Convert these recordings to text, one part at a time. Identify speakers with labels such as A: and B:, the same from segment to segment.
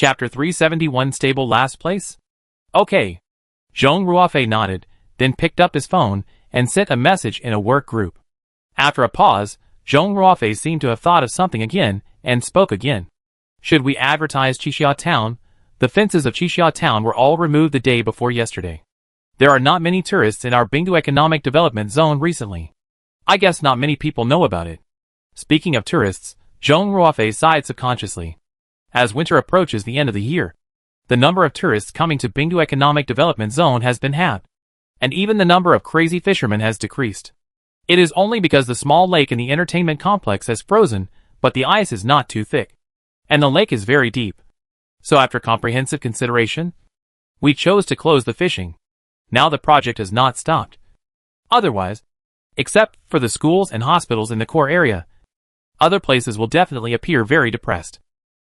A: Chapter 371 Stable Last Place? Okay. Zhong Ruofei nodded, then picked up his phone and sent a message in a work group. After a pause, Zhong Ruofei seemed to have thought of something again and spoke again. Should we advertise Qixia Town? The fences of Qixia Town were all removed the day before yesterday. There are not many tourists in our Bingdu Economic Development Zone recently. I guess not many people know about it. Speaking of tourists, Zhong Ruofei sighed subconsciously. As winter approaches the end of the year, the number of tourists coming to Bingdu Economic Development Zone has been halved, and even the number of crazy fishermen has decreased. It is only because the small lake in the entertainment complex has frozen, but the ice is not too thick, and the lake is very deep. So after comprehensive consideration, we chose to close the fishing. Now the project has not stopped. Otherwise, except for the schools and hospitals in the core area, other places will definitely appear very depressed.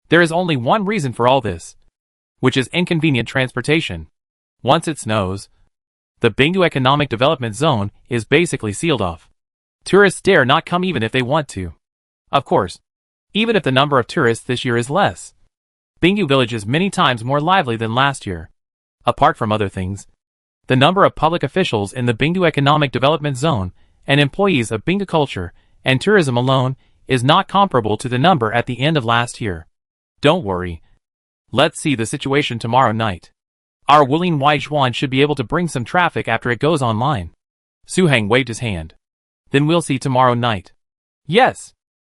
A: There is only one reason for all this, which is inconvenient transportation. Once it snows, the Bingdu Economic Development Zone is basically sealed off. Tourists dare not come even if they want to. Of course, even if the number of tourists this year is less, Bingdu Village is many times more lively than last year. Apart from other things, the number of public officials in the Bingdu Economic Development Zone and employees of Bingdu Culture and Tourism alone is not comparable to the number at the end of last year. Don't worry. Let's see the situation tomorrow night. Our Wulin Waijuan should be able to bring some traffic after it goes online. Su Heng waved his hand. Then we'll see tomorrow night. Yes.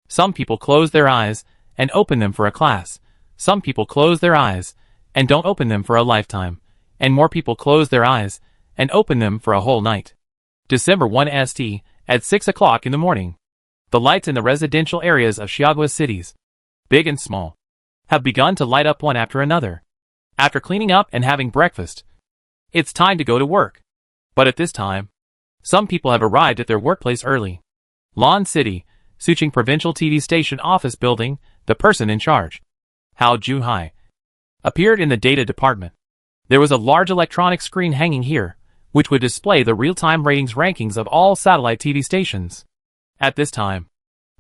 A: Some people close their eyes and open them for a class. Some people close their eyes and don't open them for a lifetime. And more people close their eyes and open them for a whole night. December 1 ST, at 6 o'clock in the morning. The lights in the residential areas of Xiagua's cities, big and small, have begun to light up one after another. After cleaning up and having breakfast, it's time to go to work. But at this time, some people have arrived at their workplace early. Lan City, Suqing Provincial TV Station Office Building, the person in charge, Hao Junhai, appeared in the data department. There was a large electronic screen hanging here, which would display the real-time ratings rankings of all satellite TV stations. At this time,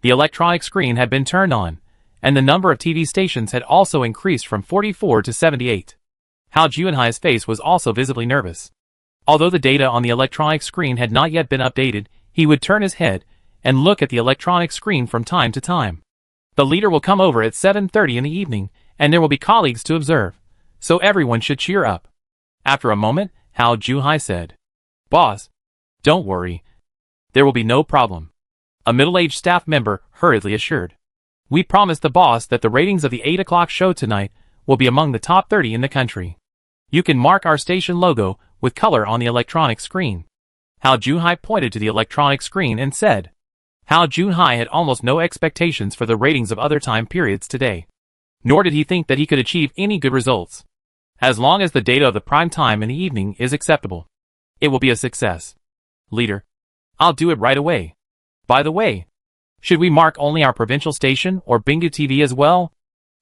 A: the electronic screen had been turned on, and the number of TV stations had also increased from 44 to 78. Hao Junhai's face was also visibly nervous. Although the data on the electronic screen had not yet been updated, he would turn his head and look at the electronic screen from time to time. The leader will come over at 7:30 in the evening, and there will be colleagues to observe, so everyone should cheer up. After a moment, Hao Junhai said, "Boss, don't worry. There will be no problem," a middle-aged staff member hurriedly assured. "We promised the boss that the ratings of the 8 o'clock show tonight will be among the top 30 in the country. You can mark our station logo with color on the electronic screen." Hao Junhai pointed to the electronic screen and said. Hao Junhai had almost no expectations for the ratings of other time periods today. Nor did he think that he could achieve any good results. As long as the data of the prime time in the evening is acceptable, it will be a success. "Leader, I'll do it right away. By the way, should we mark only our provincial station or Bingdu TV as well?"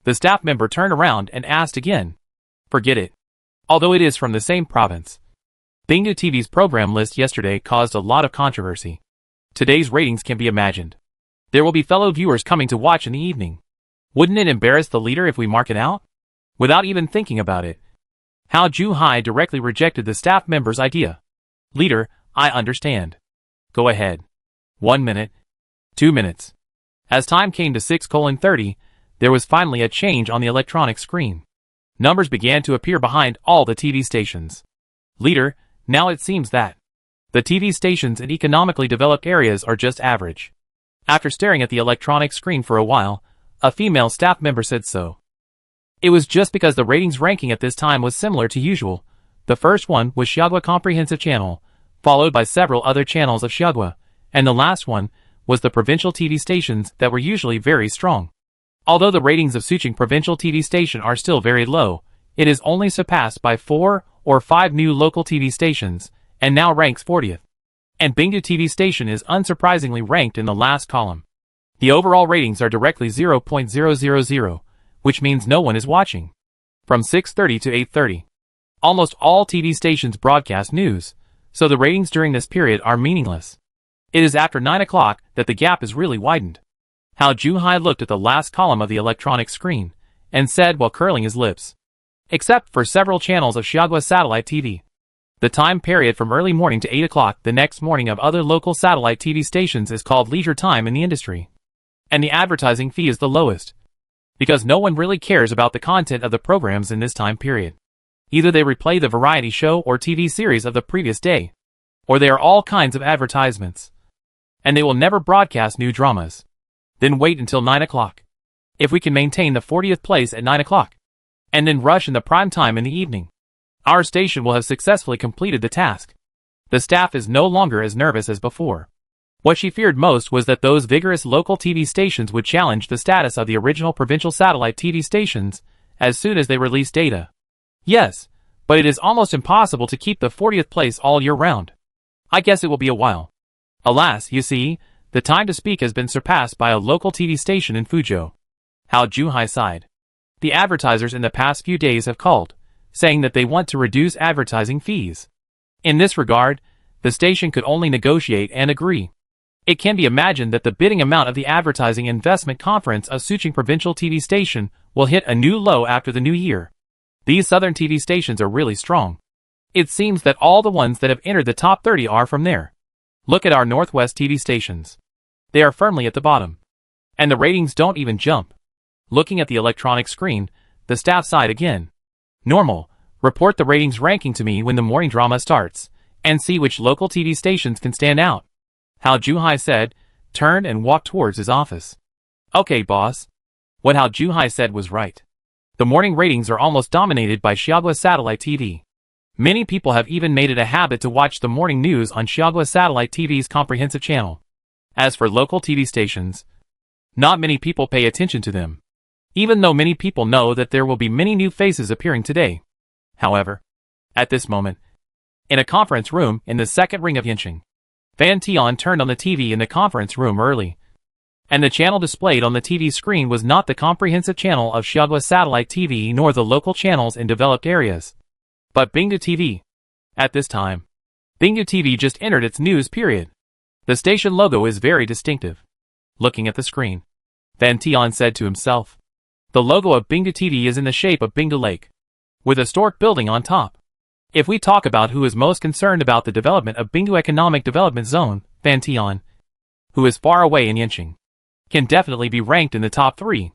A: The staff member turned around and asked again. "Forget it. Although it is from the same province. Bingdu TV's program list yesterday caused a lot of controversy. Today's ratings can be imagined. There will be fellow viewers coming to watch in the evening. Wouldn't it embarrass the leader if we mark it out?" Without even thinking about it, Hao Junhai directly rejected the staff member's idea. "Leader, I understand. Go ahead. 1 minute. 2 minutes. As time came to 6:30, there was finally a change on the electronic screen. Numbers began to appear behind all the TV stations. "Leader, now it seems that the TV stations in economically developed areas are just average." After staring at the electronic screen for a while, a female staff member said so. It was just because the ratings ranking at this time was similar to usual. The first one was Xiagua Comprehensive Channel, followed by several other channels of Xiagua, and the last one was the provincial TV stations that were usually very strong. Although the ratings of Suqing Provincial TV Station are still very low, it is only surpassed by 4 or 5 new local TV stations, and now ranks 40th. And Bingdu TV Station is unsurprisingly ranked in the last column. The overall ratings are directly 0.000, which means no one is watching. From 6:30 to 8:30. Almost all TV stations broadcast news, so the ratings during this period are meaningless. It is after 9 o'clock that the gap is really widened. Hao Junhai looked at the last column of the electronic screen, and said while curling his lips. Except for several channels of Shiagwa satellite TV. The time period from early morning to 8 o'clock the next morning of other local satellite TV stations is called leisure time in the industry. And the advertising fee is the lowest. Because no one really cares about the content of the programs in this time period. Either they replay the variety show or TV series of the previous day. Or they are all kinds of advertisements. And they will never broadcast new dramas. Then wait until 9 o'clock. If we can maintain the 40th place at 9 o'clock. And then rush in the prime time in the evening. Our station will have successfully completed the task. The staff is no longer as nervous as before. What she feared most was that those vigorous local TV stations would challenge the status of the original provincial satellite TV stations as soon as they release data. Yes, but it is almost impossible to keep the 40th place all year round. I guess it will be a while. Alas, you see, the time to speak has been surpassed by a local TV station in Fuzhou. How Juhai sighed. The advertisers in the past few days have called, saying that they want to reduce advertising fees. In this regard, the station could only negotiate and agree. It can be imagined that the bidding amount of the Advertising Investment Conference of Suching Provincial TV Station will hit a new low after the new year. These southern TV stations are really strong. It seems that all the ones that have entered the top 30 are from there. Look at our northwest TV stations. They are firmly at the bottom. And the ratings don't even jump. Looking at the electronic screen, the staff sighed again. Normal, report the ratings ranking to me when the morning drama starts, and see which local TV stations can stand out. Hao Juhai said, turned and walked towards his office. Okay, boss. What Hao Juhai said was right. The morning ratings are almost dominated by Shiagwa satellite TV. Many people have even made it a habit to watch the morning news on Shiagwa satellite TV's comprehensive channel. As for local TV stations, not many people pay attention to them. Even though many people know that there will be many new faces appearing today. However, at this moment, in a conference room in the second ring of Yanqing, Fan Tian turned on the TV in the conference room early. And the channel displayed on the TV screen was not the comprehensive channel of Shiagwa satellite TV nor the local channels in developed areas, but Bingdu TV. At this time, Bingdu TV just entered its news period. The station logo is very distinctive. Looking at the screen, Fan Tian said to himself, the logo of Bingdu TV is in the shape of Bingdu Lake, with a stork building on top. If we talk about who is most concerned about the development of Bingdu Economic Development Zone, Fan Tian, who is far away in Yanqing, can definitely be ranked in the top 3.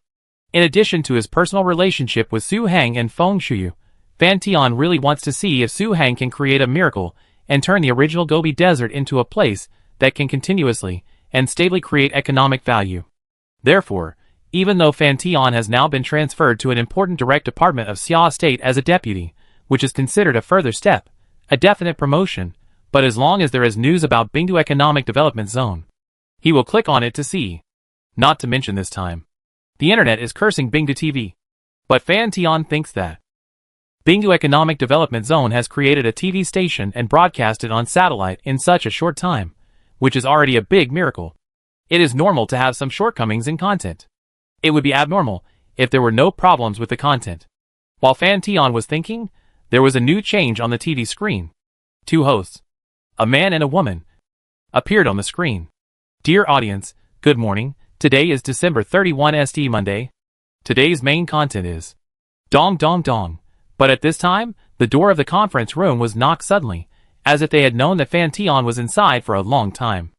A: In addition to his personal relationship with Su Hang and Feng Shuyu, Fan Tian really wants to see if Su Hang can create a miracle and turn the original Gobi Desert into a place that can continuously and stably create economic value. Therefore, even though Fan Tian has now been transferred to an important direct department of Xia State as a deputy, which is considered a further step, a definite promotion, but as long as there is news about Bingdu Economic Development Zone, he will click on it to see. Not to mention this time, the internet is cursing Bingdu TV. But Fan Tian thinks that Bingdu Economic Development Zone has created a TV station and broadcasted on satellite in such a short time, which is already a big miracle. It is normal to have some shortcomings in content. It would be abnormal if there were no problems with the content. While Fan Tian was thinking, there was a new change on the TV screen. 2 hosts, a man and a woman, appeared on the screen. Dear audience, good morning. Today is December 31 ST Monday. Today's main content is Dong Dong Dong. But at this time, the door of the conference room was knocked suddenly, as if they had known that Fan Tian was inside for a long time.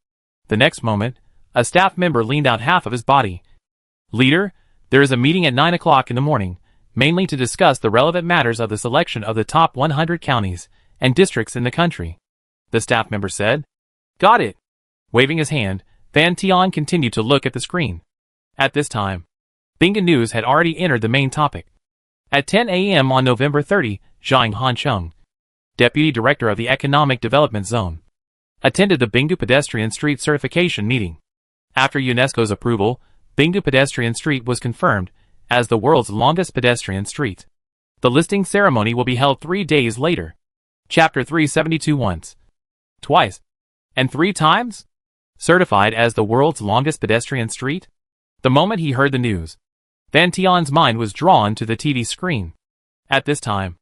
A: The next moment, a staff member leaned out half of his body. Leader, there is a meeting at 9 o'clock in the morning, mainly to discuss the relevant matters of the selection of the top 100 counties and districts in the country. The staff member said. Got it. Waving his hand, Fan Tian continued to look at the screen. At this time, Bingdu News had already entered the main topic. At 10 a.m. on November 30, Zhang Hancheng, Deputy Director of the Economic Development Zone, attended the Bingdu Pedestrian Street Certification meeting. After UNESCO's approval, Bingdu Pedestrian Street was confirmed as the world's longest pedestrian street. The listing ceremony will be held 3 days later. Chapter 372 once, twice, and 3 times? Certified as the world's longest pedestrian street? The moment he heard the news, Fan Tian's mind was drawn to the TV screen. At this time,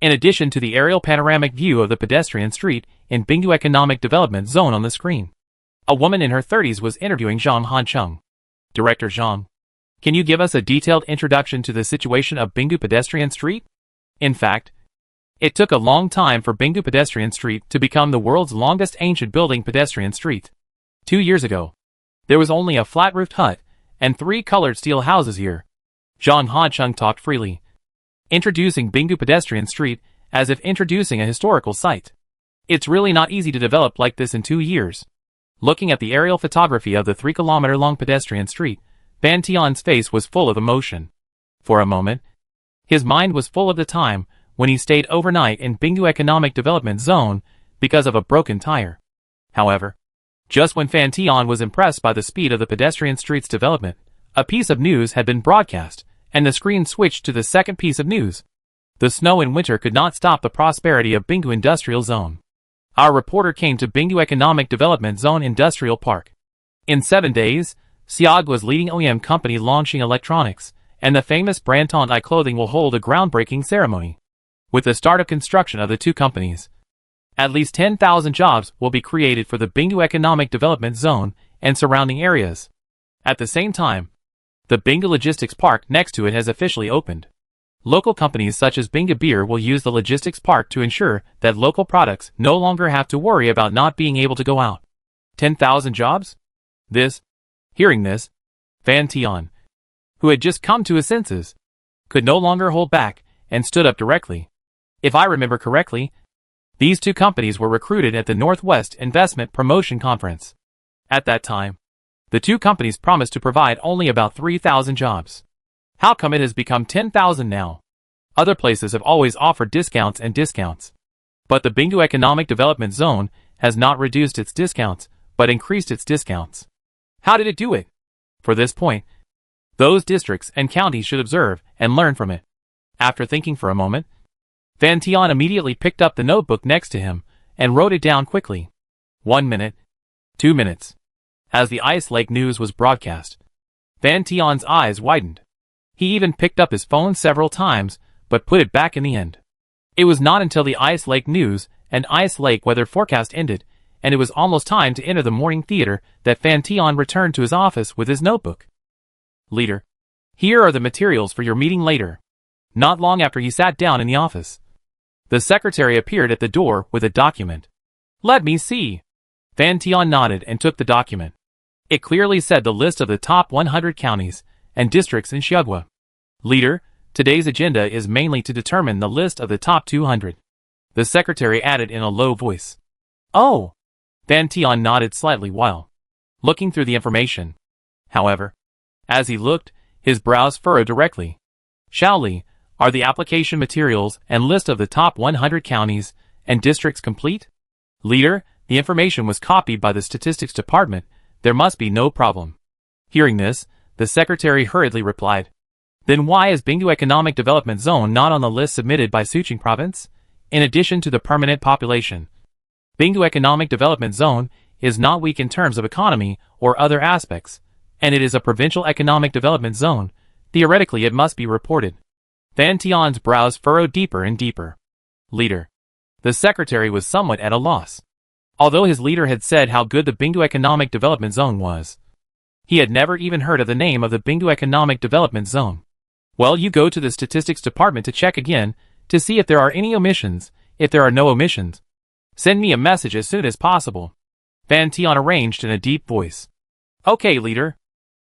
A: in addition to the aerial panoramic view of the pedestrian street in Bingdu Economic Development Zone on the screen, a woman in her 30s was interviewing Zhang Hancheng. Director Zhang, Can you give us a detailed introduction to the situation of Bingu Pedestrian Street? In fact, it took a long time for Bingu Pedestrian Street to become the world's longest ancient building pedestrian street. 2 years ago, there was only a flat-roofed hut and 3 colored steel houses here. Zhang Hancheng talked freely, introducing Bingu Pedestrian Street as if introducing a historical site. It's really not easy to develop like this in 2 years. Looking at the aerial photography of the 3-kilometer-long pedestrian street, Fan Tian's face was full of emotion. For a moment, his mind was full of the time when he stayed overnight in Bingu Economic Development Zone because of a broken tire. However, just when Fan Tian was impressed by the speed of the pedestrian street's development, a piece of news had been broadcast, and the screen switched to the second piece of news. The snow in winter could not stop the prosperity of Bingu Industrial Zone. Our reporter came to Bingu Economic Development Zone Industrial Park. In 7 days, Xiag was leading OEM company launching electronics, and the famous brand Tondai Clothing will hold a groundbreaking ceremony. With the start of construction of the 2 companies, at least 10,000 jobs will be created for the Bingu Economic Development Zone and surrounding areas. At the same time, the Bingu Logistics Park next to it has officially opened. Local companies such as Bingu Beer will use the logistics park to ensure that local products no longer have to worry about not being able to go out. 10,000 jobs? Hearing this, Fan Tian, who had just come to his senses, could no longer hold back and stood up directly. If I remember correctly, these 2 companies were recruited at the Northwest Investment Promotion Conference. At that time, the 2 companies promised to provide only about 3,000 jobs. How come it has become 10,000 now? Other places have always offered discounts and discounts. But the Bingu Economic Development Zone has not reduced its discounts, but increased its discounts. How did it do it? For this point, those districts and counties should observe and learn from it. After thinking for a moment, Fan Tian immediately picked up the notebook next to him and wrote it down quickly. 1 minute. 2 minutes. As the Ice Lake news was broadcast, Fan Tian's eyes widened. He even picked up his phone several times, but put it back in the end. It was not until the Ice Lake news and Ice Lake weather forecast ended, and it was almost time to enter the morning theater, that Fan Tian returned to his office with his notebook. Leader, here are the materials for your meeting later. Not long after he sat down in the office, the secretary appeared at the door with a document. Let me see. Fan Tian nodded and took the document. It clearly said the list of the top 100 counties and districts in Xiagua. Leader, today's agenda is mainly to determine the list of the top 200. The secretary added in a low voice. Oh! Fan Tian nodded slightly while looking through the information. However, as he looked, his brows furrowed directly. Shaoli, are the application materials and list of the top 100 counties and districts complete? Leader, the information was copied by the statistics department. There must be no problem. Hearing this, the secretary hurriedly replied. Then why is Bingu Economic Development Zone not on the list submitted by Suqing Province? In addition to the permanent population, Bingu Economic Development Zone is not weak in terms of economy or other aspects, and it is a provincial economic development zone. Theoretically, it must be reported. Fan Tian's brows furrowed deeper and deeper. Leader. The secretary was somewhat at a loss. Although his leader had said how good the Bingu Economic Development Zone was, he had never even heard of the name of the Bingu Economic Development Zone. Well, you go to the statistics department to check again, to see if there are any omissions. If there are no omissions, send me a message as soon as possible. Fan Tian arranged in a deep voice. Okay, leader.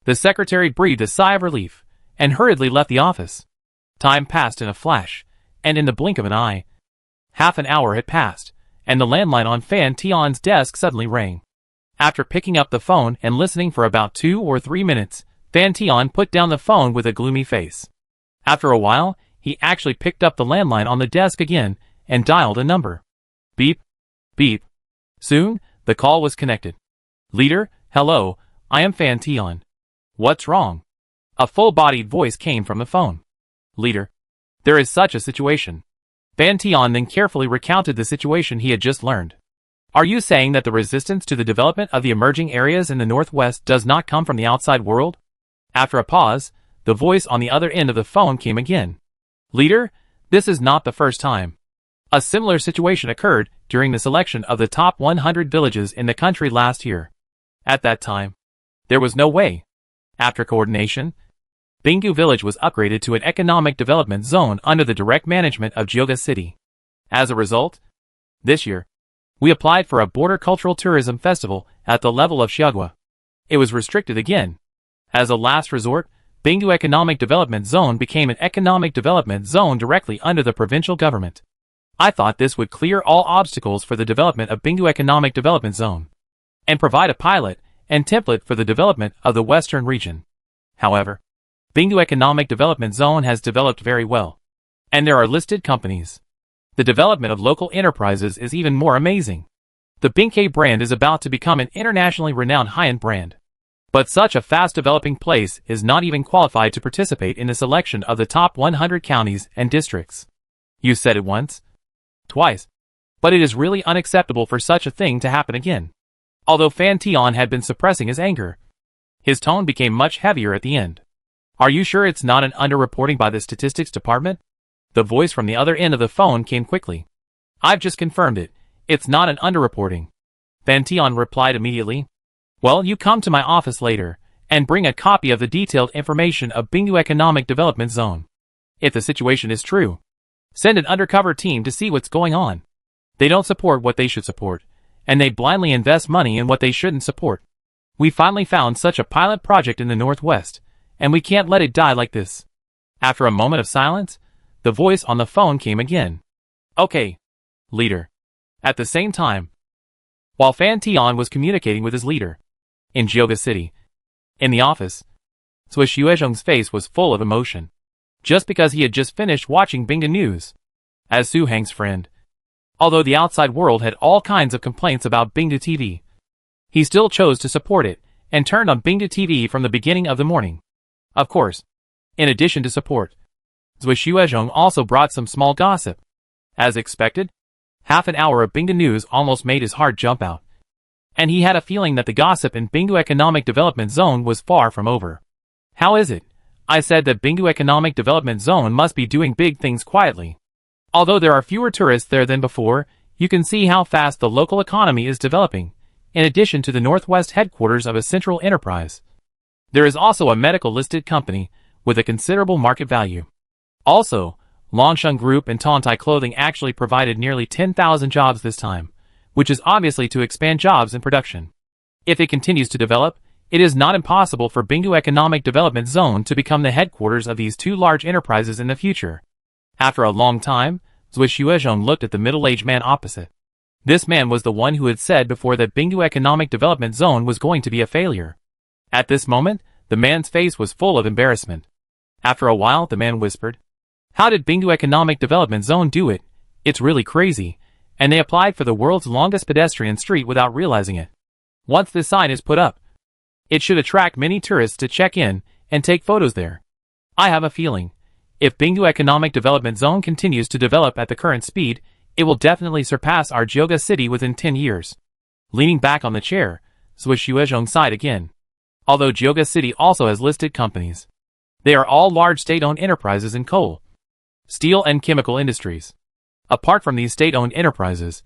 A: The secretary breathed a sigh of relief, and hurriedly left the office. Time passed in a flash, and in the blink of an eye, half an hour had passed, and the landline on Fan Tian's desk suddenly rang. After picking up the phone and listening for about 2 or 3 minutes, Fan Tian put down the phone with a gloomy face. After a while, he actually picked up the landline on the desk again and dialed a number. Beep. Beep. Soon, the call was connected. Leader, hello, I am Fan Tian. What's wrong? A full-bodied voice came from the phone. Leader, there is such a situation. Fan Tian then carefully recounted the situation he had just learned. Are you saying that the resistance to the development of the emerging areas in the Northwest does not come from the outside world? After a pause, the voice on the other end of the phone came again. Leader, this is not the first time. A similar situation occurred during the selection of the top 100 villages in the country last year. At that time, there was no way. After coordination, Bingdu Village was upgraded to an economic development zone under the direct management of Gyeongga City. As a result, this year, we applied for a border cultural tourism festival at the level of Seogwa. It was restricted again. As a last resort, Bingdu Economic Development Zone became an economic development zone directly under the provincial government. I thought this would clear all obstacles for the development of Bingdu Economic Development Zone and provide a pilot and template for the development of the western region. However, Bingdu Economic Development Zone has developed very well, and there are listed companies. The development of local enterprises is even more amazing. The Bingke brand is about to become an internationally renowned high-end brand. But such a fast-developing place is not even qualified to participate in the selection of the top 100 counties and districts. You said it once, twice, but it is really unacceptable for such a thing to happen again. Although Fan Tion had been suppressing his anger, his tone became much heavier at the end. Are you sure it's not an underreporting by the statistics department? The voice from the other end of the phone came quickly. I've just confirmed it. It's not an underreporting. Fan Tion replied immediately. Well, you come to my office later, and bring a copy of the detailed information of Bingdu Economic Development Zone. If the situation is true, send an undercover team to see what's going on. They don't support what they should support, and they blindly invest money in what they shouldn't support. We finally found such a pilot project in the Northwest, and we can't let it die like this. After a moment of silence, the voice on the phone came again. Okay, leader. At the same time, while Fan Tion was communicating with his leader in Gyeongga City, in the office, Sui Xuezhong's face was full of emotion, just because he had just finished watching Bingdu News. As Su Hang's friend, although the outside world had all kinds of complaints about Bingdu TV, he still chose to support it and turned on Bingdu TV from the beginning of the morning. Of course, in addition to support, Sui Xuezhong also brought some small gossip. As expected, half an hour of Bingdu News almost made his heart jump out. And he had a feeling that the gossip in Bingdu Economic Development Zone was far from over. How is it? I said that Bingdu Economic Development Zone must be doing big things quietly. Although there are fewer tourists there than before, you can see how fast the local economy is developing, in addition to the Northwest headquarters of a central enterprise. There is also a medical listed company with a considerable market value. Also, Longsheng Group and Tontai Clothing actually provided nearly 10,000 jobs this time, which is obviously to expand jobs in production. If it continues to develop, it is not impossible for Bingdu Economic Development Zone to become the headquarters of these two large enterprises in the future. After a long time, Sui Xuezhong looked at the middle-aged man opposite. This man was the one who had said before that Bingdu Economic Development Zone was going to be a failure. At this moment, the man's face was full of embarrassment. After a while, the man whispered, How did Bingdu Economic Development Zone do it? It's really crazy. And they applied for the world's longest pedestrian street without realizing it. Once this sign is put up, it should attract many tourists to check in and take photos there. I have a feeling, if Bingdu Economic Development Zone continues to develop at the current speed, it will definitely surpass our Gyeongga City within 10 years. Leaning back on the chair, Sui Xuezhong sighed again. Although Gyeongga City also has listed companies, they are all large state-owned enterprises in coal, steel and chemical industries. Apart from these state-owned enterprises,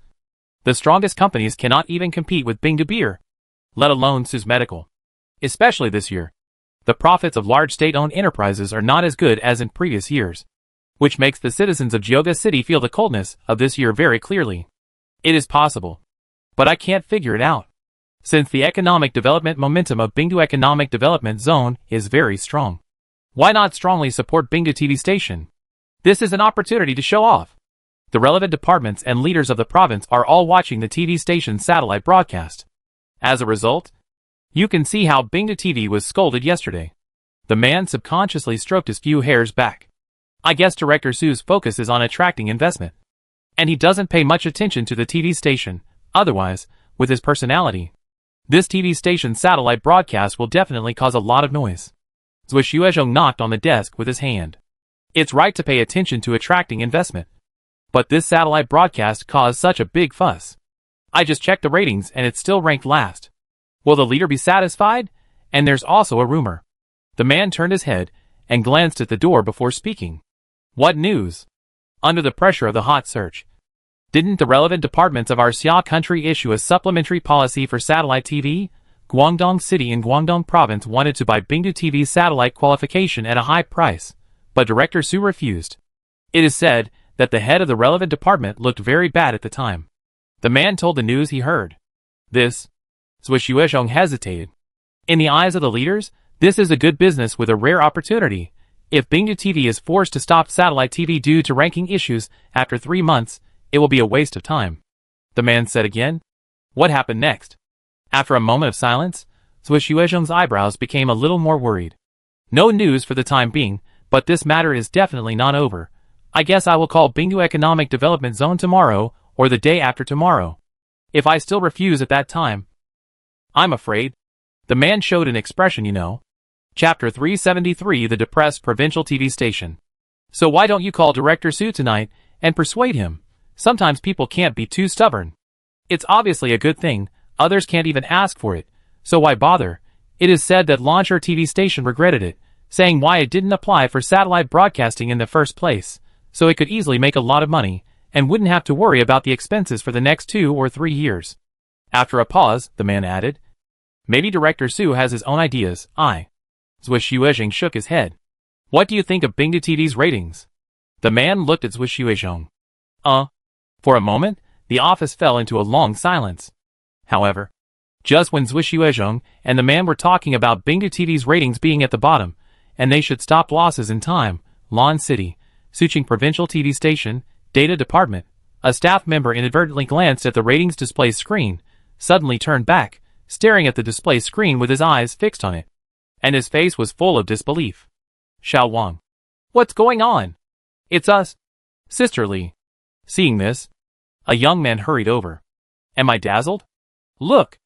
A: the strongest companies cannot even compete with Bingdu Beer, let alone Su's Medical. Especially this year, the profits of large state-owned enterprises are not as good as in previous years, which makes the citizens of Gyeongga City feel the coldness of this year very clearly. It is possible, but I can't figure it out, since the economic development momentum of Bingdu Economic Development Zone is very strong. Why not strongly support Bingdu TV station? This is an opportunity to show off. The relevant departments and leaders of the province are all watching the TV station's satellite broadcast. As a result, you can see how Bingdu TV was scolded yesterday. The man subconsciously stroked his few hairs back. I guess Director Su's focus is on attracting investment. And he doesn't pay much attention to the TV station. Otherwise, with his personality, this TV station's satellite broadcast will definitely cause a lot of noise. Sui Xuezhong knocked on the desk with his hand. It's right to pay attention to attracting investment. But this satellite broadcast caused such a big fuss. I just checked the ratings and it's still ranked last. Will the leader be satisfied? And there's also a rumor. The man turned his head and glanced at the door before speaking. What news? Under the pressure of the hot search, didn't the relevant departments of our Xia country issue a supplementary policy for satellite TV? Guangdong City in Guangdong Province wanted to buy Bingdu TV's satellite qualification at a high price, but Director Su refused. It is said that the head of the relevant department looked very bad at the time. The man told the news he heard. This. Zhu Xuezhong hesitated. In the eyes of the leaders, this is a good business with a rare opportunity. If Bingdu TV is forced to stop satellite TV due to ranking issues after 3 months, it will be a waste of time. The man said again. What happened next? After a moment of silence, Zhu Xuezhong's eyebrows became a little more worried. No news for the time being, but this matter is definitely not over. I guess I will call Bingdu Economic Development Zone tomorrow, or the day after tomorrow. If I still refuse at that time, I'm afraid. The man showed an expression, you know. Chapter 373, The Depressed Provincial TV Station. So why don't you call Director Su tonight and persuade him? Sometimes people can't be too stubborn. It's obviously a good thing, others can't even ask for it, so why bother? It is said that Launcher TV station regretted it, saying why it didn't apply for satellite broadcasting in the first place, so it could easily make a lot of money, and wouldn't have to worry about the expenses for the next 2 or 3 years. After a pause, the man added, maybe Director Su has his own ideas. Zhu Xuezhong shook his head. What do you think of Bingdu TV's ratings? The man looked at Zhu Xuezhong. For a moment, the office fell into a long silence. However, just when Zhu Xuezhong and the man were talking about Bingdu TV's ratings being at the bottom, and they should stop losses in time, Lan City, Suqing Provincial TV Station, Data Department, a staff member inadvertently glanced at the ratings display screen, suddenly turned back, staring at the display screen with his eyes fixed on it. And his face was full of disbelief. Xiao Wang. What's going on? It's us. Sister Li. Seeing this, a young man hurried over. Am I dazzled? Look.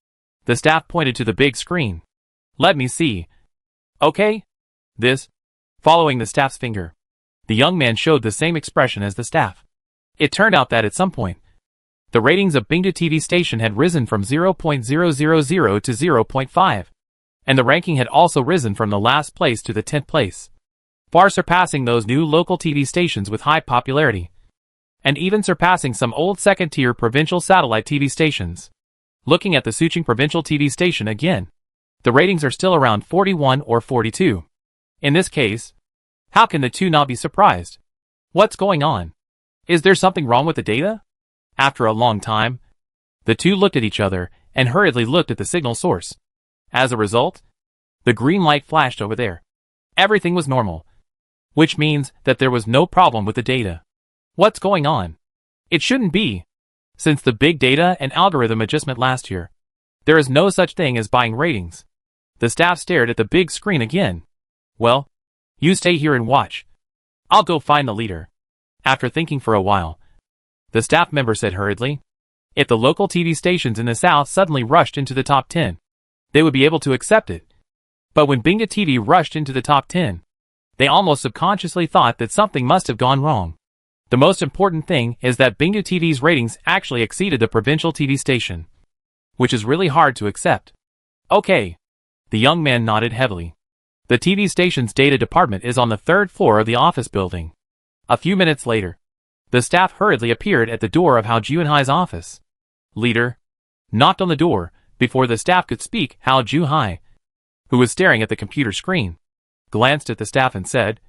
A: The staff pointed to the big screen. Let me see. Okay. This. Following the staff's finger. The young man showed the same expression as the staff. It turned out that at some point, the ratings of Bingdu TV station had risen from 0.000 to 0.5. And the ranking had also risen from the last place to the 10th place, far surpassing those new local TV stations with high popularity, and even surpassing some old second-tier provincial satellite TV stations. Looking at the Suqing Provincial TV station again, the ratings are still around 41 or 42. In this case, how can the two not be surprised? What's going on? Is there something wrong with the data? After a long time, the two looked at each other and hurriedly looked at the signal source. As a result, the green light flashed over there. Everything was normal, which means that there was no problem with the data. What's going on? It shouldn't be. Since the big data and algorithm adjustment last year, there is no such thing as buying ratings. The staff stared at the big screen again. Well, you stay here and watch. I'll go find the leader. After thinking for a while, the staff member said hurriedly, if the local TV stations in the south suddenly rushed into the top 10, they would be able to accept it. But when Bingdu TV rushed into the top 10, they almost subconsciously thought that something must have gone wrong. The most important thing is that Bingdu TV's ratings actually exceeded the provincial TV station, which is really hard to accept. Okay. The young man nodded heavily. The TV station's data department is on the 3rd floor of the office building. A few minutes later, the staff hurriedly appeared at the door of Hao Juhanhai's office. Leader knocked on the door. Before the staff could speak, Hao Juhai, who was staring at the computer screen, glanced at the staff and said,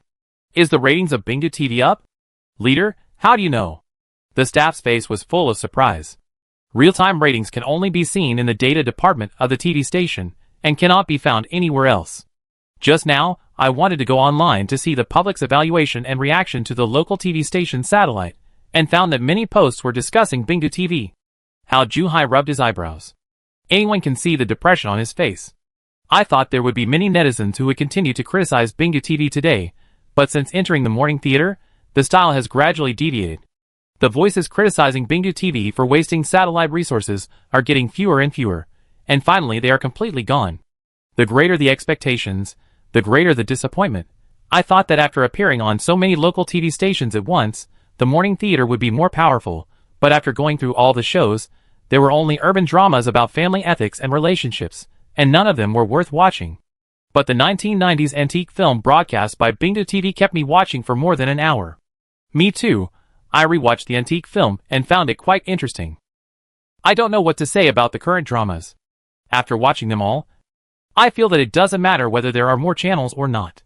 A: is the ratings of Bingdu TV up? Leader, how do you know? The staff's face was full of surprise. Real-time ratings can only be seen in the data department of the TV station and cannot be found anywhere else. Just now, I wanted to go online to see the public's evaluation and reaction to the local TV station satellite, and found that many posts were discussing Bingdu TV. Hao Juhai rubbed his eyebrows. Anyone can see the depression on his face. I thought there would be many netizens who would continue to criticize Bingdu TV today, but since entering the morning theater, the style has gradually deviated. The voices criticizing Bingdu TV for wasting satellite resources are getting fewer and fewer, and finally they are completely gone. The greater the expectations, the greater the disappointment. I thought that after appearing on so many local TV stations at once, the morning theater would be more powerful, but after going through all the shows, there were only urban dramas about family ethics and relationships, and none of them were worth watching. But the 1990s antique film broadcast by Bingdu TV kept me watching for more than an hour. Me too. I rewatched the antique film and found it quite interesting. I don't know what to say about the current dramas. After watching them all, I feel that it doesn't matter whether there are more channels or not.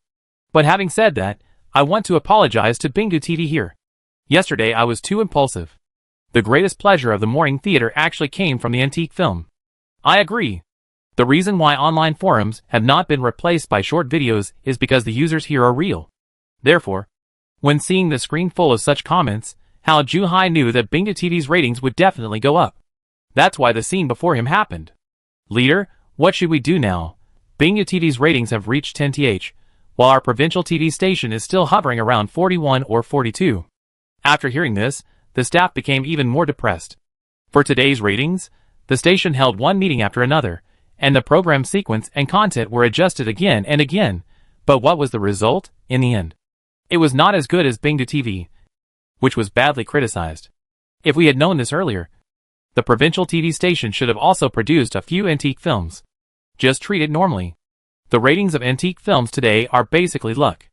A: But having said that, I want to apologize to Bingu TV here. Yesterday I was too impulsive. The greatest pleasure of the morning theater actually came from the antique film. I agree. The reason why online forums have not been replaced by short videos is because the users here are real. Therefore, when seeing the screen full of such comments, Hao Junhai knew that Bingu TV's ratings would definitely go up. That's why the scene before him happened. Leader, what should we do now? Bingu TV's ratings have reached 10th, while our provincial TV station is still hovering around 41 or 42. After hearing this, the staff became even more depressed. For today's ratings, the station held one meeting after another, and the program sequence and content were adjusted again and again. But what was the result, in the end? It was not as good as Bingu TV, which was badly criticized. If we had known this earlier, the provincial TV station should have also produced a few antique films. Just treat it normally. The ratings of antique films today are basically luck.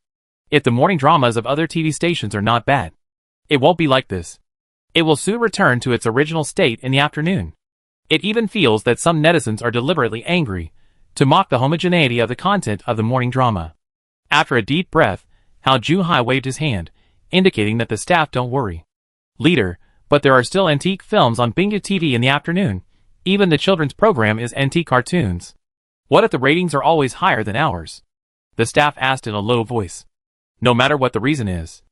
A: If the morning dramas of other TV stations are not bad, it won't be like this. It will soon return to its original state in the afternoon. It even feels that some netizens are deliberately angry to mock the homogeneity of the content of the morning drama. After a deep breath, Hao Junhai waved his hand, indicating that the staff don't worry. Leader, but there are still antique films on Bingu TV in the afternoon. Even the children's program is antique cartoons. What if the ratings are always higher than ours? The staff asked in a low voice. No matter what the reason is.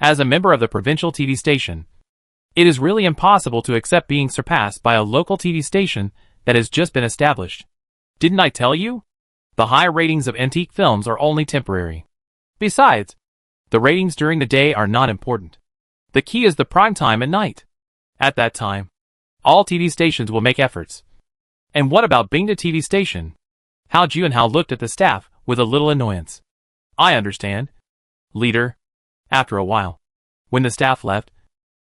A: As a member of the provincial TV station, it is really impossible to accept being surpassed by a local TV station that has just been established. Didn't I tell you? The high ratings of antique films are only temporary. Besides, the ratings during the day are not important. The key is the prime time at night. At that time, all TV stations will make efforts. And what about Bingu TV station? Hao Junhai looked at the staff with a little annoyance. I understand. Leader. After a while, when the staff left,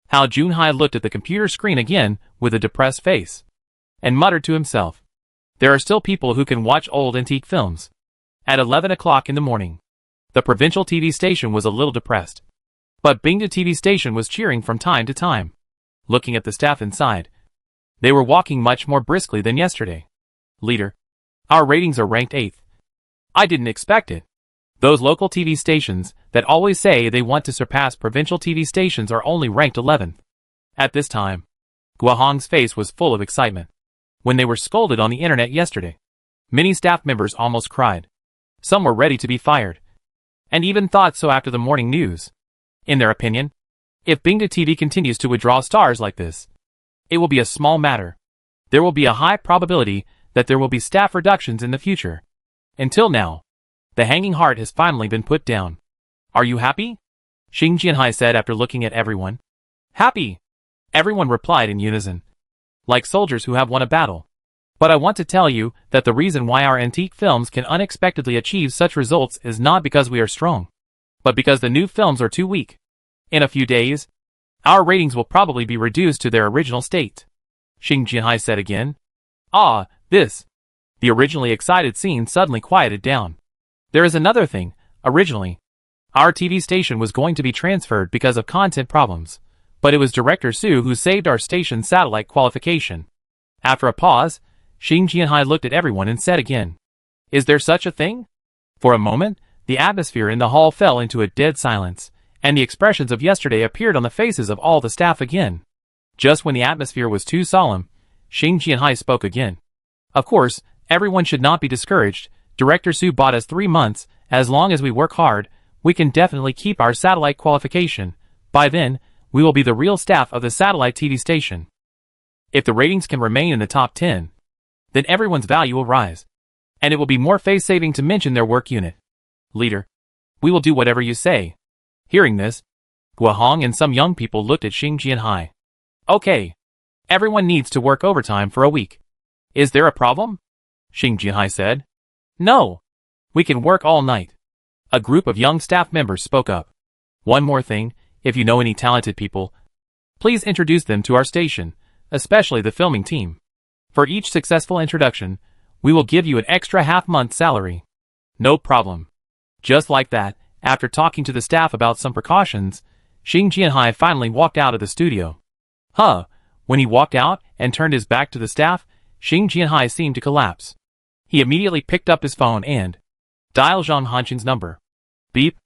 A: Hao Junhai looked at the computer screen again with a depressed face, and muttered to himself. There are still people who can watch old antique films. At 11 o'clock in the morning, the provincial TV station was a little depressed. But Bingu TV station was cheering from time to time. Looking at the staff inside, they were walking much more briskly than yesterday. Leader. Our ratings are ranked 8th. I didn't expect it. Those local TV stations that always say they want to surpass provincial TV stations are only ranked 11th. At this time, Guohong's face was full of excitement. When they were scolded on the internet yesterday, many staff members almost cried. Some were ready to be fired, and even thought so after the morning news. In their opinion, if Bingu TV continues to withdraw stars like this, it will be a small matter. There will be a high probability that there will be staff reductions in the future. Until now, the hanging heart has finally been put down. Are you happy? Xing Jianhai said after looking at everyone. Happy! Everyone replied in unison. Like soldiers who have won a battle. But I want to tell you that the reason why our antique films can unexpectedly achieve such results is not because we are strong, but because the new films are too weak. In a few days, our ratings will probably be reduced to their original state. Xing Jianhai said again. Ah, this. The originally excited scene suddenly quieted down. There is another thing. Originally, our TV station was going to be transferred because of content problems, but it was Director Su who saved our station's satellite qualification. After a pause, Xing Jianhai looked at everyone and said again, Is there such a thing? For a moment, the atmosphere in the hall fell into a dead silence, and the expressions of yesterday appeared on the faces of all the staff again. Just when the atmosphere was too solemn, Xing Jianhai spoke again. Of course, everyone should not be discouraged. Director Su bought us 3 months. As long as we work hard, we can definitely keep our satellite qualification. By then, we will be the real staff of the satellite TV station. If the ratings can remain in the top 10, then everyone's value will rise, and it will be more face-saving to mention their work unit. Leader, we will do whatever you say. Hearing this, Guohong and some young people looked at Xing Jianhai. Okay. Everyone needs to work overtime for a week. Is there a problem? Xing Jianhai said. No. We can work all night. A group of young staff members spoke up. One more thing, if you know any talented people, please introduce them to our station, especially the filming team. For each successful introduction, we will give you an extra half-month salary. No problem. Just like that, after talking to the staff about some precautions, Xing Jianhai finally walked out of the studio. When he walked out and turned his back to the staff, Xing Jianhai seemed to collapse. He immediately picked up his phone and dialed Zhang Hanqing's number. Beep.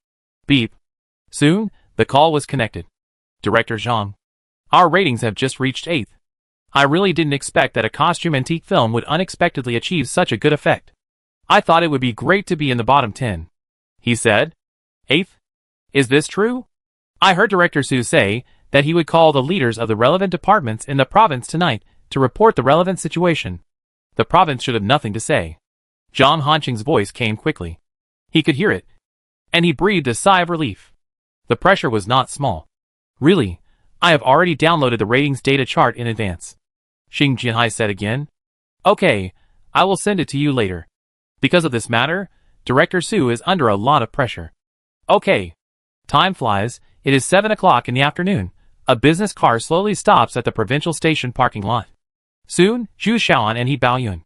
A: Beep. Soon, the call was connected. Director Zhang. Our ratings have just reached 8th. I really didn't expect that a costume antique film would unexpectedly achieve such a good effect. I thought it would be great to be in the bottom 10. He said. 8th? Is this true? I heard Director Su say that he would call the leaders of the relevant departments in the province tonight to report the relevant situation. The province should have nothing to say. Zhang Hanqing's voice came quickly. He could hear it, and he breathed a sigh of relief. The pressure was not small. Really, I have already downloaded the ratings data chart in advance. Xing Jianhai said again. Okay, I will send it to you later. Because of this matter, Director Su is under a lot of pressure. Okay. Time flies, it is 7 o'clock in the afternoon. A business car slowly stops at the provincial station parking lot. Soon, Zhu Xiaoan and He Baoyun,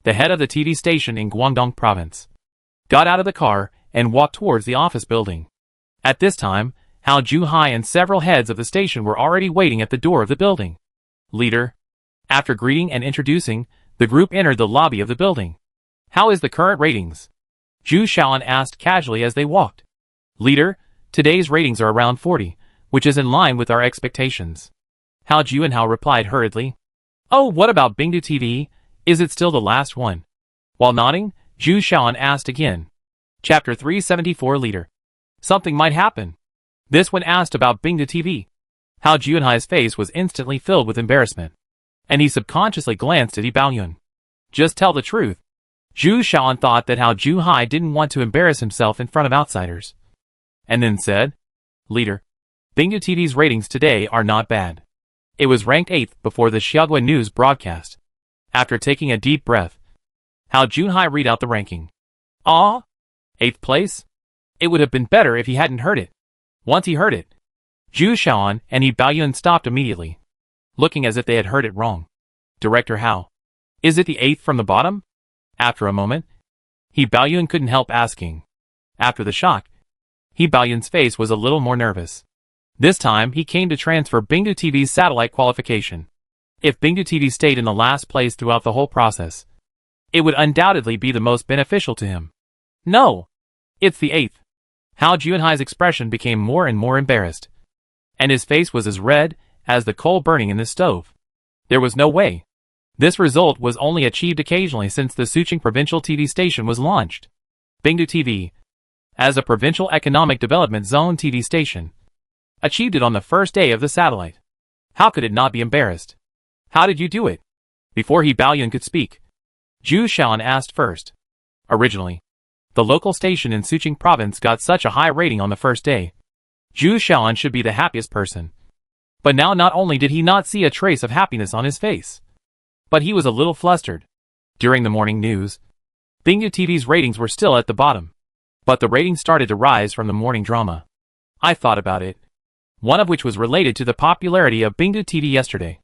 A: the head of the TV station in Guangdong province, got out of the car and walked towards the office building. At this time, Hao Juhai and several heads of the station were already waiting at the door of the building. Leader. After greeting and introducing, the group entered the lobby of the building. How is the current ratings? Zhu Xiaoan asked casually as they walked. Leader, today's ratings are around 40, which is in line with our expectations. Hao Juanhao replied hurriedly. Oh, what about Bingdu TV? Is it still the last one? While nodding, Zhu Xiaoan asked again. Chapter 374 Leader. Something might happen. This when asked about Bingdu TV. Hao Juanhai's face was instantly filled with embarrassment, and he subconsciously glanced at He Baoyun. Just tell the truth. Zhu Xiaoan thought that Hao Juhai didn't want to embarrass himself in front of outsiders, and then said, Leader, Bingdu TV's ratings today are not bad. It was ranked 8th before the Xiaogua News broadcast. After taking a deep breath, Hao Junhai read out the ranking. Ah? 8th place? It would have been better if he hadn't heard it. Once he heard it, Zhu Xiaoan and He Baoyun stopped immediately, looking as if they had heard it wrong. Director Hao. Is it the 8th from the bottom? After a moment, He Baoyun couldn't help asking. After the shock, He Baoyun's face was a little more nervous. This time he came to transfer Bingdu TV's satellite qualification. If Bingdu TV stayed in the last place throughout the whole process, it would undoubtedly be the most beneficial to him. No! It's the 8th. Hao Junhai's expression became more and more embarrassed, and his face was as red as the coal burning in the stove. There was no way. This result was only achieved occasionally since the Suqing provincial TV station was launched. Bingdu TV, as a provincial economic development zone TV station, achieved it on the first day of the satellite. How could it not be embarrassed? How did you do it? Before He Baoyun could speak, Zhu Xiaoan asked first. Originally, the local station in Suqing province got such a high rating on the first day. Zhu Xiaoan should be the happiest person. But now not only did he not see a trace of happiness on his face, but he was a little flustered. During the morning news, Bingdu TV's ratings were still at the bottom, but the ratings started to rise from the morning drama. I thought about it, one of which was related to the popularity of Bingdu TV yesterday.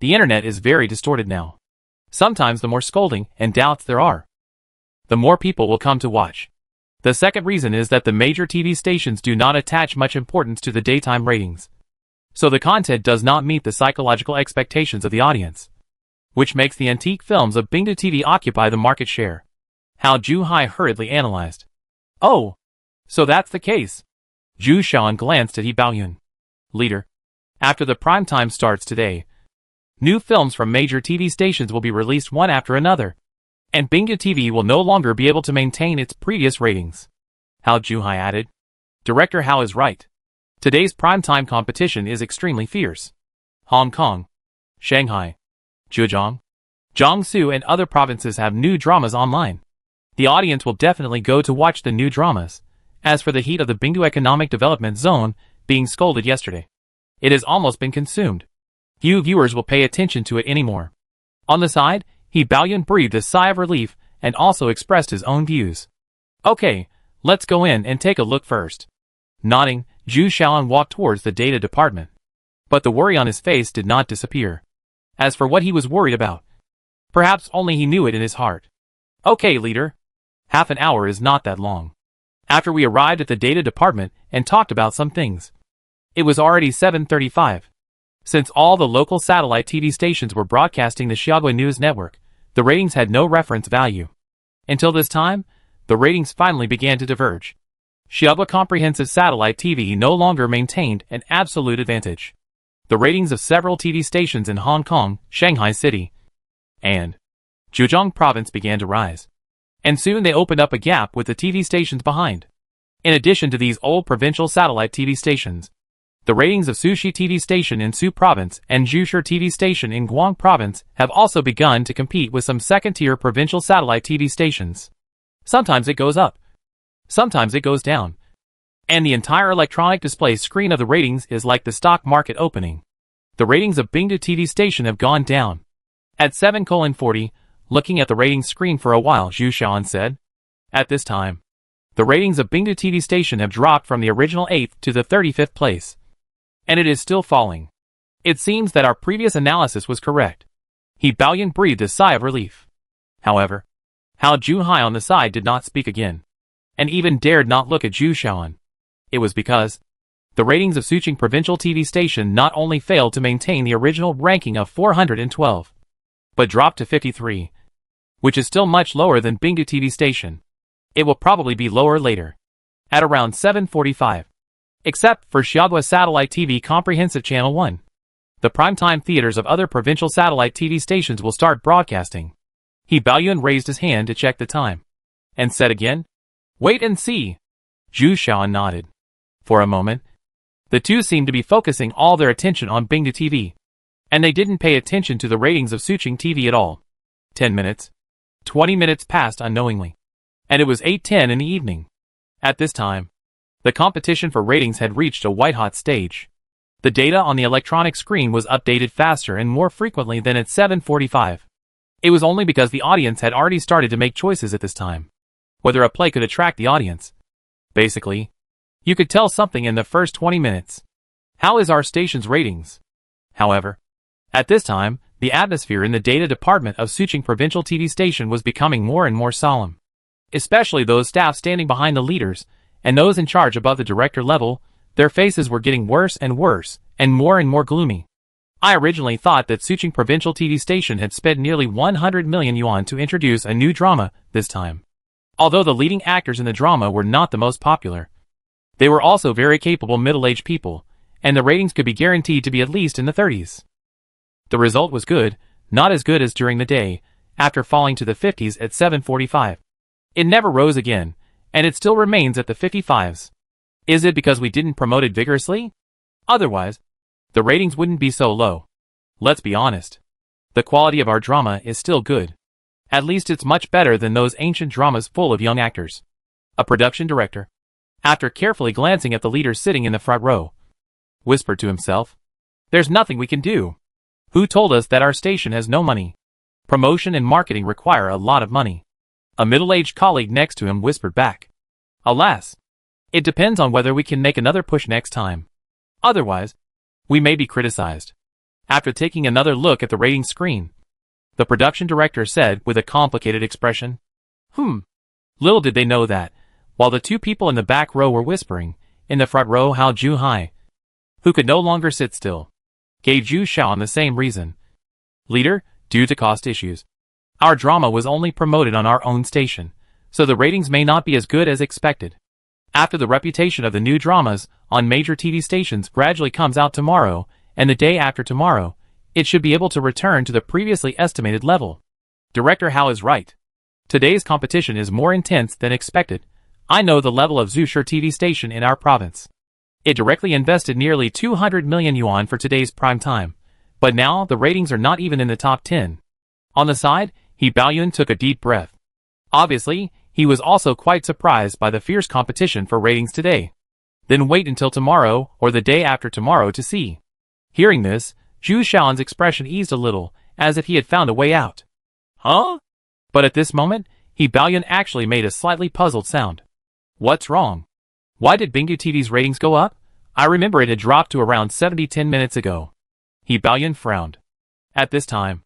A: The internet is very distorted now. Sometimes the more scolding and doubts there are, the more people will come to watch. The second reason is that the major TV stations do not attach much importance to the daytime ratings, so the content does not meet the psychological expectations of the audience, which makes the antique films of Bingdu TV occupy the market share. Hao Juhai hurriedly analyzed. Oh, so that's the case. Zhu Xiaoan glanced at He Baoyun. Leader, after the prime time starts today, new films from major TV stations will be released one after another, and Bingdu TV will no longer be able to maintain its previous ratings. Hao Juhai added. Director Hao is right. Today's primetime competition is extremely fierce. Hong Kong, Shanghai, Zhejiang, Jiangsu and other provinces have new dramas online. The audience will definitely go to watch the new dramas. As for the heat of the Bingdu Economic Development Zone being scolded yesterday, it has almost been consumed. Few viewers will pay attention to it anymore. On the side, He Baoyun breathed a sigh of relief and also expressed his own views. Okay, let's go in and take a look first. Nodding, Zhu Xiaoan walked towards the data department. But the worry on his face did not disappear. As for what he was worried about, perhaps only he knew it in his heart. Okay, leader. Half an hour is not that long. After we arrived at the data department and talked about some things, it was already 7:35. Since all the local satellite TV stations were broadcasting the Xiaogua News Network, The ratings had no reference value. Until this time, the ratings finally began to diverge. Xiaoba Comprehensive Satellite TV no longer maintained an absolute advantage. The ratings of several TV stations in Hong Kong, Shanghai City, and Zhejiang Province began to rise. And soon they opened up a gap with the TV stations behind. In addition to these old provincial satellite TV stations, the ratings of Sushi TV station in Su Province and Zhushi TV station in Guang Province have also begun to compete with some second-tier provincial satellite TV stations. Sometimes it goes up. Sometimes it goes down. And the entire electronic display screen of the ratings is like the stock market opening. The ratings of Bingdu TV station have gone down. At 7:40, looking at the ratings screen for a while, Zhu Xiaoan said. At this time, the ratings of Bingdu TV station have dropped from the original 8th to the 35th place. And it is still falling. It seems that our previous analysis was correct. He Baoyan breathed a sigh of relief. However, Hao Junhai on the side did not speak again, and even dared not look at Zhu Xiaoan. It was because the ratings of Suqing Provincial TV station not only failed to maintain the original ranking of 412, but dropped to 53, which is still much lower than Bingdu TV station. It will probably be lower later, at around 7:45. Except for Xiaoba Satellite TV Comprehensive Channel 1. The primetime theaters of other provincial satellite TV stations will start broadcasting. He Baoyun raised his hand to check the time, and said again, "Wait and see." Zhu Xiaoan nodded. For a moment, the two seemed to be focusing all their attention on Bingdu TV, and they didn't pay attention to the ratings of Suqing TV at all. 10 minutes, 20 minutes passed unknowingly, and it was 8:10 in the evening. At this time, the competition for ratings had reached a white-hot stage. The data on the electronic screen was updated faster and more frequently than at 7:45. It was only because the audience had already started to make choices at this time, whether a play could attract the audience. Basically, you could tell something in the first 20 minutes. How is our station's ratings? However, at this time, the atmosphere in the data department of Suqing Provincial TV station was becoming more and more solemn. Especially those staff standing behind the leaders, and those in charge above the director level, their faces were getting worse and more gloomy. I originally thought that Suqing Provincial TV station had spent nearly 100 million yuan to introduce a new drama this time. Although the leading actors in the drama were not the most popular, they were also very capable middle-aged people, and the ratings could be guaranteed to be at least in the 30s. The result was good, not as good as during the day, after falling to the 50s at 7:45. It never rose again, and it still remains at the 55s. Is it because we didn't promote it vigorously? Otherwise, the ratings wouldn't be so low. Let's be honest. The quality of our drama is still good. At least it's much better than those ancient dramas full of young actors. A production director, after carefully glancing at the leaders sitting in the front row, whispered to himself, "There's nothing we can do. Who told us that our station has no money? Promotion and marketing require a lot of money." A middle-aged colleague next to him whispered back, "Alas, it depends on whether we can make another push next time. Otherwise, we may be criticized." After taking another look at the rating screen, the production director said with a complicated expression, Little did they know that, while the two people in the back row were whispering, in the front row Hao Junhai, who could no longer sit still, gave Zhu Xiaoan the same reason. "Leader, due to cost issues, our drama was only promoted on our own station, so the ratings may not be as good as expected. After the reputation of the new dramas on major TV stations gradually comes out tomorrow, and the day after tomorrow, it should be able to return to the previously estimated level." Director Hao is right. Today's competition is more intense than expected. I know the level of Zhushi TV station in our province. It directly invested nearly 200 million yuan for today's prime time, but now the ratings are not even in the top 10. On the side, He Baoyun took a deep breath. Obviously, he was also quite surprised by the fierce competition for ratings today. Then wait until tomorrow or the day after tomorrow to see. Hearing this, Zhu Xiaoan's expression eased a little, as if he had found a way out. Huh? But at this moment, He Baoyun actually made a slightly puzzled sound. What's wrong? Why did Bingdu TV's ratings go up? I remember it had dropped to around 70 10 minutes ago. He Baoyun frowned. At this time,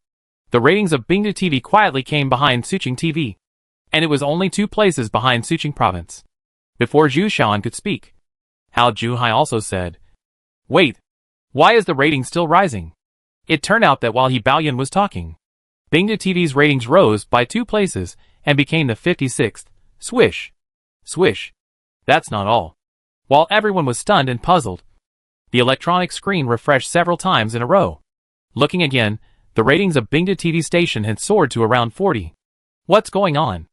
A: the ratings of Bingdu TV quietly came behind Suqing TV, and it was only 2 places behind Suqing Province. Before Zhu Xiaoan could speak, Hao Junhai also said, "Wait, why is the rating still rising?" It turned out that while He Baoyun was talking, Bingdu TV's ratings rose by 2 places and became the 56th. Swish. Swish. That's not all. While everyone was stunned and puzzled, the electronic screen refreshed several times in a row. Looking again, the ratings of Bingdu TV station had soared to around 40. What's going on?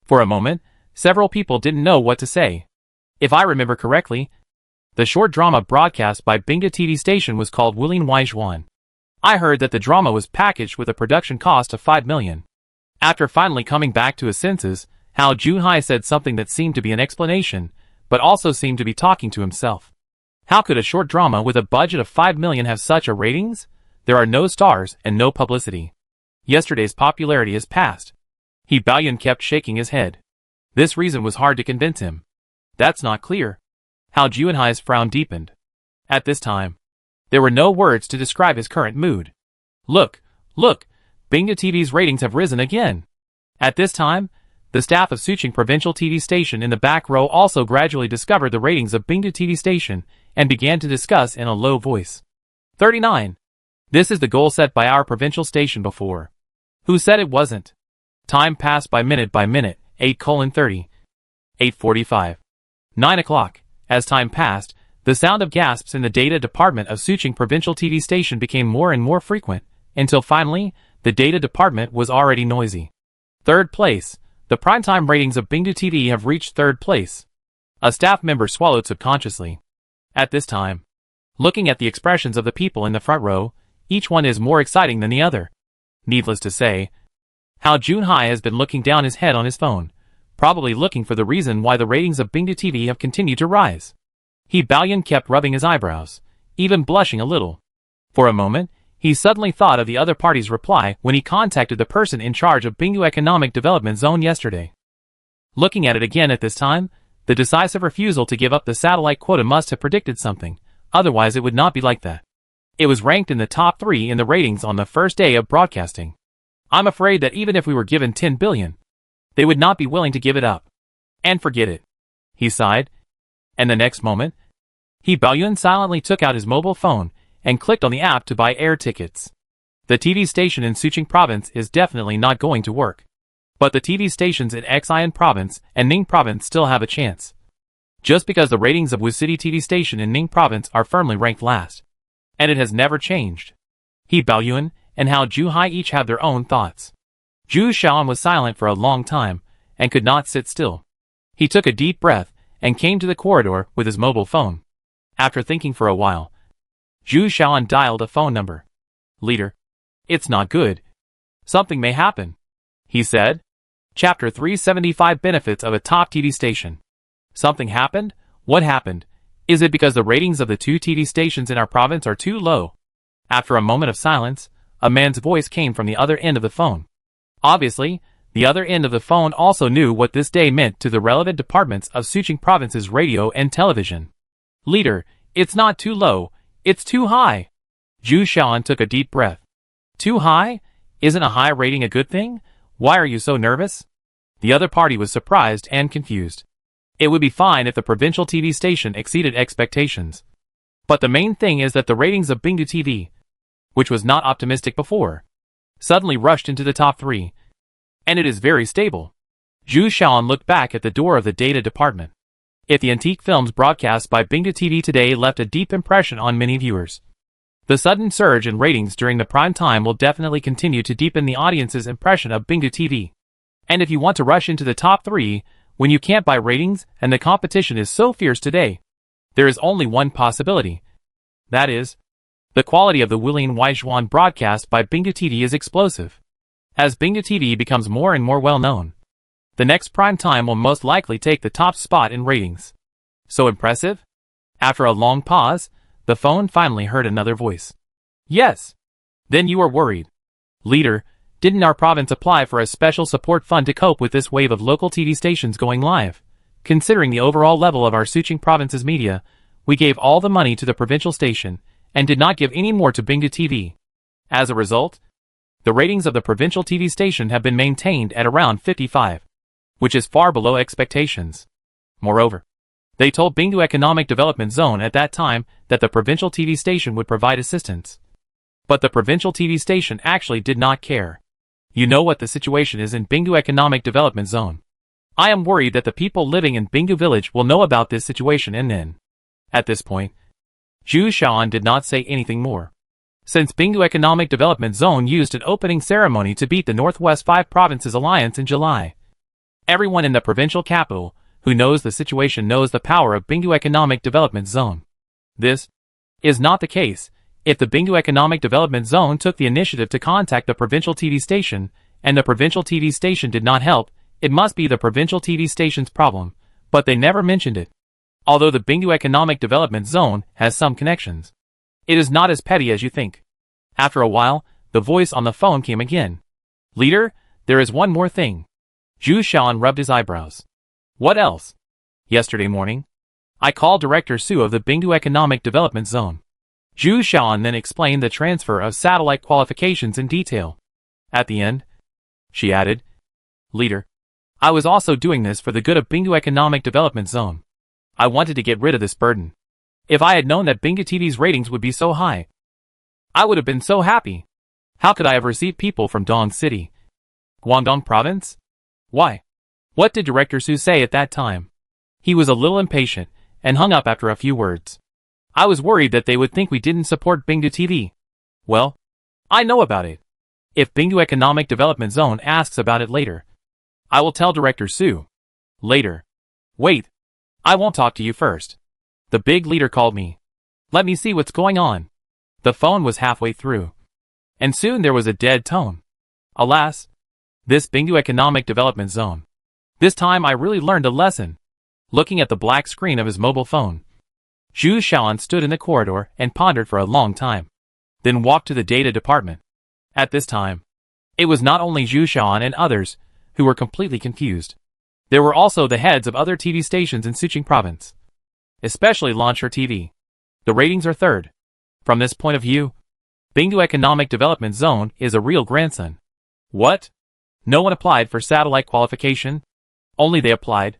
A: For a moment, several people didn't know what to say. If I remember correctly, the short drama broadcast by Bingdu TV station was called Wuling Waizhuan. I heard that the drama was packaged with a production cost of 5 million. After finally coming back to his senses, Hao Junhai said something that seemed to be an explanation, but also seemed to be talking to himself. How could a short drama with a budget of 5 million have such a ratings? There are no stars and no publicity. Yesterday's popularity is past. He Baoyun kept shaking his head. This reason was hard to convince him. That's not clear. Hao Junhai's frown deepened. At this time, there were no words to describe his current mood. Look, look, Bingdu TV's ratings have risen again. At this time, the staff of Suqing Provincial TV Station in the back row also gradually discovered the ratings of Bingdu TV Station and began to discuss in a low voice. 39. This is the goal set by our provincial station before. Who said it wasn't? Time passed by minute, 8:30. 8:45. 9 o'clock. As time passed, the sound of gasps in the data department of Suqing Provincial TV Station became more and more frequent, until finally, the data department was already noisy. 3rd place. The primetime ratings of Bingdu TV have reached 3rd place. A staff member swallowed subconsciously. At this time, looking at the expressions of the people in the front row, each one is more exciting than the other. Needless to say, Hao Junhai has been looking down his head on his phone, probably looking for the reason why the ratings of Bingdu TV have continued to rise. He Baoyun kept rubbing his eyebrows, even blushing a little. For a moment, he suddenly thought of the other party's reply when he contacted the person in charge of Bingdu Economic Development Zone yesterday. Looking at it again at this time, the decisive refusal to give up the satellite quota must have predicted something, otherwise it would not be like that. It was ranked in the top 3 in the ratings on the first day of broadcasting. I'm afraid that even if we were given 10 billion, they would not be willing to give it up. And forget it. He sighed. And the next moment, he Baoyun silently took out his mobile phone and clicked on the app to buy air tickets. The TV station in Suqing Province is definitely not going to work. But the TV stations in Xi'an Province and Ning Province still have a chance. Just because the ratings of Wu City TV station in Ning Province are firmly ranked last. And it has never changed. He Baoyun and Hao Junhai each have their own thoughts. Zhu Xiaoan was silent for a long time and could not sit still. He took a deep breath and came to the corridor with his mobile phone. After thinking for a while, Zhu Xiaoan dialed a phone number. Leader, it's not good. Something may happen, he said. Chapter 375 Benefits of a Top TV Station. Something happened? What happened? Is it because the ratings of the 2 TV stations in our province are too low? After a moment of silence, a man's voice came from the other end of the phone. Obviously, the other end of the phone also knew what this day meant to the relevant departments of Suqing Province's radio and television. Leader, it's not too low, it's too high. Zhu Xiaoan took a deep breath. Too high? Isn't a high rating a good thing? Why are you so nervous? The other party was surprised and confused. It would be fine if the provincial TV station exceeded expectations. But the main thing is that the ratings of Bingdu TV, which was not optimistic before, suddenly rushed into the top 3. And it is very stable. Zhu Xiaoan looked back at the door of the data department. If the antique films broadcast by Bingdu TV today left a deep impression on many viewers, the sudden surge in ratings during the prime time will definitely continue to deepen the audience's impression of Bingdu TV. And if you want to rush into the top 3, when you can't buy ratings and the competition is so fierce today, there is only one possibility. That is, the quality of the Wuling Waizhuan broadcast by Bingdu TV is explosive. As Bingdu TV becomes more and more well known, the next prime time will most likely take the top spot in ratings. So impressive? After a long pause, the phone finally heard another voice. Yes. Then you are worried. Leader, didn't our province apply for a special support fund to cope with this wave of local TV stations going live? Considering the overall level of our Suqing Province's media, we gave all the money to the provincial station and did not give any more to Bingdu TV. As a result, the ratings of the provincial TV station have been maintained at around 55, which is far below expectations. Moreover, they told Bingdu Economic Development Zone at that time that the provincial TV station would provide assistance. But the provincial TV station actually did not care. You know what the situation is in Bingu Economic Development Zone. I am worried that the people living in Bingu village will know about this situation and then. At this point, Zhu Xiaoan did not say anything more. Since Bingu Economic Development Zone used an opening ceremony to beat the Northwest 5 Provinces Alliance in July, everyone in the provincial capital who knows the situation knows the power of Bingu Economic Development Zone. This is not the case if the Bingu Economic Development Zone took the initiative to contact the provincial TV station, and the provincial TV station did not help. It must be the provincial TV station's problem, but they never mentioned it. Although the Bingu Economic Development Zone has some connections, it is not as petty as you think. After a while, the voice on the phone came again. Leader, there is one more thing. Zhu Xiaoan rubbed his eyebrows. What else? Yesterday morning, I called Director Su of the Bingu Economic Development Zone. Zhu Xiaoan then explained the transfer of satellite qualifications in detail. At the end, she added, Leader, I was also doing this for the good of Bingu Economic Development Zone. I wanted to get rid of this burden. If I had known that Bingu TV's ratings would be so high, I would have been so happy. How could I have received people from Dong City, Guangdong Province? Why? What did Director Su say at that time? He was a little impatient and hung up after a few words. I was worried that they would think we didn't support Bingu TV. Well, I know about it. If Bingu Economic Development Zone asks about it later, I will tell Director Su. Later. Wait. I won't talk to you first. The big leader called me. Let me see what's going on. The phone was halfway through. And soon there was a dead tone. Alas, this Bingu Economic Development Zone. This time I really learned a lesson. Looking at the black screen of his mobile phone, Zhu Xiaoan stood in the corridor and pondered for a long time, then walked to the data department. At this time, it was not only Zhu Xiaoan and others who were completely confused. There were also the heads of other TV stations in Sichuan province, especially Launcher TV. The ratings are third. From this point of view, Bingu Economic Development Zone is a real grandson. What? No one applied for satellite qualification? Only they applied.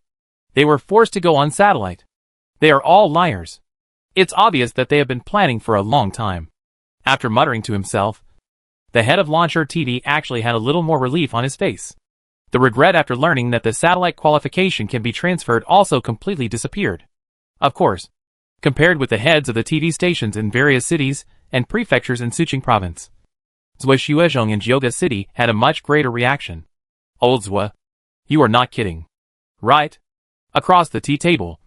A: They were forced to go on satellite. They are all liars. It's obvious that they have been planning for a long time. After muttering to himself, the head of Launcher TV actually had a little more relief on his face. The regret after learning that the satellite qualification can be transferred also completely disappeared. Of course, compared with the heads of the TV stations in various cities and prefectures in Sichuan province, Zhou Xuezhong in Jioga City had a much greater reaction. Old Zhou, you are not kidding. Right? Across the tea table,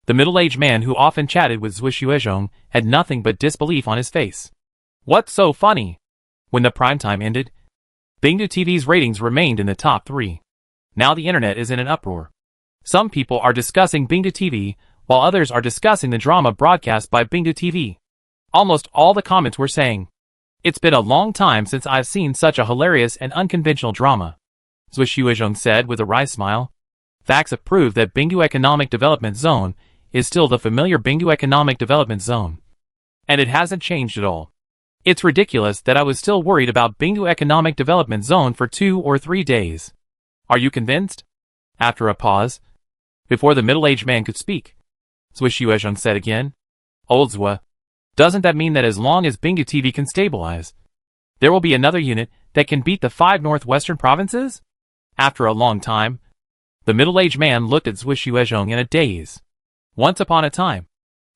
A: the middle-aged man who often chatted with Zhou Xuezhong had nothing but disbelief on his face. What's so funny? When the prime time ended, Bingu TV's ratings remained in the top 3. Now the internet is in an uproar. Some people are discussing Bingu TV, while others are discussing the drama broadcast by Bingu TV. Almost all the comments were saying, "It's been a long time since I've seen such a hilarious and unconventional drama," Zhou Xuezhong said with a wry smile. Facts have proved that Bingu Economic Development Zone is still the familiar Bingu Economic Development Zone. And it hasn't changed at all. It's ridiculous that I was still worried about Bingu Economic Development Zone for 2 or 3 days. Are you convinced? After a pause, before the middle-aged man could speak, Zhou Xuezhong said again, "Old Zhou, doesn't that mean that as long as Bingu TV can stabilize, there will be another unit that can beat the 5 northwestern provinces?" After a long time, the middle-aged man looked at Zhou Xuezhong in a daze. Once upon a time,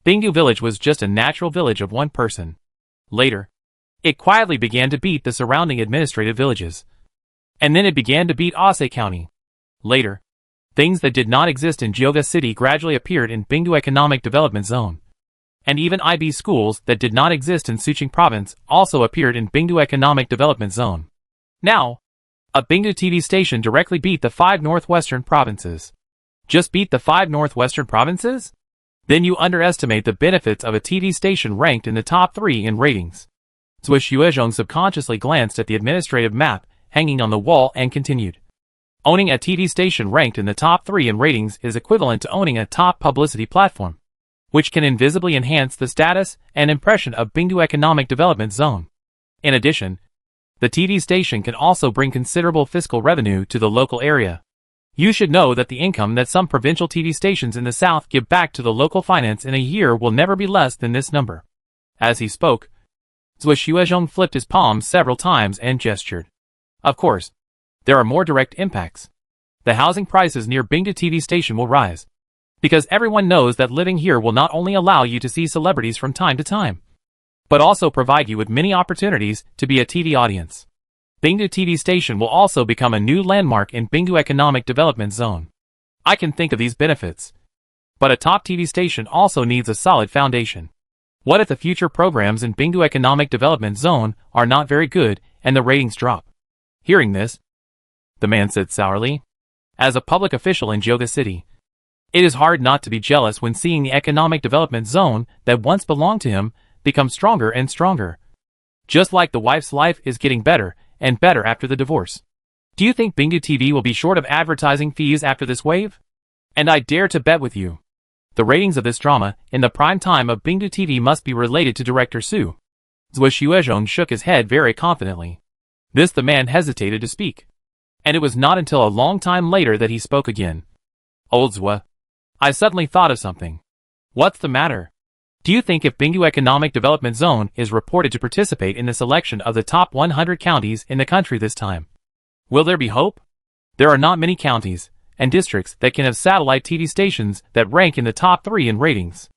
A: Bingu village was just a natural village of one person. Later, it quietly began to beat the surrounding administrative villages. And then it began to beat Ase County. Later, things that did not exist in Jioga City gradually appeared in Bingu Economic Development Zone. And even IB schools that did not exist in Sichuan Province also appeared in Bingu Economic Development Zone. Now, a Bingu TV station directly beat the 5 northwestern provinces. Just beat the 5 northwestern provinces? Then you underestimate the benefits of a TV station ranked in the top 3 in ratings. Zhou Xuezhong subconsciously glanced at the administrative map hanging on the wall and continued. Owning a TV station ranked in the top 3 in ratings is equivalent to owning a top publicity platform, which can invisibly enhance the status and impression of Bingu Economic Development Zone. In addition, the TV station can also bring considerable fiscal revenue to the local area. You should know that the income that some provincial TV stations in the south give back to the local finance in a year will never be less than this number. As he spoke, Zhou Xuezhong flipped his palms several times and gestured. Of course, There are more direct impacts. The housing prices near Bingdu TV station will rise. Because everyone knows that living here will not only allow you to see celebrities from time to time, but also provide you with many opportunities to be a TV audience. Bingdu TV station will also become a new landmark in Bingdu Economic Development Zone. I can think of these benefits. But a top TV station also needs a solid foundation. What if the future programs in Bingdu Economic Development Zone are not very good and the ratings drop? Hearing this, the man said sourly, as a public official in Jyoga City, it is hard not to be jealous when seeing the economic development zone that once belonged to him become stronger and stronger. Just like the wife's life is getting better and better after the divorce. Do you think Bingdu TV will be short of advertising fees after this wave? And I dare to bet with you, the ratings of this drama in the prime time of Bingdu TV must be related to director Su. Zhou Xuezhong shook his head very confidently. This the man hesitated to speak. And it was not until a long time later that he spoke again. Old Zhou, I suddenly thought of something. What's the matter? Do you think if Bingdu Economic Development Zone is reported to participate in the selection of the top 100 counties in the country this time, will there be hope? There are not many counties and districts that can have satellite TV stations that rank in the top 3 in ratings.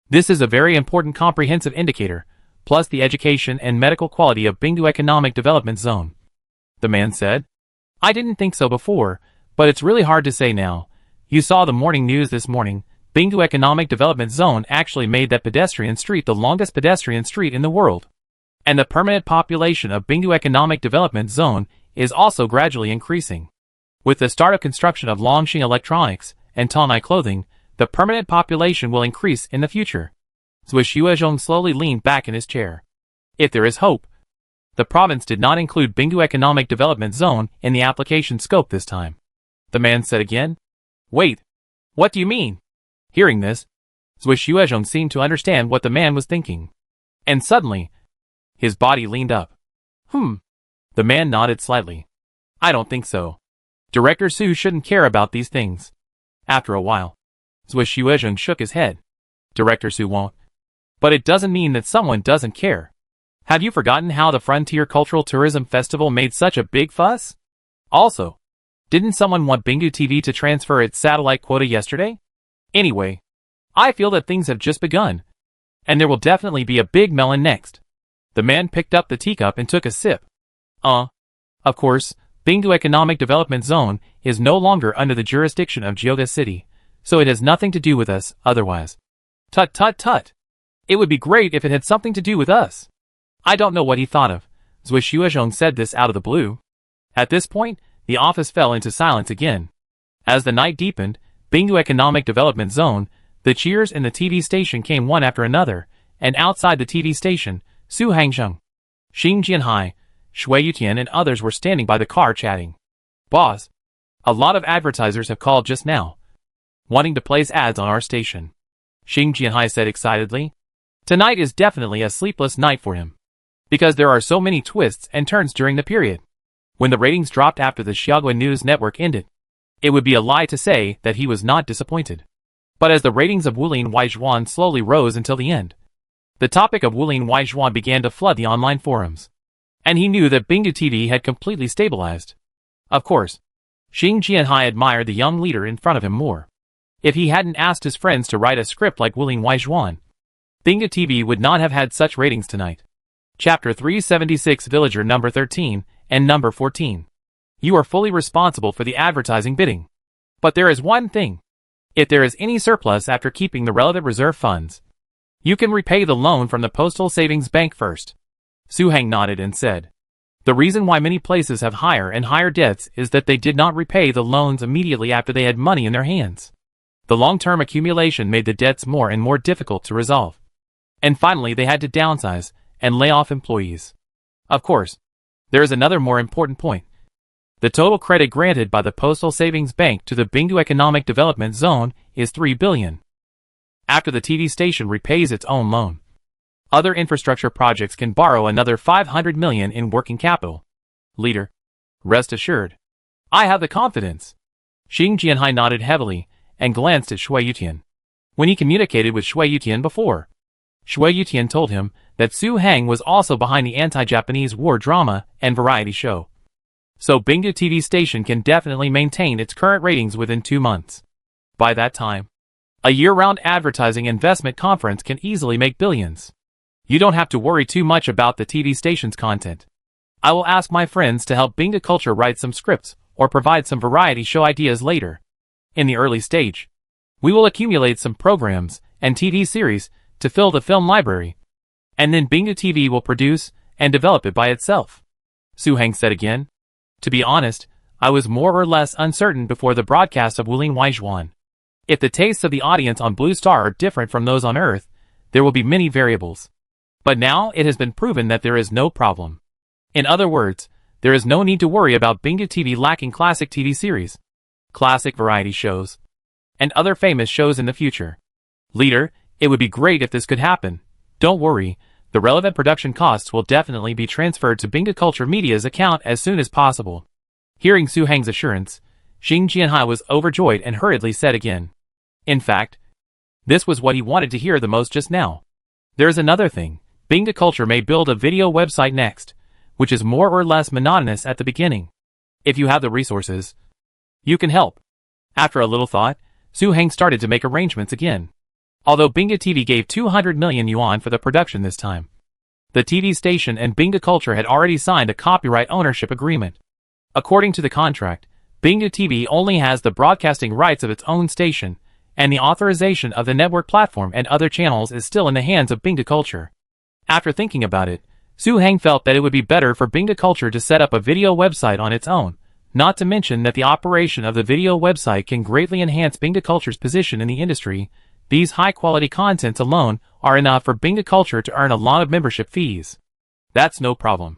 A: This is a very important comprehensive indicator, plus the education and medical quality of Bingdu Economic Development Zone. The man said, I didn't think so before, but it's really hard to say now. You saw the morning news this morning. Bingdu Economic Development Zone actually made that pedestrian street the longest pedestrian street in the world. And the permanent population of Bingdu Economic Development Zone is also gradually increasing. With the start of construction of Longxing Electronics and Tonai Clothing, the permanent population will increase in the future. Zhou Xuezhong slowly leaned back in his chair. If there is hope. The province did not include Bingdu Economic Development Zone in the application scope this time. The man said again. Wait. What do you mean? Hearing this, Zhou Xuezhong seemed to understand what the man was thinking. And suddenly, his body leaned up. The man nodded slightly. I don't think so. Director Su shouldn't care about these things. After a while, Zhou Xuezhong shook his head. Director Su won't. But it doesn't mean that someone doesn't care. Have you forgotten how the Frontier Cultural Tourism Festival made such a big fuss? Also, didn't someone want Bingdu TV to transfer its satellite quota yesterday? Anyway, I feel that things have just begun. And there will definitely be a big melon next. The man picked up the teacup and took a sip. Of course, Bingdu Economic Development Zone is no longer under the jurisdiction of Jyoga City, so it has nothing to do with us otherwise. Tut tut tut. It would be great if it had something to do with us. I don't know what he thought of. Zhou Xuezhong said this out of the blue. At this point, the office fell into silence again. As the night deepened, Bingdu Economic Development Zone, the cheers in the TV station came one after another, and outside the TV station, Su Hangzheng, Xing Jianhai, Shui Yutian and others were standing by the car chatting. Boss, a lot of advertisers have called just now, wanting to place ads on our station. Xing Jianhai said excitedly. Tonight is definitely a sleepless night for him. Because there are so many twists and turns during the period. When the ratings dropped after the Xiaoguan News Network ended, it would be a lie to say that he was not disappointed. But as the ratings of Wulin Waizhuan slowly rose until the end, the topic of Wulin Waizhuan began to flood the online forums. And he knew that Bingdu TV had completely stabilized. Of course, Xing Jianhai admired the young leader in front of him more. If he hadn't asked his friends to write a script like Wulin Waizhuan, Bingdu TV would not have had such ratings tonight. Chapter 376 Villager number 13 and number 14. You are fully responsible for the advertising bidding. But there is one thing. If there is any surplus after keeping the relative reserve funds, you can repay the loan from the Postal Savings Bank first. Su Hang nodded and said, the reason why many places have higher and higher debts is that they did not repay the loans immediately after they had money in their hands. The long-term accumulation made the debts more and more difficult to resolve. And finally they had to downsize and lay off employees. Of course, there is another more important point. The total credit granted by the Postal Savings Bank to the Bingdu Economic Development Zone is 3 billion. After the TV station repays its own loan, other infrastructure projects can borrow another 500 million in working capital. Leader, rest assured, I have the confidence. Xing Jianhai nodded heavily and glanced at Shui Yutian. When he communicated with Shui Yutian before, Shui Yutian told him that Su Hang was also behind the anti-Japanese war drama and variety show. so Bingdu TV station can definitely maintain its current ratings within 2 months. By that time, a year-round advertising investment conference can easily make billions. You don't have to worry too much about the TV station's content. I will ask my friends to help Bingdu Culture write some scripts or provide some variety show ideas later. In the early stage, we will accumulate some programs and TV series to fill the film library, and then Bingdu TV will produce and develop it by itself. Su Heng said again. To be honest, I was more or less uncertain before the broadcast of Wulin Waijuan. If the tastes of the audience on Blue Star are different from those on Earth, there will be many variables. But now it has been proven that there is no problem. In other words, there is no need to worry about Bingdu TV lacking classic TV series, classic variety shows, and other famous shows in the future. Leader, it would be great if this could happen. Don't worry, the relevant production costs will definitely be transferred to Bingdu Culture Media's account as soon as possible. Hearing Su Heng's assurance, Xing Jianhai was overjoyed and hurriedly said again. In fact, this was what he wanted to hear the most just now. There is another thing. Bingdu Culture may build a video website next, which is more or less monotonous at the beginning. If you have the resources, you can help. After a little thought, Su Heng started to make arrangements again. Although Bingdu TV gave 200 million yuan for the production this time, the TV station and Bingdu Culture had already signed a copyright ownership agreement. According to the contract, Bingdu TV only has the broadcasting rights of its own station, and the authorization of the network platform and other channels is still in the hands of Bingdu Culture. After thinking about it, Su Heng felt that it would be better for Bingdu Culture to set up a video website on its own, not to mention that the operation of the video website can greatly enhance Bingdu Culture's position in the industry. These high-quality contents alone are enough for Bingdu Culture to earn a lot of membership fees. That's no problem,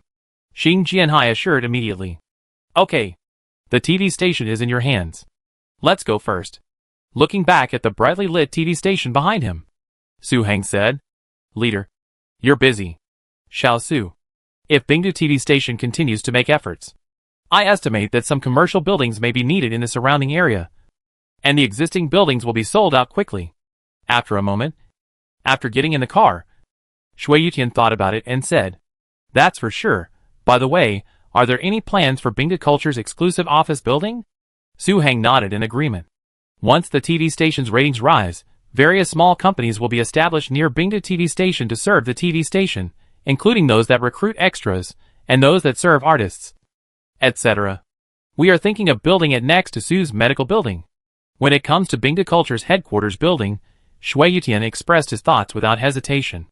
A: Xing Jianhai assured immediately. Okay. The TV station is in your hands. Let's go first. Looking back at the brightly lit TV station behind him, Su Heng said. Leader, you're busy. Xiao Su. If Bingdu TV station continues to make efforts, I estimate that some commercial buildings may be needed in the surrounding area, and the existing buildings will be sold out quickly. After a moment, after getting in the car, Shui Yutian thought about it and said, That's for sure. By the way, are there any plans for Bingdu Culture's exclusive office building? Su Heng nodded in agreement. Once the TV station's ratings rise, various small companies will be established near Bingdu TV station to serve the TV station, including those that recruit extras, and those that serve artists, etc. We are thinking of building it next to Su's medical building. When it comes to Bingdu Culture's headquarters building, Shui Yutian expressed his thoughts without hesitation.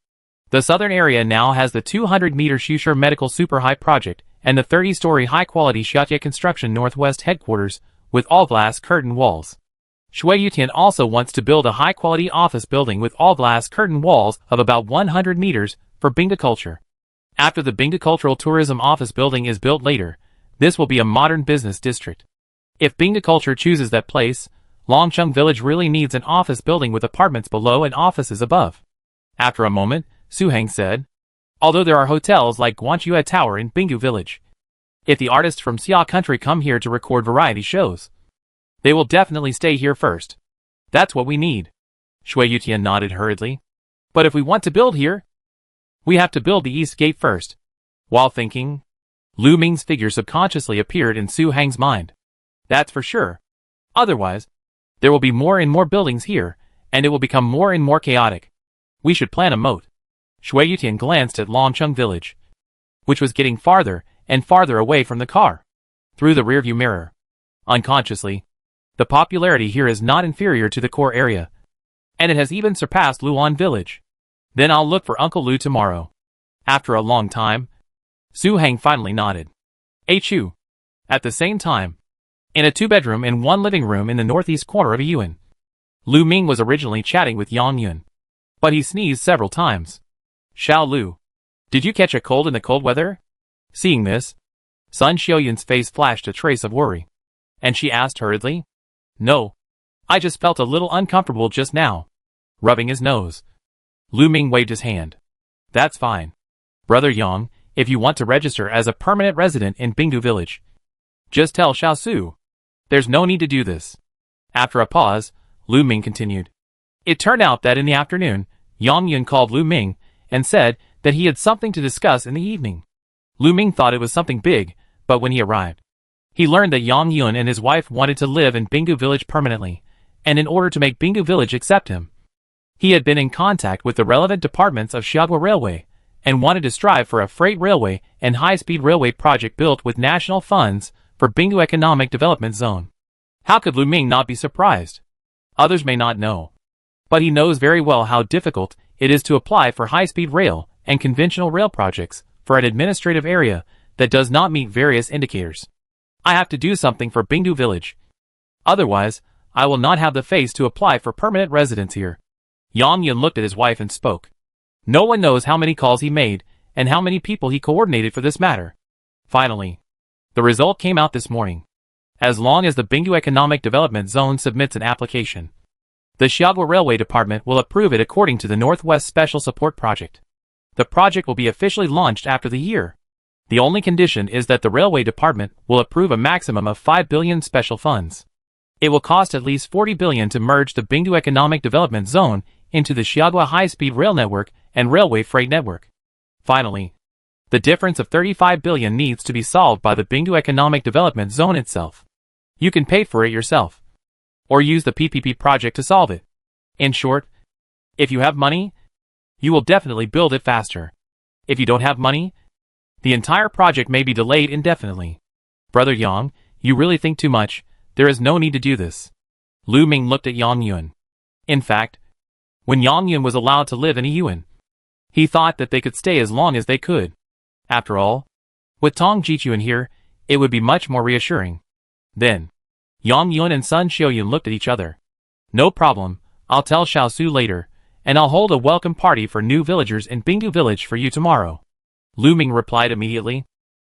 A: The southern area now has the 200-meter Shusher Medical Super High project and the 30-story high-quality Xiaotie Construction Northwest headquarters with all-glass curtain walls. Shui Yutian also wants to build a high-quality office building with all-glass curtain walls of about 100 meters for Bingdu Culture. After the Bingdu Cultural Tourism office building is built later, this will be a modern business district. If Bingdu Culture chooses that place, Longcheng Village really needs an office building with apartments below and offices above. After a moment, Su Heng said, Although there are hotels like Guanxue Tower in Bingdu Village, if the artists from Xia Country come here to record variety shows, they will definitely stay here first. That's what we need. Shui Yutian nodded hurriedly. But if we want to build here, we have to build the east gate first. While thinking, Lu Ming's figure subconsciously appeared in Su Heng's mind. That's for sure. Otherwise, there will be more and more buildings here, and it will become more and more chaotic. We should plan a moat. Shui Yutian glanced at Longcheng Village, which was getting farther and farther away from the car, through the rearview mirror. Unconsciously, the popularity here is not inferior to the core area, and it has even surpassed Luan Village. Then I'll look for Uncle Lu tomorrow. After a long time, Su Heng finally nodded. Chu. At the same time, in a 2-bedroom and 1 living room in the northeast corner of Yuan, Lu Ming was originally chatting with Yang Yun, but he sneezed several times. Xiao Lu, did you catch a cold in the cold weather? Seeing this, Sun Xiaoyun's face flashed a trace of worry, and she asked hurriedly, No, I just felt a little uncomfortable just now. Rubbing his nose, Lu Ming waved his hand. That's fine. Brother Yang, if you want to register as a permanent resident in Bingdu Village, just tell Xiao Su. There's no need to do this. After a pause, Lu Ming continued. It turned out that in the afternoon, Yang Yun called Lu Ming and said that he had something to discuss in the evening. Lu Ming thought it was something big, but when he arrived, He learned that Yang Yun and his wife wanted to live in Bingu Village permanently, and in order to make Bingu Village accept him, he had been in contact with the relevant departments of Xiagua Railway, and wanted to strive for a freight railway and high-speed railway project built with national funds for Bingu Economic Development Zone. How could Lu Ming not be surprised? Others may not know, but he knows very well how difficult it is to apply for high-speed rail and conventional rail projects for an administrative area that does not meet various indicators. I have to do something for Bingu Village. Otherwise, I will not have the face to apply for permanent residence here. Yang Yun looked at his wife and spoke. No one knows how many calls he made and how many people he coordinated for this matter. Finally, the result came out this morning. As long as the Bingu Economic Development Zone submits an application, the Xiagua Railway Department will approve it according to the Northwest Special Support Project. The project will be officially launched after the year. The only condition is that the Railway Department will approve a maximum of 5 billion special funds. It will cost at least 40 billion to merge the Bingu Economic Development Zone into the Xiagua High-Speed Rail Network and Railway Freight Network. Finally, the difference of 35 billion needs to be solved by the Bingu Economic Development Zone itself. You can pay for it yourself, or use the PPP project to solve it. In short, if you have money, you will definitely build it faster. If you don't have money, the entire project may be delayed indefinitely. Brother Yang, you really think too much. There is no need to do this. Lu Ming looked at Yang Yun. In fact, when Yang Yun was allowed to live in a yuan, he thought that they could stay as long as they could. After all, with Tong Jichuan here, it would be much more reassuring. Then, Yang Yun and Sun Xiaoyun looked at each other. No problem, I'll tell Xiao Su later, and I'll hold a welcome party for new villagers in Bingu Village for you tomorrow. Lu Ming replied immediately.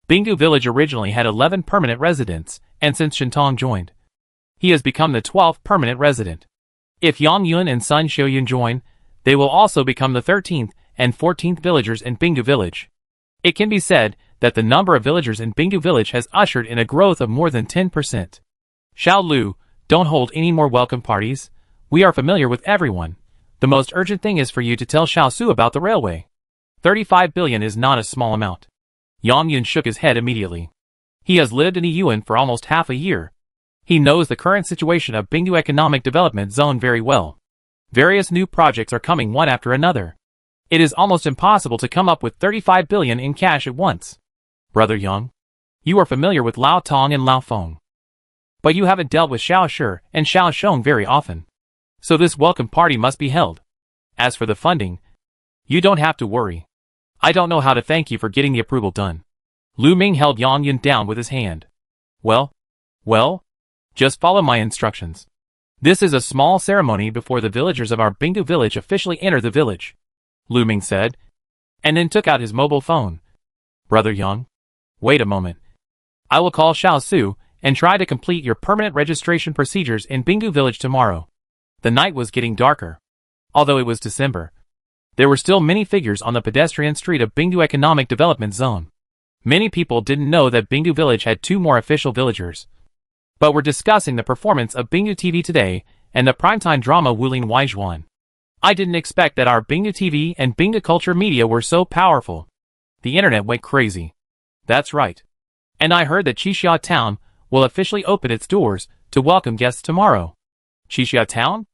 A: Bingu Village originally had 11 permanent residents, and since Shintong joined, he has become the 12th permanent resident. If Yang Yun and Sun Xiaoyun join, they will also become the 13th and 14th villagers in Bingu Village. It can be said that the number of villagers in Bingu Village has ushered in a growth of more than 10%. Xiao Lu, don't hold any more welcome parties. We are familiar with everyone. The most urgent thing is for you to tell Xiao Su about the railway. 35 billion is not a small amount. Yang Yun shook his head immediately. He has lived in a yuan for almost half a year. He knows the current situation of Bingu Economic Development Zone very well. Various new projects are coming one after another. It is almost impossible to come up with 35 billion in cash at once. Brother Yang, you are familiar with Lao Tong and Lao Feng, but you haven't dealt with Xiao Shi and Xiao Shong very often. So this welcome party must be held. As for the funding, you don't have to worry. I don't know how to thank you for getting the approval done. Lu Ming held Yang Yun down with his hand. Well, just follow my instructions. This is a small ceremony before the villagers of our Bingu village officially enter the village, Lu Ming said, and then took out his mobile phone. Brother Yang, wait a moment. I will call Xiao Su and try to complete your permanent registration procedures in Bingu village tomorrow. The night was getting darker. Although it was December, there were still many figures on the pedestrian street of Bingu Economic Development Zone. Many people didn't know that Bingu Village had 2 more official villagers, but were discussing the performance of Bingu TV Today and the primetime drama Wulin Waijuan. I didn't expect that our Bingu TV and Bingu Culture media were so powerful. The internet went crazy. That's right. And I heard that Qixia Town will officially open its doors to welcome guests tomorrow. Qixia Town?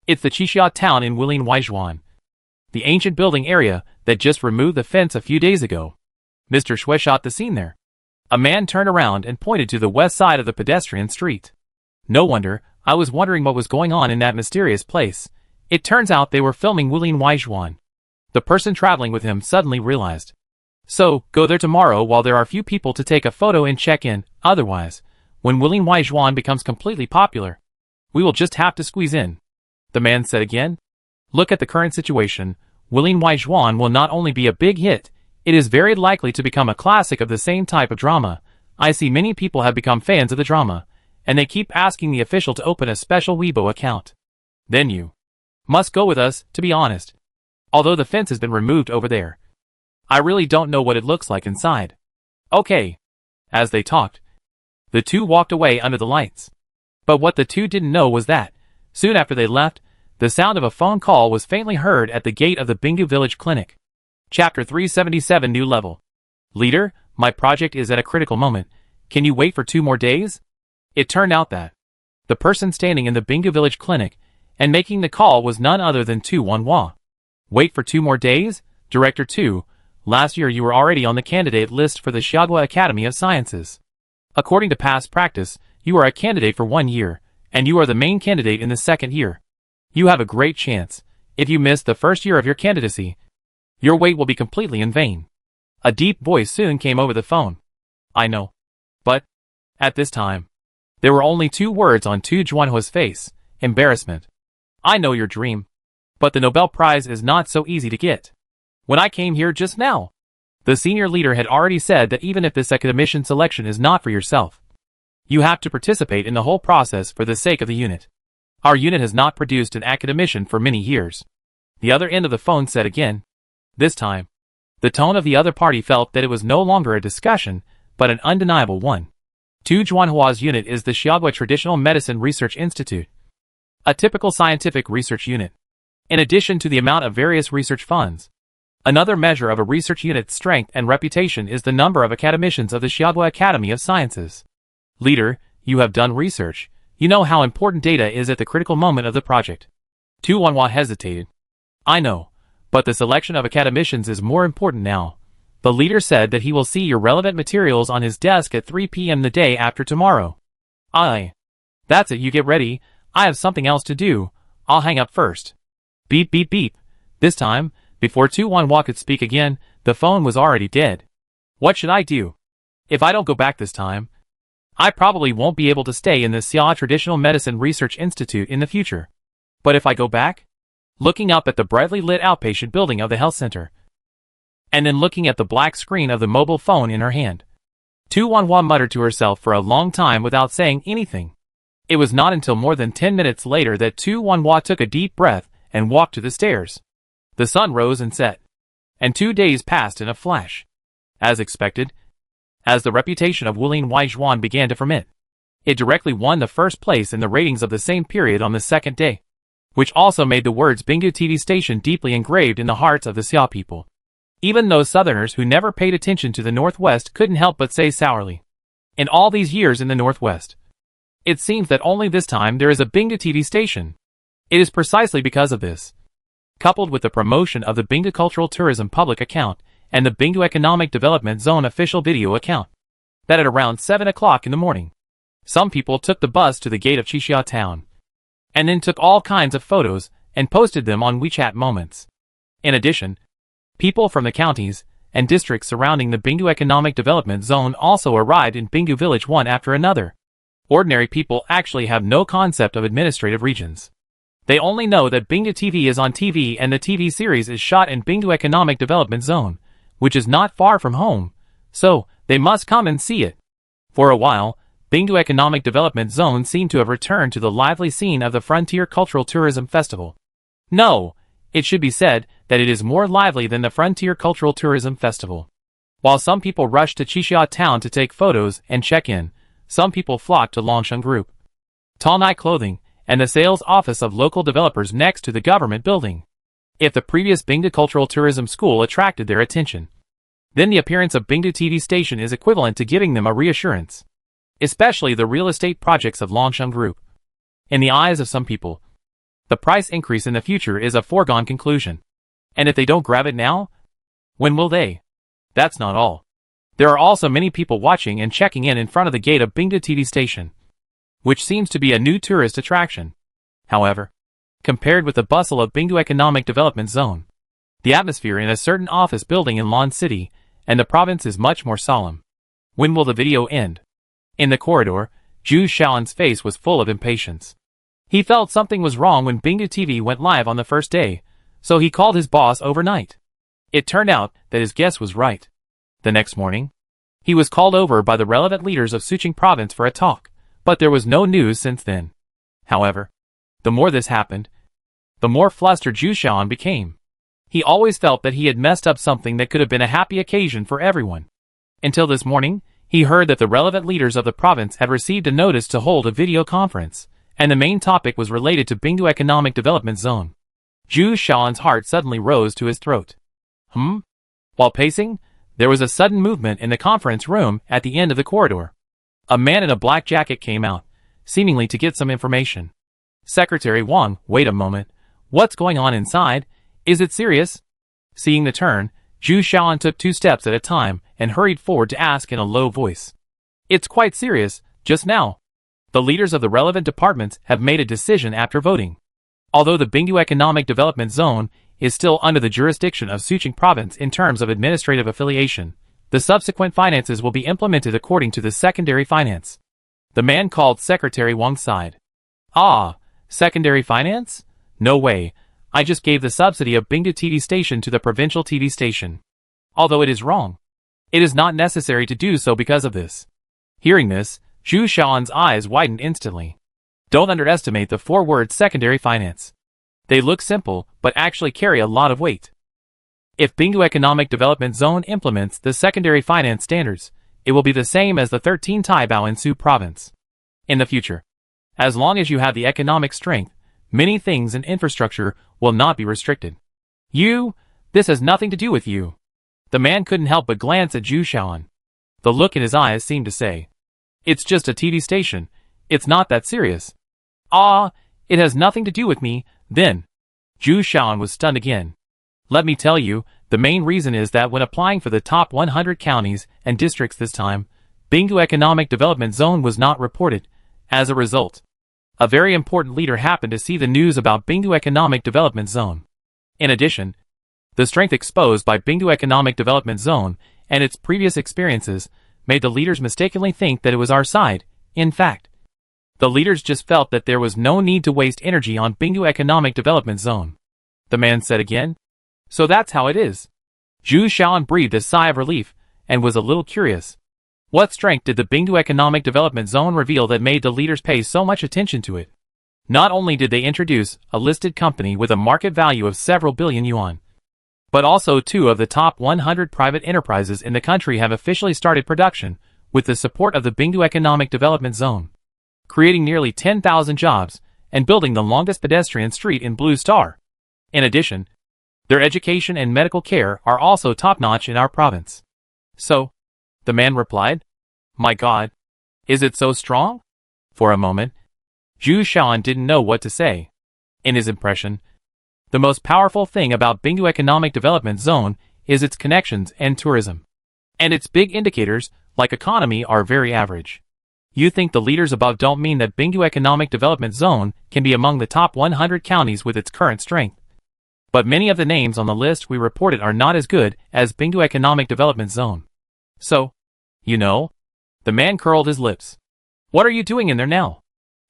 A: It's the Qixia Town in Wulin Waijuan, the ancient building area that just removed the fence a few days ago. Mr. Shui shot the scene there. A man turned around and pointed to the west side of the pedestrian street. No wonder, I was wondering what was going on in that mysterious place. It turns out they were filming Wulin Waijuan. The person traveling with him suddenly realized. So, go there tomorrow while there are few people to take a photo and check in. Otherwise, when Wulin Waijuan becomes completely popular, we will just have to squeeze in. The man said again. Look at the current situation. Wulin Waijuan will not only be a big hit, it is very likely to become a classic of the same type of drama. I see many people have become fans of the drama, and they keep asking the official to open a special Weibo account. Then you must go with us, to be honest. Although the fence has been removed over there, I really don't know what it looks like inside. Okay. As they talked, the two walked away under the lights. But what the two didn't know was that, soon after they left, the sound of a phone call was faintly heard at the gate of the Bingu Village Clinic. Chapter 377 New Level. Leader, my project is at a critical moment. Can you wait for 2 more days? It turned out that the person standing in the Bingu village clinic and making the call was none other than Tu Wanhua. Wait for 2 more days? Director 2, last year you were already on the candidate list for the Xiaogua Academy of Sciences. According to past practice, you are a candidate for 1 year, and you are the main candidate in the 2nd year. You have a great chance. If you miss the 1st year of your candidacy, your wait will be completely in vain. A deep voice soon came over the phone. I know. But, at this time, there were only 2 words on Tu Juanhua's face: embarrassment. I know your dream. But the Nobel Prize is not so easy to get. When I came here just now, the senior leader had already said that even if this academician selection is not for yourself, you have to participate in the whole process for the sake of the unit. Our unit has not produced an academician for many years. The other end of the phone said again. This time, the tone of the other party felt that it was no longer a discussion, but an undeniable one. Tu Juanhua's unit is the Xiaogua Traditional Medicine Research Institute, a typical scientific research unit. In addition to the amount of various research funds, another measure of a research unit's strength and reputation is the number of academicians of the Xiaogua Academy of Sciences. Leader, you have done research. You know how important data is at the critical moment of the project. Tu Wanhua hesitated. I know, but the selection of academicians is more important now. The leader said that he will see your relevant materials on his desk at 3 p.m. the day after tomorrow. Aye. That's it, you get ready. I have something else to do. I'll hang up first. Beep beep beep. This time, before Tu Wanhua could speak again, the phone was already dead. What should I do? If I don't go back this time, I probably won't be able to stay in the Xia Traditional Medicine Research Institute in the future. But if I go back? Looking up at the brightly lit outpatient building of the health center, and then looking at the black screen of the mobile phone in her hand, Tu Wanhua muttered to herself for a long time without saying anything. It was not until more than 10 minutes later that Tu Wanhua took a deep breath and walked to the stairs. The sun rose and set, and 2 days passed in a flash. As expected, as the reputation of Wulin Waizhuan began to ferment, it directly won the 1st place in the ratings of the same period on the 2nd day, which also made the words Bingu TV station deeply engraved in the hearts of the Xia people. Even those southerners who never paid attention to the Northwest couldn't help but say sourly, in all these years in the Northwest, it seems that only this time there is a Bingu TV station. It is precisely because of this, coupled with the promotion of the Bingu Cultural Tourism public account and the Bingu Economic Development Zone official video account, that at around 7 o'clock in the morning, some people took the bus to the gate of Qixia town, and then took all kinds of photos and posted them on WeChat Moments. In addition, people from the counties and districts surrounding the Bingu Economic Development Zone also arrived in Bingu village one after another. Ordinary people actually have no concept of administrative regions. They only know that Bingu TV is on TV and the TV series is shot in Bingu Economic Development Zone, which is not far from home, so they must come and see it. For a while, Bingu Economic Development Zone seemed to have returned to the lively scene of the Frontier Cultural Tourism Festival. No, it should be said that it is more lively than the Frontier Cultural Tourism Festival. While some people rushed to Qixia town to take photos and check in, some people flocked to Longsheng Group, Talnai Clothing, and the sales office of local developers next to the government building. If the previous Bingu Cultural Tourism School attracted their attention, then the appearance of Bingu TV station is equivalent to giving them a reassurance. Especially the real estate projects of Longsheng Group. In the eyes of some people, the price increase in the future is a foregone conclusion. And if they don't grab it now, when will they? That's not all. There are also many people watching and checking in front of the gate of Bingu TV station, which seems to be a new tourist attraction. However, compared with the bustle of Bingu Economic Development Zone, the atmosphere in a certain office building in Lan City and the province is much more solemn. When will the video end? In the corridor, Zhu Xiaolan's face was full of impatience. He felt something was wrong when Bingu TV went live on the 1st day, so he called his boss overnight. It turned out that his guess was right. The next morning, he was called over by the relevant leaders of Suqing province for a talk, but there was no news since then. However, the more this happened, the more flustered Zhu Xiaolan became. He always felt that he had messed up something that could have been a happy occasion for everyone. Until this morning, he heard that the relevant leaders of the province had received a notice to hold a video conference, and the main topic was related to Bingu Economic Development Zone. Zhu Xiaolan's heart suddenly rose to his throat. While pacing, there was a sudden movement in the conference room at the end of the corridor. A man in a black jacket came out, seemingly to get some information. Secretary Wang, wait a moment. What's going on inside? Is it serious? Seeing the turn, Zhu Xiaoan took 2 steps at a time and hurried forward to ask in a low voice. It's quite serious, just now. The leaders of the relevant departments have made a decision after voting. Although the Bingdu Economic Development Zone is still under the jurisdiction of Suqing Province in terms of administrative affiliation, the subsequent finances will be implemented according to the secondary finance. The man called Secretary Wang sighed. Ah, secondary finance? No way. I just gave the subsidy of Bingdu TV station to the provincial TV station. Although it is wrong, it is not necessary to do so because of this. Hearing this, Zhu Xiaoan's eyes widened instantly. Don't underestimate the 4 words secondary finance. They look simple, but actually carry a lot of weight. If Bingdu Economic Development Zone implements the secondary finance standards, it will be the same as the 13 Taibao in Su province. In the future, as long as you have the economic strength, many things in infrastructure will not be restricted. This has nothing to do with you. The man couldn't help but glance at Zhu Xiaoan. The look in his eyes seemed to say, it's just a TV station. It's not that serious. Ah, it has nothing to do with me, then. Zhu Xiaoan was stunned again. Let me tell you, the main reason is that when applying for the top 100 counties and districts this time, Bingdu Economic Development Zone was not reported. As a result, a very important leader happened to see the news about Bingdu Economic Development Zone. In addition, the strength exposed by Bingdu Economic Development Zone and its previous experiences made the leaders mistakenly think that it was our side. In fact, the leaders just felt that there was no need to waste energy on Bingdu Economic Development Zone. The man said again. So that's how it is. Zhu Xiaoan breathed a sigh of relief and was a little curious. What strength did the Bingdu Economic Development Zone reveal that made the leaders pay so much attention to it? Not only did they introduce a listed company with a market value of several billion yuan, but also 2 of the top 100 private enterprises in the country have officially started production with the support of the Bingdu Economic Development Zone, creating nearly 10,000 jobs and building the longest pedestrian street in Blue Star. In addition, their education and medical care are also top-notch in our province. So, the man replied, my God, is it so strong? For a moment, Zhu Xiaoan didn't know what to say. In his impression, the most powerful thing about Bingdu Economic Development Zone is its connections and tourism. And its big indicators, like economy, are very average. You think the leaders above don't mean that Bingdu Economic Development Zone can be among the top 100 counties with its current strength. But many of the names on the list we reported are not as good as Bingdu Economic Development Zone. So, the man curled his lips. What are you doing in there now?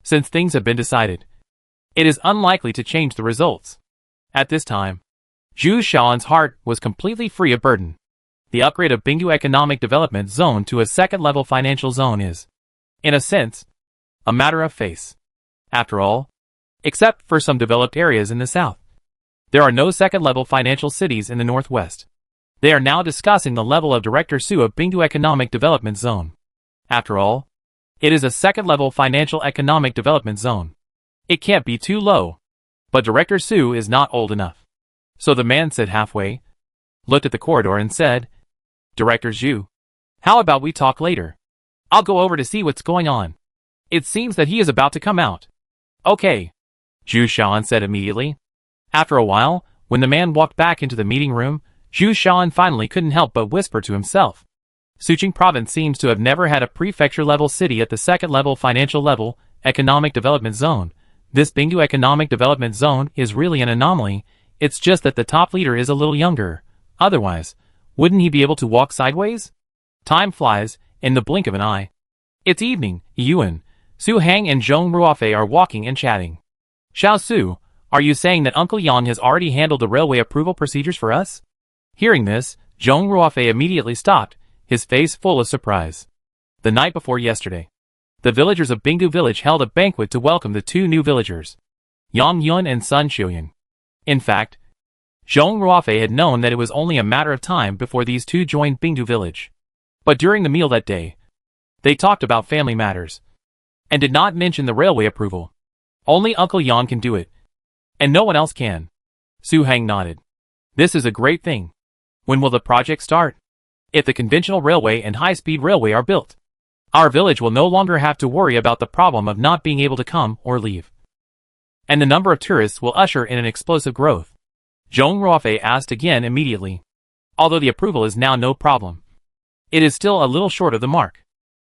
A: Since things have been decided, it is unlikely to change the results. At this time, Zhu Xiaoan's heart was completely free of burden. The upgrade of Bingdu Economic Development Zone to a second-level financial zone is, in a sense, a matter of face. After all, except for some developed areas in the south, there are no second-level financial cities in the northwest. They are now discussing the level of Director Su of Bingdu Economic Development Zone. After all, it is a second-level financial economic development zone. It can't be too low. But Director Su is not old enough. So the man said halfway, looked at the corridor and said, Director Zhu, how about we talk later? I'll go over to see what's going on. It seems that he is about to come out. Okay, Zhu Xiaoan said immediately. After a while, when the man walked back into the meeting room, Zhu Xiaoan finally couldn't help but whisper to himself. Suqing Province seems to have never had a prefecture-level city at the second-level financial level, economic development zone. This Bingdu Economic Development Zone is really an anomaly. It's just that the top leader is a little younger. Otherwise, wouldn't he be able to walk sideways? Time flies, in the blink of an eye. It's evening. Yuan, Su Hang and Zhong Ruofei are walking and chatting. Xiao Su, are you saying that Uncle Yang has already handled the railway approval procedures for us? Hearing this, Zhong Ruofei immediately stopped, his face full of surprise. The night before yesterday, the villagers of Bingdu village held a banquet to welcome the 2 new villagers, Yang Yun and Sun Xiuying. In fact, Zhong Ruofei had known that it was only a matter of time before these 2 joined Bingdu village. But during the meal that day, they talked about family matters, and did not mention the railway approval. Only Uncle Yang can do it, and no one else can. Su Hang nodded. This is a great thing. When will the project start? If the conventional railway and high-speed railway are built, Our village will no longer have to worry about the problem of not being able to come or leave. And the number of tourists will usher in an explosive growth. Zhong Ruofei asked again immediately. Although the approval is now no problem, it is still a little short of the mark.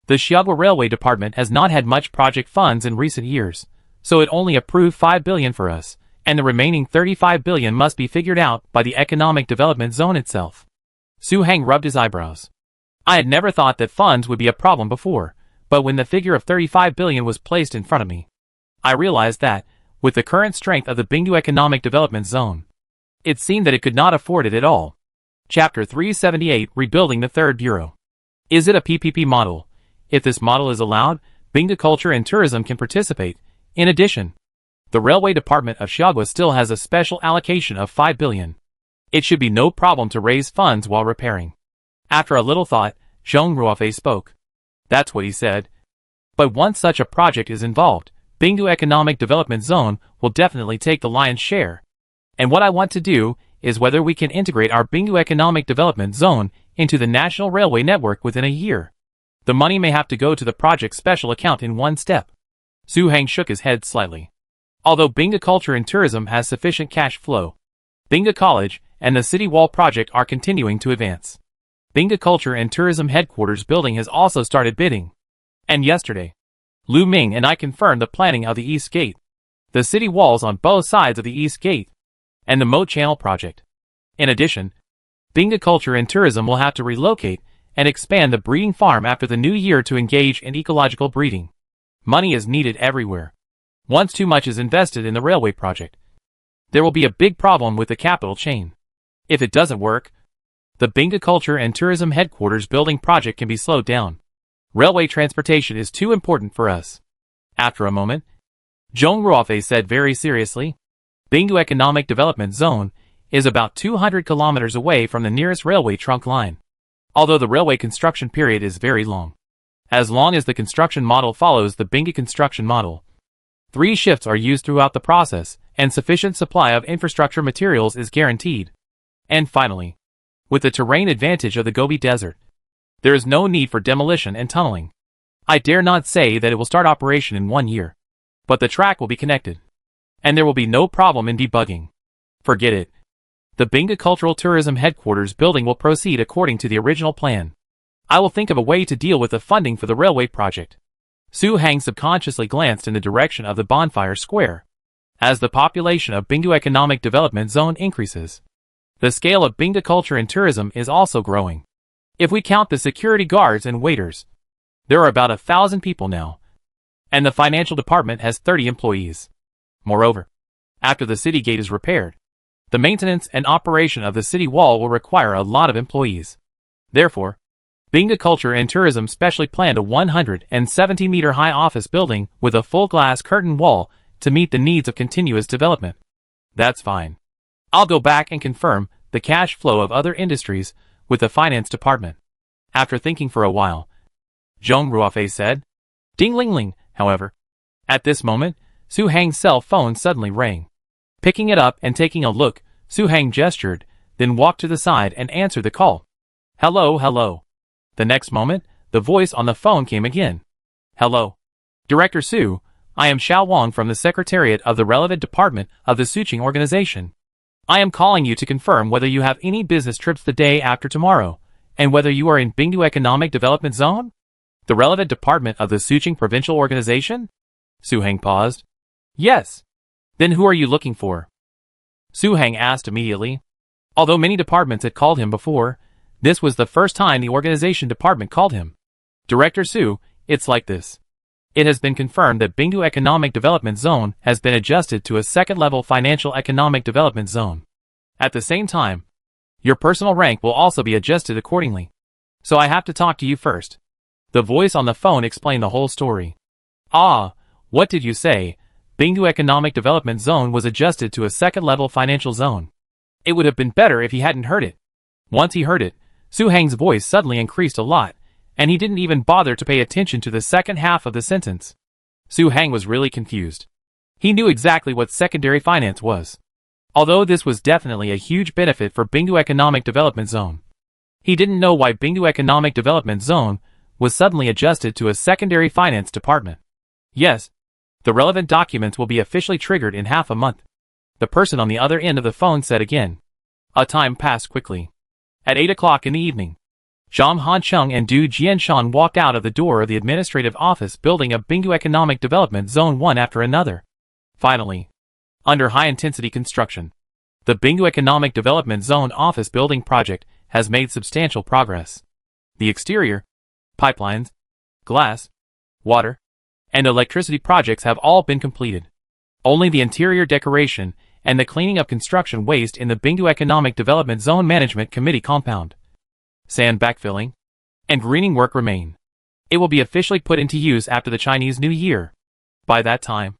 A: The Xiaogua Railway Department has not had much project funds in recent years, so it only approved 5 billion for us, and the remaining 35 billion must be figured out by the Economic Development Zone itself. Su Heng rubbed his eyebrows. I had never thought that funds would be a problem before, but when the figure of 35 billion was placed in front of me, I realized that, with the current strength of the Bingdu Economic Development Zone, it seemed that it could not afford it at all. Chapter 378 Rebuilding the Third Bureau. Is it a PPP model? If this model is allowed, Bingdu Culture and Tourism can participate. In addition, the Railway Department of Xiaogua still has a special allocation of 5 billion. It should be no problem to raise funds while repairing. After a little thought, Zhong Ruofei spoke. That's what he said. But once such a project is involved, Bingdu Economic Development Zone will definitely take the lion's share. And what I want to do is whether we can integrate our Bingdu Economic Development Zone into the national railway network within a year. The money may have to go to the project special account in one step. Su Heng shook his head slightly. Although Bingdu Culture and Tourism has sufficient cash flow, Bingdu College and the City Wall project are continuing to advance. Bingdu Culture and Tourism headquarters building has also started bidding. And yesterday, Lu Ming and I confirmed the planning of the East Gate, the city walls on both sides of the East Gate, and the Moat Channel project. In addition, Bingdu Culture and Tourism will have to relocate and expand the breeding farm after the new year to engage in ecological breeding. Money is needed everywhere. Once too much is invested in the railway project, there will be a big problem with the capital chain. If it doesn't work, the Bingdu Culture and Tourism headquarters building project can be slowed down. Railway transportation is too important for us. After a moment, Zhong Ruofei said very seriously, Bingdu Economic Development Zone is about 200 kilometers away from the nearest railway trunk line. Although the railway construction period is very long. As long as the construction model follows the Bingdu construction model, 3 shifts are used throughout the process, and sufficient supply of infrastructure materials is guaranteed. And finally, with the terrain advantage of the Gobi Desert, there is no need for demolition and tunneling. I dare not say that it will start operation in 1 year, but the track will be connected, and there will be no problem in debugging. Forget it. The Bingdu Cultural Tourism Headquarters building will proceed according to the original plan. I will think of a way to deal with the funding for the railway project. Su Heng subconsciously glanced in the direction of the bonfire square. As the population of Bingdu Economic Development Zone increases, the scale of Bingdu Culture and Tourism is also growing. If we count the security guards and waiters, there are about 1,000 people now, and the financial department has 30 employees. Moreover, after the city gate is repaired, the maintenance and operation of the city wall will require a lot of employees. Therefore, Bingdu Culture and Tourism specially planned a 170-meter-high office building with a full glass curtain wall to meet the needs of continuous development. That's fine. I'll go back and confirm the cash flow of other industries with the finance department. After thinking for a while, Zhong Ruofei said, Ding-ling-ling, however. At this moment, Su Heng's cell phone suddenly rang. Picking it up and taking a look, Su Heng gestured, then walked to the side and answered the call. Hello, hello. The next moment, the voice on the phone came again. Hello. Director Su, I am Xiao Wang from the Secretariat of the relevant department of the Suqing organization. I am calling you to confirm whether you have any business trips the day after tomorrow, and whether you are in Bingdu Economic Development Zone? The relevant department of the Suqing provincial organization? Su Heng paused. Yes. Then who are you looking for? Su Heng asked immediately. Although many departments had called him before, this was the first time the organization department called him. Director Su, it's like this. It has been confirmed that Bingdu Economic Development Zone has been adjusted to a second-level Financial Economic Development Zone. At the same time, your personal rank will also be adjusted accordingly. So I have to talk to you first. The voice on the phone explained the whole story. Ah, what did you say? Bingdu Economic Development Zone was adjusted to a second-level financial zone. It would have been better if he hadn't heard it. Once he heard it, Su Heng's voice suddenly increased a lot, and he didn't even bother to pay attention to the second half of the sentence. Su Heng was really confused. He knew exactly what secondary finance was. Although this was definitely a huge benefit for Bingdu Economic Development Zone, he didn't know why Bingdu Economic Development Zone was suddenly adjusted to a secondary finance department. Yes, the relevant documents will be officially triggered in half a month. The person on the other end of the phone said again. A time passed quickly. At 8 o'clock in the evening, Zhang Hancheng and Du Jianshan walked out of the door of the administrative office building of Bingdu Economic Development Zone one after another. Finally, under high-intensity construction, the Bingdu Economic Development Zone office building project has made substantial progress. The exterior, pipelines, glass, water, and electricity projects have all been completed. Only the interior decoration and the cleaning of construction waste in the Bingdu Economic Development Zone Management Committee compound, sand backfilling, and greening work remain. It will be officially put into use after the Chinese New Year. By that time,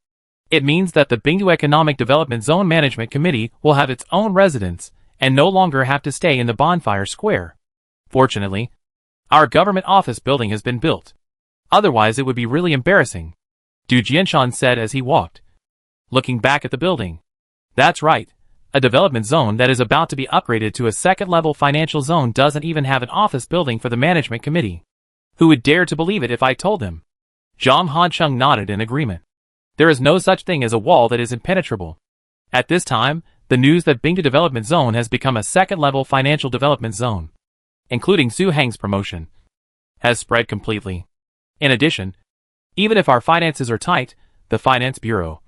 A: it means that the Bingdu Economic Development Zone Management Committee will have its own residence and no longer have to stay in the bonfire square. Fortunately, our government office building has been built. Otherwise it would be really embarrassing, Du Jianshan said as he walked, looking back at the building. That's right. A development zone that is about to be upgraded to a second-level financial zone doesn't even have an office building for the management committee. Who would dare to believe it if I told them? Zhang Hancheng nodded in agreement. There is no such thing as a wall that is impenetrable. At this time, the news that Bingdu Development Zone has become a second-level financial development zone, including Su Heng's promotion, has spread completely. In addition, even if our finances are tight, the Finance Bureau,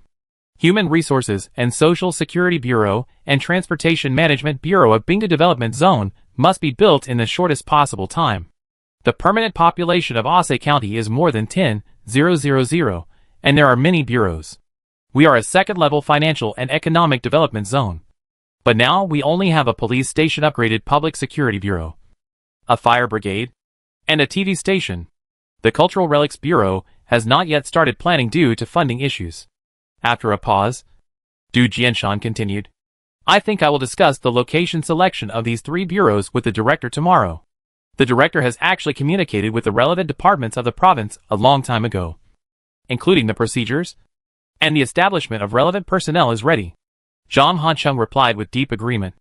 A: Human Resources and Social Security Bureau, and Transportation Management Bureau of Bingdu Development Zone must be built in the shortest possible time. The permanent population of Aceh County is more than 10,000, and there are many bureaus. We are a second-level financial and economic development zone. But now we only have a police station upgraded public security bureau, a fire brigade, and a TV station. The Cultural Relics Bureau has not yet started planning due to funding issues. After a pause, Du Jianshan continued, I think I will discuss the location selection of these three bureaus with the director tomorrow. The director has actually communicated with the relevant departments of the province a long time ago, including the procedures, and the establishment of relevant personnel is ready. Zhang Hancheng replied with deep agreement.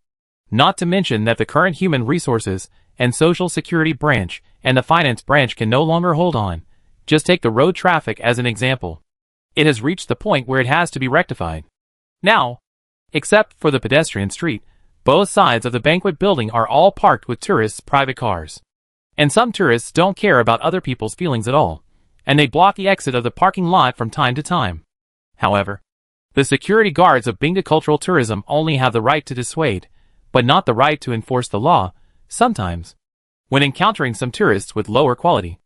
A: Not to mention that the current Human Resources and Social Security branch and the Finance branch can no longer hold on. Just take the road traffic as an example. It has reached the point where it has to be rectified. Now, except for the pedestrian street, both sides of the banquet building are all parked with tourists' private cars. And some tourists don't care about other people's feelings at all, and they block the exit of the parking lot from time to time. However, the security guards of Bingdu Cultural Tourism only have the right to dissuade, but not the right to enforce the law. Sometimes, when encountering some tourists with lower quality,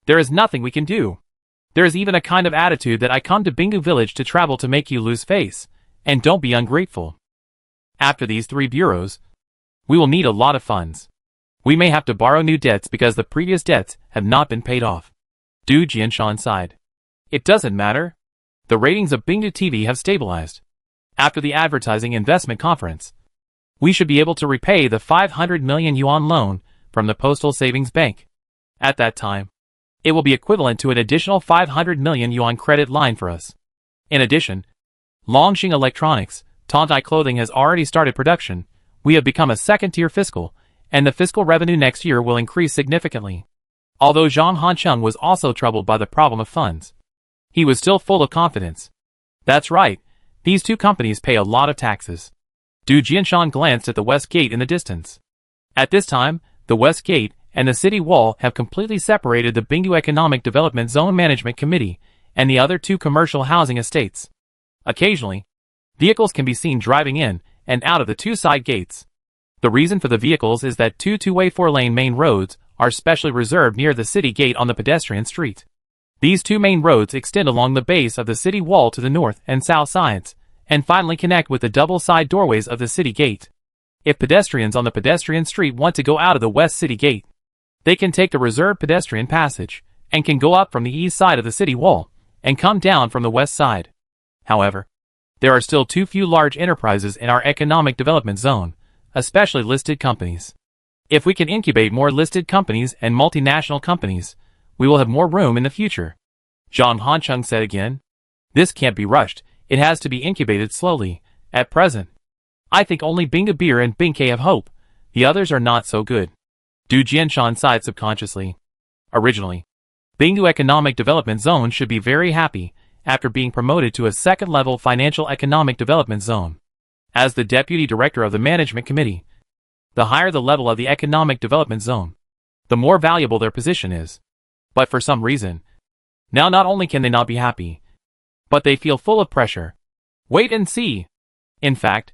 A: there is nothing we can do. There is even a kind of attitude that I come to Bingdu village to travel to make you lose face, and don't be ungrateful. After these three bureaus, we will need a lot of funds. We may have to borrow new debts because the previous debts have not been paid off. Du Jianshan sighed. It doesn't matter. The ratings of Bingdu TV have stabilized. After the advertising investment conference, we should be able to repay the 500 million yuan loan from the Postal Savings Bank. At that time, it will be equivalent to an additional 500 million yuan credit line for us. In addition, Longxing Electronics, Tontai Clothing has already started production. We have become a second-tier fiscal, and the fiscal revenue next year will increase significantly. Although Zhang Hancheng was also troubled by the problem of funds, he was still full of confidence. That's right, these two companies pay a lot of taxes. Du Jianshan glanced at the west gate in the distance. At this time, the west gate and the city wall have completely separated the Bingdu Economic Development Zone Management Committee and the other two commercial housing estates. Occasionally, vehicles can be seen driving in and out of the two side gates. The reason for the vehicles is that two two-way four-lane main roads are specially reserved near the city gate on the pedestrian street. These two main roads extend along the base of the city wall to the north and south sides, and finally connect with the double-side doorways of the city gate. If pedestrians on the pedestrian street want to go out of the west city gate, they can take the reserved pedestrian passage, and can go up from the east side of the city wall, and come down from the west side. However, there are still too few large enterprises in our economic development zone, especially listed companies. If we can incubate more listed companies and multinational companies, we will have more room in the future. Zhang Hancheng said again. This can't be rushed, it has to be incubated slowly. At present, I think only Bingdu Beer and Bingke have hope, the others are not so good. Du Jianshan sighed subconsciously. Originally, Bingu Economic Development Zone should be very happy after being promoted to a second-level Financial Economic Development Zone. As the Deputy Director of the Management Committee, the higher the level of the Economic Development Zone, the more valuable their position is. But for some reason, now not only can they not be happy, but they feel full of pressure. Wait and see. In fact,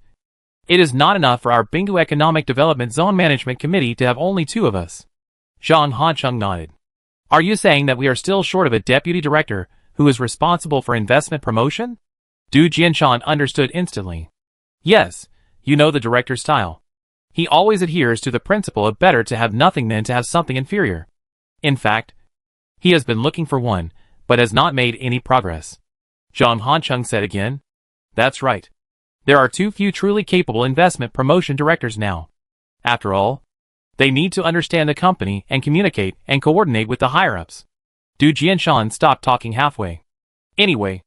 A: it is not enough for our Bingu Economic Development Zone Management Committee to have only 2 of us. Zhang Hancheng nodded. Are you saying that we are still short of a deputy director who is responsible for investment promotion? Du Jianshan understood instantly. Yes, you know the director's style. He always adheres to the principle of better to have nothing than to have something inferior. In fact, he has been looking for one, but has not made any progress. Zhang Hancheng said again. That's right. There are too few truly capable investment promotion directors now. After all, they need to understand the company and communicate and coordinate with the higher-ups. Du Jianshan stopped talking halfway. Anyway,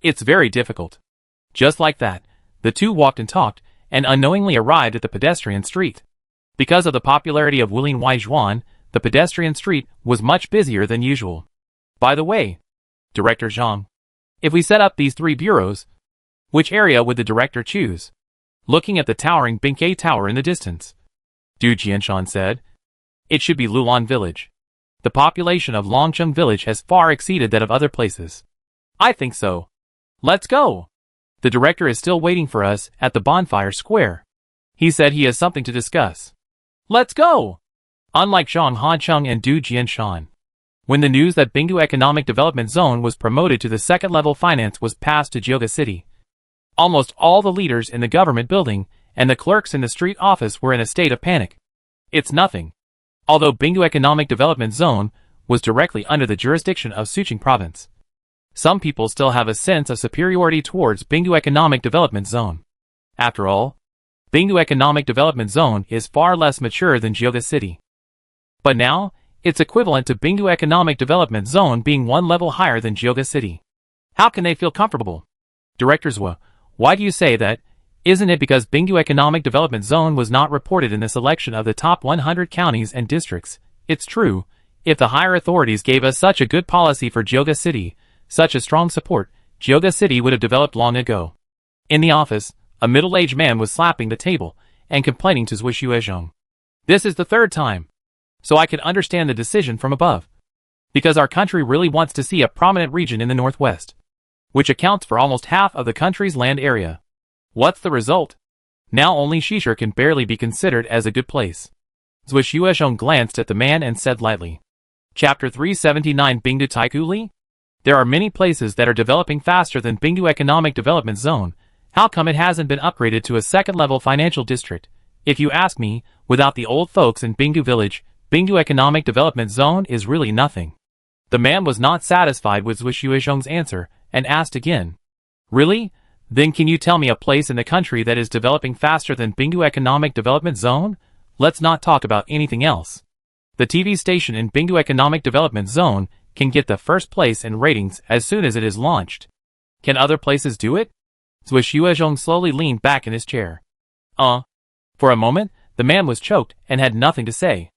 A: it's very difficult. Just like that, the 2 walked and talked, and unknowingly arrived at the pedestrian street. Because of the popularity of Wuling Waijuan, the pedestrian street was much busier than usual. By the way, Director Zhang, if we set up these 3 bureaus, which area would the director choose? Looking at the towering Binkai Tower in the distance, Du Jianshan said, it should be Lulan Village. The population of Longcheng Village has far exceeded that of other places. I think so. Let's go. The director is still waiting for us at the bonfire square. He said he has something to discuss. Let's go. Unlike Zhang Hancheng and Du Jianshan, when the news that Bingu Economic Development Zone was promoted to the second-level finance was passed to Jioga City, almost all the leaders in the government building and the clerks in the street office were in a state of panic. It's nothing. Although Bingu Economic Development Zone was directly under the jurisdiction of Suqing Province, some people still have a sense of superiority towards Bingu Economic Development Zone. After all, Bingu Economic Development Zone is far less mature than Jioga City. But now, it's equivalent to Bingu Economic Development Zone being 1 level higher than Jioga City. How can they feel comfortable? Director Zhou, why do you say that? Isn't it because Bingu Economic Development Zone was not reported in the selection of the top 100 counties and districts? It's true. If the higher authorities gave us such a good policy for Jioga City, such a strong support, Jioga City would have developed long ago. In the office, a middle-aged man was slapping the table and complaining to Zui Xuezhong. This is the 3rd time. So I can understand the decision from above. Because our country really wants to see a prominent region in the northwest, which accounts for almost half of the country's land area. What's the result? Now only Shishir can barely be considered as a good place. Zui Xuezhong glanced at the man and said lightly. Chapter 379 Bingdu Taiku Li? There are many places that are developing faster than Bingu Economic Development Zone. How come it hasn't been upgraded to a second-level financial district? If you ask me, without the old folks in Bingu Village, Bingu Economic Development Zone is really nothing. The man was not satisfied with Zui Xuezhong's answer and asked again. Really? Then can you tell me a place in the country that is developing faster than Bingu Economic Development Zone? Let's not talk about anything else. The TV station in Bingu Economic Development Zone can get the first place in ratings as soon as it is launched. Can other places do it? Zui Xuezhong slowly leaned back in his chair. For a moment, the man was choked and had nothing to say.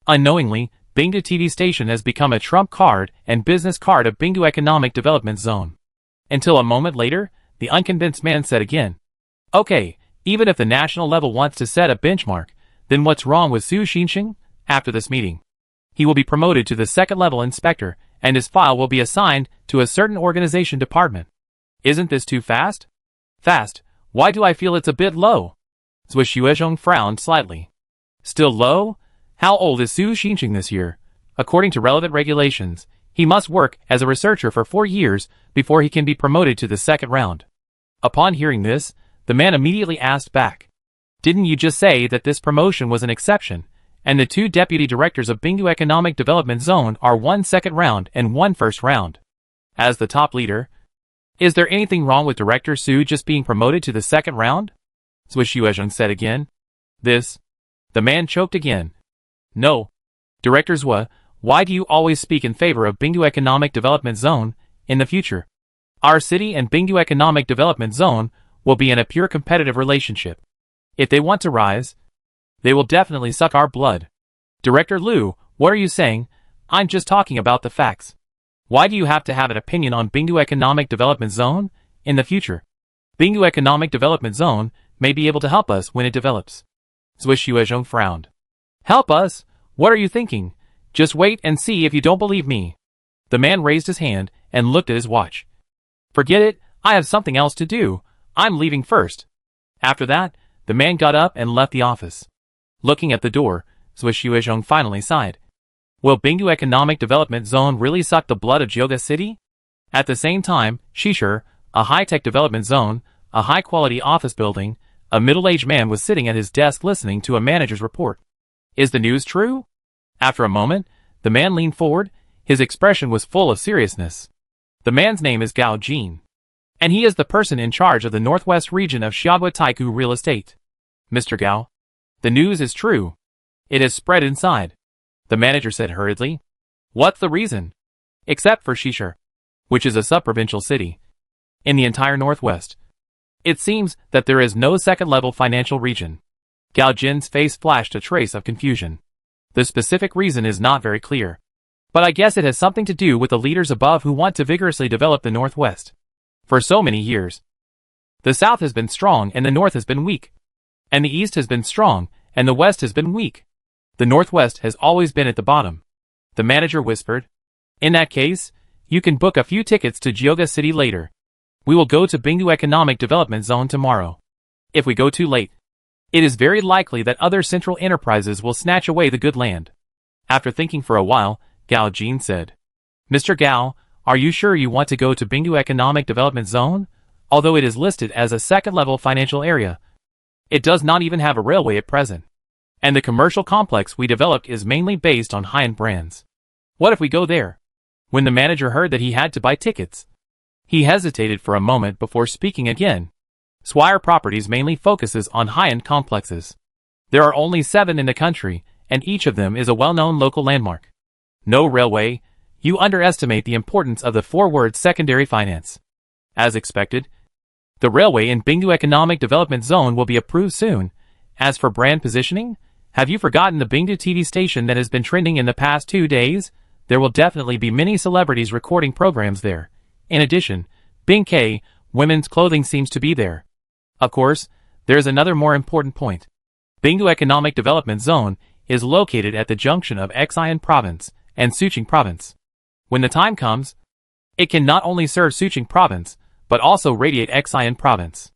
A: Unknowingly, Bingu TV station has become a trump card and business card of Bingu Economic Development Zone. Until a moment later, the unconvinced man said again. Okay, even if the national level wants to set a benchmark, then what's wrong with Su Xinxing? After this meeting, he will be promoted to the second-level inspector, and his file will be assigned to a certain organization department. Isn't this too fast? Fast? Why do I feel it's a bit low? Zui Xuezhong frowned slightly. Still low? How old is Su Xinxing this year? According to relevant regulations, he must work as a researcher for 4 years before he can be promoted to the second round. Upon hearing this, the man immediately asked back. Didn't you just say that this promotion was an exception, and the 2 deputy directors of Bingu Economic Development Zone are 1 second round and 1 first round? As the top leader, is there anything wrong with Director Su just being promoted to the second round? Zui Xuezhong said again. This. The man choked again. No. Director Zhou, why do you always speak in favor of Bingu Economic Development Zone in the future? Our city and Bingu Economic Development Zone will be in a pure competitive relationship. If they want to rise, they will definitely suck our blood. Director Liu, what are you saying? I'm just talking about the facts. Why do you have to have an opinion on Bingdu Economic Development Zone in the future? Bingdu Economic Development Zone may be able to help us when it develops. Zui Xuezhong frowned. Help us? What are you thinking? Just wait and see if you don't believe me. The man raised his hand and looked at his watch. Forget it, I have something else to do. I'm leaving first. After that, the man got up and left the office. Looking at the door, Zui Xuezhong finally sighed. Will Bingdu Economic Development Zone really suck the blood of Jioga City? At the same time, Shishir, a high-tech development zone, a high-quality office building, a middle-aged man was sitting at his desk listening to a manager's report. Is the news true? After a moment, the man leaned forward. His expression was full of seriousness. The man's name is Gao Jin, and he is the person in charge of the northwest region of Xiaogua Taiku Real Estate. Mr. Gao, the news is true. It has spread inside. The manager said hurriedly. What's the reason? Except for Shishir, which is a sub-provincial city in the entire northwest. It seems that there is no second-level financial region. Gao Jin's face flashed a trace of confusion. The specific reason is not very clear, but I guess it has something to do with the leaders above who want to vigorously develop the northwest. For so many years, the south has been strong and the north has been weak, and the east has been strong and the west has been weak. The northwest has always been at the bottom. The manager whispered. In that case, you can book a few tickets to Jioga City later. We will go to Bingdu Economic Development Zone tomorrow. If we go too late, it is very likely that other central enterprises will snatch away the good land. After thinking for a while, Gao Jin said, Mr. Gao, are you sure you want to go to Bingdu Economic Development Zone? Although it is listed as a second-level financial area, it does not even have a railway at present. And the commercial complex we developed is mainly based on high-end brands. What if we go there? When the manager heard that he had to buy tickets, he hesitated for a moment before speaking again. Swire Properties mainly focuses on high-end complexes. There are only 7 in the country, and each of them is a well-known local landmark. No railway. You underestimate the importance of the 4-word secondary finance. As expected, the railway in Bingdu Economic Development Zone will be approved soon. As for brand positioning, have you forgotten the Bingdu TV station that has been trending in the past 2 days? There will definitely be many celebrities recording programs there. In addition, Bing K, women's clothing seems to be there. Of course, there is another more important point. Bingdu Economic Development Zone is located at the junction of Xi'an Province and Suqing Province. When the time comes, it can not only serve Suqing Province, but also radiate Xi'an Province.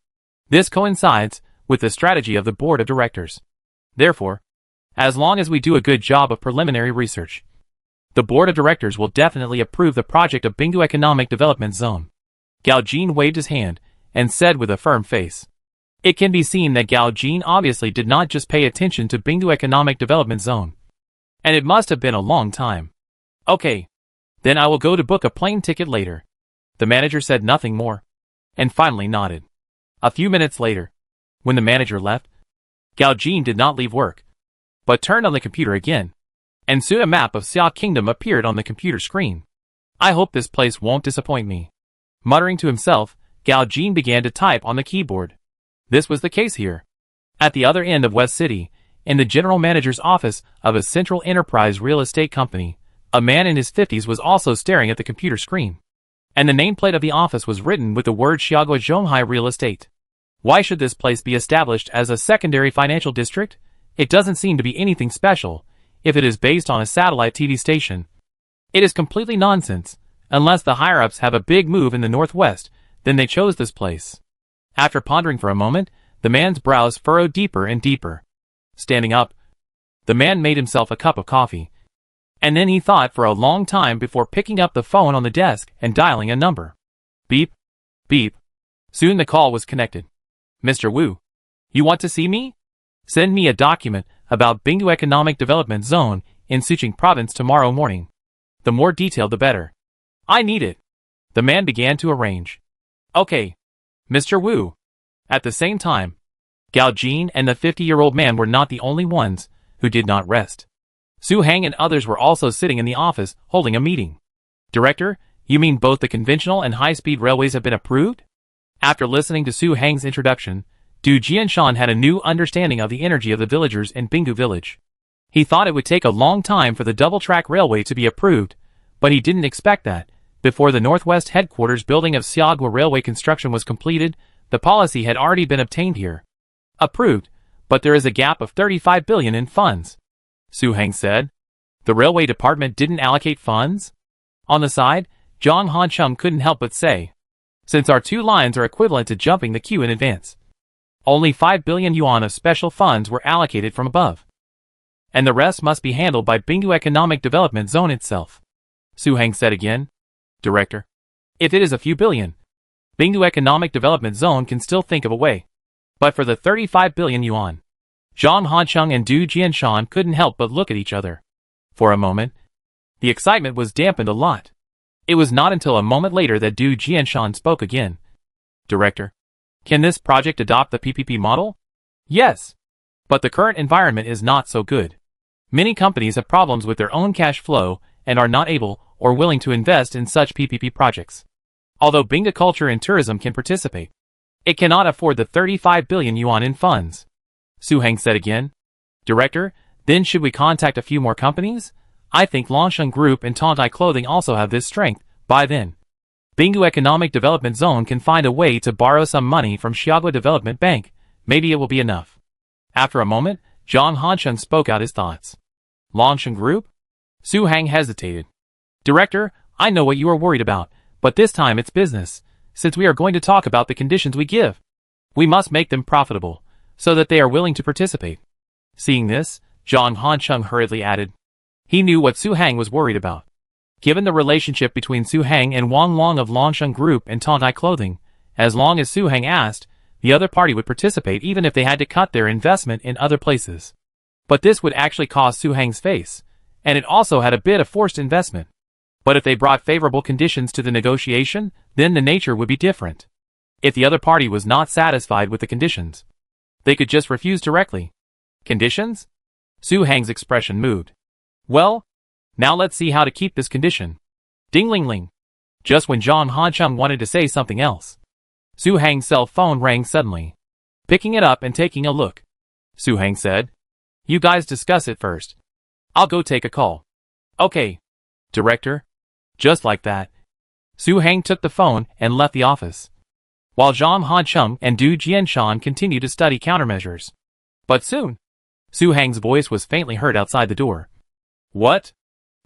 A: This coincides with the strategy of the board of directors. Therefore, as long as we do a good job of preliminary research, the board of directors will definitely approve the project of Bingdu Economic Development Zone. Gao Jin waved his hand and said with a firm face. It can be seen that Gao Jin obviously did not just pay attention to Bingdu Economic Development Zone. And it must have been a long time. Okay. Then I will go to book a plane ticket later. The manager said nothing more, and finally nodded. A few minutes later, when the manager left, Gao Jin did not leave work, but turned on the computer again, and soon a map of Xia Kingdom appeared on the computer screen. I hope this place won't disappoint me. Muttering to himself, Gao Jin began to type on the keyboard. This was the case here. At the other end of West City, in the general manager's office of a central enterprise real estate company, a man in his 50s was also staring at the computer screen. And the nameplate of the office was written with the word Xiaogua Zhonghai Real Estate. Why should this place be established as a secondary financial district? It doesn't seem to be anything special. If it is based on a satellite TV station, it is completely nonsense. Unless the higher-ups have a big move in the northwest, then they chose this place. After pondering for a moment, the man's brows furrowed deeper and deeper. Standing up, the man made himself a cup of coffee. And then he thought for a long time before picking up the phone on the desk and dialing a number. Beep. Beep. Soon the call was connected. Mr. Wu, you want to see me? Send me a document about Bingdu Economic Development Zone in Suqing Province tomorrow morning. The more detailed the better. I need it. The man began to arrange. Okay. Mr. Wu. At the same time, Gao Jin and the 50-year-old man were not the only ones who did not rest. Su Hang and others were also sitting in the office holding a meeting. Director, you mean both the conventional and high-speed railways have been approved? After listening to Su Hang's introduction, Du Jianshan had a new understanding of the energy of the villagers in Bingdu village. He thought it would take a long time for the double-track railway to be approved, but he didn't expect that Before the Northwest headquarters building of Siagwa Railway construction was completed, the policy had already been obtained here. Approved, but there is a gap of 35 billion in funds. Su-hang said. The railway department didn't allocate funds? On the side, Zhang Hancheng couldn't help but say. Since our 2 lines are equivalent to jumping the queue in advance. Only 5 billion yuan of special funds were allocated from above. And the rest must be handled by Bingdu Economic Development Zone itself. Su-hang said again. Director. If it is a few billion, Bingdu Economic Development Zone can still think of a way. But for the 35 billion yuan, Zhang Hancheng and Du Jianshan couldn't help but look at each other. For a moment, the excitement was dampened a lot. It was not until a moment later that Du Jianshan spoke again. Director. Can this project adopt the PPP model? Yes. But the current environment is not so good. Many companies have problems with their own cash flow and are not able or willing to invest in such PPP projects. Although Bingdu Culture and Tourism can participate, it cannot afford the 35 billion yuan in funds. Su-hang said again. Director, then should we contact a few more companies? I think Longsheng Group and Tongtai Clothing also have this strength. By then, Bingdu Economic Development Zone can find a way to borrow some money from Xiagua Development Bank. Maybe it will be enough. After a moment, Zhang Hancheng spoke out his thoughts. Longsheng Group? Su-hang hesitated. Director, I know what you are worried about, but this time it's business. Since we are going to talk about the conditions we give, we must make them profitable, so that they are willing to participate. Seeing this, Zhang Hancheng hurriedly added. He knew what Su-hang was worried about. Given the relationship between Su-hang and Wang Long of Longsheng Group and Tongtai Clothing, as long as Su-hang asked, the other party would participate even if they had to cut their investment in other places. But this would actually cost Su-hang's face, and it also had a bit of forced investment. But if they brought favorable conditions to the negotiation, then the nature would be different. If the other party was not satisfied with the conditions, they could just refuse directly. Conditions? Su-hang's expression moved. Well, now let's see how to keep this condition. Ding-ling-ling. Just when Zhang Hancheng wanted to say something else, Su-hang's cell phone rang suddenly. Picking it up and taking a look, Su-hang said. You guys discuss it first. I'll go take a call. Okay. Director. Just like that, Su-hang took the phone and left the office, while Zhang Hancheng and Du Jianshan continued to study countermeasures. But soon, Su-hang's voice was faintly heard outside the door. What?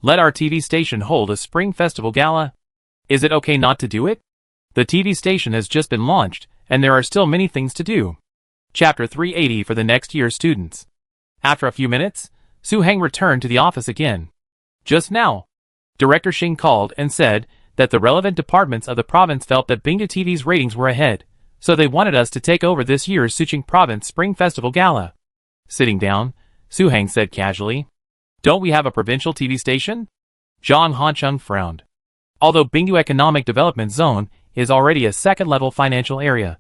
A: Let our TV station hold a Spring Festival Gala? Is it okay not to do it? The TV station has just been launched, and there are still many things to do. Chapter 380 for the next year's students. After a few minutes, Su-hang returned to the office again. Just now, Director Xing called and said that the relevant departments of the province felt that Bingdu TV's ratings were ahead, so they wanted us to take over this year's Suqing Province Spring Festival Gala. Sitting down, Su-hang said casually, Don't we have a provincial TV station? Zhang Hancheng frowned. Although Bingdu Economic Development Zone is already a second-level financial area,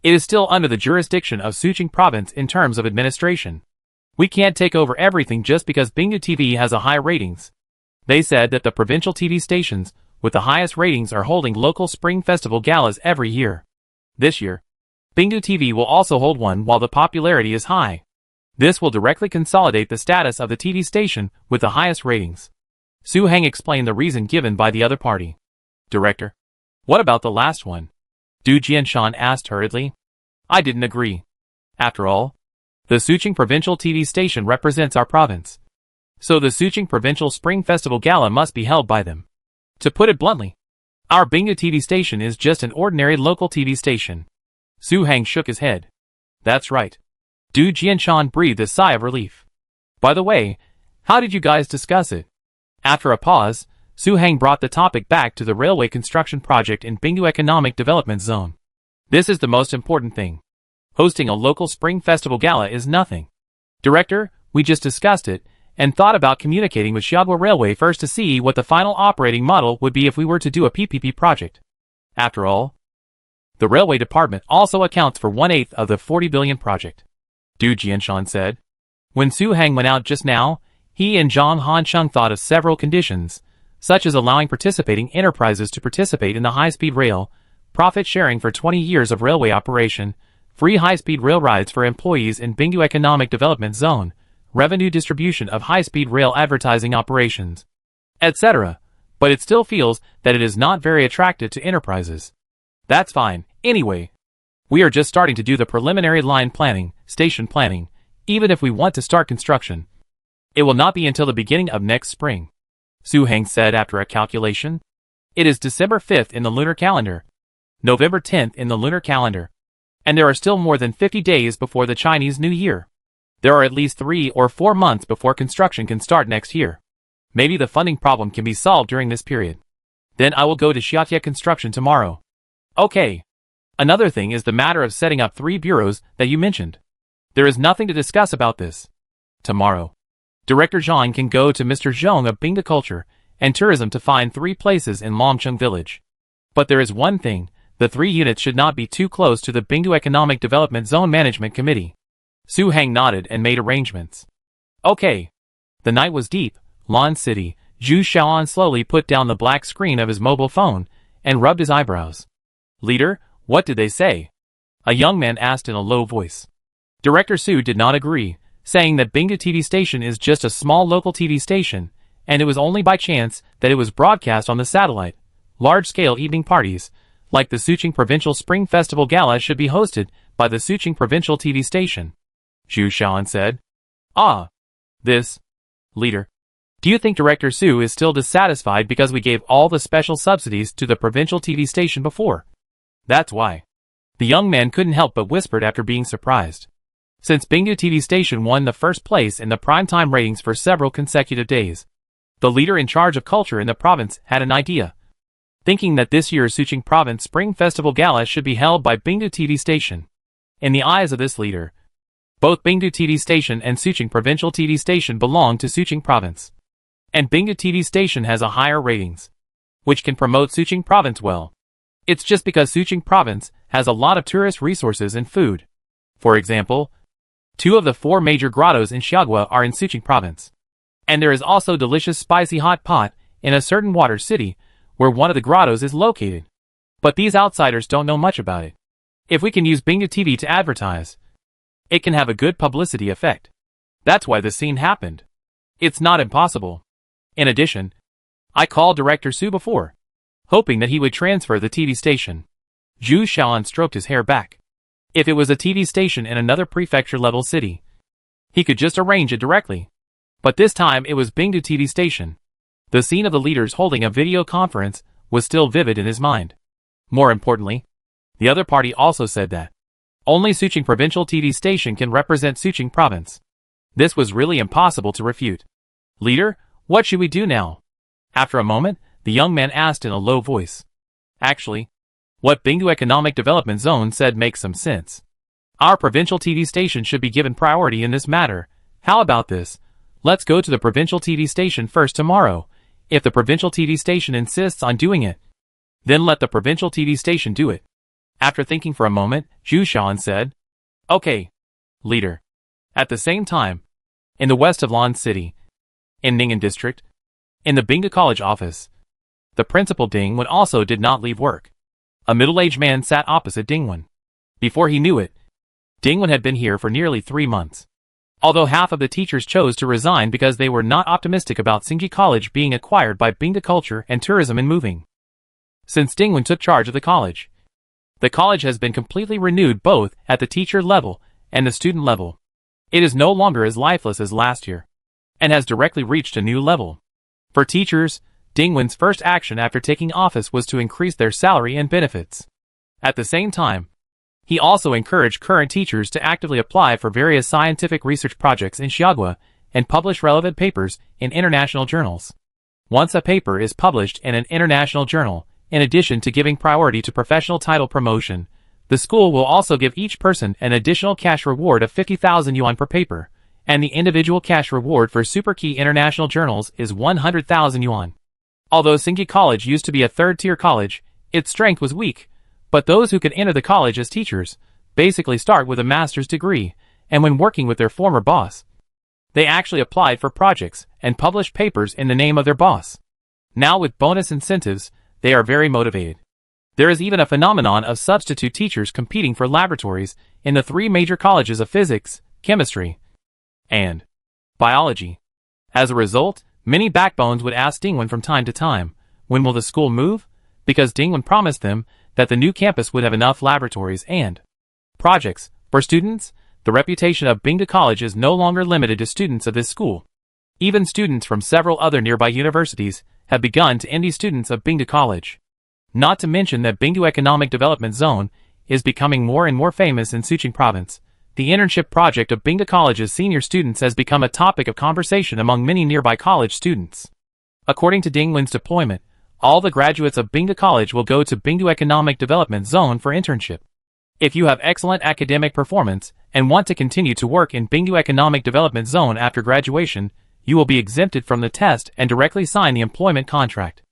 A: it is still under the jurisdiction of Suqing Province in terms of administration. We can't take over everything just because Bingdu TV has a high ratings. They said that the provincial TV stations with the highest ratings are holding local Spring Festival galas every year. This year, Bingdu TV will also hold one while the popularity is high. This will directly consolidate the status of the TV station with the highest ratings. Su-hang explained the reason given by the other party. Director. What about the last one? Du Jianshan asked hurriedly. I didn't agree. After all, the Suqing Provincial TV station represents our province. So the Suqing Provincial Spring Festival Gala must be held by them. To put it bluntly, our Bingdu TV station is just an ordinary local TV station. Su-hang shook his head. That's right. Du Jianshan breathed a sigh of relief. By the way, how did you guys discuss it? After a pause, Su-hang brought the topic back to the railway construction project in Bingdu Economic Development Zone. This is the most important thing. Hosting a local Spring Festival Gala is nothing. Director, we just discussed it, and thought about communicating with Xiagua Railway first to see what the final operating model would be if we were to do a PPP project. After all, the railway department also accounts for 1/8 of the 40 billion project. Du Jianshan said. When Su-hang went out just now, he and Zhang Hancheng thought of several conditions, such as allowing participating enterprises to participate in the high-speed rail, profit sharing for 20 years of railway operation, free high-speed rail rides for employees in Bingdu Economic Development Zone, revenue distribution of high-speed rail advertising operations, etc. but it still feels that it is not very attractive to enterprises. That's fine. Anyway, we are just starting to do the preliminary line planning, station planning, even if we want to start construction. It will not be until the beginning of next spring, Su Heng said after a calculation. It is December 5th in the lunar calendar, November 10th in the lunar calendar, and there are still more than 50 days before the Chinese New Year. There are at least 3 or 4 months before construction can start next year. Maybe the funding problem can be solved during this period. Then I will go to Xiatia Construction tomorrow. Okay. Another thing is the matter of setting up 3 bureaus that you mentioned. There is nothing to discuss about this. Tomorrow, Director Zhang can go to Mr. Zhong of Bingda Culture and Tourism to find 3 places in Longcheng Village. But there is one thing, the 3 units should not be too close to the Bingdu Economic Development Zone Management Committee. Su Heng nodded and made arrangements. Okay. The night was deep. Lan City. Zhu Xiaoan slowly put down the black screen of his mobile phone and rubbed his eyebrows. Leader, what did they say? A young man asked in a low voice. Director Su did not agree, saying that Bingdu TV station is just a small local TV station, and it was only by chance that it was broadcast on the satellite. Large-scale evening parties, like the Suqing Provincial Spring Festival Gala, should be hosted by the Suqing Provincial TV station. Zhu Xiaoan said. Ah. This. Leader. Do you think Director Su is still dissatisfied because we gave all the special subsidies to the provincial TV station before? That's why. The young man couldn't help but whispered after being surprised. Since Bingdu TV station won the first place in the primetime ratings for several consecutive days, the leader in charge of culture in the province had an idea. Thinking that this year's Suqing Province Spring Festival Gala should be held by Bingdu TV station. In the eyes of this leader, both Bingdu TV station and Suqing Provincial TV station belong to Suqing Province. And Bingdu TV station has a higher ratings, which can promote Suqing Province well. It's just because Suqing Province has a lot of tourist resources and food. For example, 2 of the 4 major grottos in Xiagua are in Suqing Province. And there is also delicious spicy hot pot in a certain water city where one of the grottos is located. But these outsiders don't know much about it. If we can use Bingdu TV to advertise, it can have a good publicity effect. That's why this scene happened. It's not impossible. In addition, I called Director Su before, hoping that he would transfer the TV station. Zhu Xiaoan stroked his hair back. If it was a TV station in another prefecture-level city, he could just arrange it directly. But this time it was Bingdu TV station. The scene of the leaders holding a video conference was still vivid in his mind. More importantly, the other party also said that only Suqing Provincial TV station can represent Suqing Province. This was really impossible to refute. Leader, what should we do now? After a moment, the young man asked in a low voice. Actually, what Bingdu Economic Development Zone said makes some sense. Our provincial TV station should be given priority in this matter. How about this? Let's go to the provincial TV station first tomorrow. If the provincial TV station insists on doing it, then let the provincial TV station do it. After thinking for a moment, Zhu Xiaoan said, Okay, leader. At the same time, in the west of Lan City, in Ning'an district, in the Bingda College office, the principal Dingwen also did not leave work. A middle-aged man sat opposite Dingwen. Before he knew it, Dingwen had been here for nearly 3 months. Although half of the teachers chose to resign because they were not optimistic about Xingji College being acquired by Bingda Culture and Tourism and moving. Since Dingwen took charge of the college has been completely renewed both at the teacher level and the student level. It is no longer as lifeless as last year, and has directly reached a new level. For teachers, Dingwen's first action after taking office was to increase their salary and benefits. At the same time, he also encouraged current teachers to actively apply for various scientific research projects in Xiagua and publish relevant papers in international journals. Once a paper is published in an international journal, in addition to giving priority to professional title promotion, the school will also give each person an additional cash reward of 50,000 yuan per paper, and the individual cash reward for super key international journals is 100,000 yuan. Although Xingji College used to be a third-tier college, its strength was weak, but those who could enter the college as teachers basically start with a master's degree, and when working with their former boss, they actually applied for projects and published papers in the name of their boss. Now with bonus incentives, they are very motivated. There is even a phenomenon of substitute teachers competing for laboratories in the 3 major colleges of physics, chemistry, and biology. As a result, many backbones would ask Dingwen from time to time, When will the school move? Because Dingwen promised them that the new campus would have enough laboratories and projects for students. The reputation of Bingda College is no longer limited to students of this school. Even students from several other nearby universities have begun to envy students of Bingda College. Not to mention that Bingdu Economic Development Zone is becoming more and more famous in Sucheng Province. The internship project of Bingda College's senior students has become a topic of conversation among many nearby college students. According to Dingwen's deployment, all the graduates of Bingda College will go to Bingdu Economic Development Zone for internship. If you have excellent academic performance and want to continue to work in Bingdu Economic Development Zone after graduation, you will be exempted from the test and directly sign the employment contract.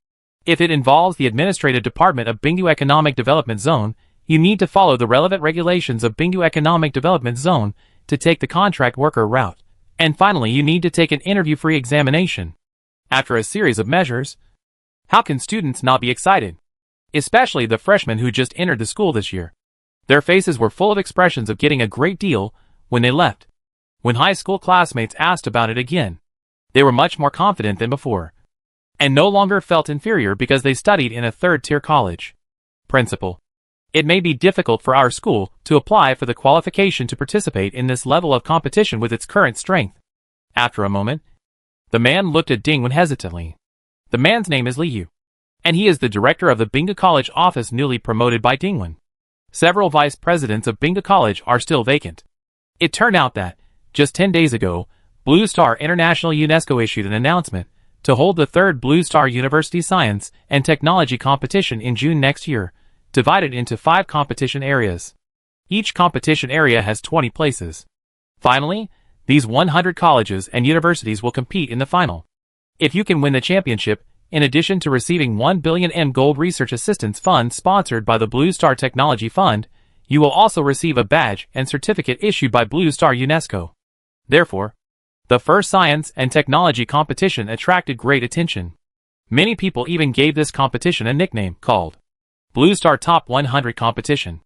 A: If it involves the administrative department of Bingdu Economic Development Zone, you need to follow the relevant regulations of Bingdu Economic Development Zone to take the contract worker route. And finally, you need to take an interview-free examination. After a series of measures, how can students not be excited? Especially the freshmen who just entered the school this year. Their faces were full of expressions of getting a great deal when they left. When high school classmates asked about it again, they were much more confident than before, and no longer felt inferior because they studied in a third-tier college. Principal: it may be difficult for our school to apply for the qualification to participate in this level of competition with its current strength. After a moment, the man looked at Dingwen hesitantly. The man's name is Liu, and he is the director of the Bingda College office newly promoted by Dingwen. Several vice presidents of Bingda College are still vacant. It turned out that, just 10 days ago, Blue Star International UNESCO issued an announcement to hold the third Blue Star University Science and Technology competition in June next year, divided into 5 competition areas. Each competition area has 20 places. Finally, these 100 colleges and universities will compete in the final. If you can win the championship, in addition to receiving 1 billion N Gold Research Assistance Fund sponsored by the Blue Star Technology Fund, you will also receive a badge and certificate issued by Blue Star UNESCO. Therefore, the first science and technology competition attracted great attention. Many people even gave this competition a nickname called Blue Star Top 100 Competition.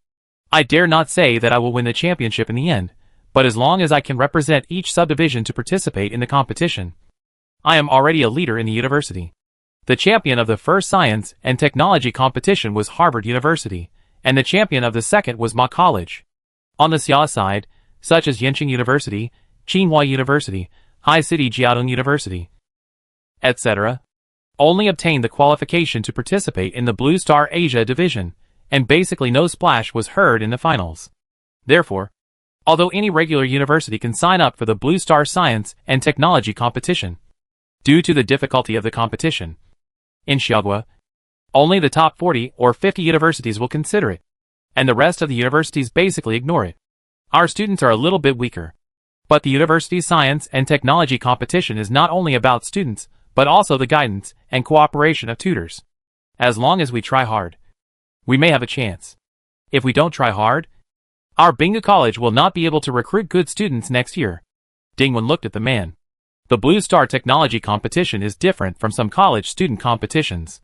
A: I dare not say that I will win the championship in the end, but as long as I can represent each subdivision to participate in the competition, I am already a leader in the university. The champion of the first science and technology competition was Harvard University, and the champion of the second was Ma College. On the Xia side, such as Yenching University, Tsinghua University, High City Jiaotong University, etc., only obtained the qualification to participate in the Blue Star Asia division, and basically no splash was heard in the finals. Therefore, although any regular university can sign up for the Blue Star Science and Technology competition, due to the difficulty of the competition, in Xiaogua, only the top 40 or 50 universities will consider it, and the rest of the universities basically ignore it. Our students are a little bit weaker, but the university science and technology competition is not only about students, but also the guidance and cooperation of tutors. As long as we try hard, we may have a chance. If we don't try hard, our Bingda College will not be able to recruit good students next year. Dingwen looked at the man. The Blue Star Technology competition is different from some college student competitions.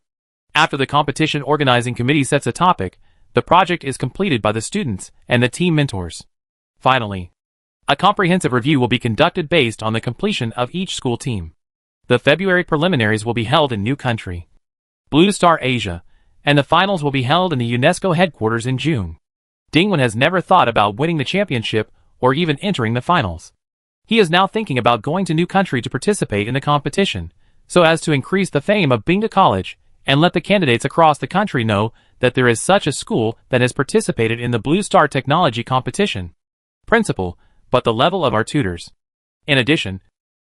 A: After the competition organizing committee sets a topic, the project is completed by the students and the team mentors. Finally, a comprehensive review will be conducted based on the completion of each school team. The February preliminaries will be held in New Country, Blue Star Asia, and the finals will be held in the UNESCO headquarters in June. Dingwen has never thought about winning the championship or even entering the finals. He is now thinking about going to New Country to participate in the competition, so as to increase the fame of Bingda College and let the candidates across the country know that there is such a school that has participated in the Blue Star Technology competition. Principal: but the level of our tutors. In addition,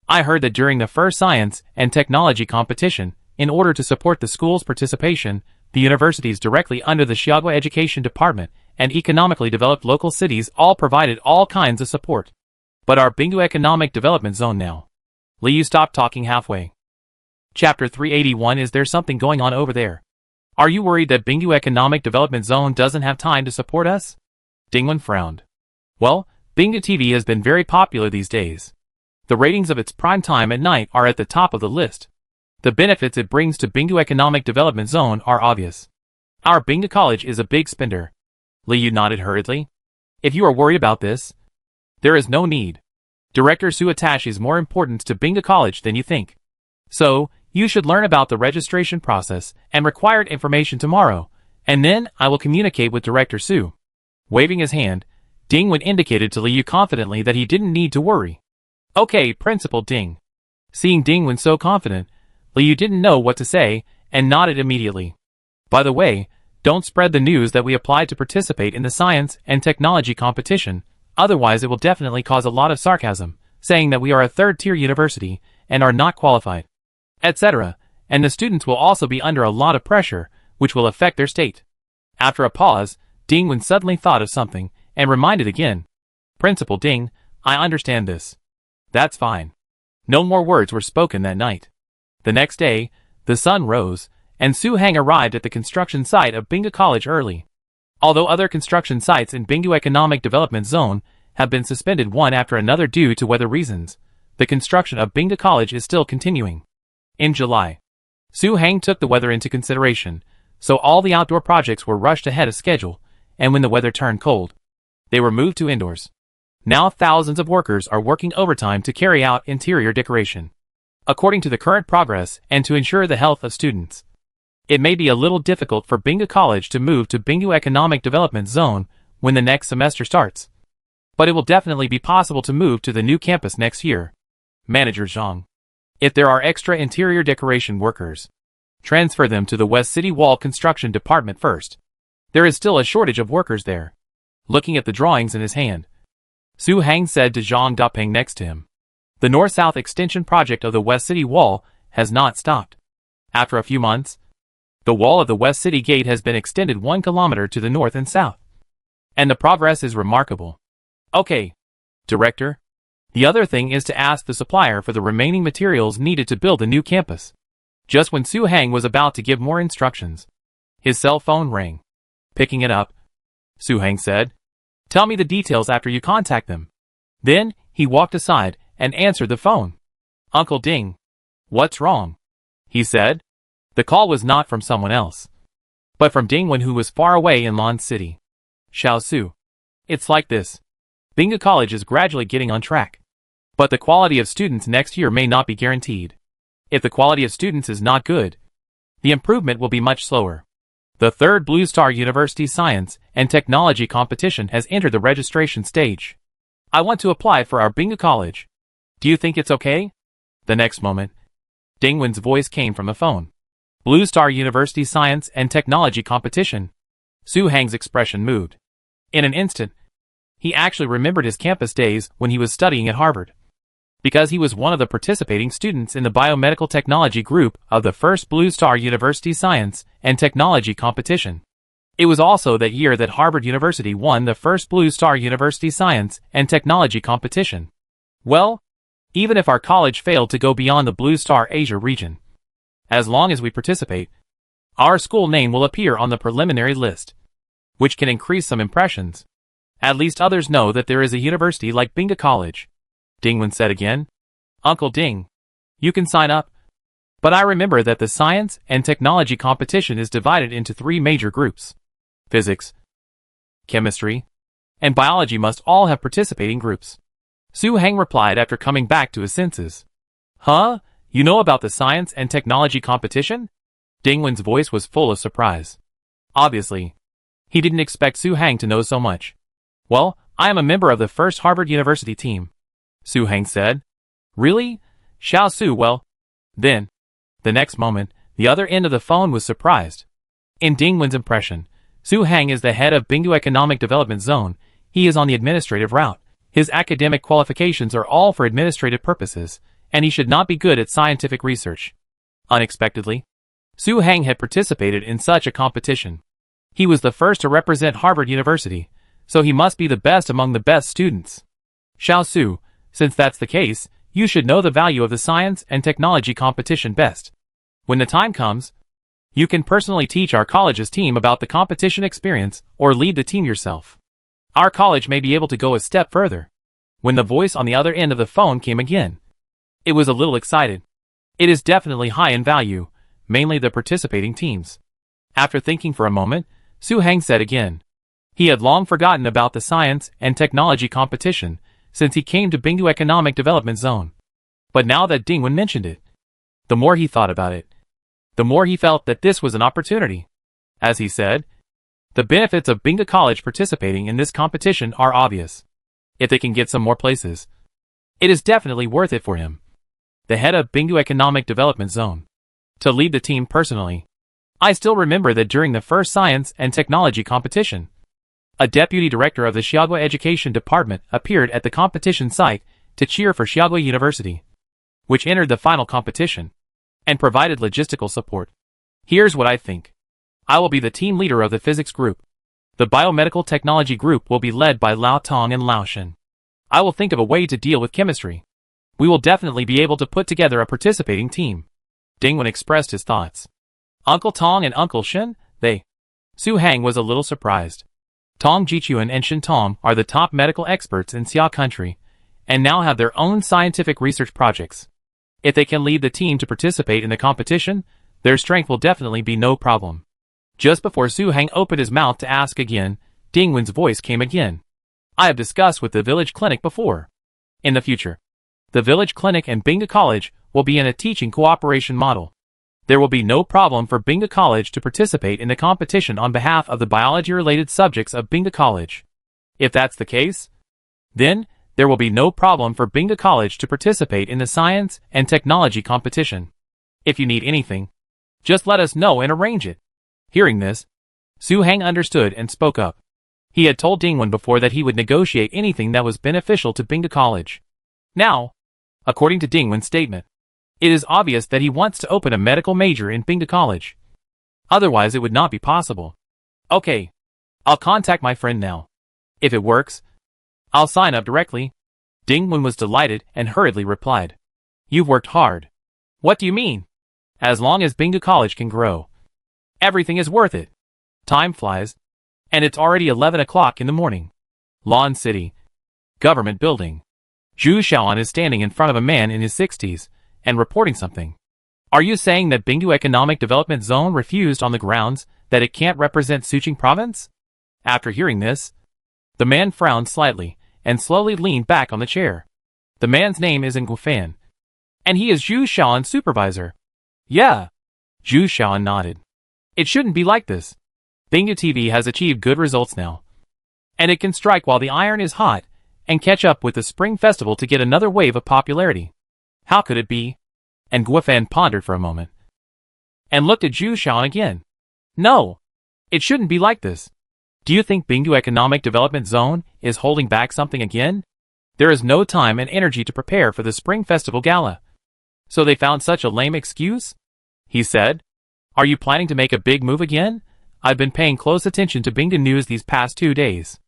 A: I heard that during the first science and technology competition, in order to support the school's participation, the universities directly under the Xiaogua Education Department and economically developed local cities all provided all kinds of support. But our Bingdu Economic Development Zone now. Liu stopped talking halfway. Chapter 381. Is there something going on over there? Are you worried that Bingdu Economic Development Zone doesn't have time to support us? Dingwen frowned. Well, Bingdu TV has been very popular these days. The ratings of its prime time at night are at the top of the list. The benefits it brings to Bingdu Economic Development Zone are obvious. Our Bingda College is a big spender. Liu nodded hurriedly. If you are worried about this, there is no need. Director Su attaches more importance to Bingda College than you think. So, You should learn about the registration process and required information tomorrow, and then I will communicate with Director Su. Waving his hand, Dingwen indicated to Liu confidently that he didn't need to worry. Okay, Principal Ding. Seeing Dingwen so confident, Liu didn't know what to say and nodded immediately. By the way, don't spread the news that we applied to participate in the science and technology competition, otherwise it will definitely cause a lot of sarcasm, saying that we are a third-tier university and are not qualified, etc., and the students will also be under a lot of pressure, which will affect their state. After a pause, Dingwen suddenly thought of something and reminded again. Principal Ding, I understand this. That's fine. No more words were spoken that night. The next day, the sun rose, and Su Hang arrived at the construction site of Bingha College early. Although other construction sites in Bingha Economic Development Zone have been suspended one after another due to weather reasons, the construction of Bingha College is still continuing. In July, Su Hang took the weather into consideration, so all the outdoor projects were rushed ahead of schedule, and when the weather turned cold, they were moved to indoors. Now thousands of workers are working overtime to carry out interior decoration. According to the current progress and to ensure the health of students, it may be a little difficult for Bingha College to move to Bingha Economic Development Zone when the next semester starts. But it will definitely be possible to move to the new campus next year. Manager Zhang. If there are extra interior decoration workers, transfer them to the West City Wall Construction Department first. There is still a shortage of workers there. Looking at the drawings in his hand, Su Hang said to Zhang Dapeng next to him. The north-south extension project of the West City Wall has not stopped. After a few months, the wall of the West City Gate has been extended 1 kilometer to the north and south. And the progress is remarkable. Okay, Director. The other thing is to ask the supplier for the remaining materials needed to build the new campus. Just when Su Hang was about to give more instructions, his cell phone rang. Picking it up, Su Hang said, "Tell me the details after you contact them." Then, he walked aside and answered the phone. "Uncle Ding. What's wrong?" he said. The call was not from someone else, but from Dingwen, who was far away in Lan City. "Xiao Su. It's like this. Bingha College is gradually getting on track, but the quality of students next year may not be guaranteed. If the quality of students is not good, the improvement will be much slower. The third Blue Star University Science and Technology competition has entered the registration stage. I want to apply for our Bingha College. Do you think it's okay?" The next moment, Dingwen's voice came from the phone. Blue Star University Science and Technology competition. Su Hang's expression moved. In an instant, he actually remembered his campus days when he was studying at Harvard, because he was one of the participating students in the biomedical technology group of the first Blue Star University Science and Technology competition. It was also that year that Harvard University won the first Blue Star University Science and Technology competition. Well, even if our college failed to go beyond the Blue Star Asia region, as long as we participate, our school name will appear on the preliminary list, which can increase some impressions. At least others know that there is a university like Bingha College. Dingwen said again. "Uncle Ding, you can sign up. But I remember that the science and technology competition is divided into 3 major groups. Physics, chemistry, and biology must all have participating groups." Su Hang replied after coming back to his senses. "Huh? You know about the science and technology competition?" Dingwen's voice was full of surprise. Obviously, he didn't expect Su Hang to know so much. "Well, I am a member of the first Harvard University team," Su Hang said. "Really? Xiao Su, well." Then, the next moment, the other end of the phone was surprised. In Dingwen's impression, Su Hang is the head of Bingha Economic Development Zone. He is on the administrative route. His academic qualifications are all for administrative purposes, and he should not be good at scientific research. Unexpectedly, Su Hang had participated in such a competition. He was the first to represent Harvard University, so he must be the best among the best students. "Xiao Su, since that's the case, you should know the value of the science and technology competition best. When the time comes, you can personally teach our college's team about the competition experience or lead the team yourself. Our college may be able to go a step further." When the voice on the other end of the phone came again, it was a little excited. It is definitely high in value, mainly the participating teams. After thinking for a moment, Su Hang said again. He had long forgotten about the science and technology competition since he came to Bingha Economic Development Zone. But now that Dingwen mentioned it, The more he thought about it, the more he felt that this was an opportunity. As he said, the benefits of Bingda College participating in this competition are obvious. If they can get some more places, it is definitely worth it for him, the head of Bingda Economic Development Zone, to lead the team personally. I still remember that during the first science and technology competition, a deputy director of the Shiagwa Education Department appeared at the competition site to cheer for Shiagwa University, which entered the final competition, and provided logistical support. Here's what I think. I will be the team leader of the physics group. The biomedical technology group will be led by Lao Tong and Lao Shen. I will think of a way to deal with chemistry. We will definitely be able to put together a participating team. Dingwen expressed his thoughts. Uncle Tong and Uncle Shen, Su Hang was a little surprised. Tong Jichuan and Shen Tong are the top medical experts in Xia country, and now have their own scientific research projects. If they can lead the team to participate in the competition, their strength will definitely be no problem. Just before Su Hang opened his mouth to ask again, Dingwen's voice came again. I have discussed with the village clinic before. In the future, the village clinic and Bingda College will be in a teaching cooperation model. There will be no problem for Bingda College to participate in the competition on behalf of the biology-related subjects of Bingda College. If that's the case, then there will be no problem for Bingda College to participate in the science and technology competition. If you need anything, just let us know and arrange it. Hearing this, Su Hang understood and spoke up. He had told Dingwen before that he would negotiate anything that was beneficial to Bingda College. Now, according to Dingwen's statement, it is obvious that he wants to open a medical major in Bingda College. Otherwise it would not be possible. Okay, I'll contact my friend now. If it works, I'll sign up directly. Dingwen was delighted and hurriedly replied. You've worked hard. What do you mean? As long as Bingda College can grow, everything is worth it. Time flies, and it's already 11 o'clock in the morning. Lawn City. Government building. Zhu Xiaoan is standing in front of a man in his 60s, and reporting something. Are you saying that Bingda Economic Development Zone refused on the grounds that it can't represent Suqing Province? After hearing this, the man frowned slightly, and slowly leaned back on the chair. The man's name is Nguofan, and he is Zhu Xiaoan's supervisor. Yeah. Zhu Xiaoan nodded. It shouldn't be like this. Bingda TV has achieved good results now, and it can strike while the iron is hot, and catch up with the Spring Festival to get another wave of popularity. How could it be? And Nguofan pondered for a moment, and looked at Zhu Xiaoan again. No, it shouldn't be like this. Do you think Bingda Economic Development Zone is holding back something again? There is no time and energy to prepare for the Spring Festival Gala. So they found such a lame excuse? He said. Are you planning to make a big move again? I've been paying close attention to Bingda news these past 2 days.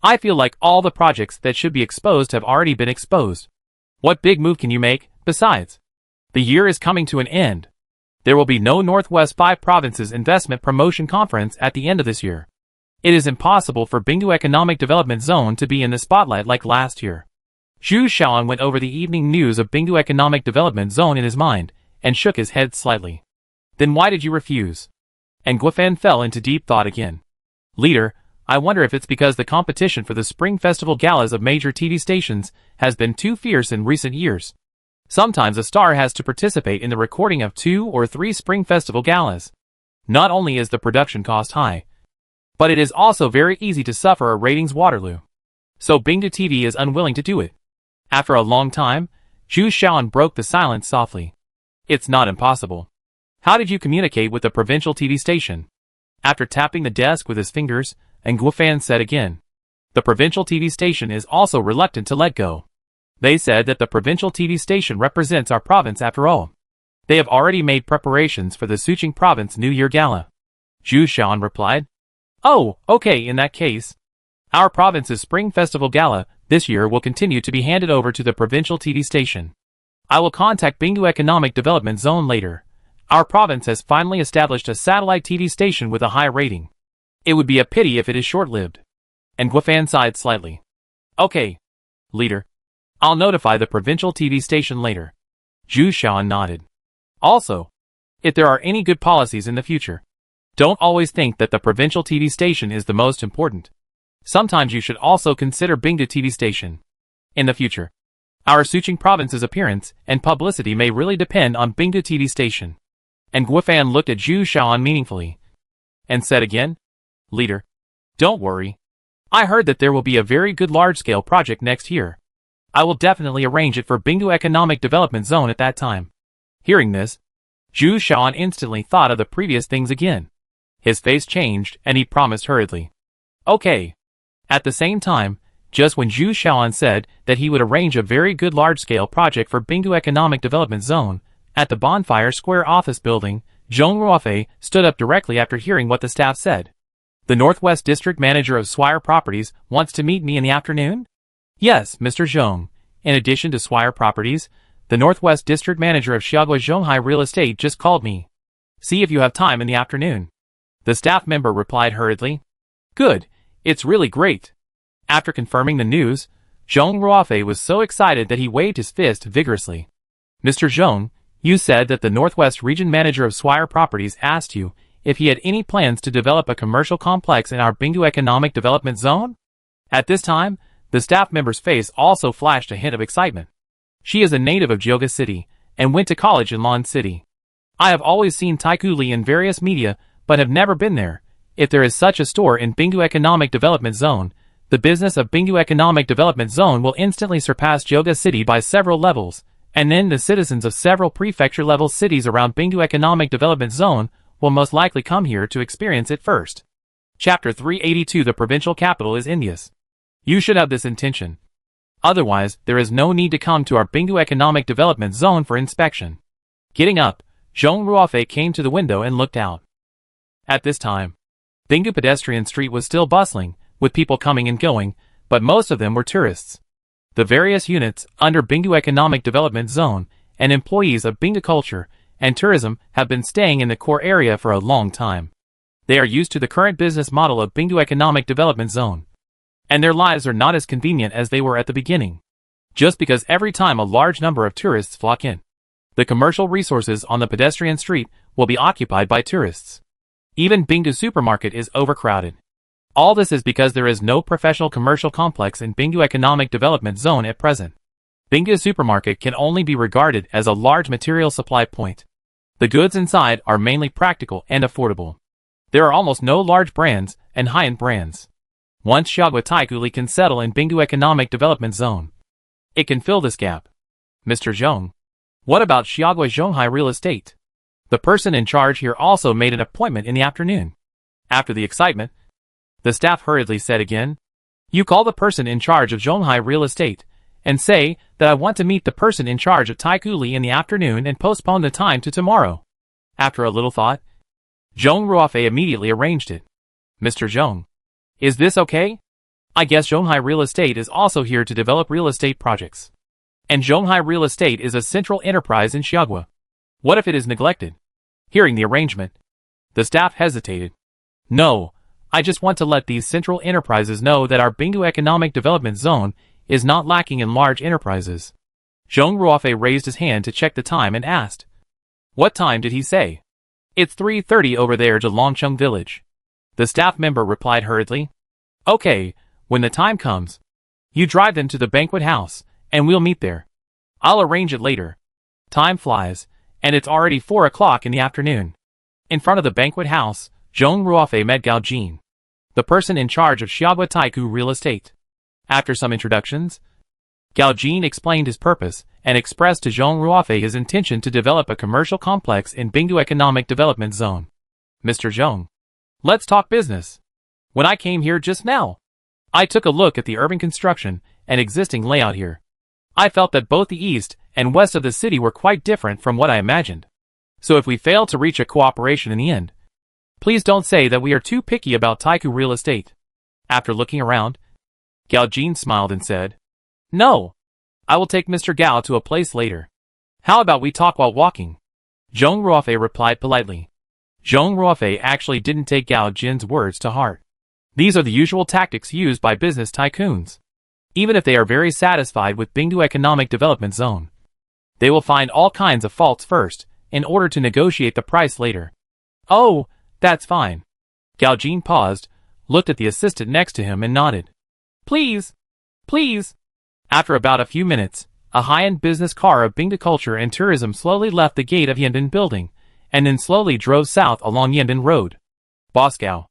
A: I feel like all the projects that should be exposed have already been exposed. What big move can you make? Besides, the year is coming to an end. There will be no Northwest 5 Provinces Investment Promotion Conference at the end of this year. It is impossible for Bingda Economic Development Zone to be in the spotlight like last year. Zhu Xiaoan went over the evening news of Bingda Economic Development Zone in his mind, and shook his head slightly. Then why did you refuse? And Nguofan fell into deep thought again. Leader, I wonder if it's because the competition for the Spring Festival galas of major TV stations has been too fierce in recent years. Sometimes a star has to participate in the recording of 2 or 3 Spring Festival galas. Not only is the production cost high, but it is also very easy to suffer a ratings Waterloo. So Bingda TV is unwilling to do it. After a long time, Zhu Xiaoan broke the silence softly. It's not impossible. How did you communicate with the provincial TV station? After tapping the desk with his fingers, Nguofan said again. The provincial TV station is also reluctant to let go. They said that the provincial TV station represents our province after all. They have already made preparations for the Suqing Province New Year Gala. Zhu Xiaoan replied. Oh, okay, in that case. Our province's Spring Festival Gala this year will continue to be handed over to the provincial TV station. I will contact Bingda Economic Development Zone later. Our province has finally established a satellite TV station with a high rating. It would be a pity if it is short-lived. And Nguofan sighed slightly. Okay, leader. I'll notify the provincial TV station later. Zhu Xiaoan nodded. Also, if there are any good policies in the future, don't always think that the provincial TV station is the most important. Sometimes you should also consider Bingda TV station. In the future, Our Suqing province's appearance and publicity may really depend on Bingdu TV station. And Guifan looked at Zhu Xiaoan meaningfully and said again, Leader, don't worry. I heard that there will be a very good large-scale project next year. I will definitely arrange it for Bingdu Economic Development Zone at that time. Hearing this, Zhu Xiaoan instantly thought of the previous things again. His face changed and he promised hurriedly. Okay. At the same time, just when Zhu Xiaoan said that he would arrange a very good large-scale project for Bingdu Economic Development Zone, at the Bonfire Square office building, Zhong Ruofei stood up directly after hearing what the staff said. The Northwest District Manager of Swire Properties wants to meet me in the afternoon? Yes, Mr. Zhong. In addition to Swire Properties, the Northwest District Manager of Xiaogui Zhonghai Real Estate just called me. See if you have time in the afternoon. The staff member replied hurriedly. Good, it's really great. After confirming the news, Zhong Ruofei was so excited that he waved his fist vigorously. Mr. Zhong, you said that the Northwest Region Manager of Swire Properties asked you if he had any plans to develop a commercial complex in our Bingdu Economic Development Zone? At this time, the staff member's face also flashed a hint of excitement. She is a native of Jioga City and went to college in Lon City. I have always seen Taiku Li in various media, but have never been there. If there is such a store in Bingdu Economic Development Zone, the business of Bingdu Economic Development Zone will instantly surpass Jioga City by several levels, and then the citizens of several prefecture-level cities around Bingdu Economic Development Zone will most likely come here to experience it first. Chapter 382. The provincial capital is India's. You should have this intention. Otherwise, there is no need to come to our Bingdu Economic Development Zone for inspection. Getting up, Zhong Ruofei came to the window and looked out. At this time, Bingdu Pedestrian Street was still bustling, with people coming and going, but most of them were tourists. The various units under Bingdu Economic Development Zone and employees of Bingdu Culture and Tourism have been staying in the core area for a long time. They are used to the current business model of Bingdu Economic Development Zone, and their lives are not as convenient as they were at the beginning. Just because every time a large number of tourists flock in, the commercial resources on the pedestrian street will be occupied by tourists. Even Bingdu Supermarket is overcrowded. All this is because there is no professional commercial complex in Bingdu Economic Development Zone at present. Bingdu Supermarket can only be regarded as a large material supply point. The goods inside are mainly practical and affordable. There are almost no large brands and high-end brands. Once Xiaogui Taiku Li can settle in Bingdu Economic Development Zone, it can fill this gap. Mr. Zhong, what about Xiaogui Zhonghai Real Estate? The person in charge here also made an appointment in the afternoon. After the excitement, the staff hurriedly said again, You call the person in charge of Zhonghai Real Estate and say that I want to meet the person in charge of Taiku Li in the afternoon and postpone the time to tomorrow. After a little thought, Zhong Ruofei immediately arranged it. Mr. Zhong, is this okay? I guess Zhonghai Real Estate is also here to develop real estate projects. And Zhonghai Real Estate is a central enterprise in Xiaogui. What if it is neglected? Hearing the arrangement, the staff hesitated. No, I just want to let these central enterprises know that our Bingdu Economic Development Zone is not lacking in large enterprises. Zhong Ruofei raised his hand to check the time and asked, What time did he say? It's 3:30 over there to Longcheng Village. The staff member replied hurriedly. Okay, when the time comes, you drive them to the banquet house, and we'll meet there. I'll arrange it later. Time flies, and it's already 4 o'clock in the afternoon. In front of the banquet house, Zhong Ruofei met Gao Jin, the person in charge of Xiaogui Taiku Real Estate. After some introductions, Gao Jin explained his purpose and expressed to Zhong Ruofei his intention to develop a commercial complex in Bingdu Economic Development Zone. Mr. Zhong, let's talk business. When I came here just now, I took a look at the urban construction and existing layout here. I felt that both the east and west of the city were quite different from what I imagined. So if we fail to reach a cooperation in the end, please don't say that we are too picky about Taiku Real Estate. After looking around, Gao Jin smiled and said, No, I will take Mr. Gao to a place later. How about we talk while walking? Zhong Ruofei replied politely. Zhong Ruofei actually didn't take Gao Jin's words to heart. These are the usual tactics used by business tycoons. Even if they are very satisfied with Bingdu Economic Development Zone, they will find all kinds of faults first, in order to negotiate the price later. Oh, that's fine. Gao Jin paused, looked at the assistant next to him and nodded. Please, please. After about a few minutes, A high-end business car of Bingda Culture and Tourism slowly left the gate of Yandan Building, and then slowly drove south along Yandan Road. Boscow.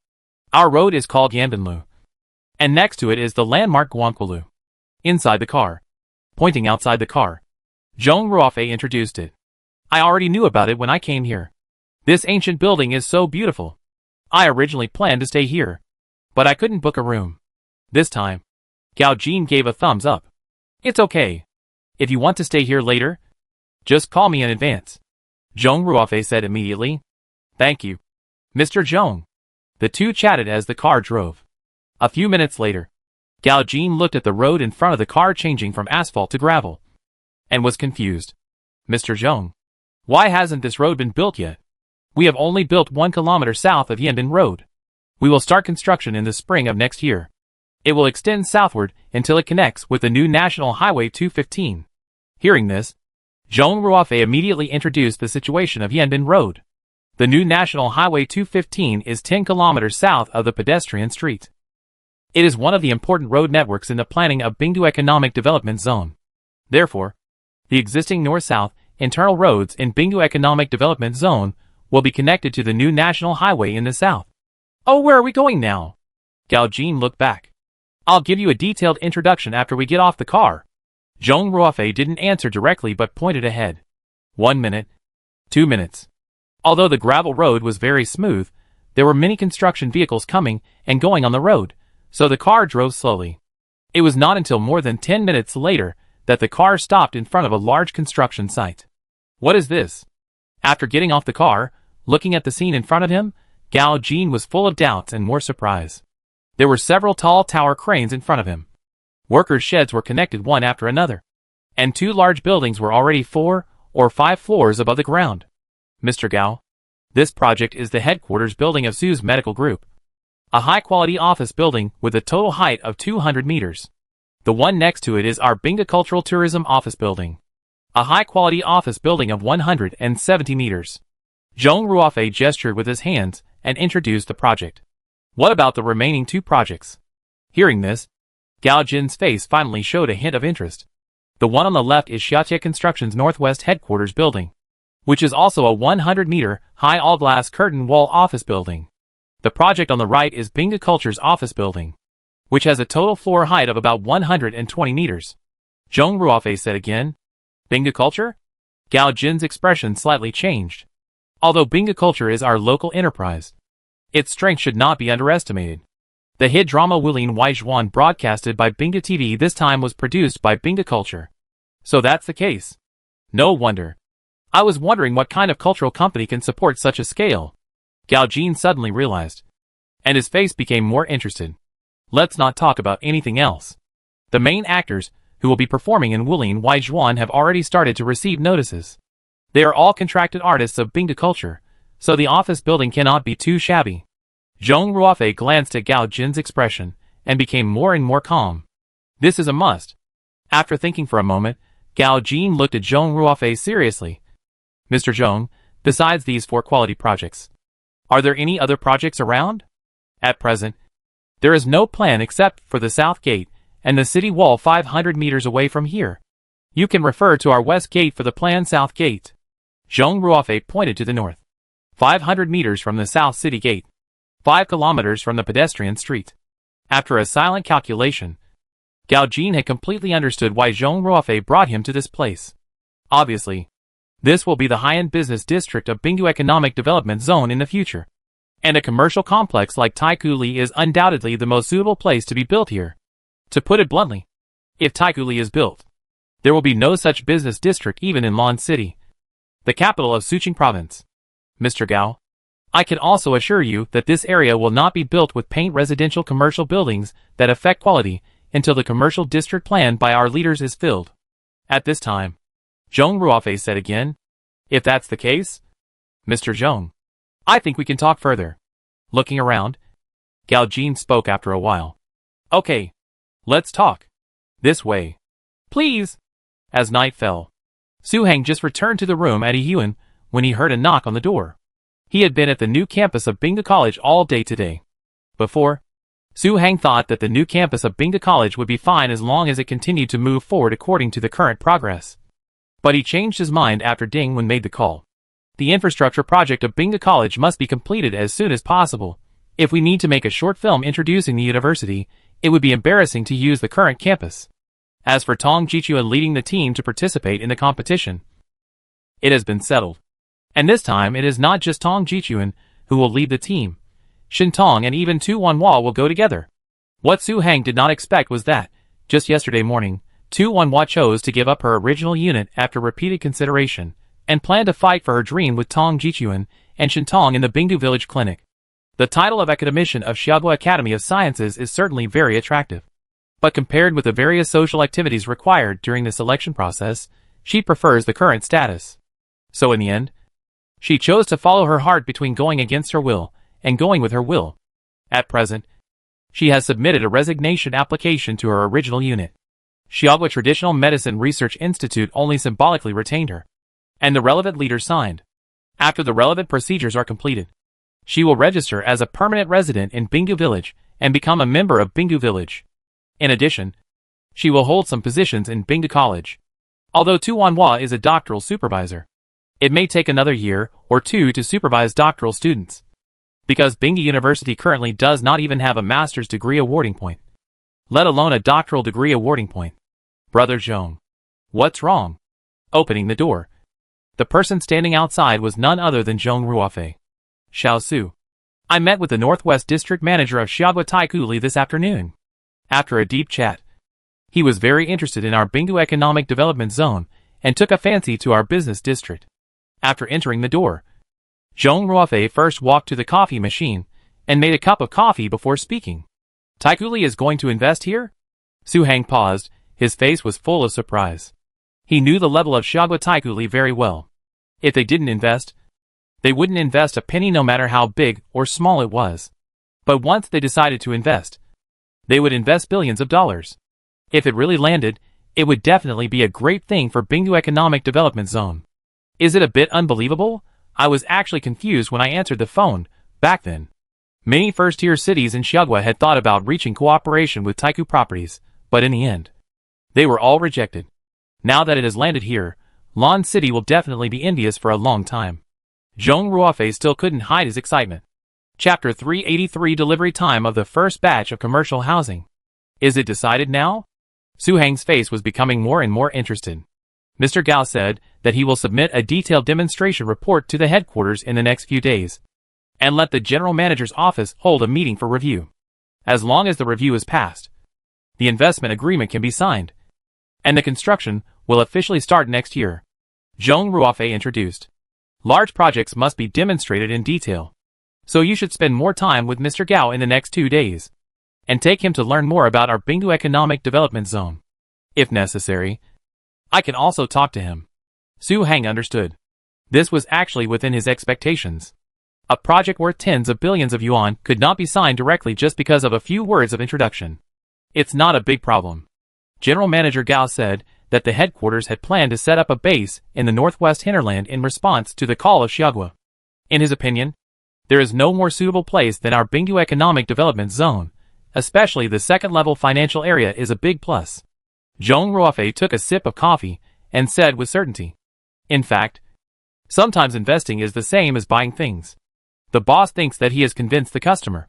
A: Our road is called Yandanlu. And next to it is the landmark Guangqualu. Inside the car. Pointing outside the car. Zhong Ruofei introduced it. I already knew about it when I came here. This ancient building is so beautiful. I originally planned to stay here, but I couldn't book a room. This time, Gao Jin gave a thumbs up. It's okay. If you want to stay here later, just call me in advance. Zhong Ruofei said immediately. Thank you, Mr. Zhong. The two chatted as the car drove. A few minutes later, Gao Jin looked at the road in front of the car changing from asphalt to gravel, and was confused. Mr. Zhong, why hasn't this road been built yet? We have only built 1 kilometer south of Yandan Road. We will start construction in the spring of next year. It will extend southward until it connects with the new National Highway 215. Hearing this, Zhong Ruofei immediately introduced the situation of Yandan Road. The new National Highway 215 is 10 kilometers south of the pedestrian street. It is one of the important road networks in the planning of Bingdu Economic Development Zone. Therefore, the existing north-south internal roads in Bingdu Economic Development Zone will be connected to the new national highway in the south. Oh, where are we going now? Gao Jin looked back. I'll give you a detailed introduction after we get off the car. Zhong Ruofei didn't answer directly but pointed ahead. 1 minute. 2 minutes. Although the gravel road was very smooth, there were many construction vehicles coming and going on the road, so the car drove slowly. It was not until more than 10 minutes later that the car stopped in front of a large construction site. What is this? After getting off the car, looking at the scene in front of him, Gao Jin was full of doubts and more surprise. There were several tall tower cranes in front of him. Workers' sheds were connected one after another, and 2 large buildings were already 4 or 5 floors above the ground. Mr. Gao, this project is the headquarters building of Su's Medical Group. A high-quality office building with a total height of 200 meters. The one next to it is our Bingda Cultural Tourism Office Building. A high-quality office building of 170 meters. Zhong Ruofei gestured with his hands and introduced the project. What about the remaining 2 projects? Hearing this, Gao Jin's face finally showed a hint of interest. The one on the left is Xiaotie Construction's Northwest Headquarters Building, which is also a 100-meter high all-glass curtain wall office building. The project on the right is Bingda Culture's office building, which has a total floor height of about 120 meters. Zhong Ruofei said again. Bingda Culture? Gao Jin's expression slightly changed. Although Bingda Culture is our local enterprise, its strength should not be underestimated. The hit drama Wulin Waijuan broadcasted by Bingda TV this time was produced by Bingda Culture. So that's the case. No wonder. I was wondering what kind of cultural company can support such a scale. Gao Jin suddenly realized, and his face became more interested. Let's not talk about anything else. The main actors, who will be performing in Wulin Waijuan, have already started to receive notices. They are all contracted artists of Bingda Culture, so the office building cannot be too shabby. Zhong Ruofei glanced at Gao Jin's expression, and became more and more calm. This is a must. After thinking for a moment, Gao Jin looked at Zhong Ruofei seriously. Mr. Zhong, besides these 4 quality projects, are there any other projects around? At present, there is no plan except for the south gate and the city wall 500 meters away from here. You can refer to our west gate for the planned south gate. Zhong Ruofei pointed to the north. 500 meters from the south city gate. 5 kilometers from the pedestrian street. After a silent calculation, Gao Jin had completely understood why Zhong Ruofei brought him to this place. Obviously, this will be the high-end business district of Bingdu Economic Development Zone in the future. And a commercial complex like Taikoo Li is undoubtedly the most suitable place to be built here. To put it bluntly, if Taikoo Li is built, there will be no such business district even in Lan City, the capital of Suqing Province. Mr. Gao, I can also assure you that this area will not be built with paint residential commercial buildings that affect quality until the commercial district planned by our leaders is filled. At this time, Zhong Ruofei said again, if that's the case, Mr. Zhong, I think we can talk further. Looking around, Gao Jin spoke after a while. Okay, let's talk. This way. Please. As night fell, Su Heng just returned to the room at Yiyuan when he heard a knock on the door. He had been at the new campus of Bingda College all day today. Before, Su Hang thought that the new campus of Bingda College would be fine as long as it continued to move forward according to the current progress. But he changed his mind after Ding Wen made the call. The infrastructure project of Bingda College must be completed as soon as possible. If we need to make a short film introducing the university, it would be embarrassing to use the current campus. As for Tong Jichuan leading the team to participate in the competition, it has been settled. And this time it is not just Tong Jichuan who will lead the team. Shin Tong and even Tu Wanhua will go together. What Su Hang did not expect was that, just yesterday morning, Tu Wanhua chose to give up her original unit after repeated consideration, and planned to fight for her dream with Tong Jichuan and Shin Tong in the Bingdu Village Clinic. The title of academician of Xiaoguo Academy of Sciences is certainly very attractive. But compared with the various social activities required during the selection process, she prefers the current status. So in the end, she chose to follow her heart between going against her will and going with her will. At present, she has submitted a resignation application to her original unit. Xiaoguo Traditional Medicine Research Institute only symbolically retained her, and the relevant leader signed. After the relevant procedures are completed, she will register as a permanent resident in Bingdu Village and become a member of Bingdu Village. In addition, she will hold some positions in Bingdu College. Although Tu Wanhua is a doctoral supervisor, it may take another year or two to supervise doctoral students, because Bingdu University currently does not even have a master's degree awarding point, let alone a doctoral degree awarding point. Brother Zhong. What's wrong? Opening the door, the person standing outside was none other than Zhong Ruofei. Xiao Su. I met with the Northwest District Manager of Xiaoguo Taikuli this afternoon. After a deep chat, he was very interested in our Bingdu Economic Development Zone and took a fancy to our business district. After entering the door, Zhong Ruofei first walked to the coffee machine and made a cup of coffee before speaking. Taikuli is going to invest here? Su Hang paused, his face was full of surprise. He knew the level of Xiaoguo Taikuli very well. If they didn't invest, they wouldn't invest a penny no matter how big or small it was. But once they decided to invest, they would invest billions of dollars. If it really landed, it would definitely be a great thing for Bingdu Economic Development Zone. Is it a bit unbelievable? I was actually confused when I answered the phone, back then. Many first-tier cities in Xiaoguo had thought about reaching cooperation with Taiku Properties, but in the end, they were all rejected. Now that it has landed here, Lan City will definitely be envious for a long time. Zhong Ruofei still couldn't hide his excitement. Chapter 383 Delivery time of the first batch of commercial housing. Is it decided now? Su Hang's face was becoming more and more interested. Mr. Gao said that he will submit a detailed demonstration report to the headquarters in the next few days, and let the general manager's office hold a meeting for review. As long as the review is passed, the investment agreement can be signed, and the construction will officially start next year. Zhong Ruofei introduced. Large projects must be demonstrated in detail, so you should spend more time with Mr. Gao in the next 2 days, and take him to learn more about our Bingdu Economic Development Zone. If necessary, I can also talk to him. Su Hang understood. This was actually within his expectations. A project worth tens of billions of yuan could not be signed directly just because of a few words of introduction. It's not a big problem. General Manager Gao said that the headquarters had planned to set up a base in the northwest hinterland in response to the call of Xiaoguo. In his opinion, there is no more suitable place than our Bingdu Economic Development Zone, especially the second-level financial area is a big plus. Zhong Ruofei took a sip of coffee and said with certainty. In fact, sometimes investing is the same as buying things. The boss thinks that he has convinced the customer,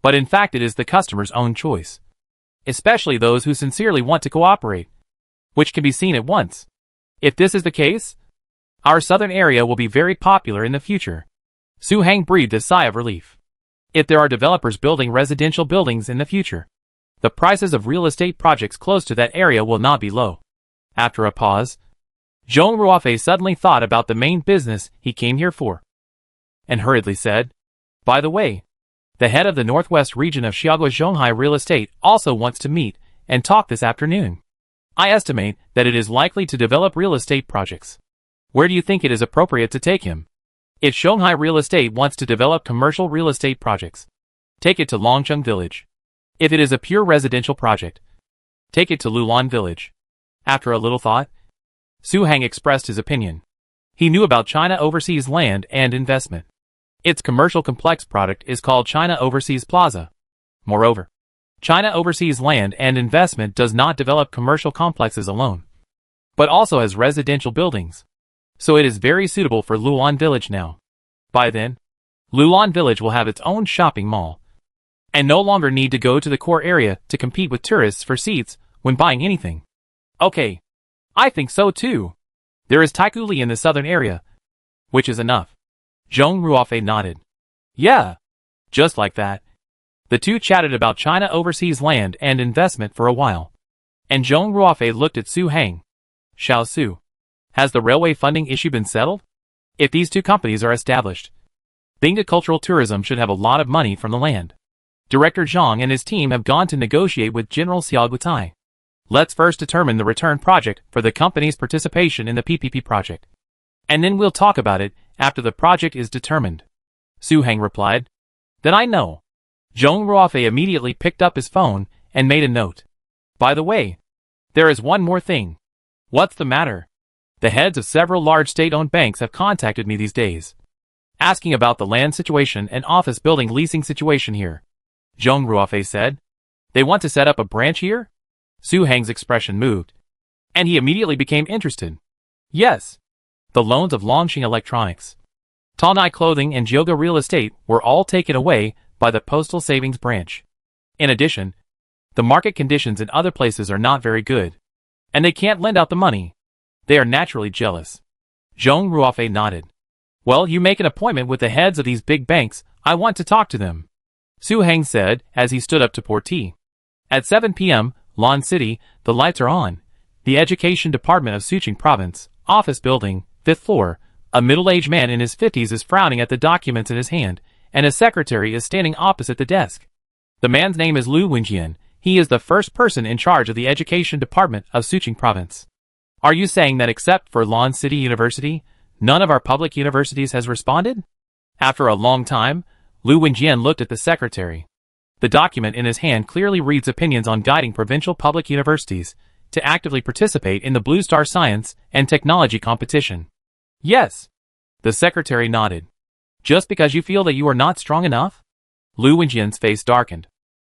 A: but in fact it is the customer's own choice. Especially those who sincerely want to cooperate, which can be seen at once. If this is the case, our southern area will be very popular in the future. Su Hang breathed a sigh of relief. If there are developers building residential buildings in the future, the prices of real estate projects close to that area will not be low. After a pause, Zhong Ruofei suddenly thought about the main business he came here for, and hurriedly said, by the way, the head of the northwest region of Xiaoguo Zhonghai Real Estate also wants to meet and talk this afternoon. I estimate that it is likely to develop real estate projects. Where do you think it is appropriate to take him? If Zhonghai Real Estate wants to develop commercial real estate projects, take it to Longcheng Village. If it is a pure residential project, take it to Lulan Village. After a little thought, Su Hang expressed his opinion. He knew about China Overseas Land and Investment. Its commercial complex product is called China Overseas Plaza. Moreover, China oversees land and investment does not develop commercial complexes alone, but also has residential buildings. So it is very suitable for Lulan Village now. By then, Lulan Village will have its own shopping mall, and no longer need to go to the core area to compete with tourists for seats when buying anything. Okay, I think so too. There is Taikuli in the southern area, which is enough. Zhong Ruofei nodded. Yeah, just like that. The two chatted about China overseas land and investment for a while. And Zhong Ruofei looked at Su Heng. Xiao Su, has the railway funding issue been settled? If these two companies are established, Bingde Cultural Tourism should have a lot of money from the land. Director Zhang and his team have gone to negotiate with General Xiao Gutai. Let's first determine the return project for the company's participation in the PPP project. And then we'll talk about it after the project is determined. Su Heng replied. Then I know. Zhong Ruofei immediately picked up his phone and made a note. By the way, there is one more thing. What's the matter? The heads of several large state-owned banks have contacted me these days, asking about the land situation and office building leasing situation here. Zhong Ruofei said. They want to set up a branch here? Su Heng's expression moved, and he immediately became interested. Yes. The loans of Longxing Electronics, Taonai Clothing and Jioga Real Estate were all taken away by the Postal Savings Branch. In addition, the market conditions in other places are not very good, and they can't lend out the money. They are naturally jealous. Zhong Ruofei nodded. Well, you make an appointment with the heads of these big banks. I want to talk to them. Su Heng said as he stood up to pour tea. At 7 p.m., Lan City, the lights are on. The Education Department of Suqing Province, office building, 5th floor. A middle-aged man in his 50s is frowning at the documents in his hand, and a secretary is standing opposite the desk. The man's name is Lu Wenjian. He is the first person in charge of the Education Department of Suqing Province. Are you saying that except for Lan City University, none of our public universities has responded? After a long time, Lu Wenjian looked at the secretary. The document in his hand clearly reads opinions on guiding provincial public universities to actively participate in the Blue Star Science and Technology competition. Yes. The secretary nodded. Just because you feel that you are not strong enough? Lu Wenjian's face darkened.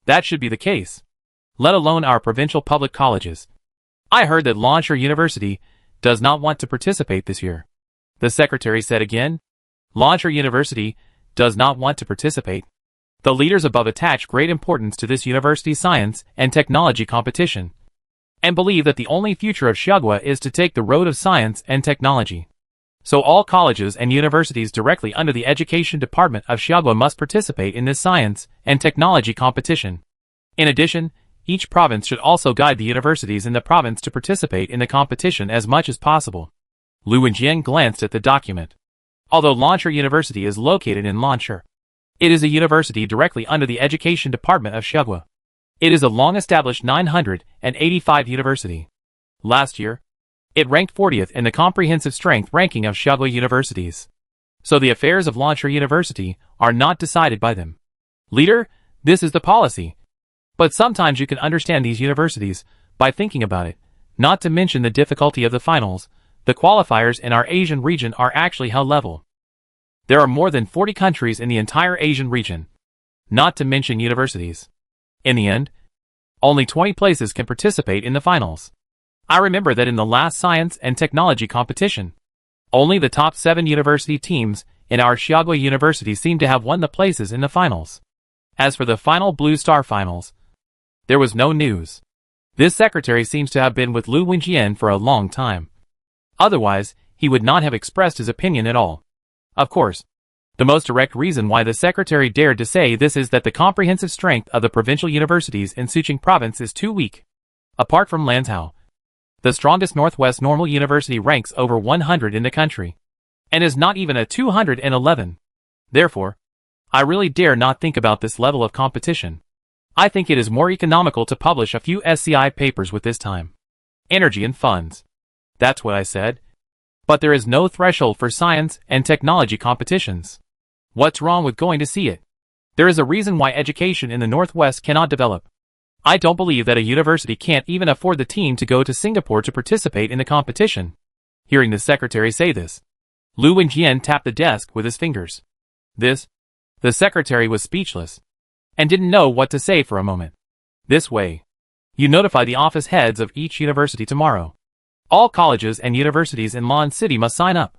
A: That should be the case. Let alone our provincial public colleges. I heard that Lansha University does not want to participate this year. The secretary said again. Lansha University does not want to participate. The leaders above attach great importance to this university science and technology competition, and believe that the only future of Xiagua is to take the road of science and technology. So all colleges and universities directly under the Education Department of Xiagua must participate in this science and technology competition. In addition, each province should also guide the universities in the province to participate in the competition as much as possible. Lu Wenjian glanced at the document. Although Lansha University is located in Lansha, it is a university directly under the Education Department of Xiagua. It is a long-established 985 university. Last year, it ranked 40th in the comprehensive strength ranking of Xiagua universities. So the affairs of Lansha University are not decided by them. Leader, this is the policy. But sometimes you can understand these universities by thinking about it, not to mention the difficulty of the finals. The qualifiers in our Asian region are actually high level. There are more than 40 countries in the entire Asian region, not to mention universities. In the end, only 20 places can participate in the finals. I remember that in the last science and technology competition, only the top 7 university teams in our Xiagua University seemed to have won the places in the finals. As for the final Blue Star finals, there was no news. This secretary seems to have been with Lu Wenjian for a long time. Otherwise, he would not have expressed his opinion at all. Of course, the most direct reason why the secretary dared to say this is that the comprehensive strength of the provincial universities in Suqing Province is too weak. Apart from Lanzhou, the strongest Northwest Normal University ranks over 100 in the country, and is not even a 211. Therefore, I really dare not think about this level of competition. I think it is more economical to publish a few SCI papers with this time, energy and funds. That's what I said. But there is no threshold for science and technology competitions. What's wrong with going to see it? There is a reason why education in the Northwest cannot develop. I don't believe that a university can't even afford the team to go to Singapore to participate in the competition. Hearing the secretary say this, Lu Wenjian tapped the desk with his fingers. The secretary was speechless, and didn't know what to say for a moment. This way. You notify the office heads of each university tomorrow. All colleges and universities in Lon City must sign up.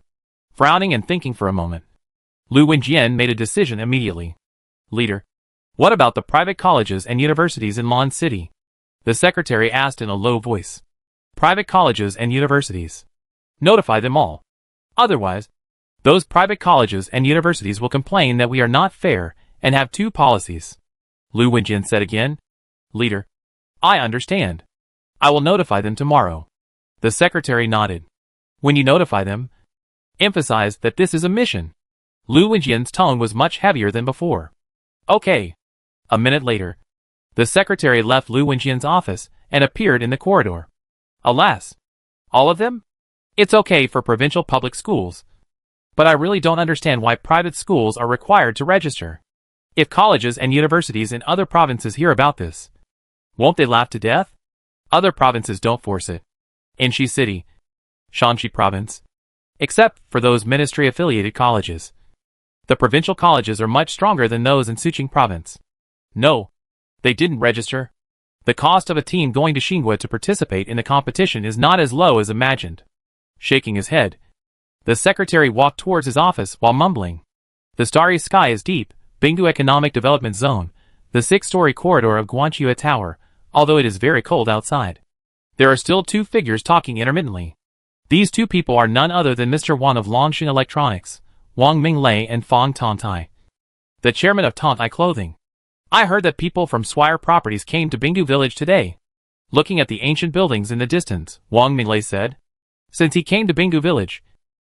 A: Frowning and thinking for a moment, Lu Wenjian made a decision immediately. Leader, what about the private colleges and universities in Lon City? The secretary asked in a low voice. Private colleges and universities. Notify them all. Otherwise, those private colleges and universities will complain that we are not fair and have two policies. Lu Wenjian said again. Leader, I understand. I will notify them tomorrow. The secretary nodded. When you notify them, emphasize that this is a mission. Lu Wenjian's tone was much heavier than before. Okay. A minute later, the secretary left Lu Wenjian's office and appeared in the corridor. Alas. All of them? It's okay for provincial public schools. But I really don't understand why private schools are required to register. If colleges and universities in other provinces hear about this, won't they laugh to death? Other provinces don't force it. In Shi City, Shanxi Province, except for those ministry-affiliated colleges. The provincial colleges are much stronger than those in Suqing Province. No, they didn't register. The cost of a team going to Xinhua to participate in the competition is not as low as imagined. Shaking his head, the secretary walked towards his office while mumbling. The starry sky is deep, Bingdu Economic Development Zone, the 6-story corridor of Guanqiu Tower, although it is very cold outside. There are still two figures talking intermittently. These two people are none other than Mr. Wan of Longxing Electronics, Wang Minglei and Fong Tontai, the chairman of Tontai Clothing. I heard that people from Swire Properties came to Bingdu Village today. Looking at the ancient buildings in the distance, Wang Minglei said. Since he came to Bingdu Village,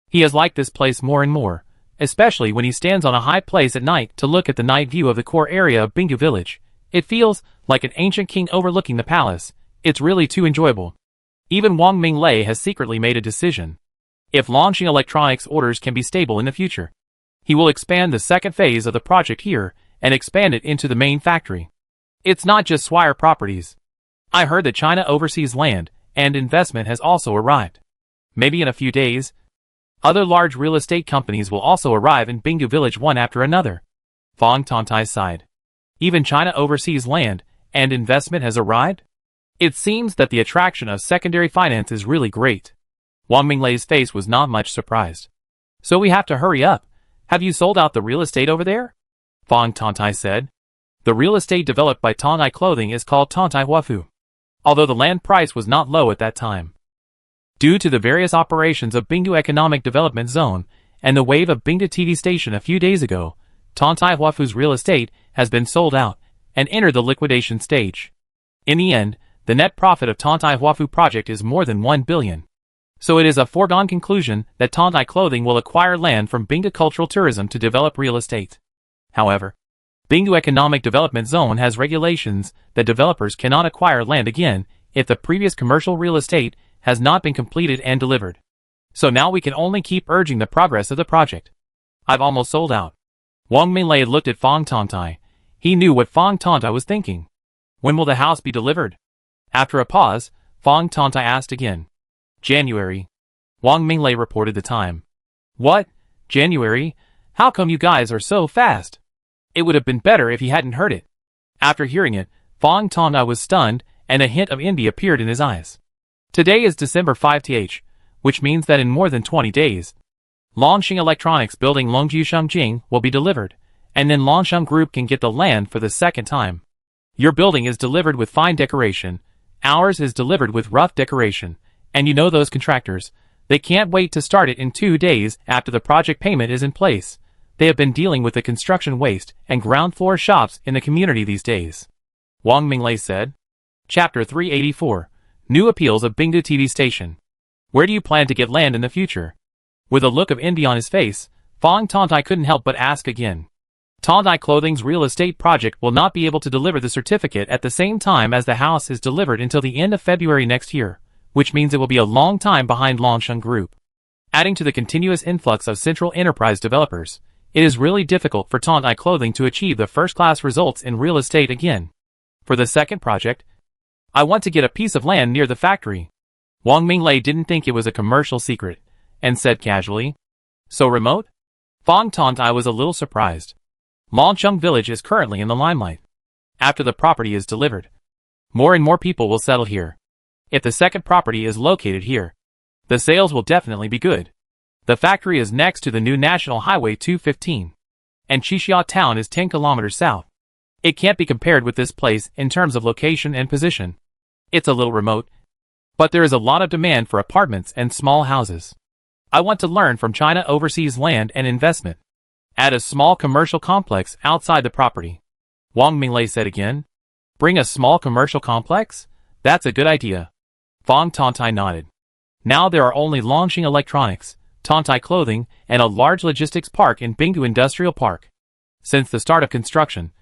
A: he has liked this place more and more, especially when he stands on a high place at night to look at the night view of the core area of Bingdu Village. It feels like an ancient king overlooking the palace. It's really too enjoyable. Even Wang Minglei has secretly made a decision. If Longxing Electronics orders can be stable in the future, he will expand the second phase of the project here and expand it into the main factory. It's not just Swire Properties. I heard that China Overseas Land and Investment has also arrived. Maybe in a few days, other large real estate companies will also arrive in Bingdu Village one after another. Fong Tontai sighed. Even China Overseas Land and Investment has arrived? It seems that the attraction of secondary finance is really great. Wang Minglei's face was not much surprised. So we have to hurry up. Have you sold out the real estate over there? Fong Tontai said. The real estate developed by Tontai Clothing is called Tontai Huafu. Although the land price was not low at that time. Due to the various operations of Bingdu Economic Development Zone and the wave of Bingdu TV station a few days ago, Tontai Huafu's real estate has been sold out and entered the liquidation stage. In the end, the net profit of Tontai Huafu project is more than 1 billion. So it is a foregone conclusion that Tontai Clothing will acquire land from Bingdu Cultural Tourism to develop real estate. However, Bingdu Economic Development Zone has regulations that developers cannot acquire land again if the previous commercial real estate has not been completed and delivered. So now we can only keep urging the progress of the project. I've almost sold out. Wang Minglei looked at Fong Tontai. He knew what Fong Tontai was thinking. When will the house be delivered? After a pause, Fong Tontai asked again. January. Wang Minglei reported the time. What? January? How come you guys are so fast? It would have been better if he hadn't heard it. After hearing it, Fong Tontai was stunned and a hint of envy appeared in his eyes. Today is December 5th, which means that in more than 20 days, Longxing Electronics building Longju Shangjing will be delivered, and then Longsheng Group can get the land for the second time. Your building is delivered with fine decoration, ours is delivered with rough decoration, and you know those contractors, they can't wait to start it in 2 days after the project payment is in place. They have been dealing with the construction waste and ground floor shops in the community these days. Wang Minglei said. Chapter 384. New Appeals of Bingdu TV Station. Where do you plan to get land in the future? With a look of envy on his face, Fong Tontai couldn't help but ask again. Tontai Clothing's real estate project will not be able to deliver the certificate at the same time as the house is delivered until the end of February next year, which means it will be a long time behind Longsheng Group. Adding to the continuous influx of Central Enterprise developers, it is really difficult for Tontai Clothing to achieve the first-class results in real estate again. For the second project, I want to get a piece of land near the factory. Wang Minglei didn't think it was a commercial secret, and said casually. So remote? Fong Tontai was a little surprised. Longsheng Village is currently in the limelight. After the property is delivered, More and more people will settle here. If the second property is located here, the sales will definitely be good. The factory is next to the new National Highway 215, and Qixia town is 10 kilometers south. It can't be compared with this place in terms of location and position. It's a little remote, but there is a lot of demand for apartments and small houses. I want to learn from China overseas land and investment. Add a small commercial complex outside the property. Wang Minglei said again. Bring a small commercial complex? That's a good idea. Fong Tontai nodded. Now there are only Longxing Electronics, Tontai Clothing, and a large logistics park in Bingdu Industrial Park. Since the start of construction,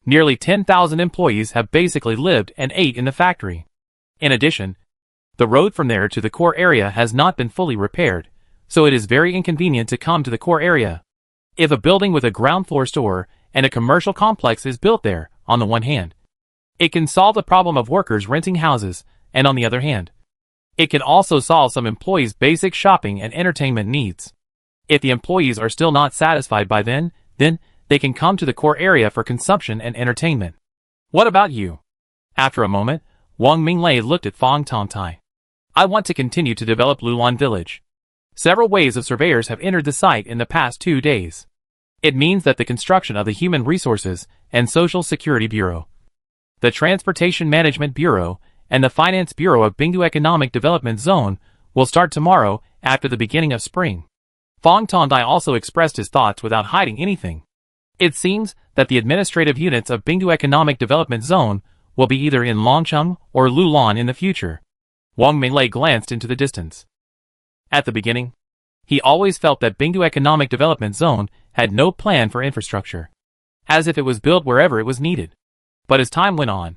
A: nearly 10,000 employees have basically lived and ate in the factory. In addition, the road from there to the core area has not been fully repaired, so it is very inconvenient to come to the core area. If a building with a ground floor store and a commercial complex is built there, on the one hand, it can solve the problem of workers renting houses, and on the other hand, it can also solve some employees' basic shopping and entertainment needs. If the employees are still not satisfied by then they can come to the core area for consumption and entertainment. What about you? After a moment, Wang Minglei looked at Fong Tontai. I want to continue to develop Lulan Village. Several waves of surveyors have entered the site in the past 2 days. It means that the construction of the Human Resources and Social Security Bureau, the Transportation Management Bureau, and the Finance Bureau of Bingdu Economic Development Zone will start tomorrow after the beginning of spring. Fong Tontai also expressed his thoughts without hiding anything. It seems that the administrative units of Bingdu Economic Development Zone will be either in Longcheng or Lulan in the future. Wang Minglei glanced into the distance. At the beginning, he always felt that Bingdu Economic Development Zone had no plan for infrastructure, as if it was built wherever it was needed. But as time went on,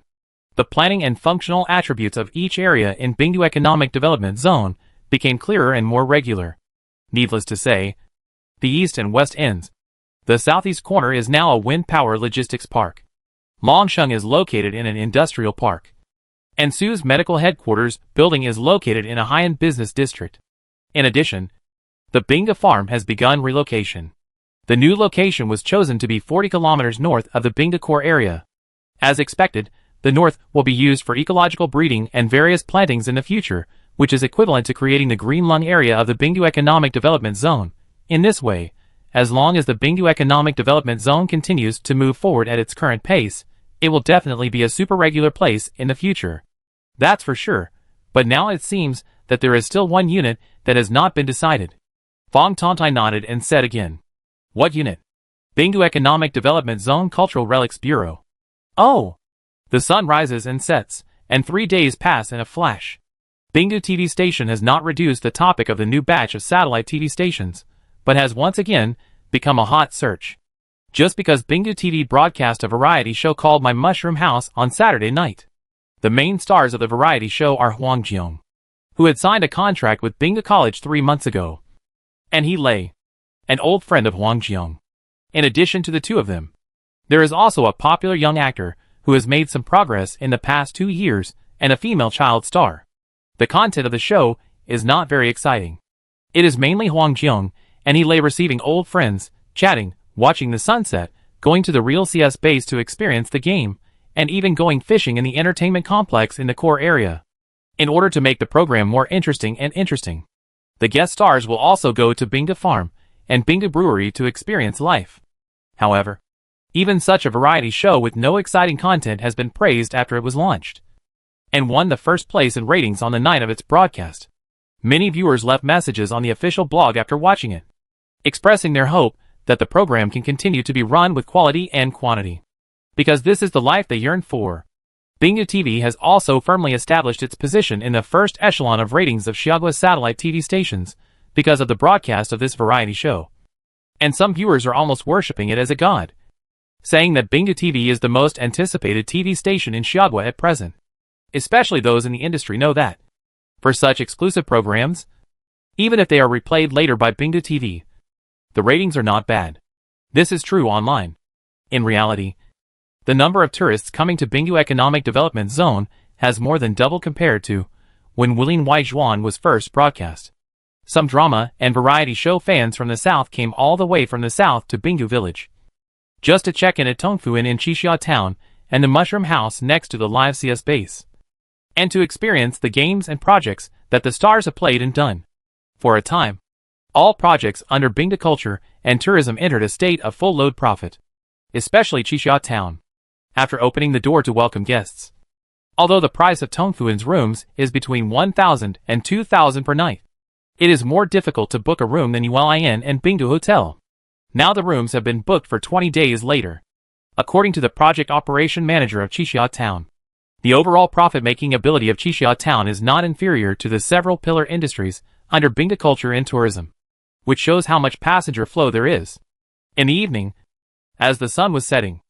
A: the planning and functional attributes of each area in Bingdu Economic Development Zone became clearer and more regular. Needless to say, the east and west ends. The southeast corner is now a wind power logistics park. Longsheng is located in an industrial park. And Su's medical headquarters building is located in a high-end business district. In addition, the Binga farm has begun relocation. The new location was chosen to be 40 kilometers north of the Binga core area. As expected, the north will be used for ecological breeding and various plantings in the future, which is equivalent to creating the green lung area of the Bingdu Economic Development Zone. In this way, as long as the Bingdu Economic Development Zone continues to move forward at its current pace, it will definitely be a super regular place in the future. That's for sure, but now it seems that there is still one unit that has not been decided. Fong Tontai nodded and said again. What unit? Bingdu Economic Development Zone Cultural Relics Bureau. Oh! The sun rises and sets, and 3 days pass in a flash. Bingdu TV station has not reduced the topic of the new batch of satellite TV stations, but has once again become a hot search. Just because Bingdu TV broadcast a variety show called My Mushroom House on Saturday night. The main stars of the variety show are Huang Jiong, who had signed a contract with Bingdu College 3 months ago, and He Lei, an old friend of Huang Jiong. In addition to the two of them, there is also a popular young actor who has made some progress in the past 2 years and a female child star. The content of the show is not very exciting. It is mainly Huang Jiong and He Lei receiving old friends, chatting, watching the sunset, going to the real CS base to experience the game, and even going fishing in the entertainment complex in the core area. In order to make the program more interesting, the guest stars will also go to Bingdu Farm and Bingdu Brewery to experience life. However, even such a variety show with no exciting content has been praised after it was launched, and won the first place in ratings on the night of its broadcast. Many viewers left messages on the official blog after watching it, expressing their hope that the program can continue to be run with quality and quantity, because this is the life they yearn for. Bingdu TV has also firmly established its position in the first echelon of ratings of Xiagua's satellite TV stations because of the broadcast of this variety show. And some viewers are almost worshipping it as a god, saying that Bingdu TV is the most anticipated TV station in Xiagua at present. Especially those in the industry know that, for such exclusive programs, even if they are replayed later by Bingdu TV, the ratings are not bad. This is true online. In reality, the number of tourists coming to Bingdu Economic Development Zone has more than doubled compared to when Wulin Waijuan was first broadcast. Some drama and variety show fans from the south came all the way from the south to Bingdu Village, just to check in at Tongfuan in Qixia town and the mushroom house next to the live CS base, and to experience the games and projects that the stars have played and done. For a time, all projects under Bingda Culture and Tourism entered a state of full load profit, especially Qixia Town, after opening the door to welcome guests. Although the price of Tongfuan's rooms is between 1,000 and 2,000 per night, it is more difficult to book a room than Yuan and Bingdu Hotel. Now the rooms have been booked for 20 days later. According to the project operation manager of Qixia Town, the overall profit-making ability of Qixia Town is not inferior to the several pillar industries under Bingda Culture and Tourism, which shows how much passenger flow there is. In the evening, as the sun was setting,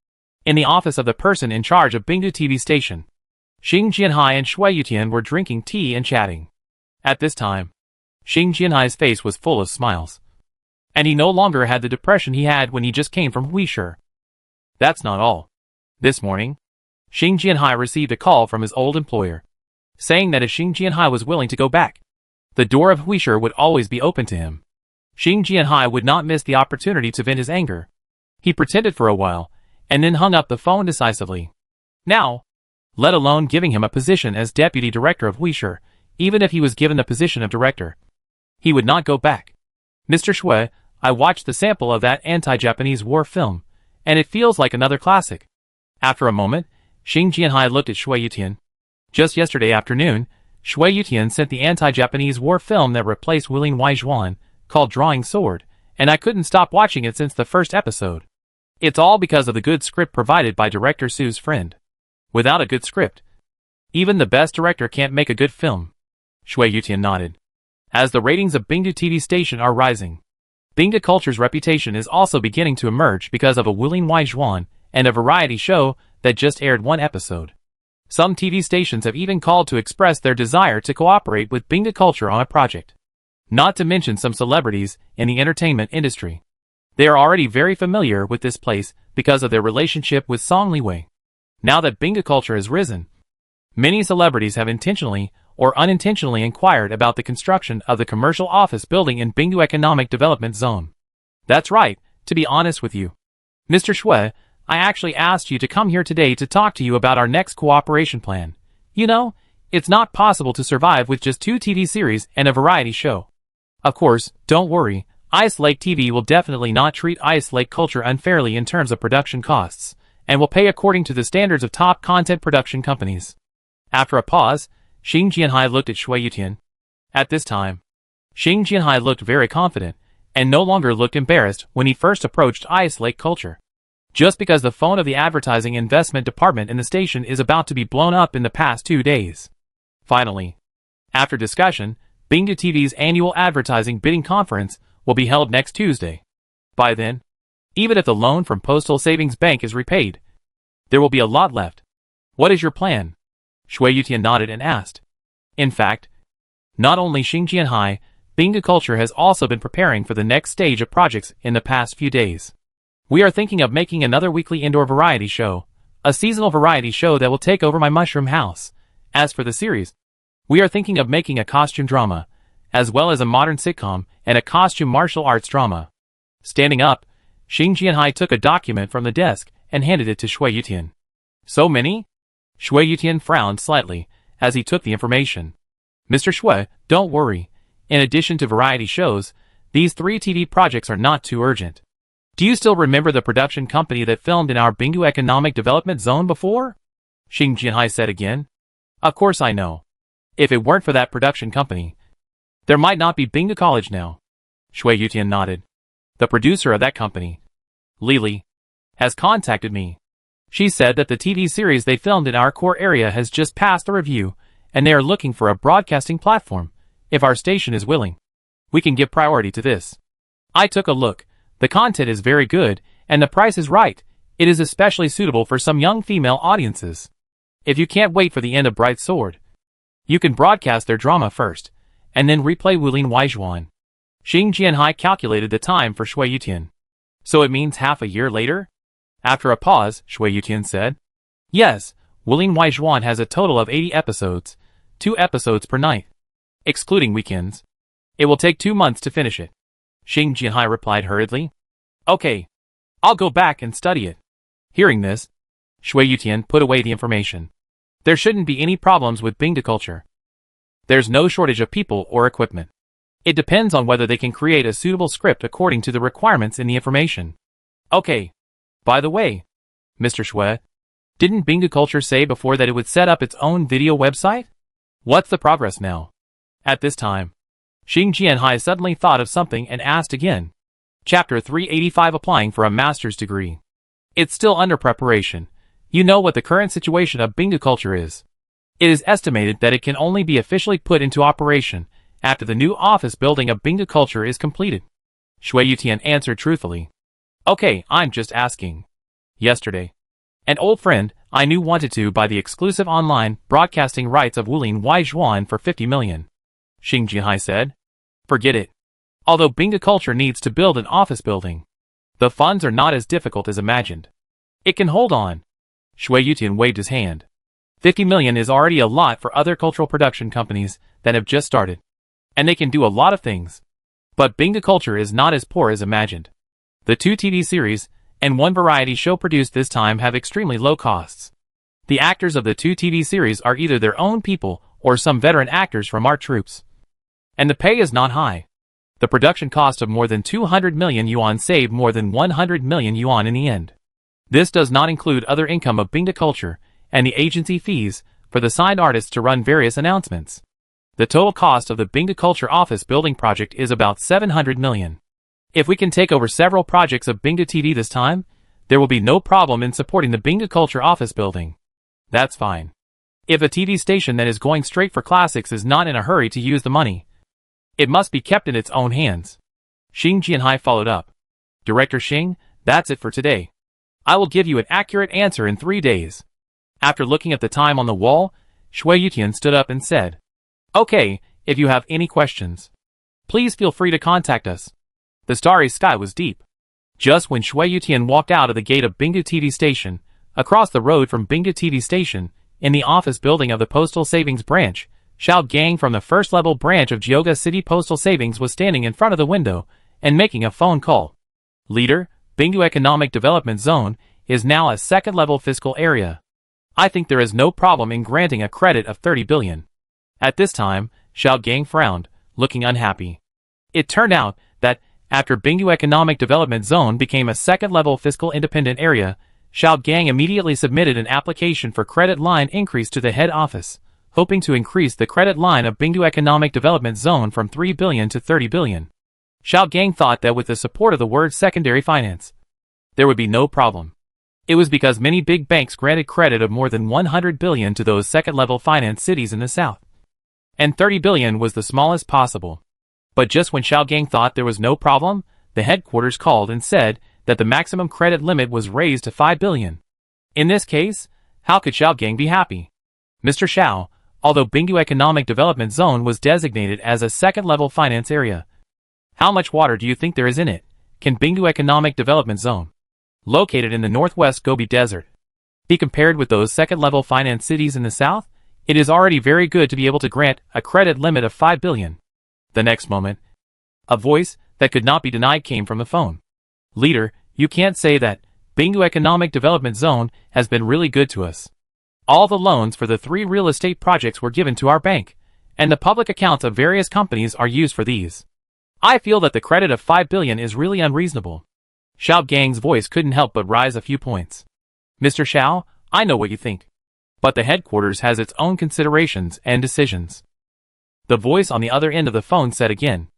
A: in the office of the person in charge of Bingdu TV station, Xing Jianhai and Shui Yutian were drinking tea and chatting. At this time, Xing Jianhai's face was full of smiles, and he no longer had the depression he had when he just came from Huishi. That's not all. This morning, Xing Jianhai received a call from his old employer, saying that if Xing Jianhai was willing to go back, the door of Huishi would always be open to him. Xing Jianhai would not miss the opportunity to vent his anger. He pretended for a while, and then hung up the phone decisively. Now, let alone giving him a position as deputy director of Huishi, even if he was given the position of director, he would not go back. Mr. Shui, I watched the sample of that anti-Japanese war film, and it feels like another classic. After a moment, Xing Jianhai looked at Shui Yutian. Just yesterday afternoon, Shui Yutian sent the anti-Japanese war film that replaced Willing Waizhuan, called Drawing Sword, and I couldn't stop watching it since the first episode. It's all because of the good script provided by director Su's friend. Without a good script, even the best director can't make a good film. Shui Yutian nodded. As the ratings of Bingdu TV station are rising, Bingda Culture's reputation is also beginning to emerge because of a Willing Waizhuan and a variety show that just aired one episode. Some TV stations have even called to express their desire to cooperate with Bingda Culture on a project. Not to mention some celebrities in the entertainment industry. They are already very familiar with this place because of their relationship with Song Liwei. Now that Bingda Culture has risen, many celebrities have intentionally or unintentionally inquired about the construction of the commercial office building in Bingdu Economic Development Zone. That's right, to be honest with you, Mr. Shui, I actually asked you to come here today to talk to you about our next cooperation plan. You know, it's not possible to survive with just 2 TV series and a variety show. Of course, don't worry, Ice Lake TV will definitely not treat Ice Lake Culture unfairly in terms of production costs, and will pay according to the standards of top content production companies. After a pause, Xing Jianhai looked at Shui Yutian. At this time, Xing Jianhai looked very confident, and no longer looked embarrassed when he first approached Ice Lake Culture. Just because the phone of the advertising investment department in the station is about to be blown up in the past 2 days. Finally, after discussion, Bingdu TV's annual advertising bidding conference will be held next Tuesday. By then, even if the loan from Postal Savings Bank is repaid, there will be a lot left. What is your plan? Shui Yutian nodded and asked. In fact, not only Xing Jianhai, Bingdu Culture has also been preparing for the next stage of projects in the past few days. We are thinking of making another weekly indoor variety show, a seasonal variety show that will take over my mushroom house. As for the series, we are thinking of making a costume drama, as well as a modern sitcom and a costume martial arts drama. Standing up, Xing Jianhai took a document from the desk and handed it to Shui Yutian. So many? Shui Yutian frowned slightly as he took the information. Mr. Shui, don't worry. In addition to variety shows, these 3 TV projects are not too urgent. Do you still remember the production company that filmed in our Bingdu Economic Development Zone before? Xing Jianhai said again. Of course I know. If it weren't for that production company, there might not be Bingdu College now. Shui Yutian nodded. The producer of that company, Lili, has contacted me. She said that the TV series they filmed in our core area has just passed the review, and they are looking for a broadcasting platform. If our station is willing, we can give priority to this. I took a look. The content is very good, and the price is right. It is especially suitable for some young female audiences. If you can't wait for the end of Bright Sword, you can broadcast their drama first, and then replay Wulin Waizhuan. Xing Jianhai calculated the time for Shui Yutian. So it means half a year later? After a pause, Shui Yutian said. Yes, Wulin Waizhuan has a total of 80 episodes, 2 episodes per night, excluding weekends. It will take 2 months to finish it. Xing Jianhai replied hurriedly. Okay, I'll go back and study it. Hearing this, Shui Yutian put away the information. There shouldn't be any problems with Bingde culture. There's no shortage of people or equipment. It depends on whether they can create a suitable script according to the requirements in the information. Okay. By the way, Mr. Shui, didn't Bingde culture say before that it would set up its own video website? What's the progress now? At this time, Xing Jianhai suddenly thought of something and asked again. Chapter 385 Applying for a master's degree. It's still under preparation. You know what the current situation of Bingde culture is. It is estimated that it can only be officially put into operation after the new office building of Bingde culture is completed. Shui Yutian answered truthfully. Okay, I'm just asking. Yesterday, an old friend I knew wanted to buy the exclusive online broadcasting rights of Wulin Waizhuan for 50 million. Xing Jianhai said. Forget it. Although Bingde culture needs to build an office building, the funds are not as difficult as imagined. It can hold on. Shui Yutian waved his hand. 50 million is already a lot for other cultural production companies that have just started. And they can do a lot of things. But Bingde culture is not as poor as imagined. The 2 TV series and 1 variety show produced this time have extremely low costs. The actors of the 2 TV series are either their own people or some veteran actors from our troops. And the pay is not high. The production cost of more than 200 million yuan saved more than 100 million yuan in the end. This does not include other income of Bingde culture and the agency fees for the signed artists to run various announcements. The total cost of the Bingde culture office building project is about 700 million. If we can take over several projects of Bingde TV this time, there will be no problem in supporting the Bingde culture office building. That's fine. If a TV station that is going straight for classics is not in a hurry to use the money, it must be kept in its own hands. Xing Jianhai followed up. Director Xing, that's it for today. I will give you an accurate answer in 3 days. After looking at the time on the wall, Shui Yutian stood up and said, Okay, if you have any questions, please feel free to contact us. The starry sky was deep. Just when Shui Yutian walked out of the gate of Bingde TV Station, across the road from Bingde TV Station, in the office building of the Postal Savings Branch, Xiao Gang from the first-level branch of Jioga City Postal Savings was standing in front of the window and making a phone call. Leader, Bingde Economic Development Zone is now a second-level fiscal area. I think there is no problem in granting a credit of 30 billion. At this time, Xiao Gang frowned, looking unhappy. It turned out that, after Bingde Economic Development Zone became a second-level fiscal independent area, Xiao Gang immediately submitted an application for credit line increase to the head office, hoping to increase the credit line of Bingde Economic Development Zone from 3 billion to 30 billion. Xiao Gang thought that with the support of the word secondary finance, there would be no problem. It was because many big banks granted credit of more than 100 billion to those second-level finance cities in the south. And 30 billion was the smallest possible. But just when Xiao Gang thought there was no problem, the headquarters called and said that the maximum credit limit was raised to 5 billion. In this case, how could Xiao Gang be happy? Mr. Xiao, although Bingde Economic Development Zone was designated as a second-level finance area, how much water do you think there is in it? Can Bingde Economic Development Zone, located in the northwest Gobi Desert, be compared with those second-level finance cities in the south? It is already very good to be able to grant a credit limit of 5 billion. The next moment, a voice that could not be denied came from the phone. Leader, you can't say that. Bingde Economic Development Zone has been really good to us. All the loans for the 3 real estate projects were given to our bank, and the public accounts of various companies are used for these. I feel that the credit of 5 billion is really unreasonable. Xiao Gang's voice couldn't help but rise a few points. Mr. Xiao, I know what you think. But the headquarters has its own considerations and decisions. The voice on the other end of the phone said again.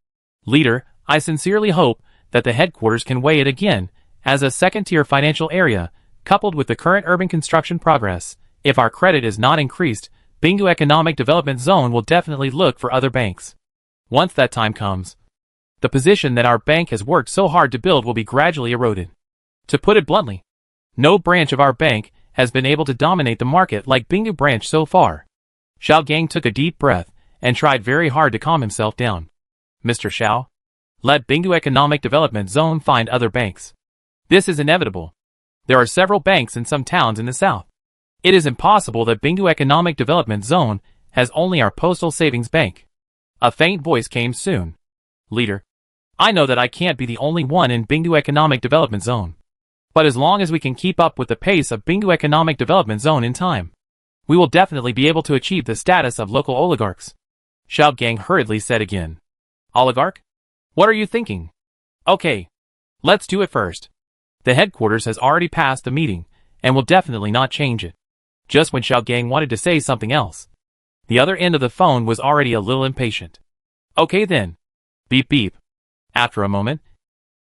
A: Leader, I sincerely hope that the headquarters can weigh it again, as a second-tier financial area, coupled with the current urban construction progress. If our credit is not increased, Bingde Economic Development Zone will definitely look for other banks. Once that time comes, the position that our bank has worked so hard to build will be gradually eroded. To put it bluntly, no branch of our bank has been able to dominate the market like Bingde branch so far. Xiao Gang took a deep breath and tried very hard to calm himself down. Mr. Xiao, let Bingde Economic Development Zone find other banks. This is inevitable. There are several banks in some towns in the south. It is impossible that Bingde Economic Development Zone has only our postal savings bank. A faint voice came soon. Leader, I know that I can't be the only one in Bingde Economic Development Zone. But as long as we can keep up with the pace of Bingu Economic Development Zone in time, we will definitely be able to achieve the status of local oligarchs. Xiao Gang hurriedly said again. Oligarch? What are you thinking? Okay. Let's do it first. The headquarters has already passed the meeting, and will definitely not change it. Just when Xiao Gang wanted to say something else, the other end of the phone was already a little impatient. Okay then. Beep beep. After a moment,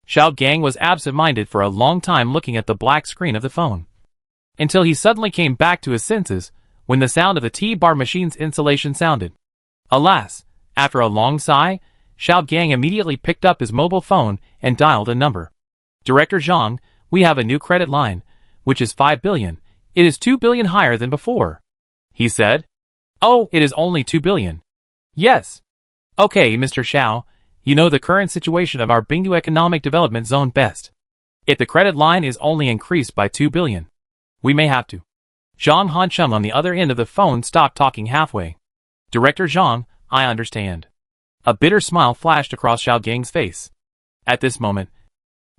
A: Xiao Gang was absent-minded for a long time looking at the black screen of the phone, until he suddenly came back to his senses when the sound of the T-bar machine's installation sounded. Alas, after a long sigh, Xiao Gang immediately picked up his mobile phone and dialed a number. Director Zhang, we have a new credit line, which is 5 billion. It is 2 billion higher than before, he said. Oh, it is only 2 billion. Yes. Okay, Mr. Xiao, you know the current situation of our Bingu Economic Development Zone best. If the credit line is only increased by 2 billion, we may have to. Zhang Hancheng on the other end of the phone stopped talking halfway. Director Zhang, I understand. A bitter smile flashed across Xiao Gang's face. At this moment,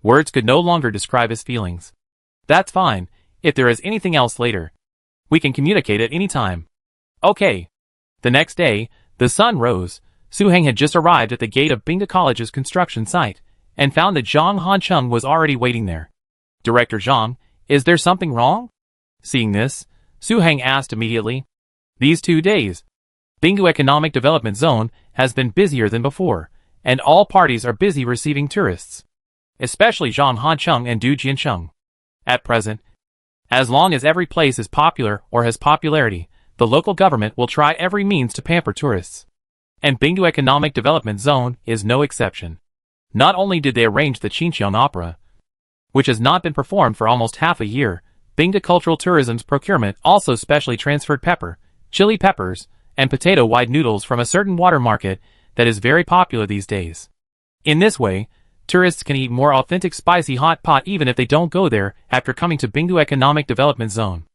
A: words could no longer describe his feelings. That's fine, if there is anything else later, we can communicate at any time. Okay. The next day, the sun rose. Su Heng had just arrived at the gate of Bingu College's construction site, and found that Zhang Hancheng was already waiting there. Director Zhang, is there something wrong? Seeing this, Su Heng asked immediately. These 2 days, Bingu Economic Development Zone has been busier than before, and all parties are busy receiving tourists, especially Zhang Hancheng and Du Jiansheng. At present, as long as every place is popular or has popularity, the local government will try every means to pamper tourists. And Bingu Economic Development Zone is no exception. Not only did they arrange the Qinqiang Opera, which has not been performed for almost half a year, Bingu Cultural Tourism's procurement also specially transferred pepper, chili peppers, and potato-wide noodles from a certain water market that is very popular these days. In this way, tourists can eat more authentic spicy hot pot even if they don't go there after coming to Bingu Economic Development Zone.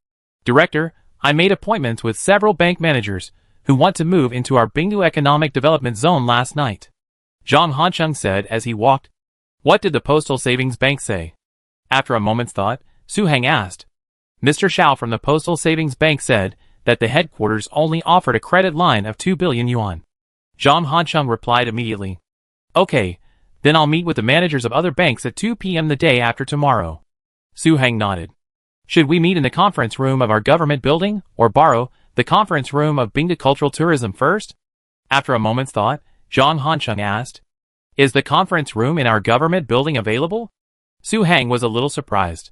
A: Director, I made appointments with several bank managers who want to move into our Bingu Economic Development Zone last night. Zhang Hancheng said as he walked. What did the Postal Savings Bank say? After a moment's thought, Su Heng asked. Mr. Xiao from the Postal Savings Bank said that the headquarters only offered a credit line of 2 billion yuan. Zhang Hancheng replied immediately. Okay, then I'll meet with the managers of other banks at 2 p.m. the day after tomorrow. Su Heng nodded. Should we meet in the conference room of our government building, or borrow the conference room of Bingu Cultural Tourism first? After a moment's thought, Zhang Hancheng asked. Is the conference room in our government building available? Su Heng was a little surprised.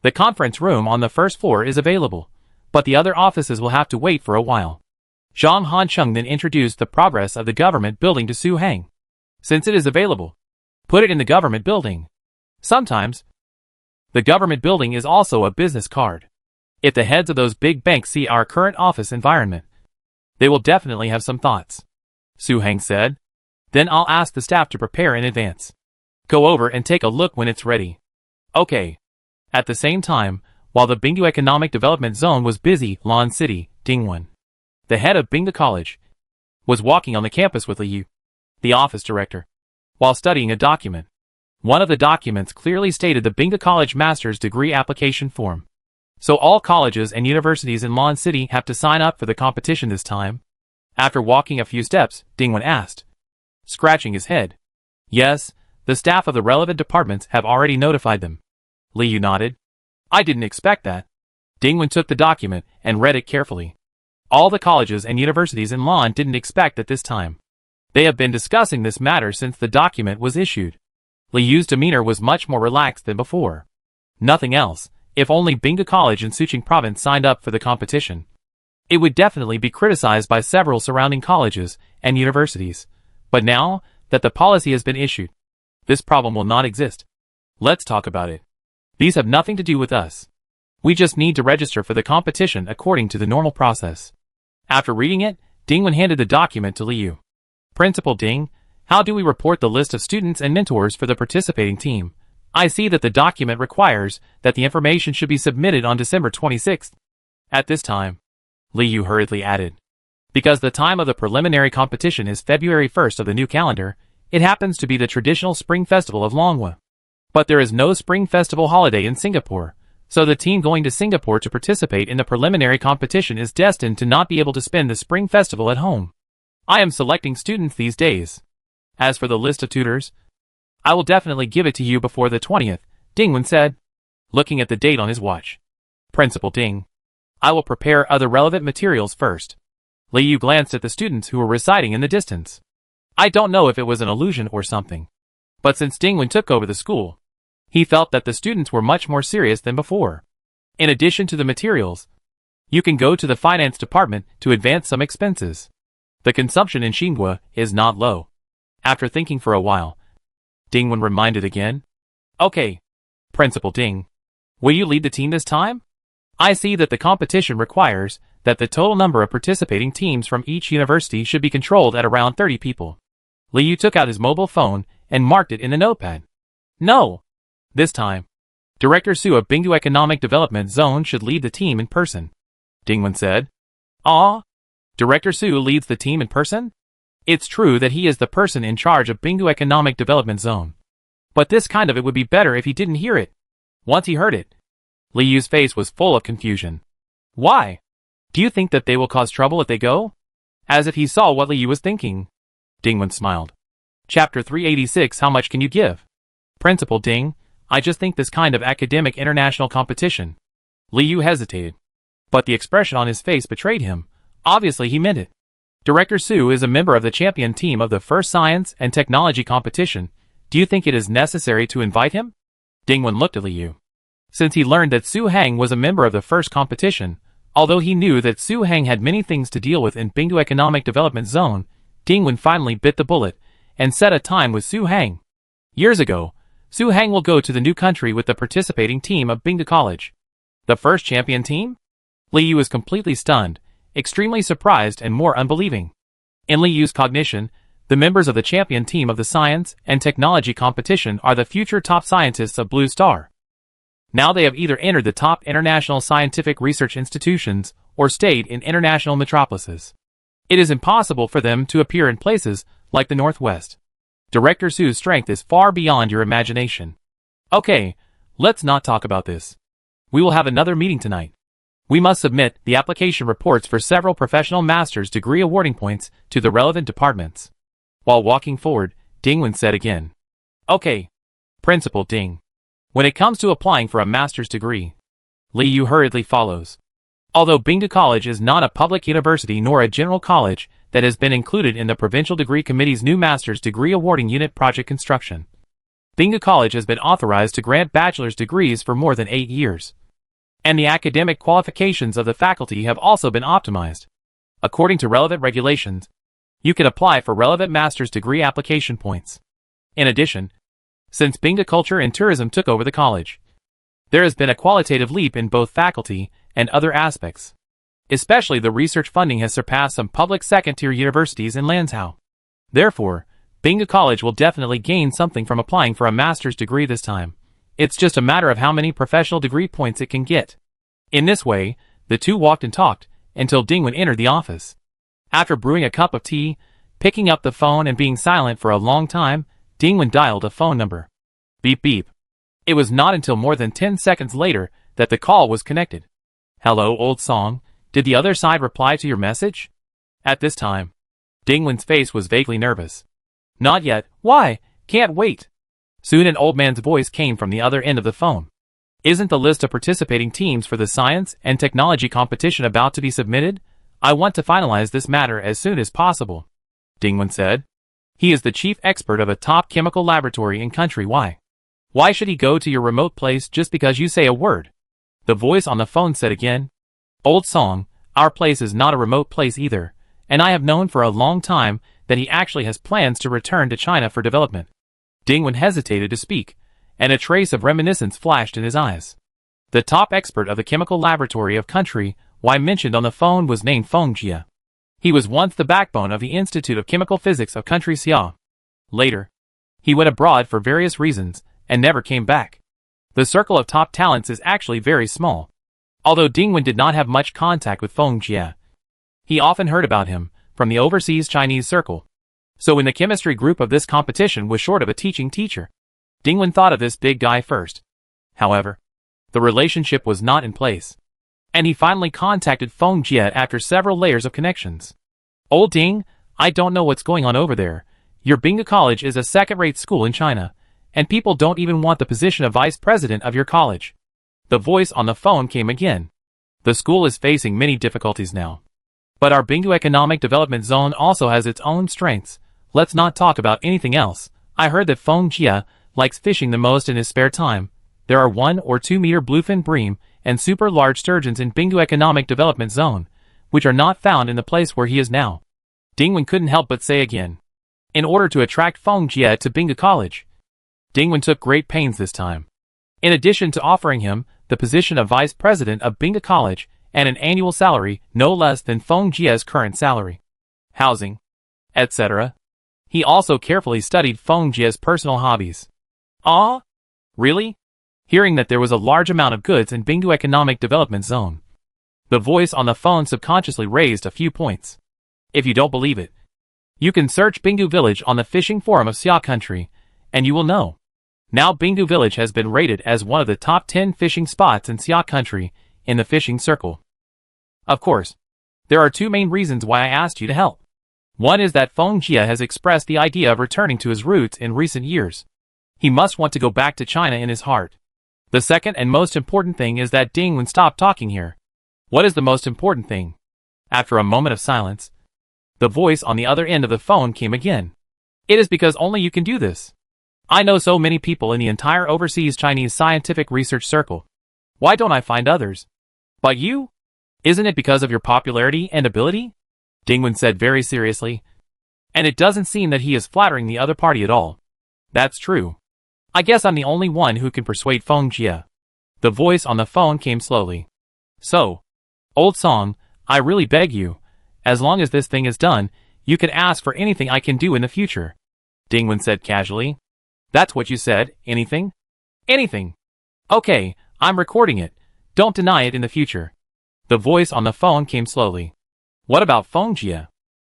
A: The conference room on the first floor is available, but the other offices will have to wait for a while. Zhang Hancheng then introduced the progress of the government building to Su Heng. Since it is available, put it in the government building. Sometimes, the government building is also a business card. If the heads of those big banks see our current office environment, they will definitely have some thoughts. Su Heng said. Then I'll ask the staff to prepare in advance. Go over and take a look when it's ready. Okay. At the same time, while the Bingu Economic Development Zone was busy, Lan City, Dingwen, the head of Bingu College, was walking on the campus with Liu, the office director, while studying a document. One of the documents clearly stated the Bingu College Master's Degree application form. So all colleges and universities in Lan City have to sign up for the competition this time? After walking a few steps, Dingwen asked, scratching his head. Yes, the staff of the relevant departments have already notified them. Liu nodded. I didn't expect that. Dingwen took the document and read it carefully. All the colleges and universities in Lan didn't expect at this time. They have been discussing this matter since the document was issued. Liu's demeanor was much more relaxed than before. Nothing else. If only Bingu College in Suqing Province signed up for the competition, it would definitely be criticized by several surrounding colleges and universities. But now that the policy has been issued, this problem will not exist. Let's talk about it. These have nothing to do with us. We just need to register for the competition according to the normal process. After reading it, Dingwen handed the document to Liu. Principal Ding, how do we report the list of students and mentors for the participating team? I see that the document requires that the information should be submitted on December 26th. At this time, Liu hurriedly added. Because the time of the preliminary competition is February 1st of the new calendar, it happens to be the traditional spring festival of Longhua. But there is no Spring Festival holiday in Singapore, so the team going to Singapore to participate in the preliminary competition is destined to not be able to spend the Spring Festival at home. I am selecting students these days. As for the list of tutors, I will definitely give it to you before the 20th, Dingwen said, looking at the date on his watch. Principal Ding. I will prepare other relevant materials first. Li Yu glanced at the students who were reciting in the distance. I don't know if it was an illusion or something, but since Dingwen took over the school, he felt that the students were much more serious than before. In addition to the materials, you can go to the finance department to advance some expenses. The consumption in Xinhua is not low. After thinking for a while, Dingwen reminded again. Okay, Principal Ding. Will you lead the team this time? I see that the competition requires that the total number of participating teams from each university should be controlled at around 30 people. Li Yu took out his mobile phone and marked it in a notepad. No. This time, Director Su of Bingdu Economic Development Zone should lead the team in person, Dingwen said. Ah? Director Su leads the team in person? It's true that he is the person in charge of Bingdu Economic Development Zone. But this kind of it would be better if he didn't hear it. Once he heard it, Li Yu's face was full of confusion. Why? Do you think that they will cause trouble if they go? As if he saw what Li Yu was thinking. Dingwen smiled. Chapter 386. How much can you give? Principal Ding, I just think this kind of academic international competition. Li Yu hesitated, but the expression on his face betrayed him. Obviously he meant it. Director Su is a member of the champion team of the first science and technology competition. Do you think it is necessary to invite him? Dingwen looked at Li Yu. Since he learned that Su Hang was a member of the first competition, although he knew that Su Hang had many things to deal with in Bingdu Economic Development Zone, Dingwen finally bit the bullet and set a time with Su Hang. Years ago, Su Hang will go to the new country with the participating team of Bingdu College. The first champion team? Li Yu was completely stunned, extremely surprised and more unbelieving. In Li Yu's cognition, the members of the champion team of the science and technology competition are the future top scientists of Blue Star. Now they have either entered the top international scientific research institutions or stayed in international metropolises. It is impossible for them to appear in places like the Northwest. Director Su's strength is far beyond your imagination. Okay, let's not talk about this. We will have another meeting tonight. We must submit the application reports for several professional master's degree awarding points to the relevant departments. While walking forward, Dingwen said again. Okay, Principal Ding. When it comes to applying for a master's degree, Li Yu hurriedly follows. Although Bingdu College is not a public university nor a general college that has been included in the Provincial Degree Committee's new Master's Degree Awarding Unit project construction, Bingdu College has been authorized to grant bachelor's degrees for more than 8 years. And the academic qualifications of the faculty have also been optimized. According to relevant regulations, you can apply for relevant master's degree application points. In addition, since Bingdu Culture and Tourism took over the college, there has been a qualitative leap in both faculty and other aspects. Especially the research funding has surpassed some public second-tier universities in Lanzhou. Therefore, Bingdu College will definitely gain something from applying for a master's degree this time. It's just a matter of how many professional degree points it can get. In this way, the two walked and talked until Dingwen entered the office. After brewing a cup of tea, picking up the phone and being silent for a long time, Dingwen dialed a phone number. Beep beep. It was not until more than 10 seconds later that the call was connected. Hello, old song. Did the other side reply to your message? At this time, Dingwen's face was vaguely nervous. Not yet. Why? Can't wait. Soon an old man's voice came from the other end of the phone. Isn't the list of participating teams for the science and technology competition about to be submitted? I want to finalize this matter as soon as possible, Dingwen said. He is the chief expert of a top chemical laboratory in country Y. Why should he go to your remote place just because you say a word? The voice on the phone said again. Old song, our place is not a remote place either, and I have known for a long time that he actually has plans to return to China for development. Dingwen hesitated to speak, and a trace of reminiscence flashed in his eyes. The top expert of the chemical laboratory of country Y mentioned on the phone was named Feng Jia. He was once the backbone of the Institute of Chemical Physics of country Xia. Later, he went abroad for various reasons and never came back. The circle of top talents is actually very small. Although Dingwen did not have much contact with Feng Jia, he often heard about him from the overseas Chinese circle. So when the chemistry group of this competition was short of a teaching teacher, Dingwen thought of this big guy first. However, the relationship was not in place, and he finally contacted Feng Jie after several layers of connections. Old Ding, I don't know what's going on over there. Your Binghu College is a second-rate school in China, and people don't even want the position of vice president of your college. The voice on the phone came again. The school is facing many difficulties now. But our Binghu Economic Development Zone also has its own strengths. Let's not talk about anything else. I heard that Feng Jie likes fishing the most in his spare time. There are 1 or 2 meter bluefin bream and super large sturgeons in Binghu Economic Development Zone, which are not found in the place where he is now. Dingwen couldn't help but say again. In order to attract Feng Jie to Binghu College, Dingwen took great pains this time. In addition to offering him the position of vice president of Binghu College and an annual salary no less than Feng Jie's current salary, housing, etc., he also carefully studied Feng Jie's personal hobbies. Ah? Really? Hearing that there was a large amount of goods in Binghu Economic Development Zone, the voice on the phone subconsciously raised a few points. If you don't believe it, you can search Binghu Village on the fishing forum of Xia Country, and you will know. Now Binghu Village has been rated as one of the top 10 fishing spots in Xia Country in the fishing circle. Of course, there are 2 main reasons why I asked you to help. One is that Feng Jie has expressed the idea of returning to his roots in recent years. He must want to go back to China in his heart. The second and most important thing is that Dingwen stopped talking here. What is the most important thing? After a moment of silence, the voice on the other end of the phone came again. It is because only you can do this. I know so many people in the entire overseas Chinese scientific research circle. Why don't I find others? But you? Isn't it because of your popularity and ability? Dingwen said very seriously. And it doesn't seem that he is flattering the other party at all. That's true. I guess I'm the only one who can persuade Feng Jie. The voice on the phone came slowly. So, old Song, I really beg you, as long as this thing is done, you can ask for anything I can do in the future. Dingwen said casually. That's what you said, anything? Anything. Okay, I'm recording it. Don't deny it in the future. The voice on the phone came slowly. What about Feng Jie?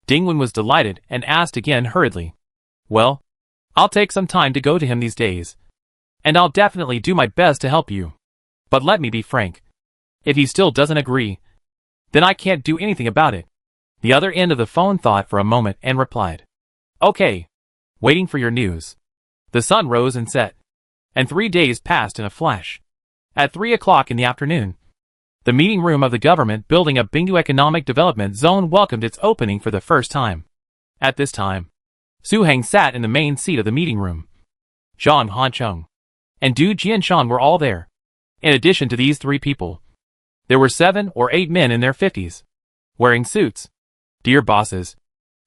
A: Dingwen was delighted and asked again hurriedly. Well, I'll take some time to go to him these days. And I'll definitely do my best to help you. But let me be frank. If he still doesn't agree, then I can't do anything about it. The other end of the phone thought for a moment and replied. Okay. Waiting for your news. The sun rose and set, and 3 days passed in a flash. At 3 o'clock in the afternoon, the meeting room of the government building of Binghu Economic Development Zone welcomed its opening for the first time. At this time, Su Heng sat in the main seat of the meeting room. Zhang Hancheng and Du Jianshan were all there. In addition to these 3 people, there were 7 or 8 men in their 50s, wearing suits. Dear bosses,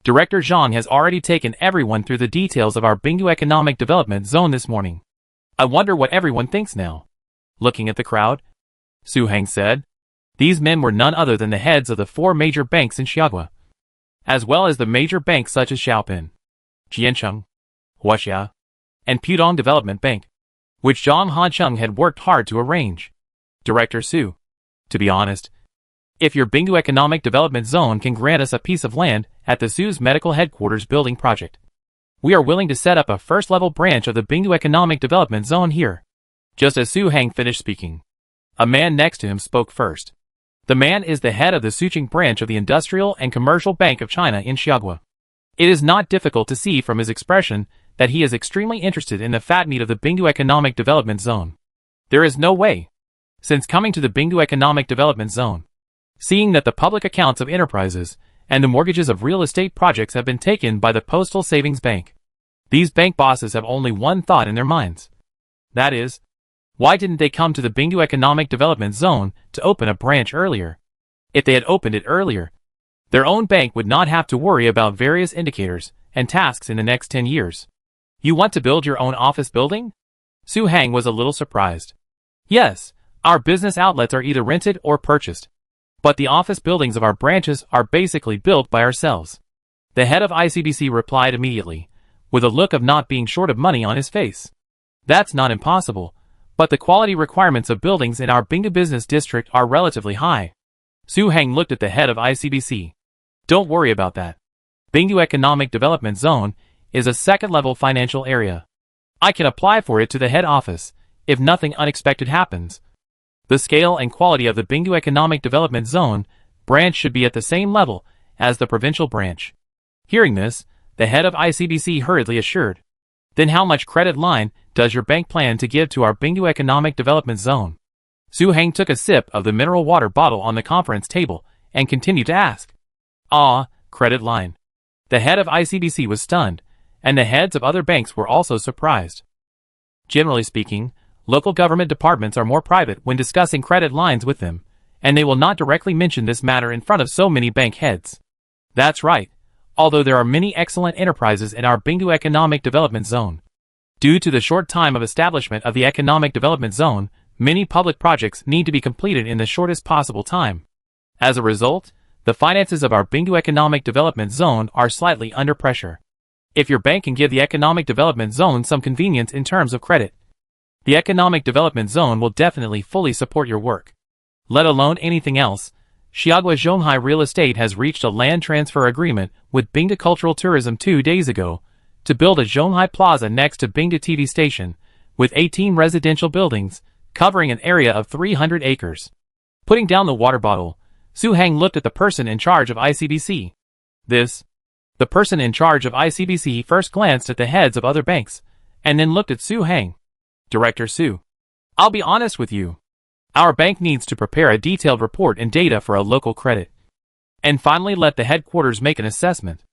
A: Director Zhang has already taken everyone through the details of our Binghu Economic Development Zone this morning. I wonder what everyone thinks now. Looking at the crowd, Su Heng said. These men were none other than the heads of the 4 major banks in Xiagua, as well as the major banks such as Xiaopin, Jiancheng, Huaxia, and Pudong Development Bank, which Zhang Hancheng had worked hard to arrange. Director Su, to be honest, if your Binghu Economic Development Zone can grant us a piece of land at the Su's Medical Headquarters building project, we are willing to set up a first-level branch of the Binghu Economic Development Zone here. Just as Su Heng finished speaking, a man next to him spoke first. The man is the head of the Suqing branch of the Industrial and Commercial Bank of China in Xiagua. It is not difficult to see from his expression that he is extremely interested in the fat meat of the Binghu Economic Development Zone. There is no way, since coming to the Binghu Economic Development Zone, seeing that the public accounts of enterprises and the mortgages of real estate projects have been taken by the Postal Savings Bank. These bank bosses have only one thought in their minds. That is, why didn't they come to the Binghu Economic Development Zone to open a branch earlier? If they had opened it earlier, their own bank would not have to worry about various indicators and tasks in the next 10 years. You want to build your own office building? Su Heng was a little surprised. Yes, our business outlets are either rented or purchased. But the office buildings of our branches are basically built by ourselves. The head of ICBC replied immediately, with a look of not being short of money on his face. That's not impossible, but the quality requirements of buildings in our Binghu Business District are relatively high. Su Heng looked at the head of ICBC. Don't worry about that. Binghu Economic Development Zone is a second-level financial area. I can apply for it to the head office, if nothing unexpected happens. The scale and quality of the Bingdu Economic Development Zone branch should be at the same level as the provincial branch. Hearing this, the head of ICBC hurriedly assured, "Then how much credit line does your bank plan to give to our Bingdu Economic Development Zone?" Su Heng took a sip of the mineral water bottle on the conference table and continued to ask. Credit line. The head of ICBC was stunned, and the heads of other banks were also surprised. Generally speaking, local government departments are more private when discussing credit lines with them, and they will not directly mention this matter in front of so many bank heads. That's right, although there are many excellent enterprises in our Bingdu Economic Development Zone. Due to the short time of establishment of the Economic Development Zone, many public projects need to be completed in the shortest possible time. As a result, the finances of our Bingdu Economic Development Zone are slightly under pressure. If your bank can give the Economic Development Zone some convenience in terms of credit, the Economic Development Zone will definitely fully support your work. Let alone anything else, Xiagua Zhonghai Real Estate has reached a land transfer agreement with Bingdu Cultural Tourism 2 days ago to build a Zhonghai Plaza next to Bingdu TV Station, with 18 residential buildings, covering an area of 300 acres. Putting down the water bottle, Su Heng looked at the person in charge of ICBC. The person in charge of ICBC first glanced at the heads of other banks, and then looked at Su Heng. "Director Su, I'll be honest with you. Our bank needs to prepare a detailed report and data for a local credit, and finally let the headquarters make an assessment.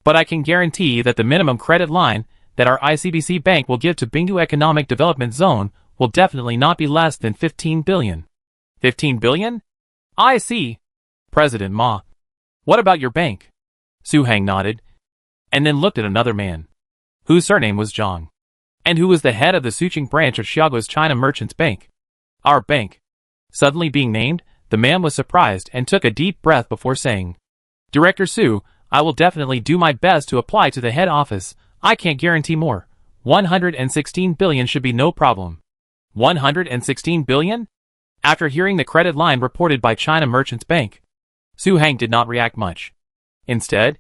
A: But I can guarantee that the minimum credit line that our ICBC bank will give to Bingdu Economic Development Zone will definitely not be less than 15 billion. 15 billion? I see. President Ma. What about your bank?" Su Heng nodded, and then looked at another man, whose surname was Zhang, and who was the head of the Suqing branch of Xiagua's China Merchants Bank. "Our bank." Suddenly being named, the man was surprised and took a deep breath before saying, "Director Su, I will definitely do my best to apply to the head office. I can't guarantee more. 116 billion should be no problem." 116 billion? After hearing the credit line reported by China Merchants Bank, Su Heng did not react much. Instead,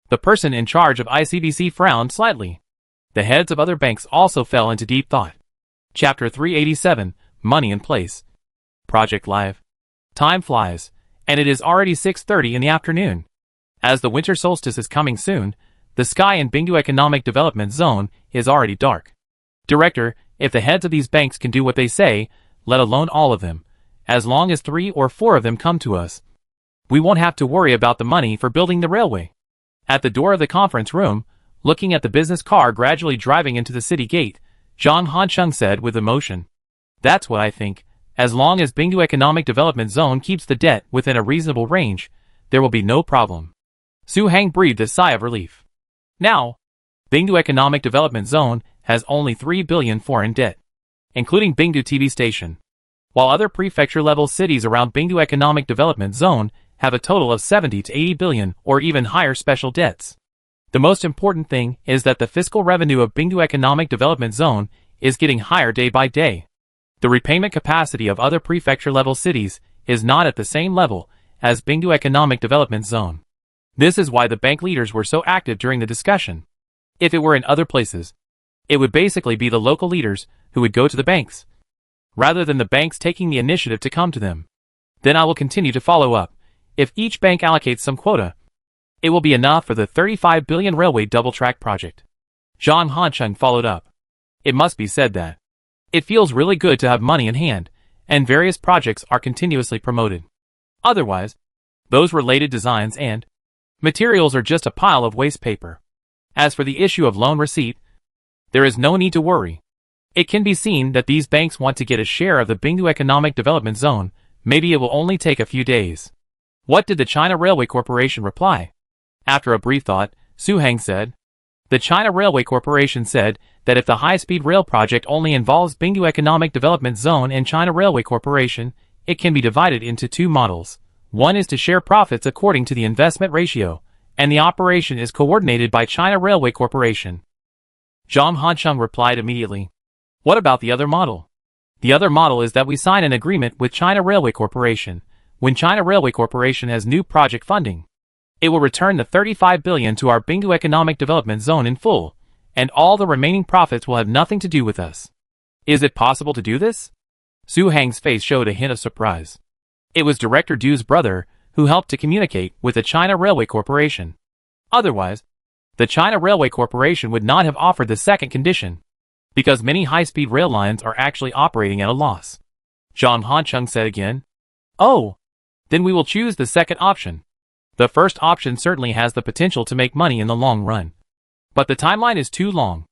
A: the person in charge of ICBC frowned slightly. The heads of other banks also fell into deep thought. Chapter 387, Money in Place. Project Live. Time flies, and it is already 6:30 in the afternoon. As the winter solstice is coming soon, the sky in Bingdu Economic Development Zone is already dark. Director, if the heads of these banks can do what they say, let alone all of them, as long as 3 or 4 of them come to us, we won't have to worry about the money for building the railway. At the door of the conference room, looking at the business car gradually driving into the city gate, Zhang Hancheng said with emotion, "That's what I think. As long as Bingdu Economic Development Zone keeps the debt within a reasonable range, there will be no problem." Su Heng breathed a sigh of relief. Now, Bingdu Economic Development Zone has only 3 billion foreign debt, including Bingdu TV Station, while other prefecture-level cities around Bingdu Economic Development Zone have a total of 70 to 80 billion or even higher special debts. The most important thing is that the fiscal revenue of Bingdu Economic Development Zone is getting higher day by day. The repayment capacity of other prefecture-level cities is not at the same level as Bingdu Economic Development Zone. This is why the bank leaders were so active during the discussion. If it were in other places, it would basically be the local leaders who would go to the banks, rather than the banks taking the initiative to come to them. Then I will continue to follow up. If each bank allocates some quota, it will be enough for the 35 billion railway double-track project. Zhang Hancheng followed up. It must be said that it feels really good to have money in hand, and various projects are continuously promoted. Otherwise, those related designs and materials are just a pile of waste paper. As for the issue of loan receipt, there is no need to worry. It can be seen that these banks want to get a share of the Bingdu Economic Development Zone. Maybe it will only take a few days. What did the China Railway Corporation reply? After a brief thought, Su Heng said, "The China Railway Corporation said that if the high-speed rail project only involves Bingdu Economic Development Zone and China Railway Corporation, it can be divided into 2 models. One is to share profits according to the investment ratio, and the operation is coordinated by China Railway Corporation." Zhang Hancheng replied immediately, "What about the other model?" "The other model is that we sign an agreement with China Railway Corporation. When China Railway Corporation has new project funding, it will return the 35 billion to our Bingdu Economic Development Zone in full, and all the remaining profits will have nothing to do with us. Is it possible to do this? Su Hang's face showed a hint of surprise. It was Director Du's brother who helped to communicate with the China Railway Corporation. Otherwise, the China Railway Corporation would not have offered the second condition, because many high-speed rail lines are actually operating at a loss. Zhang Hancheng said again. Oh, then we will choose the second option. The first option certainly has the potential to make money in the long run. But the timeline is too long.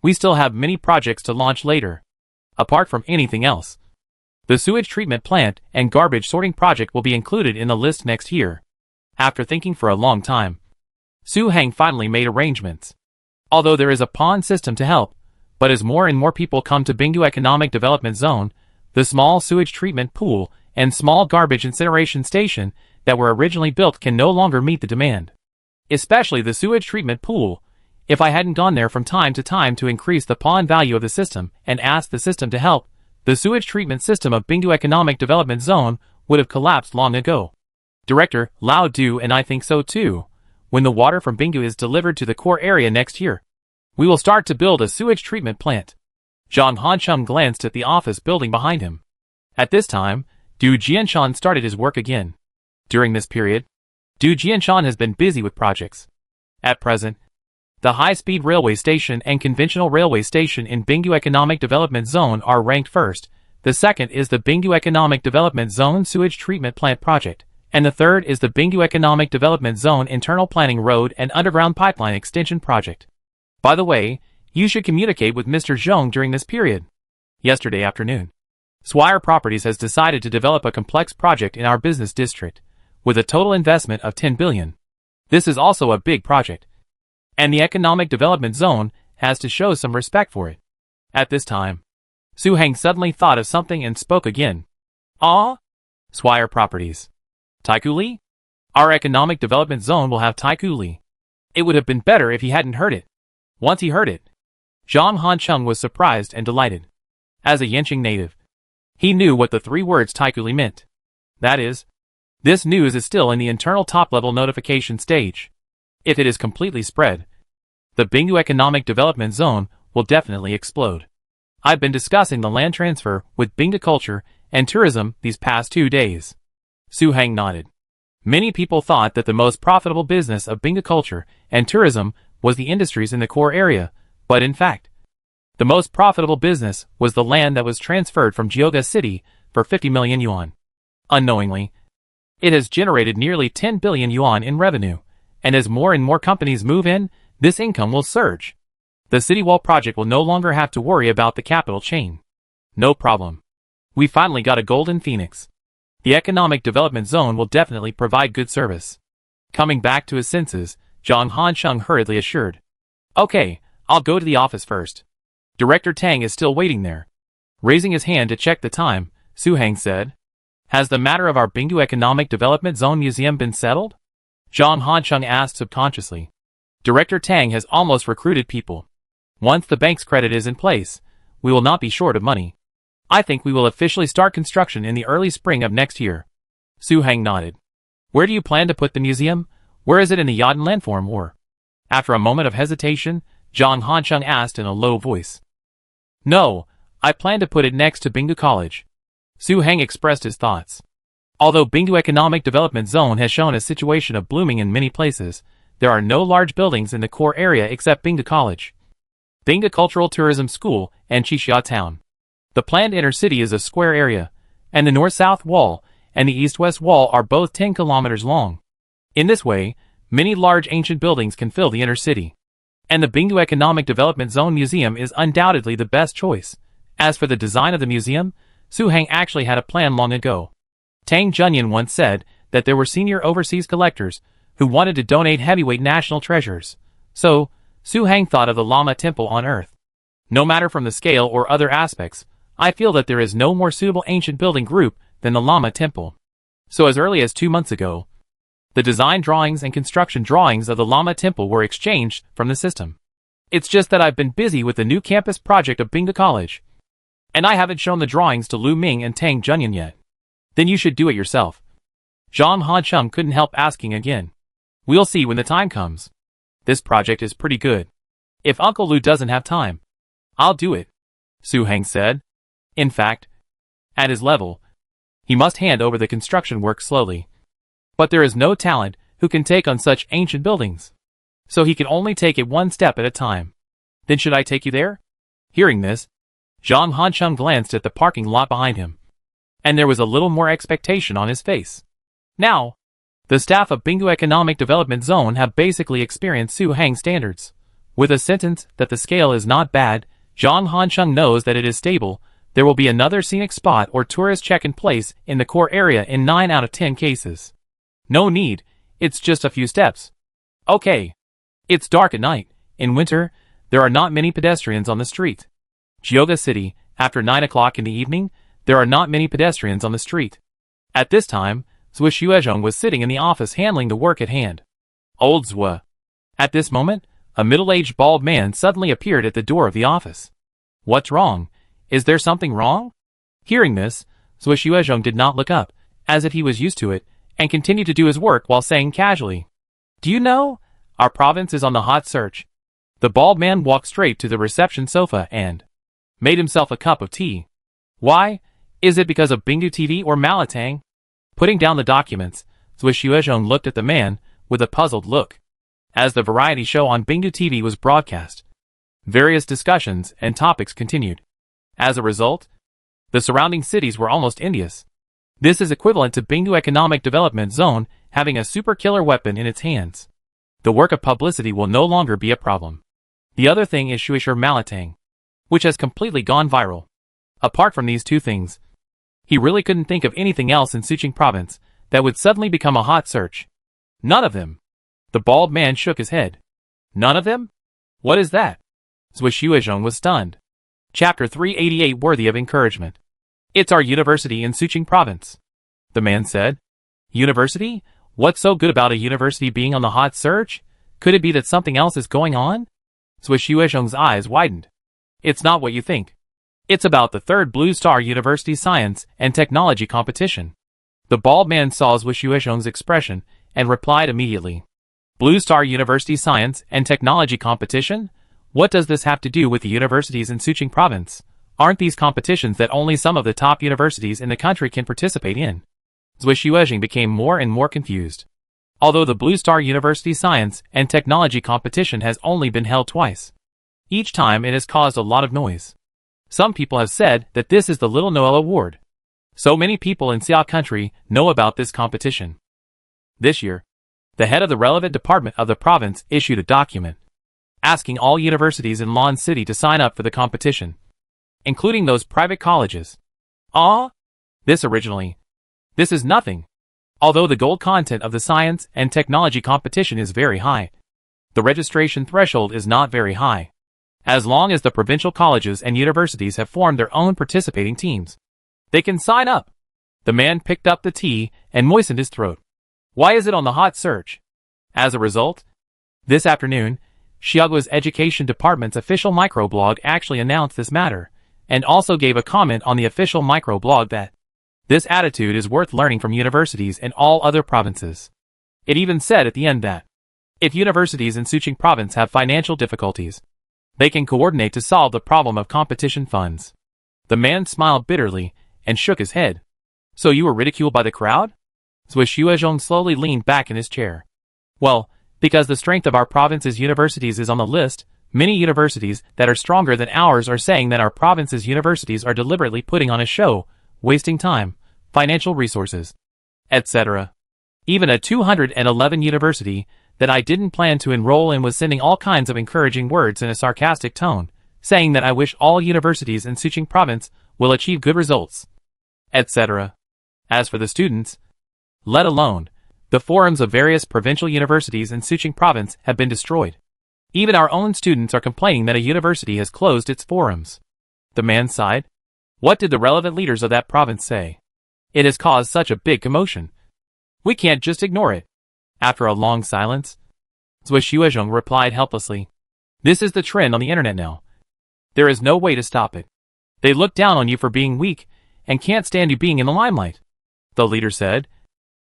A: We still have many projects to launch later. Apart from anything else, the sewage treatment plant and garbage sorting project will be included in the list next year. After thinking for a long time, Su Hang finally made arrangements. Although there is a pond system to help, but as more and more people come to Bingdu Economic Development Zone, the small sewage treatment pool and small garbage incineration station that were originally built can no longer meet the demand. Especially the sewage treatment pool. If I hadn't gone there from time to time to increase the pond value of the system and asked the system to help, the sewage treatment system of Bingdu Economic Development Zone would have collapsed long ago. Director Lao Du and I think so too. When the water from Bingdu is delivered to the core area next year, we will start to build a sewage treatment plant. Zhang Hancheng glanced at the office building behind him. At this time, Du Jianshan started his work again. During this period, Du Jianshan has been busy with projects. At present, the high-speed railway station and conventional railway station in Bingdu Economic Development Zone are ranked first. The second is the Bingdu Economic Development Zone Sewage Treatment Plant Project, and the third is the Bingdu Economic Development Zone Internal Planning Road and Underground Pipeline Extension Project. By the way, you should communicate with Mr. Zhong during this period. Yesterday afternoon, Swire Properties has decided to develop a complex project in our business district, with a total investment of 10 billion. This is also a big project, and the Economic Development Zone has to show some respect for it. At this time, Su Hang suddenly thought of something and spoke again. Ah? Swire Properties. Taikoo Li? Our Economic Development Zone will have Taikoo Li. It would have been better if he hadn't heard it. Once he heard it, Zhang Hancheng was surprised and delighted. As a Yanqing native, he knew what the three words Taikoo Li meant. That is, this news is still in the internal top-level notification stage. If it is completely spread, the Bingdu Economic Development Zone will definitely explode. I've been discussing the land transfer with Bingdu Culture and Tourism these past 2 days. Su Hang nodded. Many people thought that the most profitable business of Bingdu Culture and Tourism was the industries in the core area, but in fact, the most profitable business was the land that was transferred from Geoga City for 50 million yuan. Unknowingly, it has generated nearly 10 billion yuan in revenue, and as more and more companies move in, this income will surge. The City Wall project will no longer have to worry about the capital chain. No problem. We finally got a golden phoenix. The Economic Development Zone will definitely provide good service. Coming back to his senses, Zhang Hancheng hurriedly assured. Okay, I'll go to the office first. Director Tang is still waiting there. Raising his hand to check the time, Su Hang said. Has the matter of our Bingdu Economic Development Zone Museum been settled? Zhang Hancheng asked subconsciously. Director Tang has almost recruited people. Once the bank's credit is in place, we will not be short of money. I think we will officially start construction in the early spring of next year. Su Hang nodded. Where do you plan to put the museum? Where is it in the Yadin landform or? After a moment of hesitation, Zhang Hancheng asked in a low voice. No, I plan to put it next to Bingdu College. Su Hang expressed his thoughts. Although Bingdu Economic Development Zone has shown a situation of blooming in many places, there are no large buildings in the core area except Bingdu College, Bingdu Cultural Tourism School, and Qixia Town. The planned inner city is a square area, and the north-south wall and the east-west wall are both 10 kilometers long. In this way, many large ancient buildings can fill the inner city. And the Bingdu Economic Development Zone Museum is undoubtedly the best choice. As for the design of the museum, Su Hang actually had a plan long ago. Tang Junyan once said that there were senior overseas collectors who wanted to donate heavyweight national treasures. So, Su Hang thought of the Lama Temple on Earth. No matter from the scale or other aspects, I feel that there is no more suitable ancient building group than the Lama Temple. So as early as 2 months ago, the design drawings and construction drawings of the Lama Temple were exchanged from the system. It's just that I've been busy with the new campus project of Bingdu College, and I haven't shown the drawings to Lu Ming and Tang Junyan yet. Then you should do it yourself. Zhang Hancheng couldn't help asking again. We'll see when the time comes. This project is pretty good. If Uncle Lu doesn't have time, I'll do it, Su Heng said. In fact, at his level, he must hand over the construction work slowly. But there is no talent who can take on such ancient buildings. So he can only take it one step at a time. Then should I take you there? Hearing this, Zhang Hansheng glanced at the parking lot behind him. And there was a little more expectation on his face. Now, the staff of Binggu Economic Development Zone have basically experienced Su Heng standards. With a sentence that the scale is not bad, Zhang Hansheng knows that it is stable. There will be another scenic spot or tourist check in place in the core area in 9 out of 10 cases. No need, it's just a few steps. Okay. It's dark at night. In winter, there are not many pedestrians on the street. Geoga City, after 9 o'clock in the evening, there are not many pedestrians on the street. At this time, Zhou Xuezhong was sitting in the office handling the work at hand. Old Zhou. At this moment, a middle-aged bald man suddenly appeared at the door of the office. What's wrong? Is there something wrong? Hearing this, Zhou Xuezhong did not look up, as if he was used to it, and continued to do his work while saying casually, Do you know, our province is on the hot search. The bald man walked straight to the reception sofa and made himself a cup of tea. Why? Is it because of Bingdu TV or Malatang? Putting down the documents, Zhou Xuezhong looked at the man with a puzzled look. As the variety show on Bingdu TV was broadcast, various discussions and topics continued. As a result, the surrounding cities were almost envious. This is equivalent to Bingdu Economic Development Zone having a super killer weapon in its hands. The work of publicity will no longer be a problem. The other thing is Shuishur Malatang, which has completely gone viral. Apart from these two things, he really couldn't think of anything else in Suqing province that would suddenly become a hot search. None of them. The bald man shook his head. None of them? What is that? Zhou Xuezhong was stunned. Chapter 388 Worthy of Encouragement. It's our university in Suqing province, the man said. University? What's so good about a university being on the hot search? Could it be that something else is going on? Zhou Xuezhong's eyes widened. It's not what you think. It's about the 3rd Blue Star University Science and Technology Competition. The bald man saw Zhou Xuezhong's expression and replied immediately. Blue Star University Science and Technology Competition? What does this have to do with the universities in Suqing province? Aren't these competitions that only some of the top universities in the country can participate in? Zhou Xuezhong became more and more confused. Although the Blue Star University Science and Technology Competition has only been held twice. Each time it has caused a lot of noise. Some people have said that this is the Little Noel Award. So many people in Xia country know about this competition. This year, the head of the relevant department of the province issued a document asking all universities in Lan City to sign up for the competition, including those private colleges. This is nothing. Although the gold content of the science and technology competition is very high, the registration threshold is not very high. As long as the provincial colleges and universities have formed their own participating teams, they can sign up. The man picked up the tea and moistened his throat. Why is it on the hot search? As a result, this afternoon, Xiaogua's Education Department's official microblog actually announced this matter, and also gave a comment on the official microblog that this attitude is worth learning from universities in all other provinces. It even said at the end that if universities in Suqing province have financial difficulties, they can coordinate to solve the problem of competition funds. The man smiled bitterly and shook his head. So you were ridiculed by the crowd? Zhou Xuezhong slowly leaned back in his chair. Well, because the strength of our province's universities is on the list, many universities that are stronger than ours are saying that our province's universities are deliberately putting on a show, wasting time, financial resources, etc. Even a 211 university that I didn't plan to enroll in was sending all kinds of encouraging words in a sarcastic tone, saying that I wish all universities in Suqing province will achieve good results, etc. As for the students, let alone, the forums of various provincial universities in Suqing province have been destroyed. Even our own students are complaining that a university has closed its forums. The man sighed. What did the relevant leaders of that province say? It has caused such a big commotion. We can't just ignore it. After a long silence, Zhou Xuezhong replied helplessly. This is the trend on the internet now. There is no way to stop it. They look down on you for being weak and can't stand you being in the limelight. The leader said.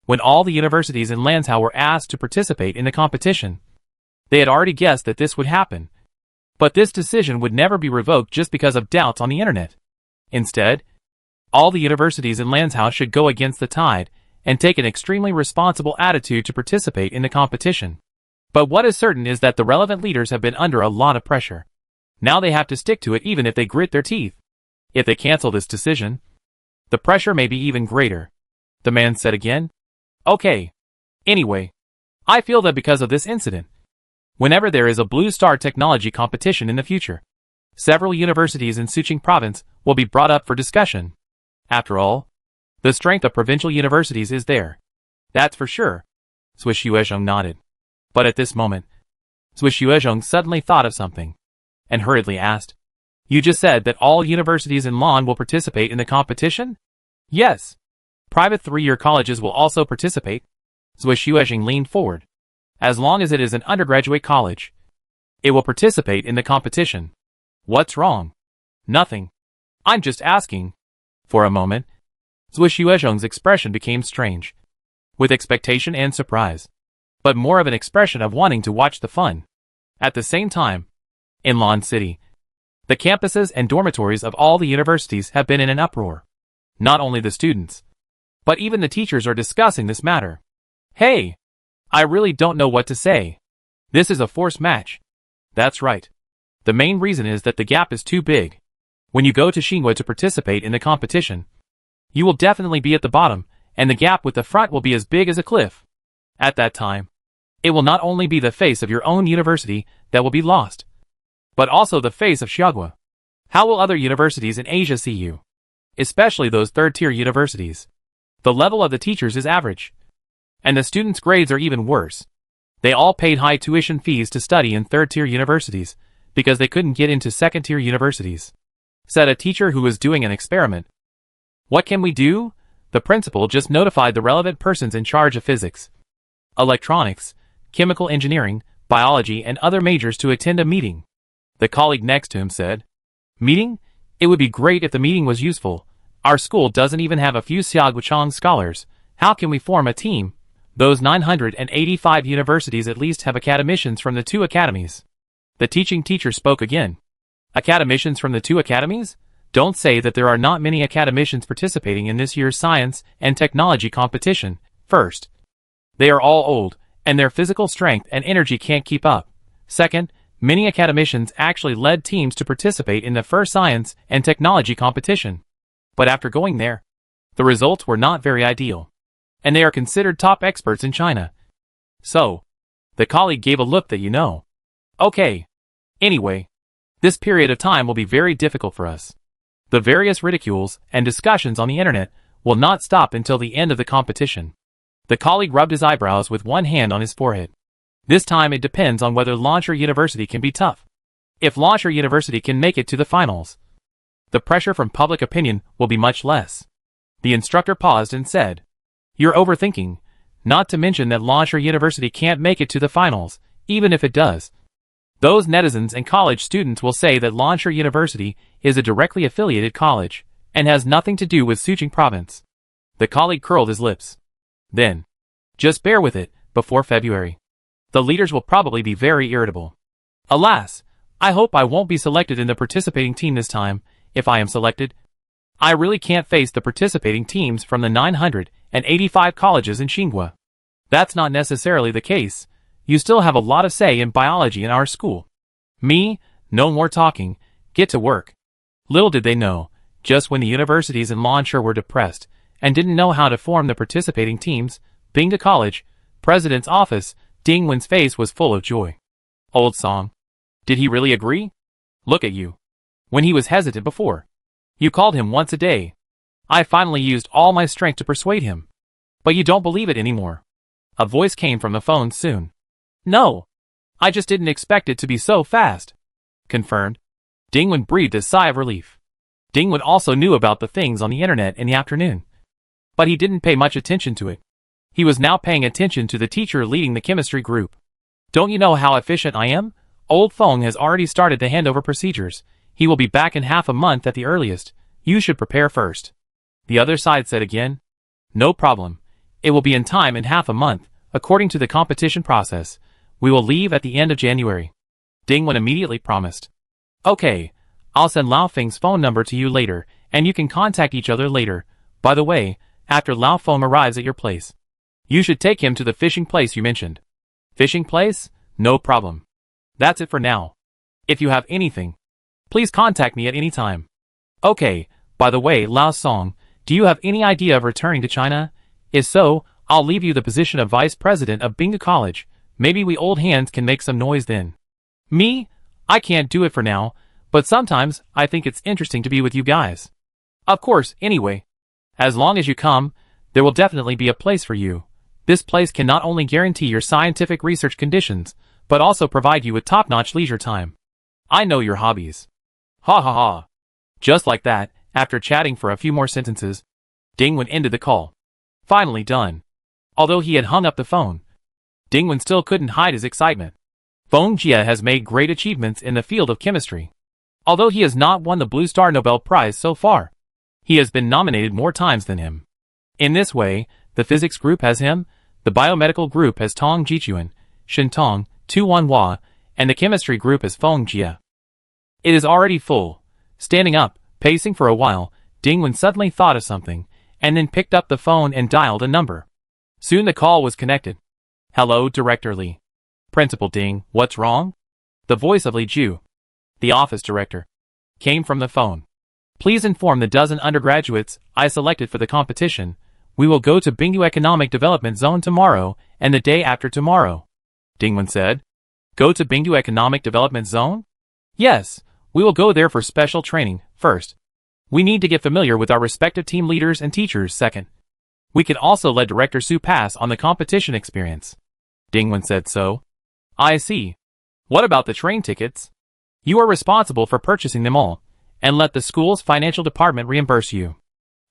A: When all the universities in Lanzhou were asked to participate in the competition, they had already guessed that this would happen. But this decision would never be revoked just because of doubts on the internet. Instead, all the universities in Lanzhou should go against the tide and take an extremely responsible attitude to participate in the competition. But what is certain is that the relevant leaders have been under a lot of pressure. Now they have to stick to it even if they grit their teeth. If they cancel this decision, the pressure may be even greater. The man said again. Okay. Anyway, I feel that because of this incident, whenever there is a Blue Star technology competition in the future, several universities in Suqing province will be brought up for discussion. After all, the strength of provincial universities is there. That's for sure. Sui Xuezhong nodded. But at this moment, Sui Xuezhong suddenly thought of something, and hurriedly asked, You just said that all universities in Lan will participate in the competition? Yes. Private 3-year colleges will also participate. Sui Xuezhong leaned forward. As long as it is an undergraduate college, it will participate in the competition. What's wrong? Nothing. I'm just asking. For a moment, Sui Xuezhong's expression became strange, with expectation and surprise, but more of an expression of wanting to watch the fun. At the same time, in Lan City, the campuses and dormitories of all the universities have been in an uproar. Not only the students, but even the teachers are discussing this matter. Hey! I really don't know what to say. This is a forced match. That's right. The main reason is that the gap is too big. When you go to Xinhua to participate in the competition, you will definitely be at the bottom, and the gap with the front will be as big as a cliff. At that time, it will not only be the face of your own university that will be lost, but also the face of Xiaogua. How will other universities in Asia see you? Especially those third-tier universities. The level of the teachers is average, and the students' grades are even worse. They all paid high tuition fees to study in third-tier universities because they couldn't get into second-tier universities, said a teacher who was doing an experiment. What can we do? The principal just notified the relevant persons in charge of physics, electronics, chemical engineering, biology, and other majors to attend a meeting. The colleague next to him said, Meeting? It would be great if the meeting was useful. Our school doesn't even have a few Xiaoguchang scholars. How can we form a team? Those 985 universities at least have academicians from the 2 academies. The teaching teacher spoke again. Academicians from the 2 academies? Don't say that there are not many academicians participating in this year's science and technology competition. First, they are all old, and their physical strength and energy can't keep up. Second, many academicians actually led teams to participate in the first science and technology competition. But after going there, the results were not very ideal, and they are considered top experts in China. So, the colleague gave a look that you know. Okay. Anyway, this period of time will be very difficult for us. The various ridicules and discussions on the internet will not stop until the end of the competition. The colleague rubbed his eyebrows with one hand on his forehead. This time it depends on whether Launcher University can be tough. If Launcher University can make it to the finals, the pressure from public opinion will be much less. The instructor paused and said, You're overthinking, not to mention that Launcher University can't make it to the finals, even if it does. Those netizens and college students will say that Launcher University is a directly affiliated college, and has nothing to do with Suqing province. The colleague curled his lips. Then, just bear with it, before February. The leaders will probably be very irritable. Alas, I hope I won't be selected in the participating team this time. If I am selected, I really can't face the participating teams from the 985 colleges in Xinhua. That's not necessarily the case. You still have a lot of say in biology in our school. Me? No more talking. Get to work. Little did they know, just when the universities in Lansha were depressed and didn't know how to form the participating teams, being to college, president's office, Ding Wen's face was full of joy. Old song. Did he really agree? Look at you. When he was hesitant before, you called him once a day. I finally used all my strength to persuade him. But you don't believe it anymore. A voice came from the phone soon. No. I just didn't expect it to be so fast. Confirmed. Dingwen breathed a sigh of relief. Dingwen also knew about the things on the internet in the afternoon, but he didn't pay much attention to it. He was now paying attention to the teacher leading the chemistry group. Don't you know how efficient I am? Old Feng has already started the handover procedures. He will be back in half a month at the earliest. You should prepare first. The other side said again. No problem. It will be in time in half a month, according to the competition process. We will leave at the end of January. Dingwen immediately promised. Okay, I'll send Lao Feng's phone number to you later, and you can contact each other later. By the way, after Lao Feng arrives at your place, you should take him to the fishing place you mentioned. Fishing place? No problem. That's it for now. If you have anything, please contact me at any time. Okay, by the way, Lao Song, do you have any idea of returning to China? If so, I'll leave you the position of vice president of Bingge College. Maybe we old hands can make some noise then. Me? I can't do it for now, but sometimes I think it's interesting to be with you guys. Of course, anyway. As long as you come, there will definitely be a place for you. This place can not only guarantee your scientific research conditions, but also provide you with top-notch leisure time. I know your hobbies. Ha ha ha. Just like that, after chatting for a few more sentences, Dingwen ended the call. Finally done. Although he had hung up the phone, Dingwen still couldn't hide his excitement. Feng Jie has made great achievements in the field of chemistry. Although he has not won the Blue Star Nobel Prize so far, he has been nominated more times than him. In this way, the physics group has him, the biomedical group has Tong Jichuan, Shen Tong, Tu Wanhua, and the chemistry group has Feng Jie. It is already full. Standing up, pacing for a while, Dingwen suddenly thought of something, and then picked up the phone and dialed a number. Soon the call was connected. Hello, Director Li. Principal Ding, what's wrong? The voice of Li Ju, the office director, came from the phone. Please inform the dozen undergraduates I selected for the competition. We will go to Bingge Economic Development Zone tomorrow and the day after tomorrow. Dingwen said. Go to Bingge Economic Development Zone? Yes, we will go there for special training, first. We need to get familiar with our respective team leaders and teachers, second. We can also let Director Su pass on the competition experience. Dingwen said so. I see. What about the train tickets? You are responsible for purchasing them all, and let the school's financial department reimburse you.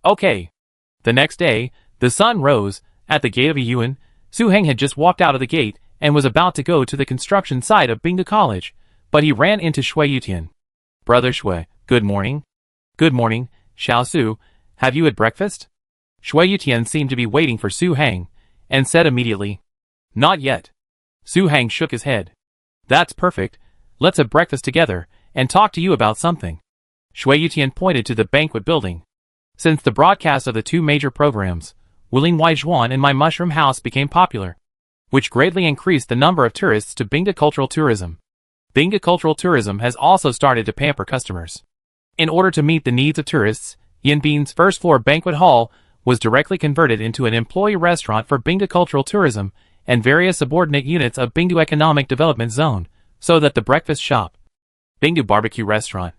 A: Okay. The next day, the sun rose. At the gate of Yuan, Su Heng had just walked out of the gate and was about to go to the construction site of Bingge College, but he ran into Shui Yutian. Brother Shui, good morning. Good morning, Xiao Su. Have you had breakfast? Shui Yutian seemed to be waiting for Su Heng, and said immediately, Not yet. Su Heng shook his head. That's perfect. Let's have breakfast together, and talk to you about something. Shui Yutian pointed to the banquet building. Since the broadcast of the two major programs, Wuling Waijuan and My Mushroom House became popular, which greatly increased the number of tourists to Bingge Cultural Tourism. Bingge Cultural Tourism has also started to pamper customers. In order to meet the needs of tourists, Yinbin's first-floor banquet hall was directly converted into an employee restaurant for Bingge Cultural Tourism and various subordinate units of Bingge Economic Development Zone, so that the breakfast shop, Bingge Barbecue Restaurant,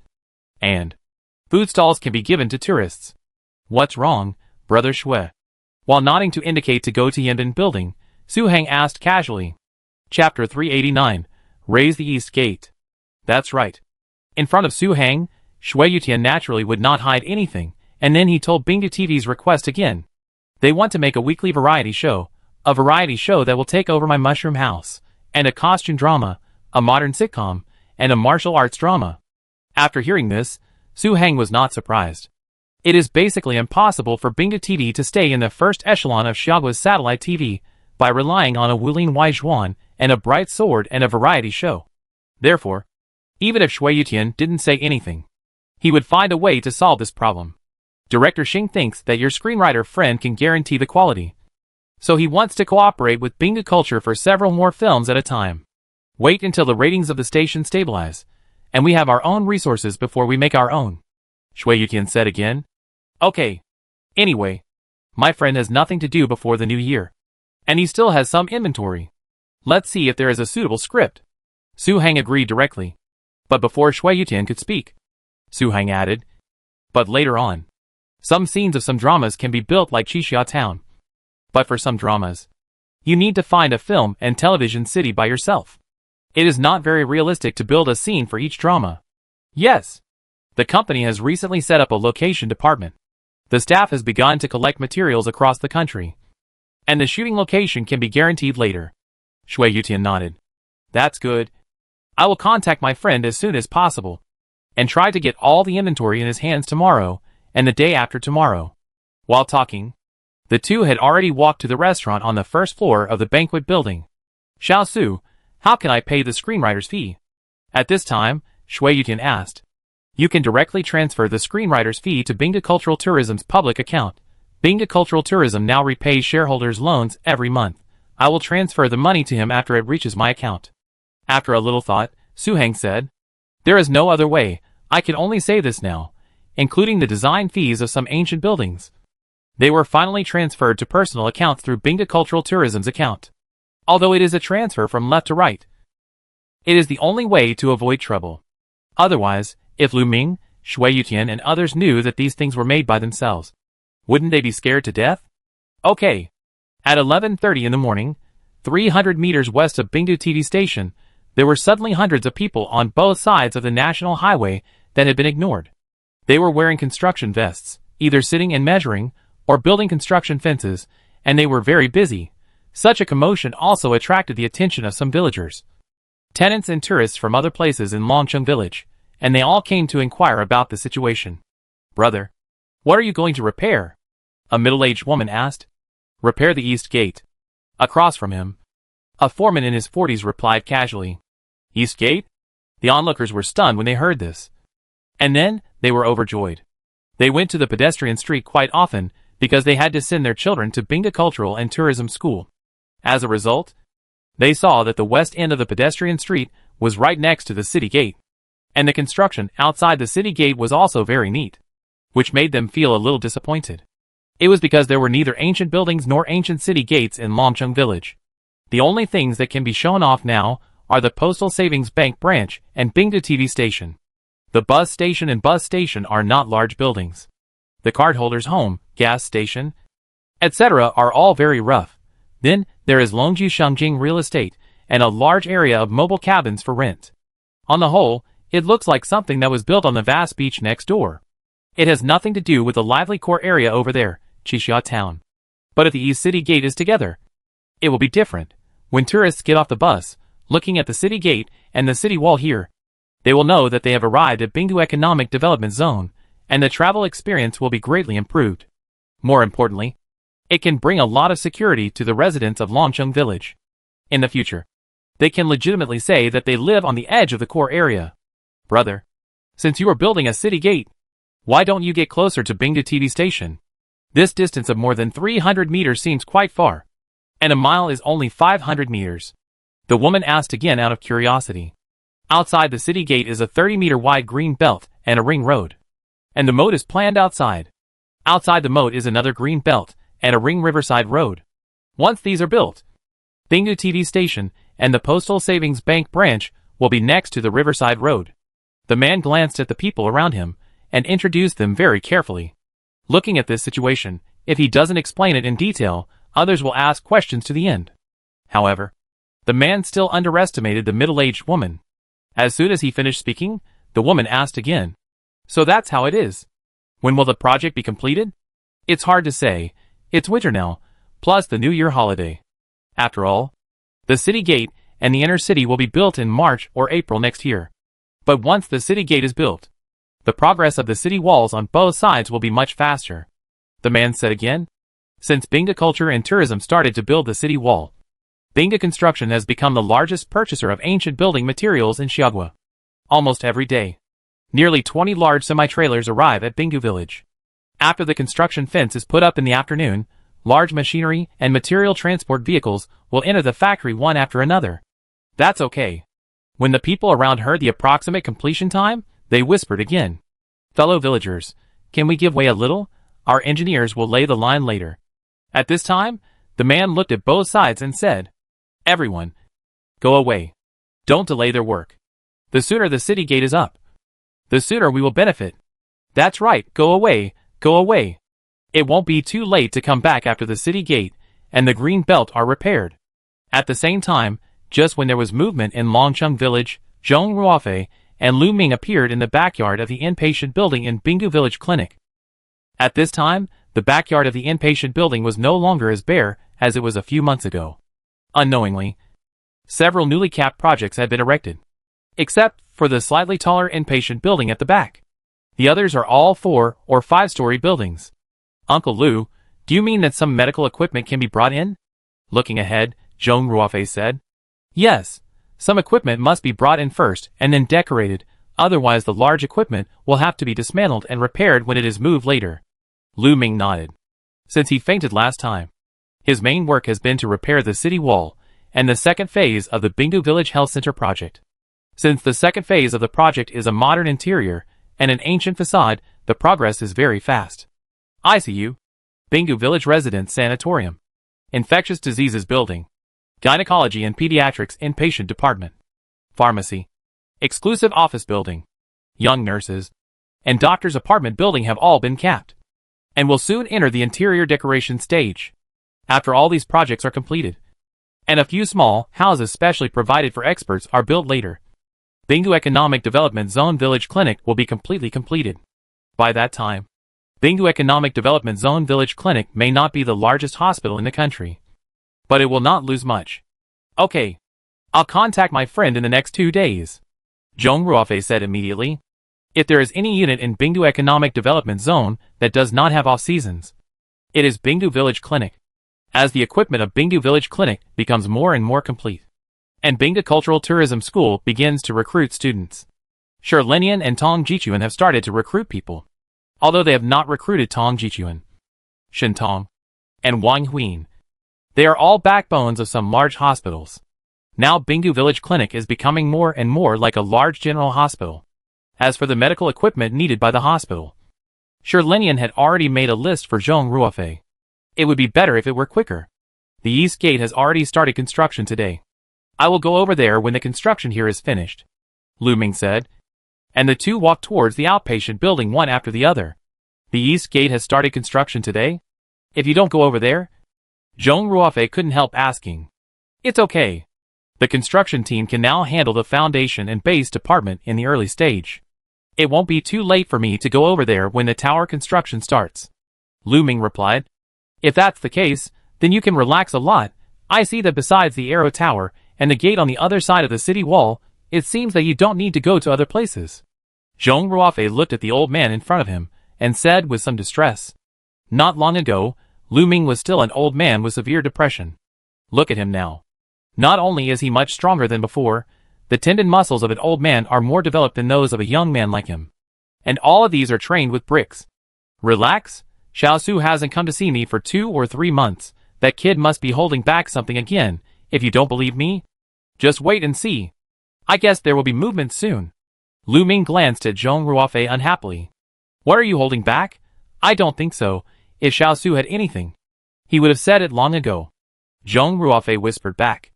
A: and food stalls can be given to tourists. What's wrong, Brother Shui? While nodding to indicate to go to Yinbin building, Su Heng asked casually. Chapter 389, Raise the East Gate. That's right. In front of Su Heng, Shui Yutian naturally would not hide anything, and then he told Bingge TV's request again. They want to make a weekly variety show, a variety show that will take over My Mushroom House, and a costume drama, a modern sitcom, and a martial arts drama. After hearing this, Su Heng was not surprised. It is basically impossible for Bingge TV to stay in the first echelon of Xiaoguo's satellite TV by relying on a Wuling Waijuan and a bright sword and a variety show. Therefore, even if Shui Yutian didn't say anything, he would find a way to solve this problem. Director Xing thinks that your screenwriter friend can guarantee the quality, so he wants to cooperate with Bingge Culture for several more films at a time. Wait until the ratings of the station stabilize, and we have our own resources before we make our own. Shui Yutian said again. Okay. Anyway, my friend has nothing to do before the new year, and he still has some inventory. Let's see if there is a suitable script. Su Heng agreed directly. But before Shui Yutian could speak, Su Heng added, but later on, some scenes of some dramas can be built like Qixia Town. But for some dramas, you need to find a film and television city by yourself. It is not very realistic to build a scene for each drama. Yes. The company has recently set up a location department. The staff has begun to collect materials across the country, and the shooting location can be guaranteed later. Shui Yutian nodded. That's good. I will contact my friend as soon as possible, and try to get all the inventory in his hands tomorrow, and the day after tomorrow. While talking, the two had already walked to the restaurant on the first floor of the banquet building. Xiao Su, how can I pay the screenwriter's fee? At this time, Shui Yutian asked. You can directly transfer the screenwriter's fee to Bingda Cultural Tourism's public account. Bingda Cultural Tourism now repays shareholders' loans every month. I will transfer the money to him after it reaches my account. After a little thought, Su Heng said, There is no other way. I can only say this now, including the design fees of some ancient buildings. They were finally transferred to personal accounts through Bingda Cultural Tourism's account. Although it is a transfer from left to right, it is the only way to avoid trouble. Otherwise, if Lu Ming, Shui Yutian and others knew that these things were made by themselves, wouldn't they be scared to death? Okay. At 11:30 in the morning, 300 meters west of Bingdu TV station, there were suddenly hundreds of people on both sides of the national highway that had been ignored. They were wearing construction vests, either sitting and measuring, or building construction fences, and they were very busy. Such a commotion also attracted the attention of some villagers, tenants and tourists from other places in Longcheng village, and they all came to inquire about the situation. Brother, what are you going to repair? A middle-aged woman asked. Repair the east gate. Across from him, a foreman in his 40s replied casually. East gate? The onlookers were stunned when they heard this. And then, they were overjoyed. They went to the pedestrian street quite often because they had to send their children to Bingda Cultural and Tourism School. As a result, they saw that the west end of the pedestrian street was right next to the city gate. And the construction outside the city gate was also very neat, which made them feel a little disappointed. It was because there were neither ancient buildings nor ancient city gates in Longcheng village. The only things that can be shown off now are the Postal Savings Bank branch and Bingda TV station. The bus station and bus station are not large buildings. The cardholder's home, gas station, etc. are all very rough. Then, there is Longju Shangjing real estate, and a large area of mobile cabins for rent. On the whole, it looks like something that was built on the vast beach next door. It has nothing to do with the lively core area over there, Qixia town. But if the East City Gate is together, it will be different. When tourists get off the bus, looking at the city gate and the city wall here, they will know that they have arrived at Bingdu Economic Development Zone, and the travel experience will be greatly improved. More importantly, it can bring a lot of security to the residents of Longcheng village. In the future, they can legitimately say that they live on the edge of the core area. Brother, since you are building a city gate, why don't you get closer to Bingdu TV station? This distance of more than 300 meters seems quite far, and a mile is only 500 meters. The woman asked again out of curiosity. Outside the city gate is a 30-meter wide green belt and a ring road. And the moat is planned outside. Outside the moat is another green belt and a ring riverside road. Once these are built, Bingdu TV station and the Postal Savings Bank branch will be next to the riverside road. The man glanced at the people around him and introduced them very carefully. Looking at this situation, if he doesn't explain it in detail, others will ask questions to the end. However, the man still underestimated the middle-aged woman. As soon as he finished speaking, the woman asked again. So that's how it is. When will the project be completed? It's hard to say. It's winter now, plus the New Year holiday. After all, the city gate and the inner city will be built in March or April next year. But once the city gate is built, the progress of the city walls on both sides will be much faster. The man said again. Since Bingda Culture and Tourism started to build the city wall, Bingda Construction has become the largest purchaser of ancient building materials in Xiagua. Almost every day, nearly 20 large semi-trailers arrive at Bingdu village. After the construction fence is put up in the afternoon, large machinery and material transport vehicles will enter the factory one after another. That's okay. When the people around heard the approximate completion time, they whispered again. Fellow villagers, can we give way a little? Our engineers will lay the line later. At this time, the man looked at both sides and said, Everyone, go away. Don't delay their work. The sooner the city gate is up, the sooner we will benefit. That's right, go away, go away. It won't be too late to come back after the city gate and the green belt are repaired. At the same time, just when there was movement in Longcheng village, Zhong Ruofei and Lu Ming appeared in the backyard of the inpatient building in Bingdu village clinic. At this time, the backyard of the inpatient building was no longer as bare as it was a few months ago. Unknowingly, several newly capped projects had been erected, except for the slightly taller inpatient building at the back. The others are all 4- or 5-story buildings. Uncle Lu, do you mean that some medical equipment can be brought in? Looking ahead, Zhong Ruofei said. Yes, Some equipment must be brought in first and then decorated, otherwise the large equipment will have to be dismantled and repaired when it is moved later. Lu Ming nodded. Since he fainted last time, his main work has been to repair the city wall and the second phase of the Bingdu Village Health Center project. Since the second phase of the project is a modern interior and an ancient facade, the progress is very fast. ICU, Bingdu Village Residence Sanatorium, Infectious Diseases Building, Gynecology and Pediatrics Inpatient Department, Pharmacy, Exclusive Office Building, Young Nurses, and Doctor's Apartment Building have all been capped, and will soon enter the interior decoration stage. After all these projects are completed, and a few small houses specially provided for experts are built later, Bingdu Economic Development Zone Village Clinic will be completely completed. By that time, Bingdu Economic Development Zone Village Clinic may not be the largest hospital in the country, but it will not lose much. Okay, I'll contact my friend in the next 2 days, Zhong Ruofei said immediately. If there is any unit in Bingdu Economic Development Zone that does not have off-seasons, it is Bingdu Village Clinic, as the equipment of Bingdu Village Clinic becomes more and more complete, and Bingdu Cultural Tourism School begins to recruit students. Sure, Linian and Tong Jichuan have started to recruit people, although they have not recruited Tong Jichuan, Shen Tong, and Wang Huin. They are all backbones of some large hospitals. Now Bingdu Village Clinic is becoming more and more like a large general hospital. As for the medical equipment needed by the hospital, sure, Linian had already made a list for Zhong Ruofei. It would be better if it were quicker. The East Gate has already started construction today. I will go over there when the construction here is finished, Lu Ming said, and the two walked towards the outpatient building one after the other. The East Gate has started construction today? If you don't go over there? Zhong Ruofei couldn't help asking. It's okay. The construction team can now handle the foundation and base department in the early stage. It won't be too late for me to go over there when the tower construction starts, Lu Ming replied. If that's the case, then you can relax a lot. I see that besides the Arrow Tower and the gate on the other side of the city wall, it seems that you don't need to go to other places. Zhong Ruofei looked at the old man in front of him and said with some distress. Not long ago, Lu Ming was still an old man with severe depression. Look at him now. Not only is he much stronger than before, the tendon muscles of an old man are more developed than those of a young man like him. And all of these are trained with bricks. Relax, Xiaosu hasn't come to see me for 2 or 3 months. That kid must be holding back something again. If you don't believe me, just wait and see. I guess there will be movement soon. Lu Ming glanced at Zhong Ruofei unhappily. What are you holding back? I don't think so. If Xiaosu had anything, he would have said it long ago. Zhong Ruofei whispered back.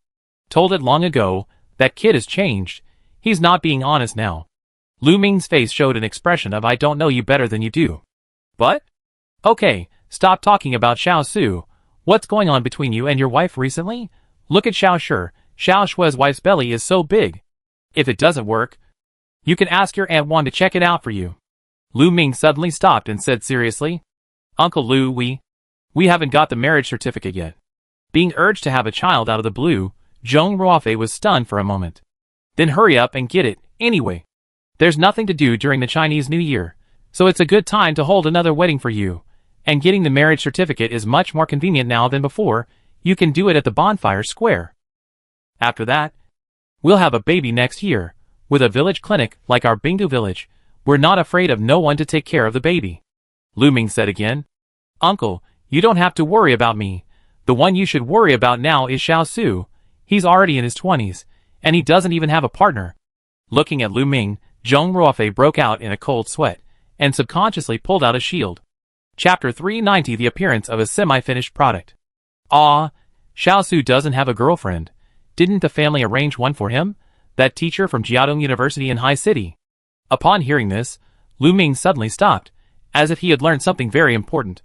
A: Told it long ago. That kid has changed. He's not being honest now. Lu Ming's face showed an expression of I don't know you better than you do. But? Okay, stop talking about Xiaosu. What's going on between you and your wife recently? Look at Xiao Shi. Xiao Shui's wife's belly is so big. If it doesn't work, you can ask your Aunt Wan to check it out for you. Lu Ming suddenly stopped and said seriously, Uncle Lu, we haven't got the marriage certificate yet. Being urged to have a child out of the blue, Zhong Ruofei was stunned for a moment. Then hurry up and get it, anyway. There's nothing to do during the Chinese New Year, so it's a good time to hold another wedding for you. And getting the marriage certificate is much more convenient now than before. You can do it at the bonfire square. After that, we'll have a baby next year. With a village clinic like our Bingdu village, we're not afraid of no one to take care of the baby. Lu Ming said again. Uncle, you don't have to worry about me. The one you should worry about now is Xiaosu. He's already in his 20s, and he doesn't even have a partner. Looking at Lu Ming, Zhong Ruofei broke out in a cold sweat, and subconsciously pulled out a shield. Chapter 390 The Appearance of a Semi-Finished Product. Ah, Xiaosu doesn't have a girlfriend. Didn't the family arrange one for him? That teacher from Jiaodong University in High City. Upon hearing this, Lu Ming suddenly stopped, as if he had learned something very important.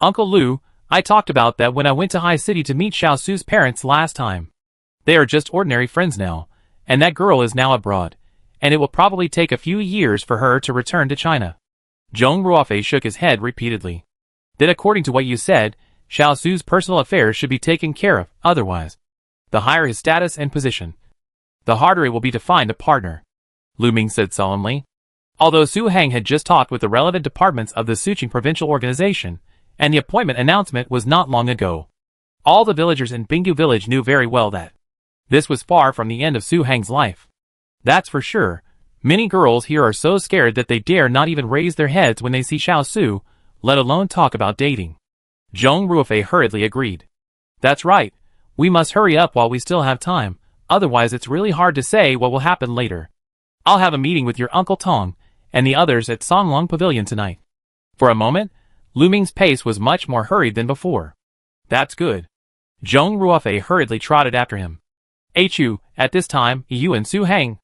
A: Uncle Lu, I talked about that when I went to High City to meet Xiaosu's parents last time. They are just ordinary friends now, and that girl is now abroad, and it will probably take a few years for her to return to China. Zhong Ruofei shook his head repeatedly. Then according to what you said, Xiaosu's personal affairs should be taken care of, otherwise, the higher his status and position, the harder it will be to find a partner, Lu Ming said solemnly. Although Su Heng had just talked with the relevant departments of the Suqing provincial organization, and the appointment announcement was not long ago, all the villagers in Bingdu village knew very well that This was far from the end of Su Hang's life. That's for sure. Many girls here are so scared that they dare not even raise their heads when they see Xiao Su, let alone talk about dating. Zhong Ruofei hurriedly agreed. That's right. We must hurry up while we still have time, otherwise it's really hard to say what will happen later. I'll have a meeting with your Uncle Tong and the others at Songlong Pavilion tonight. For a moment, Lu Ming's pace was much more hurried than before. That's good. Zhong Ruofei hurriedly trotted after him. Hu, at this time, Yu and Su Hang,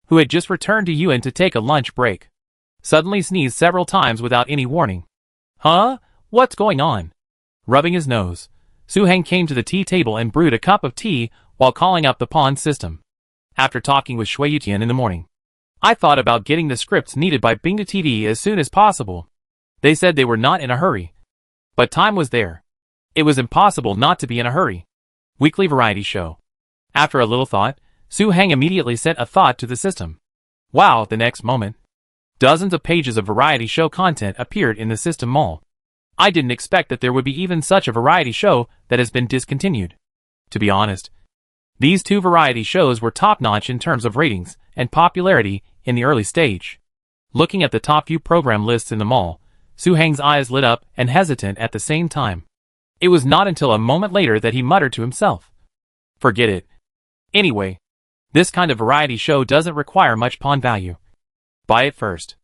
A: who had just returned to Yuan to take a lunch break, suddenly sneezed several times without any warning. Huh? What's going on? Rubbing his nose, Su Hang came to the tea table and brewed a cup of tea while calling up the pawn system. After talking with Shui Yutian in the morning, I thought about getting the scripts needed by Bingdu TV as soon as possible. They said they were not in a hurry. But time was there. It was impossible not to be in a hurry. Weekly variety show. After a little thought, Su Hang immediately sent a thought to the system. Wow, the next moment, dozens of pages of variety show content appeared in the system mall. I didn't expect that there would be even such a variety show that has been discontinued. To be honest, these two variety shows were top-notch in terms of ratings and popularity in the early stage. Looking at the top few program lists in the mall, Su Hang's eyes lit up and hesitant at the same time. It was not until a moment later that he muttered to himself. Forget it. Anyway, this kind of variety show doesn't require much pawn value. Buy it first.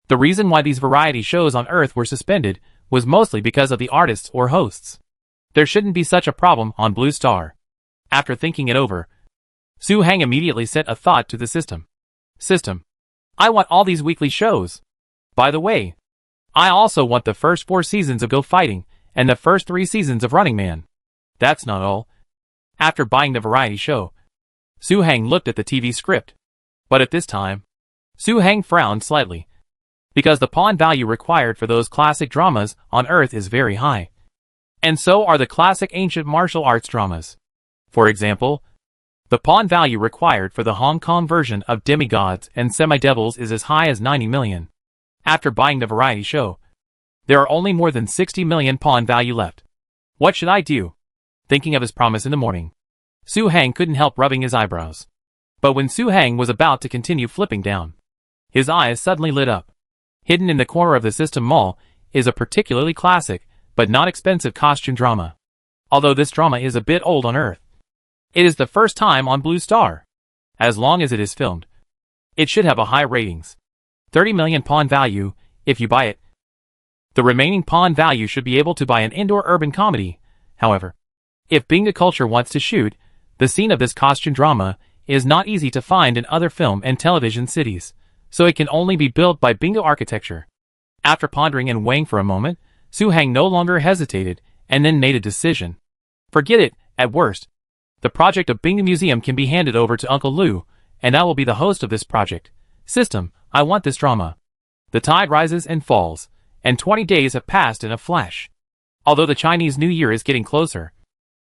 A: The reason why these variety shows on Earth were suspended was mostly because of the artists or hosts. There shouldn't be such a problem on Blue Star. After thinking it over, Su Hang immediately sent a thought to the system. System, I want all these weekly shows. By the way, I also want the first 4 seasons of Go Fighting and the first 3 seasons of Running Man. That's not all. After buying the variety show, Su Hang looked at the TV script. But at this time, Su Hang frowned slightly, because the pawn value required for those classic dramas on Earth is very high. And so are the classic ancient martial arts dramas. For example, the pawn value required for the Hong Kong version of Demigods and Semi-Devils is as high as 90 million. After buying the variety show, there are only more than 60 million pawn value left. What should I do? Thinking of his promise in the morning, Su Hang couldn't help rubbing his eyebrows. But when Su Hang was about to continue flipping down, his eyes suddenly lit up. Hidden in the corner of the system mall is a particularly classic, but not expensive costume drama. Although this drama is a bit old on Earth, it is the first time on Blue Star. As long as it is filmed, it should have a high ratings. 30 million pawn value, if you buy it. The remaining pawn value should be able to buy an indoor urban comedy. However, if Bingdu Culture wants to shoot, the scene of this costume drama is not easy to find in other film and television cities, so it can only be built by Bingdu Architecture. After pondering and weighing for a moment, Su Hang no longer hesitated and then made a decision. Forget it, at worst. The project of Bingdu Museum can be handed over to Uncle Lu, and I will be the host of this project. System, I want this drama. The tide rises and falls, and 20 days have passed in a flash. Although the Chinese New Year is getting closer,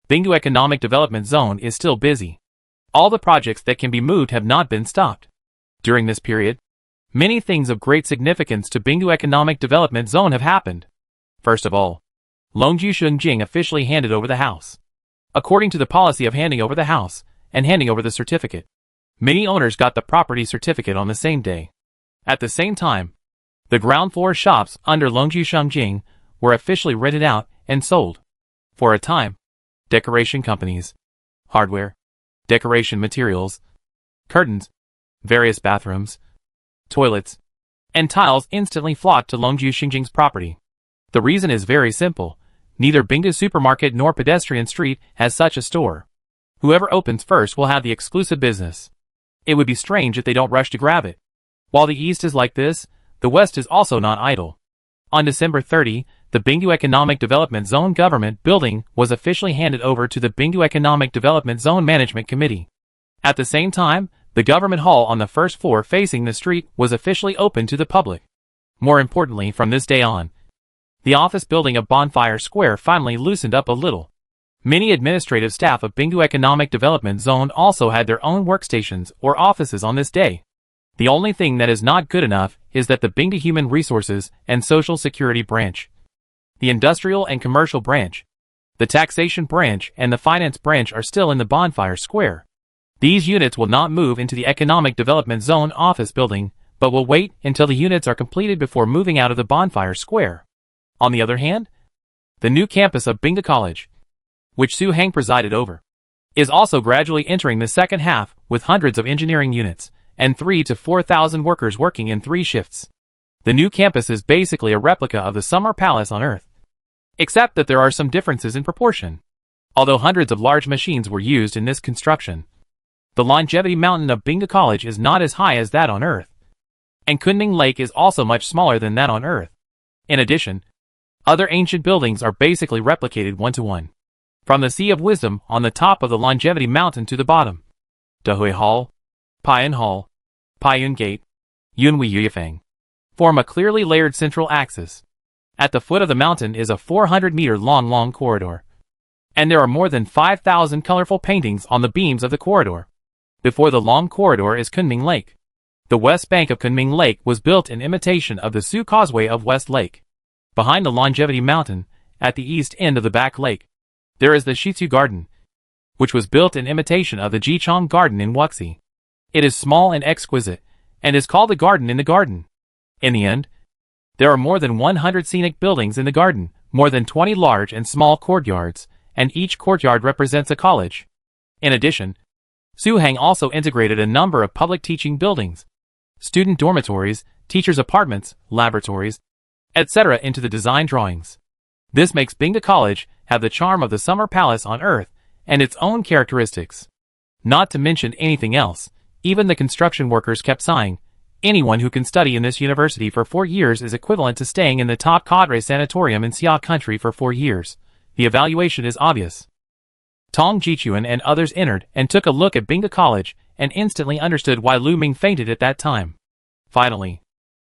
A: Bingdu Economic Development Zone is still busy. All the projects that can be moved have not been stopped. During this period, many things of great significance to Bingdu Economic Development Zone have happened. First of all, Longju Shungjing officially handed over the house. According to the policy of handing over the house and handing over the certificate, many owners got the property certificate on the same day. At the same time, the ground floor shops under Longju Shungjing were officially rented out and sold. For a time, decoration companies, hardware, decoration materials, curtains, various bathrooms, toilets, and tiles instantly flocked to Longju Xingjing's property. The reason is very simple. Neither Bingdu Supermarket nor Pedestrian Street has such a store. Whoever opens first will have the exclusive business. It would be strange if they don't rush to grab it. While the East is like this, the West is also not idle. On December 30, the Bingdu Economic Development Zone government building was officially handed over to the Bingdu Economic Development Zone Management Committee. At the same time, the government hall on the first floor facing the street was officially open to the public. More importantly, from this day on, the office building of Bonfire Square finally loosened up a little. Many administrative staff of Bingdu Economic Development Zone also had their own workstations or offices on this day. The only thing that is not good enough is that the Bingdu Human Resources and Social Security branch, the Industrial and Commercial branch, the Taxation branch and the Finance branch are still in the Bonfire Square. These units will not move into the Economic Development Zone office building, but will wait until the units are completed before moving out of the Bonfire Square. On the other hand, the new campus of Bingda College, which Su Hang presided over, is also gradually entering the second half with hundreds of engineering units and 3,000 to 4,000 workers working in 3 shifts. The new campus is basically a replica of the Summer Palace on Earth, except that there are some differences in proportion. Although hundreds of large machines were used in this construction, the longevity mountain of Bingda College is not as high as that on Earth, and Kunming Lake is also much smaller than that on Earth. In addition, other ancient buildings are basically replicated one-to-one. From the Sea of Wisdom on the top of the Longevity Mountain to the bottom, Dahui Hall, Paiyan Hall, Paiyan Gate, Yunhui Yuyifang form a clearly layered central axis. At the foot of the mountain is a 400-meter long corridor, and there are more than 5,000 colorful paintings on the beams of the corridor. Before the long corridor is Kunming Lake. The west bank of Kunming Lake was built in imitation of the Su Causeway of West Lake. Behind the Longevity Mountain, at the east end of the back lake, there is the Shitsu Garden, which was built in imitation of the Jichong Garden in Wuxi. It is small and exquisite, and is called the Garden in the Garden. In the end, there are more than 100 scenic buildings in the garden, more than 20 large and small courtyards, and each courtyard represents a college. In addition, Su Hang also integrated a number of public teaching buildings, student dormitories, teachers' apartments, laboratories, etc. into the design drawings. This makes Bingda College have the charm of the Summer Palace on Earth and its own characteristics. Not to mention anything else, even the construction workers kept sighing. Anyone who can study in this university for 4 years is equivalent to staying in the top cadre sanatorium in Xia country for 4 years. The evaluation is obvious. Tong Jichuan and others entered and took a look at Bingda College and instantly understood why Lu Ming fainted at that time. Finally,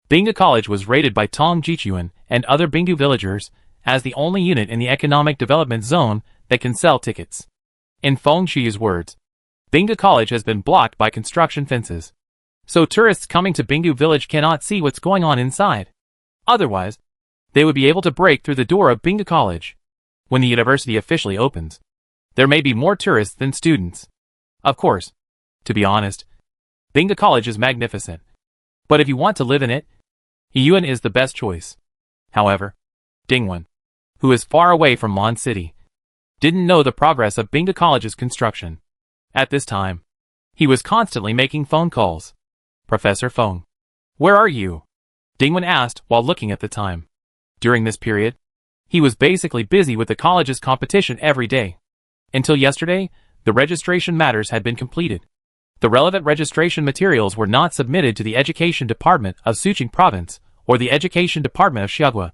A: Bingda College was rated by Tong Jichuan and other Bingdu villagers as the only unit in the Economic Development Zone that can sell tickets. In Feng Shui's words, Bingda College has been blocked by construction fences, so tourists coming to Bingdu Village cannot see what's going on inside. Otherwise, they would be able to break through the door of Bingda College. When the university officially opens, there may be more tourists than students. Of course, to be honest, Bingda College is magnificent. But if you want to live in it, Yiyuan is the best choice. However, Dingwen, who is far away from Mon City, didn't know the progress of Bingda College's construction. At this time, he was constantly making phone calls. Professor Feng, where are you? Dingwen asked while looking at the time. During this period, he was basically busy with the college's competition every day. Until yesterday, the registration matters had been completed. The relevant registration materials were not submitted to the Education Department of Suqing Province or the Education Department of Xiaogua,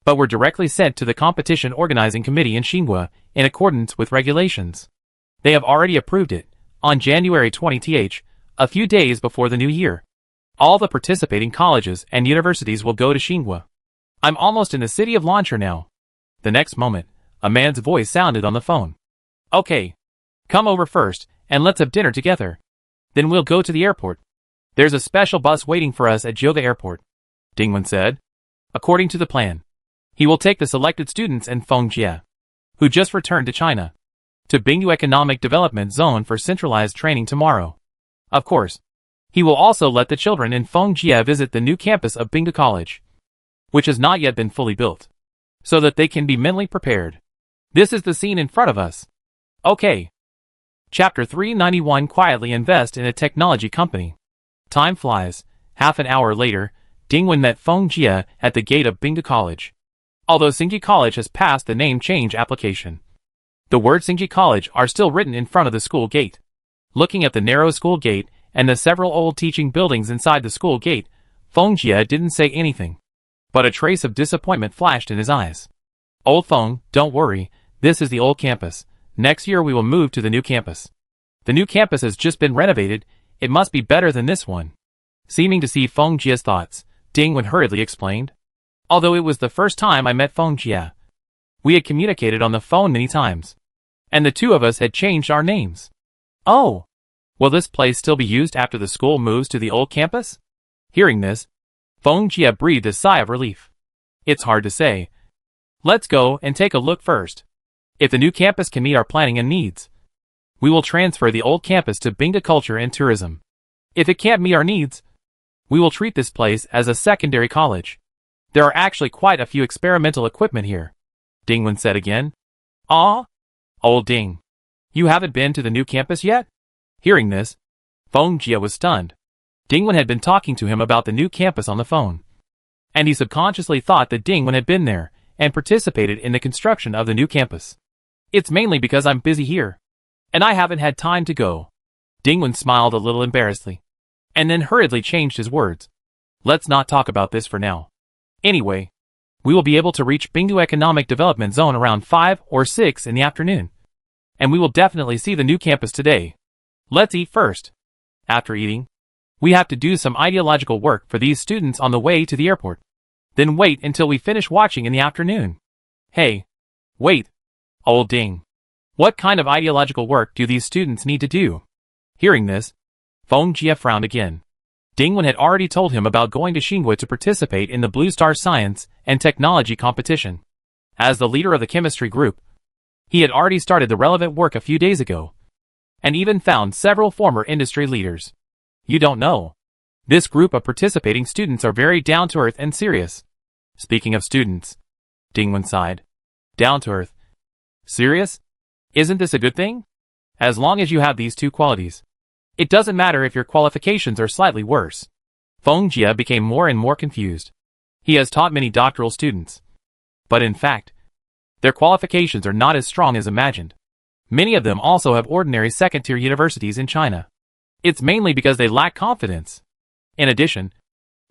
A: but were directly sent to the Competition Organizing Committee in Xinhua in accordance with regulations. They have already approved it, on January 20th, a few days before the new year. All the participating colleges and universities will go to Xinhua. I'm almost in the city of Lancher now. The next moment, a man's voice sounded on the phone. Okay, come over first, and let's have dinner together. Then we'll go to the airport. There's a special bus waiting for us at Joga Airport, Dingwen said. According to the plan, he will take the selected students and Feng Jie, who just returned to China, to Bingdu Economic Development Zone for centralized training tomorrow. Of course, he will also let the children in Feng Jie visit the new campus of Bingda College, which has not yet been fully built, so that they can be mentally prepared. This is the scene in front of us. Okay. Chapter 391. Quietly invest in a technology company. Time flies. Half an hour later, Dingwen met Feng Jie at the gate of Bingda College. Although Xingji College has passed the name change application, the words Xingji College are still written in front of the school gate. Looking at the narrow school gate and the several old teaching buildings inside the school gate, Feng Jie didn't say anything, but a trace of disappointment flashed in his eyes. Old Feng, don't worry, this is the old campus. Next year we will move to the new campus. The new campus has just been renovated, it must be better than this one. Seeming to see Feng Jie's thoughts, Dingwen hurriedly explained. Although it was the first time I met Feng Jie, we had communicated on the phone many times, and the two of us had changed our names. Oh, will this place still be used after the school moves to the old campus? Hearing this, Feng Jie breathed a sigh of relief. It's hard to say. Let's go and take a look first. If the new campus can meet our planning and needs, We will transfer the old campus to Bingda Culture and Tourism. If it can't meet our needs, we will treat this place as a secondary college. There are actually quite a few experimental equipment here, Dingwen said again. Ah? Old Ding. You haven't been to the new campus yet? Hearing this, Feng Jia was stunned. Dingwen had been talking to him about the new campus on the phone, and he subconsciously thought that Dingwen had been there and participated in the construction of the new campus. It's mainly because I'm busy here, and I haven't had time to go. Dingwen smiled a little embarrassedly, and then hurriedly changed his words. Let's not talk about this for now. Anyway, we will be able to reach Bingdu Economic Development Zone around 5 or 6 in the afternoon, and we will definitely see the new campus today. Let's eat first. After eating, we have to do some ideological work for these students on the way to the airport. Then wait until we finish watching in the afternoon. Hey, wait, old Ding. What kind of ideological work do these students need to do? Hearing this, Feng Jia frowned again. Dingwen had already told him about going to Xinhua to participate in the Blue Star Science and Technology competition. As the leader of the chemistry group, he had already started the relevant work a few days ago, and even found several former industry leaders. You don't know. This group of participating students are very down-to-earth and serious. Speaking of students, Dingwen sighed. Down-to-earth. Serious? Isn't this a good thing? As long as you have these two qualities, it doesn't matter if your qualifications are slightly worse. Feng Jia became more and more confused. He has taught many doctoral students, but in fact, their qualifications are not as strong as imagined. Many of them also have ordinary second-tier universities in China. It's mainly because they lack confidence. In addition,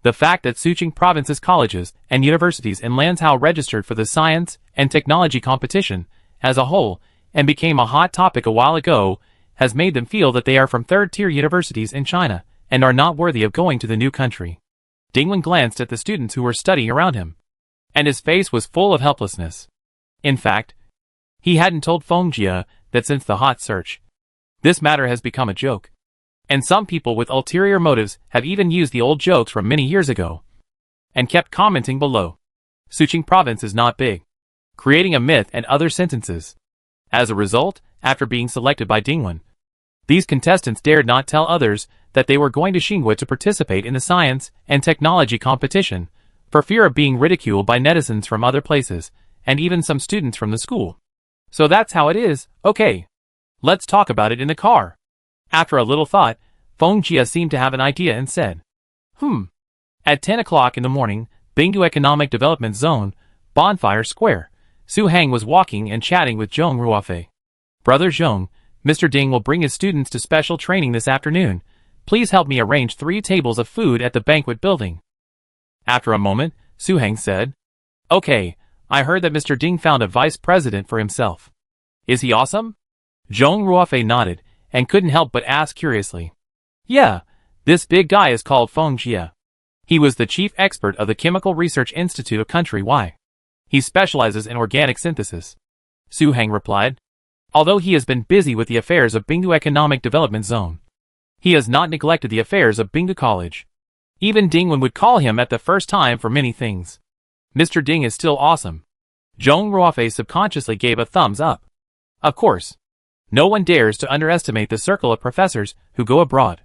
A: the fact that Suqing Province's colleges and universities in Lanzhou registered for the science and technology competition as a whole and became a hot topic a while ago has made them feel that they are from third-tier universities in China and are not worthy of going to the new country. Dingwen glanced at the students who were studying around him, and his face was full of helplessness. In fact, he hadn't told Feng Jia that since the hot search, this matter has become a joke. And some people with ulterior motives have even used the old jokes from many years ago and kept commenting below. Suqing Province is not big, creating a myth and other sentences. As a result, after being selected by Dingwen, these contestants dared not tell others that they were going to Xinhua to participate in the science and technology competition for fear of being ridiculed by netizens from other places and even some students from the school. So that's how it is. Okay, let's talk about it in the car. After a little thought, Feng Jia seemed to have an idea and said, At 10 o'clock in the morning, Bingdu Economic Development Zone, Bonfire Square, Su Hang was walking and chatting with Zhong Ruofei. Brother Zhong, Mr. Ding will bring his students to special training this afternoon. Please help me arrange 3 tables of food at the banquet building. After a moment, Su Hang said, Okay, I heard that Mr. Ding found a vice president for himself. Is he awesome? Zhong Ruofei nodded and couldn't help but ask curiously. Yeah, this big guy is called Feng Jia. He was the chief expert of the Chemical Research Institute of Country Y. He specializes in organic synthesis. Su Hang replied. Although he has been busy with the affairs of Bingdu Economic Development Zone, he has not neglected the affairs of Bingdu College. Even Dingwen would call him at the first time for many things. Mr. Ding is still awesome. Zhong Ruofei subconsciously gave a thumbs up. Of course, no one dares to underestimate the circle of professors who go abroad.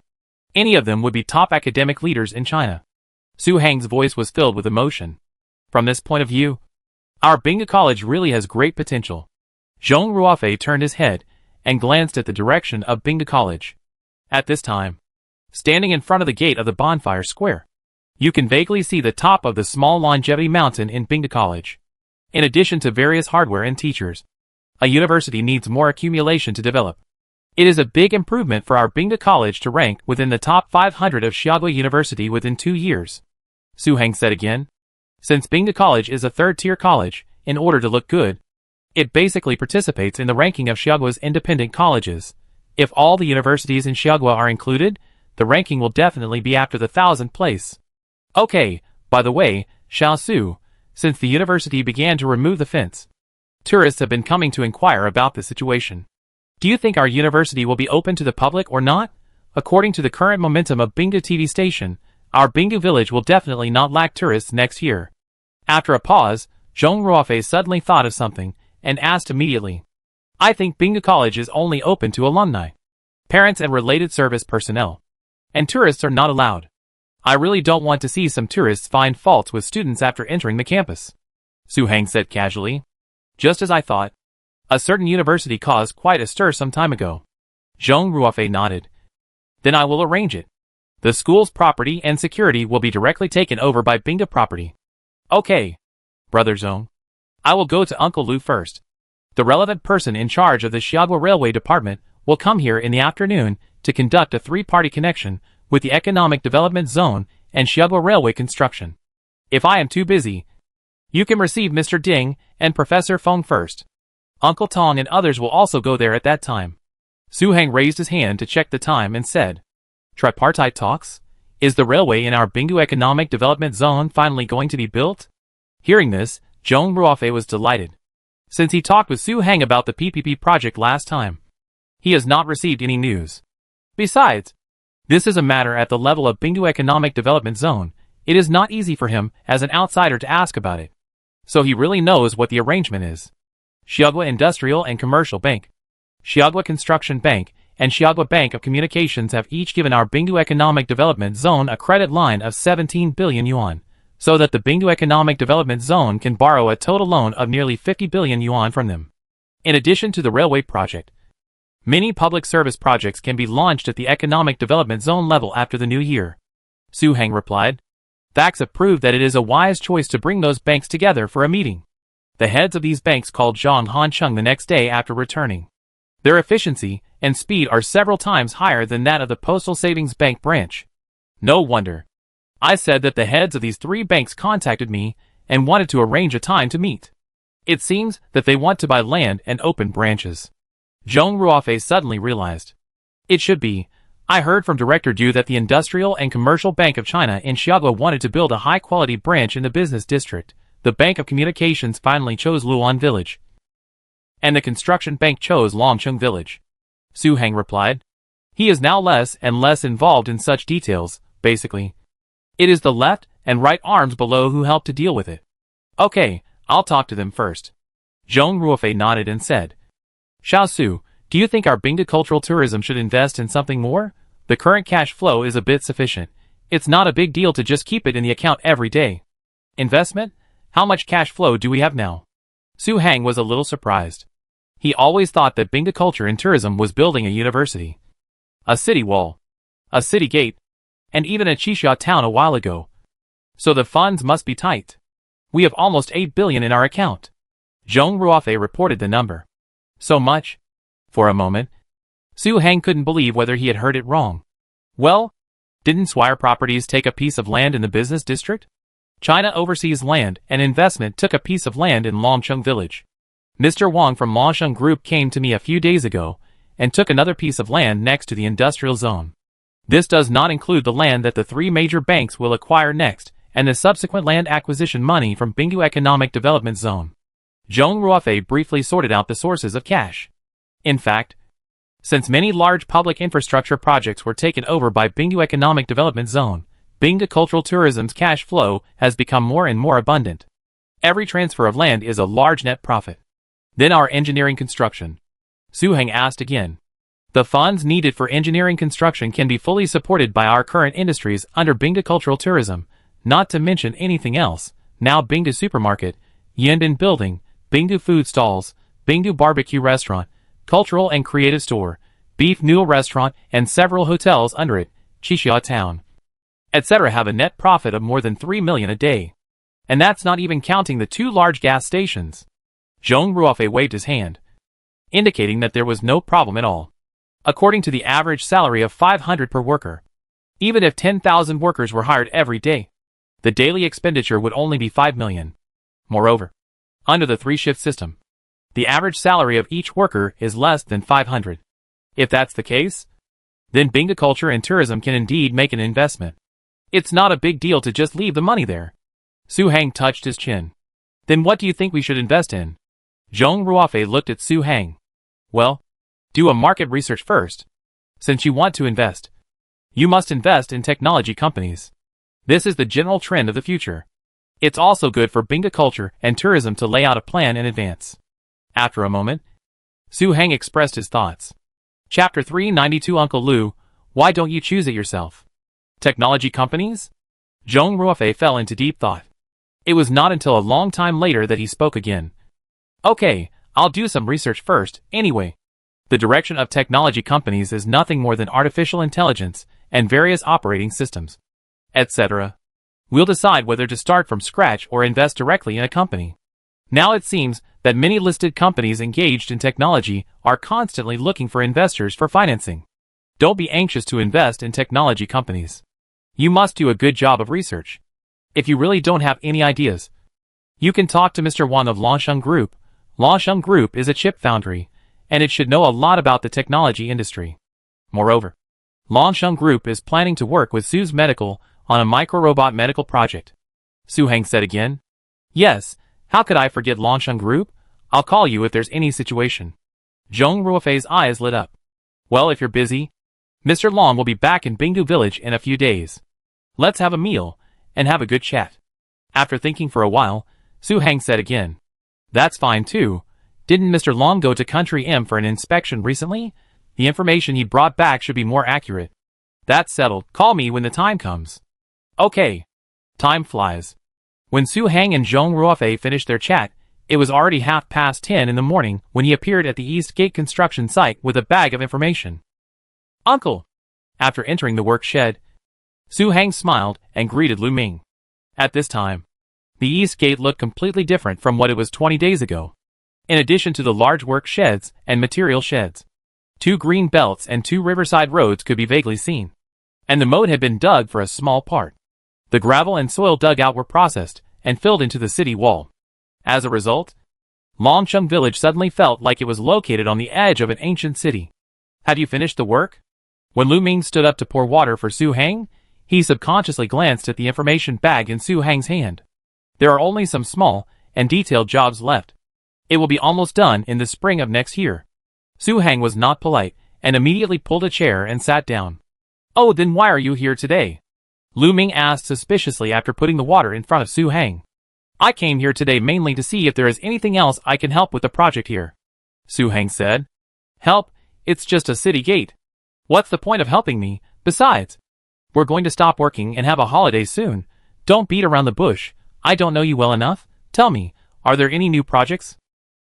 A: Any of them would be top academic leaders in China. Su Hang's voice was filled with emotion. From this point of view, our Bingdu College really has great potential. Zhong Ruofei turned his head and glanced at the direction of Bingdu College. At this time, standing in front of the gate of the Bonfire Square, you can vaguely see the top of the small longevity mountain in Bingdu College. In addition to various hardware and teachers, a university needs more accumulation to develop. It is a big improvement for our Bingdu College to rank within the top 500 of Xiaogui University within 2 years. Su Hang said again. Since Bingdu College is a third-tier college, in order to look good, it basically participates in the ranking of Xiaogua's independent colleges. If all the universities in Xiaogua are included, the ranking will definitely be after the 1000th place. Okay, by the way, Xiaosu, since the university began to remove the fence, tourists have been coming to inquire about the situation. Do you think our university will be open to the public or not? According to the current momentum of Bingdu TV station, our Bingdu village will definitely not lack tourists next year. After a pause, Zhong Ruofei suddenly thought of something and asked immediately. I think Bingda College is only open to alumni, parents and related service personnel, and tourists are not allowed. I really don't want to see some tourists find faults with students after entering the campus, Su Hang said casually. Just as I thought. A certain university caused quite a stir some time ago. Zhong Ruofei nodded. Then I will arrange it. The school's property and security will be directly taken over by Bingda Property. Okay, Brother Zhong. I will go to Uncle Lu first. The relevant person in charge of the Xiaogua Railway Department will come here in the afternoon to conduct a three-party connection with the Economic Development Zone and Xiaogua Railway construction. If I am too busy, you can receive Mr. Ding and Professor Feng first. Uncle Tong and others will also go there at that time. Su Hang raised his hand to check the time and said, Tripartite talks? Is the railway in our Bingdu Economic Development Zone finally going to be built? Hearing this, Zhong Ruofei was delighted. Since he talked with Su Hang about the PPP project last time, he has not received any news. Besides, this is a matter at the level of Bingdu Economic Development Zone. It is not easy for him as an outsider to ask about it. So he really knows what the arrangement is. Xiaogua Industrial and Commercial Bank, Xiaogua Construction Bank, and Xiaogua Bank of Communications have each given our Bingdu Economic Development Zone a credit line of 17 billion yuan, so that the Bingdu Economic Development Zone can borrow a total loan of nearly 50 billion yuan from them. In addition to the railway project, many public service projects can be launched at the Economic Development Zone level after the new year. Su Hang replied. Facts have proved that it is a wise choice to bring those banks together for a meeting. The heads of these banks called Zhang Hancheng the next day after returning. Their efficiency and speed are several times higher than that of the Postal Savings Bank branch. No wonder. I said that the heads of these three banks contacted me and wanted to arrange a time to meet. It seems that they want to buy land and open branches. Zhong Ruofei suddenly realized. It should be. I heard from Director Du that the Industrial and Commercial Bank of China in Xiaogua wanted to build a high-quality branch in the business district. The Bank of Communications finally chose Luan Village, and the Construction Bank chose Longcheng Village. Su Hang replied. He is now less and less involved in such details, basically. It is the left and right arms below who help to deal with it. Okay, I'll talk to them first. Zhong Ruofei nodded and said. Xiao Su, do you think our Bingda cultural tourism should invest in something more? The current cash flow is a bit sufficient. It's not a big deal to just keep it in the account every day. Investment? How much cash flow do we have now? Su Hang was a little surprised. He always thought that Bingda Culture and Tourism was building a university, a city wall, a city gate, and even a Qixia town a while ago. So the funds must be tight. We have almost 8 billion in our account. Zhong Ruofei reported the number. So much? For a moment, Su Hang couldn't believe whether he had heard it wrong. Well, didn't Swire Properties take a piece of land in the business district? China Overseas Land and Investment took a piece of land in Longcheng Village. Mr. Wang from Longcheng Group came to me a few days ago and took another piece of land next to the industrial zone. This does not include the land that the three major banks will acquire next and the subsequent land acquisition money from Bingdu Economic Development Zone. Zhong Ruofei briefly sorted out the sources of cash. In fact, since many large public infrastructure projects were taken over by Bingdu Economic Development Zone, Bingda Cultural Tourism's cash flow has become more and more abundant. Every transfer of land is a large net profit. Then our engineering construction. Su Hang asked again. The funds needed for engineering construction can be fully supported by our current industries under Bingda Cultural Tourism, not to mention anything else. Now Bingda Supermarket, Yindan Building, Bingdu Food Stalls, Bingdu Barbecue Restaurant, Cultural and Creative Store, Beef Noodle Restaurant, and several hotels under it, Qixia Town, etc. have a net profit of more than 3 million a day. And that's not even counting the 2 large gas stations. Zhong Ruofei waved his hand, indicating that there was no problem at all. According to the average salary of 500 per worker, even if 10,000 workers were hired every day, the daily expenditure would only be 5 million. Moreover, under the 3-shift system, the average salary of each worker is less than 500. If that's the case, then Bingda Culture and Tourism can indeed make an investment. It's not a big deal to just leave the money there. Su Hang touched his chin. Then what do you think we should invest in? Zhong Ruofei looked at Su Hang. Well, do a market research first. Since you want to invest, you must invest in technology companies. This is the general trend of the future. It's also good for Bingda Culture and Tourism to lay out a plan in advance. After a moment, Su Heng expressed his thoughts. Chapter 392 Uncle Lu, why don't you choose it yourself? Technology companies? Zhong Ruofei fell into deep thought. It was not until a long time later that he spoke again. Okay, I'll do some research first, anyway. The direction of technology companies is nothing more than artificial intelligence and various operating systems, etc. We'll decide whether to start from scratch or invest directly in a company. Now it seems that many listed companies engaged in technology are constantly looking for investors for financing. Don't be anxious to invest in technology companies. You must do a good job of research. If you really don't have any ideas, you can talk to Mr. Wang of Longsheng Group. Longsheng Group is a chip foundry, and it should know a lot about the technology industry. Moreover, Longsheng Group is planning to work with Su's Medical on a micro-robot medical project. Su Heng said again. Yes, how could I forget Longsheng Group? I'll call you if there's any situation. Zhong Ruofei's eyes lit up. Well, if you're busy, Mr. Long will be back in Bingdu Village in a few days. Let's have a meal and have a good chat. After thinking for a while, Su Heng said again. That's fine too. Didn't Mr. Long go to Country M for an inspection recently? The information he brought back should be more accurate. That's settled. Call me when the time comes. Okay. Time flies. When Su Heng and Zhong Ruofei finished their chat, it was already 10:30 in the morning when he appeared at the East Gate construction site with a bag of information. Uncle! After entering the work shed, Su Heng smiled and greeted Lu Ming. At this time, the East Gate looked completely different from what it was 20 days ago. In addition to the large work sheds and material sheds, 2 green belts and 2 riverside roads could be vaguely seen. And the moat had been dug for a small part. The gravel and soil dug out were processed and filled into the city wall. As a result, Longsheng Village suddenly felt like it was located on the edge of an ancient city. Have you finished the work? When Lu Ming stood up to pour water for Su Heng, he subconsciously glanced at the information bag in Su Heng's hand. There are only some small and detailed jobs left. It will be almost done in the spring of next year. Su Heng was not polite and immediately pulled a chair and sat down. Oh, then why are you here today? Lu Ming asked suspiciously after putting the water in front of Su Heng. I came here today mainly to see if there is anything else I can help with the project here. Su Heng said. Help? It's just a city gate. What's the point of helping me? Besides, we're going to stop working and have a holiday soon. Don't beat around the bush. I don't know you well enough. Tell me, are there any new projects?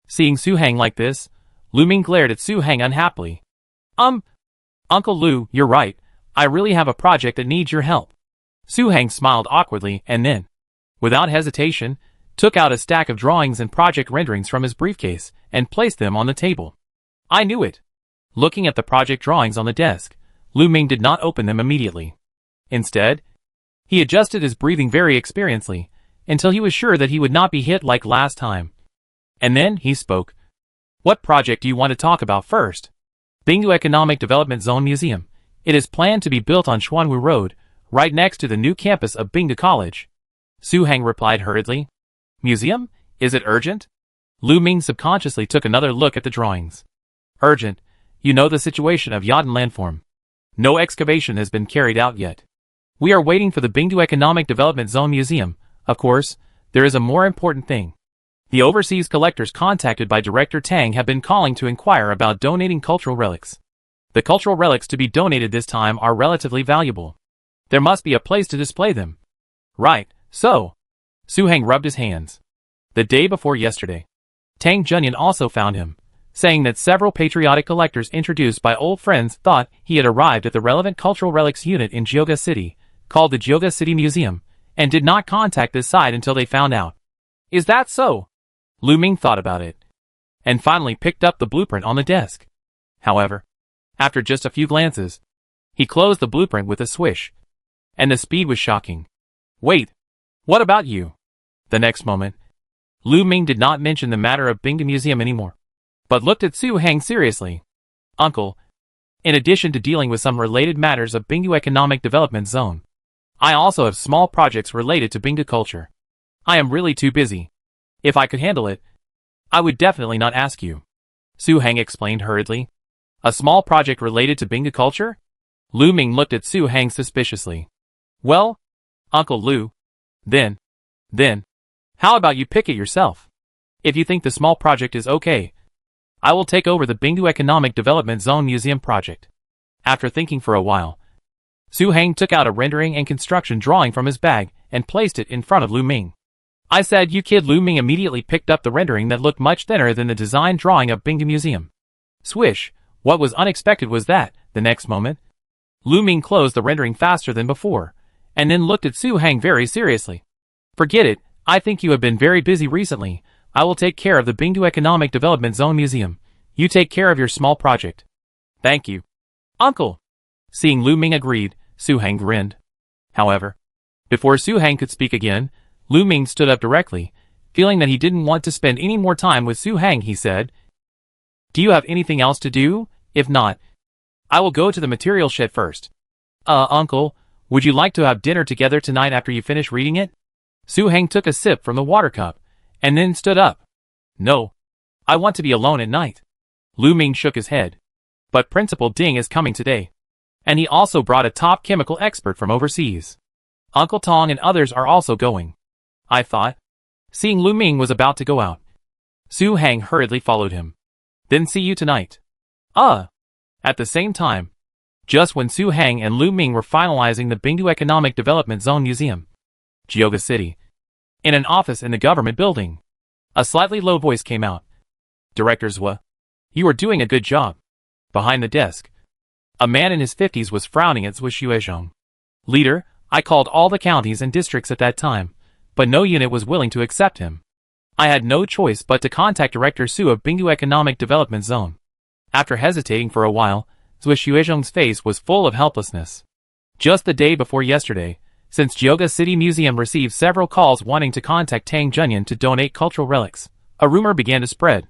A: Seeing Su Heng like this, Lu Ming glared at Su Heng unhappily. Uncle Lu, you're right. I really have a project that needs your help. Su Heng smiled awkwardly and then, without hesitation, took out a stack of drawings and project renderings from his briefcase and placed them on the table. I knew it. Looking at the project drawings on the desk, Lu Ming did not open them immediately. Instead, he adjusted his breathing very experiently until he was sure that he would not be hit like last time. And then he spoke. What project do you want to talk about first? Bingdu Economic Development Zone Museum. It is planned to be built on Xuanwu Road, right next to the new campus of Bingdu College. Su Heng replied hurriedly. Museum? Is it urgent? Lu Ming subconsciously took another look at the drawings. Urgent. You know the situation of Yaden landform. No excavation has been carried out yet. We are waiting for the Bingdu Economic Development Zone Museum. Of course, there is a more important thing. The overseas collectors contacted by Director Tang have been calling to inquire about donating cultural relics. The cultural relics to be donated this time are relatively valuable. There must be a place to display them. Right, so. Su Heng rubbed his hands. The day before yesterday, Tang Junyan also found him, saying that several patriotic collectors introduced by old friends thought he had arrived at the relevant cultural relics unit in Jioga City, called the Jioga City Museum, and did not contact this side until they found out. Is that so? Lu Ming thought about it, and finally picked up the blueprint on the desk. However, after just a few glances, he closed the blueprint with a swish, and the speed was shocking. Wait, what about you? The next moment, Lu Ming did not mention the matter of Bingdu Museum anymore, but looked at Su Heng seriously. Uncle, in addition to dealing with some related matters of Bingdu Economic Development Zone, I also have small projects related to Bingdu culture. I am really too busy. If I could handle it, I would definitely not ask you. Su Heng explained hurriedly. A small project related to Bingdu culture? Lu Ming looked at Su Heng suspiciously. Well, Uncle Lu, then, how about you pick it yourself? If you think the small project is okay, I will take over the Bingdu Economic Development Zone Museum project. After thinking for a while, Su Heng took out a rendering and construction drawing from his bag and placed it in front of Lu Ming. I said, "You kid." Lu Ming immediately picked up the rendering that looked much thinner than the design drawing of Bingdu Museum. Swish! What was unexpected was that, the next moment, Lu Ming closed the rendering faster than before, and then looked at Su Heng very seriously. "Forget it, I think you have been very busy recently. I will take care of the Bingdu Economic Development Zone Museum. You take care of your small project." "Thank you, Uncle." Seeing Lu Ming agreed, Su Heng grinned. However, before Su Heng could speak again, Lu Ming stood up directly. Feeling that he didn't want to spend any more time with Su Heng, he said, "Do you have anything else to do? If not, I will go to the material shed first." Uncle, would you like to have dinner together tonight after you finish reading it?" Su Heng took a sip from the water cup, and then stood up. "No. I want to be alone at night." Lu Ming shook his head. "But Principal Ding is coming today. And he also brought a top chemical expert from overseas. Uncle Tong and others are also going." I thought. Seeing Lu Ming was about to go out, Su Heng hurriedly followed him. "Then see you tonight." At the same time, just when Su Heng and Lu Ming were finalizing the Bingdu Economic Development Zone Museum, Geoga City, in an office in the government building, a slightly low voice came out. "Director Zhua, you are doing a good job." Behind the desk, a man in his 50s was frowning at Zhua Xuezhong. "Leader, I called all the counties and districts at that time, but no unit was willing to accept him. I had no choice but to contact Director Su of Bingdu Economic Development Zone." After hesitating for a while, Zhua Xuezhong's face was full of helplessness. Just the day before yesterday, since Geoga City Museum received several calls wanting to contact Tang Junyan to donate cultural relics, a rumor began to spread.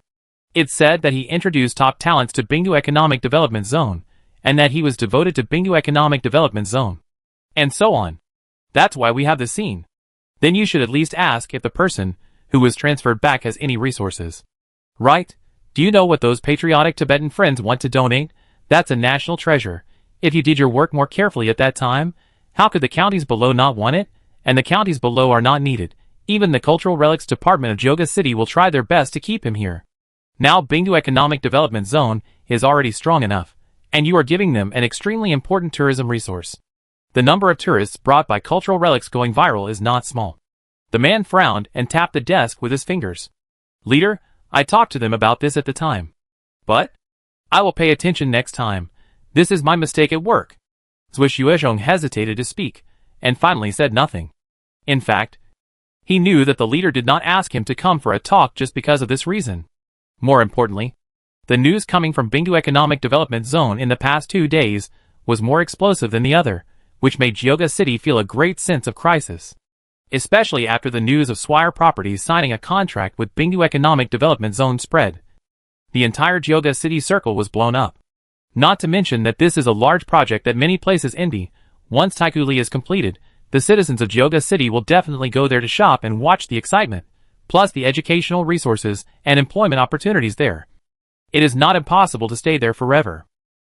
A: It said that he introduced top talents to Bingdu Economic Development Zone, and that he was devoted to Bingdu Economic Development Zone, and so on. That's why we have this scene. Then you should at least ask if the person who was transferred back has any resources. Right? Do you know what those patriotic Tibetan friends want to donate? That's a national treasure. If you did your work more carefully at that time, how could the counties below not want it? And the counties below are not needed. Even the Cultural Relics Department of Geoga City will try their best to keep him here. Now Bingdu Economic Development Zone is already strong enough, and you are giving them an extremely important tourism resource. The number of tourists brought by cultural relics going viral is not small." The man frowned and tapped the desk with his fingers. "Leader, I talked to them about this at the time. But I will pay attention next time. This is my mistake at work." Zhua Xuezhong hesitated to speak, and finally said nothing. In fact, he knew that the leader did not ask him to come for a talk just because of this reason. More importantly, the news coming from Bingdu Economic Development Zone in the past 2 days was more explosive than the other, which made Geoga City feel a great sense of crisis. Especially after the news of Swire Properties signing a contract with Bingdu Economic Development Zone spread. The entire Geoga City circle was blown up. Not to mention that this is a large project that many places envy. Once Taikuli is completed, the citizens of Geoga City will definitely go there to shop and watch the excitement, plus the educational resources and employment opportunities there. It is not impossible to stay there forever.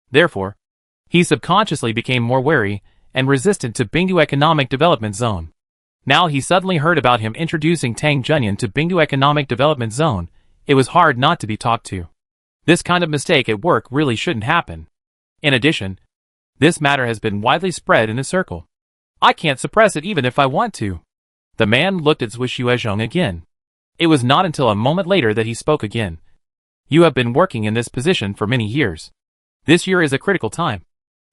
A: Therefore, he subconsciously became more wary and resistant to Bingdu Economic Development Zone. Now he suddenly heard about him introducing Tang Junyan to Bingdu Economic Development Zone. It was hard not to be talked to. This kind of mistake at work really shouldn't happen. In addition, this matter has been widely spread in the circle. I can't suppress it even if I want to. The man looked at Zhua Xuezhong again. It was not until a moment later that he spoke again. "You have been working in this position for many years. This year is a critical time.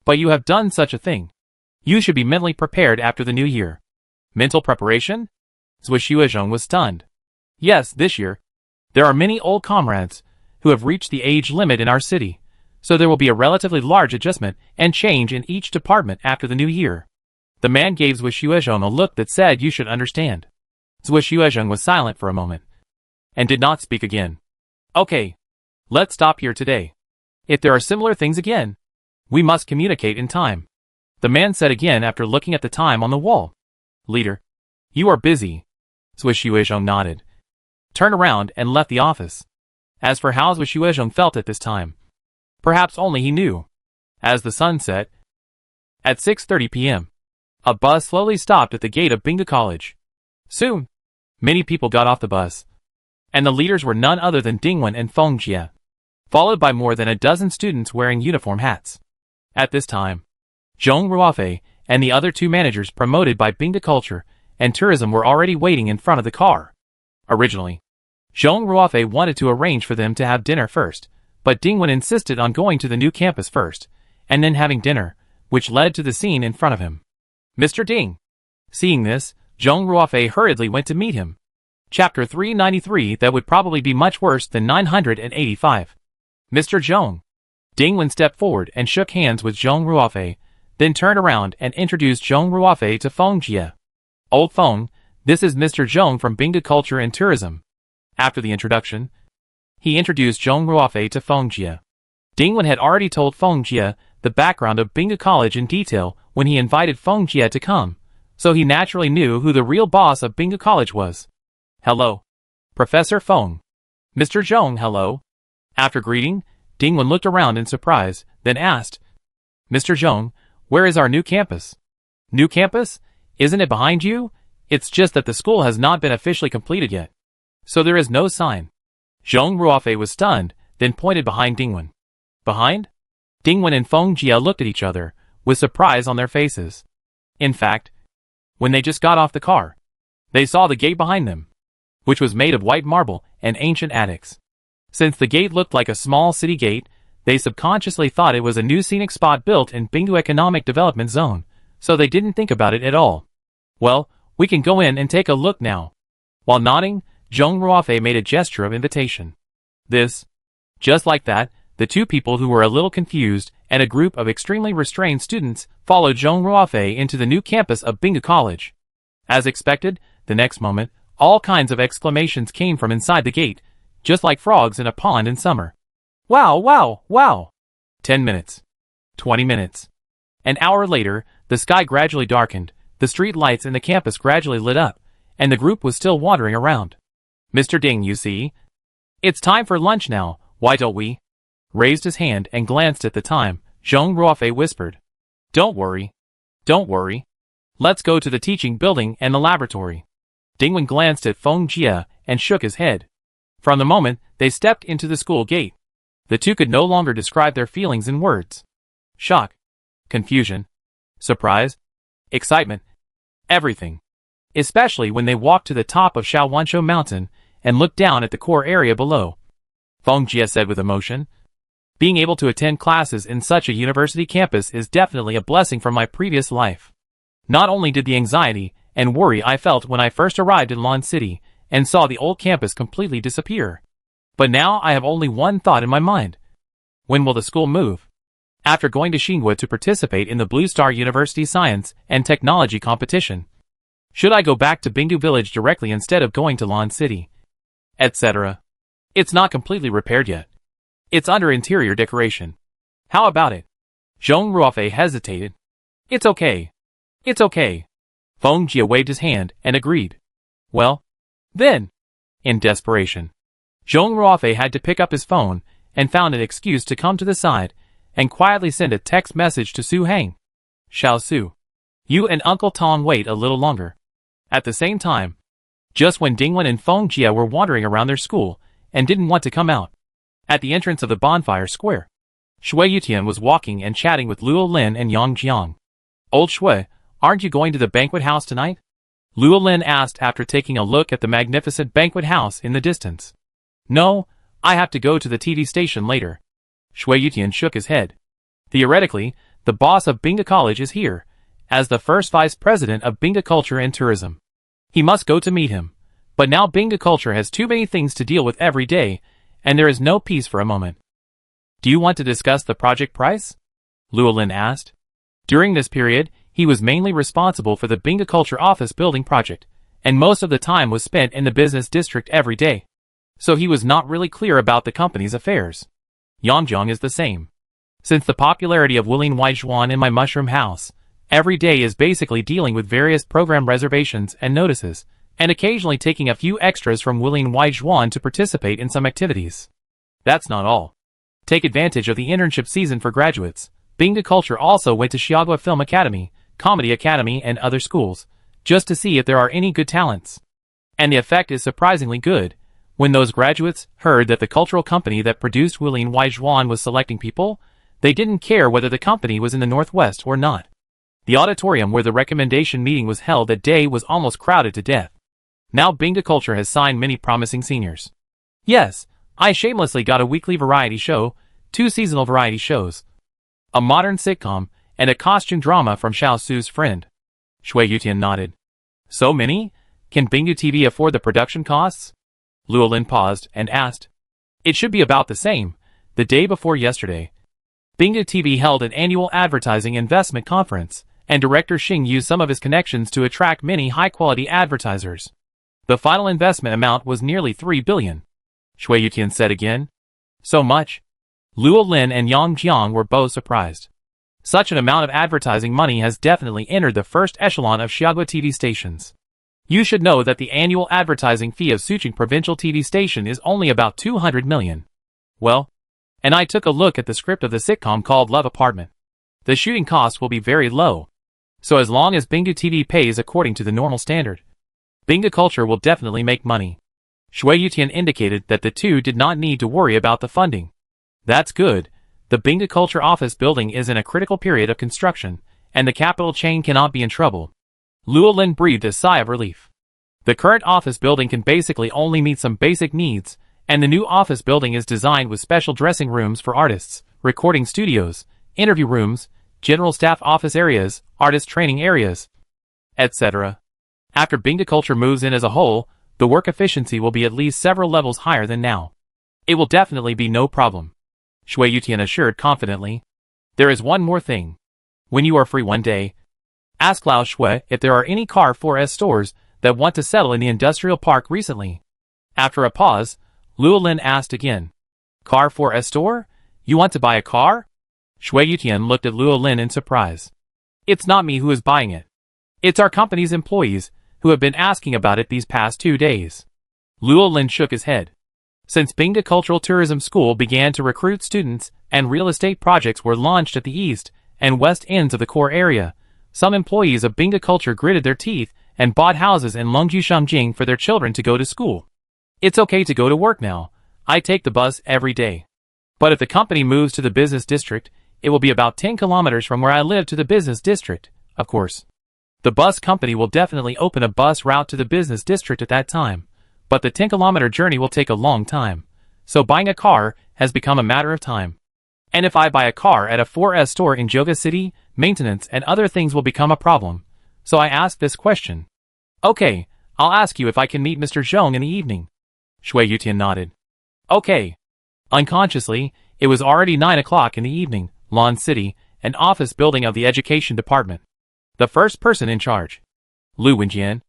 A: But you have done such a thing. You should be mentally prepared after the new year." "Mental preparation?" Zhua Xuezhong was stunned. "Yes, this year. There are many old comrades who have reached the age limit in our city, so there will be a relatively large adjustment and change in each department after the new year." The man gave Zhua Xuezhong a look that said you should understand. Zhua Xuezhong was silent for a moment, and did not speak again. "Okay. Let's stop here today. If there are similar things again, we must communicate in time," the man said again after looking at the time on the wall. "Leader, you are busy." Zhua Xuezhong nodded, turned around and left the office. As for how Zhua Xuezhong felt at this time, perhaps only he knew. As the sun set, at 6:30 p.m., a bus slowly stopped at the gate of Bingdu College. Soon, many people got off the bus, and the leaders were none other than Dingwen and Feng Jie. followed by more than a dozen students wearing uniform hats. At this time, Zhong Ruofei and the other two managers promoted by Bingda Culture and Tourism were already waiting in front of the car. Originally, Zhong Ruofei wanted to arrange for them to have dinner first, but Dingwen insisted on going to the new campus first, and then having dinner, which led to the scene in front of him. Mr. Ding. Seeing this, Zhong Ruofei hurriedly went to meet him. Chapter 393 that would probably be much worse than 985. Mr. Zhong. Dingwen stepped forward and shook hands with Zhong Ruofei, then turned around and introduced Zhong Ruofei to Feng Jie. Old Feng, this is Mr. Zhong from Bingda Culture and Tourism. After the introduction, he introduced Zhong Ruofei to Feng Jie. Dingwen had already told Feng Jie the background of Bingda College in detail when he invited Feng Jie to come, so he naturally knew who the real boss of Bingda College was. Hello, Professor Feng. Mr. Zhong, hello. After greeting, Dingwen looked around in surprise, then asked, Mr. Zhong, where is our new campus? New campus? Isn't it behind you? It's just that the school has not been officially completed yet, so there is no sign. Zhong Ruofei was stunned, then pointed behind Dingwen. Behind? Dingwen and Feng Jie looked at each other, with surprise on their faces. In fact, when they just got off the car, they saw the gate behind them, which was made of white marble and ancient attics. Since the gate looked like a small city gate, they subconsciously thought it was a new scenic spot built in Bingdu Economic Development Zone, so they didn't think about it at all. Well, we can go in and take a look now. While nodding, Zhong Ruofei made a gesture of invitation. Just like that, the two people who were a little confused and a group of extremely restrained students followed Zhong Ruofei into the new campus of Bingda College. As expected, the next moment, all kinds of exclamations came from inside the gate, just like frogs in a pond in summer. Wow, wow, wow! 10 minutes. 20 minutes. An hour later, the sky gradually darkened, the street lights in the campus gradually lit up, and the group was still wandering around. Mr. Ding, you see? It's time for lunch now, why don't we? Raised his hand and glanced at the time, Zhong Ruofei whispered. Don't worry. Don't worry. Let's go to the teaching building and the laboratory. Dingwen glanced at Feng Jie and shook his head. From the moment they stepped into the school gate, the two could no longer describe their feelings in words. Shock, confusion, surprise, excitement, everything. Especially when they walked to the top of Shaowanshu Mountain and looked down at the core area below. Feng Jie said with emotion, being able to attend classes in such a university campus is definitely a blessing from my previous life. Not only did the anxiety and worry I felt when I first arrived in Lan City and saw the old campus completely disappear, but now I have only one thought in my mind. When will the school move? After going to Xinhua to participate in the Blue Star University Science and Technology competition, should I go back to Bingdu Village directly instead of going to Lan City? Etc. It's not completely repaired yet. It's under interior decoration. How about it? Zhong Ruofei hesitated. It's okay. It's okay. Feng Jie waved his hand and agreed. Well, then. In desperation, Zhong Ruofei had to pick up his phone and found an excuse to come to the side and quietly send a text message to Su Hang. Xiao Su, you and Uncle Tong wait a little longer. At the same time, just when Dingwen and Feng Jie were wandering around their school and didn't want to come out, at the entrance of the bonfire square, Shui Yutian was walking and chatting with Luo Lin and Yang Jiang. Old Shui, aren't you going to the banquet house tonight? Luo Lin asked after taking a look at the magnificent banquet house in the distance. No, I have to go to the TD station later. Shui Yutian shook his head. Theoretically, the boss of Bingda College is here, as the first vice president of Bingda Culture and Tourism. He must go to meet him, but now Bingda Culture has too many things to deal with every day, and there is no peace for a moment. Do you want to discuss the project price? Luo Lin asked. During this period, he was mainly responsible for the Bingda Culture office building project, and most of the time was spent in the business district every day. So he was not really clear about the company's affairs. Yangjiang is the same. Since the popularity of Wuling Waijuan in my mushroom house, every day is basically dealing with various program reservations and notices, and occasionally taking a few extras from Wuling Waijuan to participate in some activities. That's not all. Take advantage of the internship season for graduates. Bingda Culture also went to Xiaogua Film Academy, Comedy Academy and other schools, just to see if there are any good talents. And the effect is surprisingly good. When those graduates heard that the cultural company that produced Wulian Waijuan was selecting people, they didn't care whether the company was in the Northwest or not. The auditorium where the recommendation meeting was held that day was almost crowded to death. Now Bingda Culture has signed many promising seniors. Yes, I shamelessly got a weekly variety show, 2 seasonal variety shows, a modern sitcom, and a costume drama from Xiao Su's friend. Shui Yutian nodded. So many? Can Bingda TV afford the production costs? Luolin paused and asked. It should be about the same. The day before yesterday, Bingda TV held an annual advertising investment conference, and director Xing used some of his connections to attract many high-quality advertisers. The final investment amount was nearly 3 billion. Shui Yutian said again. So much? Luo Lin and Yang Jiang were both surprised. Such an amount of advertising money has definitely entered the first echelon of Xiagua TV stations. You should know that the annual advertising fee of Suqing Provincial TV station is only about 200 million. Well, and I took a look at the script of the sitcom called Love Apartment. The shooting costs will be very low. So as long as Bingda TV pays according to the normal standard, Bingda Culture will definitely make money. Shui Yutian indicated that the two did not need to worry about the funding. That's good. The Bingda Culture office building is in a critical period of construction, and the capital chain cannot be in trouble. Luo Lin breathed a sigh of relief. The current office building can basically only meet some basic needs, and the new office building is designed with special dressing rooms for artists, recording studios, interview rooms, general staff office areas, artist training areas, etc. After Bingda Culture moves in as a whole, the work efficiency will be at least several levels higher than now. It will definitely be no problem. Shui Yutian assured confidently. There is one more thing. When you are free one day, ask Lao Shui if there are any Car 4S stores that want to settle in the industrial park recently. After a pause, Luo Lin asked again. Car 4S store? You want to buy a car? Shui Yutian looked at Luo Lin in surprise. It's not me who is buying it. It's our company's employees, who have been asking about it these past 2 days. Luo Lin shook his head. Since Bingda Cultural Tourism School began to recruit students and real estate projects were launched at the east and west ends of the core area, some employees of Bingda Culture gritted their teeth and bought houses in Longju Shangjing for their children to go to school. It's okay to go to work now. I take the bus every day. But if the company moves to the business district, it will be about 10 kilometers from where I live to the business district, of course. The bus company will definitely open a bus route to the business district at that time, but the 10-kilometer journey will take a long time, so buying a car has become a matter of time. And if I buy a car at a 4S store in Joga City, maintenance and other things will become a problem. So I asked this question. Okay, I'll ask you if I can meet Mr. Zhong in the evening. Shui Yutian nodded. Okay. Unconsciously, it was already 9 o'clock in the evening, Lon City, an office building of the education department. The first person in charge, Lu Wenjian,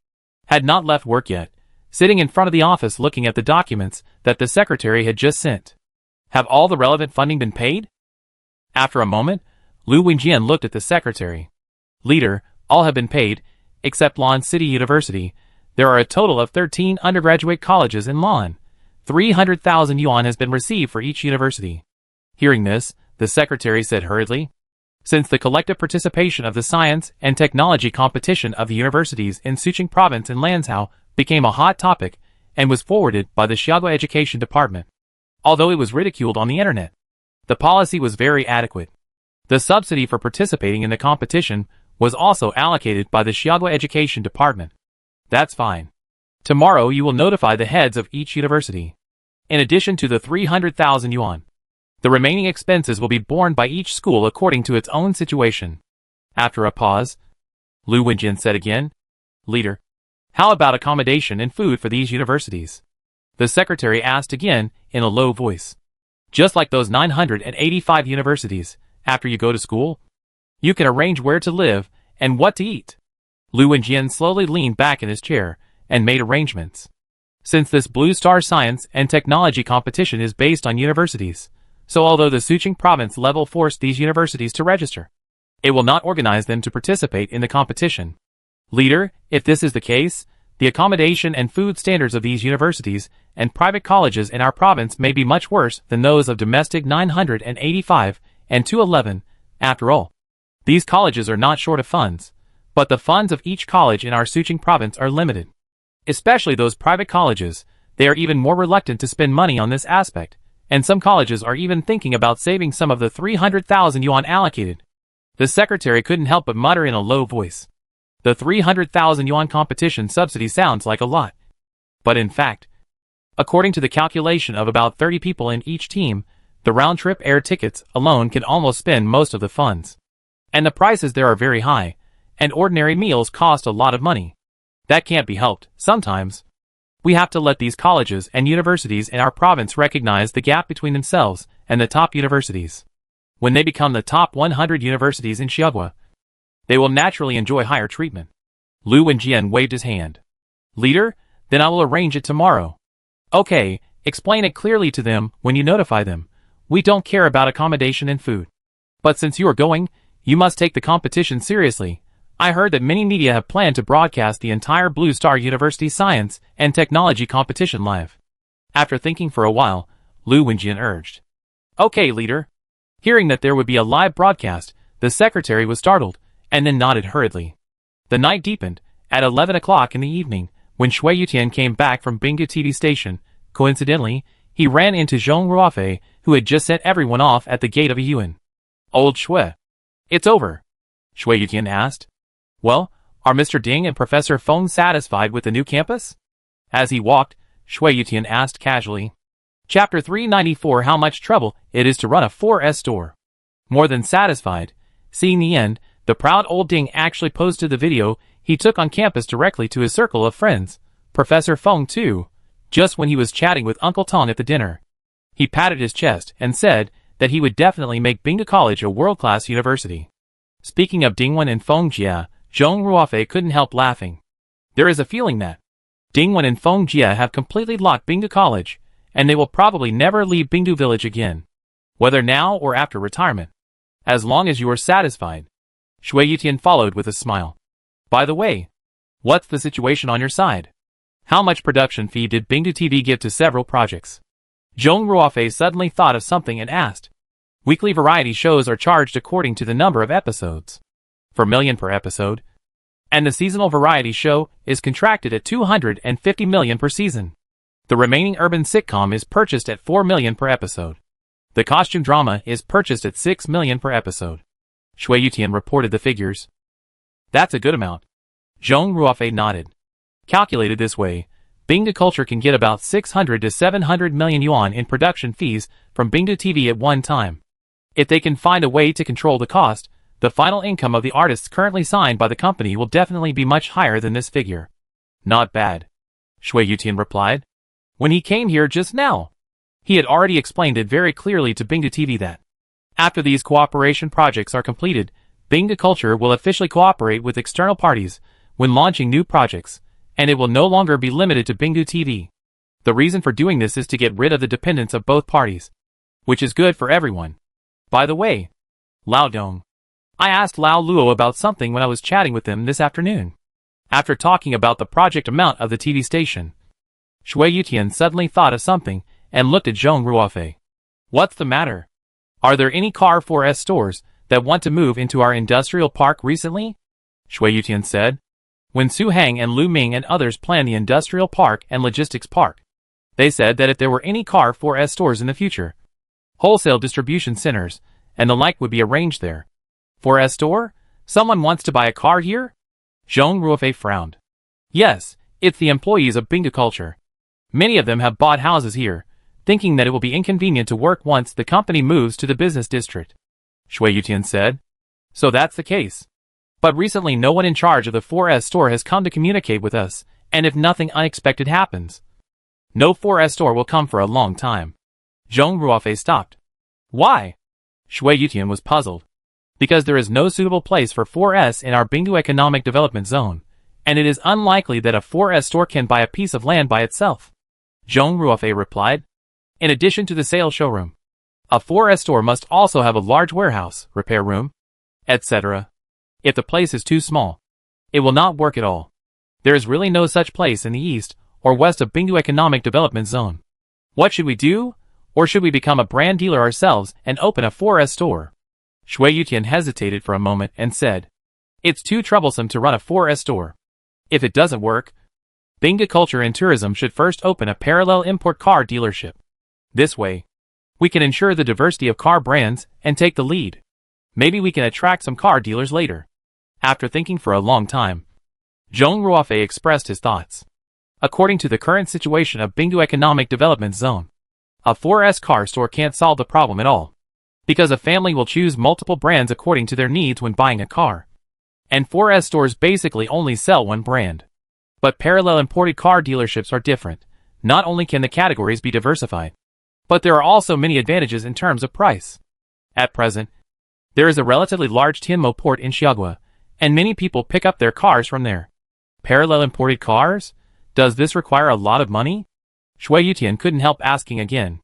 A: had not left work yet, sitting in front of the office looking at the documents that the secretary had just sent. Have all the relevant funding been paid? After a moment, Lu Wenjian looked at the secretary. Leader, all have been paid, except Lon City University. There are a total of 13 undergraduate colleges in Lon. 300,000 yuan has been received for each university. Hearing this, the secretary said hurriedly. Since the collective participation of the science and technology competition of the universities in Suqing Province and Lanzhou became a hot topic and was forwarded by the Xiagua Education Department. Although it was ridiculed on the internet, the policy was very adequate. The subsidy for participating in the competition was also allocated by the Xiagua Education Department. That's fine. Tomorrow you will notify the heads of each university. In addition to the 300,000 yuan, the remaining expenses will be borne by each school according to its own situation. After a pause, Lu Wenjian said again, Leader, how about accommodation and food for these universities? The secretary asked again in a low voice. Just like those 985 universities, after you go to school, you can arrange where to live and what to eat. Lu Wenjian slowly leaned back in his chair and made arrangements. Since this Blue Star Science and Technology competition is based on universities, so although the Suqing Province level forced these universities to register, it will not organize them to participate in the competition. Leader, if this is the case, the accommodation and food standards of these universities and private colleges in our province may be much worse than those of domestic 985 and 211. After all, these colleges are not short of funds, but the funds of each college in our Suqing Province are limited. Especially those private colleges, They are even more reluctant to spend money on this aspect, and some colleges are even thinking about saving some of the 300,000 yuan allocated. The secretary couldn't help but mutter in a low voice. The 300,000 yuan competition subsidy sounds like a lot. But in fact, according to the calculation of about 30 people in each team, the round-trip air tickets alone can almost spend most of the funds. And the prices there are very high, and ordinary meals cost a lot of money. That can't be helped. Sometimes we have to let these colleges and universities in our province recognize the gap between themselves and the top universities. When they become the top 100 universities in Xiaohua, they will naturally enjoy higher treatment. Lu Wenjian waved his hand. Leader, then I will arrange it tomorrow. Okay, explain it clearly to them when you notify them. We don't care about accommodation and food. But since you are going, you must take the competition seriously. I heard that many media have planned to broadcast the entire Blue Star University Science and Technology competition live. After thinking for a while, Lu Wenjian urged. Okay, leader. Hearing that there would be a live broadcast, the secretary was startled, and then nodded hurriedly. The night deepened. At 11 o'clock in the evening, when Shui Yutian came back from Bingdu TV station, coincidentally, he ran into Zhong Ruofei, who had just sent everyone off at the gate of a yuan. Old Shui. It's over. Shui Yutian asked. Well, are Mr. Ding and Professor Feng satisfied with the new campus? As he walked, Shui Yutian asked casually. Chapter 394 How much trouble it is to run a 4S store. More than satisfied. Seeing the end, the proud old Ding actually posted the video he took on campus directly to his circle of friends. Professor Feng too, just when he was chatting with Uncle Tong at the dinner. He patted his chest and said that he would definitely make Bingdu College a world-class university. Speaking of Dingwen and Feng Jia, Zhong Ruofei couldn't help laughing. There is a feeling that Dingwen and Feng Jia have completely locked Bingdu College, and they will probably never leave Bingdu Village again, whether now or after retirement. As long as you are satisfied. Shui Yutian followed with a smile. By the way, what's the situation on your side? How much production fee did Bingdu TV give to several projects? Zhong Ruofei suddenly thought of something and asked. Weekly variety shows are charged according to the number of episodes. For million per episode. And the seasonal variety show is contracted at 250 million per season. The remaining urban sitcom is purchased at 4 million per episode. The costume drama is purchased at 6 million per episode. Shui Yutian reported the figures. That's a good amount. Zhong Ruofei nodded. Calculated this way, Bingdu Culture can get about 600 to 700 million yuan in production fees from Bingdu TV at one time. If they can find a way to control the cost, the final income of the artists currently signed by the company will definitely be much higher than this figure. Not bad. Shui Yutian replied. When he came here just now, he had already explained it very clearly to Bingdu TV that after these cooperation projects are completed, Bingdu Culture will officially cooperate with external parties when launching new projects, and it will no longer be limited to Bingdu TV. The reason for doing this is to get rid of the dependence of both parties, which is good for everyone. By the way, Lao Dong, I asked Lao Luo about something when I was chatting with them this afternoon. After talking about the project amount of the TV station, Shui Yutian suddenly thought of something and looked at Zhong Ruofei. What's the matter? Are there any Car 4S stores that want to move into our industrial park recently? Shui Yutian said. When Su Hang and Lu Ming and others planned the industrial park and logistics park, they said that if there were any Car 4S stores in the future, wholesale distribution centers and the like would be arranged there. 4S store? Someone wants to buy a car here? Zhong Ruofei frowned. Yes, it's the employees of Bingdu Culture. Many of them have bought houses here, thinking that it will be inconvenient to work once the company moves to the business district. Shui Yutian said. So that's the case. But recently no one in charge of the 4S store has come to communicate with us, and if nothing unexpected happens, no 4S store will come for a long time. Zhong Ruofei stopped. Why? Shui Yutian was puzzled. Because there is no suitable place for 4S in our Bingdu Economic Development Zone, and it is unlikely that a 4S store can buy a piece of land by itself. Zhong Ruofei replied. In addition to the sales showroom, a 4S store must also have a large warehouse, repair room, etc. If the place is too small, it will not work at all. There is really no such place in the east or west of Bingdu Economic Development Zone. What should we do? Or should we become a brand dealer ourselves and open a 4S store? Shui Yutian hesitated for a moment and said, It's too troublesome to run a 4S store. If it doesn't work, Binga Culture and Tourism should first open a parallel import car dealership. This way, we can ensure the diversity of car brands and take the lead. Maybe we can attract some car dealers later. After thinking for a long time, Zhong Ruofei expressed his thoughts. According to the current situation of Bingu Economic Development Zone, a 4S car store can't solve the problem at all, because a family will choose multiple brands according to their needs when buying a car. And 4S stores basically only sell one brand. But parallel imported car dealerships are different. Not only can the categories be diversified, but there are also many advantages in terms of price. At present, there is a relatively large Tianmo port in Xiaogua, and many people pick up their cars from there. Parallel imported cars? Does this require a lot of money? Shui Yutian couldn't help asking again.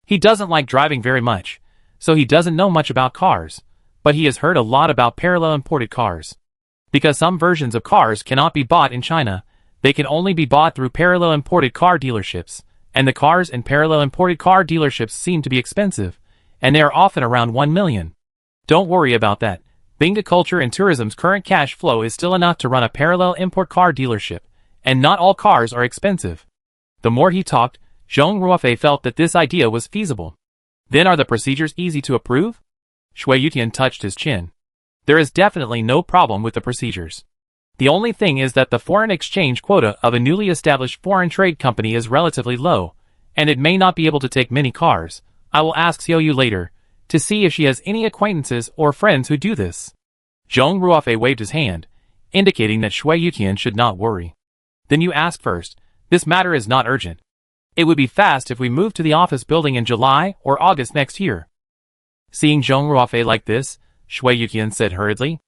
A: He doesn't like driving very much, so he doesn't know much about cars, but he has heard a lot about parallel imported cars. Because some versions of cars cannot be bought in China, they can only be bought through parallel imported car dealerships, and the cars in parallel imported car dealerships seem to be expensive, and they are often around 1 million. Don't worry about that. Binga Culture and Tourism's current cash flow is still enough to run a parallel import car dealership, and not all cars are expensive. The more he talked, Zhong Ruofei felt that this idea was feasible. Then are the procedures easy to approve? Shui Yutian touched his chin. There is definitely no problem with the procedures. The only thing is that the foreign exchange quota of a newly established foreign trade company is relatively low, and it may not be able to take many cars. I will ask Xiaoyu later, to see if she has any acquaintances or friends who do this. Zhong Ruofei waved his hand, indicating that Shui Yutian should not worry. Then you ask first. This matter is not urgent. It would be fast if we moved to the office building in July or August next year. Seeing Zhong Ruofei like this, Shui Yutian said hurriedly.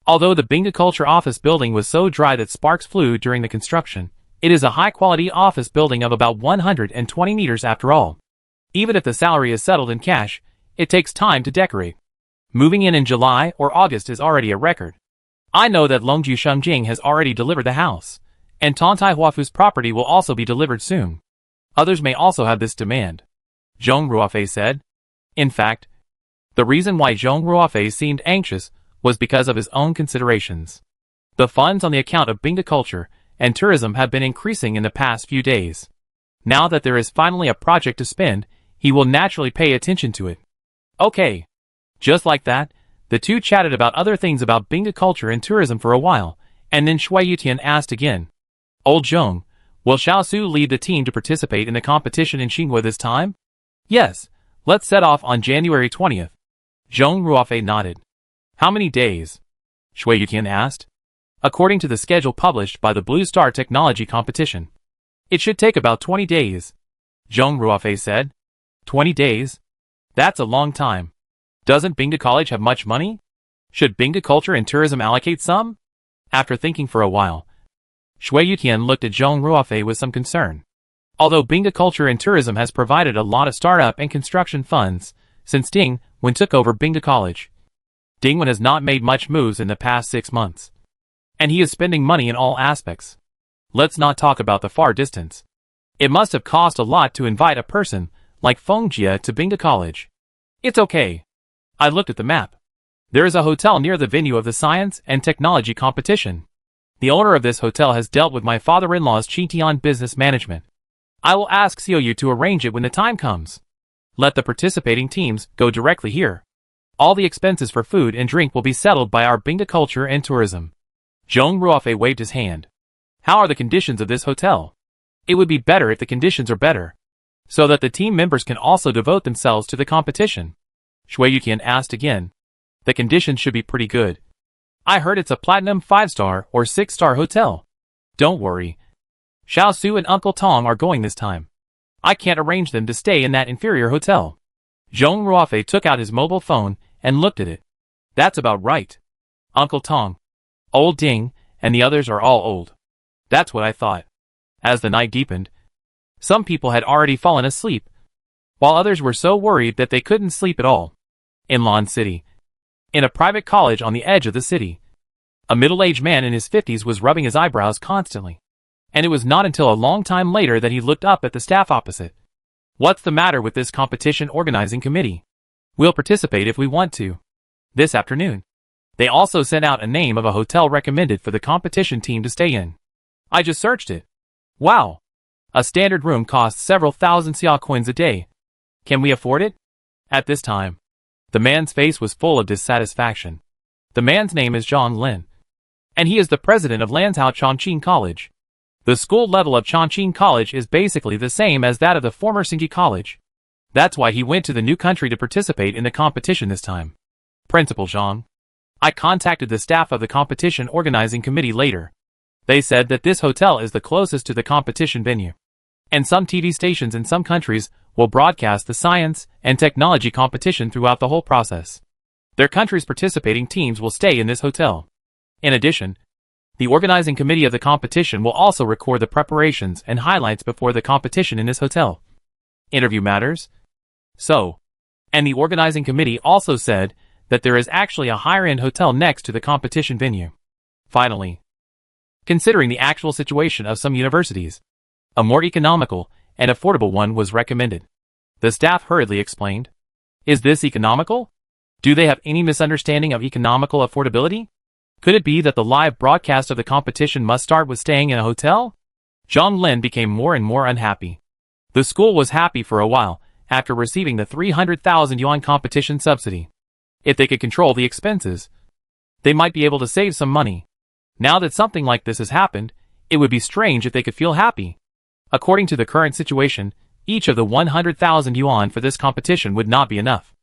A: Although the Binga Culture office building was so dry that sparks flew during the construction, it is a high-quality office building of about 120 meters after all. Even if the salary is settled in cash, it takes time to decorate. Moving in July or August is already a record. I know that Longju Shengjing has already delivered the house, and Tontai Huafu's property will also be delivered soon. Others may also have this demand. Zhong Ruofei said. In fact, the reason why Zhong Ruofei seemed anxious was because of his own considerations. The funds on the account of Binga Culture and Tourism have been increasing in the past few days. Now that there is finally a project to spend, he will naturally pay attention to it. Okay. Just like that, the two chatted about other things about Binga Culture and Tourism for a while, and then Shui Yutian asked again. Old Zhong, will Xiao Su lead the team to participate in the competition in Xinhua this time? Yes, let's set off on January 20th. Zhong Ruofei nodded. How many days? Shui Yutian asked. According to the schedule published by the Blue Star Technology Competition, it should take about 20 days. Zhong Ruofei said. 20 days? That's a long time. Doesn't Binga College have much money? Should Binga Culture and Tourism allocate some? After thinking for a while, Shui Yutian looked at Zhong Ruofei with some concern. Although Binga Culture and Tourism has provided a lot of startup and construction funds since Ding Wen took over Binga College, Ding Wen has not made much moves in the past 6 months. And he is spending money in all aspects. Let's not talk about the far distance. It must have cost a lot to invite a person like Feng Jia to Binga College. It's okay. I looked at the map. There is a hotel near the venue of the science and technology competition. The owner of this hotel has dealt with my father-in-law's Qitian business management. I will ask Xiaoyu to arrange it when the time comes. Let the participating teams go directly here. All the expenses for food and drink will be settled by our Binga Culture and Tourism. Zhong Ruofei waved his hand. How are the conditions of this hotel? It would be better if the conditions are better, so that the team members can also devote themselves to the competition. Shui Yutian asked again. The conditions should be pretty good. I heard it's a platinum 5-star or 6-star hotel. Don't worry. Xiao Su and Uncle Tong are going this time. I can't arrange them to stay in that inferior hotel. Zhong Ruofei took out his mobile phone and looked at it. That's about right. Uncle Tong, Old Ding, and the others are all old. That's what I thought. As the night deepened, some people had already fallen asleep, while others were so worried that they couldn't sleep at all. In Lan City, in a private college on the edge of the city, a middle-aged man in his 50s was rubbing his eyebrows constantly, and it was not until a long time later that he looked up at the staff opposite. What's the matter with this competition organizing committee? We'll participate if we want to. This afternoon, they also sent out a name of a hotel recommended for the competition team to stay in. I just searched it. Wow! A standard room costs several thousand xia coins a day. Can we afford it? At this time, the man's face was full of dissatisfaction. The man's name is Zhang Lin, and he is the president of Lanzhou Chongqing College. The school level of Chongqing College is basically the same as that of the former Tsinghua College. That's why he went to the new country to participate in the competition this time. Principal Zhang. I contacted the staff of the competition organizing committee later. They said that this hotel is the closest to the competition venue, and some TV stations in some countries will broadcast the science and technology competition throughout the whole process. Their country's participating teams will stay in this hotel. In addition, the organizing committee of the competition will also record the preparations and highlights before the competition in this hotel. Interview matters. So, and the organizing committee also said that there is actually a higher-end hotel next to the competition venue. Finally, considering the actual situation of some universities, a more economical and affordable one was recommended. The staff hurriedly explained. Is this economical? Do they have any misunderstanding of economical affordability? Could it be that the live broadcast of the competition must start with staying in a hotel? Zhang Lin became more and more unhappy. The school was happy for a while after receiving the 300,000 yuan competition subsidy. If they could control the expenses, they might be able to save some money. Now that something like this has happened, it would be strange if they could feel happy. According to the current situation, each of the 100,000 yuan for this competition would not be enough.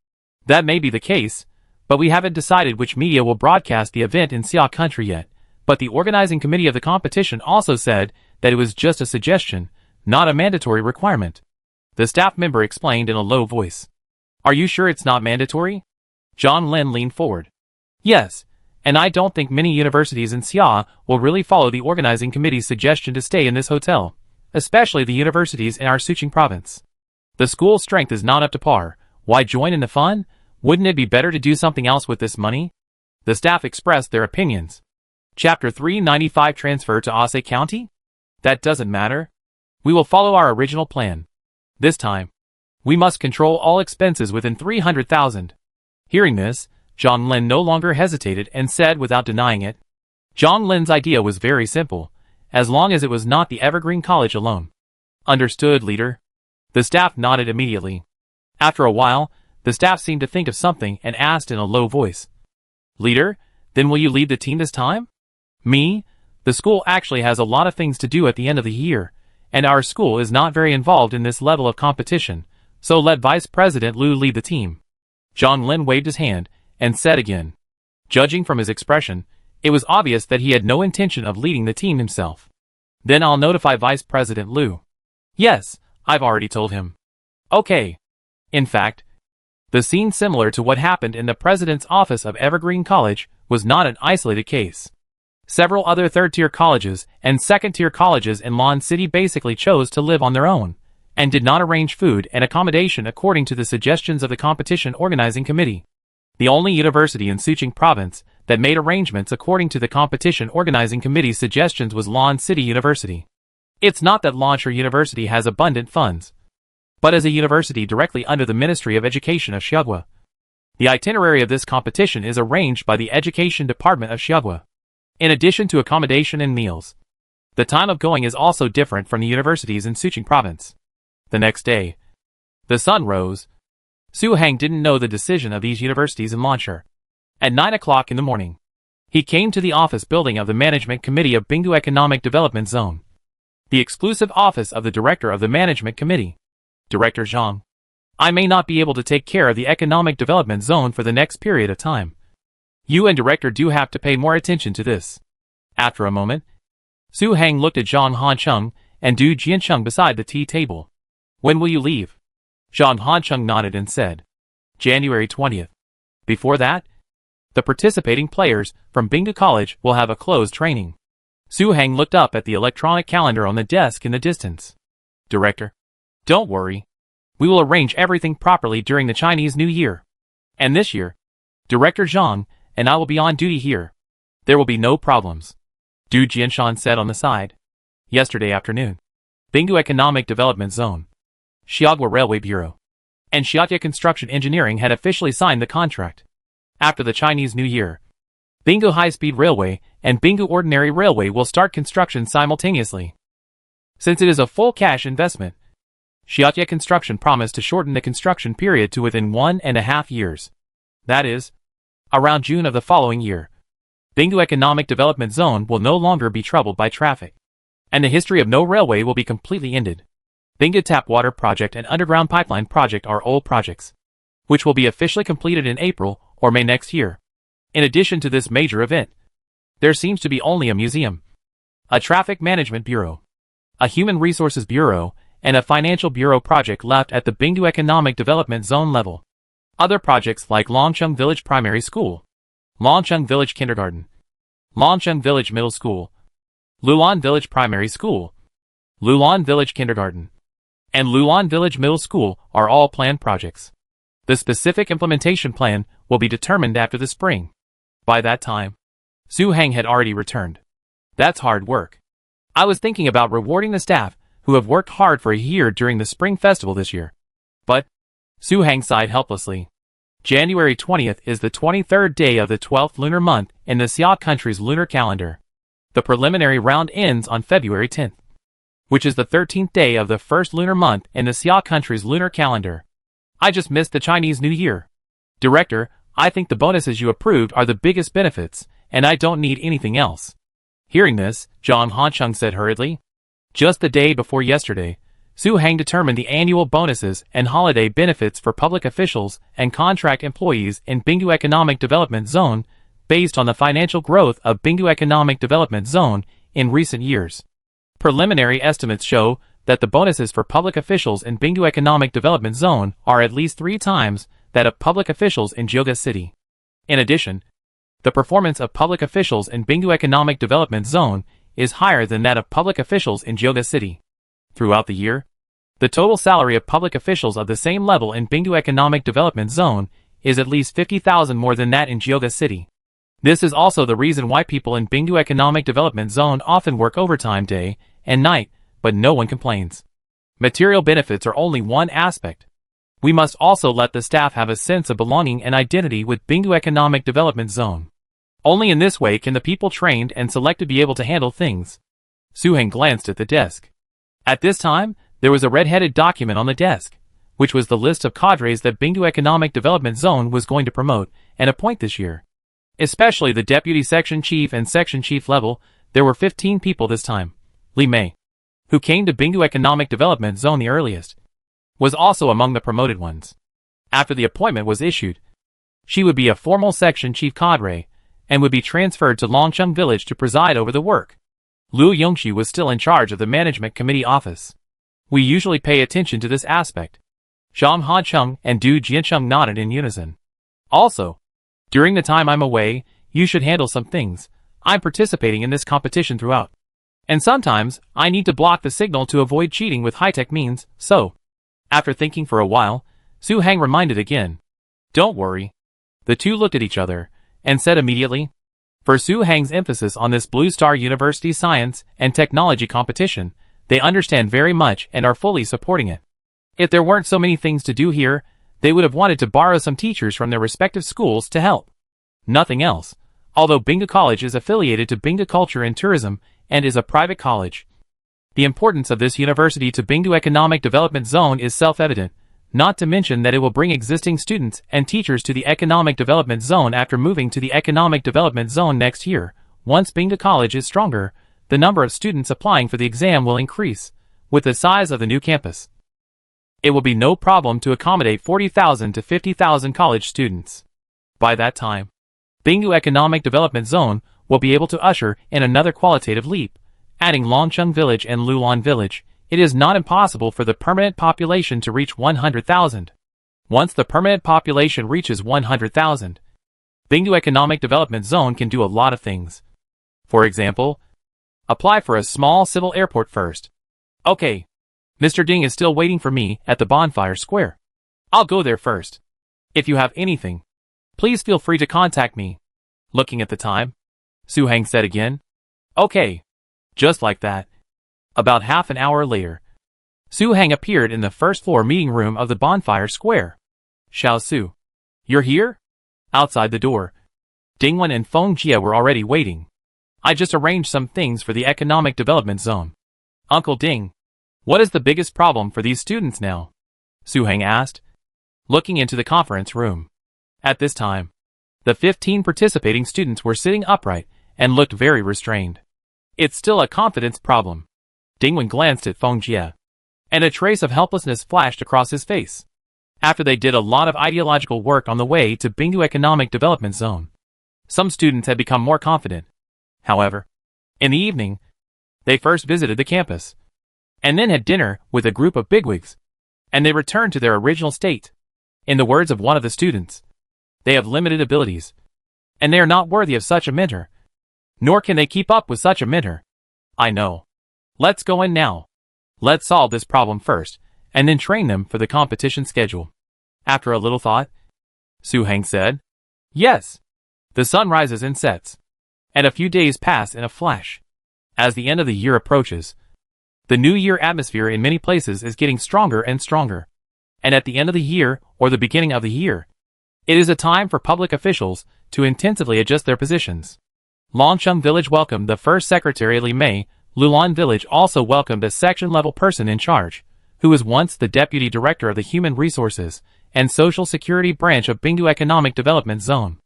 A: That may be the case, but we haven't decided which media will broadcast the event in Xia country yet. But the organizing committee of the competition also said that it was just a suggestion, not a mandatory requirement. The staff member explained in a low voice. Are you sure it's not mandatory? Zhang Lin leaned forward. Yes, and I don't think many universities in Xia will really follow the organizing committee's suggestion to stay in this hotel, especially the universities in our Suqing province. The school's strength is not up to par. Why join in the fun? Wouldn't it be better to do something else with this money? The staff expressed their opinions. Chapter 395 Transfer to Ase County? That doesn't matter. We will follow our original plan. This time, we must control all expenses within 300,000. Hearing this, Zhang Lin no longer hesitated and said without denying it. Zhang Lin's idea was very simple, as long as it was not the Evergreen College alone. Understood, leader. The staff nodded immediately. After a while, the staff seemed to think of something and asked in a low voice. Leader, then will you lead the team this time? Me? The school actually has a lot of things to do at the end of the year, and our school is not very involved in this level of competition, so let Vice President Lu lead the team. Zhang Lin waved his hand and said again. Judging from his expression, it was obvious that he had no intention of leading the team himself. Then I'll notify Vice President Lu. Yes, I've already told him. Okay. In fact, the scene similar to what happened in the president's office of Evergreen College was not an isolated case. Several other third-tier colleges and second-tier colleges in Lan City basically chose to live on their own, and did not arrange food and accommodation according to the suggestions of the competition organizing committee. The only university in Suqing province that made arrangements according to the competition organizing committee's suggestions was Lan City University. It's not that Lansha University has abundant funds, but as a university directly under the Ministry of Education of Xiaogua. The itinerary of this competition is arranged by the Education Department of Xiaogua. In addition to accommodation and meals, the time of going is also different from the universities in Suqing province. The next day, the sun rose. Su Hang didn't know the decision of these universities in Lansha. At 9 o'clock in the morning, he came to the office building of the Management Committee of Binggu Economic Development Zone, the exclusive office of the Director of the Management Committee. Director Zhang, I may not be able to take care of the Economic Development Zone for the next period of time. You and Director do have to pay more attention to this. After a moment, Su Hang looked at Zhang Hancheng and Du Jiancheng beside the tea table. When will you leave? Zhang Hancheng nodded and said, January 20th. Before that, the participating players from Binggu College will have a closed training. Su Hang looked up at the electronic calendar on the desk in the distance. Director, don't worry. We will arrange everything properly during the Chinese New Year. And this year, Director Zhang and I will be on duty here. There will be no problems. Du Jianshan said on the side. Yesterday afternoon, Binggu Economic Development Zone, Xiaogua Railway Bureau, and Xiaotia Construction Engineering had officially signed the contract. After the Chinese New Year, Binggu High-Speed Railway and Binggu Ordinary Railway will start construction simultaneously. Since it is a full cash investment, Xiaotia Construction promised to shorten the construction period to within 1.5 years. That is, around June of the following year. Bingdu Economic Development Zone will no longer be troubled by traffic, and the history of no railway will be completely ended. Bingdu Tap Water Project and Underground Pipeline Project are old projects, which will be officially completed in April or May next year. In addition to this major event, there seems to be only a museum, a traffic management bureau, a human resources bureau, and a financial bureau project left at the Bingdu Economic Development Zone level. Other projects like Longcheng Village Primary School, Longcheng Village Kindergarten, Longcheng Village Middle School, Lulan Village Primary School, Lulan Village Kindergarten, and Lulan Village Middle School are all planned projects. The specific implementation plan will be determined after the spring. By that time, Su Heng had already returned. That's hard work. I was thinking about rewarding the staff who have worked hard for a year during the Spring Festival this year. But, Su Heng sighed helplessly. January 20th is the 23rd day of the 12th lunar month in the Xia country's lunar calendar. The preliminary round ends on February 10th, which is the 13th day of the first lunar month in the Xia country's lunar calendar. I just missed the Chinese New Year. Director, I think the bonuses you approved are the biggest benefits, and I don't need anything else. Hearing this, Zhang Hancheng said hurriedly. Just the day before yesterday, Su Heng determined the annual bonuses and holiday benefits for public officials and contract employees in Bingdu Economic Development Zone based on the financial growth of Bingdu Economic Development Zone in recent years. Preliminary estimates show that the bonuses for public officials in Bingdu Economic Development Zone are at least 3 times that of public officials in Jiuge City. In addition, the performance of public officials in Bingdu Economic Development Zone is higher than that of public officials in Jiuge City. Throughout the year, the total salary of public officials of the same level in Bingdu Economic Development Zone is at least 50,000 more than that in Jiuge City. This is also the reason why people in Bingdu Economic Development Zone often work overtime day and night, but no one complains. Material benefits are only one aspect. We must also let the staff have a sense of belonging and identity with Bingdu Economic Development Zone. Only in this way can the people trained and selected be able to handle things. Su Heng glanced at the desk. At this time, there was a red-headed document on the desk, which was the list of cadres that Bingdu Economic Development Zone was going to promote and appoint this year. Especially the deputy section chief and section chief level, there were 15 people this time. Li Mei, who came to Bingdu Economic Development Zone the earliest, was also among the promoted ones. After the appointment was issued, she would be a formal section chief cadre and would be transferred to Longcheng Village to preside over the work. Liu Yongxi was still in charge of the management committee office. We usually pay attention to this aspect. Zhang Hancheng and Du Jiancheng nodded in unison. Also, during the time I'm away, you should handle some things. I'm participating in this competition throughout. And sometimes, I need to block the signal to avoid cheating with high-tech means, so. After thinking for a while, Su Heng reminded again. Don't worry. The two looked at each other, and said immediately. For Su Heng's emphasis on this Blue Star University Science and Technology competition, they understand very much and are fully supporting it. If there weren't so many things to do here, they would have wanted to borrow some teachers from their respective schools to help. Nothing else. Although Bingdu College is affiliated to Bingdu Culture and Tourism and is a private college, the importance of this university to Bingdu Economic Development Zone is self-evident, not to mention that it will bring existing students and teachers to the Economic Development Zone after moving to the Economic Development Zone next year. Once Bingdu College is stronger, the number of students applying for the exam will increase, with the size of the new campus. It will be no problem to accommodate 40,000 to 50,000 college students. By that time, Bingdu Economic Development Zone will be able to usher in another qualitative leap. Adding Longcheng Village and Lulan Village, it is not impossible for the permanent population to reach 100,000. Once the permanent population reaches 100,000, Bingdu Economic Development Zone can do a lot of things. For example, apply for a small civil airport first. Okay. Mr. Ding is still waiting for me at the bonfire square. I'll go there first. If you have anything, please feel free to contact me. Looking at the time, Su Heng said again. Okay. Just like that. About half an hour later, Su Heng appeared in the first floor meeting room of the bonfire square. Xiao Su. You're here? Outside the door, Dingwen and Feng Jia were already waiting. I just arranged some things for the Economic Development Zone. Uncle Ding, what is the biggest problem for these students now? Su Heng asked, looking into the conference room. At this time, the 15 participating students were sitting upright and looked very restrained. It's still a confidence problem. Dingwen glanced at Feng Jie, and a trace of helplessness flashed across his face. After they did a lot of ideological work on the way to Bingdu Economic Development Zone, some students had become more confident. However, in the evening, they first visited the campus, and then had dinner with a group of bigwigs, and they returned to their original state. In the words of one of the students, they have limited abilities, and they are not worthy of such a mentor, nor can they keep up with such a mentor. I know. Let's go in now. Let's solve this problem first, and then train them for the competition schedule. After a little thought, Su Heng said, Yes. The sun rises and sets, and a few days pass in a flash. As the end of the year approaches, the New Year atmosphere in many places is getting stronger and stronger. And at the end of the year, or the beginning of the year, it is a time for public officials to intensively adjust their positions. Longcheng Village welcomed the first secretary Li Mei. Lulan Village also welcomed a section-level person in charge, who was once the deputy director of the Human Resources and Social Security branch of Bingdu Economic Development Zone.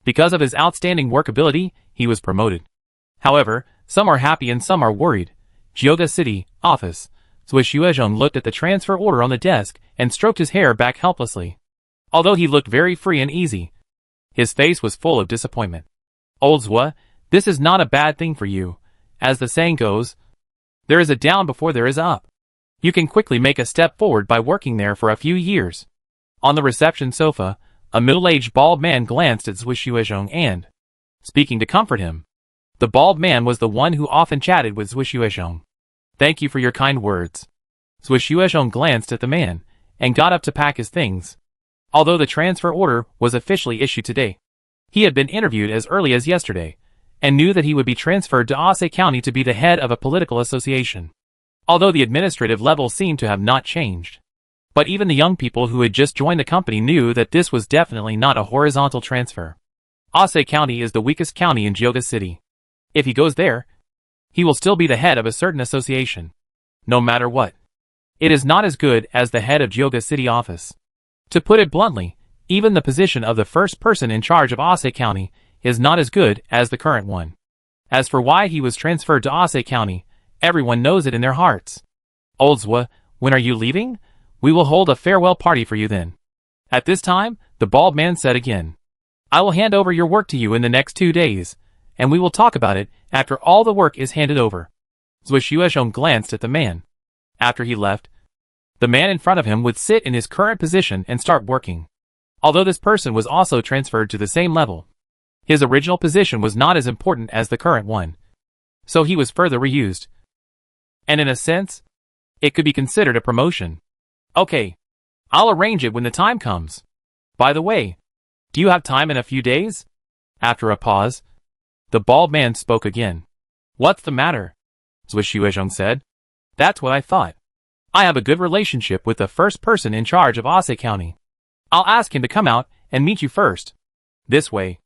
A: Because of his outstanding workability, he was promoted. However, some are happy and some are worried. Jiuge City, office. Zui Xuezhong looked at the transfer order on the desk and stroked his hair back helplessly. Although he looked very free and easy, his face was full of disappointment. Old Zua, this is not a bad thing for you. As the saying goes, there is a down before there is a up. You can quickly make a step forward by working there for a few years. On the reception sofa, a middle-aged bald man glanced at Zui Xuezhong and, speaking to comfort him, the bald man was the one who often chatted with Zui Xuezhong. Thank you for your kind words. Zui Xuezhong glanced at the man and got up to pack his things. Although the transfer order was officially issued today, he had been interviewed as early as yesterday and knew that he would be transferred to Ase County to be the head of a political association. Although the administrative level seemed to have not changed. But even the young people who had just joined the company knew that this was definitely not a horizontal transfer. Ase County is the weakest county in Jiuge City. If he goes there, he will still be the head of a certain association. No matter what. It is not as good as the head of Jiuge City office. To put it bluntly, even the position of the first person in charge of Ase County is not as good as the current one. As for why he was transferred to Ase County, everyone knows it in their hearts. Old Zua, when are you leaving? We will hold a farewell party for you then. At this time, the bald man said again, I will hand over your work to you in the next 2 days, and we will talk about it after all the work is handed over. Zui Xuezhong glanced at the man. After he left, the man in front of him would sit in his current position and start working. Although this person was also transferred to the same level, his original position was not as important as the current one, so he was further reused. And in a sense, it could be considered a promotion. Okay, I'll arrange it when the time comes. By the way, do you have time in a few days? After a pause, the bald man spoke again. What's the matter? Zui Xuezhong said. That's what I thought. I have a good relationship with the first person in charge of Ase County. I'll ask him to come out and meet you first. This way,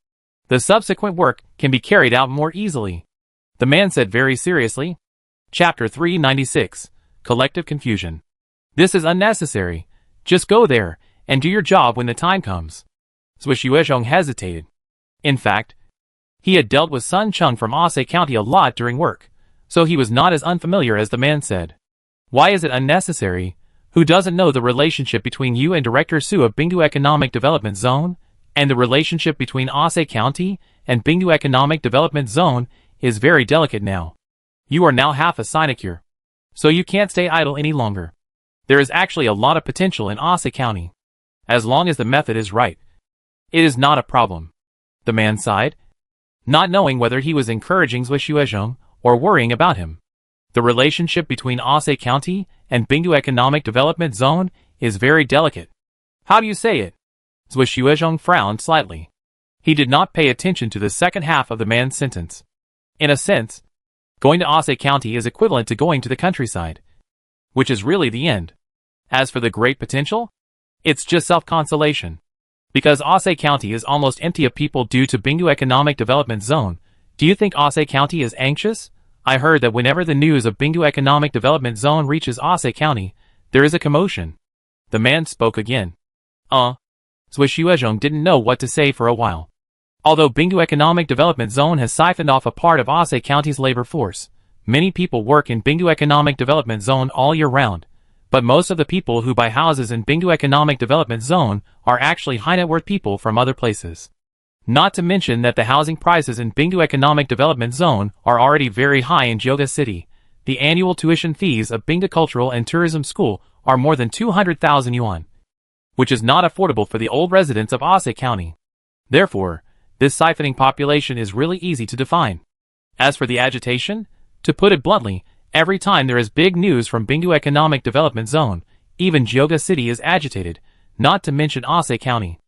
A: the subsequent work can be carried out more easily. The man said very seriously. Chapter 396, Collective Confusion. This is unnecessary. Just go there and do your job when the time comes. Zui Xuezhong hesitated. In fact, he had dealt with Sun Chung from Ase County a lot during work, so he was not as unfamiliar as the man said. Why is it unnecessary? Who doesn't know the relationship between you and Director Su of Bingdu Economic Development Zone, and the relationship between Ase County and Bingdu Economic Development Zone is very delicate now. You are now half a sinecure, so you can't stay idle any longer. There is actually a lot of potential in Ase County. As long as the method is right, it is not a problem. The man sighed, not knowing whether he was encouraging Zui Xuezhong or worrying about him. The relationship between Ase County and Bingdu Economic Development Zone is very delicate. How do you say it? Zui Xuezhong frowned slightly. He did not pay attention to the second half of the man's sentence. In a sense, going to Ase County is equivalent to going to the countryside, which is really the end. As for the great potential, it's just self-consolation. Because Ase County is almost empty of people due to Bingdu Economic Development Zone, do you think Ase County is anxious?
B: I heard that whenever the news of Bingdu Economic Development Zone reaches Ase County, there is a commotion. The man spoke again. Zhui Xuezhong didn't know what to say for a while. Although Bingdu Economic Development Zone has siphoned off a part of Ase County's labor force, many people work in Bingdu Economic Development Zone all year round, but most of the people who buy houses in Bingdu Economic Development Zone are actually high-net-worth people from other places. Not to mention that the housing prices in Bingdu Economic Development Zone are already very high in Jioga City. The annual tuition fees of Bingdu Cultural and Tourism School are more than 200,000 yuan, which is not affordable for the old residents of Ase County. Therefore, this siphoning population is really easy to define. As for the agitation, to put it bluntly, every time there is big news from Bingdu Economic Development Zone, even Jioga City is agitated, not to mention Ase County,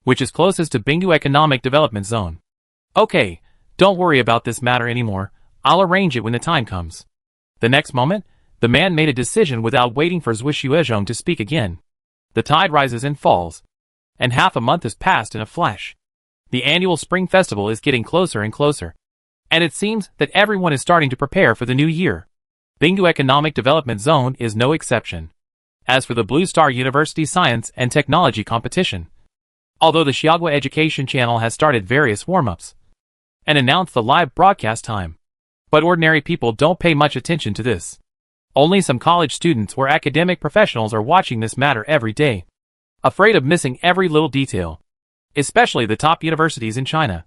B: which is closest to Bingdu Economic Development Zone. Okay, don't worry about this matter anymore, I'll arrange it when the time comes. The next moment, the man made a decision without waiting for Zhui Xuezhong to speak again. The tide rises and falls, and half a month has passed in a flash. The annual spring festival is getting closer and closer, and it seems that everyone is starting to prepare for the new year. Bingdu Economic Development Zone is no exception. As for the Blue Star University Science and Technology competition, although the Xiaogua Education Channel has started various warm-ups and announced the live broadcast time, but ordinary people don't pay much attention to this. Only some college students or academic professionals are watching this matter every day, afraid of missing every little detail, especially the top universities in China.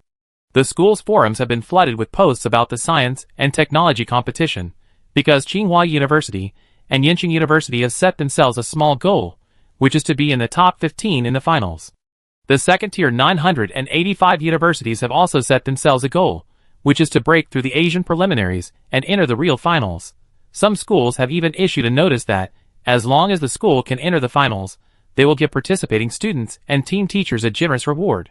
B: The school's forums have been flooded with posts about the science and technology competition, because Tsinghua University and Yenching University have set themselves a small goal, which is to be in the top 15 in the finals. The second-tier 985 universities have also set themselves a goal, which is to break through the Asian preliminaries and enter the real finals. Some schools have even issued a notice that, as long as the school can enter the finals, they will give participating students and team teachers a generous reward.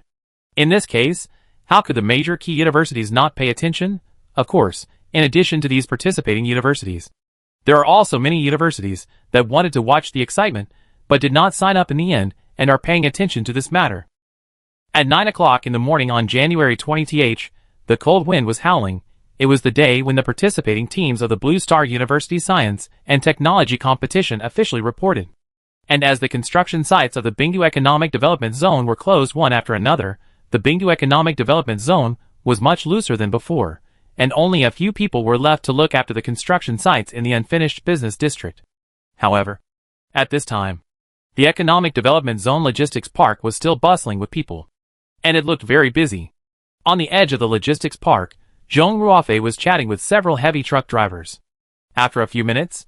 B: In this case, how could the major key universities not pay attention? Of course, in addition to these participating universities, there are also many universities that wanted to watch the excitement, but did not sign up in the end and are paying attention to this matter. At 9 o'clock in the morning on January 20th, the cold wind was howling. It was the day when the participating teams of the Blue Star University Science and Technology competition officially reported. And as the construction sites of the Bingdu Economic Development Zone were closed one after another, the Bingdu Economic Development Zone was much looser than before, and only a few people were left to look after the construction sites in the unfinished business district. However, at this time, the Economic Development Zone Logistics Park was still bustling with people, and it looked very busy. On the edge of the logistics park, Zhong Ruofei was chatting with several heavy truck drivers. After a few minutes,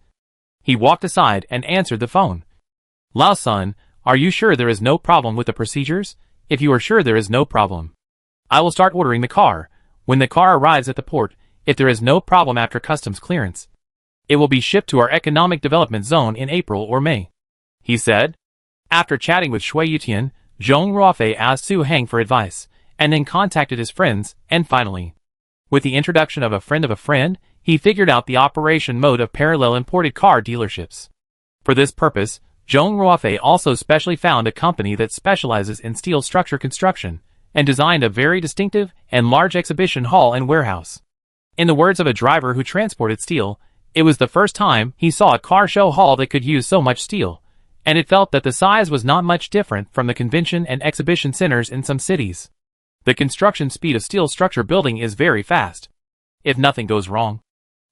B: he walked aside and answered the phone. Lao Sun, are you sure there is no problem with the procedures? If you are sure there is no problem, I will start ordering the car. When the car arrives at the port, if there is no problem after customs clearance, it will be shipped to our Economic Development Zone in April or May, he said. After chatting with Shui Yutian, Zhong Ruofei asked Su Heng for advice, and then contacted his friends, and finally, with the introduction of a friend, he figured out the operation mode of parallel imported car dealerships. For this purpose, Zhong Ruofei also specially found a company that specializes in steel structure construction, and designed a very distinctive and large exhibition hall and warehouse. In the words of a driver who transported steel, it was the first time he saw a car show hall that could use so much steel, and it felt that the size was not much different from the convention and exhibition centers in some cities. The construction speed of steel structure building is very fast, if nothing goes wrong,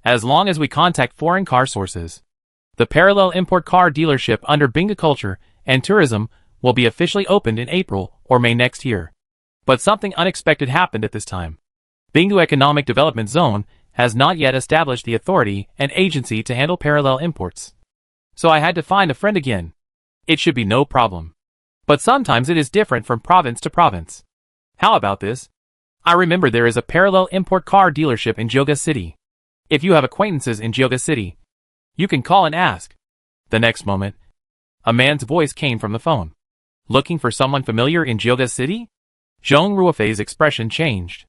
B: as long as we contact foreign car sources. The parallel import car dealership under Bingdu Culture and Tourism will be officially opened in April or May next year. But something unexpected happened at this time. Bingdu Economic Development Zone has not yet established the authority and agency to handle parallel imports. So I had to find a friend again. It should be no problem. But sometimes it is different from province to province. How about this? I remember there is a parallel import car dealership in Jioga City. If you have acquaintances in Jioga City, you can call and ask. The next moment, a man's voice came from the phone. Looking for someone familiar in Jioga City? Zhong Ruofei's expression changed.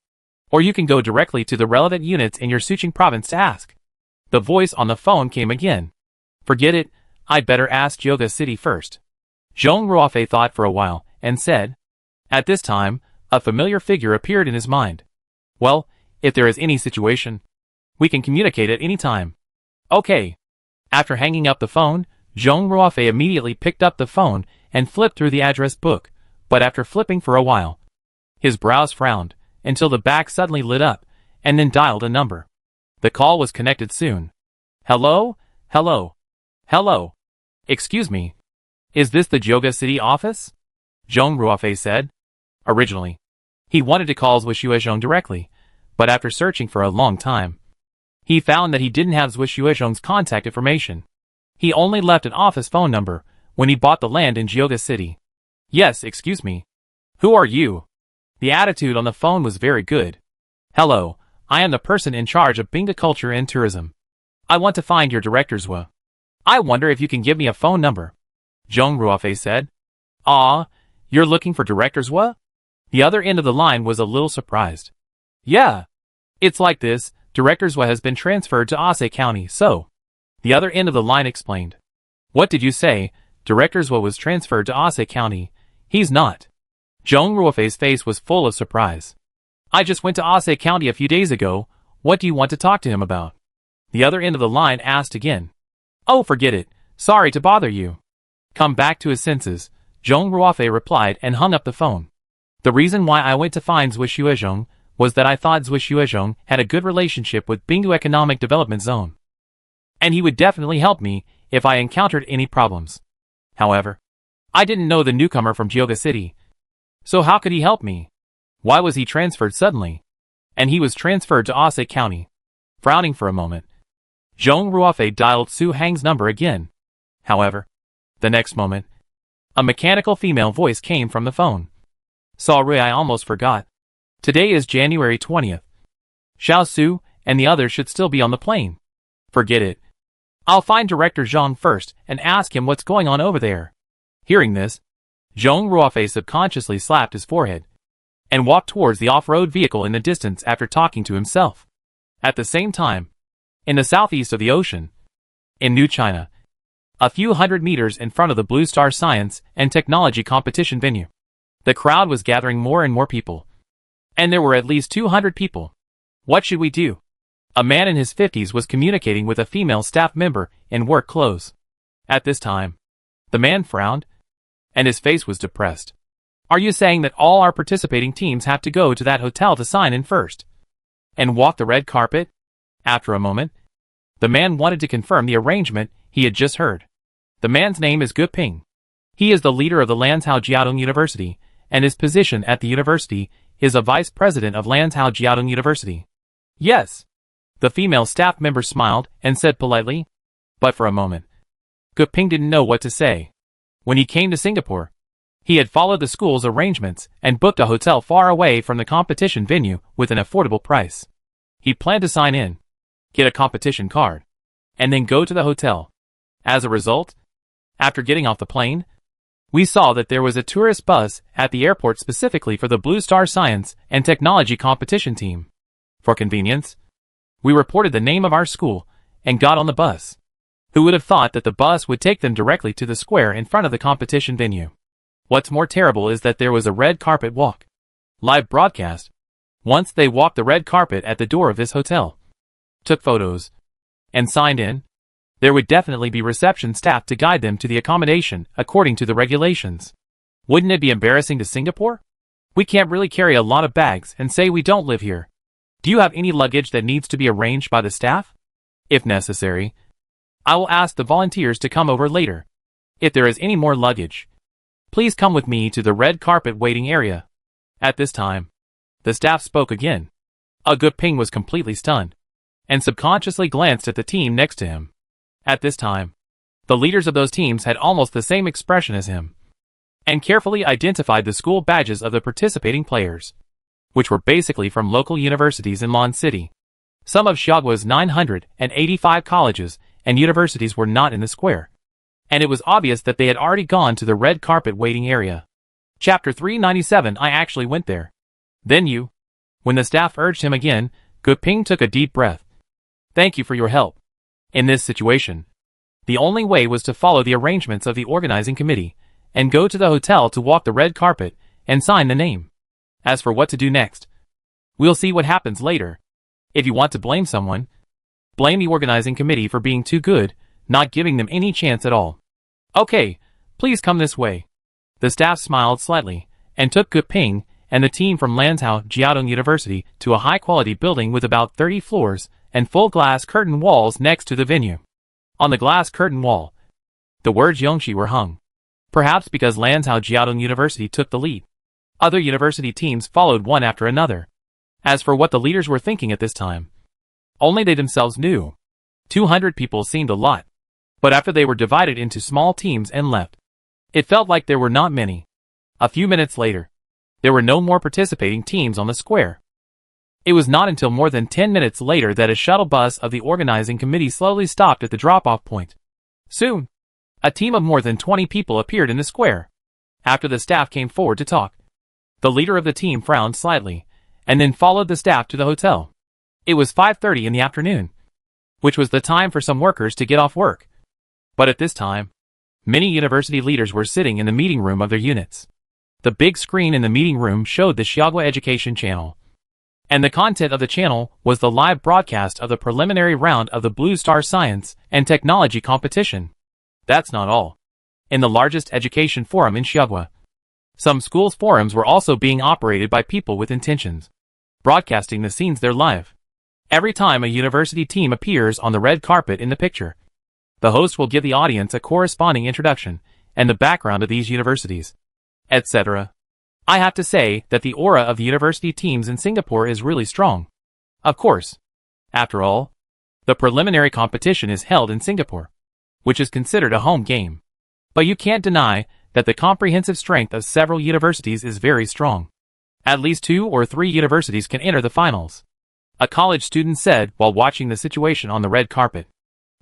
B: Or you can go directly to the relevant units in your Suqing province to ask. The voice on the phone came again. Forget it, I'd better ask Jioga City first. Zhong Ruofei thought for a while, and said. At this time, a familiar figure appeared in his mind. Well, if there is any situation We can communicate at any time. Okay. After hanging up the phone, Zhong Ruofei immediately picked up the phone and flipped through the address book, but after flipping for a while, his brows frowned, until the back suddenly lit up, and then dialed a number. The call was connected soon. Hello? Hello? Hello? Excuse me. Is this the Jioga City office? Zhong Ruofei said. Originally, he wanted to call Zhuo Xuezhong directly, but after searching for a long time, he found that he didn't have Zhuo Xuezhong's contact information. He only left an office phone number when he bought the land in Jioga City. Yes, excuse me. Who are you? The attitude on the phone was very good. Hello, I am the person in charge of Bingda Culture and Tourism. I want to find your director Zhuo. I wonder if you can give me a phone number. Zhong Ruofei said. Ah, you're looking for director Zhuo? The other end of the line was a little surprised. Yeah. It's like this, Director Zhuo has been transferred to Ase County, so. The other end of the line explained. What did you say? Director Zhuo was transferred to Ase County. He's not. Zhong Ruofei's face was full of surprise. I just went to Ase County a few days ago. What do you want to talk to him about? The other end of the line asked again. Oh, forget it. Sorry to bother you. Come back to his senses, Zhong Ruofei replied and hung up the phone. The reason why I went to find Zhuo Xuezhong was that I thought Zhuo Xuezhong had a good relationship with Bingdu Economic Development Zone, and he would definitely help me if I encountered any problems. However, I didn't know the newcomer from Jioga City, so how could he help me? Why was he transferred suddenly? And he was transferred to Ase County. Frowning for a moment, Zhong Ruofei dialed Su Hang's number again. However, the next moment, a mechanical female voice came from the phone. Sorry, I almost forgot. Today is January 20th. Xiao Su and the others should still be on the plane. Forget it. I'll find Director Zhang first and ask him what's going on over there. Hearing this, Zhong Ruofei subconsciously slapped his forehead and walked towards the off-road vehicle in the distance after talking to himself. At the same time, in the southeast of the ocean, in New China, a few hundred meters in front of the Blue Star Science and Technology competition venue, the crowd was gathering more and more people. And there were at least 200 people. What should we do? A man in his 50s was communicating with a female staff member in work clothes. At this time, the man frowned, and his face was depressed. Are you saying that all our participating teams have to go to that hotel to sign in first and walk the red carpet? After a moment, the man wanted to confirm the arrangement he had just heard. The man's name is Gu Ping. He is the leader of the Lanzhou Jiaodong University, and his position at the university is a vice president of Lanzhou Jiaodong University. Yes. The female staff member smiled and said politely. But for a moment, Gu Ping didn't know what to say. When he came to Singapore, he had followed the school's arrangements and booked a hotel far away from the competition venue with an affordable price. He planned to sign in, get a competition card, and then go to the hotel. As a result, after getting off the plane, we saw that there was a tourist bus at the airport specifically for the Blue Star Science and Technology competition team. For convenience, we reported the name of our school and got on the bus. Who would have thought that the bus would take them directly to the square in front of the competition venue? What's more terrible is that there was a red carpet walk. Live broadcast. Once they walked the red carpet at the door of this hotel, took photos, and signed in, there would definitely be reception staff to guide them to the accommodation according to the regulations. Wouldn't it be embarrassing to Singapore? We can't really carry a lot of bags and say we don't live here. Do you have any luggage that needs to be arranged by the staff? If necessary, I will ask the volunteers to come over later. If there is any more luggage, please come with me to the red carpet waiting area. At this time, the staff spoke again. Gu Ping was completely stunned and subconsciously glanced at the team next to him. At this time, the leaders of those teams had almost the same expression as him and carefully identified the school badges of the participating players, which were basically from local universities in Lan City. Some of Xiaoguo's 985 colleges and universities were not in the square, and it was obvious that they had already gone to the red carpet waiting area. Chapter 397. I actually went there. Then you. When the staff urged him again, Gu Ping took a deep breath. Thank you for your help. In this situation, the only way was to follow the arrangements of the organizing committee and go to the hotel to walk the red carpet and sign the name. As for what to do next, we'll see what happens later. If you want to blame someone, blamed the organizing committee for being too good, not giving them any chance at all. Okay, please come this way. The staff smiled slightly, and took Guping and the team from Lanzhou Jiaotong University to a high-quality building with about 30 floors and full glass curtain walls next to the venue. On the glass curtain wall, the words Yongxi were hung. Perhaps because Lanzhou Jiaotong University took the lead. Other university teams followed one after another. As for what the leaders were thinking at this time, only they themselves knew. 200 people seemed a lot. But after they were divided into small teams and left, it felt like there were not many. A few minutes later, there were no more participating teams on the square. It was not until more than 10 minutes later that a shuttle bus of the organizing committee slowly stopped at the drop-off point. Soon, a team of more than 20 people appeared in the square. After the staff came forward to talk, the leader of the team frowned slightly, and then followed the staff to the hotel. It was 5:30 in the afternoon, which was the time for some workers to get off work. But at this time, many university leaders were sitting in the meeting room of their units. The big screen in the meeting room showed the Xiaogua Education Channel, and the content of the channel was the live broadcast of the preliminary round of the Blue Star Science and Technology competition. That's not all. In the largest education forum in Xiaogua, some schools' forums were also being operated by people with intentions, broadcasting the scenes there live. Every time a university team appears on the red carpet in the picture, the host will give the audience a corresponding introduction and the background of these universities, etc. I have to say that the aura of the university teams in Singapore is really strong. Of course, after all, the preliminary competition is held in Singapore, which is considered a home game. But you can't deny that the comprehensive strength of several universities is very strong. At least 2 or 3 universities can enter the finals, a college student said while watching the situation on the red carpet.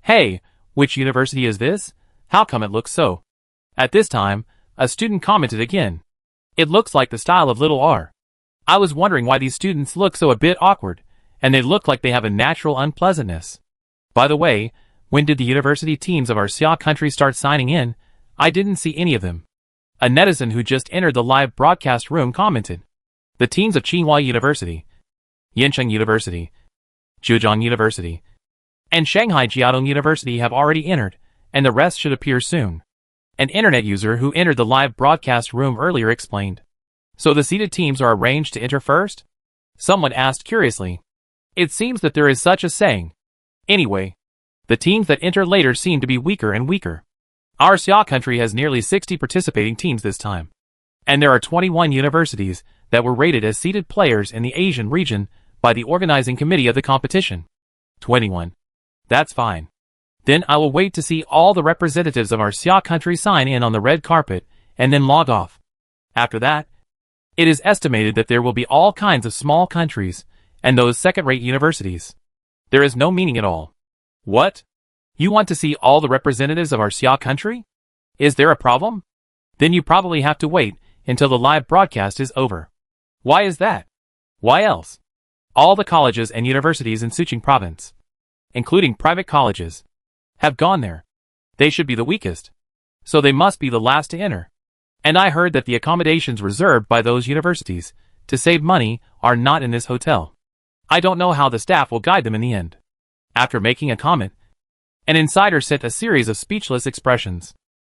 B: Hey, which university is this? How come it looks so? At this time, a student commented again. It looks like the style of little R. I was wondering why these students look so a bit awkward, and they look like they have a natural unpleasantness. By the way, when did the university teams of our Xia country start signing in? I didn't see any of them. A netizen who just entered the live broadcast room commented. The teams of Tsinghua University, Yencheng University, Zhejiang University, and Shanghai Jiaotong University have already entered, and the rest should appear soon. An internet user who entered the live broadcast room earlier explained. So the seeded teams are arranged to enter first? Someone asked curiously. It seems that there is such a saying. Anyway, the teams that enter later seem to be weaker and weaker. Our Xia country has nearly 60 participating teams this time. And there are 21 universities that were rated as seeded players in the Asian region by the organizing committee of the competition. 21. That's fine. Then I will wait to see all the representatives of our Xia country sign in on the red carpet, and then log off. After that, it is estimated that there will be all kinds of small countries, and those second-rate universities. There is no meaning at all. What? You want to see all the representatives of our Xia country? Is there a problem? Then you probably have to wait until the live broadcast is over. Why is that? Why else? All the colleges and universities in Suqing province, including private colleges, have gone there. They should be the weakest, so they must be the last to enter. And I heard that the accommodations reserved by those universities, to save money, are not in this hotel. I don't know how the staff will guide them in the end. After making a comment, an insider sent a series of speechless expressions.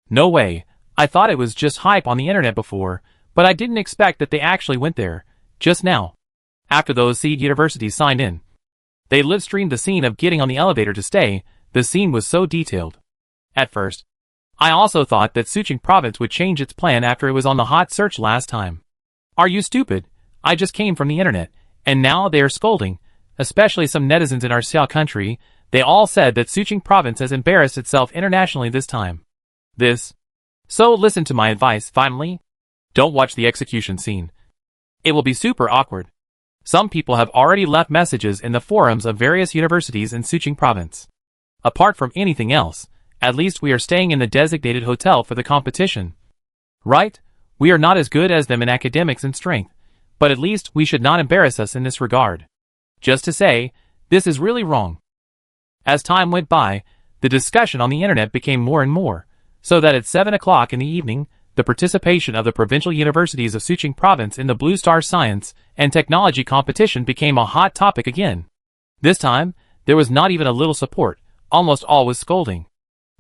B: No way, I thought it was just hype on the internet before, but I didn't expect that they actually went there, just now. After those seed universities signed in, they live-streamed the scene of getting on the elevator to stay. The scene was so detailed. At first, I also thought that Suqing province would change its plan after it was on the hot search last time. Are you stupid? I just came from the internet, and now they are scolding, especially some netizens in our Xia country. They all said that Suqing province has embarrassed itself internationally this time. So listen to my advice finally. Don't watch the execution scene. It will be super awkward. Some people have already left messages in the forums of various universities in Suqing province. Apart from anything else, at least we are staying in the designated hotel for the competition. Right? We are not as good as them in academics and strength, but at least we should not embarrass us in this regard. Just to say, this is really wrong. As time went by, the discussion on the internet became more and more, so that at 7 o'clock in the evening, the participation of the provincial universities of Suqing province in the Blue Star Science and Technology competition became a hot topic again. This time, There was not even a little support, almost all was scolding.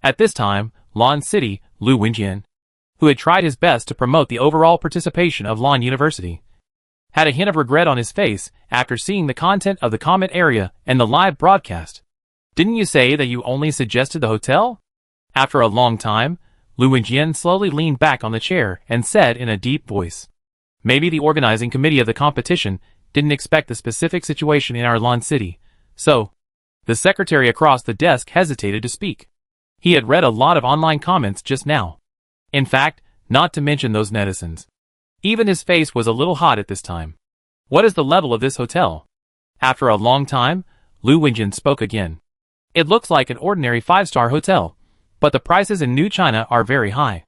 B: At this time, Lan City, Lu Wenjian, who had tried his best to promote the overall participation of Lan University, had a hint of regret on his face after seeing the content of the comment area and the live broadcast. Didn't you say that you only suggested the hotel? After a long time, Lu Wenjian slowly leaned back on the chair and said in a deep voice, maybe the organizing committee of the competition didn't expect the specific situation in our Lan City, so. The secretary across the desk hesitated to speak. He had read a lot of online comments just now. In fact, not to mention those netizens. Even his face was a little hot at this time. What is the level of this hotel? After a long time, Lu Wenjian spoke again. It looks like an ordinary 5-star hotel, but the prices in New China are very high.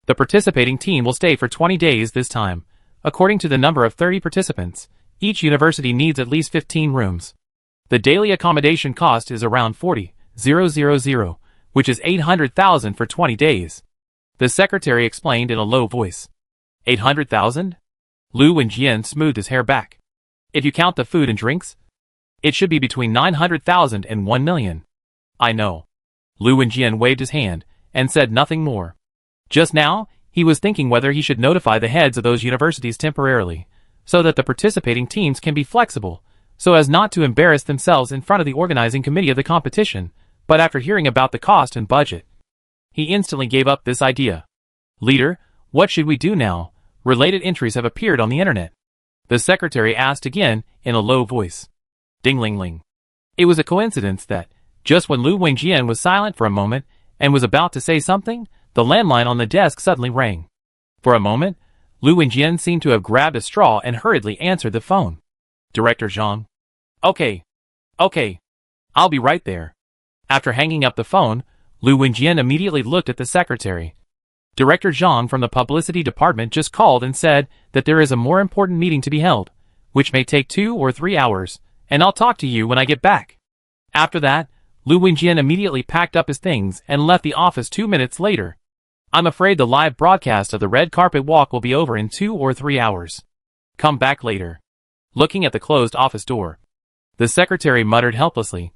B: The participating team will stay for 20 days this time. According to the number of 30 participants, each university needs at least 15 rooms. The daily accommodation cost is around 40,000, which is 800,000 for 20 days. The secretary explained in a low voice. 800,000? Lu Wenjian smoothed his hair back. If you count the food and drinks, it should be between 900,000 and 1 million. I know. Lu Wenjian waved his hand and said nothing more. Just now, he was thinking whether he should notify the heads of those universities temporarily, so that the participating teams can be flexible, so as not to embarrass themselves in front of the organizing committee of the competition, but after hearing about the cost and budget, he instantly gave up this idea. Leader, what should we do now? Related entries have appeared on the internet. The secretary asked again in a low voice. Ding-ling-ling. It was a coincidence that, just when Lu Wenjian was silent for a moment and was about to say something, the landline on the desk suddenly rang. For a moment, Lu Wenjian seemed to have grabbed a straw and hurriedly answered the phone. Director Zhang. Okay. I'll be right there. After hanging up the phone, Lu Wenjian immediately looked at the secretary. Director Zhang from the publicity department just called and said that there is a more important meeting to be held, which may take 2 or 3 hours, and I'll talk to you when I get back. After that, Lu Wenjian immediately packed up his things and left the office 2 minutes later. I'm afraid the live broadcast of the red carpet walk will be over in 2 or 3 hours. Come back later. Looking at the closed office door, the secretary muttered helplessly,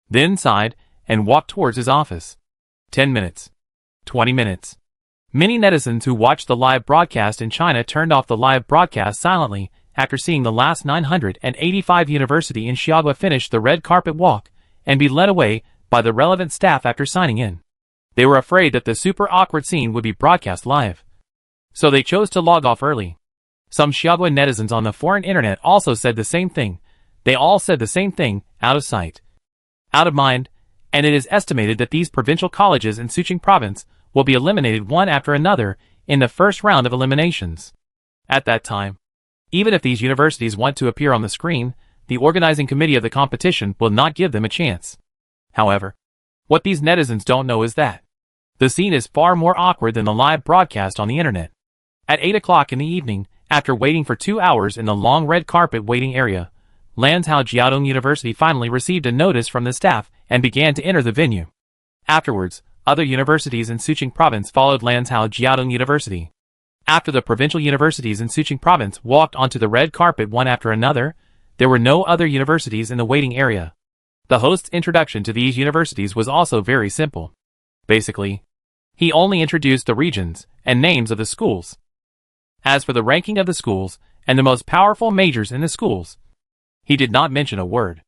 B: then sighed and walked towards his office. 10 minutes. 20 minutes. Many netizens who watched the live broadcast in China turned off the live broadcast silently after seeing the last 985 university in Xiaogua finish the red carpet walk and be led away by the relevant staff after signing in. They were afraid that the super awkward scene would be broadcast live, so they chose to log off early. Some Xiaogua netizens on the foreign internet also said the same thing. They all said the same thing, out of sight, out of mind, and it is estimated that these provincial colleges in Suqing province will be eliminated one after another in the first round of eliminations. At that time, even if these universities want to appear on the screen, the organizing committee of the competition will not give them a chance. However, what these netizens don't know is that the scene is far more awkward than the live broadcast on the internet. At 8 o'clock in the evening, after waiting for 2 hours in the long red carpet waiting area, Lanzhou Jiaotong University finally received a notice from the staff and began to enter the venue. Afterwards, other universities in Suqing province followed Lanzhou Jiaotong University. After the provincial universities in Suqing province walked onto the red carpet one after another, there were no other universities in the waiting area. The host's introduction to these universities was also very simple. Basically, he only introduced the regions and names of the schools. As for the ranking of the schools and the most powerful majors in the schools, he did not mention a word.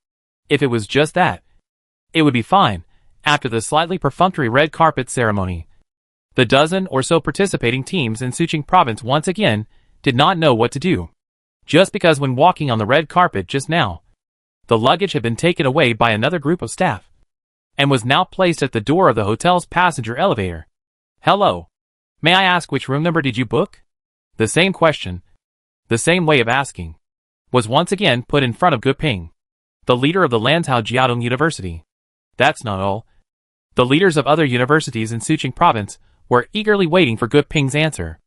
B: If it was just that, it would be fine. After the slightly perfunctory red carpet ceremony, the dozen or so participating teams in Suqing province once again did not know what to do. Just because when walking on the red carpet just now, the luggage had been taken away by another group of staff, and was now placed at the door of the hotel's passenger elevator. Hello. May I ask which room number did you book? The same question, the same way of asking, was once again put in front of Gu Ping, the leader of the Lanzhou Jiaotong University. That's not all. The leaders of other universities in Suqing province were eagerly waiting for Gu Ping's answer.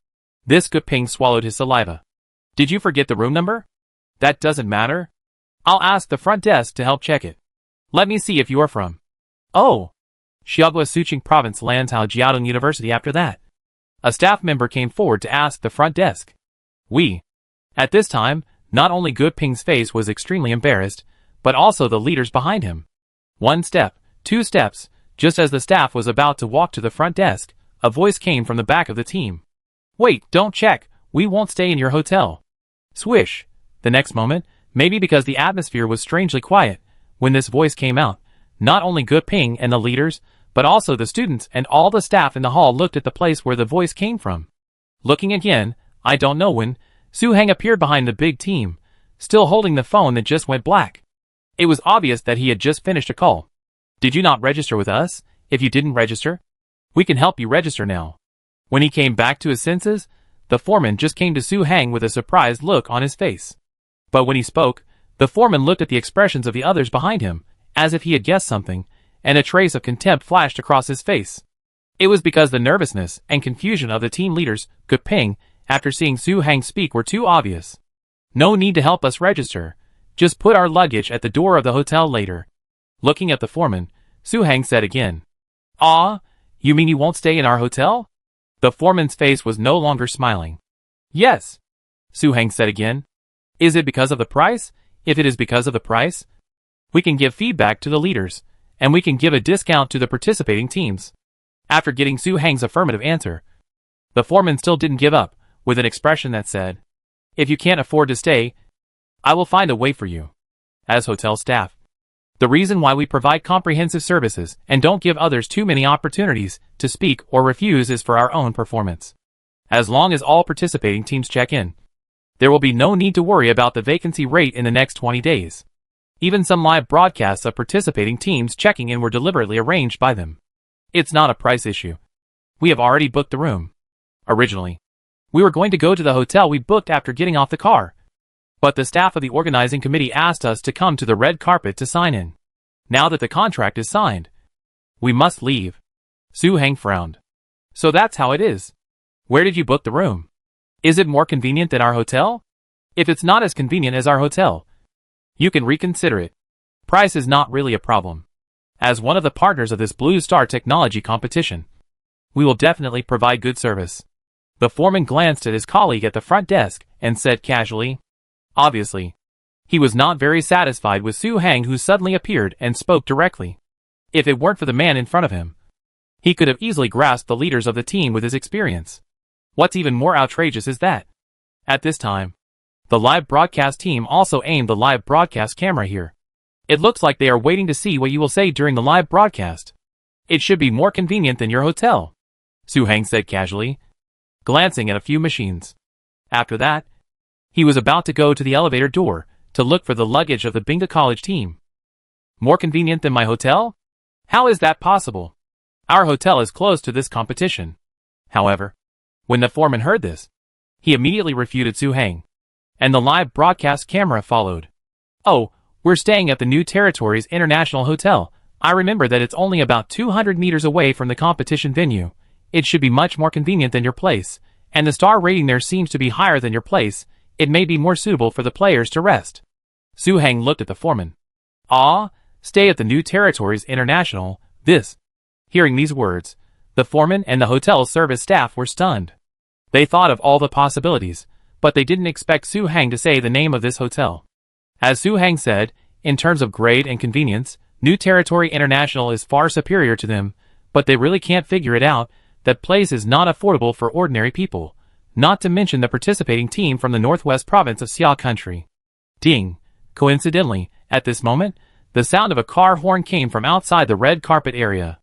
B: This Gu Ping swallowed his saliva. Did you forget the room number? That doesn't matter. I'll ask the front desk to help check it. Let me see if you are from. Oh. Xiaogua Suqing province Lanzhou Jiaotong University. After that, a staff member came forward to ask the front desk. We. At this time, not only Gu Ping's face was extremely embarrassed, but also the leaders behind him. 1 step, 2 steps, just as the staff was about to walk to the front desk, a voice came from the back of the team. Wait, don't check, we won't stay in your hotel. Swish. The next moment, maybe because the atmosphere was strangely quiet, when this voice came out, not only Gu Ping and the leaders, but also the students and all the staff in the hall looked at the place where the voice came from. Looking again, I don't know when, Su Heng appeared behind the big team, still holding the phone that just went black. It was obvious that he had just finished a call. Did you not register with us? If you didn't register, we can help you register now. When he came back to his senses, the foreman just came to Su Heng with a surprised look on his face. But when he spoke, the foreman looked at the expressions of the others behind him, as if he had guessed something, and a trace of contempt flashed across his face. It was because the nervousness and confusion of the team leaders, Gu Ping, after seeing Su Heng speak were too obvious. No need to help us register. Just put our luggage at the door of the hotel later. Looking at the foreman, Su Heng said again. Ah, you mean you won't stay in our hotel? The foreman's face was no longer smiling. Yes, Su Heng said again. Is it because of the price? If it is because of the price, we can give feedback to the leaders, and we can give a discount to the participating teams. After getting Su Heng's affirmative answer, the foreman still didn't give up, with an expression that said, if you can't afford to stay, I will find a way for you. As hotel staff, the reason why we provide comprehensive services and don't give others too many opportunities to speak or refuse is for our own performance. As long as all participating teams check in, there will be no need to worry about the vacancy rate in the next 20 days. Even some live broadcasts of participating teams checking in were deliberately arranged by them. It's not a price issue. We have already booked the room. Originally, we were going to go to the hotel we booked after getting off the car, but the staff of the organizing committee asked us to come to the red carpet to sign in. Now that the contract is signed, we must leave. Su Heng frowned. So that's how it is. Where did you book the room? Is it more convenient than our hotel? If it's not as convenient as our hotel, you can reconsider it. Price is not really a problem. As one of the partners of this Blue Star Technology competition, we will definitely provide good service. The foreman glanced at his colleague at the front desk and said casually. Obviously, he was not very satisfied with Su Heng, who suddenly appeared and spoke directly. If it weren't for the man in front of him, he could have easily grasped the leaders of the team with his experience. What's even more outrageous is that, at this time, the live broadcast team also aimed the live broadcast camera here. It looks like they are waiting to see what you will say during the live broadcast. It should be more convenient than your hotel, Su Heng said casually, glancing at a few machines. After that, he was about to go to the elevator door to look for the luggage of the Bingda College team. More convenient than my hotel? How is that possible? Our hotel is close to this competition. However, when the foreman heard this, he immediately refuted Su Heng, and the live broadcast camera followed. Oh, we're staying at the New Territories International Hotel. I remember that it's only about 200 meters away from the competition venue. It should be much more convenient than your place, and the star rating there seems to be higher than your place. It may be more suitable for the players to rest. Su Heng looked at the foreman. Ah, stay at the New Territories International, this. Hearing these words, the foreman and the hotel service staff were stunned. They thought of all the possibilities, but they didn't expect Su Heng to say the name of this hotel. As Su Heng said, in terms of grade and convenience, New Territory International is far superior to them, but they really can't figure it out. That place is not affordable for ordinary people, not to mention the participating team from the northwest province of Xia Country. Ding! Coincidentally, at this moment, the sound of a car horn came from outside the red carpet area.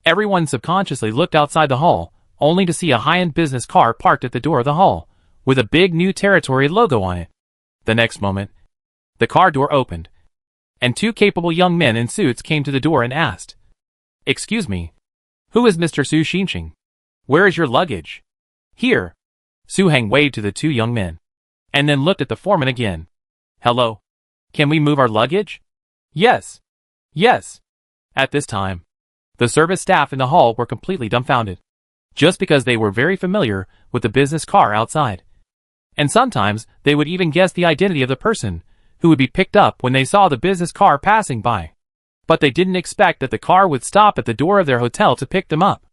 B: Everyone subconsciously looked outside the hall, only to see a high-end business car parked at the door of the hall, with a big New Territory logo on it. The next moment, the car door opened, and two capable young men in suits came to the door and asked, "Excuse me, who is Mr. Su Xinqing? Where is your luggage?" "Here." Su Heng waved to the two young men, and then looked at the foreman again. "Hello. Can we move our luggage?" "Yes. Yes." At this time, the service staff in the hall were completely dumbfounded, just because they were very familiar with the business car outside. And sometimes they would even guess the identity of the person who would be picked up when they saw the business car passing by. But they didn't expect that the car would stop at the door of their hotel to pick them up.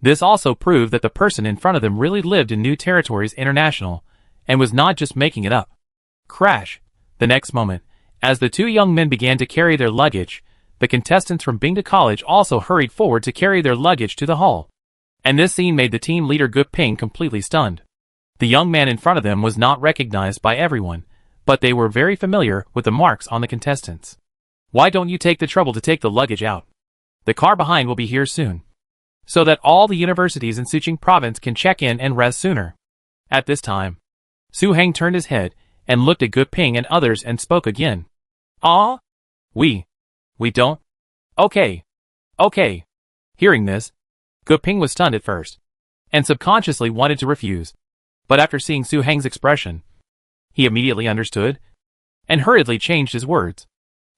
B: This also proved that the person in front of them really lived in New Territories International, and was not just making it up. Crash! The next moment, as the two young men began to carry their luggage, The contestants from Bingda College also hurried forward to carry their luggage to the hall. And this scene made the team leader Gu Ping completely stunned. The young man in front of them was not recognized by everyone, but they were very familiar with the marks on the contestants. Why don't you take the trouble to take the luggage out? The car behind will be here soon, so that all the universities in Suqing province can check in and rest sooner. At this time, Su Heng turned his head and looked at Gu Ping and others and spoke again. Ah? We don't? Okay. Hearing this, Gu Ping was stunned at first, and subconsciously wanted to refuse. But after seeing Su Heng's expression, he immediately understood, and hurriedly changed his words,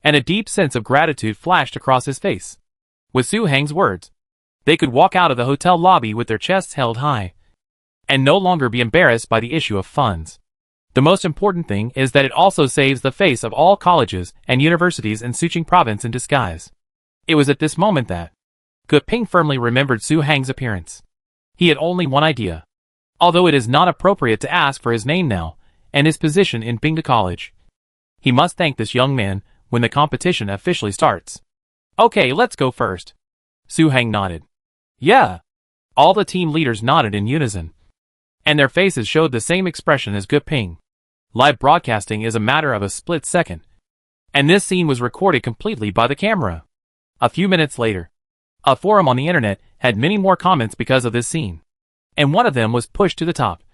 B: and a deep sense of gratitude flashed across his face. With Su Heng's words, they could walk out of the hotel lobby with their chests held high, and no longer be embarrassed by the issue of funds. The most important thing is that it also saves the face of all colleges and universities in Suqing province in disguise. It was at this moment that Gu Ping firmly remembered Su Heng's appearance. He had only one idea. Although it is not appropriate to ask for his name now, and his position in Bingda College, he must thank this young man when the competition officially starts. Okay, let's go first. Su Heng nodded. Yeah. All the team leaders nodded in unison, and their faces showed the same expression as Gu Ping. Live broadcasting is a matter of a split second, and this scene was recorded completely by the camera. A few minutes later, a forum on the internet had many more comments because of this scene, and one of them was pushed to the top.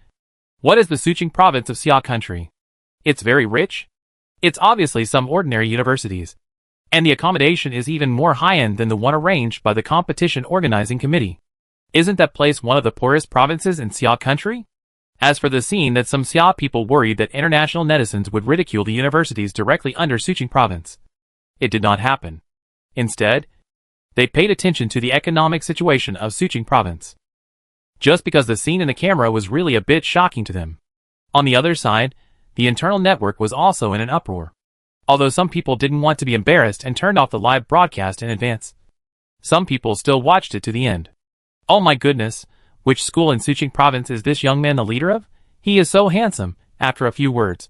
B: What is the Suqing province of Xia country? It's very rich? It's obviously some ordinary universities, and the accommodation is even more high-end than the one arranged by the competition organizing committee. Isn't that place one of the poorest provinces in Xia country? As for the scene that some Xia people worried that international netizens would ridicule the universities directly under Suqing province, it did not happen. Instead, they paid attention to the economic situation of Suqing province, just because the scene in the camera was really a bit shocking to them. On the other side, the internal network was also in an uproar. Although some people didn't want to be embarrassed and turned off the live broadcast in advance, some people still watched it to the end. Oh my goodness, which school in Suqing province is this young man the leader of? He is so handsome. After a few words,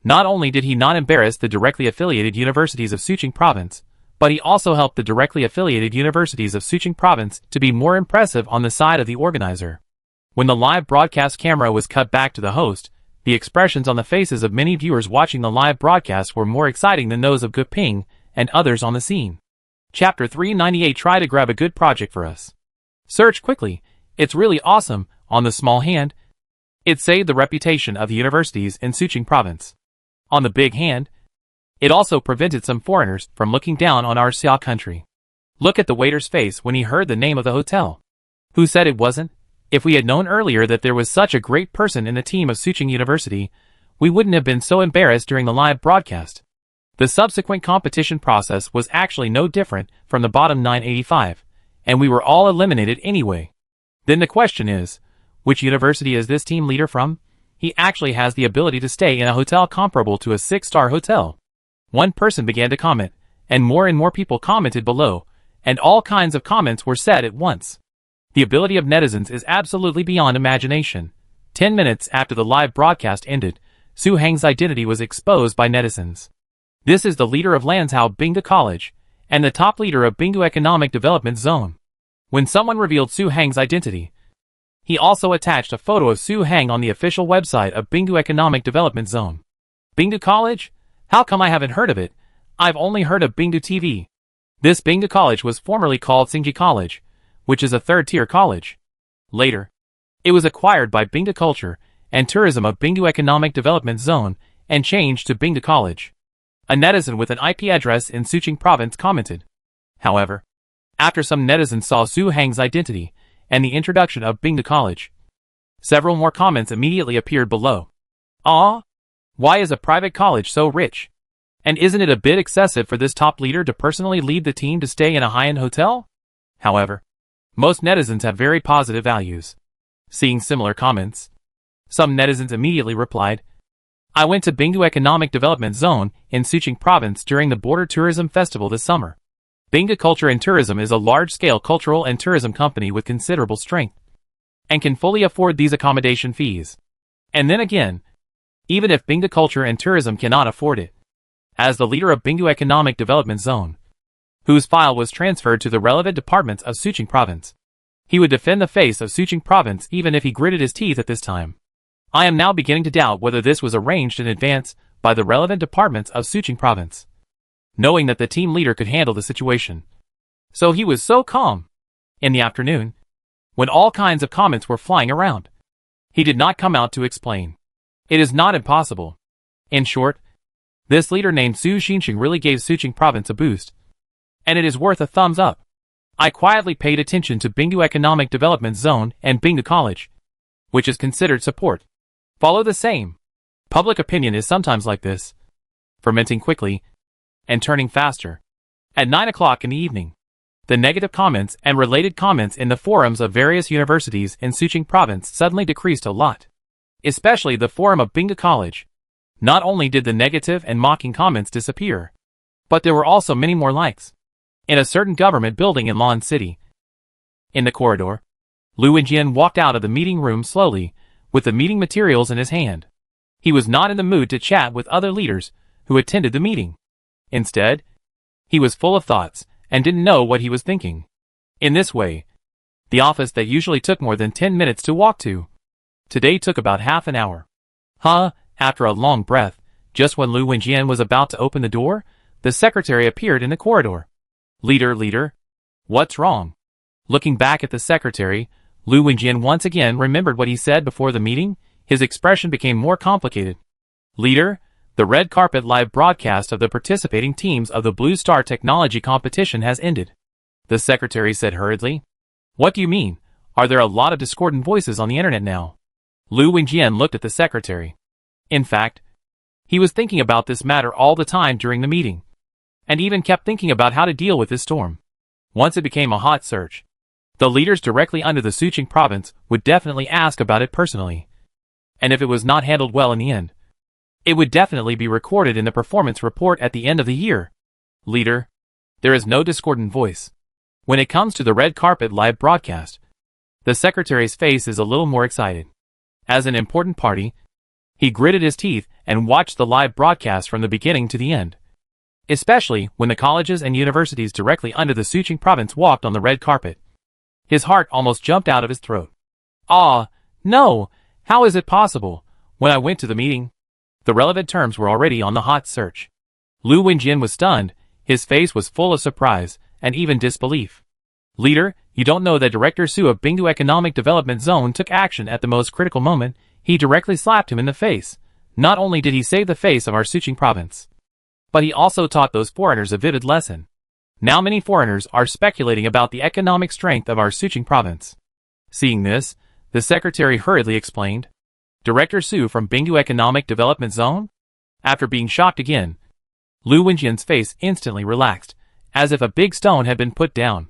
B: not only did he not embarrass the directly affiliated universities of Suqing province, but he also helped the directly affiliated universities of Suqing province to be more impressive on the side of the organizer. When the live broadcast camera was cut back to the host, the expressions on the faces of many viewers watching the live broadcast were more exciting than those of Gu Ping and others on the scene. Chapter 398. Try to grab a good project for us. Search quickly. It's really awesome. On the small hand, it saved the reputation of the universities in Suqing province. On the big hand, it also prevented some foreigners from looking down on our Xia country. Look at the waiter's face when he heard the name of the hotel. Who said it wasn't? If we had known earlier that there was such a great person in the team of Suqing University, we wouldn't have been so embarrassed during the live broadcast. The subsequent competition process was actually no different from the bottom 985, and we were all eliminated anyway. Then the question is, which university is this team leader from? He actually has the ability to stay in a hotel comparable to a 6-star hotel. One person began to comment, and more people commented below, and all kinds of comments were said at once. The ability of netizens is absolutely beyond imagination. 10 minutes after the live broadcast ended, Su Heng's identity was exposed by netizens. This is the leader of Lanzhou Bingda College, and the top leader of Bingdu Economic Development Zone. When someone revealed Su Heng's identity, he also attached a photo of Su Heng on the official website of Bingdu Economic Development Zone. Bingdu College? How come I haven't heard of it? I've only heard of Bingdu TV. This Bingdu College was formerly called Xingji College, which is a third-tier college. Later, it was acquired by Bingdu Culture and Tourism of Bingdu Economic Development Zone and changed to Bingdu College. A netizen with an IP address in Suqing province commented. However, after some netizens saw Su Heng's identity and the introduction of Bingdu College, several more comments immediately appeared below. Ah, why is a private college so rich? And isn't it a bit excessive for this top leader to personally lead the team to stay in a high-end hotel? However, most netizens have very positive values. Seeing similar comments, some netizens immediately replied, I went to Bingdu Economic Development Zone in Suqing province during the Border Tourism Festival this summer. Bingdu Culture and Tourism is a large-scale cultural and tourism company with considerable strength, and can fully afford these accommodation fees. And then again, even if Bingdu Culture and Tourism cannot afford it, as the leader of Bingdu Economic Development Zone, whose file was transferred to the relevant departments of Suching Province. He would defend the face of Suching Province even if he gritted his teeth at this time. I am now beginning to doubt whether this was arranged in advance by the relevant departments of Suching Province, knowing that the team leader could handle the situation. So he was so calm. In the afternoon, when all kinds of comments were flying around, he did not come out to explain. It is not impossible. In short, this leader named Su Xinxing really gave Suching Province a boost. And it is worth a thumbs up. I quietly paid attention to Bingdu Economic Development Zone and Bingdu College, which is considered support. Follow the same. Public opinion is sometimes like this, fermenting quickly and turning faster. At 9 o'clock in the evening, the negative comments and related comments in the forums of various universities in Suching Province suddenly decreased a lot. Especially the forum of Bingdu College. Not only did the negative and mocking comments disappear, but there were also many more likes. In a certain government building in Lan City. In the corridor, Lu Wenjian walked out of the meeting room slowly, with the meeting materials in his hand. He was not in the mood to chat with other leaders who attended the meeting. Instead, he was full of thoughts and didn't know what he was thinking. In this way, the office that usually took more than 10 minutes to walk to, today took about half an hour. After a long breath, just when Lu Wenjian was about to open the door, the secretary appeared in the corridor. Leader, what's wrong? Looking back at the secretary, Lu Wenjian once again remembered what he said before the meeting. His expression became more complicated. Leader, the red carpet live broadcast of the participating teams of the Blue Star Technology competition has ended. The secretary said hurriedly. What do you mean? Are there a lot of discordant voices on the internet now? Lu Wenjian looked at the secretary. In fact, he was thinking about this matter all the time during the meeting, and even kept thinking about how to deal with this storm. Once it became a hot search, the leaders directly under the Suching Province would definitely ask about it personally. And if it was not handled well in the end, it would definitely be recorded in the performance report at the end of the year. Leader, there is no discordant voice. When it comes to the red carpet live broadcast, the secretary's face is a little more excited. As an important party, he gritted his teeth and watched the live broadcast from the beginning to the end. Especially when the colleges and universities directly under the Suching Province walked on the red carpet. His heart almost jumped out of his throat. No, how is it possible? When I went to the meeting, the relevant terms were already on the hot search. Lu Wenjian was stunned, his face was full of surprise, and even disbelief. Leader, you don't know that Director Su of Bingdu Economic Development Zone took action at the most critical moment. He directly slapped him in the face. Not only did he save the face of our Suching Province, but he also taught those foreigners a vivid lesson. Now many foreigners are speculating about the economic strength of our Suching Province. Seeing this, the secretary hurriedly explained. Director Su from Bingdu Economic Development Zone? After being shocked again, Lu Wenjian's face instantly relaxed, as if a big stone had been put down.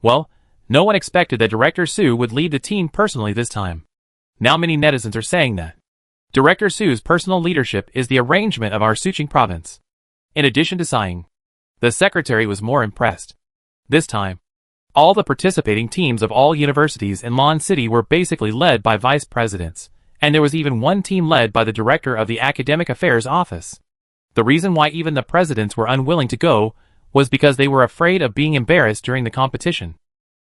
B: Well, no one expected that Director Su would lead the team personally this time. Now many netizens are saying that Director Su's personal leadership is the arrangement of our Suching Province. In addition to sighing, the secretary was more impressed. This time, all the participating teams of all universities in Lan City were basically led by vice presidents, and there was even one team led by the director of the Academic Affairs Office. The reason why even the presidents were unwilling to go was because they were afraid of being embarrassed during the competition.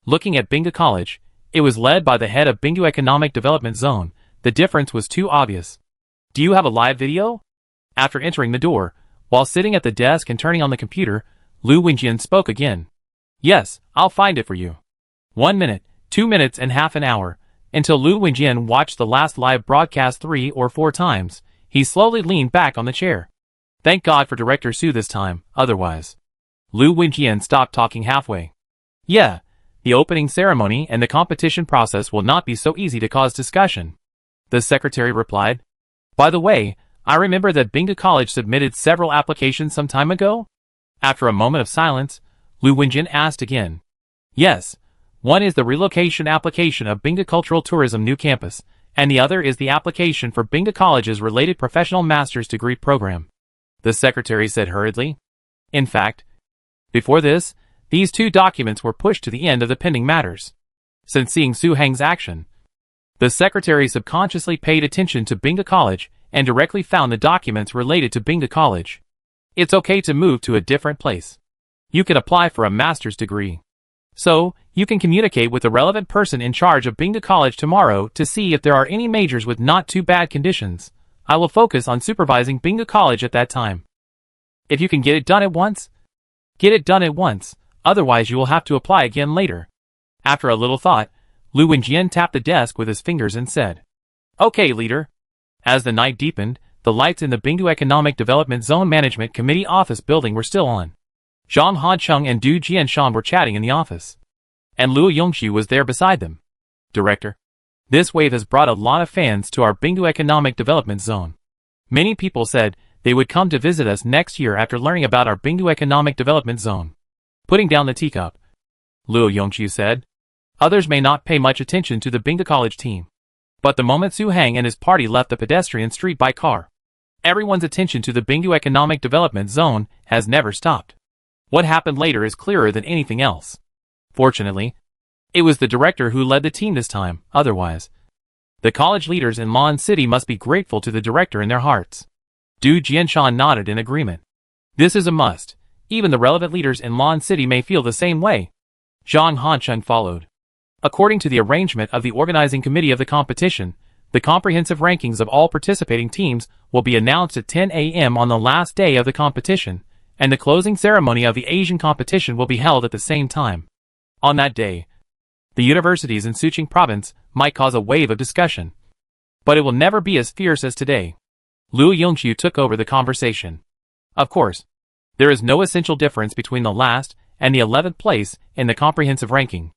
B: Looking at Bingdu College, it was led by the head of Bingdu Economic Development Zone. The difference was too obvious. Do you have a live video? After entering the door, while sitting at the desk and turning on the computer, Lu Wenjian spoke again. Yes, I'll find it for you. 1 minute, 2 minutes and half an hour, until Lu Wenjian watched the last live broadcast 3 or 4 times, he slowly leaned back on the chair. Thank God for Director Su this time, otherwise. Lu Wenjian stopped talking halfway. Yeah, the opening ceremony and the competition process will not be so easy to cause discussion. The secretary replied. By the way, I remember that Bingdu College submitted several applications some time ago? After a moment of silence, Lu Wenjian asked again. Yes, one is the relocation application of Bingdu Cultural Tourism New Campus, and the other is the application for Bingdu College's related professional master's degree program. The secretary said hurriedly. In fact, before this, these 2 documents were pushed to the end of the pending matters. Since seeing Su Heng's action, the secretary subconsciously paid attention to Bingdu College and directly found the documents related to Bingdu College. It's okay to move to a different place. you could apply for a master's degree. So, you can communicate with the relevant person in charge of Bingdu College tomorrow to see if there are any majors with not too bad conditions. I will focus on supervising Bingdu College at that time. If you can get it done at once, get it done at once, otherwise you will have to apply again later. After a little thought, Lu Wenjian tapped the desk with his fingers and said, "Okay, leader." As the night deepened, the lights in the Bingdu Economic Development Zone Management Committee office building were still on. Zhang Hancheng and Du Jianshan were chatting in the office. And Luo Yongxu was there beside them. "Director, this wave has brought a lot of fans to our Bingdu Economic Development Zone. Many people said they would come to visit us next year after learning about our Bingdu Economic Development Zone." Putting down the teacup, Luo Yongxu said, "Others may not pay much attention to the Bingdu College team. But the moment Su Hang and his party left the pedestrian street by car, everyone's attention to the Bingdu Economic Development Zone has never stopped. What happened later is clearer than anything else. Fortunately, it was the director who led the team this time, otherwise, the college leaders in Lan City must be grateful to the director in their hearts." Du Jianshan nodded in agreement. "This is a must. Even the relevant leaders in Lan City may feel the same way." Zhang Hancheng followed. According to the arrangement of the organizing committee of the competition, the comprehensive rankings of all participating teams will be announced at 10 a.m. on the last day of the competition, and the closing ceremony of the Asian competition will be held at the same time. On that day, the universities in Suqing province might cause a wave of discussion. But it will never be as fierce as today. Luo Yongxu took over the conversation. "Of course, there is no essential difference between the last and the 11th place in the comprehensive ranking."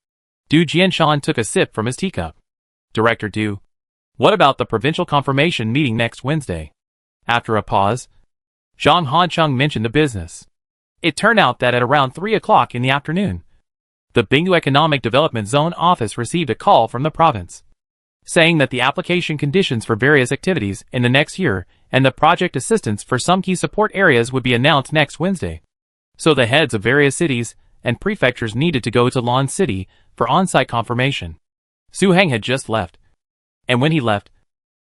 B: Du Jianshan took a sip from his teacup. "Director Du, what about the provincial confirmation meeting next Wednesday?" After a pause, Zhang Hancheng mentioned the business. It turned out that at around 3 o'clock in the afternoon, the Bingdu Economic Development Zone office received a call from the province, saying that the application conditions for various activities in the next year and the project assistance for some key support areas would be announced next Wednesday. So the heads of various cities and prefectures needed to go to Lan City for on-site confirmation. Su Heng had just left. And when he left,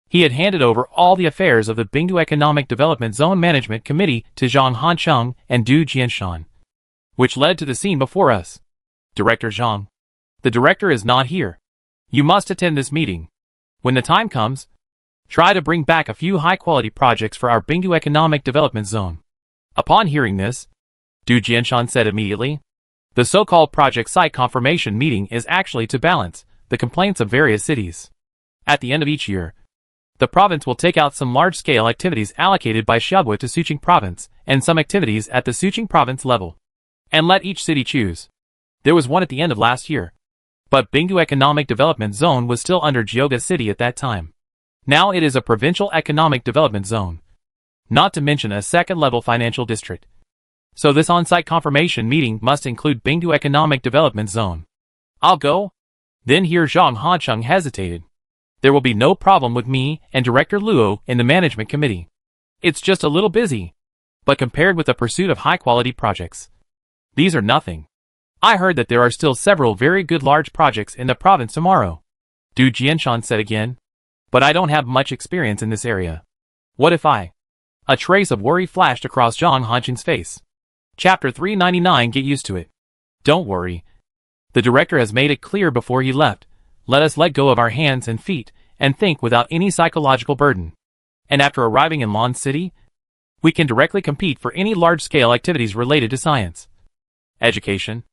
B: he had handed over all the affairs of the Bingdu Economic Development Zone Management Committee to Zhang Hancheng and Du Jianshan, which led to the scene before us. "Director Zhang, the director is not here. You must attend this meeting. When the time comes, try to bring back a few high-quality projects for our Bingdu Economic Development Zone." Upon hearing this, Du Jianshan said immediately, "The so-called project site confirmation meeting is actually to balance the complaints of various cities. At the end of each year, the province will take out some large-scale activities allocated by Xiaobui to Suqing province and some activities at the Suqing province level, and let each city choose. There was one at the end of last year, but Bingdu Economic Development Zone was still under Jioga City at that time. Now it is a provincial economic development zone, not to mention a second-level financial district. So this on-site confirmation meeting must include Bingdu Economic Development Zone." "I'll go." Then here Zhang Hancheng hesitated. "There will be no problem with me and Director Luo in the management committee. It's just a little busy. But compared with the pursuit of high-quality projects, these are nothing. I heard that there are still several very good large projects in the province tomorrow." Du Jianshan said again. "But I don't have much experience in this area. What if I—" A trace of worry flashed across Zhang Hancheng's face. Chapter 399. Get used to it. "Don't worry. The director has made it clear before he left. Let us let go of our hands and feet and think without any psychological burden. And after arriving in Lan City, we can directly compete for any large-scale activities related to science, education,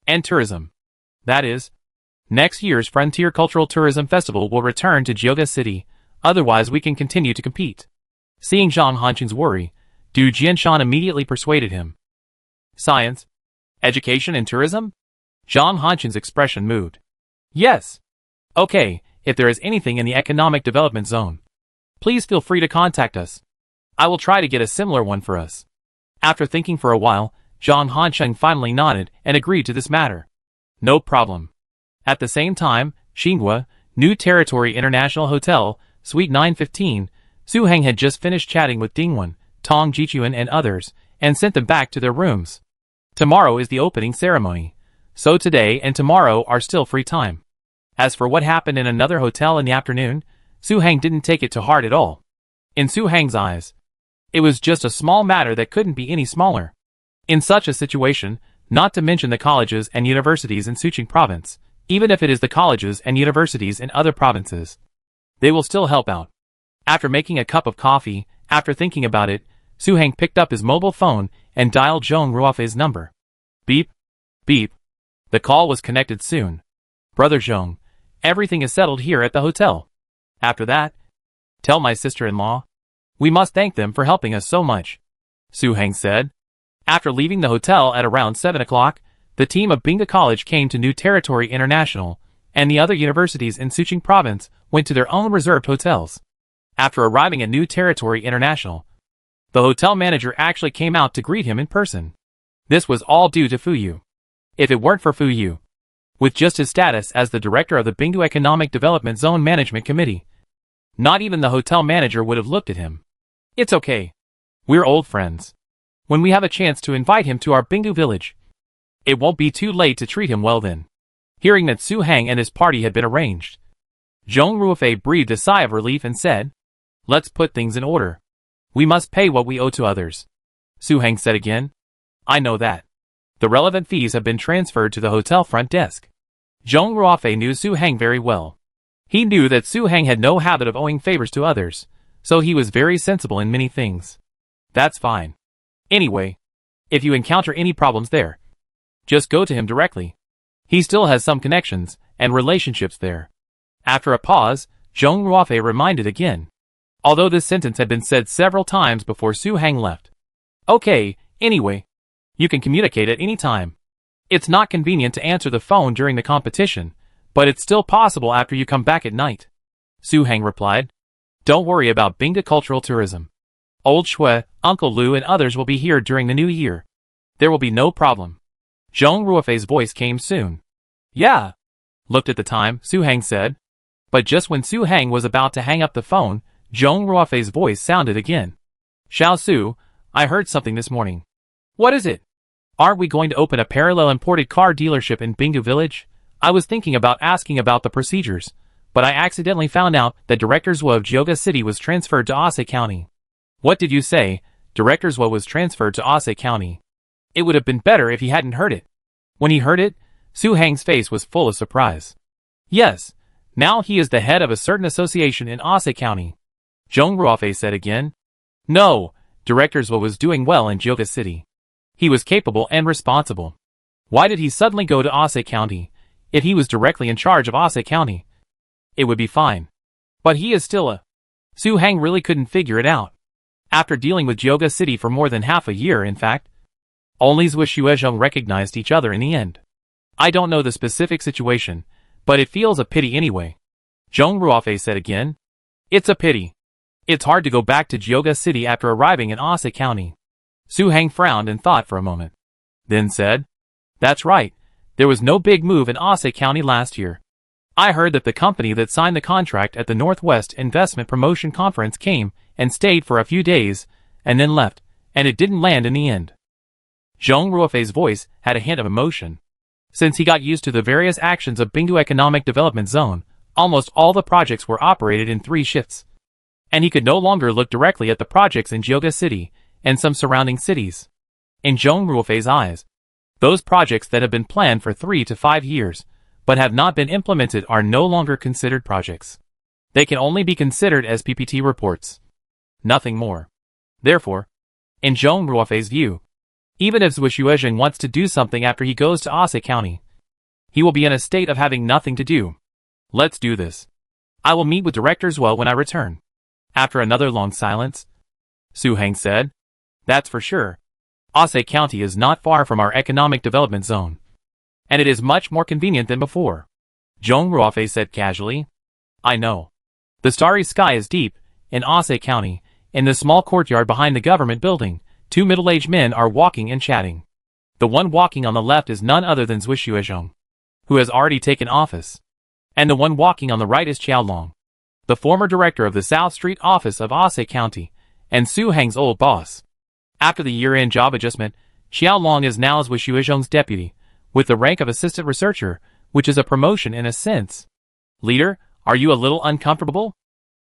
B: and tourism. That is, next year's Frontier Cultural Tourism Festival will return to Jioga City, otherwise we can continue to compete." Seeing Zhang Hancheng's worry, Du Jianshan immediately persuaded him. "Science, education and tourism?" Zhang Hancheng's expression moved. "Yes. Okay, if there is anything in the economic development zone, please feel free to contact us. I will try to get a similar one for us." After thinking for a while, Zhang Hancheng finally nodded and agreed to this matter. "No problem." At the same time, Xinhua, New Territory International Hotel, Suite 915, Su Heng had just finished chatting with Dingwen, Tong Jichuan and others, and sent them back to their rooms. Tomorrow is the opening ceremony, so today and tomorrow are still free time. As for what happened in another hotel in the afternoon, Su Heng didn't take it to heart at all. In Su Heng's eyes, it was just a small matter that couldn't be any smaller. In such a situation, not to mention the colleges and universities in Suqing province, even if it is the colleges and universities in other provinces. They will still help out. After making a cup of coffee, after thinking about it, Su Heng picked up his mobile phone and dialed Zhong Ruofei's number. Beep. Beep. The call was connected soon. Brother Zhong, everything is settled here at the hotel. After that, tell my sister-in-law. We must thank them for helping us so much, Su Heng said. After leaving the hotel at around 7 o'clock, the team of Bingda College came to New Territory International, and the other universities in Suqing province went to their own reserved hotels. After arriving at New Territory International, the hotel manager actually came out to greet him in person. This was all due to Fu Yu. If it weren't for Fu Yu, with just his status as the director of the Bingdu Economic Development Zone Management Committee, not even the hotel manager would have looked at him. It's okay. We're old friends. When we have a chance to invite him to our Bingdu village, it won't be too late to treat him well then. Hearing that Su Heng and his party had been arranged, Zhong Ruofei breathed a sigh of relief and said, "Let's put things in order. We must pay what we owe to others." Su Heng said again, "I know that. The relevant fees have been transferred to the hotel front desk." Zhong Ruofei knew Su Heng very well. He knew that Su Heng had no habit of owing favors to others, so he was very sensible in many things. That's fine. Anyway, if you encounter any problems there, just go to him directly. He still has some connections and relationships there. After a pause, Zhong Ruofei reminded again, although this sentence had been said several times before Su Heng left. Okay, anyway, you can communicate at any time. It's not convenient to answer the phone during the competition, but it's still possible after you come back at night. Su Heng replied. Don't worry about Bingda cultural tourism. Old Shui, Uncle Lu and others will be here during the new year. There will be no problem. Zhong Ruofei's voice came soon. Yeah. Looked at the time, Su Heng said. But just when Su Heng was about to hang up the phone, Zhong Ruofei's voice sounded again. Xiao Su, I heard something this morning. What is it? Aren't we going to open a parallel imported car dealership in Bingdu village? I was thinking about asking about the procedures, but I accidentally found out that Director Zhuo of Jioga City was transferred to Ase County. What did you say? Director Zhuo was transferred to Ase County. It would have been better if he hadn't heard it. When he heard it, Su Heng's face was full of surprise. Yes, now he is the head of a certain association in Ase County. Zhong Ruofei said again. No, Director Zhuo was doing well in Jioga City. He was capable and responsible. Why did he suddenly go to Ase County? If he was directly in charge of Ase County, it would be fine. But he is still a... Su Heng really couldn't figure it out. After dealing with Jioga City for more than half a year, in fact, only Zhuo Xuezhong recognized each other in the end. I don't know the specific situation, but it feels a pity anyway. Zhong Ruofei said again. It's a pity. It's hard to go back to Jioga City after arriving in Ase County. Su Heng frowned and thought for a moment. Then said, That's right, there was no big move in Ase County last year. I heard that the company that signed the contract at the Northwest Investment Promotion Conference came and stayed for a few days, and then left, and it didn't land in the end. Zhong Ruofei's voice had a hint of emotion. Since he got used to the various actions of Bingdu Economic Development Zone, almost all the projects were operated in 3 shifts. And he could no longer look directly at the projects in Jioga City and some surrounding cities. In Zhong Ruofei's eyes, those projects that have been planned for 3 to 5 years, but have not been implemented are no longer considered projects. They can only be considered as PPT reports. Nothing more. Therefore, in Zhong Ruofei's view, even if Zhuo Xuezheng wants to do something after he goes to Ase County, he will be in a state of having nothing to do. Let's do this. I will meet with Director Zhuo when I return. After another long silence, Su Heng said, That's for sure. Ase County is not far from our economic development zone, and it is much more convenient than before. Zhong Ruofei said casually. I know. The starry sky is deep. In Ase County, in the small courtyard behind the government building, 2 middle-aged men are walking and chatting. The one walking on the left is none other than Zhuo Xuezhong, who has already taken office, and the one walking on the right is Qiaolong, the former director of the South Street office of Ase County, and Su Heng's old boss. After the year-end job adjustment, Qiaolong is now Zhuo Xuezhong's deputy, with the rank of assistant researcher, which is a promotion in a sense. Leader, are you a little uncomfortable?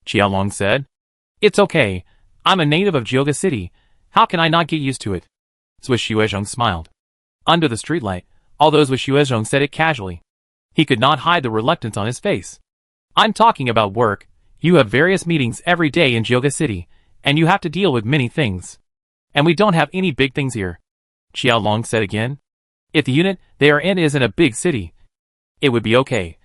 B: Qiaolong said. It's okay. I'm a native of Jioga City. How can I not get used to it? Zhuo Xuezhong smiled. Under the streetlight, although Zhui Xuezhong said it casually, he could not hide the reluctance on his face. I'm talking about work. You have various meetings every day in Jioga City, and you have to deal with many things. And we don't have any big things here, Qiaolong said again. If the unit they are in is in a big city, it would be okay.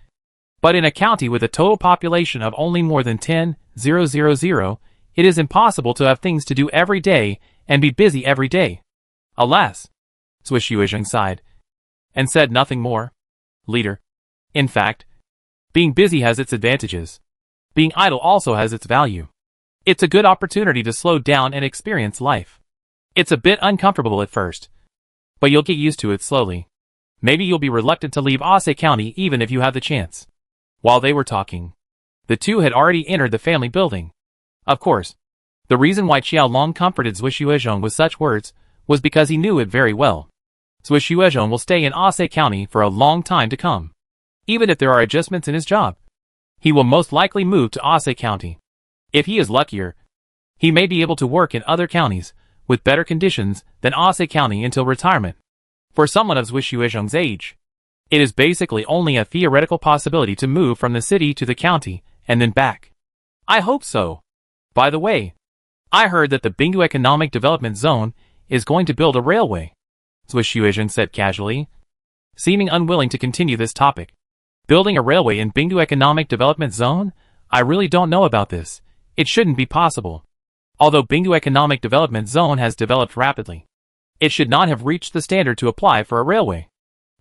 B: But in a county with a total population of only more than 10,000, it is impossible to have things to do every day and be busy every day. Alas, Zhui Xuezhong sighed, and said nothing more. Leader. In fact, being busy has its advantages. Being idle also has its value. It's a good opportunity to slow down and experience life. It's a bit uncomfortable at first, but you'll get used to it slowly. Maybe you'll be reluctant to leave Ase County even if you have the chance. While they were talking, the two had already entered the family building. Of course, the reason why Qiaolong comforted Zhui Xuezhong with such words was because he knew it very well. Zhui Xuezhong will stay in Ase County for a long time to come. Even if there are adjustments in his job, he will most likely move to Ase County. If he is luckier, he may be able to work in other counties with better conditions than Ase County until retirement. For someone of Zhui Xuezhong's age, it is basically only a theoretical possibility to move from the city to the county and then back. I hope so. By the way, I heard that the Bingdu Economic Development Zone is going to build a railway, Zhui Xuezhong said casually, seeming unwilling to continue this topic. Building a railway in Bingdu Economic Development Zone? I really don't know about this. It shouldn't be possible. Although Bingdu Economic Development Zone has developed rapidly, it should not have reached the standard to apply for a railway.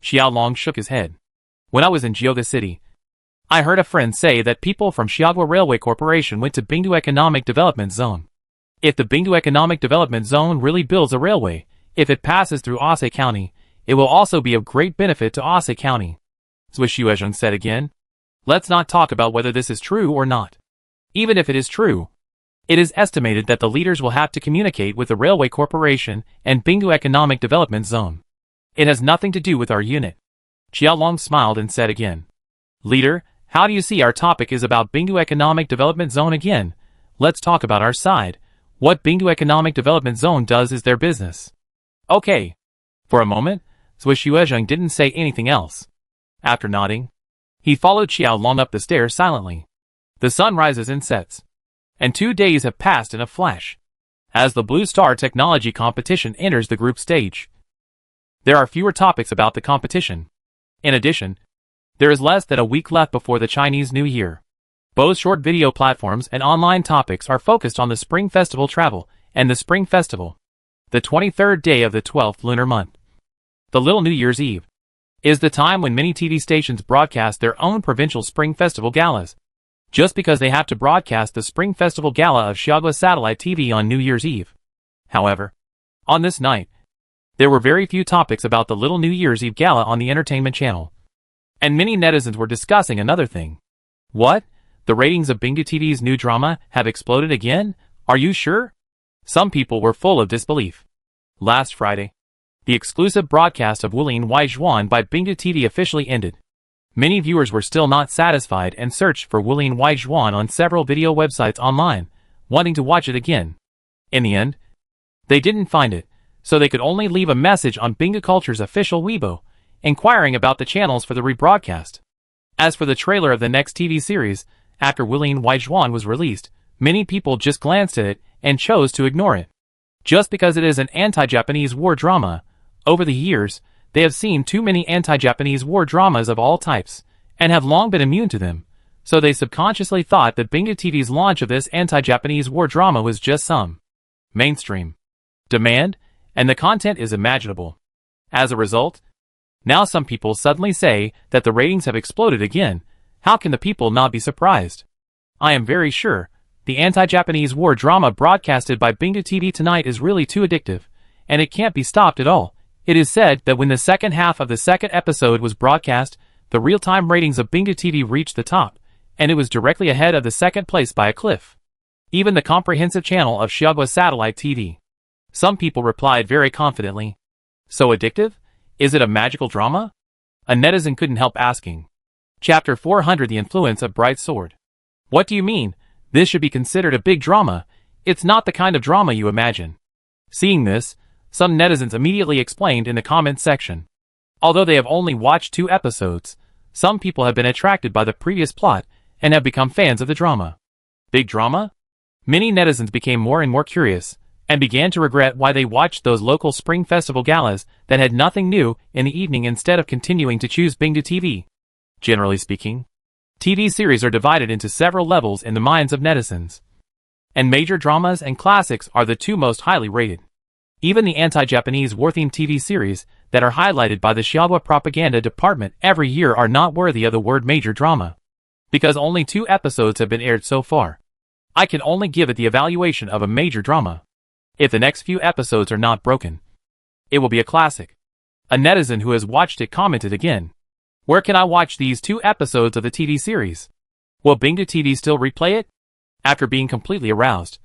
B: Qiaolong shook his head. When I was in Jioga City, I heard a friend say that people from Xiagua Railway Corporation went to Bingdu Economic Development Zone. If the Bingdu Economic Development Zone really builds a railway, if it passes through Ase County, it will also be of great benefit to Ase County, Zhui Xuezhong said again. Let's not talk about whether this is true or not. Even if it is true, it is estimated that the leaders will have to communicate with the Railway Corporation and Bingdu Economic Development Zone. It has nothing to do with our unit. Qiaolong smiled and said again. Leader, how do you see our topic is about Bingdu Economic Development Zone again? Let's talk about our side. What Bingdu Economic Development Zone does is their business. Okay. For a moment, Zhui Xuezhong didn't say anything else. After nodding, he followed Qiaolong up the stairs silently. The sun rises and sets, and 2 days have passed in a flash. As the Blue Star Technology Competition enters the group stage, there are fewer topics about the competition. In addition, there is less than a week left before the Chinese New Year. Both short video platforms and online topics are focused on the Spring Festival travel and the Spring Festival, the 23rd day of the 12th lunar month. The Little New Year's Eve is the time when many TV stations broadcast their own provincial Spring Festival galas. Just because they have to broadcast the Spring Festival Gala of Xiagua Satellite TV on New Year's Eve. However, on this night, there were very few topics about the Little New Year's Eve Gala on the entertainment channel. And many netizens were discussing another thing. What? The ratings of Bingdu TV's new drama have exploded again? Are you sure? Some people were full of disbelief. Last Friday, the exclusive broadcast of Wulin Waizhuan by Bingdu TV officially ended. Many viewers were still not satisfied and searched for Wulin Waizhuan on several video websites online, wanting to watch it again. In the end, they didn't find it, so they could only leave a message on Bingdu Culture's official Weibo, inquiring about the channels for the rebroadcast. As for the trailer of the next TV series, after Wulin Waizhuan was released, many people just glanced at it and chose to ignore it. Just because it is an anti-Japanese war drama, over the years, they have seen too many anti-Japanese war dramas of all types, and have long been immune to them, so they subconsciously thought that Bingdu TV's launch of this anti-Japanese war drama was just some mainstream demand, and the content is imaginable. As a result, now some people suddenly say that the ratings have exploded again. How can the people not be surprised? I am very sure the anti-Japanese war drama broadcasted by Bingdu TV tonight is really too addictive, and it can't be stopped at all. It is said that when the second half of the second episode was broadcast, the real-time ratings of Bingdu TV reached the top, and it was directly ahead of the second place by a cliff. Even the comprehensive channel of Xiagua Satellite TV. Some people replied very confidently. So addictive? Is it a magical drama? A netizen couldn't help asking. Chapter 400 The Influence of Bright Sword. What do you mean? This should be considered a big drama. It's not the kind of drama you imagine. Seeing this, some netizens immediately explained in the comments section. Although they have only watched 2 episodes, some people have been attracted by the previous plot and have become fans of the drama. Big drama? Many netizens became more and more curious, and began to regret why they watched those local Spring Festival galas that had nothing new in the evening instead of continuing to choose Bingdu TV. Generally speaking, TV series are divided into several levels in the minds of netizens. And major dramas and classics are the 2 most highly rated. Even the anti-Japanese war-themed TV series that are highlighted by the Shiagwa propaganda department every year are not worthy of the word major drama. Because only 2 episodes have been aired so far, I can only give it the evaluation of a major drama. If the next few episodes are not broken, it will be a classic. A netizen who has watched it commented again, "Where can I watch these 2 episodes of the TV series? Will Bingdu TV still replay it?" After being completely aroused,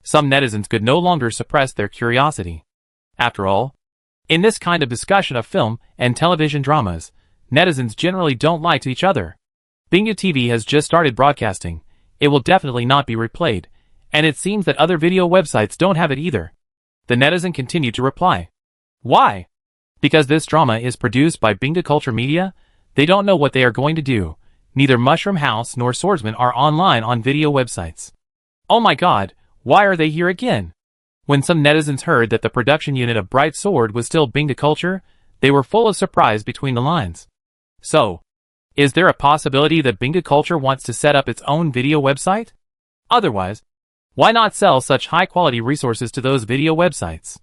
B: some netizens could no longer suppress their curiosity. After all, in this kind of discussion of film and television dramas, netizens generally don't lie to each other. Bingdu TV has just started broadcasting. It will definitely not be replayed, and it seems that other video websites don't have it either. The netizen continued to reply, "Why? Because this drama is produced by Bingdu Culture Media? They don't know what they are going to do. Neither Mushroom House nor Swordsman are online on video websites. Oh my god, why are they here again?" When some netizens heard that the production unit of Bright Sword was still Bingdu Culture, they were full of surprise between the lines. So, is there a possibility that Bingdu Culture wants to set up its own video website? Otherwise, why not sell such high-quality resources to those video websites?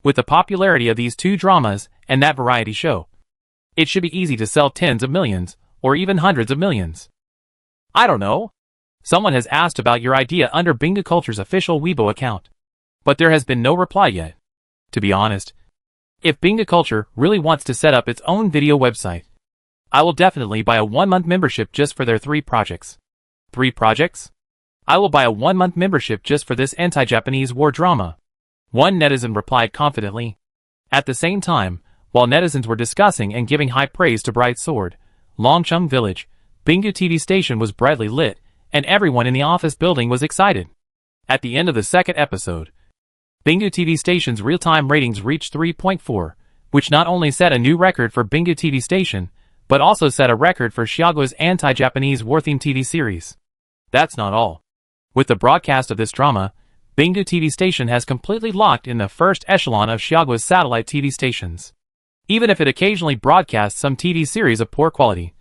B: With the popularity of these 2 dramas and that variety show, it should be easy to sell tens of millions, or even hundreds of millions. I don't know. Someone has asked about your idea under Bingdu Culture's official Weibo account, but there has been no reply yet. To be honest, if Bingdu Culture really wants to set up its own video website, I will definitely buy a 1-month membership just for their 3 projects. 3 projects? I will buy a 1-month membership just for this anti-Japanese war drama. One netizen replied confidently. At the same time, while netizens were discussing and giving high praise to Bright Sword, Longcheng Village, Bingdu TV station was brightly lit, and everyone in the office building was excited. At the end of the 2nd episode, Bingdu TV station's real-time ratings reached 3.4, which not only set a new record for Bingdu TV station, but also set a record for Shiagwa's anti-Japanese war-themed TV series. That's not all. With the broadcast of this drama, Bingdu TV station has completely locked in the first echelon of Shiagwa's satellite TV stations. Even if it occasionally broadcasts some TV series of poor quality,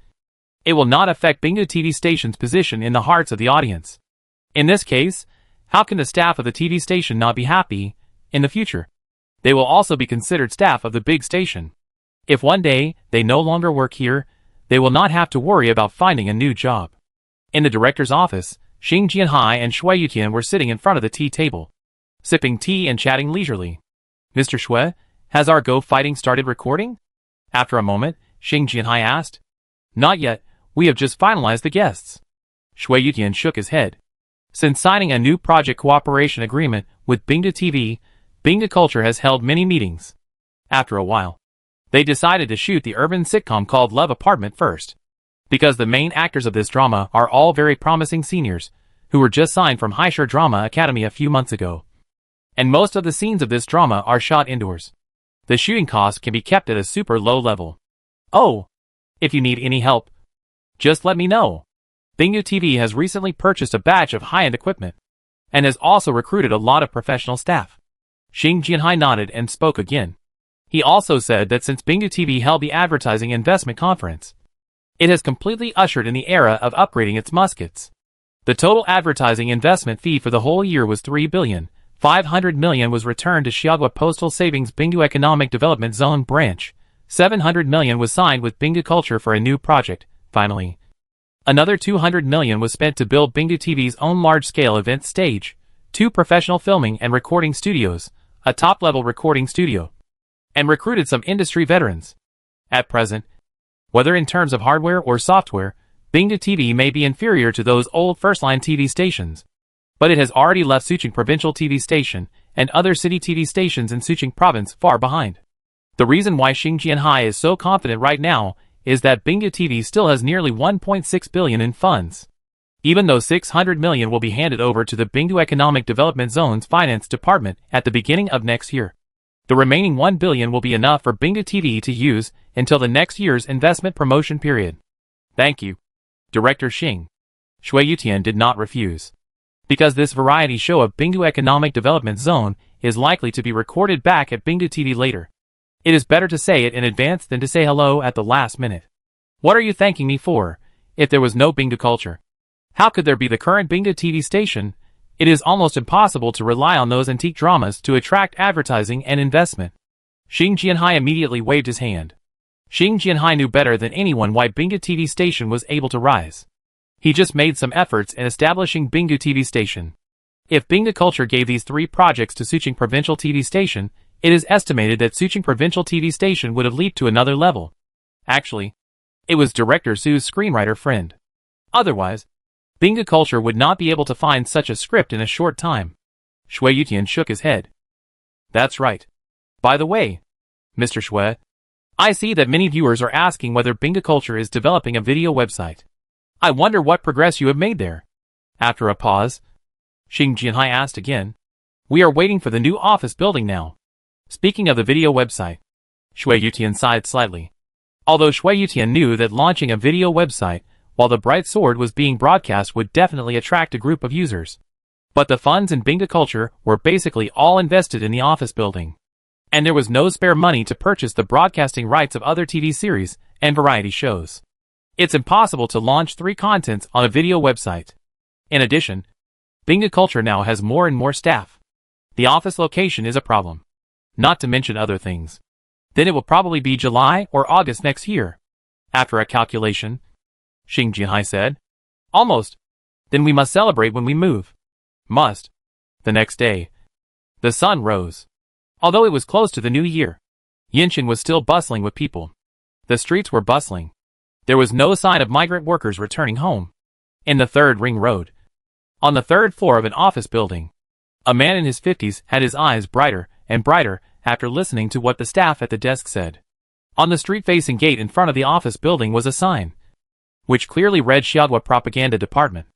B: it will not affect Bingdu TV station's position in the hearts of the audience. In this case, how can the staff of the TV station not be happy in the future? They will also be considered staff of the big station. If one day they no longer work here, they will not have to worry about finding a new job. In the director's office, Xing Jianhai and Shui Yutian were sitting in front of the tea table, sipping tea and chatting leisurely. "Mr. Shui, has our Go Fighting started recording?" After a moment, Xing Jianhai asked. "Not yet, we have just finalized the guests." Shui Yutian shook his head. Since signing a new project cooperation agreement with Bingdu TV, Bingdu Culture has held many meetings. After a while, they decided to shoot the urban sitcom called Love Apartment first. Because the main actors of this drama are all very promising seniors, who were just signed from Haishur Drama Academy a few months ago. And most of the scenes of this drama are shot indoors. The shooting cost can be kept at a super low level. Oh, if you need any help, just let me know. Bingdu TV has recently purchased a batch of high-end equipment, and has also recruited a lot of professional staff. Xing Jianhai nodded and spoke again. He also said that since Bingdu TV held the advertising investment conference, it has completely ushered in the era of upgrading its muskets. The total advertising investment fee for the whole year was 3,500 million was returned to Shiagwa Postal Savings Bingdu Economic Development Zone branch. 700 million was signed with Bingdu Culture for a new project. Finally, another 200 million was spent to build Bingdu TV's own large-scale event stage, 2 professional filming and recording studios, a top-level recording studio, and recruited some industry veterans. At present, whether in terms of hardware or software, Bingdu TV may be inferior to those old first-line TV stations, but it has already left Sucheng Provincial TV Station and other city TV stations in Sucheng Province far behind. The reason why Xing Jianhai is so confident right now is that Bingdu TV still has nearly 1.6 billion in funds. Even though 600 million will be handed over to the Bingdu Economic Development Zone's finance department at the beginning of next year, The remaining 1 billion will be enough for Bingdu TV to use until the next year's investment promotion period. Thank you, Director Xing. Shui Yutian did not refuse. Because this variety show of Bingdu Economic Development Zone is likely to be recorded back at Bingdu TV later. It is better to say it in advance than to say hello at the last minute. What are you thanking me for? If there was no Bingdu culture, how could there be the current Bingdu TV station? It is almost impossible to rely on those antique dramas to attract advertising and investment. Xing Jianhai immediately waved his hand. Xing Jianhai knew better than anyone why Bingdu TV station was able to rise. He just made some efforts in establishing Bingdu TV station. If Bingdu culture gave these 3 projects to Suqing Provincial TV station, it is estimated that Suqing Provincial TV station would have leaped to another level. Actually, it was Director Su's screenwriter friend. Otherwise, Bingdu culture would not be able to find such a script in a short time. Shui Yutian shook his head. That's right. By the way, Mr. Shui, I see that many viewers are asking whether Bingdu culture is developing a video website. I wonder what progress you have made there. After a pause, Xing Jianhai asked again. We are waiting for the new office building now. Speaking of the video website, Shui Yutian sighed slightly. Although Shui Yutian knew that launching a video website while the Bright Sword was being broadcast would definitely attract a group of users. But the funds in Bingdu culture were basically all invested in the office building. And there was no spare money to purchase the broadcasting rights of other TV series and variety shows. It's impossible to launch 3 contents on a video website. In addition, Bingdu culture now has more and more staff. The office location is a problem. Not to mention other things. Then it will probably be July or August next year. After a calculation, Xing Jianhai said. Almost. Then we must celebrate when we move. Must. The next day, the sun rose. Although it was close to the new year, Yinshan was still bustling with people. The streets were bustling. There was no sign of migrant workers returning home. In the 3rd ring road, on the 3rd floor of an office building, a man in his 50s had his eyes brighter and brighter after listening to what the staff at the desk said. On the street-facing gate in front of the office building was a sign, which clearly read Xiaogua Propaganda Department.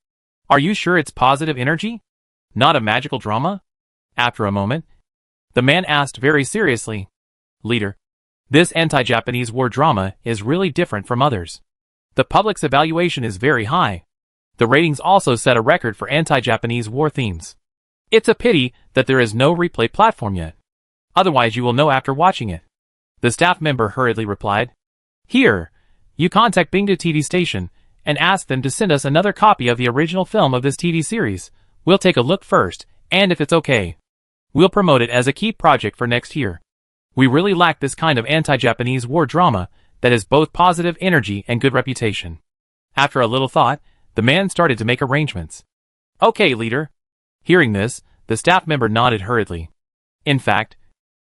B: Are you sure it's positive energy? Not a magical drama? After a moment, the man asked very seriously. Leader, this anti-Japanese war drama is really different from others. The public's evaluation is very high. The ratings also set a record for anti-Japanese war themes. It's a pity that there is no replay platform yet. Otherwise you will know after watching it. The staff member hurriedly replied. Here, you contact Bingdu TV station and ask them to send us another copy of the original film of this TV series. We'll take a look first, and if it's okay, we'll promote it as a key project for next year. We really lack this kind of anti-Japanese war drama that has both positive energy and good reputation. After a little thought, the man started to make arrangements. Okay, leader. Hearing this, the staff member nodded hurriedly. In fact,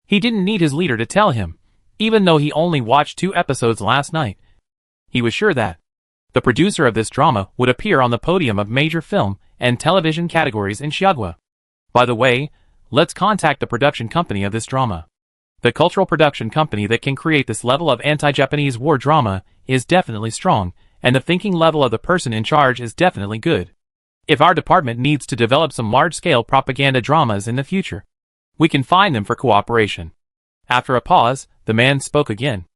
B: he didn't need his leader to tell him, even though he only watched 2 episodes last night. He was sure that the producer of this drama would appear on the podium of major film and television categories in Xiaogua. By the way, let's contact the production company of this drama. The cultural production company that can create this level of anti-Japanese war drama is definitely strong, and the thinking level of the person in charge is definitely good. If our department needs to develop some large-scale propaganda dramas in the future, we can find them for cooperation. After a pause, the man spoke again.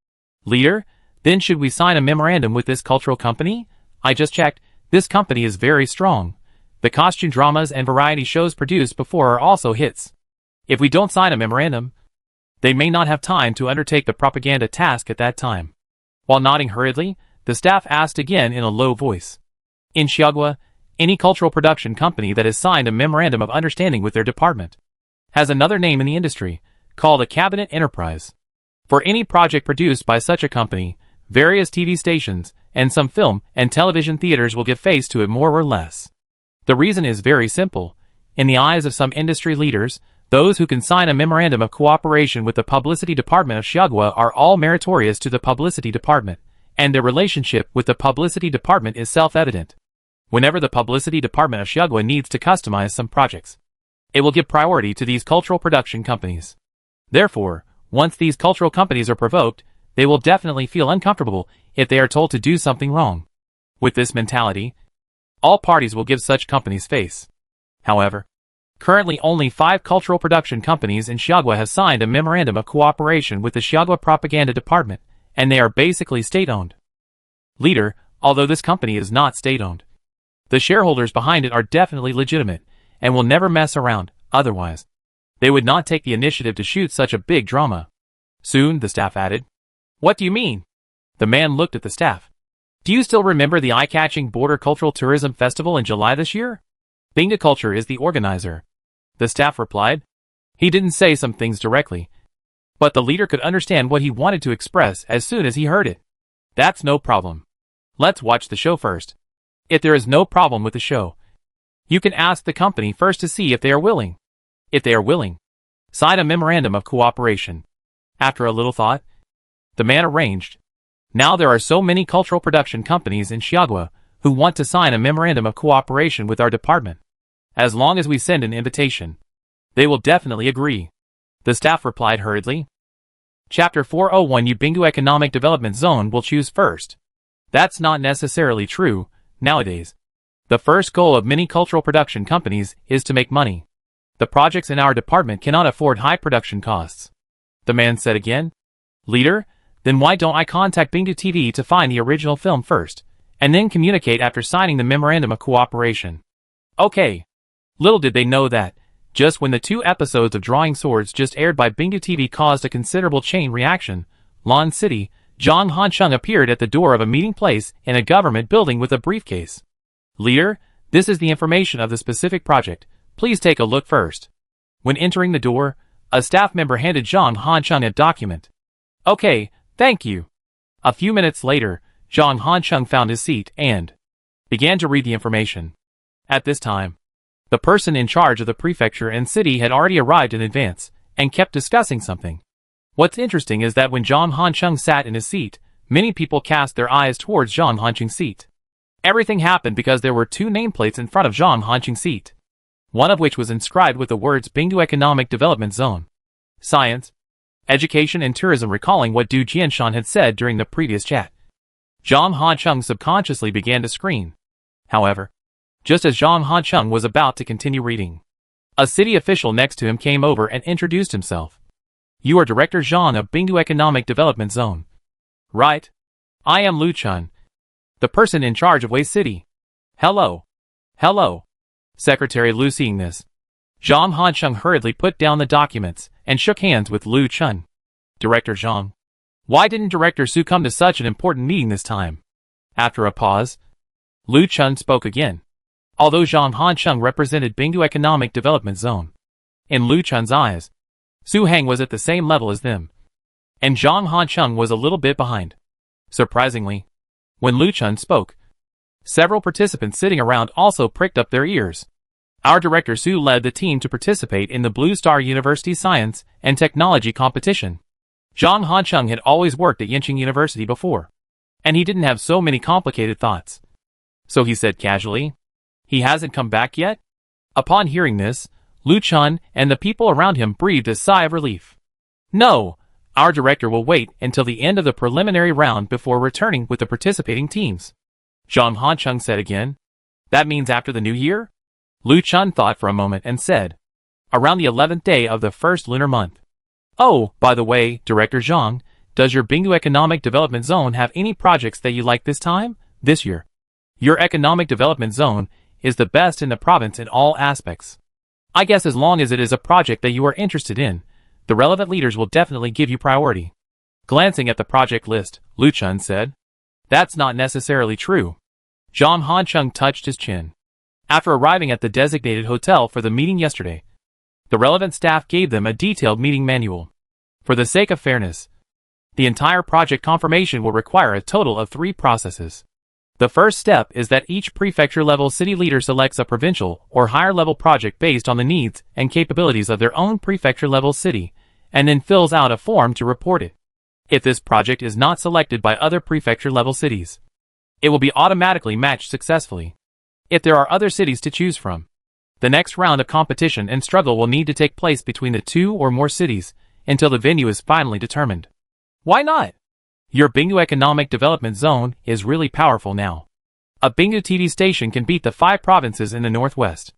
B: Leader, then should we sign a memorandum with this cultural company? I just checked, this company is very strong. The costume dramas and variety shows produced before are also hits. If we don't sign a memorandum, they may not have time to undertake the propaganda task at that time. While nodding hurriedly, the staff asked again in a low voice. In Xiaogua, any cultural production company that has signed a memorandum of understanding with their department has another name in the industry, called a cabinet enterprise. For any project produced by such a company, various TV stations and some film and television theaters will give face to it more or less. The reason is very simple. In the eyes of some industry leaders, those who can sign a memorandum of cooperation with the publicity department of Xiaogua are all meritorious to the publicity department, and their relationship with the publicity department is self-evident. Whenever the publicity department of Xiaogua needs to customize some projects, it will give priority to these cultural production companies. Therefore, once these cultural companies are provoked, they will definitely feel uncomfortable if they are told to do something wrong. With this mentality, all parties will give such companies face. However, Currently only 5 cultural production companies in Chihuahua have signed a memorandum of cooperation with the Chihuahua Propaganda Department, and they are basically state-owned. Leader, although this company is not state-owned, the shareholders behind it are definitely legitimate, and will never mess around, otherwise they would not take the initiative to shoot such a big drama. Soon, the staff added. What do you mean? The man looked at the staff. Do you still remember the eye-catching Border Cultural Tourism Festival in July this year? Binga Culture is the organizer. The staff replied. He didn't say some things directly, but the leader could understand what he wanted to express as soon as he heard it. That's no problem. Let's watch the show first. If there is no problem with the show, you can ask the company first to see if they are willing. If they are willing, sign a memorandum of cooperation. After a little thought, the man arranged. Now there are so many cultural production companies in Chihuahua who want to sign a memorandum of cooperation with our department. As long as we send an invitation, they will definitely agree. The staff replied hurriedly. Chapter 401 Ubuntu Economic Development Zone will choose first. That's not necessarily true, nowadays. The first goal of many cultural production companies is to make money. The projects in our department cannot afford high production costs. The man said again. Leader, then why don't I contact Bingu TV to find the original film first, and then communicate after signing the memorandum of cooperation? Okay. Little did they know that, just when the 2 episodes of Drawing Swords just aired by Bingu TV caused a considerable chain reaction, Lon City, Zhang Hancheng appeared at the door of a meeting place in a government building with a briefcase. Leader, this is the information of the specific project. Please take a look first. When entering the door, a staff member handed Zhang Hancheng a document. Okay, thank you. A few minutes later, Zhang Hancheng found his seat and began to read the information. At this time, the person in charge of the prefecture and city had already arrived in advance and kept discussing something. What's interesting is that when Zhang Hancheng sat in his seat, many people cast their eyes towards Zhang Hancheng's seat. Everything happened because there were 2 nameplates in front of Zhang Hancheng's seat, one of which was inscribed with the words Bingu Economic Development Zone. Science, Education and Tourism. Recalling what Du Jianshan had said during the previous chat, Zhang Hancheng subconsciously began to scream. However, just as Zhang Hancheng was about to continue reading, a city official next to him came over and introduced himself. You are Director Zhang of Bingu Economic Development Zone. Right? I am Lu Chun, the person in charge of Wei City. Hello. Hello. Secretary Lu. Seeing this, Zhang Hancheng hurriedly put down the documents and shook hands with Lu Chun. Director Zhang. Why didn't Director Su come to such an important meeting this time? After a pause, Lu Chun spoke again. Although Zhang Hancheng represented Bingu Economic Development Zone, in Lu Chun's eyes, Su Hang was at the same level as them, and Zhang Hancheng was a little bit behind. Surprisingly, when Lu Chun spoke, several participants sitting around also pricked up their ears. Our Director Su led the team to participate in the Blue Star University Science and Technology competition. Zhang Hancheng had always worked at Yenching University before, and he didn't have so many complicated thoughts. So he said casually, he hasn't come back yet? Upon hearing this, Lu Chun and the people around him breathed a sigh of relief. No, our director will wait until the end of the preliminary round before returning with the participating teams. Zhang Hancheng said again. That means after the new year? Lu Chun thought for a moment and said, around the 11th day of the first lunar month. Oh, by the way, Director Zhang, does your Bingu Economic Development Zone have any projects that you like this year? Your Economic Development Zone is the best in the province in all aspects. I guess as long as it is a project that you are interested in, the relevant leaders will definitely give you priority. Glancing at the project list, Lu Chun said. That's not necessarily true. Zhang Hancheng touched his chin. After arriving at the designated hotel for the meeting yesterday, the relevant staff gave them a detailed meeting manual. For the sake of fairness, the entire project confirmation will require a total of 3 processes. The first step is that each prefecture-level city leader selects a provincial or higher-level project based on the needs and capabilities of their own prefecture-level city, and then fills out a form to report it. If this project is not selected by other prefecture-level cities, it will be automatically matched successfully. If there are other cities to choose from, the next round of competition and struggle will need to take place between the 2 or more cities until the venue is finally determined. Why not? Your Bingu Economic Development Zone is really powerful now. A Bingu TV station can beat the 5 provinces in the northwest.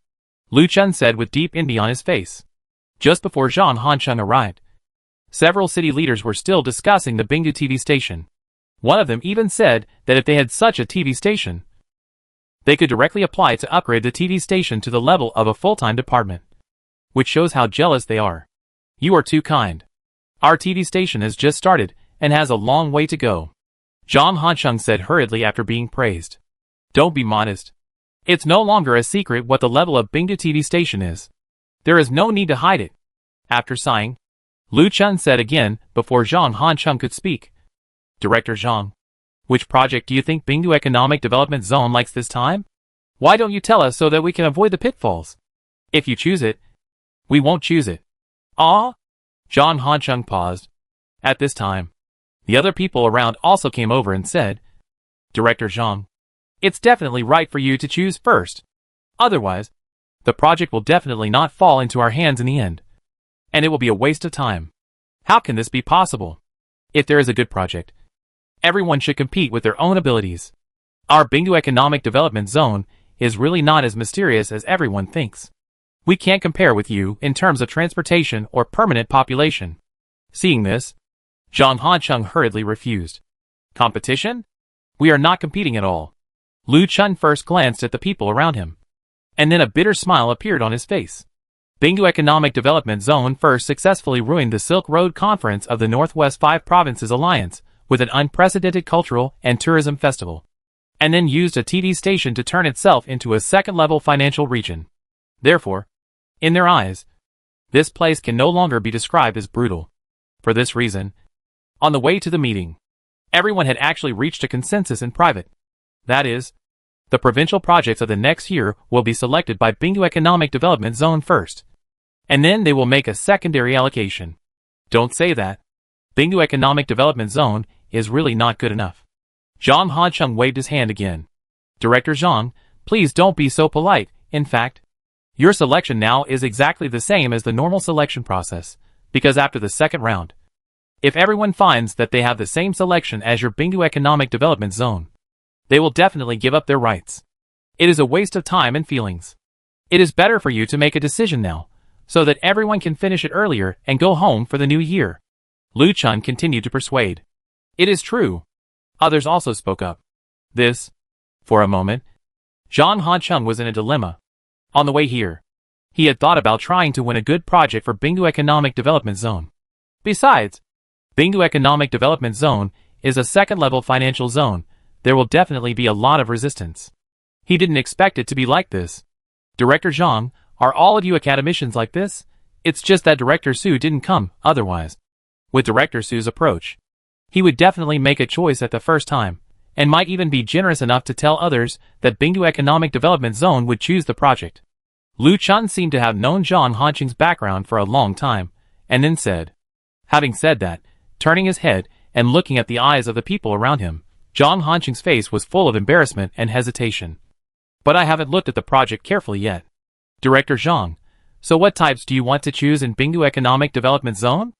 B: Lu Chun said with deep envy on his face. Just before Zhang Hancheng arrived, several city leaders were still discussing the Bingdu TV station. One of them even said that if they had such a TV station, they could directly apply to upgrade the TV station to the level of a full-time department. Which shows how jealous they are. You are too kind. Our TV station has just started and has a long way to go. Zhang Hancheng said hurriedly after being praised. Don't be modest. It's no longer a secret what the level of Bingdu TV station is. There is no need to hide it. After sighing, Lu Chun said again before Zhang Hancheng could speak. Director Zhang, which project do you think Bingdu Economic Development Zone likes this time? Why don't you tell us so that we can avoid the pitfalls? If you choose it, we won't choose it. Ah? Zhang Hancheng paused. At this time, the other people around also came over and said, Director Zhang, it's definitely right for you to choose first. Otherwise, the project will definitely not fall into our hands in the end. And it will be a waste of time. How can this be possible? If there is a good project, everyone should compete with their own abilities. Our Bingdu Economic Development Zone is really not as mysterious as everyone thinks. We can't compare with you in terms of transportation or permanent population. Seeing this, Zhang Hancheng hurriedly refused. Competition? We are not competing at all. Lu Chun first glanced at the people around him, and then a bitter smile appeared on his face. Bingdu Economic Development Zone first successfully ruined the Silk Road Conference of the Northwest 5 Provinces Alliance with an unprecedented cultural and tourism festival, and then used a TV station to turn itself into a second-level financial region. Therefore, in their eyes, this place can no longer be described as brutal. For this reason, on the way to the meeting, everyone had actually reached a consensus in private. That is, the provincial projects of the next year will be selected by Bingdu Economic Development Zone first, and then they will make a secondary allocation. Don't say that. Bingdu Economic Development Zone is really not good enough. Zhang Hancheng waved his hand again. Director Zhang, please don't be so polite. In fact, your selection now is exactly the same as the normal selection process, because after the second round, if everyone finds that they have the same selection as your Bingdu Economic Development Zone, they will definitely give up their rights. It is a waste of time and feelings. It is better for you to make a decision now, so that everyone can finish it earlier and go home for the new year. Lu Chun continued to persuade. It is true. Others also spoke up. For a moment, Zhang Hancheng was in a dilemma. On the way here, he had thought about trying to win a good project for Bingdu Economic Development Zone. Besides, Bingdu Economic Development Zone is a second-level financial zone. There will definitely be a lot of resistance. He didn't expect it to be like this. Director Zhang, are all of you academicians like this? It's just that Director Su didn't come, otherwise. With Director Su's approach, he would definitely make a choice at the first time, and might even be generous enough to tell others that Bingdu Economic Development Zone would choose the project. Lu Chun seemed to have known Zhang Hancheng's background for a long time, and then said. Having said that, turning his head and looking at the eyes of the people around him, Zhang Hancheng's face was full of embarrassment and hesitation. But I haven't looked at the project carefully yet. Director Zhang, so what types do you want to choose in Bingdu Economic Development Zone?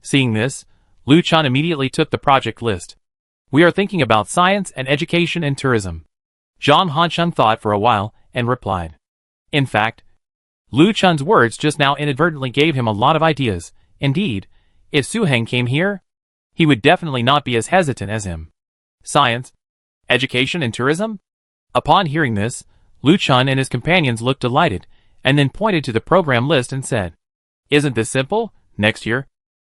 B: Seeing this, Lu Chun immediately took the project list. We are thinking about science and education and tourism. Zhang Hancheng thought for a while and replied. In fact, Lu Chun's words just now inadvertently gave him a lot of ideas. Indeed, if Su Heng came here, he would definitely not be as hesitant as him. Science, education and tourism? Upon hearing this, Lu Chun and his companions looked delighted, and then pointed to the program list and said, Isn't this simple? Next year,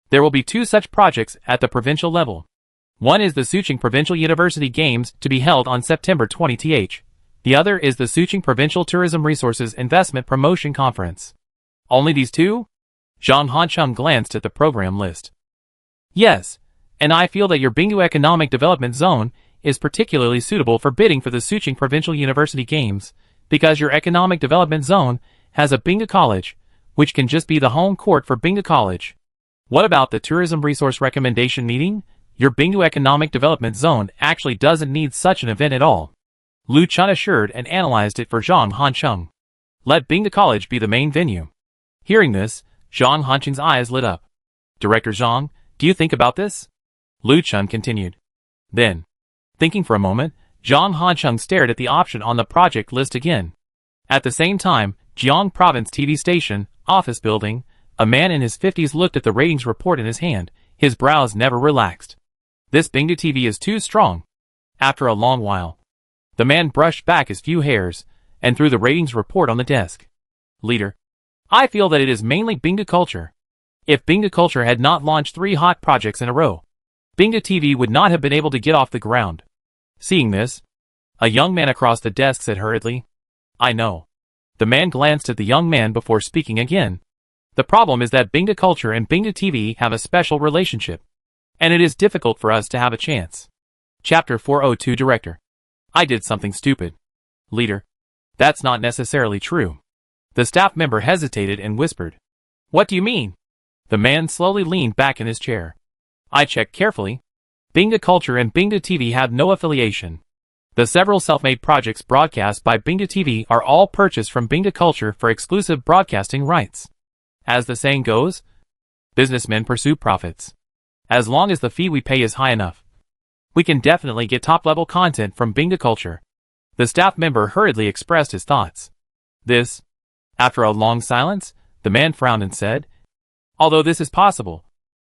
B: there will be 2 such projects at the provincial level. One is the Suqing Provincial University Games to be held on September 20th. The other is the Suqing Provincial Tourism Resources Investment Promotion Conference. Only these 2? Zhang Hancheng glanced at the program list. Yes, and I feel that your Bingdu Economic Development Zone is particularly suitable for bidding for the Suqing Provincial University Games, because your Economic Development Zone has a Bingdu College, which can just be the home court for Bingdu College. What about the Tourism Resource Recommendation Meeting? Your Bingdu Economic Development Zone actually doesn't need such an event at all. Lu Chun assured and analyzed it for Zhang Hancheng. Let Bingdu College be the main venue. Hearing this, Zhang Hancheng's eyes lit up. Director Zhang, do you think about this? Lu Chun continued. Then, thinking for a moment, Zhang Hancheng stared at the option on the project list again. At the same time, Jiang Province TV station, office building. A man in his 50s looked at the ratings report in his hand, his brows never relaxed. This Bingdu TV is too strong. After a long while, the man brushed back his few hairs and threw the ratings report on the desk. Leader, I feel that it is mainly Bingdu culture. If Bingdu culture had not launched 3 hot projects in a row, Bingdu TV would not have been able to get off the ground. Seeing this, a young man across the desk said hurriedly, I know. The man glanced at the young man before speaking again. The problem is that Bingdu culture and Bingdu TV have a special relationship, and it is difficult for us to have a chance. Chapter 402 Director. I did something stupid. Leader. That's not necessarily true. The staff member hesitated and whispered. What do you mean? The man slowly leaned back in his chair. I checked carefully. Bingdu culture and Bingdu TV have no affiliation. The several self-made projects broadcast by Bingdu TV are all purchased from Bingdu culture for exclusive broadcasting rights. As the saying goes, businessmen pursue profits. As long as the fee we pay is high enough, we can definitely get top-level content from Bingdu culture. The staff member hurriedly expressed his thoughts. This, after a long silence, the man frowned and said, although this is possible,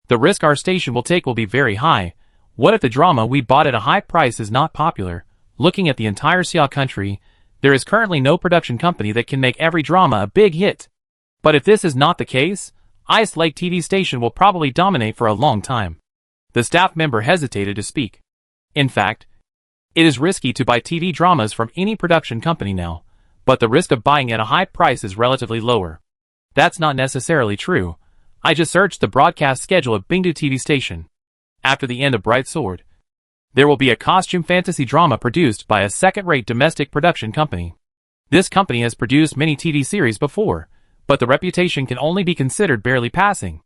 B: the risk our station will take will be very high. What if the drama we bought at a high price is not popular? Looking at the entire Xia country, there is currently no production company that can make every drama a big hit. But if this is not the case, Ice Lake TV station will probably dominate for a long time. The staff member hesitated to speak. In fact, it is risky to buy TV dramas from any production company now, but the risk of buying at a high price is relatively lower. That's not necessarily true. I just searched the broadcast schedule of Bingdu TV station. After the end of Bright Sword, there will be a costume fantasy drama produced by a second-rate domestic production company. This company has produced many TV series before, but the reputation can only be considered barely passing.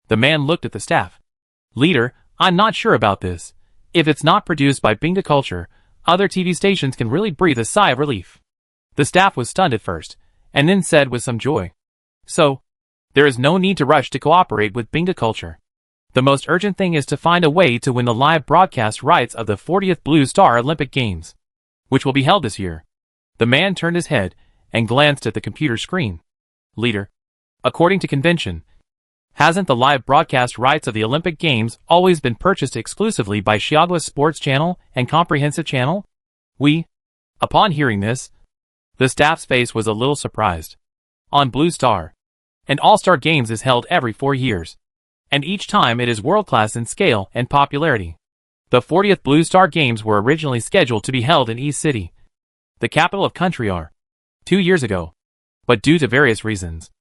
B: The man looked at the staff. Leader, I'm not sure about this. If it's not produced by Bingdu culture, other TV stations can really breathe a sigh of relief. The staff was stunned at first, and then said with some joy. So, there is no need to rush to cooperate with Bingdu culture. The most urgent thing is to find a way to win the live broadcast rights of the 40th Blue Star Olympic Games, which will be held this year. The man turned his head and glanced at the computer screen. Leader, according to convention, hasn't the live broadcast rights of the Olympic Games always been purchased exclusively by Xiaogua's Sports Channel and Comprehensive Channel? Upon hearing this, the staff's face was a little surprised. On Blue Star, an All-Star Games is held every 4 years, and each time it is world-class in scale and popularity. The 40th Blue Star Games were originally scheduled to be held in East City, the capital of country, 2 years ago. But due to various reasons,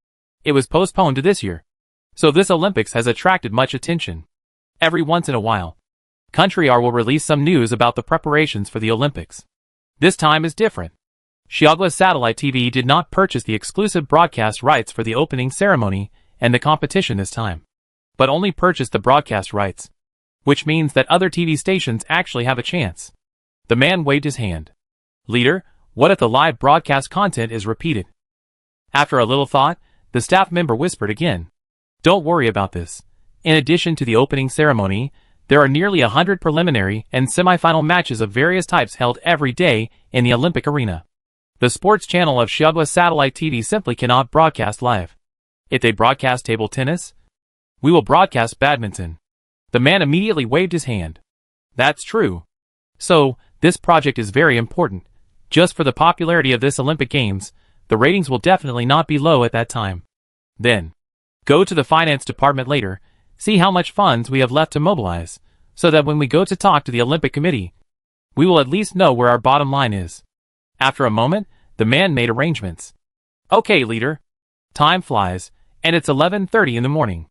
B: it was postponed to this year. So this Olympics has attracted much attention. Every once in a while, Country R will release some news about the preparations for the Olympics. This time is different. Xiaogua Satellite TV did not purchase the exclusive broadcast rights for the opening ceremony and the competition this time, but only purchased the broadcast rights, which means that other TV stations actually have a chance. The man waved his hand. Leader, what if the live broadcast content is repeated? After a little thought, the staff member whispered again. Don't worry about this. In addition to the opening ceremony, there are nearly 100 preliminary and semifinal matches of various types held every day in the Olympic arena. The sports channel of Xiaogua Satellite TV simply cannot broadcast live. If they broadcast table tennis, we will broadcast badminton. The man immediately waved his hand. That's true. So, this project is very important. Just for the popularity of this Olympic Games, the ratings will definitely not be low at that time. Then, go to the finance department later, see how much funds we have left to mobilize, so that when we go to talk to the Olympic Committee, we will at least know where our bottom line is. After a moment, the man made arrangements. Okay, leader. Time flies, and it's 11:30 in the morning.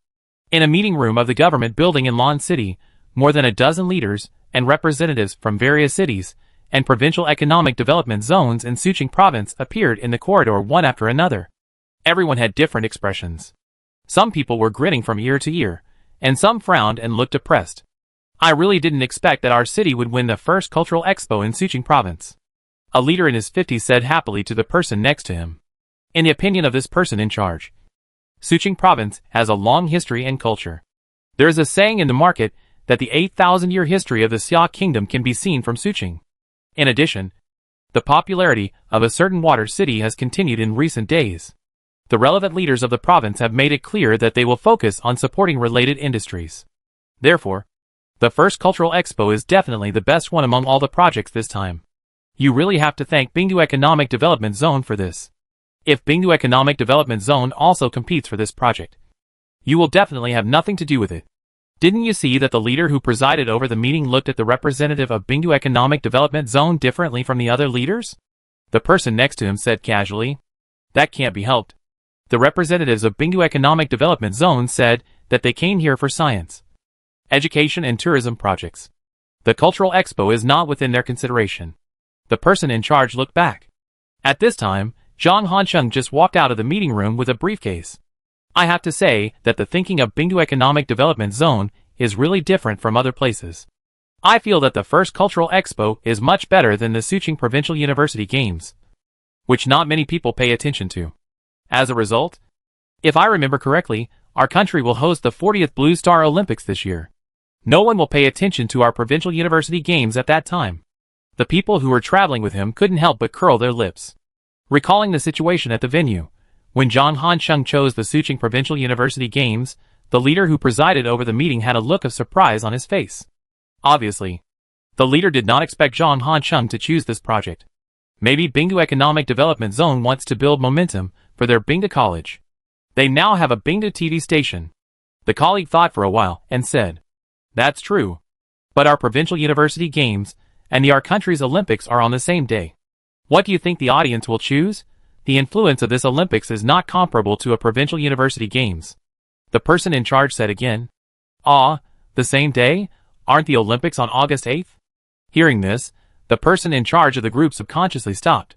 B: In a meeting room of the government building in Lon City, more than a dozen leaders and representatives from various cities and provincial economic development zones in Suqing province appeared in the corridor one after another. Everyone had different expressions. Some people were grinning from ear to ear, and some frowned and looked depressed. I really didn't expect that our city would win the first cultural expo in Suqing province. A leader in his 50s said happily to the person next to him. In the opinion of this person in charge, Suqing province has a long history and culture. There is a saying in the market that the 8,000-year history of the Xia kingdom can be seen from Suqing. In addition, The popularity of a certain water city has continued in recent days. The relevant leaders of the province have made it clear that they will focus on supporting related industries. Therefore, the first cultural expo is definitely the best one among all the projects this time. You really have to thank Bingdu Economic Development Zone for this. If Bingdu Economic Development Zone also competes for this project, you will definitely have nothing to do with it. Didn't you see that the leader who presided over the meeting looked at the representative of Bingdu Economic Development Zone differently from the other leaders? The person next to him said casually. That can't be helped. The representatives of Bingdu Economic Development Zone said that they came here for science, education and tourism projects. The cultural expo is not within their consideration. The person in charge looked back. At this time, Zhang Hancheng just walked out of the meeting room with a briefcase. I have to say that the thinking of Bingdu Economic Development Zone is really different from other places. I feel that the first cultural expo is much better than the Suqing Provincial University Games, which not many people pay attention to. As a result, if I remember correctly, our country will host the 40th Blue Star Olympics this year. No one will pay attention to our provincial university games at that time. The people who were traveling with him couldn't help but curl their lips, recalling the situation at the venue. When Zhang Hancheng chose the Suqing Provincial University Games, the leader who presided over the meeting had a look of surprise on his face. Obviously, the leader did not expect Zhang Hancheng to choose this project. Maybe Bingdu Economic Development Zone wants to build momentum for their Bingdu College. They now have a Bingdu TV station. The colleague thought for a while and said, "That's true. But our provincial university games and our country's Olympics are on the same day. What do you think the audience will choose? The influence of this Olympics is not comparable to a provincial university games." The person in charge said again. The same day? Aren't the Olympics on August 8th? Hearing this, the person in charge of the group subconsciously stopped.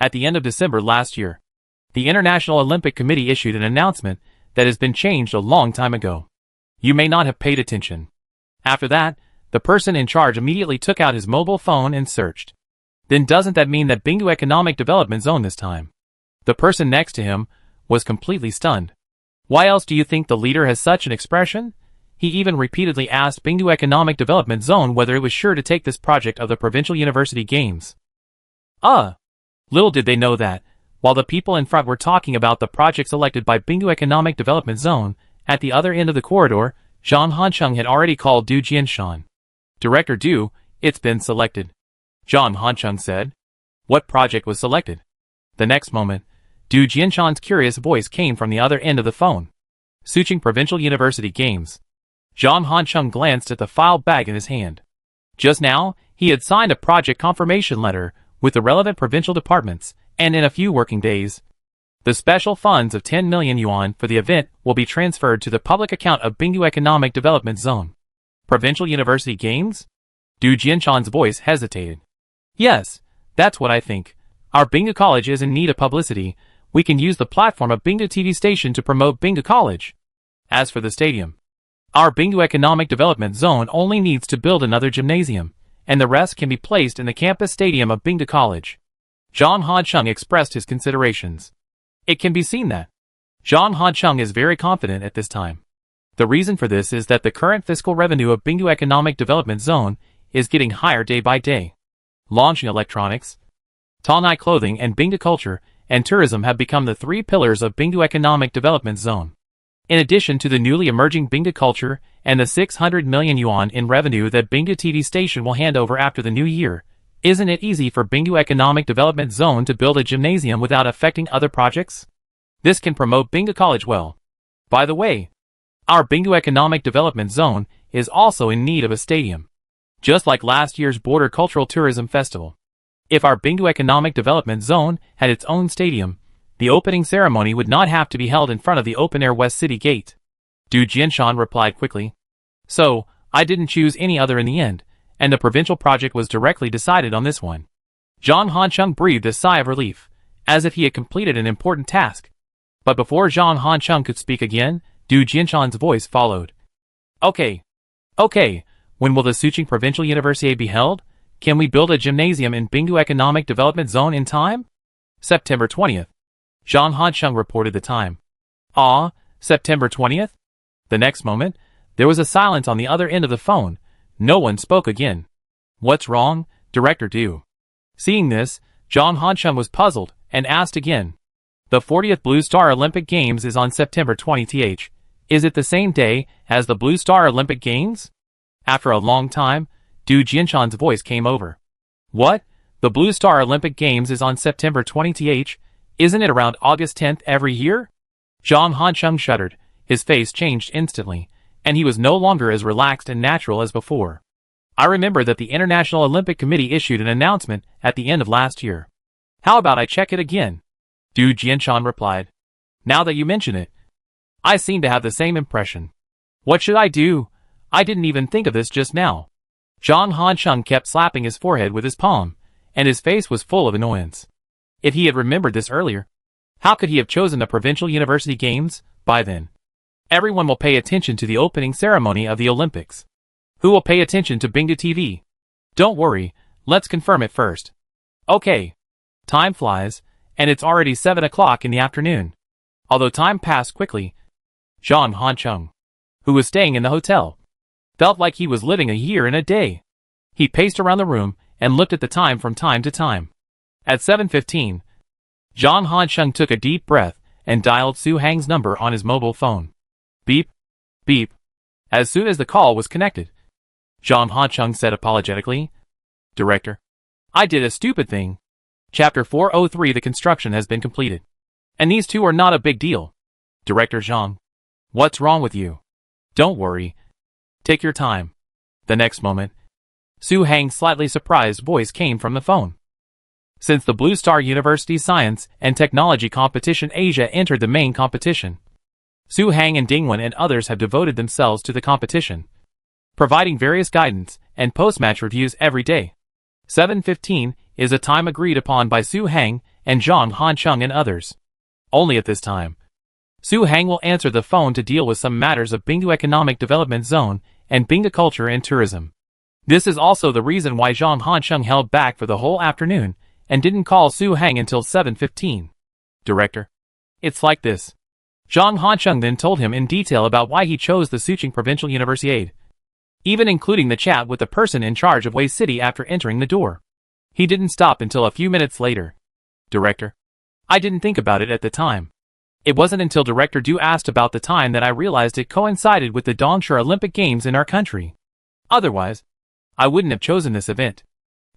B: At the end of December last year, the International Olympic Committee issued an announcement that has been changed a long time ago. You may not have paid attention. After that, the person in charge immediately took out his mobile phone and searched. Then doesn't that mean that Bingdu Economic Development Zone this time? The person next to him was completely stunned. Why else do you think the leader has such an expression? He even repeatedly asked Bingdu Economic Development Zone whether it was sure to take this project of the Provincial University Games. Little did they know that, while the people in front were talking about the project selected by Bingdu Economic Development Zone, at the other end of the corridor, Zhang Hancheng had already called Du Jianshan. "Director Du, it's been selected," Zhang Hancheng said. "What project was selected?" The next moment, Du Jianshan's curious voice came from the other end of the phone. "Suqing Provincial University Games." Zhang Hancheng glanced at the file bag in his hand. Just now, he had signed a project confirmation letter with the relevant provincial departments, and in a few working days, the special funds of 10 million yuan for the event will be transferred to the public account of Bingdu Economic Development Zone. Provincial University Games? Du Jianshan's voice hesitated. "Yes, that's what I think. Our Bingdu College is in need of publicity. We can use the platform of Bingdu TV station to promote Bingdu College. As for the stadium, our Bingdu Economic Development Zone only needs to build another gymnasium, and the rest can be placed in the campus stadium of Bingdu College." Zhang Hancheng expressed his considerations. It can be seen that Zhang Hancheng is very confident at this time. The reason for this is that the current fiscal revenue of Bingdu Economic Development Zone is getting higher day by day. Launching electronics, Talnai clothing and Bingdu culture and tourism have become the three pillars of Bingdu Economic Development Zone. In addition to the newly emerging Bingdu culture and the 600 million yuan in revenue that Bingdu TV station will hand over after the new year, isn't it easy for Bingdu Economic Development Zone to build a gymnasium without affecting other projects? This can promote Bingdu College well. By the way, our Bingdu Economic Development Zone is also in need of a stadium, just like last year's Border Cultural Tourism Festival. If our Bingdu Economic Development Zone had its own stadium, the opening ceremony would not have to be held in front of the open-air West City Gate. Du Jianshan replied quickly. So, I didn't choose any other in the end, and the provincial project was directly decided on this one. Zhang Hancheng breathed a sigh of relief, as if he had completed an important task. But before Zhang Hancheng could speak again, Du Jianshan's voice followed. Okay, when will the Suqing Provincial University be held? Can we build a gymnasium in Bingdu Economic Development Zone in time? September 20th. Zhang Hancheng reported the time. September 20th? The next moment, there was a silence on the other end of the phone. No one spoke again. What's wrong, Director Du? Seeing this, Zhang Hancheng was puzzled and asked again. The 40th Blue Star Olympic Games is on September 20th. Is it the same day as the Blue Star Olympic Games? After a long time, Du Jianshan's voice came over. What? The Blue Star Olympic Games is on September 20th? Isn't it around August 10th every year? Zhang Hancheng shuddered. His face changed instantly, and he was no longer as relaxed and natural as before. I remember that the International Olympic Committee issued an announcement at the end of last year. How about I check it again? Du Jianshan replied. Now that you mention it, I seem to have the same impression. What should I do? I didn't even think of this just now. Zhang Hancheng kept slapping his forehead with his palm, and his face was full of annoyance. If he had remembered this earlier, how could he have chosen the Provincial University Games by then? Everyone will pay attention to the opening ceremony of the Olympics. Who will pay attention to Bingdu TV? Don't worry, let's confirm it first. Okay. Time flies, and it's already 7 o'clock in the afternoon. Although time passed quickly, Zhang Hancheng, who was staying in the hotel, felt like he was living a year in a day. He paced around the room and looked at the time from time to time. At 7:15, Zhang Hancheng took a deep breath and dialed Su Hang's number on his mobile phone. Beep, beep. As soon as the call was connected, Zhang Hancheng said apologetically, Director, I did a stupid thing. Chapter 403 The construction has been completed. And these two are not a big deal. Director Zhang, what's wrong with you? Don't worry. Take your time. The next moment, Su Hang's slightly surprised voice came from the phone. Since the Blue Star University Science and Technology Competition Asia entered the main competition, Su Hang and Dingwen and others have devoted themselves to the competition, providing various guidance and post-match reviews every day. 7:15 is a time agreed upon by Su Hang and Zhang Hancheng and others. Only at this time, Su Hang will answer the phone to deal with some matters of Bingdu Economic Development Zone and Bingdu Culture and Tourism. This is also the reason why Zhang Hancheng held back for the whole afternoon and didn't call Su Hang until 7:15. Director, it's like this. Zhang Hancheng then told him in detail about why he chose the Suqing Provincial Universiade, even including the chat with the person in charge of Wei City after entering the door. He didn't stop until a few minutes later. Director, I didn't think about it at the time. It wasn't until Director Du asked about the time that I realized it coincided with the Dongshi Olympic Games in our country. Otherwise, I wouldn't have chosen this event.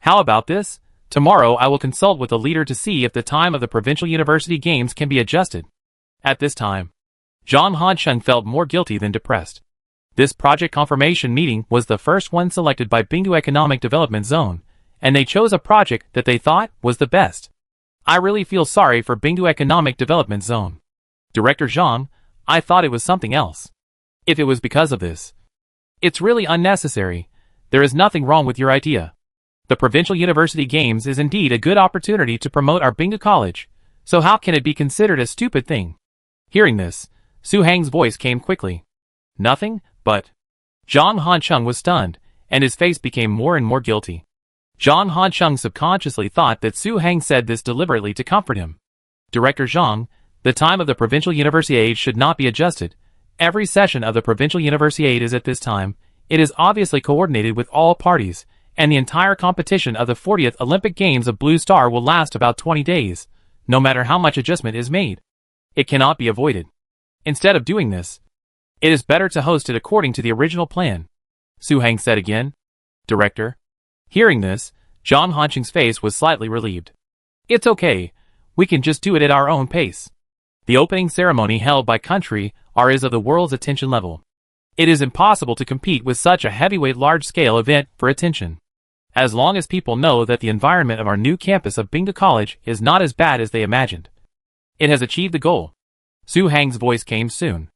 B: How about this? Tomorrow I will consult with the leader to see if the time of the Provincial University Games can be adjusted. At this time, Zhang Hancheng felt more guilty than depressed. This project confirmation meeting was the first one selected by Bingdu Economic Development Zone, and they chose a project that they thought was the best. I really feel sorry for Bingdu Economic Development Zone. Director Zhang, I thought it was something else. If it was because of this, it's really unnecessary. There is nothing wrong with your idea. The Provincial University Games is indeed a good opportunity to promote our Bingdu College, so how can it be considered a stupid thing? Hearing this, Su Hang's voice came quickly. Nothing, but... Zhang Hancheng was stunned, and his face became more and more guilty. Zhang Hancheng subconsciously thought that Su Hang said this deliberately to comfort him. Director Zhang, the time of the Provincial Universiade should not be adjusted. Every session of the Provincial Universiade is at this time. It is obviously coordinated with all parties, and the entire competition of the 40th Olympic Games of Blue Star will last about 20 days, no matter how much adjustment is made. It cannot be avoided. Instead of doing this, it is better to host it according to the original plan, Su Hang said again. Director. Hearing this, Zhang Hancheng's face was slightly relieved. It's okay. We can just do it at our own pace. The opening ceremony held by country is of the world's attention level. It is impossible to compete with such a heavyweight large-scale event for attention. As long as people know that the environment of our new campus of Bingdu College is not as bad as they imagined, it has achieved the goal. Su Hang's voice came soon.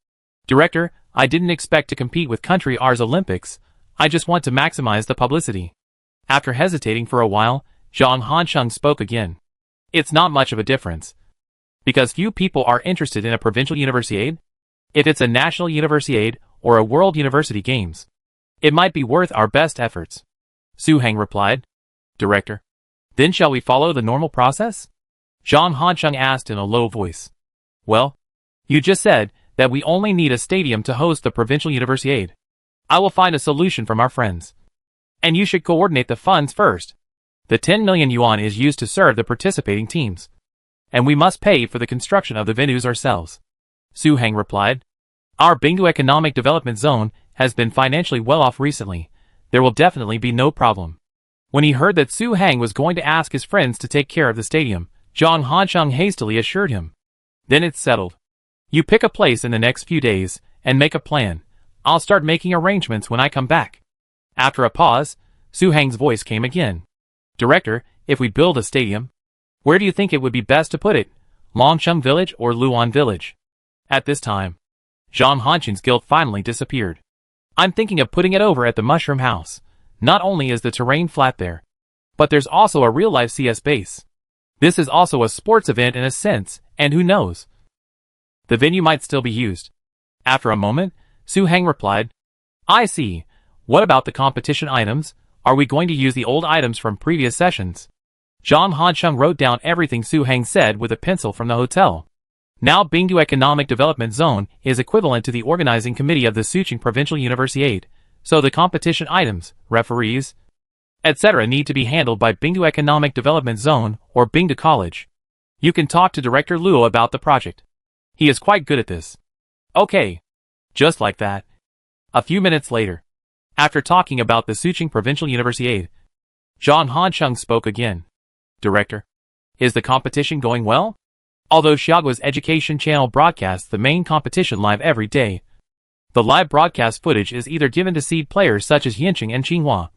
B: Director, I didn't expect to compete with country R's Olympics. I just want to maximize the publicity. After hesitating for a while, Zhang Hancheng spoke again. It's not much of a difference, because few people are interested in a provincial universiade. If it's a national universiade or a world university games, it might be worth our best efforts. Su Hang replied. Director, then shall we follow the normal process? Zhang Hancheng asked in a low voice. Well, you just said that we only need a stadium to host the provincial universiade. I will find a solution from our friends. And you should coordinate the funds first. The 10 million yuan is used to serve the participating teams. And we must pay for the construction of the venues ourselves. Su Hang replied. Our Bingdu Economic Development Zone has been financially well off recently. There will definitely be no problem. When he heard that Su Hang was going to ask his friends to take care of the stadium, Zhang Hansheng hastily assured him. Then it's settled. You pick a place in the next few days, and make a plan. I'll start making arrangements when I come back. After a pause, Su Hang's voice came again. Director, if we build a stadium, where do you think it would be best to put it? Longsheng Village or Luan Village? At this time, Zhang Hansheng's guilt finally disappeared. I'm thinking of putting it over at the Mushroom House. Not only is the terrain flat there, but there's also a real-life CS base. This is also a sports event in a sense, and who knows? The venue might still be used. After a moment, Su Hang replied, I see. What about the competition items? Are we going to use the old items from previous sessions? Zhang Hansheng wrote down everything Su Hang said with a pencil from the hotel. Now Bingdu Economic Development Zone is equivalent to the organizing committee of the Suqing Provincial Universiade, so the competition items, referees, etc. need to be handled by Bingdu Economic Development Zone or Bingdu College. You can talk to Director Luo about the project. He is quite good at this. Okay. Just like that. A few minutes later, after talking about the Suqing Provincial Universiade, Zhang Hansheng spoke again. Director, is the competition going well? Although Xiaoguo's education channel broadcasts the main competition live every day, the live broadcast footage is either given to seed players such as Yinqing and Tsinghua,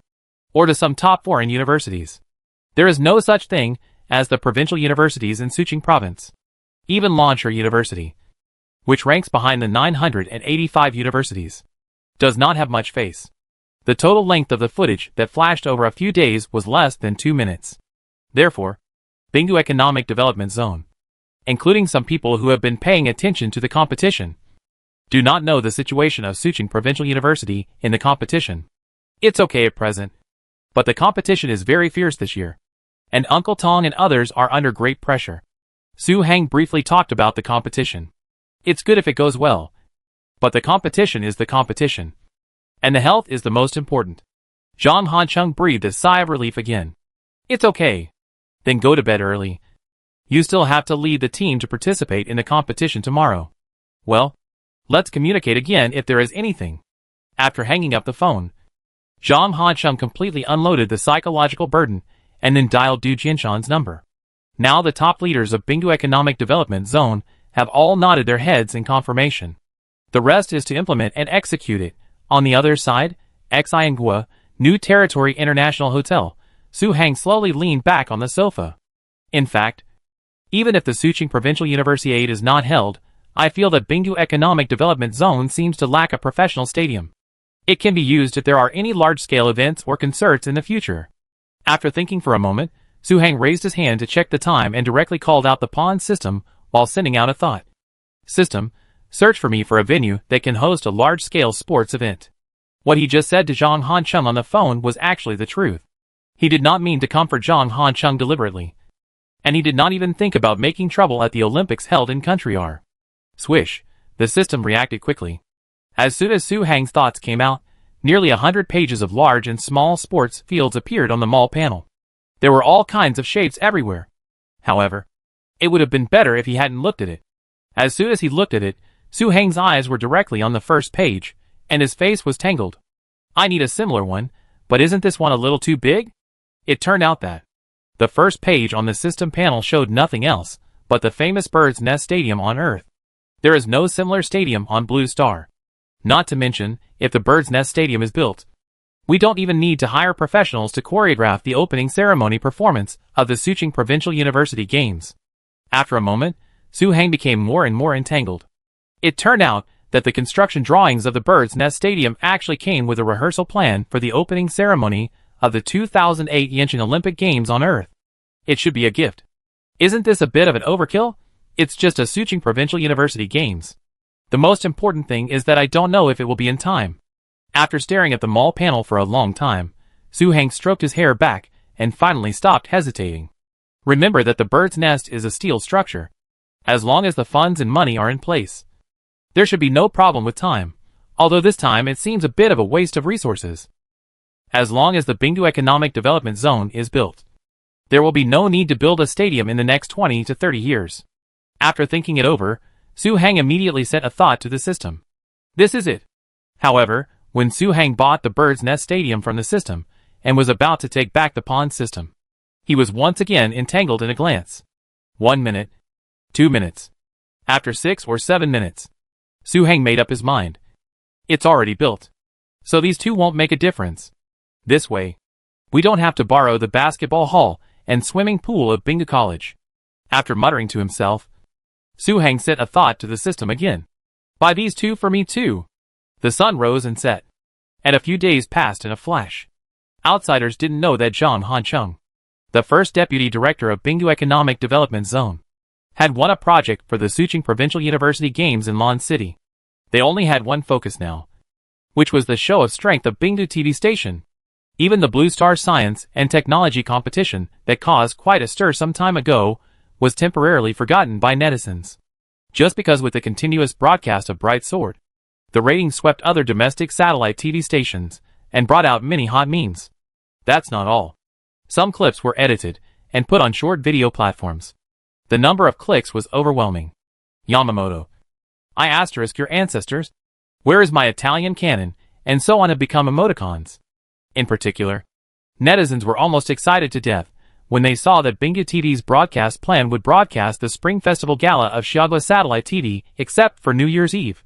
B: or to some top foreign universities. There is no such thing as the provincial universities in Suqing province. Even Lansha University, which ranks behind the 985 universities, does not have much face. The total length of the footage that flashed over a few days was less than 2 minutes. Therefore, Bingdu Economic Development Zone, including some people who have been paying attention to the competition, do not know the situation of Suqing Provincial University in the competition. It's okay at present, but the competition is very fierce this year, and Uncle Tong and others are under great pressure. Su Hang briefly talked about the competition. It's good if it goes well, but the competition is the competition, and the health is the most important. Zhang Hansheng breathed a sigh of relief again. It's okay. Then go to bed early. You still have to lead the team to participate in the competition tomorrow. Well, let's communicate again if there is anything. After hanging up the phone, Zhang Hansheng completely unloaded the psychological burden and then dialed Du Jinshan's number. Now the top leaders of Bingdu Economic Development Zone have all nodded their heads in confirmation. The rest is to implement and execute it. On the other side, Xiangua, New Territory International Hotel, Su Hang slowly leaned back on the sofa. In fact, even if the Suqing Provincial Universiade is not held, I feel that Bingdu Economic Development Zone seems to lack a professional stadium. It can be used if there are any large-scale events or concerts in the future. After thinking for a moment, Su Hang raised his hand to check the time and directly called out the pawn system while sending out a thought. System, search for me for a venue that can host a large-scale sports event. What he just said to Zhang Hansheng on the phone was actually the truth. He did not mean to comfort Zhang Hansheng deliberately. And he did not even think about making trouble at the Olympics held in Country R. Swish, the system reacted quickly. As soon as Su Hang's thoughts came out, nearly 100 pages of large and small sports fields appeared on the mall panel. There were all kinds of shapes everywhere. However, it would have been better if he hadn't looked at it. As soon as he looked at it, Su Hang's eyes were directly on the first page, and his face was tangled. I need a similar one, but isn't this one a little too big? It turned out that the first page on the system panel showed nothing else but the famous Bird's Nest Stadium on Earth. There is no similar stadium on Blue Star. Not to mention, if the Bird's Nest Stadium is built, we don't even need to hire professionals to choreograph the opening ceremony performance of the Suqing Provincial University Games. After a moment, Su Hang became more and more entangled. It turned out that the construction drawings of the Bird's Nest Stadium actually came with a rehearsal plan for the opening ceremony of the 2008 Yinqing Olympic Games on Earth. It should be a gift. Isn't this a bit of an overkill? It's just a Suqing Provincial University Games. The most important thing is that I don't know if it will be in time. After staring at the mall panel for a long time, Su Hang stroked his hair back and finally stopped hesitating. Remember that the Bird's Nest is a steel structure. As long as the funds and money are in place, there should be no problem with time, although this time it seems a bit of a waste of resources. As long as the Bingdu Economic Development Zone is built, There will be no need to build a stadium in the next 20 to 30 years. After thinking it over, Su Hang immediately set a thought to the system. This is it. However, when Su Hang bought the Bird's Nest Stadium from the system, and was about to take back the pond system, he was once again entangled in a glance. 1 minute. 2 minutes. After 6 or 7 minutes, Su Hang made up his mind. It's already built. So these two won't make a difference. This way, we don't have to borrow the basketball hall and swimming pool of Bingu College. After muttering to himself, Su Hang set a thought to the system again. Buy these two for me too. The sun rose and set, and a few days passed in a flash. Outsiders didn't know that Zhang Hancheng, the first deputy director of Bingu Economic Development Zone, had won a project for the Suqing Provincial University Games in Lan City. They only had one focus now, which was the show of strength of Bingu TV station. Even the Blue Star Science and Technology competition that caused quite a stir some time ago was temporarily forgotten by netizens. Just because with the continuous broadcast of Bright Sword, the ratings swept other domestic satellite TV stations and brought out many hot memes. That's not all. Some clips were edited and put on short video platforms. The number of clicks was overwhelming. Yamamoto. I asterisk your ancestors. Where is my Italian canon? And so on have become emoticons. In particular, netizens were almost excited to death when they saw that Bingu TV's broadcast plan would broadcast the Spring Festival Gala of Xiagua Satellite TV except for New Year's Eve.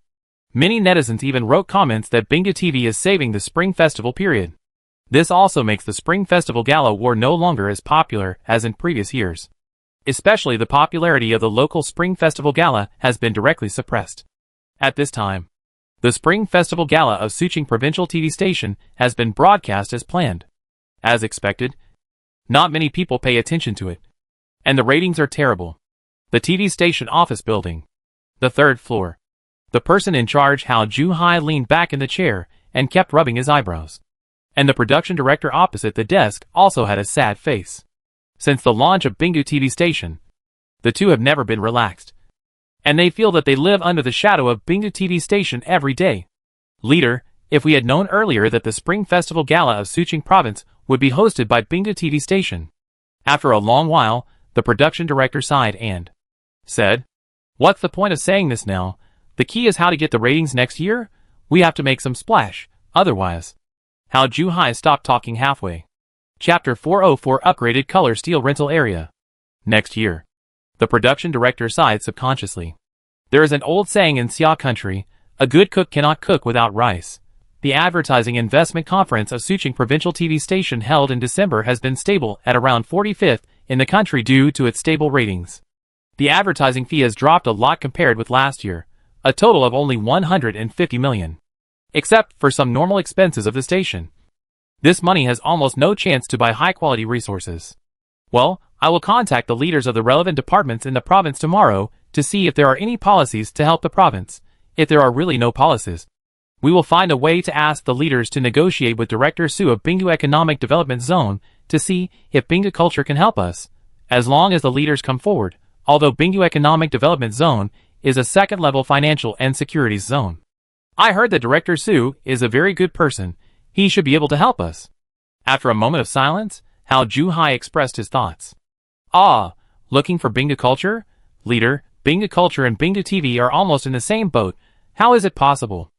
B: Many netizens even wrote comments that Bingu TV is saving the Spring Festival period. This also makes the Spring Festival Gala war no longer as popular as in previous years. Especially the popularity of the local Spring Festival Gala has been directly suppressed. At this time, the Spring Festival Gala of Suqing Provincial TV Station has been broadcast as planned. As expected, not many people pay attention to it. And the ratings are terrible. The TV station office building. The 3rd floor. The person in charge Hao Ju-hai leaned back in the chair and kept rubbing his eyebrows. And the production director opposite the desk also had a sad face. Since the launch of Bingu TV station, the two have never been relaxed. And they feel that they live under the shadow of Bingu TV station every day. Leader, if we had known earlier that the Spring Festival Gala of Suqing Province would be hosted by Bingu TV station. After a long while, the production director sighed and said, what's the point of saying this now? The key is how to get the ratings next year? We have to make some splash, otherwise. Hao Ju-hai stopped talking halfway. Chapter 404 Upgraded Color Steel Rental Area. Next year. The production director sighed subconsciously. There is an old saying in Xia country, a good cook cannot cook without rice. The advertising investment conference of Suqing Provincial TV station held in December has been stable at around 45th in the country due to its stable ratings. The advertising fee has dropped a lot compared with last year, a total of only 150 million. Except for some normal expenses of the station. This money has almost no chance to buy high-quality resources. Well, I will contact the leaders of the relevant departments in the province tomorrow to see if there are any policies to help the province. If there are really no policies, we will find a way to ask the leaders to negotiate with Director Su of Bingu Economic Development Zone to see if Bingu Culture can help us, as long as the leaders come forward, although Bingu Economic Development Zone is a second-level financial and securities zone. I heard that Director Su is a very good person. He should be able to help us. After a moment of silence, Hao Ju-hai expressed his thoughts. Ah, looking for Bingu Culture? Leader, Bingu Culture and Bingu TV are almost in the same boat. How is it possible?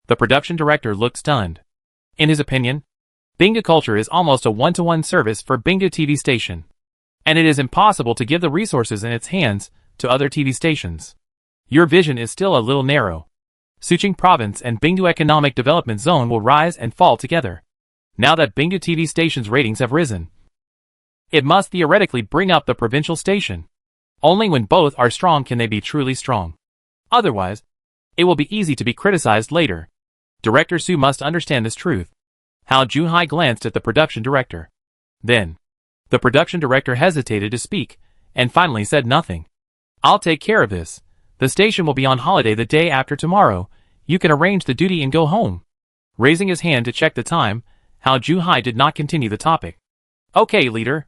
B: The production director looked stunned. In his opinion, Bingu Culture is almost a one-to-one service for Bingu TV station. And it is impossible to give the resources in its hands to other TV stations. Your vision is still a little narrow. Suqing Province and Bingu Economic Development Zone will rise and fall together. Now that Bingu TV station's ratings have risen, it must theoretically bring up the provincial station. Only when both are strong can they be truly strong. Otherwise, it will be easy to be criticized later. Director Su must understand this truth. Hao Ju-hai glanced at the production director. Then, the production director hesitated to speak, and finally said nothing. I'll take care of this. The station will be on holiday the day after tomorrow. You can arrange the duty and go home. Raising his hand to check the time, Hao Ju-hai did not continue the topic. Okay, leader.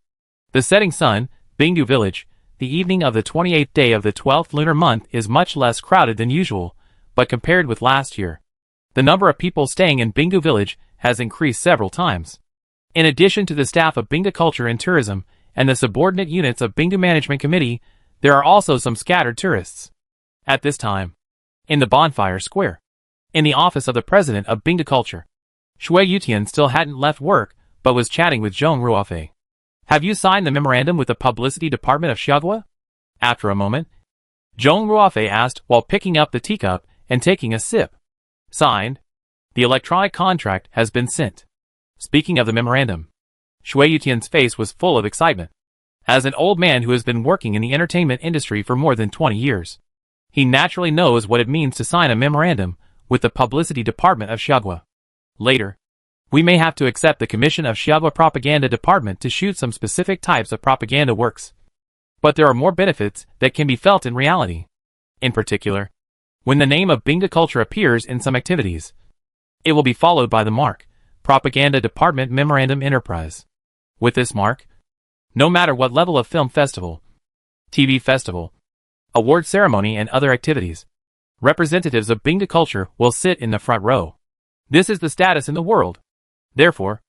B: The setting sun, Bingu village, the evening of the 28th day of the 12th lunar month is much less crowded than usual, but compared with last year, the number of people staying in Bingu village has increased several times. In addition to the staff of Bingu Culture and Tourism and the subordinate units of Bingdu Management Committee, there are also some scattered tourists. At this time, in the bonfire square, in the office of the president of Bingdu Culture, Shui Yutian still hadn't left work, but was chatting with Zhong Ruofei. Have you signed the memorandum with the publicity department of Xiaogua? After a moment, Zhong Ruofei asked while picking up the teacup and taking a sip. Signed. The electronic contract has been sent. Speaking of the memorandum, Shui Yutian's face was full of excitement. As an old man who has been working in the entertainment industry for more than 20 years, he naturally knows what it means to sign a memorandum with the publicity department of Xiaogua. Later, we may have to accept the commission of Xiaogua Propaganda Department to shoot some specific types of propaganda works. But there are more benefits that can be felt in reality. In particular, when the name of Bingdu Culture appears in some activities, it will be followed by the mark, Propaganda Department Memorandum Enterprise. With this mark, no matter what level of film festival, TV festival, award ceremony and other activities, representatives of Bingdu Culture will sit in the front row. This is the status in the world. Therefore,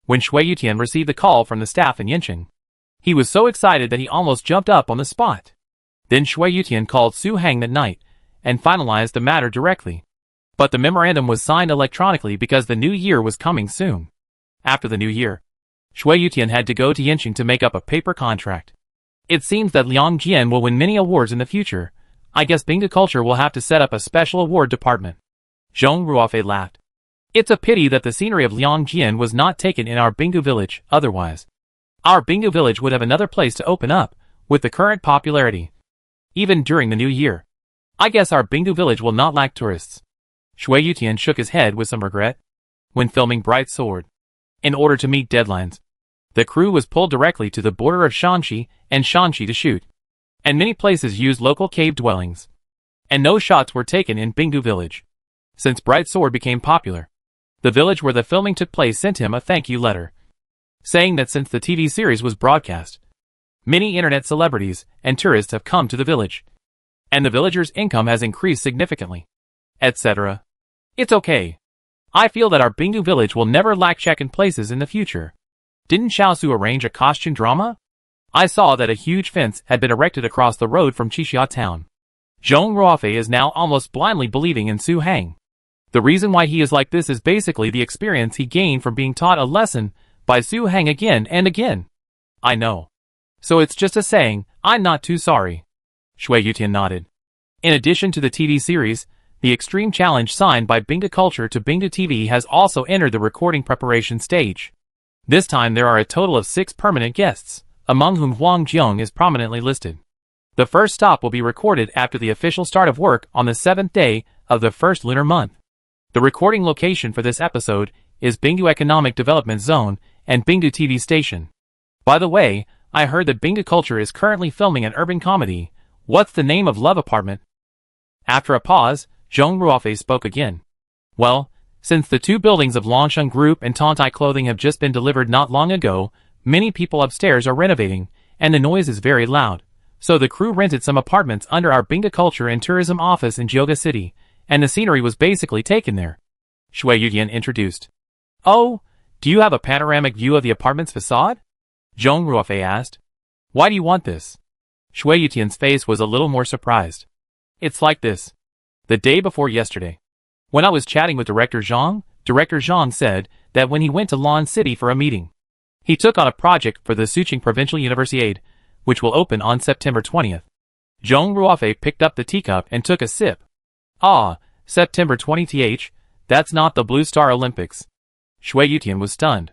B: when Shui Yutian received the call from the staff in Yanqing, he was so excited that he almost jumped up on the spot. Then Shui Yutian called Su Hang that night and finalized the matter directly. But the memorandum was signed electronically because the new year was coming soon. After the new year, Shui Yutian had to go to Yanqing to make up a paper contract. It seems that Liang Jian will win many awards in the future. I guess Bingdu Culture will have to set up a special award department. Zhong Ruofei laughed. It's a pity that the scenery of Liang Jian was not taken in our Bingdu village, otherwise our Bingdu village would have another place to open up, with the current popularity. Even during the new year, I guess our Bingdu village will not lack tourists. Shui Yutian shook his head with some regret. When filming Bright Sword, in order to meet deadlines, the crew was pulled directly to the border of Shanxi and Shanxi to shoot, and many places used local cave dwellings. And no shots were taken in Bingdu village. Since Bright Sword became popular, the village where the filming took place sent him a thank you letter, saying that since the TV series was broadcast, many internet celebrities and tourists have come to the village, and the villagers' income has increased significantly, etc. It's okay. I feel that our Bingdu village will never lack check-in places in the future. Didn't Xiaosu arrange a costume drama? I saw that a huge fence had been erected across the road from Qixia town. Zhong Ruofei is now almost blindly believing in Su Hang. The reason why he is like this is basically the experience he gained from being taught a lesson by Su Hang again and again. I know. So it's just a saying, I'm not too sorry. Shui Yutian nodded. In addition to the TV series, the Extreme Challenge signed by Bingdu Culture to Bingdu TV has also entered the recording preparation stage. This time there are a total of 6 permanent guests, among whom Huang Jiong is prominently listed. The first stop will be recorded after the official start of work on the 7th day of the first lunar month. The recording location for this episode is Bingdu Economic Development Zone and Bingdu TV Station. By the way, I heard that Bingdu Culture is currently filming an urban comedy. What's the name of Love Apartment? After a pause, Zhong Ruofei spoke again. Well, since the 2 buildings of Longsheng Group and Tontai Clothing have just been delivered not long ago, many people upstairs are renovating, and the noise is very loud. So the crew rented some apartments under our Bingdu Culture and Tourism office in Jioga City, and the scenery was basically taken there. Shui Yutian introduced. Oh, do you have a panoramic view of the apartment's facade? Zhong Ruofei asked. Why do you want this? Shui Yutian's face was a little more surprised. It's like this. The day before yesterday, when I was chatting with Director Zhang said that when he went to Lan City for a meeting, he took on a project for the Suqing Provincial Universiade, which will open on September 20th. Zhong Ruofei picked up the teacup and took a sip. Ah, September 20th, that's not the Blue Star Olympics. Shui Yutian was stunned.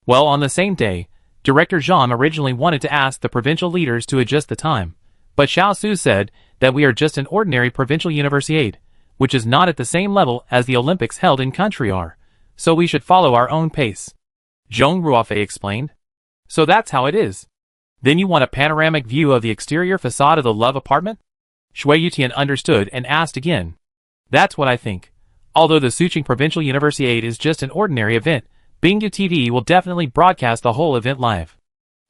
B: Well, on the same day, Director Zhang originally wanted to ask the provincial leaders to adjust the time, but Xiaosu said that we are just an ordinary provincial universiade, which is not at the same level as the Olympics held in country are, so we should follow our own pace. Zhong Ruofei explained. So that's how it is. Then you want a panoramic view of the exterior facade of the Love Apartment? Shui Yutian understood and asked again. That's what I think. Although the Suqing Provincial Universiade is just an ordinary event, Bingdu TV will definitely broadcast the whole event live.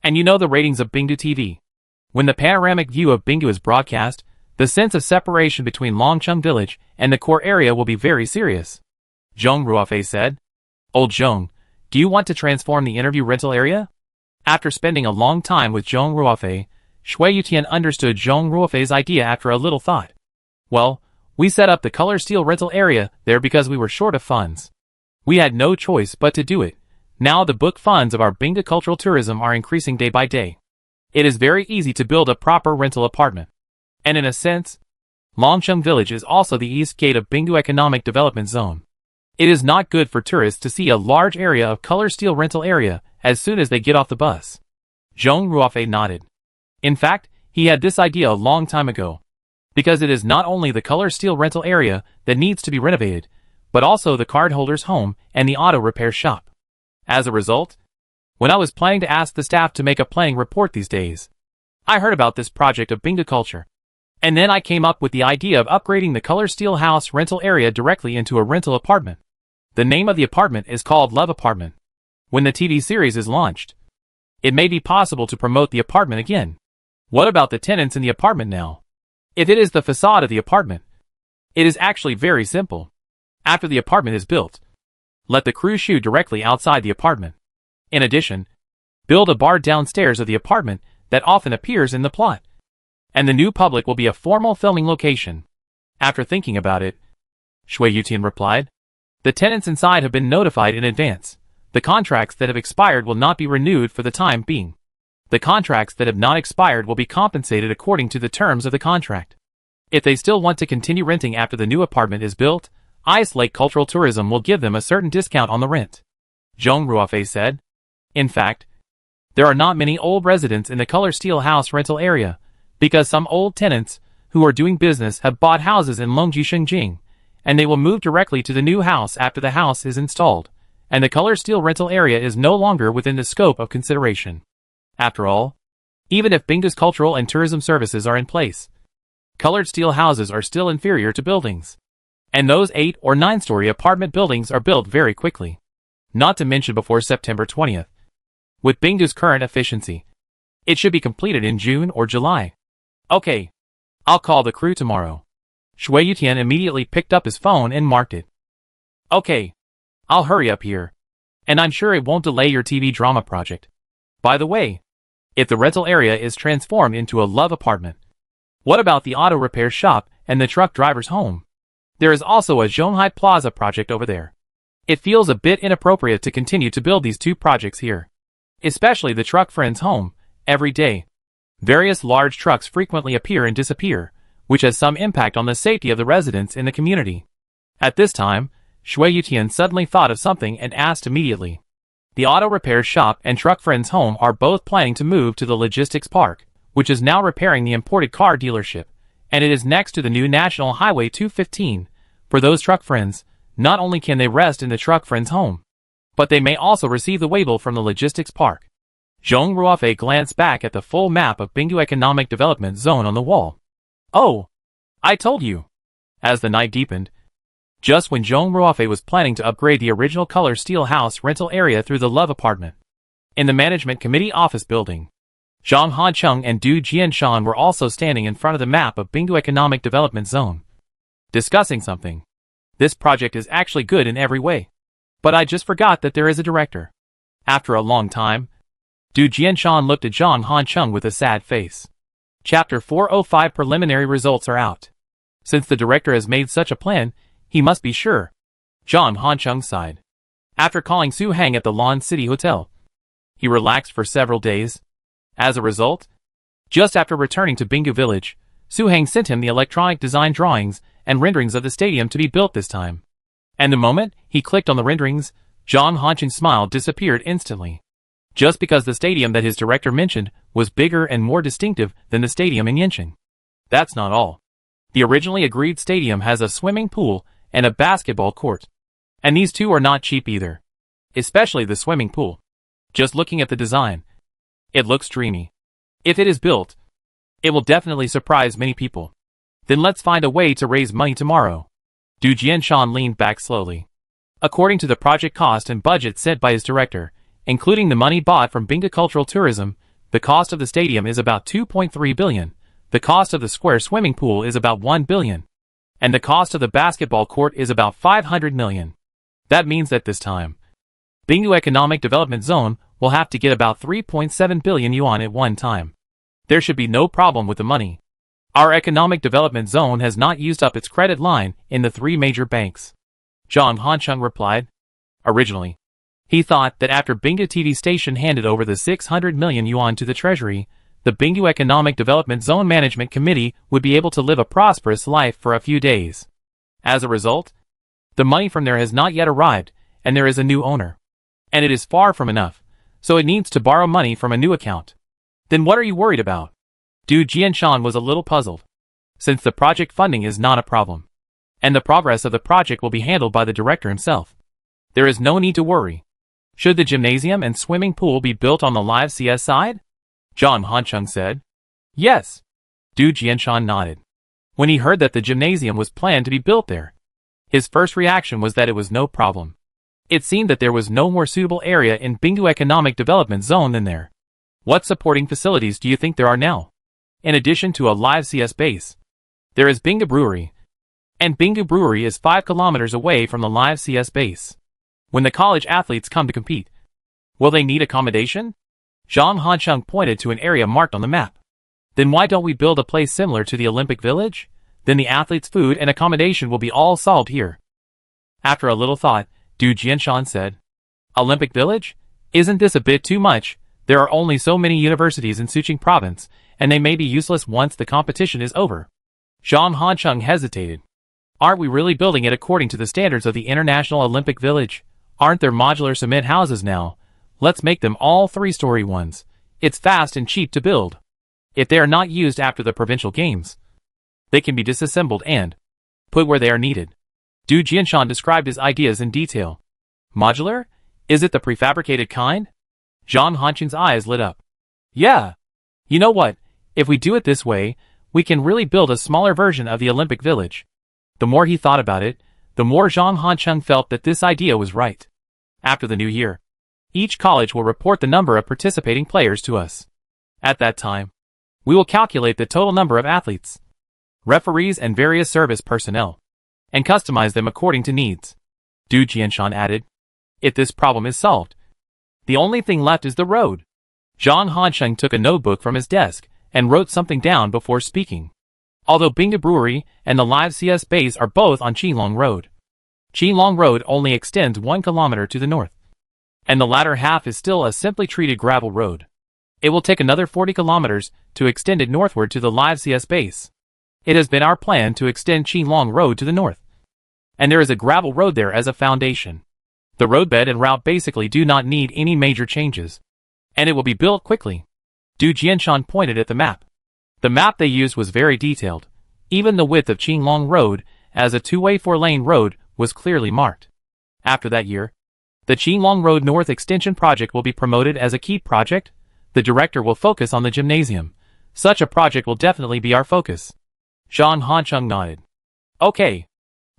B: And you know the ratings of Bingdu TV. When the panoramic view of Bingdu is broadcast, the sense of separation between Longcheng Village and the core area will be very serious. Zhong Ruofei said. Old Zhong, do you want to transform the interview rental area? After spending a long time with Zhong Ruofei, Shui Yutian understood Zhong Ruofei's idea after a little thought. Well, we set up the color steel rental area there because we were short of funds. We had no choice but to do it. Now the book funds of our Bingda cultural tourism are increasing day by day. It is very easy to build a proper rental apartment. And in a sense, Longsheng Village is also the east gate of Bingdu Economic Development Zone. It is not good for tourists to see a large area of color steel rental area as soon as they get off the bus. Zhong Ruofei nodded. In fact, he had this idea a long time ago. Because it is not only the color steel rental area that needs to be renovated, but also the cardholder's home and the auto repair shop. As a result, when I was planning to ask the staff to make a planning report these days, I heard about this project of Bingda culture. And then I came up with the idea of upgrading the color steel house rental area directly into a rental apartment. The name of the apartment is called Love Apartment. When the TV series is launched, it may be possible to promote the apartment again. What about the tenants in the apartment now? If it is the facade of the apartment, it is actually very simple. After the apartment is built, let the crew shoot directly outside the apartment. In addition, build a bar downstairs of the apartment that often appears in the plot. And the new public will be a formal filming location. After thinking about it, Shui Yutian replied, the tenants inside have been notified in advance. The contracts that have expired will not be renewed for the time being. The contracts that have not expired will be compensated according to the terms of the contract. If they still want to continue renting after the new apartment is built, Ice Lake Cultural Tourism will give them a certain discount on the rent. Zhong Ruofei said. In fact, there are not many old residents in the color steel house rental area, because some old tenants who are doing business have bought houses in Longji Shengjing, and they will move directly to the new house after the house is installed, and the color steel rental area is no longer within the scope of consideration. After all, even if Bingda's cultural and tourism services are in place, colored steel houses are still inferior to buildings. And those 8 or 9-story apartment buildings are built very quickly. Not to mention before September 20th. With Bingda's current efficiency, it should be completed in June or July. Okay, I'll call the crew tomorrow. Shui Yutian immediately picked up his phone and marked it. Okay, I'll hurry up here. And I'm sure it won't delay your TV drama project. By the way, if the rental area is transformed into a love apartment, what about the auto repair shop and the truck driver's home? There is also a Zhonghai Plaza project over there. It feels a bit inappropriate to continue to build these two projects here. Especially the truck friend's home. Every day, various large trucks frequently appear and disappear, which has some impact on the safety of the residents in the community. At this time, Shui Yutian suddenly thought of something and asked immediately. The auto repair shop and truck friend's home are both planning to move to the logistics park, which is now repairing the imported car dealership, and it is next to the new National Highway 215. For those truck friends, not only can they rest in the truck friend's home, but they may also receive the Weibo from the logistics park. Zhong Ruofei glanced back at the full map of Bingdu Economic Development Zone on the wall. Oh, I told you. As the night deepened, just when Zhong Ruofei was planning to upgrade the original color steel house rental area through the Love Apartment. In the Management Committee office building, Zhang Hancheng and Du Jianshan were also standing in front of the map of Bingdu Economic Development Zone, discussing something. This project is actually good in every way. But I just forgot that there is a director. After a long time, Du Jianshan looked at Zhang Hancheng with a sad face. Chapter 405 Preliminary results are out. Since the director has made such a plan, he must be sure. Zhang Hancheng sighed. After calling Su Hang at the Lawn City Hotel, he relaxed for several days. As a result, just after returning to Bingdu Village, Su Hang sent him the electronic design drawings and renderings of the stadium to be built this time. And the moment he clicked on the renderings, Zhang Hancheng's smile disappeared instantly. Just because the stadium that his director mentioned was bigger and more distinctive than the stadium in Yanqing. That's not all. The originally agreed stadium has a swimming pool and a basketball court. And these two are not cheap either. Especially the swimming pool. Just looking at the design, it looks dreamy. If it is built, it will definitely surprise many people. Then let's find a way to raise money tomorrow. Du Jianshan leaned back slowly. According to the project cost and budget set by his director, including the money bought from Bingda Cultural Tourism, the cost of the stadium is about 2.3 billion, the cost of the square swimming pool is about 1 billion, and the cost of the basketball court is about 500 million. That means that this time, Bingdu Economic Development Zone we'll have to get about 3.7 billion yuan at one time. There should be no problem with the money. Our economic development zone has not used up its credit line in the three major banks. Zhang Hancheng replied. Originally, he thought that after Bingdu TV Station handed over the 600 million yuan to the treasury, the Bingdu Economic Development Zone Management Committee would be able to live a prosperous life for a few days. As a result, the money from there has not yet arrived, and there is a new owner. And it is far from enough, so it needs to borrow money from a new account. Then what are you worried about? Du Jianshan was a little puzzled. Since the project funding is not a problem, and the progress of the project will be handled by the director himself, there is no need to worry. Should the gymnasium and swimming pool be built on the live CS side? Zhang Hancheng said. Yes. Du Jianshan nodded. When he heard that the gymnasium was planned to be built there, his first reaction was that it was no problem. It seemed that there was no more suitable area in Bingdu Economic Development Zone than there. What supporting facilities do you think there are now? In addition to a live CS base, there is Bingdu Brewery, and Bingdu Brewery is 5 kilometers away from the live CS base. When the college athletes come to compete, will they need accommodation? Zhang Hancheng pointed to an area marked on the map. Then why don't we build a place similar to the Olympic Village? Then the athletes' food and accommodation will be all solved here. After a little thought, Du Jianshan said, Olympic Village? Isn't this a bit too much? There are only so many universities in Suqing province, and they may be useless once the competition is over. Zhang Hancheng hesitated. Aren't we really building it according to the standards of the International Olympic Village? Aren't there modular cement houses now? Let's make them all 3-story ones. It's fast and cheap to build. If they are not used after the provincial games, they can be disassembled and put where they are needed. Du Jianshan described his ideas in detail. Modular? Is it the prefabricated kind? Zhang Hancheng's eyes lit up. Yeah. You know what? If we do it this way, we can really build a smaller version of the Olympic Village. The more he thought about it, the more Zhang Hancheng felt that this idea was right. After the new year, each college will report the number of participating players to us. At that time, we will calculate the total number of athletes, referees and various service personnel, and customize them according to needs. Du Jianshan added, if this problem is solved, the only thing left is the road. Zhang Hancheng took a notebook from his desk and wrote something down before speaking. Although Bingdu Brewery and the live CS base are both on Qinglong Road, Qinglong Road only extends 1 kilometer to the north, and the latter half is still a simply treated gravel road. It will take another 40 kilometers to extend it northward to the live CS base. It has been our plan to extend Qinglong Road to the north, and there is a gravel road there as a foundation. The roadbed and route basically do not need any major changes, and it will be built quickly. Du Jianshan pointed at the map. The map they used was very detailed. Even the width of Qinglong Road as a 2-way 4-lane road was clearly marked. After that year, the Qinglong Road North Extension project will be promoted as a key project. The director will focus on the gymnasium. Such a project will definitely be our focus. Zhang Hancheng nodded. Okay.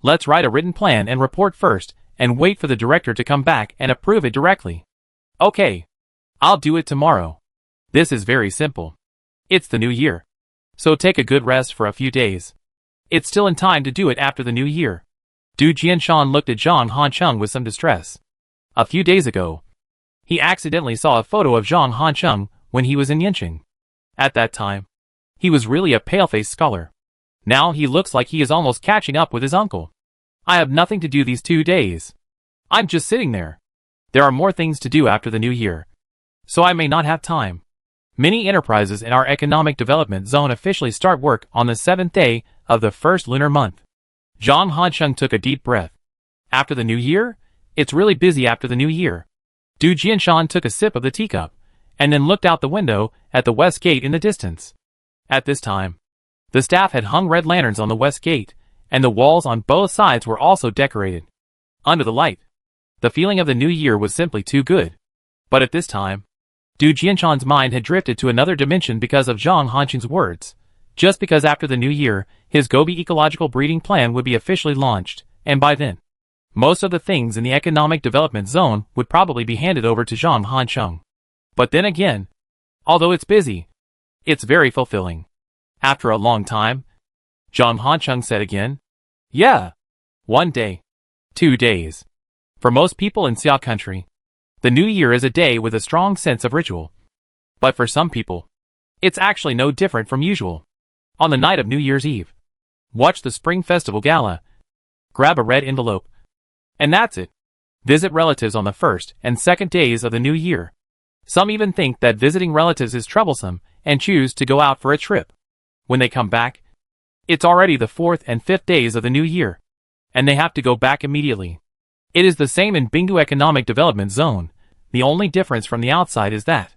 B: Let's write a written plan and report first, and wait for the director to come back and approve it directly. Okay. I'll do it tomorrow. This is very simple. It's the new year, so take a good rest for a few days. It's still in time to do it after the new year. Du Jianshan looked at Zhang Hancheng with some distress. A few days ago, he accidentally saw a photo of Zhang Hancheng when he was in Yanqing. At that time, he was really a pale-faced scholar. Now he looks like he is almost catching up with his uncle. I have nothing to do these 2 days. I'm just sitting there. There are more things to do after the new year, so I may not have time. Many enterprises in our economic development zone officially start work on the 7th day of the first lunar month. Zhang Hancheng took a deep breath. After the new year? It's really busy after the new year. Du Jianshan took a sip of the teacup, and then looked out the window at the west gate in the distance. At this time, the staff had hung red lanterns on the west gate, and the walls on both sides were also decorated. Under the light, the feeling of the new year was simply too good. But at this time, Du Jianshan's mind had drifted to another dimension because of Zhang Hancheng's words. Just because after the new year, his Gobi ecological breeding plan would be officially launched, and by then, most of the things in the economic development zone would probably be handed over to Zhang Hancheng. But then again, although it's busy, it's very fulfilling. After a long time, Zhang Hancheng said again, yeah, 1 day, 2 days. For most people in Xia country, The New Year is a day with a strong sense of ritual. But for some people, it's actually no different from usual. On the night of New Year's Eve, watch the Spring Festival Gala, grab a red envelope, and that's it. Visit relatives on the first and second days of the new year. Some even think that visiting relatives is troublesome and choose to go out for a trip. When they come back, it's already the fourth and fifth days of the new year, and they have to go back immediately. It is the same in Bingdu Economic Development Zone. The only difference from the outside is that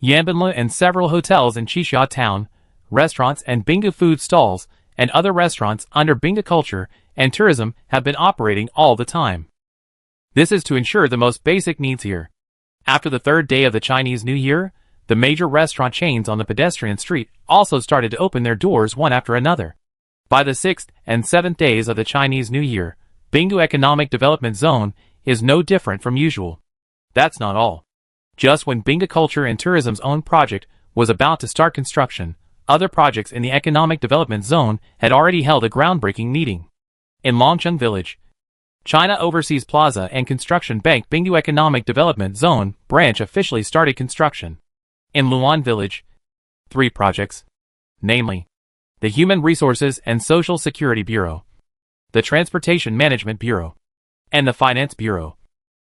B: Yanbanla and several hotels in Chixia town, restaurants and Bingdu food stalls, and other restaurants under Bingdu Culture and Tourism have been operating all the time. This is to ensure the most basic needs here. After the third day of the Chinese New Year, the major restaurant chains on the pedestrian street also started to open their doors one after another. By the sixth and seventh days of the Chinese New Year, Bingdu Economic Development Zone is no different from usual. That's not all. Just when Bingdu Culture and Tourism's own project was about to start construction, other projects in the Economic Development Zone had already held a groundbreaking meeting. In Longcheng Village, China Overseas Plaza and Construction Bank Bingdu Economic Development Zone branch officially started construction. In Luan Village, 3 projects, namely, the Human Resources and Social Security Bureau, the Transportation Management Bureau, and the Finance Bureau,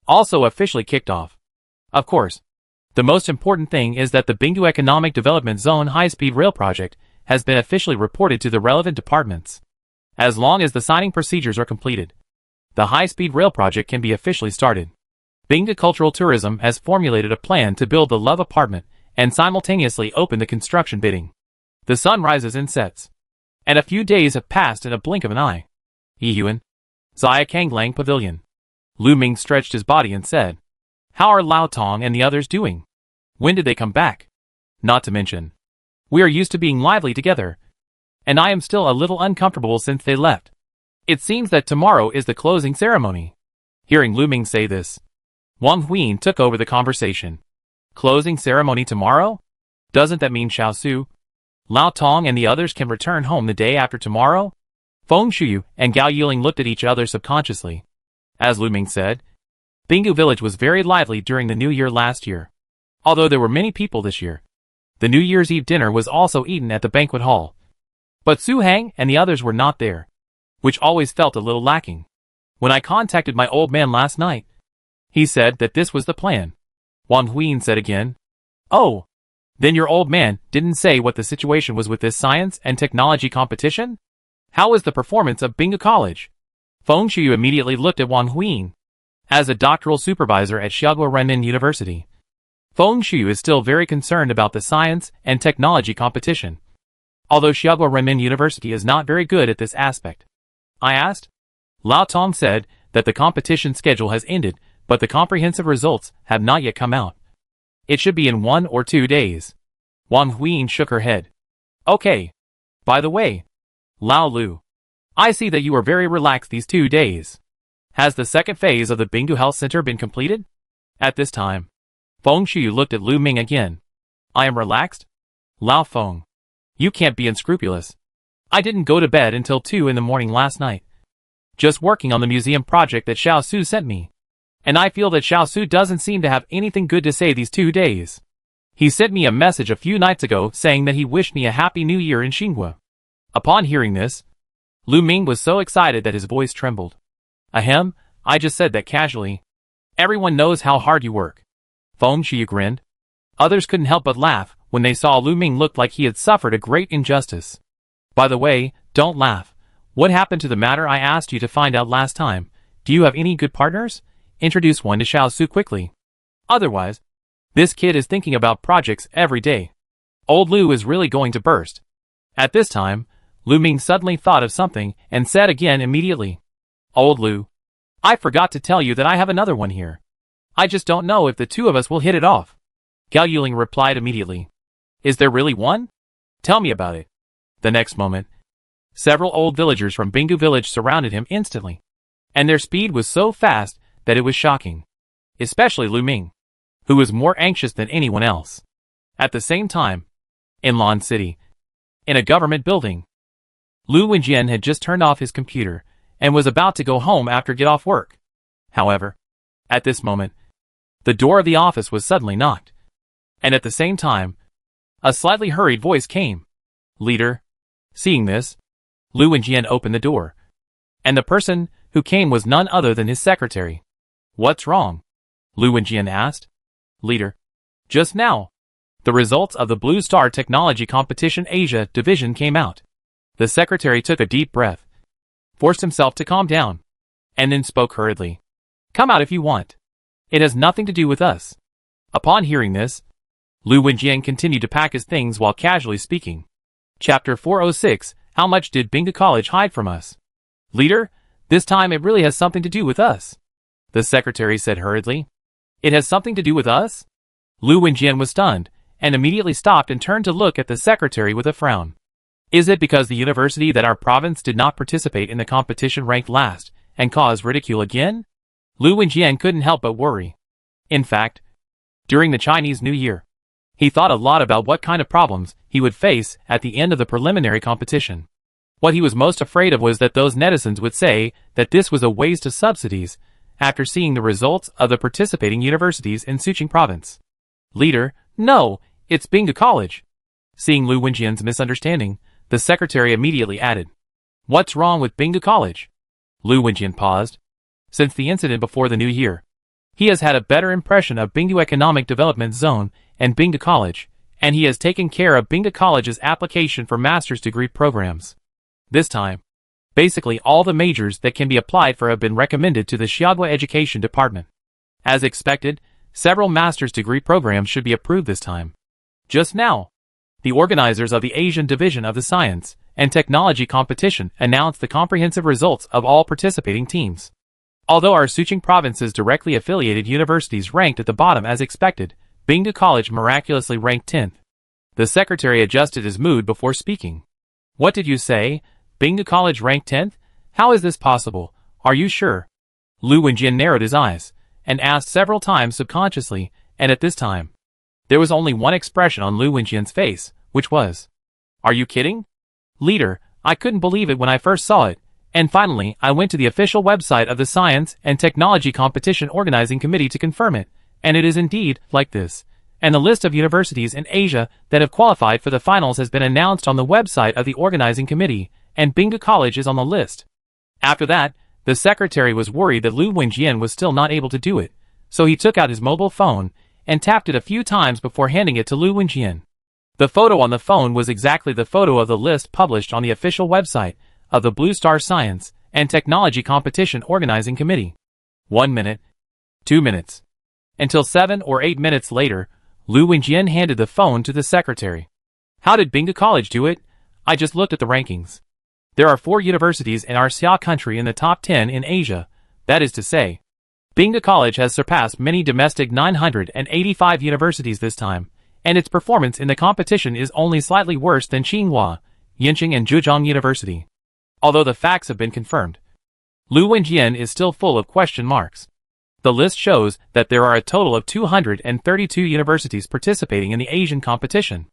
B: also officially kicked off. Of course, the most important thing is that the Bingdu Economic Development Zone high-speed rail project has been officially reported to the relevant departments. As long as the signing procedures are completed, the high-speed rail project can be officially started. Bingdu Cultural Tourism has formulated a plan to build the Love Apartment and simultaneously open the construction bidding. The sun rises and sets, and a few days have passed in a blink of an eye. Yihuan, Zaya Kanglang Pavilion. Lu Ming stretched his body and said, "How are Lao Tong and the others doing? When did they come back? Not to mention, we are used to being lively together, and I am still a little uncomfortable since they left. It seems that tomorrow is the closing ceremony." Hearing Lu Ming say this, Wang Huin took over the conversation. Closing ceremony tomorrow? Doesn't that mean Xiao Su, Lao Tong and the others can return home the day after tomorrow? Feng Shuyu and Gao Yiling looked at each other subconsciously. As Lu Ming said, Bingdu Village was very lively during the New Year last year. Although there were many people this year, the New Year's Eve dinner was also eaten at the banquet hall. But Su Hang and the others were not there, which always felt a little lacking. When I contacted my old man last night, he said that this was the plan. Wang Huin said again, "Oh, then your old man didn't say what the situation was with this science and technology competition? How was the performance of Bingdu College?" Feng Shuyu immediately looked at Wang Huin. As a doctoral supervisor at Xiaoguo Renmin University, Feng Shuyu is still very concerned about the science and technology competition. Although Xiaoguo Renmin University is not very good at this aspect. I asked. Lao Tong said that the competition schedule has ended, but the comprehensive results have not yet come out. It should be in 1 or 2 days. Wang Huin shook her head. Okay. By the way, Lao Lu, I see that you are very relaxed these 2 days. Has the second phase of the Bingdu Health Center been completed? At this time, Feng Shuyu looked at Lu Ming again. I am relaxed? Lao Feng, you can't be unscrupulous. I didn't go to bed until 2 in the morning last night, just working on the museum project that Xiao Su sent me. And I feel that Xiao Su doesn't seem to have anything good to say these 2 days. He sent me a message a few nights ago saying that he wished me a happy new year in Xinhua. Upon hearing this, Lu Ming was so excited that his voice trembled. Ahem, I just said that casually. Everyone knows how hard you work. Feng Shuyu grinned. Others couldn't help but laugh when they saw Lu Ming look like he had suffered a great injustice. By the way, don't laugh. What happened to the matter I asked you to find out last time? Do you have any good partners? Introduce one to Xiao Su quickly. Otherwise, this kid is thinking about projects every day. Old Lu is really going to burst. At this time, Lu Ming suddenly thought of something and said again immediately. Old Lu, I forgot to tell you that I have another one here. I just don't know if the two of us will hit it off. Gao Yiling replied immediately. Is there really one? Tell me about it. The next moment, several old villagers from Bingdu village surrounded him instantly. And their speed was so fast that it was shocking. Especially Lu Ming, who was more anxious than anyone else. At the same time, in Lan City, in a government building, Lu Wenjian had just turned off his computer and was about to go home after get off work. However, at this moment, The door of the office was suddenly knocked. And at the same time, a slightly hurried voice came. Leader. Seeing this, Lu Wenjian opened the door. And the person who came was none other than his secretary. What's wrong? Lu Wenjian asked. Leader. Just now, the results of the Blue Star Technology Competition Asia division came out. The secretary took a deep breath, forced himself to calm down, and then spoke hurriedly. Come out if you want. It has nothing to do with us. Upon hearing this, Lu Wenjian continued to pack his things while casually speaking. Chapter 406, How much did Bingda College hide from us? Leader, this time it really has something to do with us. The secretary said hurriedly. It has something to do with us? Lu Wenjian was stunned, and immediately stopped and turned to look at the secretary with a frown. Is it because the university that our province did not participate in the competition ranked last, and caused ridicule again? Lu Wenjian couldn't help but worry. In fact, during the Chinese New Year, he thought a lot about what kind of problems he would face at the end of the preliminary competition. What he was most afraid of was that those netizens would say that this was a waste of subsidies after seeing the results of the participating universities in Suqing province. Leader, no, it's Bingda College. Seeing Lu Wenjian's misunderstanding, the secretary immediately added, What's wrong with Bingda College? Lu Wenjian paused. Since the incident before the new year, he has had a better impression of Bingda Economic Development Zone and Bingda College, and he has taken care of Bingda College's application for master's degree programs. This time, basically all the majors that can be applied for have been recommended to the Xiaogui Education Department. As expected, several master's degree programs should be approved this time. Just now, the organizers of the Asian Division of the Science and Technology Competition announced the comprehensive results of all participating teams. Although our Suqing province's directly affiliated universities ranked at the bottom as expected, Bingda College miraculously ranked 10th. The secretary adjusted his mood before speaking. What did you say? Bingda College ranked 10th? How is this possible? Are you sure? Lu Wenjian narrowed his eyes and asked several times subconsciously, and at this time, there was only one expression on Lu Wenjian's face, which was, Are you kidding? Leader, I couldn't believe it when I first saw it, and finally I went to the official website of the Science and Technology Competition Organizing Committee to confirm it, and it is indeed like this. And the list of universities in Asia that have qualified for the finals has been announced on the website of the Organizing Committee, and Bingda College is on the list. After that, the secretary was worried that Lu Wenjian was still not able to do it, so he took out his mobile phone and tapped it a few times before handing it to Lu Wenjian. The photo on the phone was exactly the photo of the list published on the official website of the Blue Star Science and Technology Competition Organizing Committee. 1 minute, 2 minutes. Until 7 or 8 minutes later, Lu Wenjian handed the phone to the secretary. How did Bingda College do it? I just looked at the rankings. There are 4 universities in our Xia country in the top 10 in Asia. That is to say, Bingda College has surpassed many domestic 985 universities this time, and its performance in the competition is only slightly worse than Tsinghua, Yanqing and Zhejiang University. Although the facts have been confirmed, Lu Wenjian is still full of question marks. The list shows that there are a total of 232 universities participating in the Asian competition.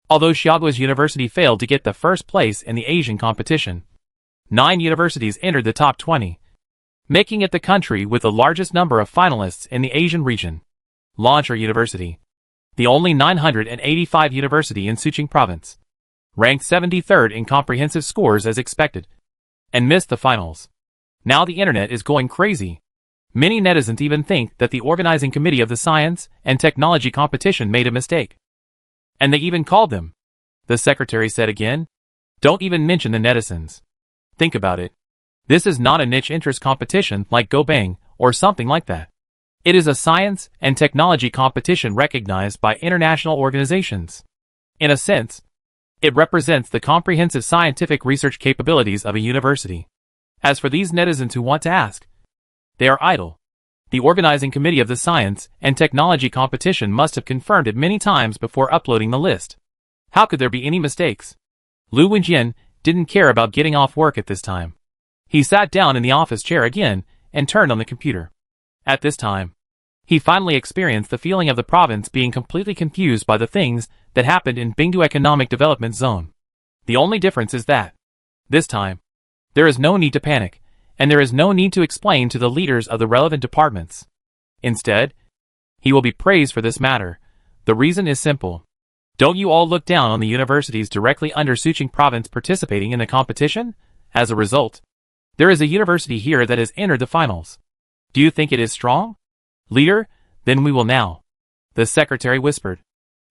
B: Although Xiaogui's university failed to get the first place in the Asian competition, 9 universities entered the top 20, making it the country with the largest number of finalists in the Asian region. Lansha University, the only 985 university in Suqing province, ranked 73rd in comprehensive scores as expected, and missed the finals. Now the internet is going crazy. Many netizens even think that the organizing committee of the science and technology competition made a mistake. And they even called them. The secretary said again, Don't even mention the netizens. Think about it. This is not a niche interest competition like Go Bang or something like that. It is a science and technology competition recognized by international organizations. In a sense, it represents the comprehensive scientific research capabilities of a university. As for these netizens who want to ask, they are idle. The organizing committee of the science and technology competition must have confirmed it many times before uploading the list. How could there be any mistakes? Lu Wenjian didn't care about getting off work at this time. He sat down in the office chair again and turned on the computer. At this time, he finally experienced the feeling of the province being completely confused by the things that happened in Bingda Economic Development Zone. The only difference is that, this time, there is no need to panic, and there is no need to explain to the leaders of the relevant departments. Instead,
A: He will be praised for this matter. The reason is simple. Don't you all look down on the universities directly under Suqing province participating in the competition? As a result, there is a university here that has entered the finals. Do you think it is strong? Leader, then we will now. The secretary whispered.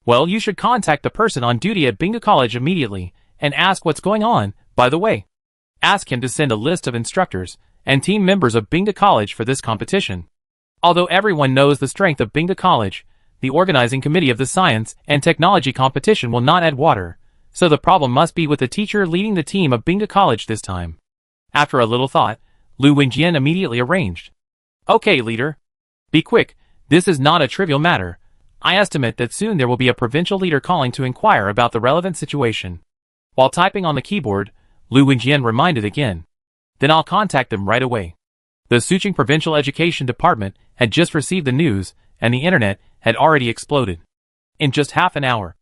A: Well, you should contact the person on duty at Bingga College immediately and ask what's going on. By the way, ask him to send a list of instructors and team members of Bingga College for this competition. Although everyone knows the strength of Bingga College, the organizing committee of the science and technology competition will not add water, so the problem must be with the teacher leading the team of Bingga College this time. After a little thought, Lu Wenjian immediately arranged. Okay, leader. Be quick, this is not a trivial matter. I estimate that soon there will be a provincial leader calling to inquire about the relevant situation. While typing on the keyboard, Lu Wenjian reminded again. Then I'll contact them right away. The Suqing Provincial Education Department had just received the news, and the internet had already exploded. In just half an hour,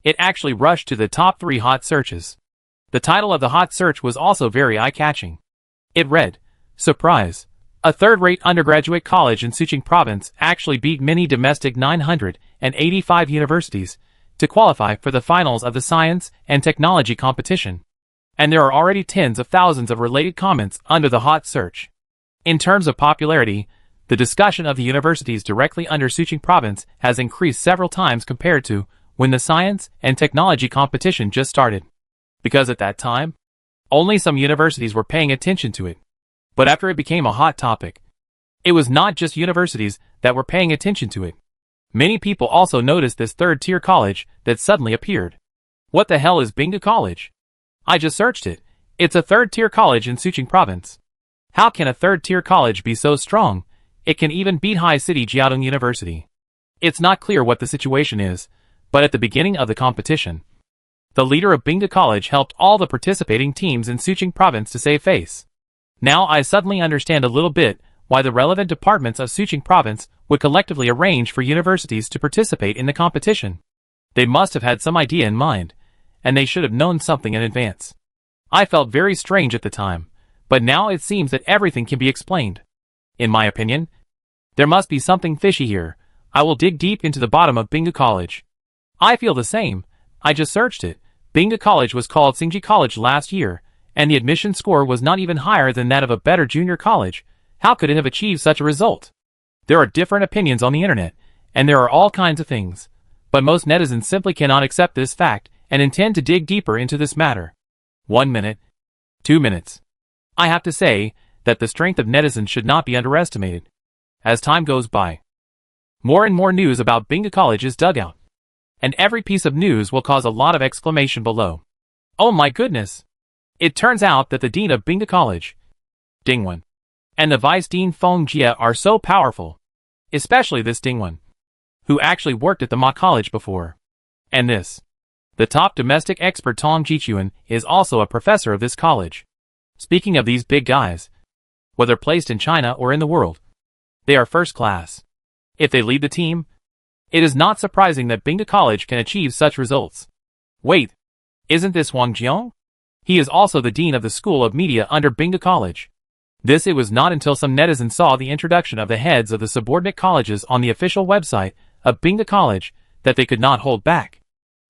A: it actually rushed to the top 3 hot searches. The title of the hot search was also very eye-catching. It read, Surprise! A third-rate undergraduate college in Suqing province actually beat many domestic 985 universities to qualify for the finals of the science and technology competition. And there are already tens of thousands of related comments under the hot search. In terms of popularity, the discussion of the universities directly under Suqing province has increased several times compared to when the science and technology competition just started. Because at that time, only some universities were paying attention to it. But after it became a hot topic, it was not just universities that were paying attention to it. Many people also noticed this third-tier college that suddenly appeared. What the hell is Bingga College? I just searched it. It's a third-tier college in Suqing province. How can a third-tier college be so strong? It can even beat High City Jiaodong University. It's not clear what the situation is, but at the beginning of the competition, the leader of Bingga College helped all the participating teams in Suqing province to save face. Now I suddenly understand a little bit why the relevant departments of Suqing province would collectively arrange for universities to participate in the competition. They must have had some idea in mind, and they should have known something in advance. I felt very strange at the time, but now it seems that everything can be explained. In my opinion, there must be something fishy here. I will dig deep into the bottom of Bingga College. I feel the same. I just searched it. Bingga College was called Xingji College last year, and the admission score was not even higher than that of a better junior college. How could it have achieved such a result? There are different opinions on the internet, and there are all kinds of things. But most netizens simply cannot accept this fact and intend to dig deeper into this matter. 1 minute. 2 minutes. I have to say that the strength of netizens should not be underestimated. As time goes by, more and more news about Bingga College is dug out. And every piece of news will cause a lot of exclamation below. Oh my goodness! It turns out that the dean of Bingga College, Dingwen, and the vice dean Feng Jia are so powerful. Especially this Dingwen, who actually worked at the Ma College before. And this, the top domestic expert Tong Jichuan is also a professor of this college. Speaking of these big guys, whether placed in China or in the world, they are first class. If they lead the team, it is not surprising that Bingga College can achieve such results. Wait, isn't this Wang Jiang? He is also the dean of the School of Media under Bingga College. It was not until some netizens saw the introduction of the heads of the subordinate colleges on the official website of Bingga College that they could not hold back.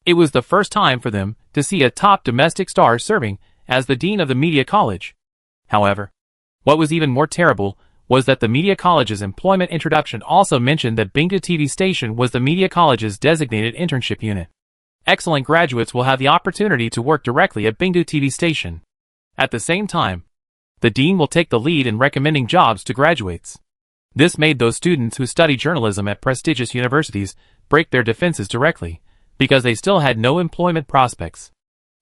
A: It was the first time for them to see a top domestic star serving as the dean of the Media College. However, what was even more terrible was that the Media College's employment introduction also mentioned that Bingga TV Station was the Media College's designated internship unit. Excellent graduates will have the opportunity to work directly at Bingga TV Station. At the same time, the dean will take the lead in recommending jobs to graduates. This made those students who study journalism at prestigious universities break their defenses directly, because they still had no employment prospects.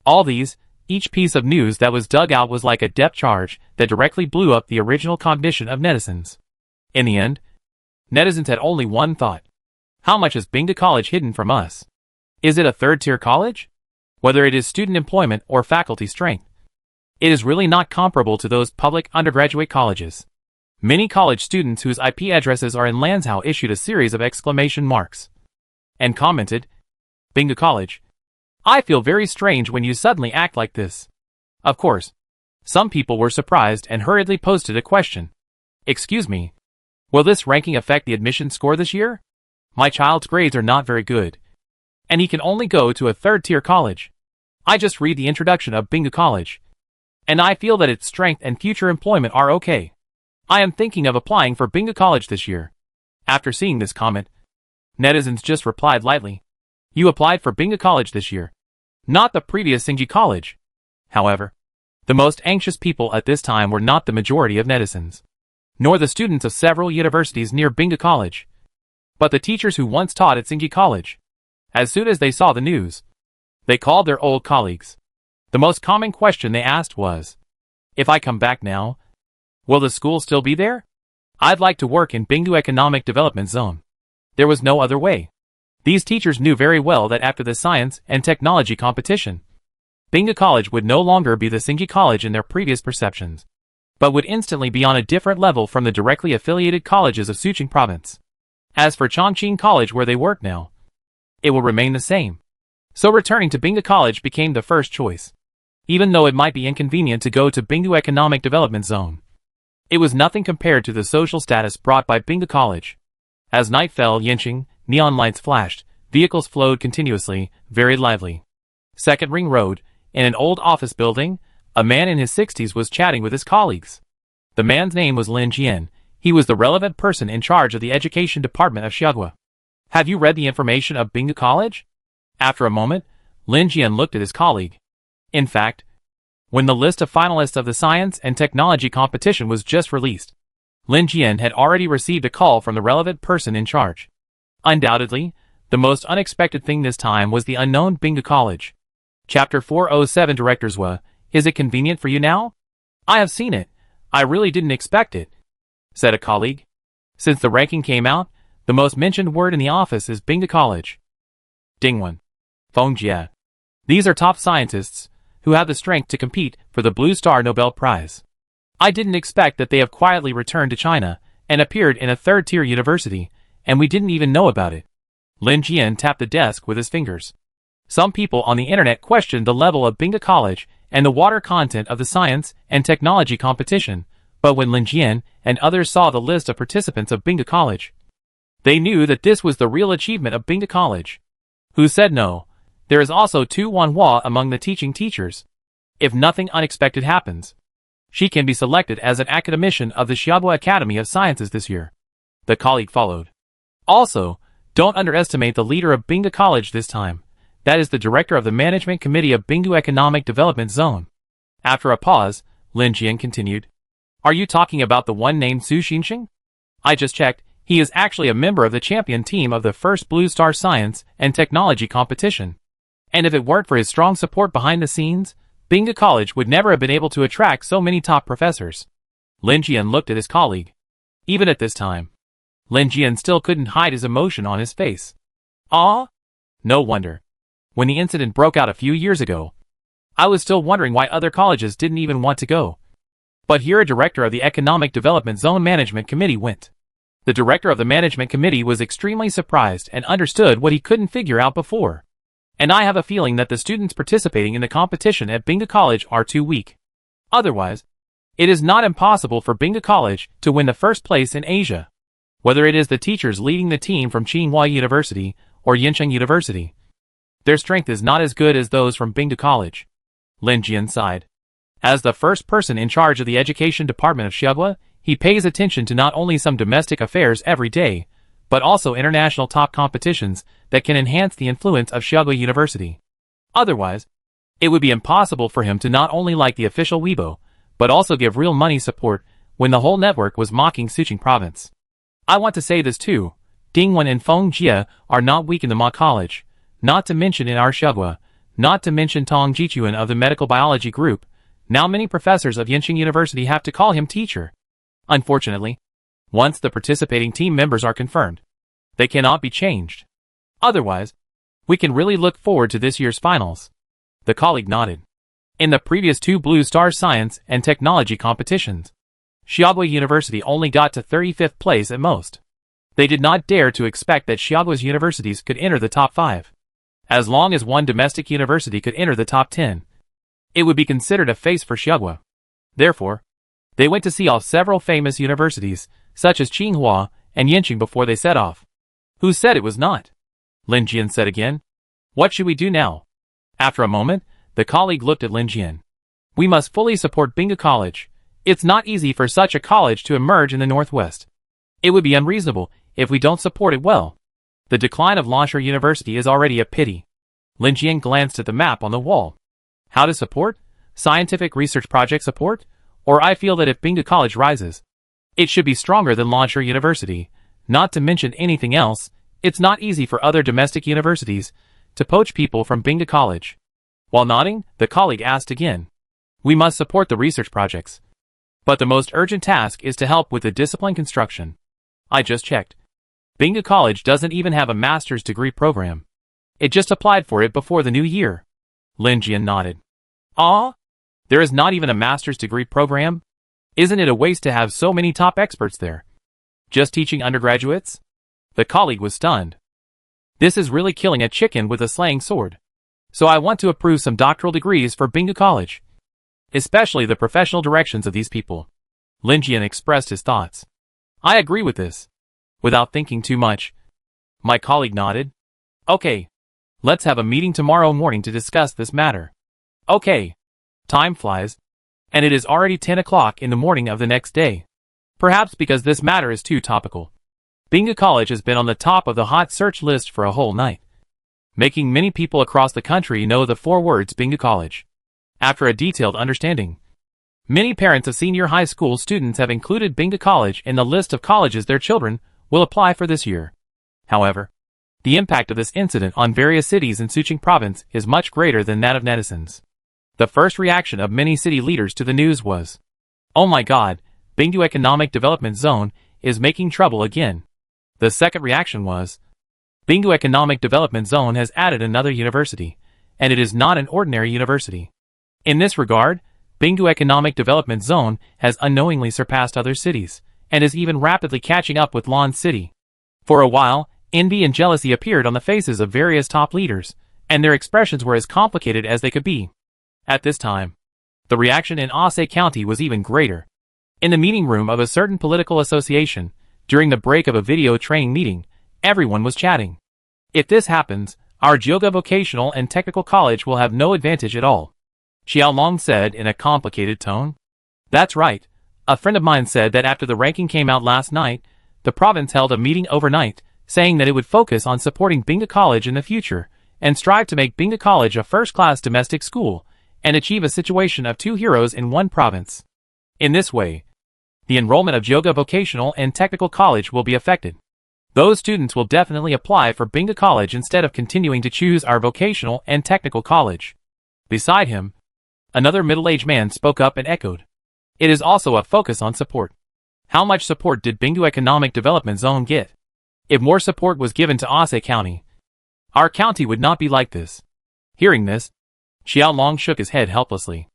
A: All these, each piece of news that was dug out was like a depth charge that directly blew up the original cognition of netizens. In the end, netizens had only one thought. How much is Bingga College hidden from us? Is it a third-tier college? Whether it is student employment or faculty strength, it is really not comparable to those public undergraduate colleges. Many college students whose IP addresses are in Lanzhou issued a series of exclamation marks and commented, Bingga College, I feel very strange when you suddenly act like this. Of course, some people were surprised and hurriedly posted a question. Excuse me, will this ranking affect the admission score this year?
B: My child's grades are not very good, and he can only go to a third-tier college. I just read the introduction of Bingu College, and I feel that its strength and future employment are okay. I am thinking of applying for Bingu College this year. After seeing this comment, netizens just replied lightly. You applied for Bingu College this year, not the previous Singji College. However, the most anxious people at this time were not the majority of netizens, nor the students of several universities near Bingu College, but the teachers who once taught at Singji College. As soon as they saw the news, they called their old colleagues. The most common question they asked was, if I come back now, will the school still be there? I'd like to work in Bingu Economic Development Zone. There was no other way. These teachers knew very well that after the science and technology competition, Bingu College would no longer be the Singji College in their previous perceptions, but would instantly be on a different level from the directly affiliated colleges of Suqing Province. As for Chongqing College where they work now, it will remain the same. So returning to Bingu College became the first choice. Even though it might be inconvenient to go to Bingu Economic Development Zone, it was nothing compared to the social status brought by Bingu College. As night fell, Yanqing, neon lights flashed, vehicles flowed continuously, very lively. Second Ring Road, in an old office building, a man in his 60s was chatting with his colleagues. The man's name was Lin Jian. He was the relevant person in charge of the education department of Xiaogua. Have you read the information of Bingu College? After a moment, Lin Jian looked at his colleague. In fact, when the list of finalists of the science and technology competition was just released, Lin Jian had already received a call from the relevant person in charge. Undoubtedly, the most unexpected thing this time was the unknown Bingu College. Chapter 407 Directors Wa, is it convenient for you now? I have seen it. I really didn't expect it, said a colleague. Since the ranking came out, the most mentioned word in the office is Bingu College. Dingwen. Fengjie. These are top scientists who have the strength to compete for the Blue Star Nobel Prize. I didn't expect that they have quietly returned to China and appeared in a third-tier university, and we didn't even know about it. Lin Jian tapped the desk with his fingers. Some people on the internet questioned the level of Bingu College and the water content of the science and technology competition, but when Lin Jian and others saw the list of participants of Bingu College, they knew that this was the real achievement of Bingu College. Who said no? There is also Tu Wanhua among the teaching teachers. If nothing unexpected happens, she can be selected as an academician of the Xiaogua Academy of Sciences this year. The colleague followed. Also, don't underestimate the leader of Bingu College this time. That is the director of the Management Committee of Bingu Economic Development Zone. After a pause, Lin Jian continued. Are you talking about the one named Su Xinxing? I just checked. He is actually a member of the champion team of the first Blue Star Science and Technology competition. And if it weren't for his strong support behind the scenes, Bingu College would never have been able to attract so many top professors. Lin Jian looked at his colleague. Even at this time, Lin Jian still couldn't hide his emotion on his face. Ah? No wonder. When the incident broke out a few years ago, I was still wondering why other colleges didn't even want to go. But here a director of the Economic Development Zone Management Committee went. The director of the Management Committee was extremely surprised and understood what he couldn't figure out before. And I have a feeling that the students participating in the competition at Bingu College are too weak. Otherwise, it is not impossible for Bingu College to win the first place in Asia. Whether it is the teachers leading the team from Tsinghua University or Yancheng University, their strength is not as good as those from Bingu College. Lin Jian sighed. As the first person in charge of the education department of Xiaogua, he pays attention to not only some domestic affairs every day, but also international top competitions that can enhance the influence of Xiaogua University. Otherwise, it would be impossible for him to not only like the official Weibo, but also give real money support when the whole network was mocking Suqing Province. I want to say this too. Dingwen and Fengjie are not weak in the Ma College, not to mention in our Xiaogua, not to mention Tong Jichuan of the medical biology group. Now many professors of Yanqing University have to call him teacher. Unfortunately, once the participating team members are confirmed, they cannot be changed. Otherwise, we can really look forward to this year's finals. The colleague nodded. In the previous two Blue Star Science and Technology competitions, Xiaogua University only got to 35th place at most. They did not dare to expect that Xiaogua's universities could enter the top 5. As long as one domestic university could enter the top 10, it would be considered a face for Xiaogua. Therefore, they went to see off several famous universities, such as Tsinghua and Yanqing before they set off. Who said it was not? Lin Jian said again. What should we do now? After a moment, the colleague looked at Lin Jian. We must fully support Bingga College. It's not easy for such a college to emerge in the Northwest. It would be unreasonable if we don't support it well. The decline of Lansha University is already a pity. Lin Jian glanced at the map on the wall. How to support? Scientific research project support? Or I feel that if Bingga College rises, it should be stronger than Lansha University. Not to mention anything else, it's not easy for other domestic universities to poach people from Bingga College. While nodding, the colleague asked again. We must support the research projects. But the most urgent task is to help with the discipline construction. I just checked. Bingga College doesn't even have a master's degree program. It just applied for it before the new year. Lin Jian nodded. Ah? There is not even a master's degree program? Isn't it a waste to have so many top experts there? Just teaching undergraduates? The colleague was stunned. This is really killing a chicken with a slaying sword. So I want to approve some doctoral degrees for Bingga College. Especially the professional directions of these people. Lin Jian expressed his thoughts. I agree with this. Without thinking too much, my colleague nodded. Okay. Let's have a meeting tomorrow morning to discuss this matter. Okay. Time flies. And it is already 10 o'clock in the morning of the next day. Perhaps because this matter is too topical. Bingga College has been on the top of the hot search list for a whole night, making many people across the country know the 4 words Bingga College. After a detailed understanding, many parents of senior high school students have included Bingga College in the list of colleges their children will apply for this year. However, the impact of this incident on various cities in Suqing province is much greater than that of netizens. The first reaction of many city leaders to the news was, "Oh my God, Bingdu Economic Development Zone is making trouble again." The second reaction was, Bingdu Economic Development Zone has added another university, and it is not an ordinary university. In this regard, Bingdu Economic Development Zone has unknowingly surpassed other cities, and is even rapidly catching up with Lan City. For a while, envy and jealousy appeared on the faces of various top leaders, and their expressions were as complicated as they could be. At this time, the reaction in Ase County was even greater. In the meeting room of a certain political association, during the break of a video training meeting, everyone was chatting. If this happens, our Jyoga Vocational and Technical College will have no advantage at all, Xiaolong said in a complicated tone. That's right. A friend of mine said that after the ranking came out last night, the province held a meeting overnight, saying that it would focus on supporting Bingga College in the future, and strive to make Bingga College a first-class domestic school, and achieve a situation of 2 heroes in 1 province. In this way, the enrollment of Jyoga Vocational and Technical College will be affected. Those students will definitely apply for Bingga College instead of continuing to choose our Vocational and Technical College. Beside him, another middle-aged man spoke up and echoed. It is also a focus on support. How much support did Bingdu Economic Development Zone get? If more support was given to Ase County, our county would not be like this. Hearing this, Xiaolong shook his head helplessly.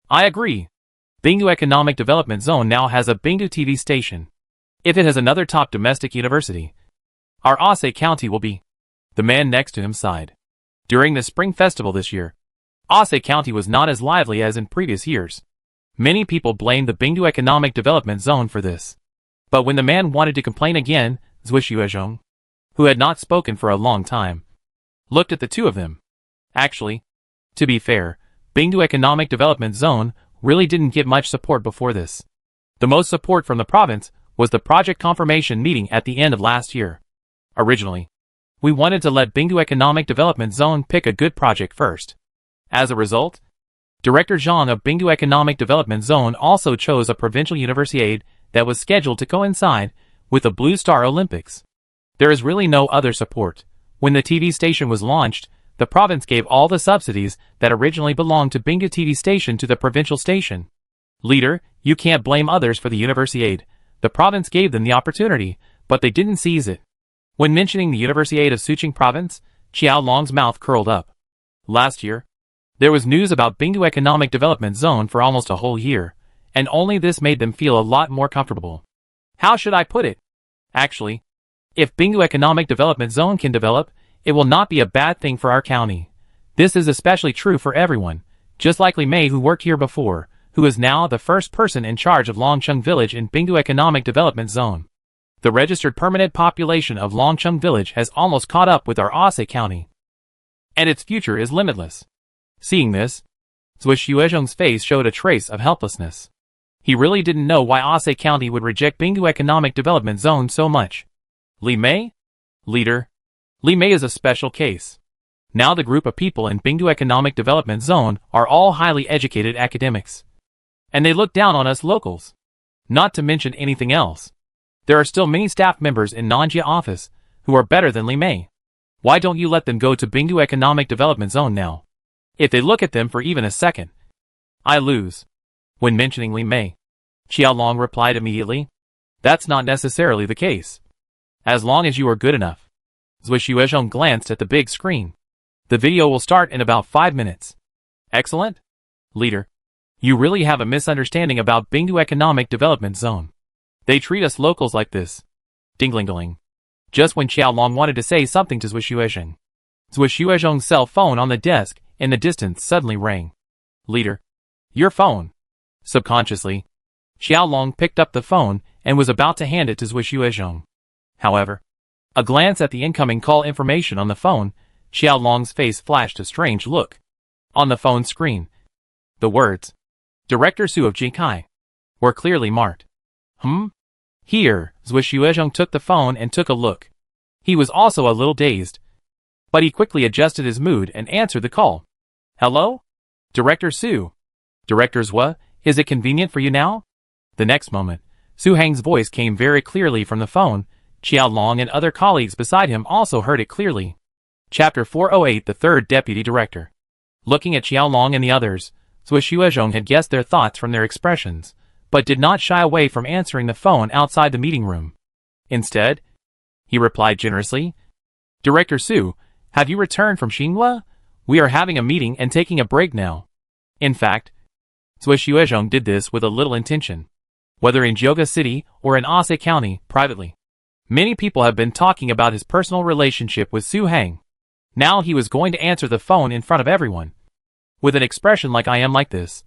B: I agree. Bingdu Economic Development Zone now has a Bingdu TV station. If it has another top domestic university, our Ase County will be. The man next to him sighed. During the Spring Festival this year, Ase County was not as lively as in previous years. Many people blamed the Bingdu Economic Development Zone for this. But when the man wanted to complain again, Zui Xuezhong, who had not spoken for a long time, looked at the two of them. Actually, to be fair, Bingdu Economic Development Zone really didn't get much support before this. The most support from the province was the project confirmation meeting at the end of last year. Originally, we wanted to let Bingdu Economic Development Zone pick a good project first. As a result, Director Zhang of Bingdu Economic Development Zone also chose a provincial universiade that was scheduled to coincide with the Blue Star Olympics. There is really no other support. When the TV station was launched, the province gave all the subsidies that originally belonged to Bingdu TV station to the provincial station. Leader, you can't blame others for the universiade. The province gave them the opportunity, but they didn't seize it. When mentioning the universiade of Suqing province, Xiaolong's mouth curled up. Last year, there was news about Bingdu Economic Development Zone for almost a whole year, and only this made them feel a lot more comfortable. How should I put it? Actually, if Bingdu Economic Development Zone can develop, it will not be a bad thing for our county. This is especially true for everyone, just like Li Mei who worked here before, who is now the first person in charge of Longcheng Village in Bingdu Economic Development Zone. The registered permanent population of Longcheng Village has almost caught up with our Ase County. And its future is limitless. Seeing this, Zhui Xuezhong's face showed a trace of helplessness. He really didn't know why Ase County would reject Bingdu Economic Development Zone so much. Li Mei? Leader. Li Mei is a special case. Now the group of people in Bingdu Economic Development Zone are all highly educated academics. And they look down on us locals. Not to mention anything else. There are still many staff members in Nanjia office who are better than Li Mei. Why don't you let them go to Bingdu Economic Development Zone now? If they look at them for even a second, I lose. When mentioning Li Mei, Qiaolong replied immediately, that's not necessarily the case. As long as you are good enough. Zhui Xuezhong glanced at the big screen. The video will start in about 5 minutes. Excellent. Leader, you really have a misunderstanding about Bingdu Economic Development Zone. They treat us locals like this. Dingling-dling. Just when Qiaolong wanted to say something to Zhui Xuezhong, Zhui Xuezhong's cell phone on the desk in the distance suddenly rang. Leader, your phone. Subconsciously, Qiaolong picked up the phone and was about to hand it to Zhui Xuezhong. However, a glance at the incoming call information on the phone, Qiaolong's face flashed a strange look. On the phone screen, the words, Director Su of Jinkai, were clearly marked. Here, Zhui Xuezhong took the phone and took a look. He was also a little dazed. But he quickly adjusted his mood and answered the call. Hello? Director Su. Director Zhua, is it convenient for you now? The next moment, Su Hang's voice came very clearly from the phone. Qiaolong and other colleagues beside him also heard it clearly. Chapter 408, the third deputy director. Looking at Qiaolong and the others, Zhui Xuezhong had guessed their thoughts from their expressions, but did not shy away from answering the phone outside the meeting room. Instead, he replied generously, Director Su, have you returned from Xinhua? We are having a meeting and taking a break now. In fact, Zhui Xuezhong did this with a little intention. Whether in Jiuge City or in Ase County, privately, many people have been talking about his personal relationship with Su Hang. Now he was going to answer the phone in front of everyone. With an expression like I am like this.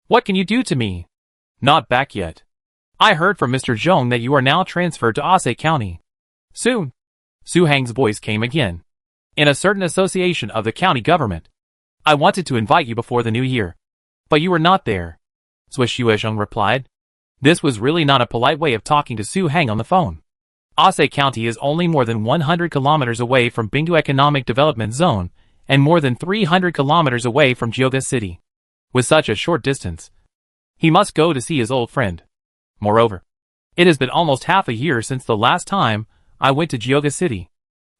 B: What can you do to me? Not back yet. I heard from Mr. Zhong that you are now transferred to Ase County. Soon. Su Hang's voice came again. In a certain association of the county government. I wanted to invite you before the new year. But you were not there. Zhui Xuezhong replied. This was really not a polite way of talking to Su Hang on the phone. Ase County is only more than 100 kilometers away from Bingdu Economic Development Zone and more than 300 kilometers away from Jiuge City. With such a short distance, he must go to see his old friend. Moreover, it has been almost half a year since the last time I went to Jiuge City.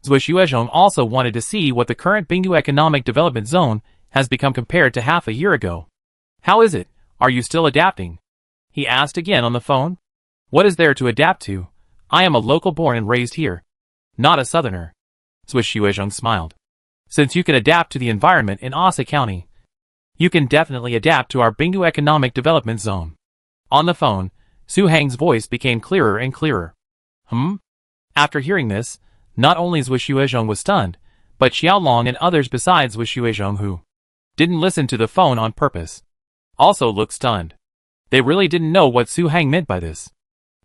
B: Zhui Xuezhong also wanted to see what the current Bingdu Economic Development Zone has become compared to half a year ago. How is it? Are you still adapting? He asked again on the phone. What is there to adapt to? I am a local born and raised here. Not a southerner. Zhui Xuezhong smiled. Since you can adapt to the environment in Ase County, you can definitely adapt to our Bingdu Economic Development Zone. On the phone, Su Hang's voice became clearer and clearer. After hearing this, not only Zhui Xuezhong was stunned, but Qiaolong and others besides Zhui Xuezhong who didn't listen to the phone on purpose also looked stunned. They really didn't know what Su Hang meant by this.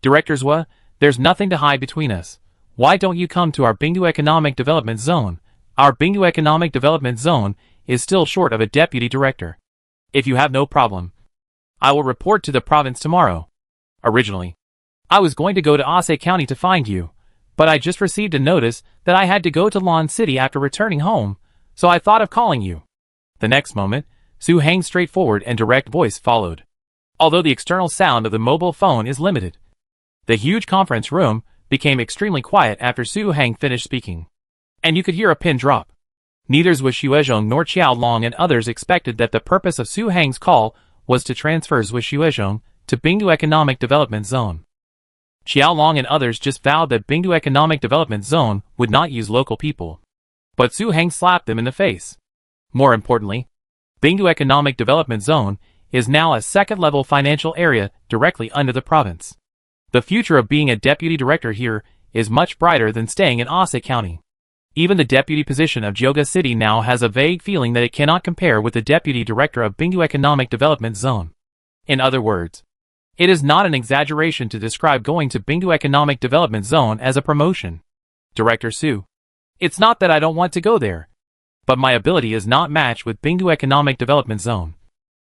B: Director Zhua, there's nothing to hide between us. Why don't you come to our Bingdu Economic Development Zone? Our Bingdu Economic Development Zone is still short of a deputy director. If you have no problem, I will report to the province tomorrow. Originally, I was going to go to Ase County to find you, but I just received a notice that I had to go to Lan City after returning home, so I thought of calling you. The next moment, Su Hang's straightforward and direct voice followed. Although the external sound of the mobile phone is limited, the huge conference room became extremely quiet after Su Hang finished speaking. And you could hear a pin drop. Neither Zhui Xuezhong nor Qiaolong and others expected that the purpose of Su Hang's call was to transfer Zhui Xuezhong to Bingdu Economic Development Zone. Qiaolong and others just vowed that Bingdu Economic Development Zone would not use local people. But Su Hang slapped them in the face. More importantly, Bingdu Economic Development Zone is now a second-level financial area directly under the province. The future of being a deputy director here is much brighter than staying in Ase County. Even the deputy position of Jiuge City now has a vague feeling that it cannot compare with the deputy director of Bingdu Economic Development Zone. In other words, It is not an exaggeration to describe going to Bingdu Economic Development Zone as a promotion. Director Su. It's not that I don't want to go there, but my ability is not matched with Bingdu Economic Development Zone,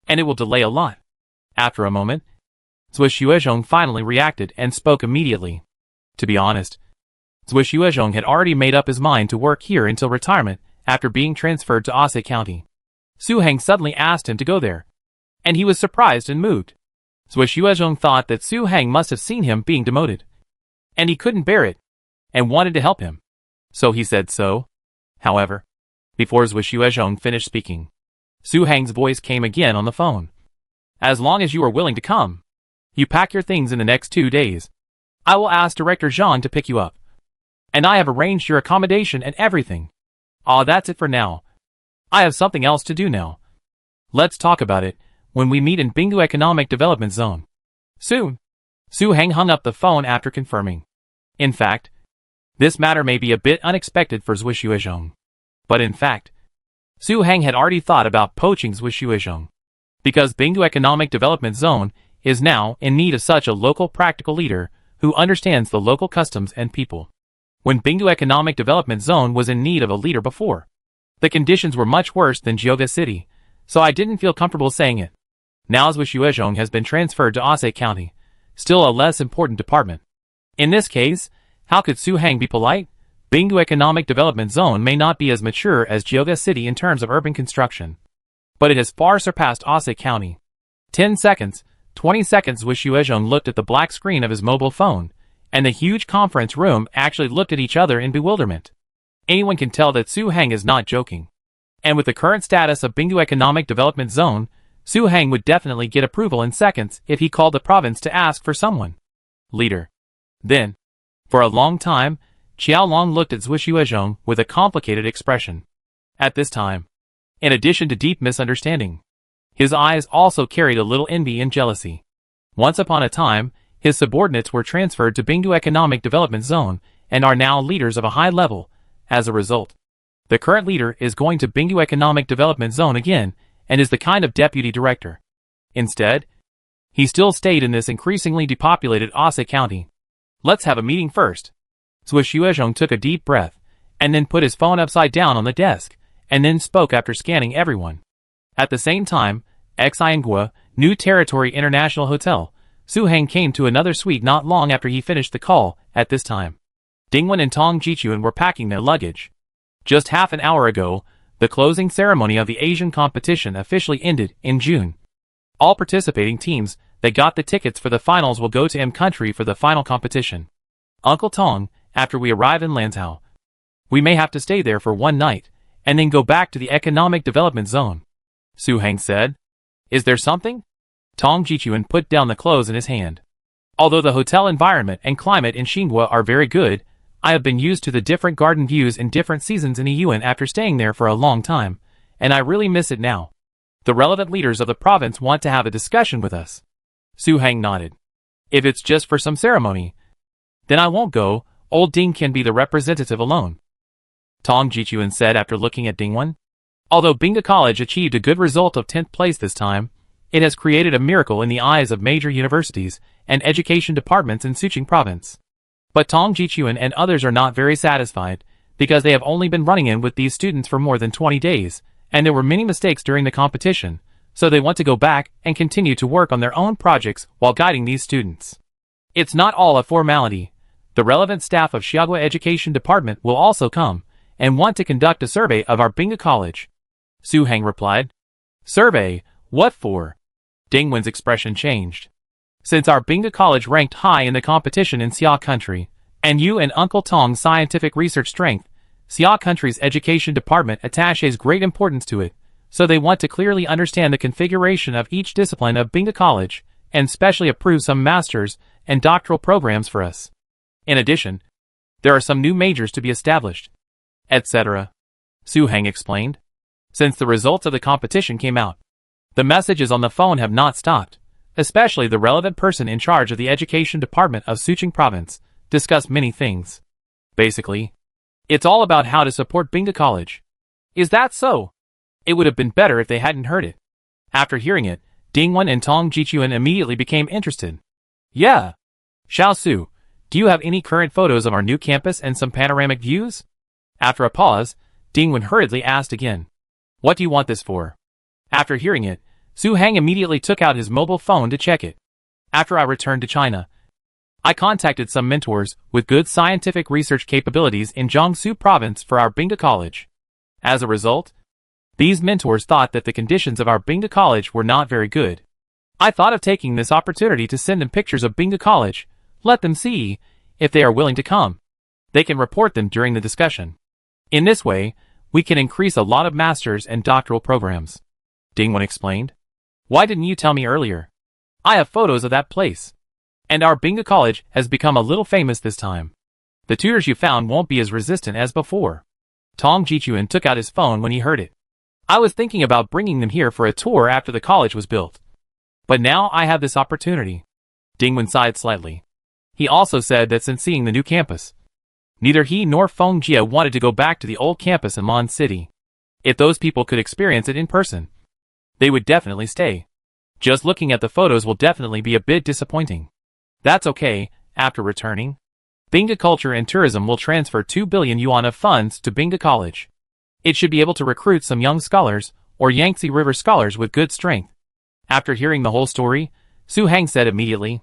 B: and it will delay a lot. After a moment, Zui Xuezhong finally reacted and spoke immediately. To be honest, Zui Xuezhong had already made up his mind to work here until retirement after being transferred to Ase County. Su Heng suddenly asked him to go there, and he was surprised and moved. Zui Xuezhong thought that Su Heng must have seen him being demoted, and he couldn't bear it, and wanted to help him. So he said so. However, before Zui Xuezhong finished speaking, Su Heng's voice came again on the phone. As long as you are willing to come, you pack your things in the next 2 days. I will ask Director Zhang to pick you up. And I have arranged your accommodation and everything. That's it for now. I have something else to do now. Let's talk about it when we meet in Bingdu Economic Development Zone. Soon. Su Heng hung up the phone after confirming. In fact, this matter may be a bit unexpected for Zui Xuezhong. But in fact, Su Heng had already thought about poaching Zui Xuezhong, because Bingdu Economic Development Zone is now in need of such a local practical leader who understands the local customs and people. When Bingdu Economic Development Zone was in need of a leader before, the conditions were much worse than Geoga City, so I didn't feel comfortable saying it. Now Zui Xuezhong has been transferred to Ase County, still a less important department. In this case, how could Su Heng be polite? Bingdu Economic Development Zone may not be as mature as Geoga City in terms of urban construction, but it has far surpassed Ase County. 10 seconds, 20 seconds. Zui Xuezhong looked at the black screen of his mobile phone, and the huge conference room actually looked at each other in bewilderment. Anyone can tell that Su Heng is not joking. And with the current status of Bingdu Economic Development Zone, Su Heng would definitely get approval in seconds if he called the province to ask for someone. Leader. Then, for a long time, Qiao Long looked at Zui Xuezhong with a complicated expression. At this time, in addition to deep misunderstanding, his eyes also carried a little envy and jealousy. Once upon a time, his subordinates were transferred to Bingdu Economic Development Zone and are now leaders of a high level. As a result, the current leader is going to Bingdu Economic Development Zone again and is the kind of deputy director. Instead, he still stayed in this increasingly depopulated Ase County. Let's have a meeting first. Zui Xuezhong took a deep breath, and then put his phone upside down on the desk, and then spoke after scanning everyone. At the same time, Xiangua, New Territory International Hotel, Su Heng came to another suite not long after he finished the call. At this time, Dingwen and Tong Jichuan were packing their luggage. Just half an hour ago, the closing ceremony of the Asian competition officially ended in June. All participating teams that got the tickets for the finals will go to M Country for the final competition. Uncle Tong, after we arrive in Lanzhou, we may have to stay there for 1 night, and then go back to the Economic Development Zone. Su Heng said. Is there something? Tong Jichuan put down the clothes in his hand. Although the hotel environment and climate in Xinghua are very good, I have been used to the different garden views in different seasons in Yiyuan after staying there for a long time, and I really miss it now. The relevant leaders of the province want to have a discussion with us. Su Heng nodded. If it's just for some ceremony, then I won't go. Old Ding can be the representative alone. Tong Jichuan said after looking at Dingwen. Although Bingdu College achieved a good result of 10th place this time, it has created a miracle in the eyes of major universities and education departments in Suqing province. But Tong Jichuan and others are not very satisfied, because they have only been running in with these students for more than 20 days, and there were many mistakes during the competition, so they want to go back and continue to work on their own projects while guiding these students. It's not all a formality. The relevant staff of Xiagua Education Department will also come, and want to conduct a survey of our Bingdu College. Su Heng replied. Survey? What for? Dingwen's expression changed. Since our Bingdu College ranked high in the competition in Xia Country, and you and Uncle Tong's scientific research strength, Xia Country's education department attaches great importance to it, so they want to clearly understand the configuration of each discipline of Bingdu College, and specially approve some master's and doctoral programs for us. In addition, there are some new majors to be established, etc. Su Heng explained. Since the results of the competition came out, the messages on the phone have not stopped, especially the relevant person in charge of the education department of Suqing province, discussed many things. Basically, it's all about how to support Bingdu College. Is that so? It would have been better if they hadn't heard it. After hearing it, Dingwen and Tong Jichuan immediately became interested. Yeah. Xiao Su, do you have any current photos of our new campus and some panoramic views? After a pause, Dingwen hurriedly asked again. What do you want this for? After hearing it, Su Hang immediately took out his mobile phone to check it. After I returned to China, I contacted some mentors with good scientific research capabilities in Jiangsu province for our Bingda College. As a result, these mentors thought that the conditions of our Bingda College were not very good. I thought of taking this opportunity to send them pictures of Bingda College, let them see, if they are willing to come. They can report them during the discussion. In this way, we can increase a lot of master's and doctoral programs. Dingwen explained. Why didn't you tell me earlier? I have photos of that place. And our Bingda College has become a little famous this time. The tutors you found won't be as resistant as before. Tong Jichuan took out his phone when he heard it. I was thinking about bringing them here for a tour after the college was built. But now I have this opportunity. Dingwen sighed slightly. He also said that since seeing the new campus, neither he nor Feng Jia wanted to go back to the old campus in Mon City. If those people could experience it in person, they would definitely stay. Just looking at the photos will definitely be a bit disappointing. That's okay. After returning, Bingda Culture and Tourism will transfer 2 billion yuan of funds to Bingda College. It should be able to recruit some young scholars, or Yangtze River scholars with good strength. After hearing the whole story, Su Hang said immediately.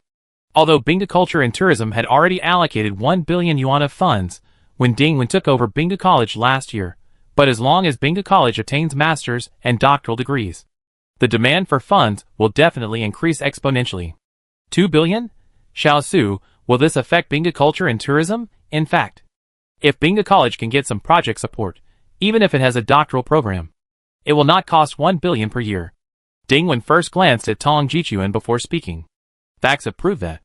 B: Although Bingda Culture and Tourism had already allocated 1 billion yuan of funds when Dingwen took over Bingda College last year, but as long as Bingda College attains master's and doctoral degrees, the demand for funds will definitely increase exponentially. 2 billion? Xiao Su, will this affect Bingda Culture and Tourism? In fact, if Bingda College can get some project support, even if it has a doctoral program, it will not cost 1 billion per year. Dingwen first glanced at Tong Jichuan before speaking. Facts have proved that.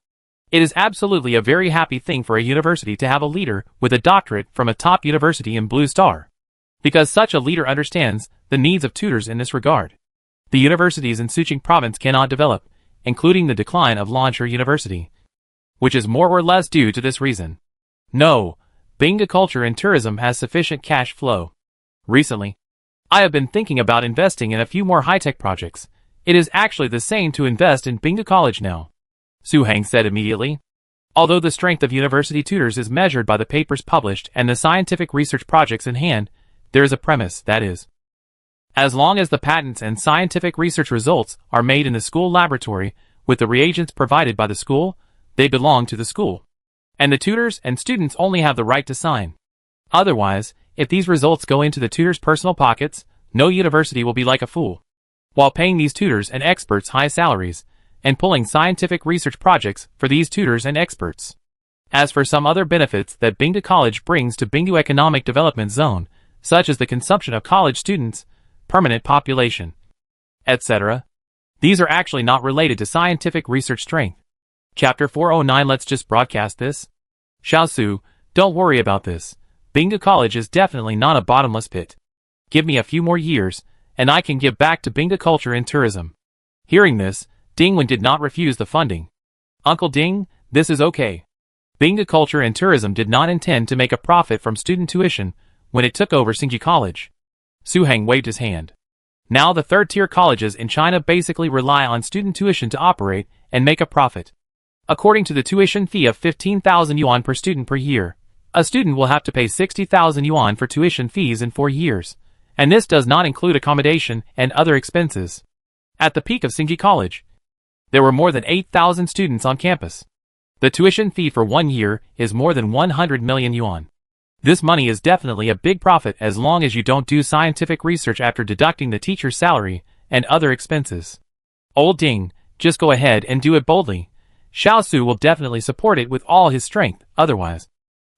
B: It is absolutely a very happy thing for a university to have a leader with a doctorate from a top university in Blue Star, because such a leader understands the needs of tutors in this regard. The universities in Suqing province cannot develop, including the decline of Lansha University, which is more or less due to this reason. No, Bingda Culture and Tourism has sufficient cash flow. Recently, I have been thinking about investing in a few more high-tech projects. It is actually the same to invest in Bingda College now, Su Hang said immediately. Although the strength of university tutors is measured by the papers published and the scientific research projects in hand, there is a premise, that is, as long as the patents and scientific research results are made in the school laboratory with the reagents provided by the school, they belong to the school, and the tutors and students only have the right to sign. Otherwise, if these results go into the tutors' personal pockets, no university will be like a fool, while paying these tutors and experts high salaries, and pulling scientific research projects for these tutors and experts. As for some other benefits that Bingda College brings to Bingdu Economic Development Zone, such as the consumption of college students, permanent population, etc., these are actually not related to scientific research strength. Chapter 409. Let's just broadcast this. Xiao Su, don't worry about this. Bingda College is definitely not a bottomless pit. Give me a few more years, and I can give back to Bingda Culture and Tourism. Hearing this, Dingwen did not refuse the funding. Uncle Ding, this is okay. Bingda Culture and Tourism did not intend to make a profit from student tuition when it took over Xingji College. Su Hang waved his hand. Now the third-tier colleges in China basically rely on student tuition to operate and make a profit. According to the tuition fee of 15,000 yuan per student per year, a student will have to pay 60,000 yuan for tuition fees in 4 years, and this does not include accommodation and other expenses. At the peak of Xingji College, there were more than 8,000 students on campus. The tuition fee for 1 year is more than 100 million yuan. This money is definitely a big profit as long as you don't do scientific research after deducting the teacher's salary and other expenses. Old Ding, just go ahead and do it boldly. Xiao Su will definitely support it with all his strength, otherwise,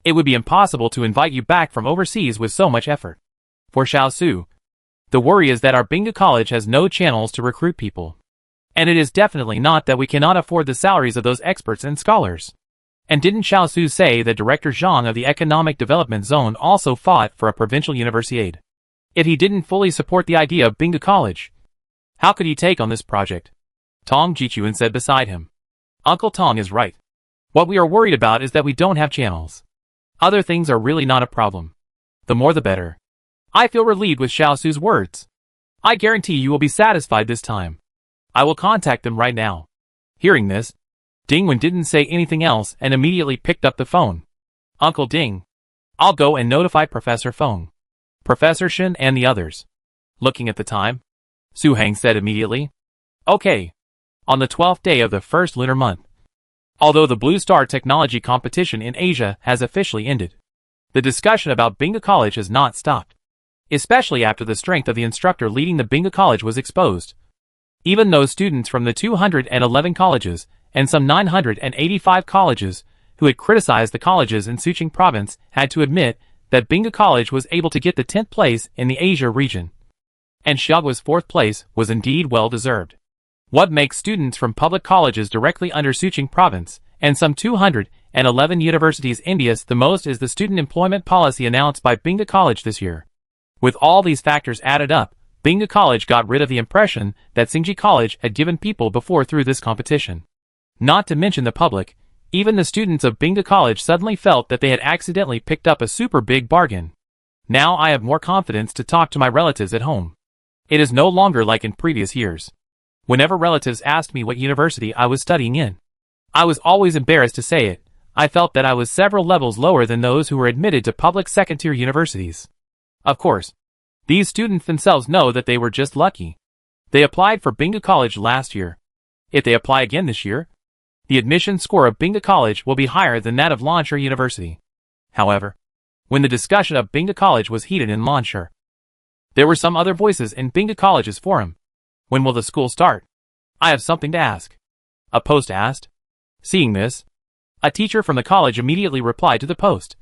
B: it would be impossible to invite you back from overseas with so much effort. For Xiao Su, the worry is that our Bingda College has no channels to recruit people. And it is definitely not that we cannot afford the salaries of those experts and scholars. And didn't Xiao Su say that Director Zhang of the Economic Development Zone also fought for a provincial universiade? If he didn't fully support the idea of Bingda College, how could he take on this project? Tong Jichuan said beside him. Uncle Tong is right. What we are worried about is that we don't have channels. Other things are really not a problem. The more the better. I feel relieved with Xiao Su's words. I guarantee you will be satisfied this time. I will contact them right now. Hearing this, Dingwen didn't say anything else and immediately picked up the phone. Uncle Ding. I'll go and notify Professor Feng, Professor Shen and the others. Looking at the time, Su Hang said immediately. Okay. On the 12th day of the first lunar month. Although the Blue Star Technology competition in Asia has officially ended, the discussion about Binga College has not stopped, especially after the strength of the instructor leading the Binga College was exposed. Even those students from the 211 colleges and some 985 colleges who had criticized the colleges in Suqing province had to admit that Binga College was able to get the 10th place in the Asia region. And Xiaoguo's 4th place was indeed well deserved. What makes students from public colleges directly under Suqing province and some 211 universities envious the most is the student employment policy announced by Binga College this year. With all these factors added up, Binga College got rid of the impression that Xingji College had given people before through this competition. Not to mention the public, even the students of Binga College suddenly felt that they had accidentally picked up a super big bargain. Now I have more confidence to talk to my relatives at home. It is no longer like in previous years. Whenever relatives asked me what university I was studying in, I was always embarrassed to say it. I felt that I was several levels lower than those who were admitted to public second-tier universities. Of course, these students themselves know that they were just lucky. They applied for Binga College last year. If they apply again this year, the admission score of Binga College will be higher than that of Lanshur University. However, when the discussion of Binga College was heated in Lanshur, there were some other voices in Binga College's forum. When will the school start? I have something to ask. A post asked. Seeing this, a teacher from the college immediately replied to the post.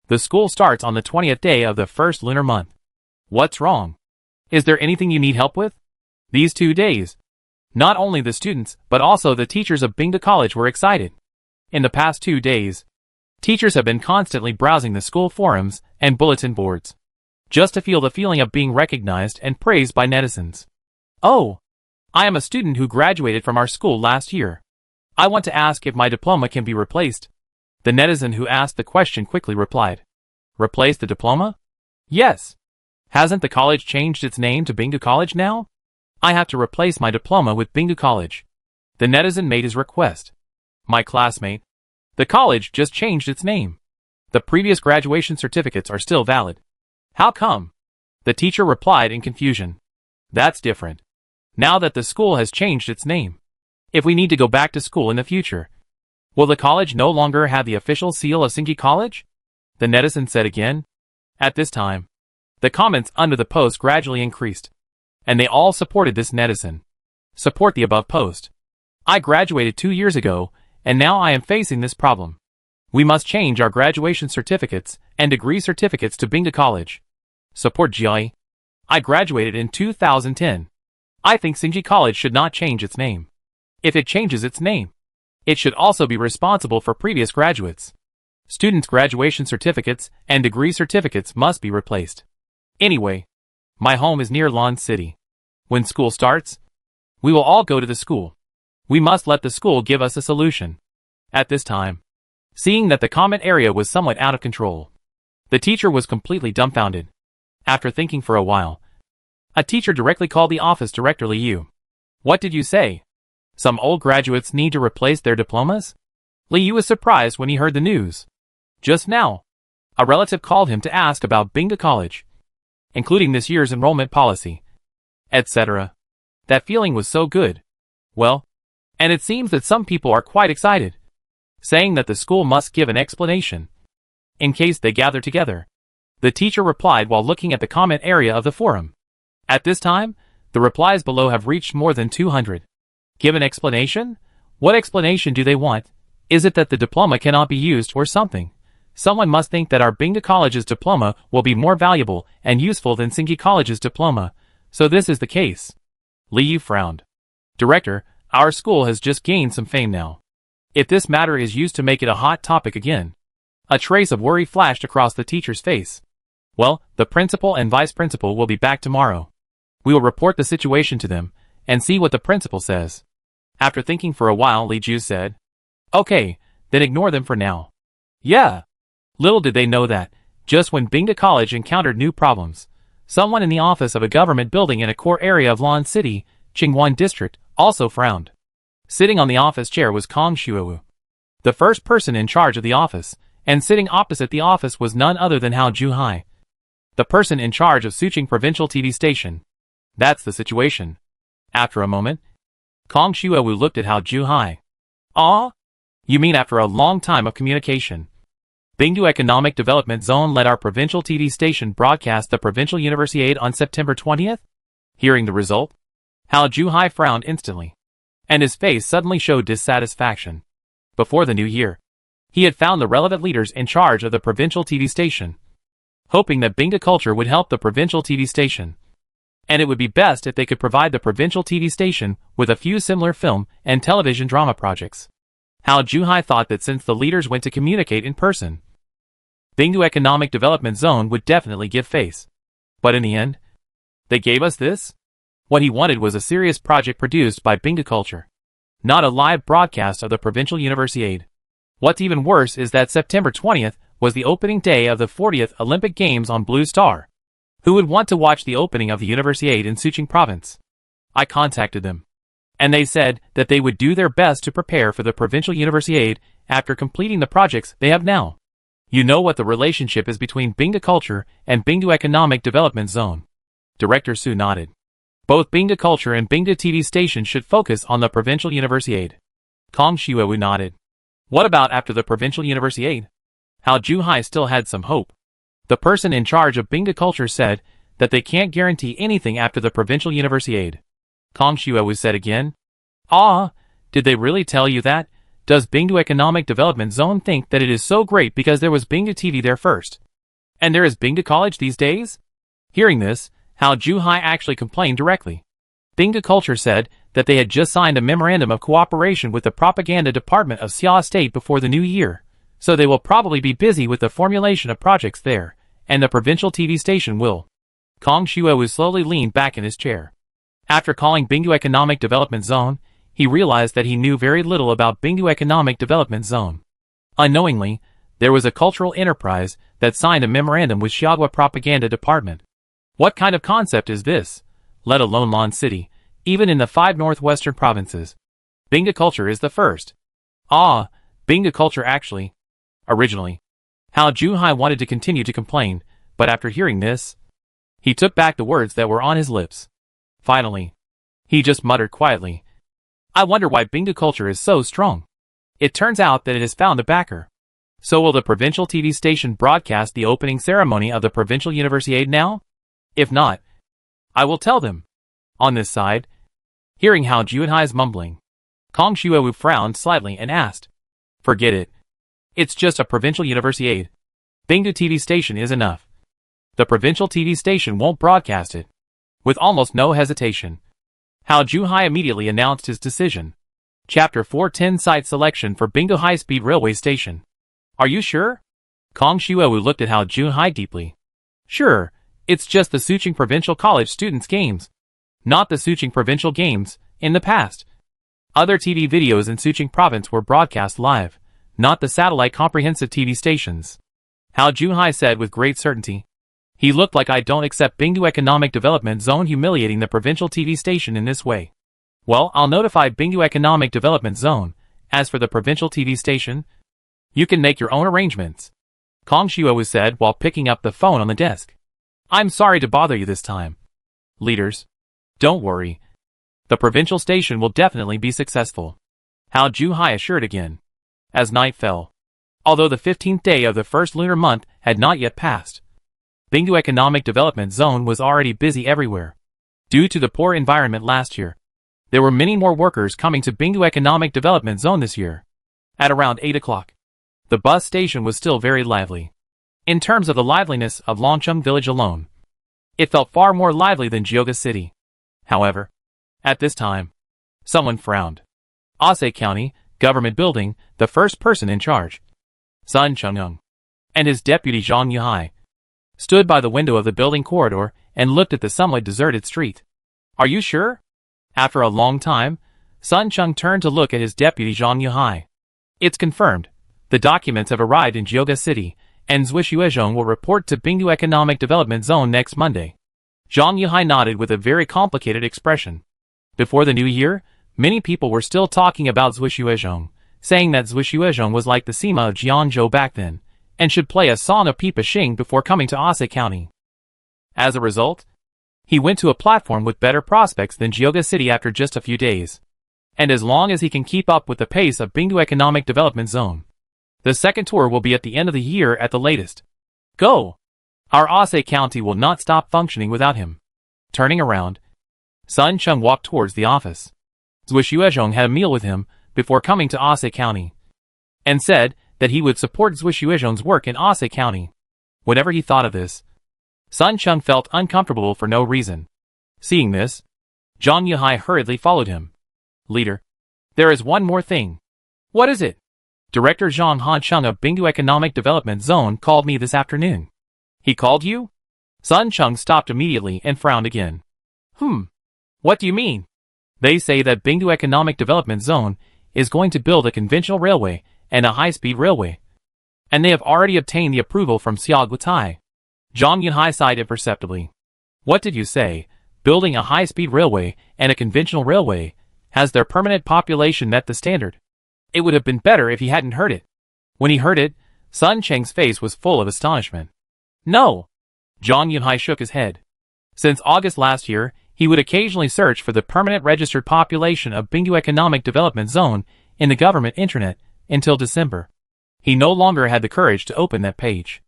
B: The school starts on the 20th day of the first lunar month. What's wrong? Is there anything you need help with? These 2 days, not only the students, but also the teachers of Binga College were excited. In the past 2 days, teachers have been constantly browsing the school forums and bulletin boards, just to feel the feeling of being recognized and praised by netizens. Oh, I am a student who graduated from our school last year. I want to ask if my diploma can be replaced. The netizen who asked the question quickly replied. Replace the diploma? Yes. Hasn't the college changed its name to Binga College now? I have to replace my diploma with Binga College. The netizen made his request. My classmate. The college just changed its name. The previous graduation certificates are still valid. How come? The teacher replied in confusion. That's different. Now that the school has changed its name. If we need to go back to school in the future, will the college no longer have the official seal of Xingji College? The netizen said again. At this time, the comments under the post gradually increased, and they all supported this netizen. Support the above post. I graduated 2 years ago, and now I am facing this problem. We must change our graduation certificates and degree certificates to Binga College. Support Jiai. I graduated in 2010. I think Xingji College should not change its name. If it changes its name, it should also be responsible for previous graduates. Students' graduation certificates and degree certificates must be replaced. Anyway, my home is near Lan City. When school starts, we will all go to the school. We must let the school give us a solution. At this time, seeing that the comment area was somewhat out of control, the teacher was completely dumbfounded. After thinking for a while, a teacher directly called the office director Liu. What did you say? Some old graduates need to replace their diplomas? Liu was surprised when he heard the news. Just now, a relative called him to ask about Binga College, including this year's enrollment policy, etc. That feeling was so good. Well, and it seems that some people are quite excited, saying that the school must give an explanation in case they gather together. The teacher replied while looking at the comment area of the forum. At this time, the replies below have reached more than 200. Give an explanation? What explanation do they want? Is it that the diploma cannot be used or something? Someone must think that our Binga College's diploma will be more valuable and useful than Xingji College's diploma, so this is the case. Liu frowned. Director, our school has just gained some fame now. If this matter is used to make it a hot topic again. A trace of worry flashed across the teacher's face. Well, the principal and vice principal will be back tomorrow. We will report the situation to them and see what the principal says. After thinking for a while, Li Ju said, Okay, then ignore them for now. Yeah. Little did they know that, just when Binga College encountered new problems, someone in the office of a government building in a core area of Lan City, Qingwan District, also frowned. Sitting on the office chair was Kong Shuowu, the first person in charge of the office, and sitting opposite the office was none other than Hao Juhai, the person in charge of Suqing Provincial TV station. That's the situation. After a moment, Kong Shuowu looked at Hao Juhai. Ah? You mean after a long time of communication? Bingdu Economic Development Zone let our provincial TV station broadcast the Provincial Universiade on September 20th? Hearing the result, Hao Juhai frowned instantly, and his face suddenly showed dissatisfaction. Before the new year, he had found the relevant leaders in charge of the provincial TV station, hoping that Bingdu Culture would help the provincial TV station, and it would be best if they could provide the provincial TV station with a few similar film and television drama projects. Hao Juhai thought that since the leaders went to communicate in person, Bingdu Economic Development Zone would definitely give face. But in the end, they gave us this? What he wanted was a serious project produced by Bingdu Culture, not a live broadcast of the Provincial Universiade. What's even worse is that September 20th was the opening day of the 40th Olympic Games on Blue Star. Who would want to watch the opening of the Universiade in Suqing Province? I contacted them, and they said that they would do their best to prepare for the Provincial Universiade after completing the projects they have now. You know what the relationship is between Bingdu Culture and Bingdu Economic Development Zone. Director Su nodded. Both Bingdu Culture and Bingdu TV station should focus on the Provincial Universiade. Kong Shuowu nodded. What about after the Provincial Universiade? Hao Juhai still had some hope. The person in charge of Bingdu Culture said that they can't guarantee anything after the Provincial Universiade. Kong Shuowu said again. Ah, did they really tell you that? Does Bingdu Economic Development Zone think that it is so great because there was Bingdu TV there first? And there is Bingdu College these days? Hearing this, Hao Juhai actually complained directly. Bingdu Culture said that they had just signed a memorandum of cooperation with the propaganda department of Xia State before the new year, so they will probably be busy with the formulation of projects there, and the provincial TV station will. Kong Shuowu slowly leaned back in his chair. After calling Bingdu Economic Development Zone, he realized that he knew very little about Bingdu Economic Development Zone. Unknowingly, there was a cultural enterprise that signed a memorandum with Xiagua Propaganda Department. What kind of concept is this? Let alone Lan City, even in the 5 northwestern provinces. Bingdu Culture is the first. Ah, Bingdu Culture actually. Originally, Hao Juhai wanted to continue to complain, but after hearing this, he took back the words that were on his lips. Finally, he just muttered quietly, I wonder why Bingdu Culture is so strong. It turns out that it has found a backer. So will the provincial TV station broadcast the opening ceremony of the Provincial Universiade now? If not, I will tell them. On this side, hearing Hao Juhai's mumbling, Kong Shuowu frowned slightly and asked, Forget it. It's just a Provincial Universiade. Bingdu TV station is enough. The Provincial TV station won't broadcast it. With almost no hesitation, Hao Juhai immediately announced his decision. Chapter 410 Site Selection for Bingdu High-Speed Railway Station. Are you sure? Kong Shuowu looked at Hao Juhai deeply. Sure, it's just the Suqing Provincial College Students' Games. Not the Suqing Provincial Games, in the past. Other TV videos in Suqing Province were broadcast live, not the satellite comprehensive TV stations. Hao Juhai said with great certainty. He looked like I don't accept Bingdu Economic Development Zone humiliating the provincial TV station in this way. Well, I'll notify Bingdu Economic Development Zone. As for the provincial TV station, you can make your own arrangements. Kong Shuowu said while picking up the phone on the desk. I'm sorry to bother you this time. Leaders, don't worry. The provincial station will definitely be successful. Hao Juhai assured again. As night fell, although the 15th day of the first lunar month had not yet passed, Bingdu Economic Development Zone was already busy everywhere. Due to the poor environment last year, there were many more workers coming to Bingdu Economic Development Zone this year. At around 8 o'clock, the bus station was still very lively. In terms of the liveliness of Longcheng village alone, it felt far more lively than Jioga City. However, at this time, someone frowned. Ase County, Government Building, the first person in charge, Sun Chengeng, and his deputy Zhang Yuhai, stood by the window of the building corridor and looked at the somewhat deserted street. Are you sure? After a long time, Sun Cheng turned to look at his deputy Zhang Yuhai. It's confirmed. The documents have arrived in Jioga City, and Zhui Xuezhong will report to Bingdu Economic Development Zone next Monday. Zhang Yuhai nodded with a very complicated expression. Before the new year, Many people were still talking about Zhuxiuzhong, saying that Zhuxiuzhong was like the Sima of Jiangzhou back then, and should play a song of Pipa Xing before coming to Ase County. As a result, he went to a platform with better prospects than Geoga City after just a few days. And as long as he can keep up with the pace of Bingdu Economic Development Zone, the second tour will be at the end of the year at the latest. Go! Our Ase County will not stop functioning without him. Turning around, Sun Chung walked towards the office. Zhuxiuzhong had a meal with him before coming to Ase County, and said that he would support Zhuxiuzhong's work in Ase County. Whenever he thought of this, Sun Chung felt uncomfortable for no reason. Seeing this, Zhang Yuhai hurriedly followed him. Leader, there is one more thing. What is it? Director Zhang Hancheng of Bingdu Economic Development Zone called me this afternoon. He called you? Sun Chung stopped immediately and frowned again. What do you mean? They say that Bingdu Economic Development Zone is going to build a conventional railway and a high-speed railway, and they have already obtained the approval from Xiaogutai. Zhang Yunhai sighed imperceptibly. What did you say? Building a high-speed railway and a conventional railway, has their permanent population met the standard? It would have been better if he hadn't heard it. When he heard it, Sun Cheng's face was full of astonishment. No! Zhang Yunhai shook his head. Since August last year, he would occasionally search for the permanent registered population of Bingdu Economic Development Zone in the government intranet until December. He no longer had the courage to open that page.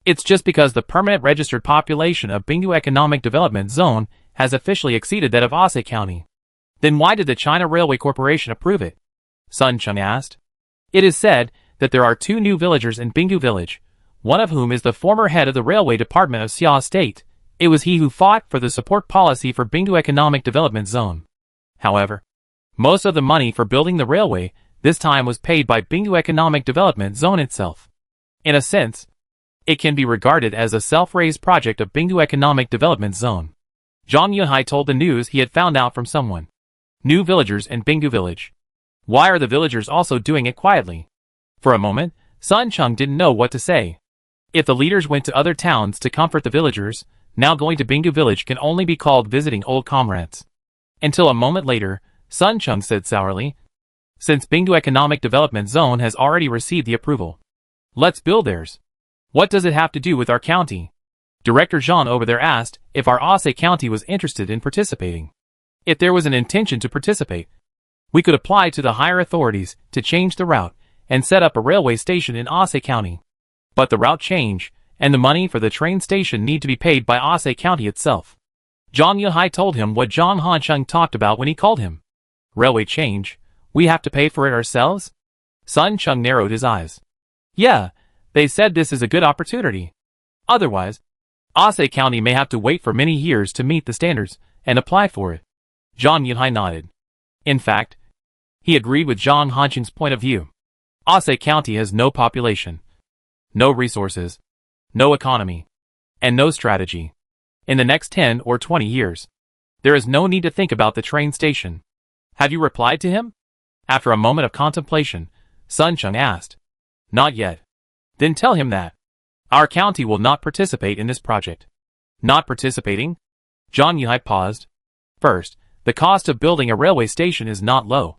B: It's just because the permanent registered population of Bingdu Economic Development Zone has officially exceeded that of Ase County. Then why did the China Railway Corporation approve it? Sun Chung asked. It is said that there are 2 new villagers in Bingdu village, one of whom is the former head of the railway department of Xia State. It was he who fought for the support policy for Bingdu Economic Development Zone. However, most of the money for building the railway this time was paid by Bingdu Economic Development Zone itself. In a sense, it can be regarded as a self-raised project of Bingdu Economic Development Zone. Zhang Yunhai told the news he had found out from someone. New villagers in Bingdu village. Why are the villagers also doing it quietly? For a moment, Sun Chung didn't know what to say. If the leaders went to other towns to comfort the villagers, now going to Bingdu village can only be called visiting old comrades. Until a moment later, Sun Chung said sourly, since Bingdu Economic Development Zone has already received the approval, let's build theirs. What does it have to do with our county? Director Zhang over there asked if our Ase County was interested in participating. If there was an intention to participate, we could apply to the higher authorities to change the route and set up a railway station in Ase County. But the route change and the money for the train station need to be paid by Ase County itself. Zhang Yuhai told him what Zhang Hancheng talked about when he called him. Railway change? We have to pay for it ourselves? Sun Chung narrowed his eyes. Yeah, they said this is a good opportunity. Otherwise, Ase County may have to wait for many years to meet the standards and apply for it. Zhang Yunhai nodded. In fact, he agreed with Zhang Hancheng's point of view. Ase County has no population, no resources, no economy, and no strategy. In the next 10 or 20 years, there is no need to think about the train station. Have you replied to him? After a moment of contemplation, Sun Chung asked. Not yet. Then tell him that our county will not participate in this project. Not participating? Zhang Yuhai paused. First, the cost of building a railway station is not low.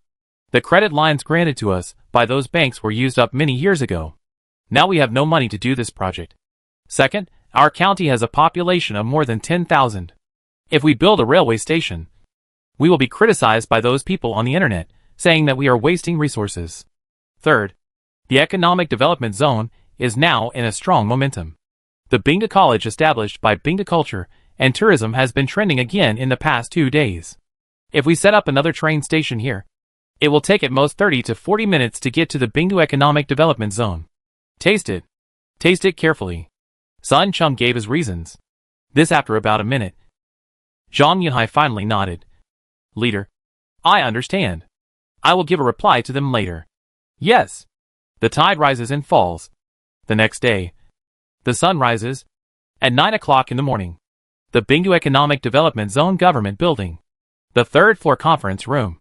B: The credit lines granted to us by those banks were used up many years ago. Now we have no money to do this project. Second, our county has a population of more than 10,000. If we build a railway station, we will be criticized by those people on the internet, saying that we are wasting resources. Third, the economic development zone is now in a strong momentum. The Bingda College established by Bingda Culture and Tourism has been trending again in the past 2 days. If we set up another train station here, it will take at most 30 to 40 minutes to get to the Bingdu Economic Development Zone. Taste it. Taste it carefully. Sun Chung gave his reasons. This after about a minute. Zhang Yunhai finally nodded. Leader, I understand. I will give a reply to them later. Yes. The tide rises and falls. The next day, the sun rises. At 9 o'clock in the morning, the Bingdu Economic Development Zone Government Building, the 3rd floor conference room.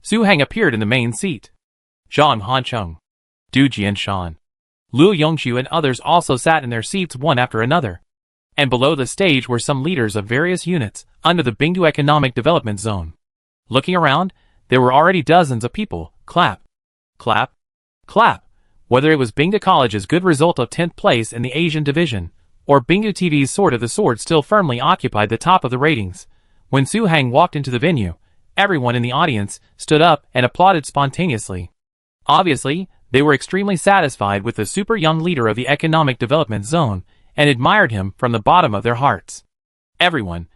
B: Su Hang appeared in the main seat. Zhang Hancheng, Du Jianshan, Liu Yongxiu and others also sat in their seats one after another. And below the stage were some leaders of various units under the Bingdu Economic Development Zone. Looking around, there were already dozens of people. Clap, clap, clap. Whether it was Bingo College's good result of 10th place in the Asian division, or Bingo TV's Sword of the Sword still firmly occupied the top of the ratings. When Su Hang walked into the venue, everyone in the audience stood up and applauded spontaneously. Obviously, they were extremely satisfied with the super young leader of the Economic Development Zone and admired him from the bottom of their hearts. Everyone,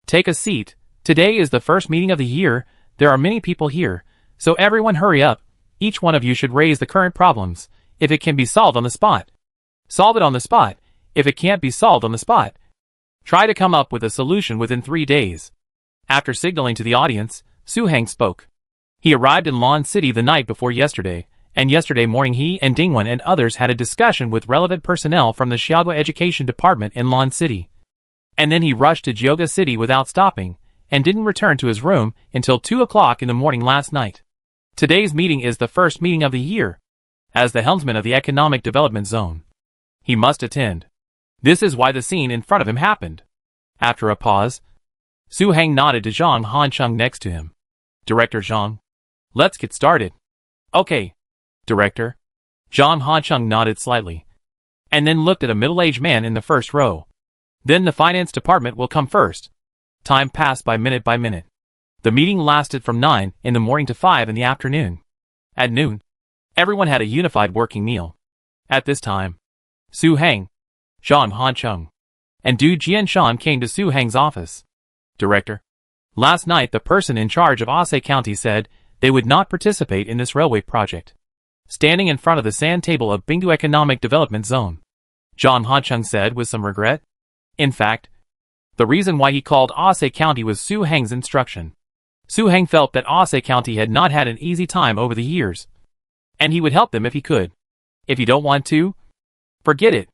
B: take a seat. Today is the first meeting of the year. There are many people here, so everyone hurry up. Each one of you should raise the current problems, if it can be solved on the spot. Solve it on the spot. If it can't be solved on the spot, try to come up with a solution within 3 days. After signaling to the audience, Su Hang spoke. He arrived in Lon City the night before yesterday, and yesterday morning he and Dingwan and others had a discussion with relevant personnel from the Xiaoda Education Department in Lon City. And then he rushed to Jioga City without stopping, and didn't return to his room until 2 o'clock in the morning last night. Today's meeting is the first meeting of the year. As the helmsman of the Economic Development Zone, he must attend. This is why the scene in front of him happened. After a pause, Su Hang nodded to Zhang Hancheng next to him. Director Zhang, let's get started. Okay, Director. Zhang Hancheng nodded slightly, and then looked at a middle-aged man in the first row. Then the finance department will come first. Time passed by minute. The meeting lasted from 9 in the morning to 5 in the afternoon. At noon, everyone had a unified working meal. At this time, Su Hang, Zhang Hancheng, and Du Jianshan came to Su Hang's office. Director, last night the person in charge of Ase County said they would not participate in this railway project. Standing in front of the sand table of Bingdu Economic Development Zone, Zhang Hancheng said with some regret. In fact, the reason why he called Ase County was Su Hang's instruction. Su Hang felt that Ase County had not had an easy time over the years, and he would help them if he could. If you don't want to, forget it.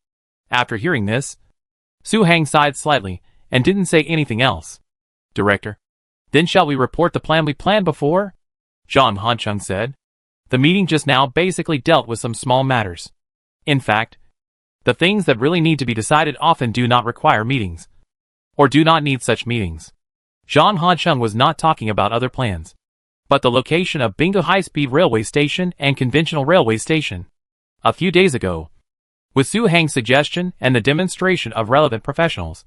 B: After hearing this, Su Hang sighed slightly and didn't say anything else. Director, then shall we report the plan we planned before? Zhang Hancheng said. The meeting just now basically dealt with some small matters. In fact, the things that really need to be decided often do not require meetings, or do not need such meetings. Zhang Hancheng was not talking about other plans, but the location of Bingdu High-Speed Railway Station and Conventional Railway Station. A few days ago, with Su Hang's suggestion and the demonstration of relevant professionals,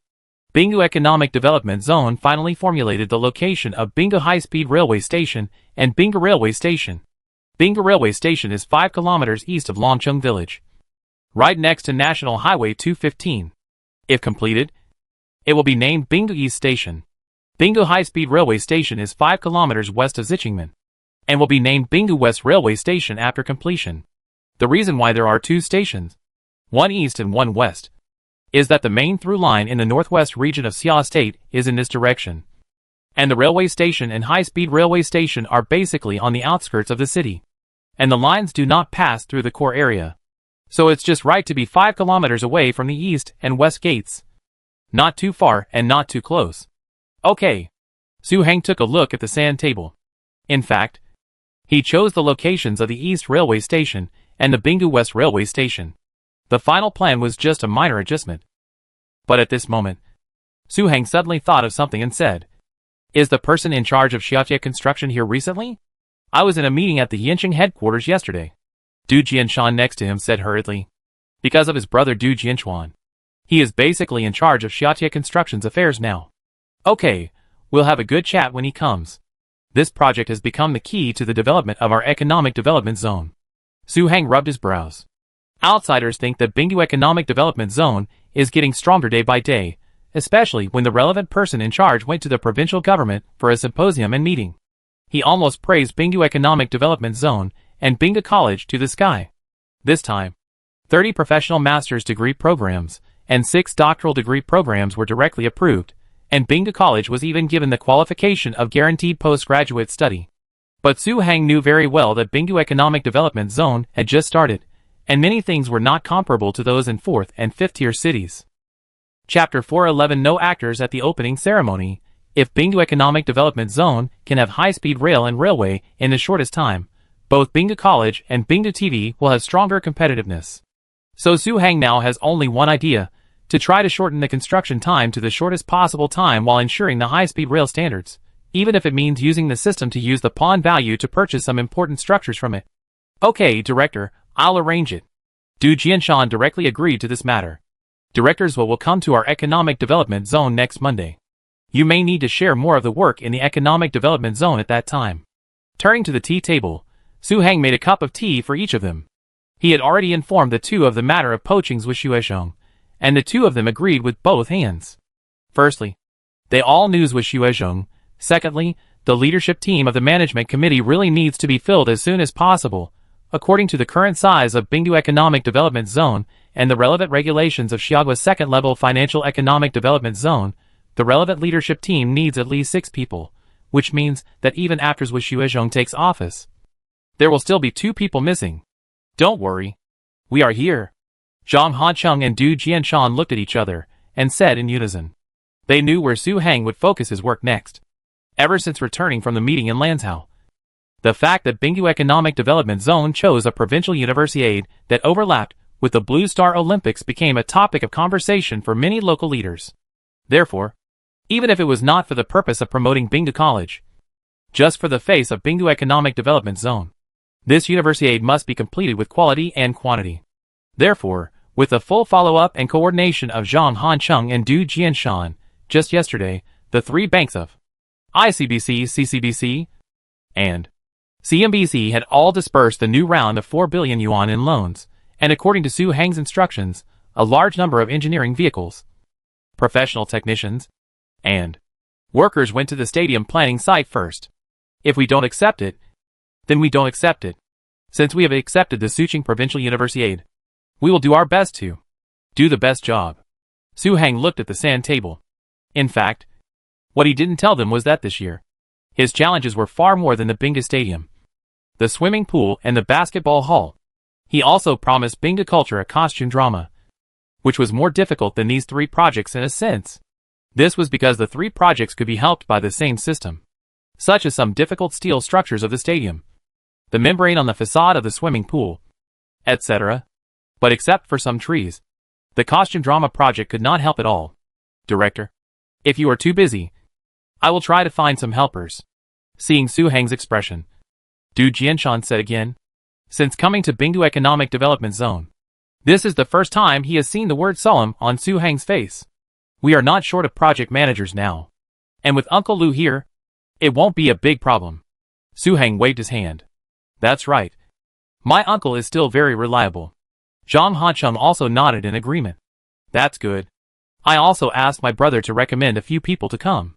B: Bingdu Economic Development Zone finally formulated the location of Bingdu High-Speed Railway Station and Bingdu Railway Station. Bingdu Railway Station is 5 kilometers east of Longcheng Village, right next to National Highway 215. If completed, it will be named Bingdu East Station. Bingdu High-Speed Railway Station is 5 kilometers west of Zichengmen, and will be named Bingdu West Railway Station after completion. The reason why there are 2 stations, one east and one west, is that the main through line in the northwest region of Xia State is in this direction, and the railway station and high-speed railway station are basically on the outskirts of the city, and the lines do not pass through the core area. So it's just right to be 5 kilometers away from the east and west gates. Not too far and not too close. Okay. Su Hang took a look at the sand table. In fact, he chose the locations of the East Railway Station and the Bingdu West Railway Station. The final plan was just a minor adjustment. But at this moment, Su Hang suddenly thought of something and said, "Is the person in charge of Xiaotia Construction here recently? I was in a meeting at the Yanqing headquarters yesterday." Du Jianshan next to him said hurriedly. Because of his brother Du Jianchuan, he is basically in charge of Xiaotia Construction's affairs now. Okay, we'll have a good chat when he comes. This project has become the key to the development of our economic development zone. Su Hang rubbed his brows. Outsiders think that Bingdu Economic Development Zone is getting stronger day by day, especially when the relevant person in charge went to the provincial government for a symposium and meeting. He almost praised Bingdu Economic Development Zone and Bingdu College to the sky. This time, 30 professional master's degree programs and 6 doctoral degree programs were directly approved, and Bingdu College was even given the qualification of guaranteed postgraduate study. But Su Hang knew very well that Bingdu Economic Development Zone had just started, and many things were not comparable to those in 4th and 5th tier cities. Chapter 411 No actors at the opening ceremony. If Bingdu Economic Development Zone can have high-speed rail and railway in the shortest time, both Bingdu College and Bingdu TV will have stronger competitiveness. So Su Hang now has only one idea, to try to shorten the construction time to the shortest possible time while ensuring the high-speed rail standards even if it means using the system to use the pawn value to purchase some important structures from it. Okay, director, I'll arrange it. Du Jianshan directly agreed to this matter. Directors will come to our economic development zone next Monday. You may need to share more of the work in the economic development zone at that time. Turning to the tea table, Su Heng made a cup of tea for each of them. He had already informed the two of the matter of poachings with Xuezhong, and the two of them agreed with both hands. Firstly, they all knew with Xuezhong. Secondly, the leadership team of the management committee really needs to be filled as soon as possible, according to the current size of Bingdu Economic Development Zone and the relevant regulations of Xiaogua's second-level Financial Economic Development Zone. The relevant leadership team needs at least 6 people, which means that even after Zhu Xuezhong takes office, there will still be 2 people missing. Don't worry. We are here. Zhang Hancheng and Du Jianshan looked at each other and said in unison. They knew where Su Heng would focus his work next. Ever since returning from the meeting in Lanzhou, the fact that Bingdu Economic Development Zone chose a provincial universiade that overlapped with the Blue Star Olympics became a topic of conversation for many local leaders. Therefore, even if it was not for the purpose of promoting Bingdu College, just for the face of Bingdu Economic Development Zone, this universiade must be completed with quality and quantity. Therefore, with the full follow-up and coordination of Zhang Hancheng and Du Jianshan, just yesterday, the 3 banks of ICBC, CCBC, and CMBC had all disbursed the new round of 4 billion yuan in loans, and according to Su Heng's instructions, a large number of engineering vehicles, professional technicians, and workers went to the stadium planning site first. If we don't accept it, then we don't accept it. Since we have accepted the Suqing Provincial Universiade, we will do our best to do the best job. Su Heng looked at the sand table. In fact, what he didn't tell them was that this year, his challenges were far more than the Bingdu Stadium, the swimming pool and the basketball hall. He also promised Bingdu Culture a costume drama, which was more difficult than these 3 projects in a sense. This was because the 3 projects could be helped by the same system, such as some difficult steel structures of the stadium, the membrane on the facade of the swimming pool, etc. But except for some trees, the costume drama project could not help at all. Director, if you are too busy, I will try to find some helpers. Seeing Su Heng's expression, Du Jianshan said again, since coming to Bingdu Economic Development Zone, this is the first time he has seen the word solemn on Su Heng's face. We are not short of project managers now. And with Uncle Lu here, it won't be a big problem. Su Heng waved his hand. That's right. My uncle is still very reliable. Zhang Hancheng also nodded in agreement. That's good. I also asked my brother to recommend a few people to come.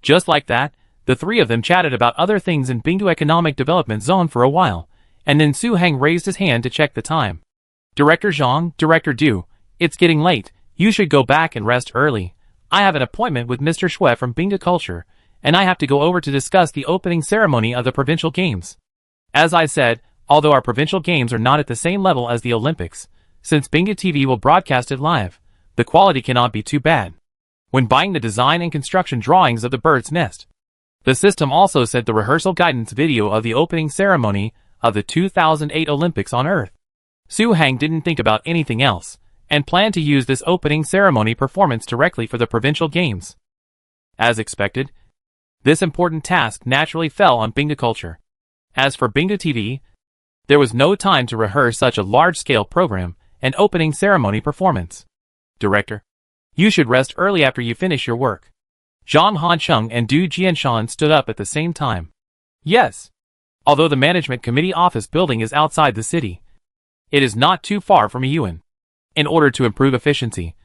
B: Just like that, the 3 of them chatted about other things in Bingdu Economic Development Zone for a while, and then Su Heng raised his hand to check the time. Director Zhang, Director Du, it's getting late. You should go back and rest early. I have an appointment with Mr. Xue from Bingdu Culture, and I have to go over to discuss the opening ceremony of the provincial games. As I said, although our provincial games are not at the same level as the Olympics, since Bingdu TV will broadcast it live, the quality cannot be too bad. When buying the design and construction drawings of the bird's nest, the system also sent the rehearsal guidance video of the opening ceremony of the 2008 Olympics on Earth. Su Heng didn't think about anything else, and planned to use this opening ceremony performance directly for the provincial games. As expected, this important task naturally fell on Bingdu Culture. As for Bingdu TV, there was no time to rehearse such a large-scale program and opening ceremony performance. Director, you should rest early after you finish your work. Zhang Hancheng and Du Jianshan stood up at the same time. Yes. Although the management committee office building is outside the city, it is not too far from Yuan. In order to improve efficiency,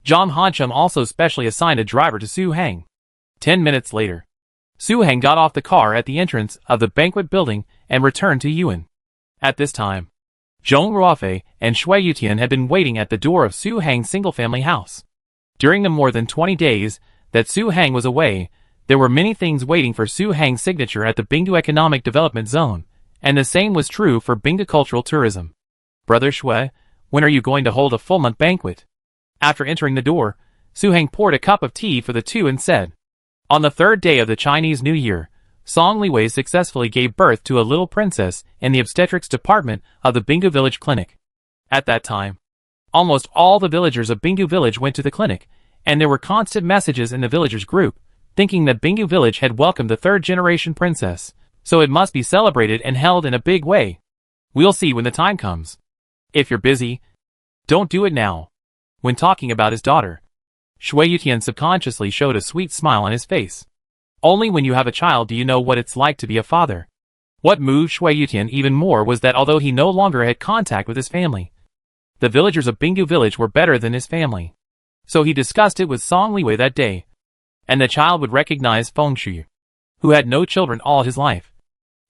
B: Zhang Hancheng also specially assigned a driver to Su Heng. 10 minutes later, Su Heng got off the car at the entrance of the banquet building and returned to Yuan. At this time, Zhong Ruofei and Shui Yutian had been waiting at the door of Su Heng's single-family house. During the more than 20 days that Su Heng was away, there were many things waiting for Su Heng's signature at the Bingdu Economic Development Zone, and the same was true for Bingdu Cultural Tourism. Brother Shui, when are you going to hold a full-month banquet? After entering the door, Su Heng poured a cup of tea for the two and said, on the 3rd day of the Chinese New Year, Song Liwei successfully gave birth to a little princess in the obstetrics department of the Bingdu Village Clinic. At that time, almost all the villagers of Bingdu Village went to the clinic, and there were constant messages in the villagers group, thinking that Bingu village had welcomed the third-generation princess, so it must be celebrated and held in a big way. We'll see when the time comes. If you're busy, don't do it now. When talking about his daughter, Shui Yutian subconsciously showed a sweet smile on his face. Only when you have a child do you know what it's like to be a father. What moved Shui Yutian even more was that although he no longer had contact with his family, the villagers of Bingu village were better than his family. So he discussed it with Song Liwei that day, and the child would recognize Feng Shui, who had no children all his life,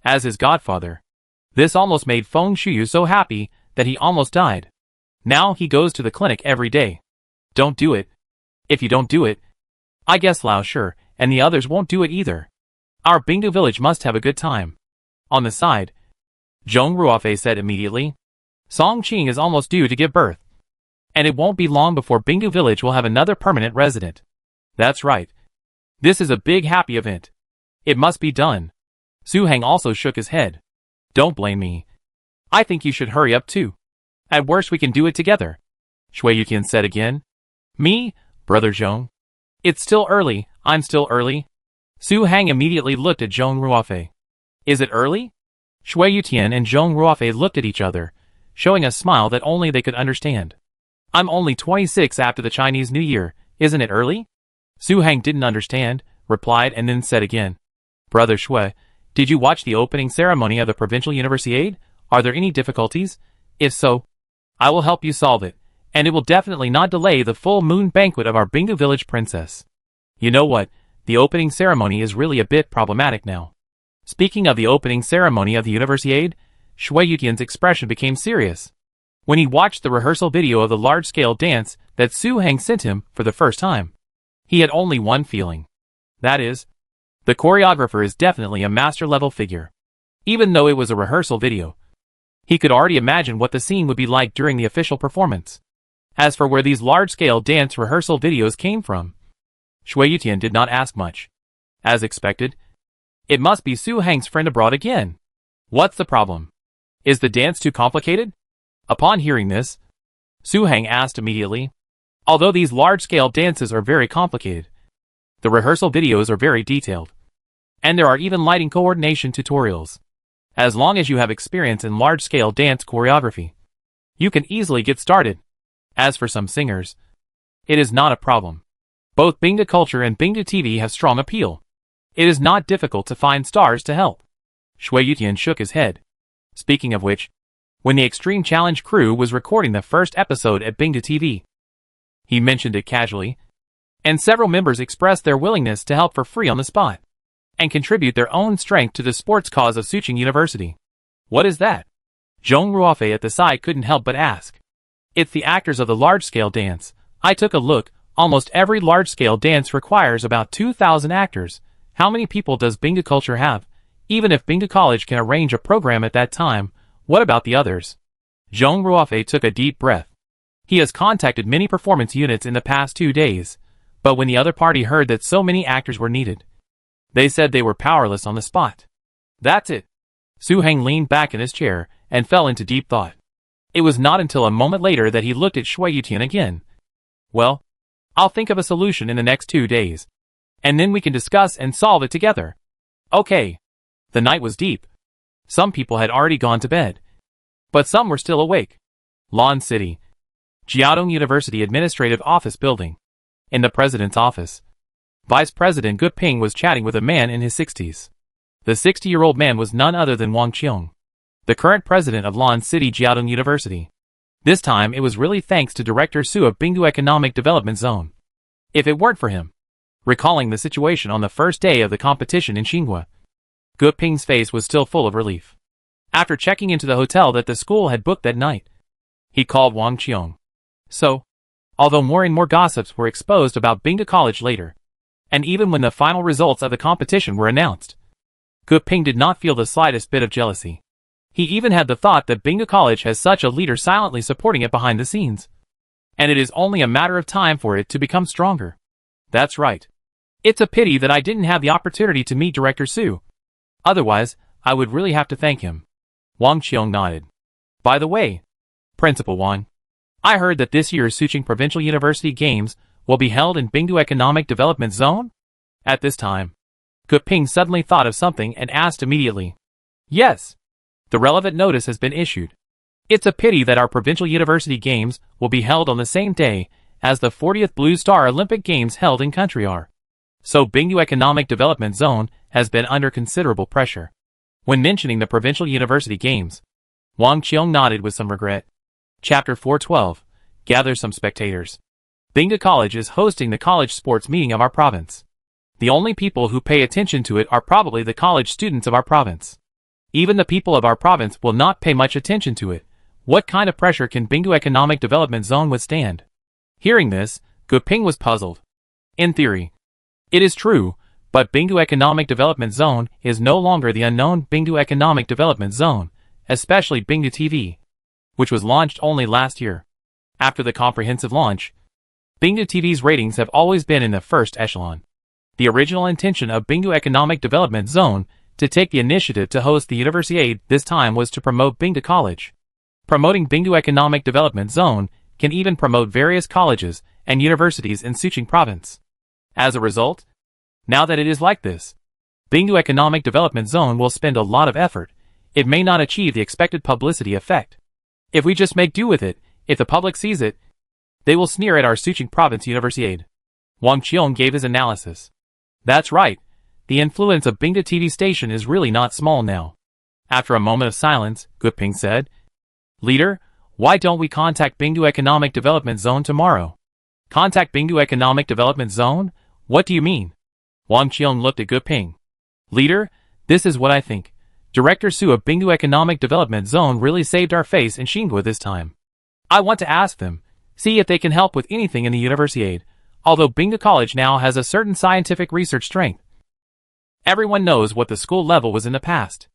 B: as his godfather. This almost made Feng Shui so happy that he almost died. Now he goes to the clinic every day. Don't do it. If you don't do it, I guess Lao Shi and the others won't do it either. Our Bingu village must have a good time. On the side, Zhong Ruofei said immediately, Song Qing is almost due to give birth, and it won't be long before Bingu village will have another permanent resident. That's right. This is a big happy event. It must be done. Su Heng also shook his head. Don't blame me. I think you should hurry up too. At worst we can do it together. Shui Yutian said again. Me, brother Zhong? It's still early, I'm still early. Su Heng immediately looked at Zhong Ruofei. Is it early? Shui Yutian and Zhong Ruofei looked at each other, showing a smile that only they could understand. I'm only 26 after the Chinese New Year, isn't it early? Su Heng didn't understand, replied and then said again. Brother Shui, did you watch the opening ceremony of the Provincial Universiade? Are there any difficulties? If so, I will help you solve it, and it will definitely not delay the full moon banquet of our Bingu village princess. You know what, the opening ceremony is really a bit problematic now. Speaking of the opening ceremony of the Universiade, Shui Yutian's expression became serious. When he watched the rehearsal video of the large-scale dance that Su Heng sent him for the first time, he had only one feeling. That is, the choreographer is definitely a master-level figure. Even though it was a rehearsal video, he could already imagine what the scene would be like during the official performance. As for where these large-scale dance rehearsal videos came from, Shui Yutian did not ask much. As expected, it must be Su Heng's friend abroad again. What's the problem? Is the dance too complicated? Upon hearing this, Su Heng asked immediately. Although these large-scale dances are very complicated, the rehearsal videos are very detailed, and there are even lighting coordination tutorials. As long as you have experience in large-scale dance choreography, you can easily get started. As for some singers, it is not a problem. Both Bingu culture and Bingu TV have strong appeal. It is not difficult to find stars to help. Shui Yutian shook his head. Speaking of which, when the Extreme Challenge crew was recording the first episode at Bingu TV, he mentioned it casually, and several members expressed their willingness to help for free on the spot, and contribute their own strength to the sports cause of Suqing University. What is that? Zhong Ruofei at the side couldn't help but ask. It's the actors of the large-scale dance. I took a look, almost every large-scale dance requires about 2,000 actors. How many people does Bingu culture have? Even if Bingu College can arrange a program at that time, what about the others? Zhong Ruofei took a deep breath. He has contacted many performance units in the past 2 days, but when the other party heard that so many actors were needed, they said they were powerless on the spot. That's it. Su Heng leaned back in his chair and fell into deep thought. It was not until a moment later that he looked at Shui Yutian again. Well, I'll think of a solution in the next 2 days, and then we can discuss and solve it together. Okay. The night was deep. Some people had already gone to bed, but some were still awake. Lan City, Jiaotong University Administrative Office Building. In the president's office, Vice President Gu Ping was chatting with a man in his 60s. The 60-year-old man was none other than Wang Qiong, the current president of Lan City Jiaotong University. This time it was really thanks to Director Su of Bingu Economic Development Zone. If it weren't for him, recalling the situation on the first day of the competition in Xinhua, Gu Ping's face was still full of relief. After checking into the hotel that the school had booked that night, he called Wang Qiong. So, although more and more gossips were exposed about Bingu College later, and even when the final results of the competition were announced, Gu Ping did not feel the slightest bit of jealousy. He even had the thought that Bingu College has such a leader silently supporting it behind the scenes, and it is only a matter of time for it to become stronger. That's right. It's a pity that I didn't have the opportunity to meet Director Su. Otherwise, I would really have to thank him. Wang Qiong nodded. By the way, Principal Wang, I heard that this year's Suqing Provincial University Games will be held in Bingu Economic Development Zone? At this time, Guping suddenly thought of something and asked immediately. Yes. The relevant notice has been issued. It's a pity that our provincial university games will be held on the same day as the 40th Blue Star Olympic Games held in country are. So Bingdu Economic Development Zone has been under considerable pressure. When mentioning the provincial university games, Wang Qiong nodded with some regret. Chapter 412. Gather some spectators. Bingdu College is hosting the college sports meeting of our province. The only people who pay attention to it are probably the college students of our province. Even the people of our province will not pay much attention to it. What kind of pressure can Bingdu Economic Development Zone withstand? Hearing this, Guping was puzzled. In theory, it is true, but Bingdu Economic Development Zone is no longer the unknown Bingdu Economic Development Zone, especially Bingdu TV, which was launched only last year. After the comprehensive launch, Bingdu TV's ratings have always been in the first echelon. The original intention of Bingdu Economic Development Zone to take the initiative to host the Universiade this time was to promote Bingdu College. Promoting Bingdu Economic Development Zone can even promote various colleges and universities in Suqing Province. As a result, now that it is like this, Bingdu Economic Development Zone will spend a lot of effort. It may not achieve the expected publicity effect. If we just make do with it, if the public sees it, they will sneer at our Suqing Province Universiade. Wang Qiong gave his analysis. That's right. The influence of Bingdu TV station is really not small now. After a moment of silence, Guping said, Leader, why don't we contact Bingdu Economic Development Zone tomorrow? Contact Bingdu Economic Development Zone? What do you mean? Wang Qiong looked at Guping. Leader, this is what I think. Director Su of Bingdu Economic Development Zone really saved our face in Xinhua this time. I want to ask them, see if they can help with anything in the Universiade. Although Bingdu College now has a certain scientific research strength, everyone knows what the school level was in the past.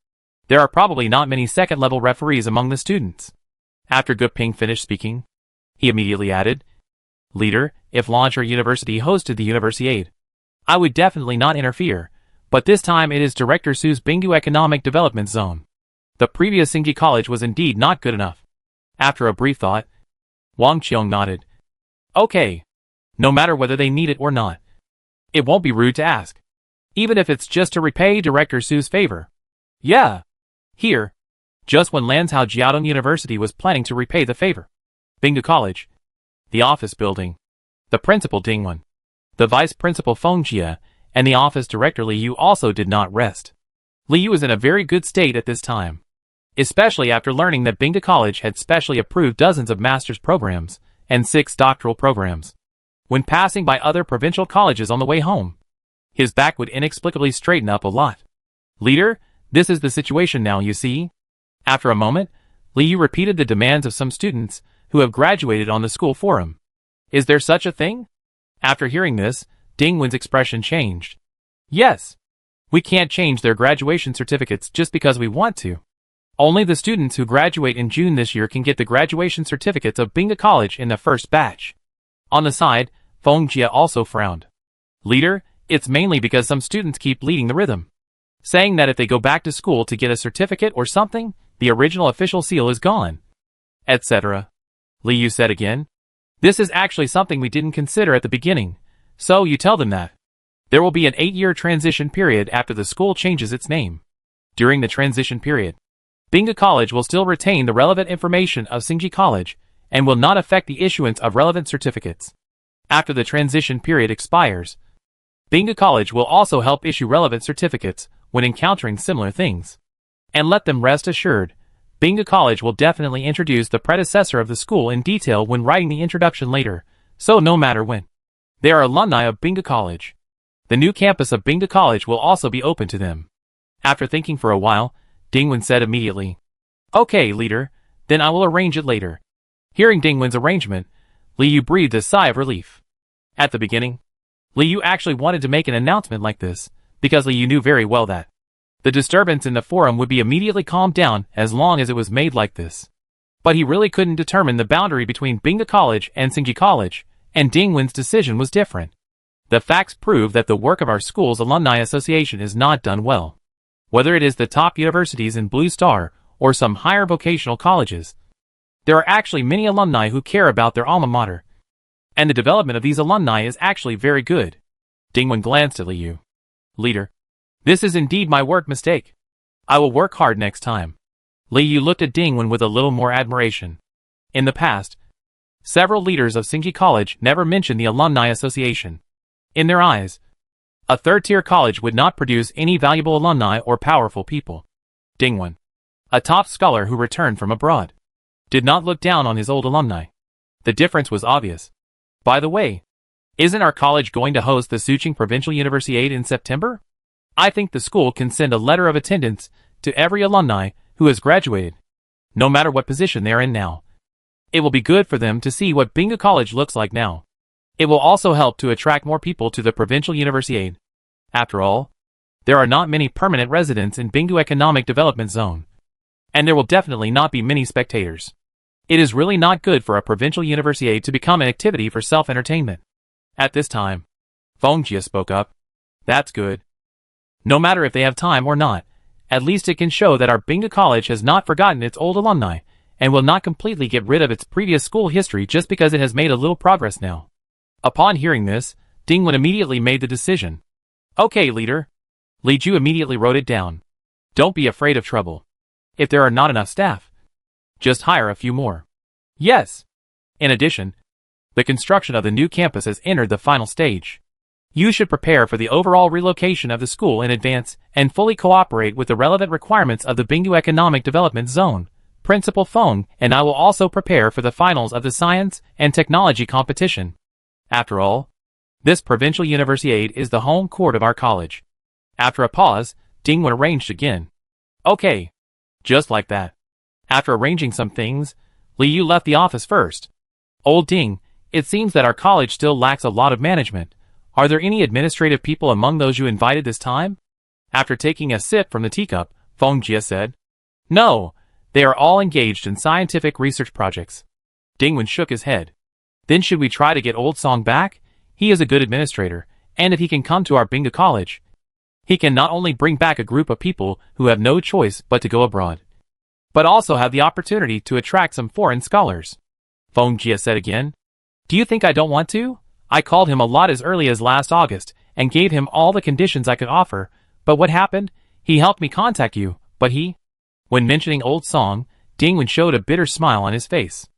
B: There are probably not many second-level referees among the students. After Guping finished speaking, he immediately added, Leader, if Launch or University hosted the Universiade, I would definitely not interfere, but this time it is Director Su's Bingdu Economic Development Zone. The previous Xingji College was indeed not good enough. After a brief thought, Wang Qiong nodded. Okay. No matter whether they need it or not. It won't be rude to ask. Even if it's just to repay Director Su's favor. Yeah. Here. Just when Lanzhou Jiaotong University was planning to repay the favor. Bingdu College. The office building. The principal Ding Wen. The vice principal Feng Jie, and the office director Li Yu also did not rest. Li Yu was in a very good state at this time. Especially after learning that Bingdu College had specially approved dozens of master's programs and 6 doctoral programs. When passing by other provincial colleges on the way home, his back would inexplicably straighten up a lot. Leader, this is the situation now, you see. After a moment, Li Yu repeated the demands of some students who have graduated on the school forum. Is there such a thing? After hearing this, Ding Wen's expression changed. Yes. We can't change their graduation certificates just because we want to. Only the students who graduate in June this year can get the graduation certificates of Bingdu College in the first batch. On the side, Feng Jie also frowned. Leader, it's mainly because some students keep leading the rhythm, saying that if they go back to school to get a certificate or something, the original official seal is gone, etc. Li Yu said again. This is actually something we didn't consider at the beginning, so you tell them that. There will be an 8-year transition period after the school changes its name. During the transition period, Bingdu College will still retain the relevant information of Xingji College and will not affect the issuance of relevant certificates. After the transition period expires, Bingdu College will also help issue relevant certificates when encountering similar things. And let them rest assured, Bingdu College will definitely introduce the predecessor of the school in detail when writing the introduction later, so no matter when. They are alumni of Bingdu College. The new campus of Bingdu College will also be open to them. After thinking for a while, Ding Wen said immediately, Okay, leader, then I will arrange it later. Hearing Ding Wen's arrangement, Li Yu breathed a sigh of relief. At the beginning, Li Yu actually wanted to make an announcement like this, because Li Yu knew very well that the disturbance in the forum would be immediately calmed down as long as it was made like this. But he really couldn't determine the boundary between Bingdu College and Xingji College, and Ding Wen's decision was different. The facts prove that the work of our school's alumni association is not done well. Whether it is the top universities in Blue Star or some higher vocational colleges, there are actually many alumni who care about their alma mater. And the development of these alumni is actually very good. Dingwen glanced at Liu. Leader, this is indeed my work mistake. I will work hard next time. Liu looked at Dingwen with a little more admiration. In the past, several leaders of Tsinghua College never mentioned the Alumni Association. In their eyes, a third-tier college would not produce any valuable alumni or powerful people. Dingwen, a top scholar who returned from abroad, did not look down on his old alumni. The difference was obvious. By the way, isn't our college going to host the Suqing Provincial Universiade in September? I think the school can send a letter of attendance to every alumni who has graduated, no matter what position they're in now. It will be good for them to see what Tsinghua College looks like now. It will also help to attract more people to the Provincial Universiade. After all, there are not many permanent residents in Tsinghua Economic Development Zone, and there will definitely not be many spectators. It is really not good for a provincial universiade to become an activity for self-entertainment. At this time, Feng Jie spoke up. That's good. No matter if they have time or not, at least it can show that our Tsinghua College has not forgotten its old alumni, and will not completely get rid of its previous school history just because it has made a little progress now. Upon hearing this, Dingwen immediately made the decision. Okay, leader. Li Ju immediately wrote it down. Don't be afraid of trouble. If there are not enough staff, just hire a few more. Yes. In addition, the construction of the new campus has entered the final stage. You should prepare for the overall relocation of the school in advance and fully cooperate with the relevant requirements of the Tsinghua Economic Development Zone. Principal Feng and I will also prepare for the finals of the science and technology competition. After all, this provincial universiade is the home court of our college. After a pause, Dingwen arranged again. Okay. Just like that. After arranging some things, Liu left the office first. Old Ding, it seems that our college still lacks a lot of management. Are there any administrative people among those you invited this time? After taking a sip from the teacup, Feng Jie said. No, they are all engaged in scientific research projects. Dingwen shook his head. Then should we try to get Old Song back? He is a good administrator, and if he can come to our Tsinghua College, he can not only bring back a group of people who have no choice but to go abroad, but also have the opportunity to attract some foreign scholars. Feng Jie said again. Do you think I don't want to? I called him a lot as early as last August, and gave him all the conditions I could offer, but what happened? He helped me contact you, but he... When mentioning Old Song, Dingwen showed a bitter smile on his face.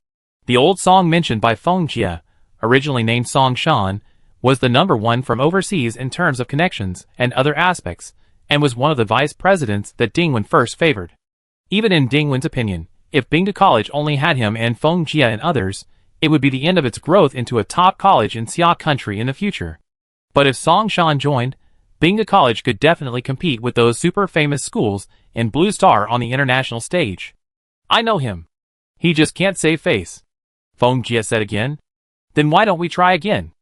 B: The Old Song mentioned by Feng Jie, originally named Song Shan, was the #1 from overseas in terms of connections and other aspects, and was one of the vice presidents that Dingwen first favored. Even in Dingwen's opinion, if Tsinghua College only had him and Feng Jie and others, it would be the end of its growth into a top college in Xia country in the future. But if Song Shan joined, Tsinghua College could definitely compete with those super famous schools in Blue Star on the international stage. I know him. He just can't save face. Feng Jie said again. Then why don't we try again?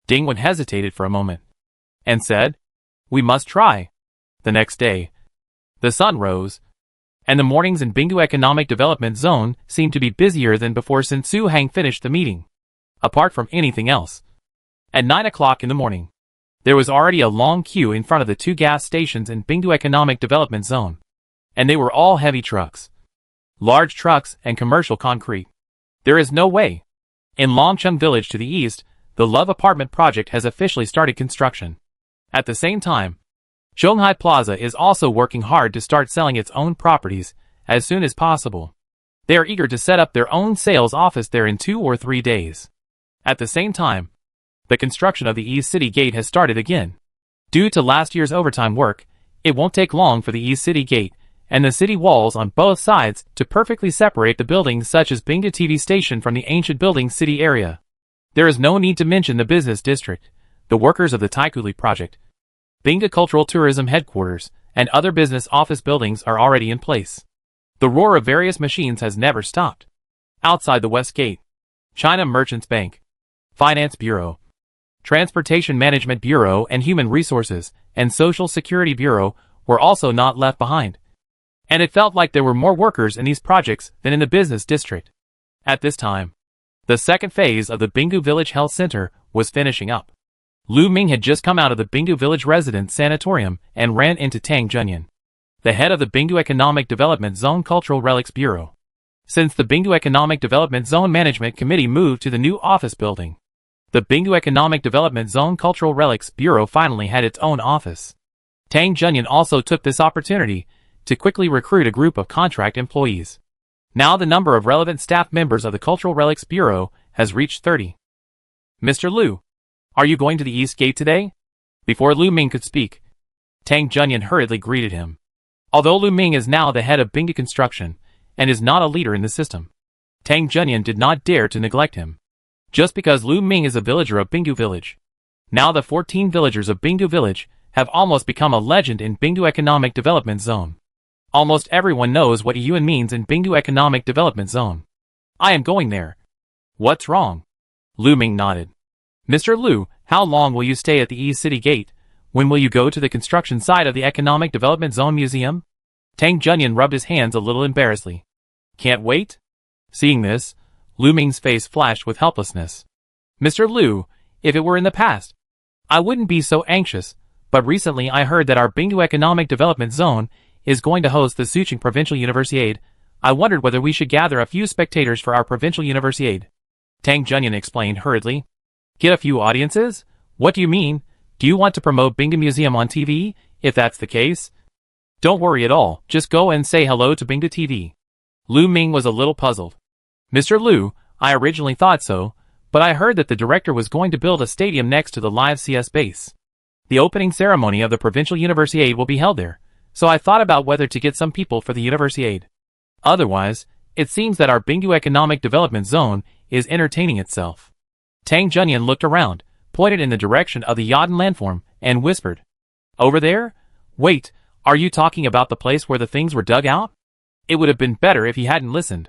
B: Dingwen hesitated for a moment, and said, we must try. The next day, the sun rose, and the mornings in Tsinghua Economic Development Zone seemed to be busier than before since Su Hang finished the meeting. Apart from anything else. At 9 o'clock in the morning, there was already a long queue in front of the 2 gas stations in Tsinghua Economic Development Zone, and they were all heavy trucks. Large trucks and commercial concrete. There is no way. In Longcheng Village to the east, the Love Apartment project has officially started construction. At the same time, Zhonghai Plaza is also working hard to start selling its own properties as soon as possible. They are eager to set up their own sales office there in 2 or 3 days. At the same time, the construction of the East City Gate has started again. Due to last year's overtime work, it won't take long for the East City Gate and the city walls on both sides to perfectly separate the buildings such as Tsinghua TV Station from the ancient building city area. There is no need to mention the business district, the workers of the Taikuli project, Tsinghua Cultural Tourism Headquarters, and other business office buildings are already in place. The roar of various machines has never stopped. Outside the West Gate, China Merchants Bank, Finance Bureau, Transportation Management Bureau and Human Resources and Social Security Bureau were also not left behind. And it felt like there were more workers in these projects than in the business district. At this time, the second phase of the Tsinghua Village Health Center was finishing up. Lu Ming had just come out of the Tsinghua Village Residence Sanatorium and ran into Tang Junyan, the head of the Tsinghua Economic Development Zone Cultural Relics Bureau. Since the Tsinghua Economic Development Zone Management Committee moved to the new office building, The Bingdu Economic Development Zone Cultural Relics Bureau finally had its own office. Tang Junyan also took this opportunity to quickly recruit a group of contract employees. Now the number of relevant staff members of the Cultural Relics Bureau has reached 30. Mr. Liu, are you going to the East Gate today? Before Lu Ming could speak, Tang Junyan hurriedly greeted him. Although Lu Ming is now the head of Bingdu Construction and is not a leader in the system, Tang Junyan did not dare to neglect him. Just because Lu Ming is a villager of Bingdu Village. Now the 14 villagers of Bingdu Village have almost become a legend in Bingdu Economic Development Zone. Almost everyone knows what Yuan means in Bingdu Economic Development Zone. I am going there. What's wrong? Lu Ming nodded. Mr. Liu, how long will you stay at the East City Gate? When will you go to the construction site of the Economic Development Zone Museum? Tang Junyan rubbed his hands a little embarrassedly. Can't wait? Seeing this, Lu Ming's face flashed with helplessness. Mr. Liu, if it were in the past, I wouldn't be so anxious, but recently I heard that our Bingdu Economic Development Zone is going to host the Suqing Provincial Universiade. I wondered whether we should gather a few spectators for our Provincial Universiade. Tang Junyan explained hurriedly. Get a few audiences? What do you mean? Do you want to promote Bingdu Museum on TV? If that's the case, don't worry at all, just go and say hello to Bingdu TV. Lu Ming was a little puzzled. Mr. Liu, I originally thought so, but I heard that the director was going to build a stadium next to the live CS base. The opening ceremony of the Provincial Universiade will be held there, so I thought about whether to get some people for the Universiade. Otherwise, it seems that our Bingdu Economic Development Zone is entertaining itself. Tang Junyan looked around, pointed in the direction of the Yaden landform, and whispered. Over there? Wait, are you talking about the place where the things were dug out? It would have been better if he hadn't listened.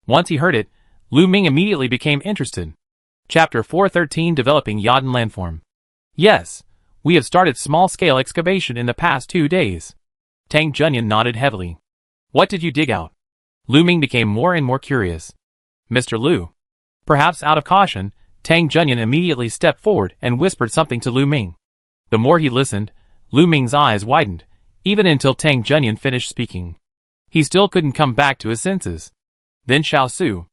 B: Once he heard it, Lu Ming immediately became interested. Chapter 413 Developing Yaden Landform. Yes, we have started small-scale excavation in the past 2 days. Tang Junyan nodded heavily. What did you dig out? Lu Ming became more and more curious. Mr. Liu. Perhaps out of caution, Tang Junyan immediately stepped forward and whispered something to Lu Ming. The more he listened, Lu Ming's eyes widened, even until Tang Junyan finished speaking. He still couldn't come back to his senses. Then Xiao Su.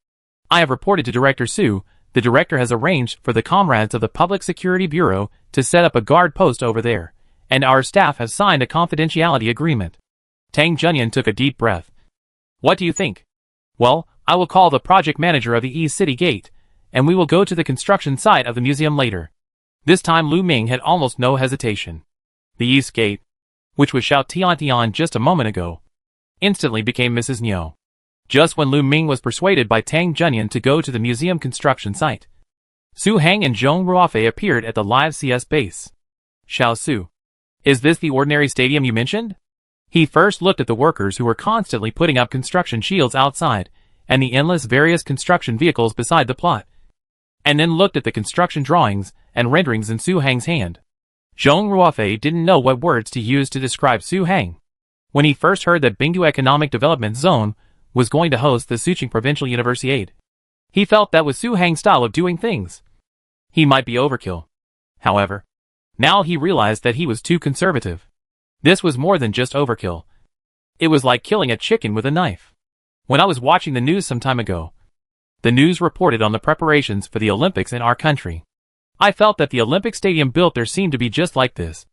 B: I have reported to Director Su. The director has arranged for the comrades of the Public Security Bureau to set up a guard post over there, and our staff has signed a confidentiality agreement. Tang Junyan took a deep breath. What do you think? Well, I will call the project manager of the East City Gate, and we will go to the construction site of the museum later. This time Lu Ming had almost no hesitation. The East Gate, which was Xiao Tian just a moment ago, instantly became Mrs. Niu. Just when Lu Ming was persuaded by Tang Junyan to go to the museum construction site, Su Hang and Zhong Ruofei appeared at the live CS base. Xiao Su. Is this the ordinary stadium you mentioned? He first looked at the workers who were constantly putting up construction shields outside, and the endless various construction vehicles beside the plot, and then looked at the construction drawings and renderings in Su Hang's hand. Zhong Ruofei didn't know what words to use to describe Su Hang. When he first heard that Bingdu Economic Development Zone was going to host the Suqing Provincial Universiade, he felt that was Su Hang's style of doing things. He might be overkill. However, now he realized that he was too conservative. This was more than just overkill. It was like killing a chicken with a knife. When I was watching the news some time ago, the news reported on the preparations for the Olympics in our country. I felt that the Olympic stadium built there seemed to be just like this,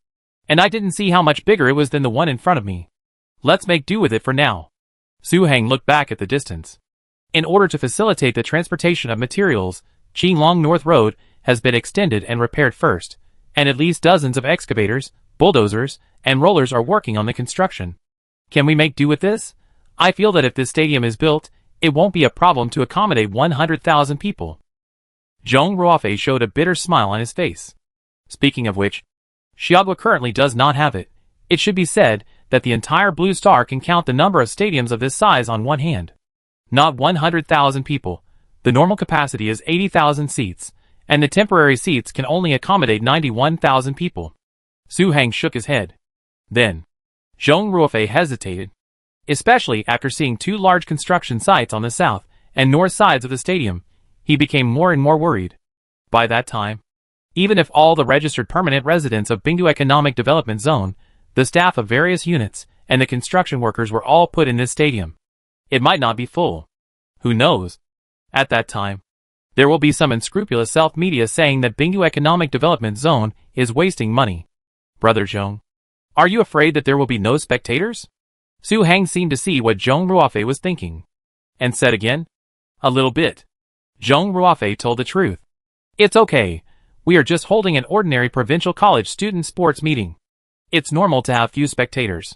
B: and I didn't see how much bigger it was than the one in front of me. Let's make do with it for now. Su Hang looked back at the distance. In order to facilitate the transportation of materials, Qinglong North Road has been extended and repaired first, and at least dozens of excavators, bulldozers, and rollers are working on the construction. Can we make do with this? I feel that if this stadium is built, it won't be a problem to accommodate 100,000 people. Zhong Ruofei showed a bitter smile on his face. Speaking of which, Xiagua currently does not have it. It should be said that the entire Blue Star can count the number of stadiums of this size on one hand. Not 100,000 people. The normal capacity is 80,000 seats, and the temporary seats can only accommodate 91,000 people. Su Hang shook his head. Then, Zhong Ruofei hesitated, especially after seeing two large construction sites on the south and north sides of the stadium. He became more and more worried. By that time, even if all the registered permanent residents of Bingdu Economic Development Zone, the staff of various units, and the construction workers were all put in this stadium, it might not be full. Who knows? At that time, There will be some unscrupulous self-media saying that Bingdu Economic Development Zone is wasting money. Brother Zhong, are you afraid that there will be no spectators? Su Hang seemed to see what Zhong Ruofei was thinking, and said again, a little bit. Zhong Ruofei told the truth. It's okay. We are just holding an ordinary provincial college student sports meeting. It's normal to have few spectators.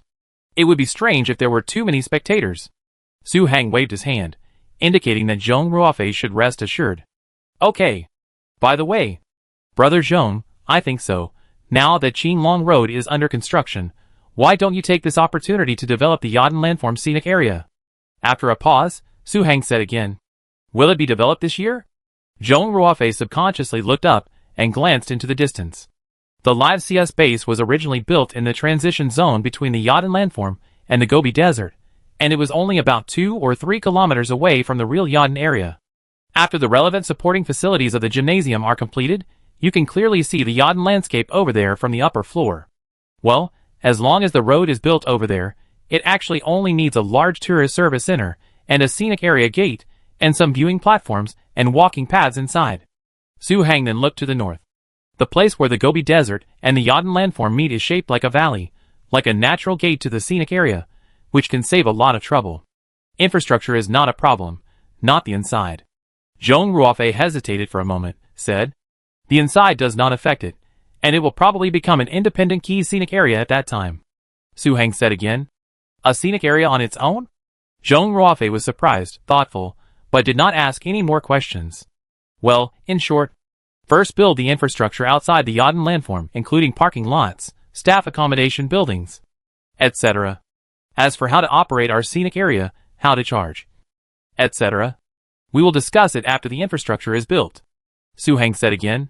B: It would be strange if there were too many spectators. Su Hang waved his hand, indicating that Zhong Ruofei should rest assured. Okay. By the way, Brother Zhong, I think so. Now that Qinglong Road is under construction, why don't you take this opportunity to develop the Yaden Landform scenic area? After a pause, Su Hang said again. Will it be developed this year? Zhong Ruofei subconsciously looked up and glanced into the distance. The live CS base was originally built in the transition zone between the Yaden Landform and the Gobi Desert, and it was only about 2 or 3 kilometers away from the real Yaden area. After the relevant supporting facilities of the gymnasium are completed, you can clearly see the Yaden landscape over there from the upper floor. Well, as long as the road is built over there, it actually only needs a large tourist service center and a scenic area gate and some viewing platforms and walking paths inside. Su Hang then looked to the north. The place where the Gobi Desert and the Yaden Landform meet is shaped like a valley, like a natural gate to the scenic area, which can save a lot of trouble. Infrastructure is not a problem, not the inside. Zhong Ruofei hesitated for a moment, said, the inside does not affect it, and it will probably become an independent key scenic area at that time. Su Hang said again, a scenic area on its own? Zhong Ruofei was surprised, thoughtful, but did not ask any more questions. Well, in short, first build the infrastructure outside the Yaden Landform, including parking lots, staff accommodation buildings, etc. As for how to operate our scenic area, how to charge, etc., we will discuss it after the infrastructure is built. Su Hang said again.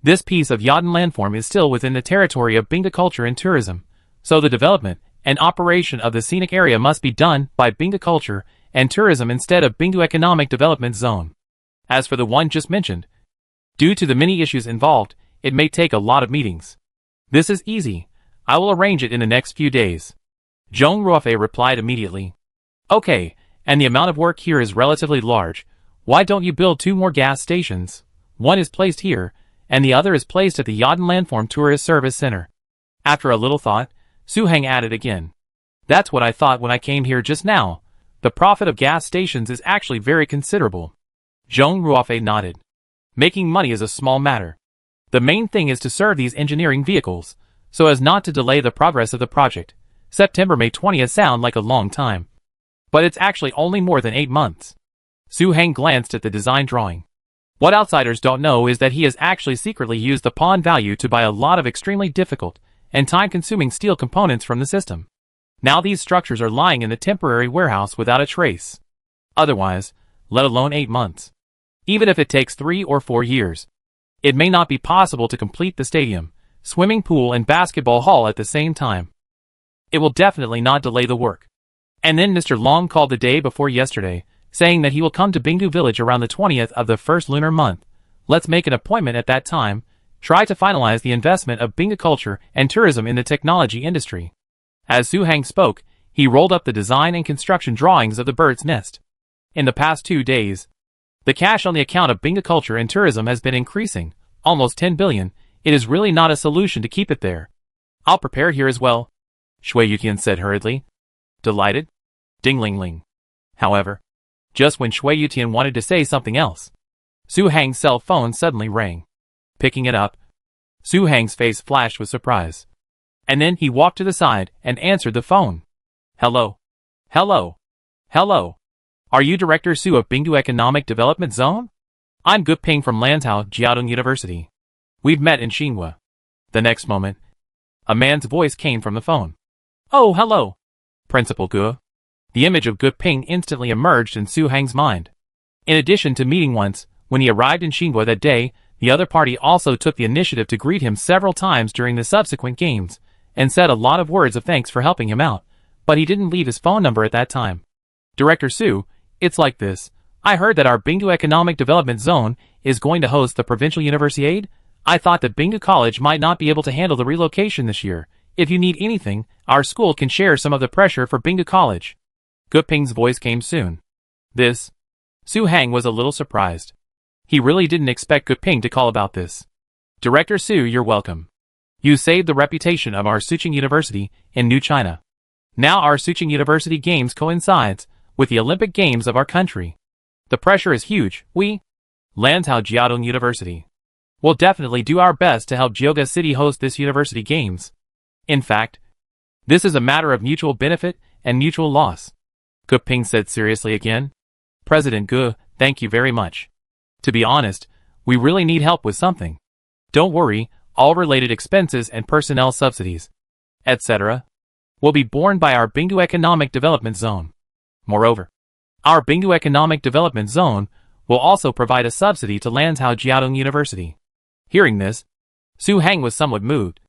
B: This piece of Yaden Landform is still within the territory of Bingda Culture and Tourism, so the development and operation of the scenic area must be done by Bingda Culture and Tourism instead of Bingdu Economic Development Zone. As for the one just mentioned, due to the many issues involved, it may take a lot of meetings. This is easy. I will arrange it in the next few days. Zhong Ruofei replied immediately. Okay, and the amount of work here is relatively large. Why don't you build 2 more gas stations? One is placed here, and the other is placed at the Yaden Landform Tourist Service Center. After a little thought, Su Hang added again. That's what I thought when I came here just now. The profit of gas stations is actually very considerable. Zhong Ruofei nodded. Making money is a small matter. The main thing is to serve these engineering vehicles, so as not to delay the progress of the project. September May 20th sound like a long time. But it's actually only more than 8 months. Su Hang glanced at the design drawing. What outsiders don't know is that he has actually secretly used the pawn value to buy a lot of extremely difficult and time-consuming steel components from the system. Now these structures are lying in the temporary warehouse without a trace. Otherwise, let alone 8 months. Even if it takes 3 or 4 years, it may not be possible to complete the stadium, swimming pool and basketball hall at the same time. It will definitely not delay the work. And then Mr. Long called the day before yesterday, saying that he will come to Bingdu village around the 20th of the first lunar month. Let's make an appointment at that time, try to finalize the investment of Bingdu culture and tourism in the technology industry. As Su Hang spoke, he rolled up the design and construction drawings of the bird's nest. In the past 2 days, the cash on the account of Bingdu culture and tourism has been increasing, almost 10 billion. It is really not a solution to keep it there. I'll prepare here as well, Shui Yutian said hurriedly. Delighted? Ding-ling-ling. However, just when Shui Yutian wanted to say something else, Su Hang's cell phone suddenly rang. Picking it up, Su Hang's face flashed with surprise. And then he walked to the side and answered the phone. Hello. Hello. Hello. Are you Director Su of Bingdu Economic Development Zone? I'm Gu Ping from Lantau Jiaodong University. We've met in Xinhua. The next moment, a man's voice came from the phone. Oh, hello. Principal Gu. The image of Gu Ping instantly emerged in Su Hang's mind. In addition to meeting once, when he arrived in Xinhua that day, the other party also took the initiative to greet him several times during the subsequent games, and said a lot of words of thanks for helping him out, but he didn't leave his phone number at that time. Director Su, it's like this. I heard that our Bingdu Economic Development Zone is going to host the Provincial Universiade. I thought that Bingdu College might not be able to handle the relocation this year. If you need anything, our school can share some of the pressure for Bingdu College. Gu Ping's voice came soon. This. Su Hang was a little surprised. He really didn't expect Guping to call about this. Director Su, you're welcome. You saved the reputation of our Suching University in New China. Now our Suching University Games coincides with the Olympic Games of our country. The pressure is huge. We, Lanzhou Jiaotong University, will definitely do our best to help Jiuge City host this university games. In fact, this is a matter of mutual benefit and mutual loss. Guping said seriously again. President Gu, thank you very much. To be honest, we really need help with something. Don't worry, all related expenses and personnel subsidies, etc., will be borne by our Bingdu Economic Development Zone. Moreover, our Bingdu Economic Development Zone will also provide a subsidy to Lanzhou Jiaotong University. Hearing this, Su Heng was somewhat moved,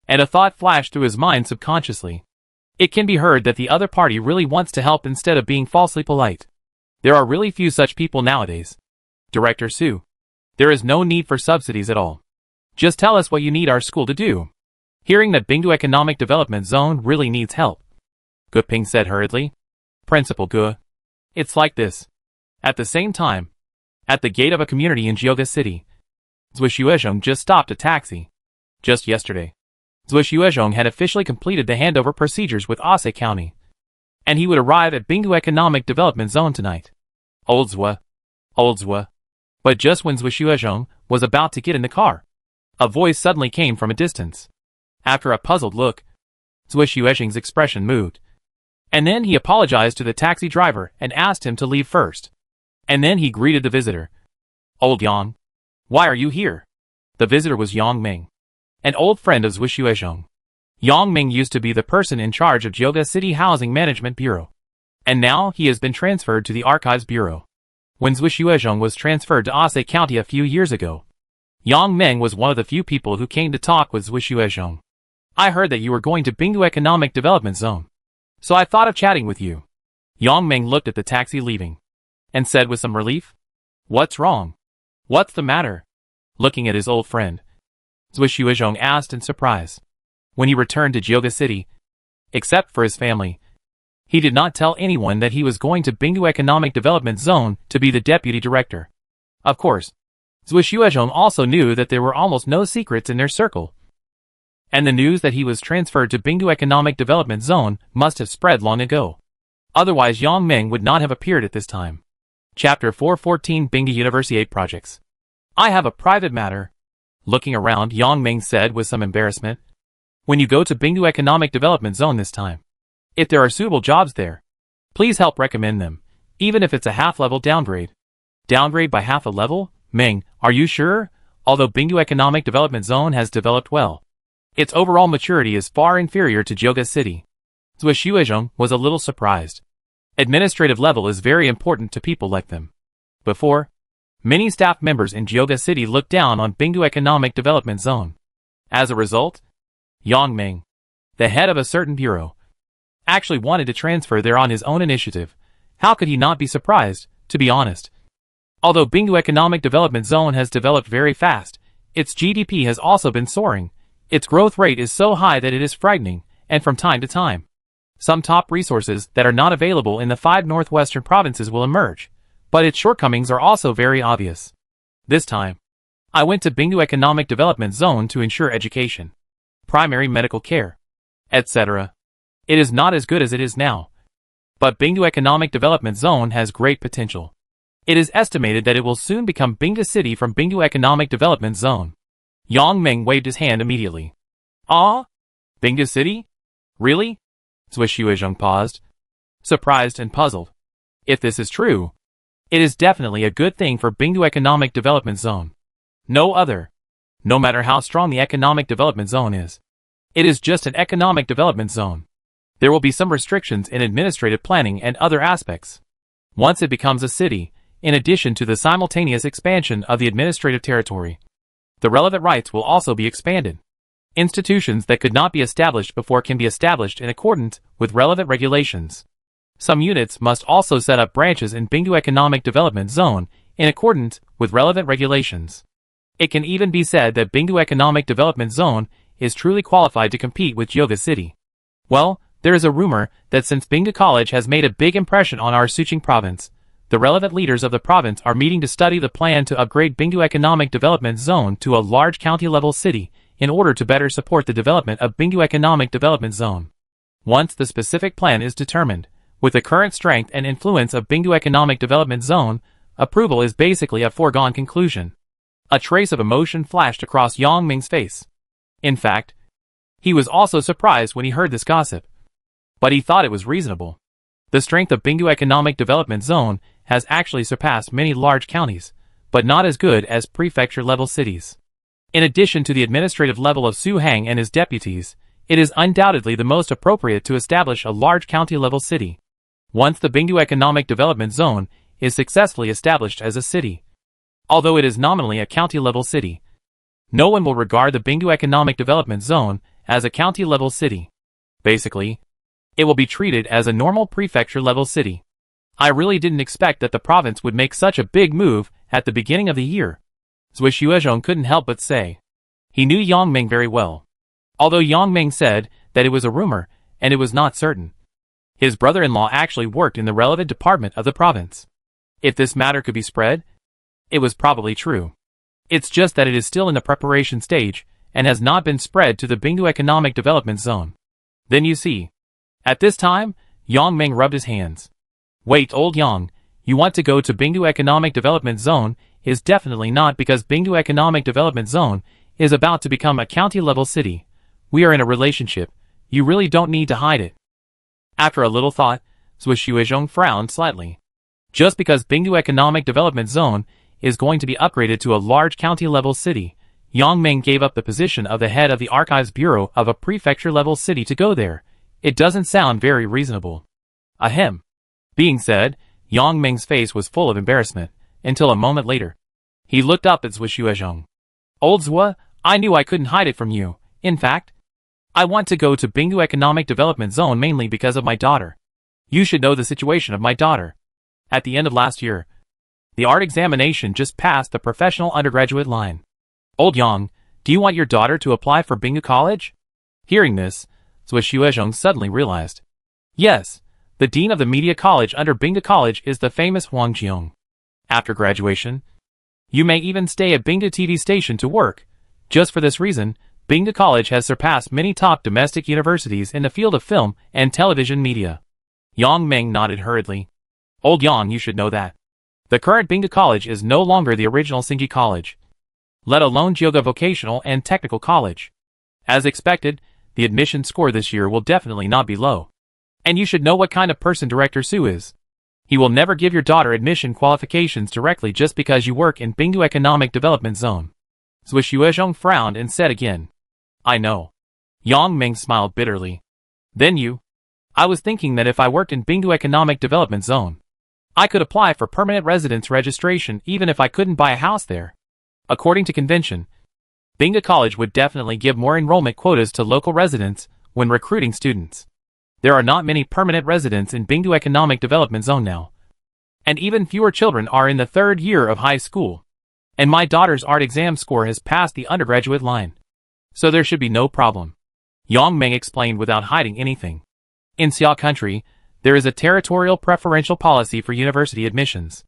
B: and a thought flashed through his mind subconsciously. It can be heard that the other party really wants to help instead of being falsely polite. There are really few such people nowadays. Director Su, there is no need for subsidies at all. Just tell us what you need our school to do. Hearing that Bingdu Economic Development Zone really needs help, Guping said hurriedly. Principal Gu, it's like this. At the same time, at the gate of a community in Jiuge City, Zhui Xuezhong just stopped a taxi. Just yesterday, Zhui Xuezhong had officially completed the handover procedures with Ase County, and he would arrive at Bingdu Economic Development Zone tonight. Old Zhui. But just when Zhui Xuezhong was about to get in the car, a voice suddenly came from a distance. After a puzzled look, Zhui Xuezhong's expression moved. And then he apologized to the taxi driver and asked him to leave first. And then he greeted the visitor. Old Yang, why are you here? The visitor was Yang Ming, an old friend of Zhui Xuezhong. Yang Ming used to be the person in charge of Jiuge City Housing Management Bureau, and now he has been transferred to the Archives Bureau. When Zhui Xuezhong was transferred to Ase County a few years ago, Yang Ming was one of the few people who came to talk with Zhui Xuezhong. I heard that you were going to Bingdu Economic Development Zone, so I thought of chatting with you. Yang Ming looked at the taxi leaving, and said with some relief, What's wrong? What's the matter? Looking at his old friend, Zhui Xuezhong asked in surprise. When he returned to Jiuge City, except for his family, he did not tell anyone that he was going to Bingdu Economic Development Zone to be the deputy director. Of course, Zhui Xuezhong also knew that there were almost no secrets in their circle, and the news that he was transferred to Bingdu Economic Development Zone must have spread long ago. Otherwise Yang Ming would not have appeared at this time. Chapter 414 Bingdu University 8 Projects. I have a private matter. Looking around, Yang Ming said with some embarrassment. When you go to Bingdu Economic Development Zone this time, if there are suitable jobs there, please help recommend them, even if it's a half-level downgrade. Downgrade by half a level? Ming, are you sure? Although Bingdu Economic Development Zone has developed well, its overall maturity is far inferior to Jiuge City. Zhui Xuezhong was a little surprised. Administrative level is very important to people like them. Before, many staff members in Jiuge City looked down on Bingdu Economic Development Zone. As a result, Yang Ming, the head of a certain bureau, actually wanted to transfer there on his own initiative. How could he not be surprised, to be honest? Although Bingdu Economic Development Zone has developed very fast, its GDP has also been soaring. Its growth rate is so high that it is frightening, and from time to time, some top resources that are not available in the 5 northwestern provinces will emerge, but its shortcomings are also very obvious. This time, I went to Bingdu Economic Development Zone to ensure education, primary medical care, etc. It is not as good as it is now, but Bingdu Economic Development Zone has great potential. It is estimated that it will soon become Bingdu City from Bingdu Economic Development Zone. Yang Ming waved his hand immediately. Ah? Bingdu City? Really? Zhui Xuezhong paused, surprised and puzzled. If this is true, it is definitely a good thing for Bingdu Economic Development Zone. No other. No matter how strong the Economic Development Zone is, it is just an Economic Development Zone. There will be some restrictions in administrative planning and other aspects. Once it becomes a city, in addition to the simultaneous expansion of the administrative territory, the relevant rights will also be expanded. Institutions that could not be established before can be established in accordance with relevant regulations. Some units must also set up branches in Bingdu Economic Development Zone in accordance with relevant regulations. It can even be said that Bingdu Economic Development Zone is truly qualified to compete with Jiuge City. Well, there is a rumor that since Bingdu College has made a big impression on our Suching province, the relevant leaders of the province are meeting to study the plan to upgrade Bingdu Economic Development Zone to a large county-level city in order to better support the development of Bingdu Economic Development Zone. Once the specific plan is determined, with the current strength and influence of Bingdu Economic Development Zone, approval is basically a foregone conclusion. A trace of emotion flashed across Yang Ming's face. In fact, he was also surprised when he heard this gossip. But he thought it was reasonable. The strength of Bingdu Economic Development Zone has actually surpassed many large counties, but not as good as prefecture-level cities. In addition to the administrative level of Su Hang and his deputies, it is undoubtedly the most appropriate to establish a large county-level city. Once the Bingdu Economic Development Zone is successfully established as a city, although it is nominally a county-level city, no one will regard the Bingdu Economic Development Zone as a county-level city. Basically, it will be treated as a normal prefecture-level city. I really didn't expect that the province would make such a big move at the beginning of the year. Zui Xuezhong couldn't help but say. He knew Yang Ming very well. Although Yang Ming said that it was a rumor, and it was not certain. His brother-in-law actually worked in the relevant department of the province. If this matter could be spread, it was probably true. It's just that it is still in the preparation stage, and has not been spread to the Bingdu Economic Development Zone. Then you see. At this time, Yang Ming rubbed his hands. Wait, old Yang, you want to go to Bingdu Economic Development Zone is definitely not because Bingdu Economic Development Zone is about to become a county-level city. We are in a relationship. You really don't need to hide it. After a little thought, Zui Xuezhong frowned slightly. Just because Bingdu Economic Development Zone is going to be upgraded to a large county-level city, Yang Ming gave up the position of the head of the Archives Bureau of a prefecture-level city to go there. It doesn't sound very reasonable. Ahem. Being said, Yang Ming's face was full of embarrassment, until a moment later. He looked up at Zui Xuezhong. Old Zua, I knew I couldn't hide it from you. In fact, I want to go to Bingdu Economic Development Zone mainly because of my daughter. You should know the situation of my daughter. At the end of last year, the art examination just passed the professional undergraduate line. Old Yang, do you want your daughter to apply for Bingdu College? Hearing this, Zui Xuezhong suddenly realized. Yes, the dean of the media college under Bingdu College is the famous Huang Jiong. After graduation, you may even stay at Bingdu TV station to work. Just for this reason, Bingdu College has surpassed many top domestic universities in the field of film and television media. Yang Ming nodded hurriedly. Old Yang, you should know that. The current Bingdu College is no longer the original Singji College, let alone Jyoga Vocational and Technical College. As expected, the admission score this year will definitely not be low. And you should know what kind of person Director Su is. He will never give your daughter admission qualifications directly just because you work in Bingdu Economic Development Zone. Zui Xuezhong frowned and said again. I know. Yang Ming smiled bitterly. Then you. I was thinking that if I worked in Bingdu Economic Development Zone, I could apply for permanent residence registration even if I couldn't buy a house there. According to convention, Bingdu College would definitely give more enrollment quotas to local residents when recruiting students. There are not many permanent residents in Bingdu Economic Development Zone now. And even fewer children are in the third year of high school. And my daughter's art exam score has passed the undergraduate line. So there should be no problem. Yang Ming explained without hiding anything. In Xia country, there is a territorial preferential policy for university admissions.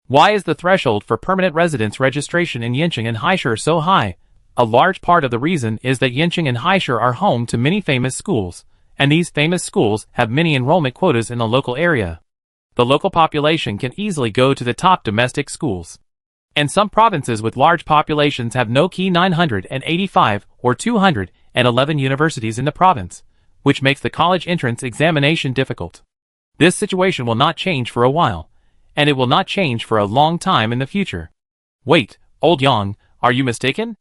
B: Why is the threshold for permanent residence registration in Yanqing and Haishur so high? A large part of the reason is that Yanqing and Haishur are home to many famous schools, and these famous schools have many enrollment quotas in the local area. The local population can easily go to the top domestic schools. And some provinces with large populations have no key 985 or 211 universities in the province, which makes the college entrance examination difficult. This situation will not change for a while, and it will not change for a long time in the future. Wait, old Yang, are you mistaken?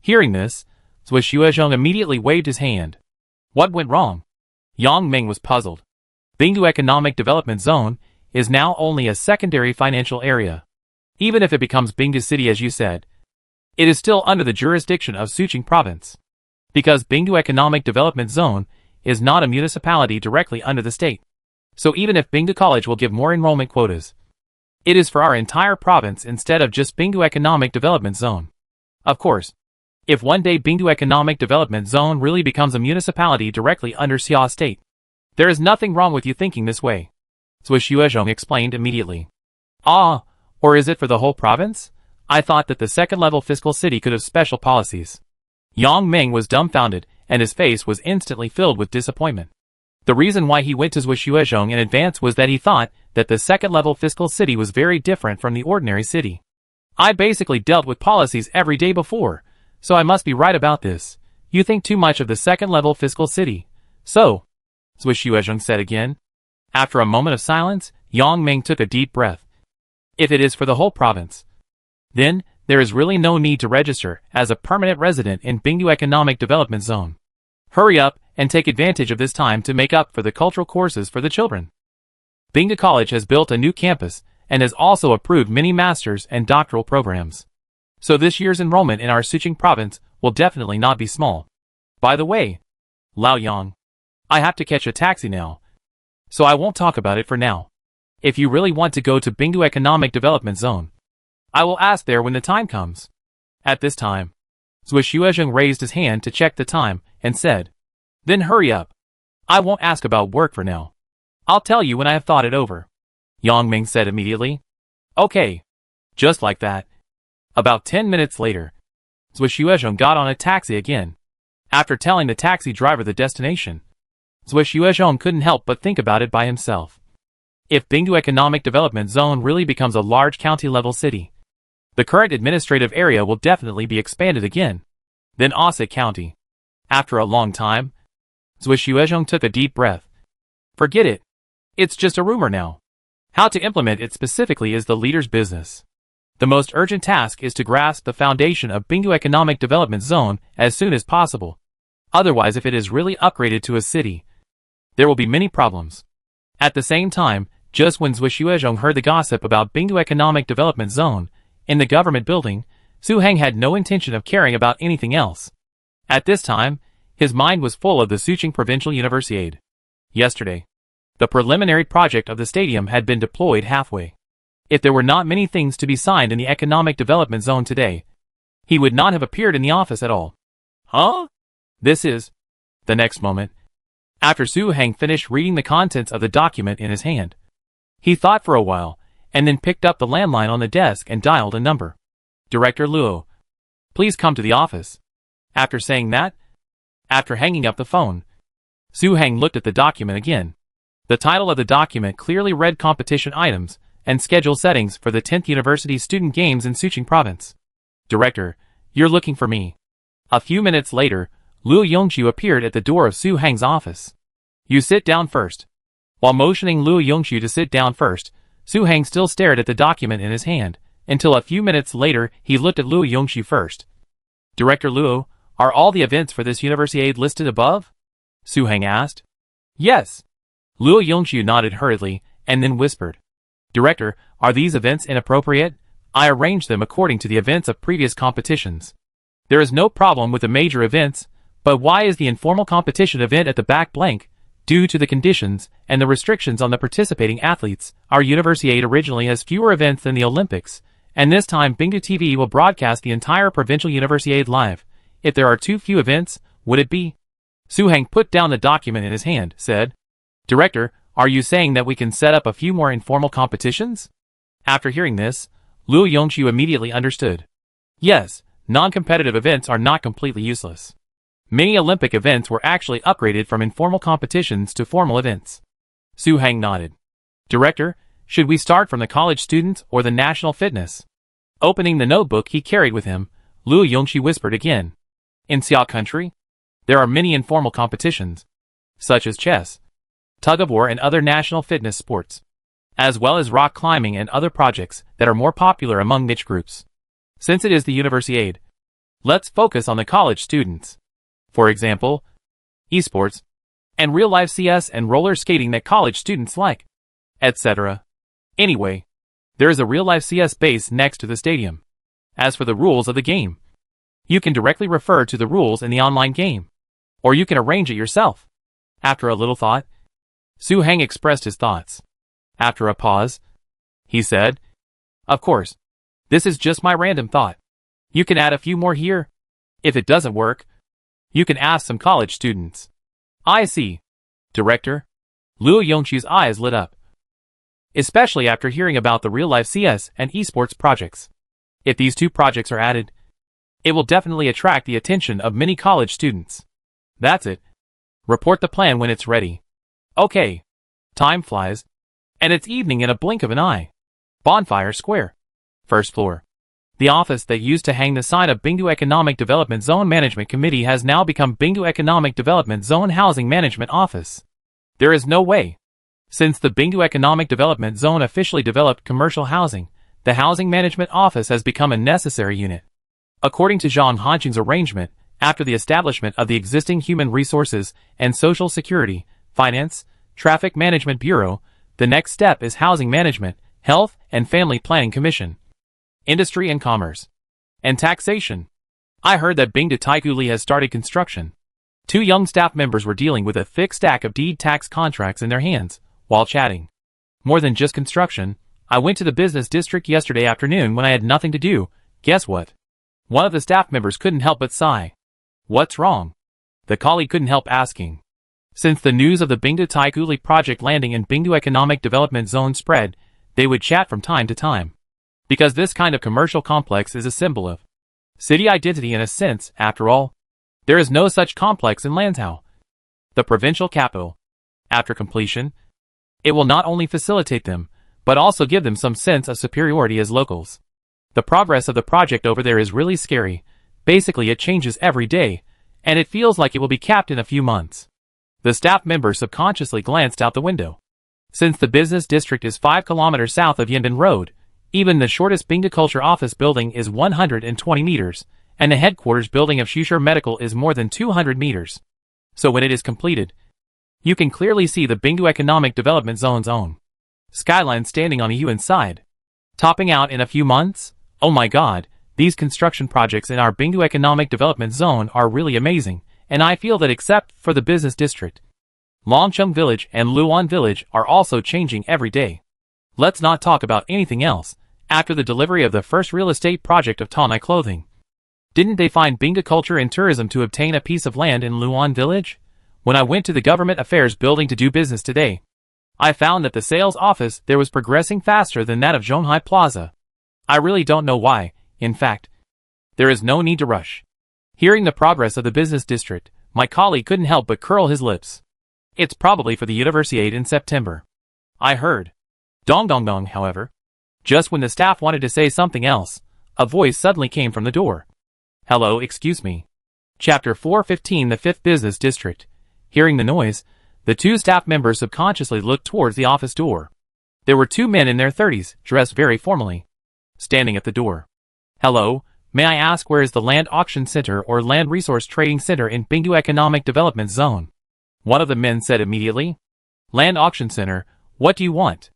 B: Hearing this, Zui Xuezhong immediately waved his hand. What went wrong? Yang Ming was puzzled. Bingdu Economic Development Zone is now only a secondary financial area. Even if it becomes Bingdu City as you said, it is still under the jurisdiction of Suqing Province. Because Bingdu Economic Development Zone is not a municipality directly under the state. So even if Bingdu College will give more enrollment quotas, it is for our entire province instead of just Bingdu Economic Development Zone. Of course, if one day Bingdu Economic Development Zone really becomes a municipality directly under Xia State, there is nothing wrong with you thinking this way. Zui Xuezhong explained immediately. Ah, or is it for the whole province? I thought that the second-level fiscal city could have special policies. Yang Ming was dumbfounded, and his face was instantly filled with disappointment. The reason why he went to Zhuozhong in advance was that he thought that the second-level fiscal city was very different from the ordinary city. I basically dealt with policies every day before, so I must be right about this. You think too much of the second-level fiscal city. So, Zhuozhong said again. After a moment of silence, Yang Ming took a deep breath. If it is for the whole province, then there is really no need to register as a permanent resident in Bingdu Economic Development Zone. Hurry up and take advantage of this time to make up for the cultural courses for the children. Bingdu College has built a new campus and has also approved many master's and doctoral programs. So this year's enrollment in our Suqing province will definitely not be small. By the way, Lao Yang, I have to catch a taxi now, so I won't talk about it for now. If you really want to go to Bingdu Economic Development Zone, I will ask there when the time comes. At this time, Zhuozhong raised his hand to check the time and said, Then hurry up. I won't ask about work for now. I'll tell you when I have thought it over. Yang Ming said immediately. Okay. Just like that. About 10 minutes later, Zhuozhong got on a taxi again. After telling the taxi driver the destination, Zhuozhong couldn't help but think about it by himself. If Bingdu Economic Development Zone really becomes a large county-level city, the current administrative area will definitely be expanded again. Then Asa County. After a long time, Zhuozhong took a deep breath. Forget it. It's just a rumor now. How to implement it specifically is the leader's business. The most urgent task is to grasp the foundation of Bingdu Economic Development Zone as soon as possible. Otherwise, if it is really upgraded to a city, there will be many problems. At the same time, just when Zhuozhong heard the gossip about Bingdu Economic Development Zone in the government building, Su Heng had no intention of caring about anything else. At this time, his mind was full of the Suqing Provincial Universiade. Yesterday, the preliminary project of the stadium had been deployed halfway. If there were not many things to be signed in the Economic Development Zone today, he would not have appeared in the office at all. Huh? This is... The next moment, after Su Heng finished reading the contents of the document in his hand, he thought for a while, and then picked up the landline on the desk and dialed a number. Director Luo, please come to the office. After saying that, after hanging up the phone, Su Heng looked at the document again. The title of the document clearly read Competition Items and Schedule Settings for the 10th University Student Games in Suqing Province. Director, you're looking for me. A few minutes later, Luo Yongxiu appeared at the door of Su Heng's office. You sit down first. While motioning Luo Yongxiu to sit down first, Su Heng still stared at the document in his hand, until a few minutes later he looked at Luo Yongxiu first. Director Luo, are all the events for this universiade listed above? Su Heng asked. Yes. Luo Yongxiu nodded hurriedly, and then whispered. Director, are these events inappropriate? I arranged them according to the events of previous competitions. There is no problem with the major events, but why is the informal competition event at the back blank? Due to the conditions and the restrictions on the participating athletes, our universiade originally has fewer events than the Olympics, and this time Bingdu TV will broadcast the entire provincial universiade live. If there are too few events, would it be? Su Heng put down the document in his hand, said, Director, are you saying that we can set up a few more informal competitions? After hearing this, Luo Yongxiu immediately understood. Yes, non-competitive events are not completely useless. Many Olympic events were actually upgraded from informal competitions to formal events. Su Heng nodded. Director, should we start from the college students or the national fitness? Opening the notebook he carried with him, Luo Yongxiu whispered again. In Xia country, there are many informal competitions, such as chess, tug-of-war and other national fitness sports, as well as rock climbing and other projects that are more popular among niche groups. Since it is the universiade, let's focus on the college students. For example, esports, and real-life CS and roller skating that college students like, etc. Anyway, there is a real-life CS base next to the stadium. As for the rules of the game, you can directly refer to the rules in the online game, or you can arrange it yourself. After a little thought, Su Heng expressed his thoughts. After a pause, he said, Of course, this is just my random thought. You can add a few more here. If it doesn't work, you can ask some college students. I see. Director. Luo Yongxiu's eyes lit up. especially after hearing about the real-life CS and esports projects. If these two projects are added, it will definitely attract the attention of many college students. That's it. Report the plan when it's ready. Okay. Time flies, and it's evening in a blink of an eye. Bonfire Square. First floor. The office that used to hang the sign of Bingdu Economic Development Zone Management Committee has now become Bingdu Economic Development Zone Housing Management Office. There is no way. Since the Bingdu Economic Development Zone officially developed commercial housing, the Housing Management Office has become a necessary unit. According to Zhang Hanqing's arrangement, after the establishment of the existing Human Resources and Social Security, Finance, Traffic Management Bureau, the next step is Housing Management, Health and Family Planning Commission, Industry and Commerce, and Taxation. I heard that Bingdu Taikoo has started construction. Two young staff members were dealing with a thick stack of deed tax contracts in their hands, while chatting. More than just construction, I went to the business district yesterday afternoon when I had nothing to do. Guess what? One of the staff members couldn't help but sigh. What's wrong? The colleague couldn't help asking. Since the news of the Bingdu Taikoo project landing in Bingdu Economic Development Zone spread, they would chat from time to time. Because this kind of commercial complex is a symbol of city identity in a sense, after all. There is no such complex in Lanzhou, the provincial capital. After completion, it will not only facilitate them, but also give them some sense of superiority as locals. The progress of the project over there is really scary. Basically it changes every day, and it feels like it will be capped in a few months. The staff member subconsciously glanced out the window. Since the business district is 5 kilometers south of Yanbin Road, even the shortest Bingdu Culture office building is 120 meters, and the headquarters building of Shusher Medical is more than 200 meters. So when it is completed, you can clearly see the Bingdu Economic Development Zone's own skyline standing on the Yuan side. Topping out in a few months? Oh my god, these construction projects in our Bingdu Economic Development Zone are really amazing, and I feel that except for the business district, Longcheng Village and Luan Village are also changing every day. Let's not talk about anything else. After the delivery of the first real estate project of Taunai Clothing, didn't they find Bingdu Culture and Tourism to obtain a piece of land in Luan Village? When I went to the Government Affairs building to do business today, I found that the sales office there was progressing faster than that of Zhonghai Plaza. I really don't know why. In fact, there is no need to rush. Hearing the progress of the business district, my colleague couldn't help but curl his lips. It's probably for the Universiade in September, I heard. Dong dong dong, however. Just when the staff wanted to say something else, a voice suddenly came from the door. Hello, excuse me. Chapter 415, the 5th Business District. Hearing the noise, the two staff members subconsciously looked towards the office door. There were two men in their 30s, dressed very formally, standing at the door. Hello, may I ask where is the Land Auction Center or Land Resource Trading Center in Bingdu Economic Development Zone? One of the men said immediately. Land Auction Center, what do you want?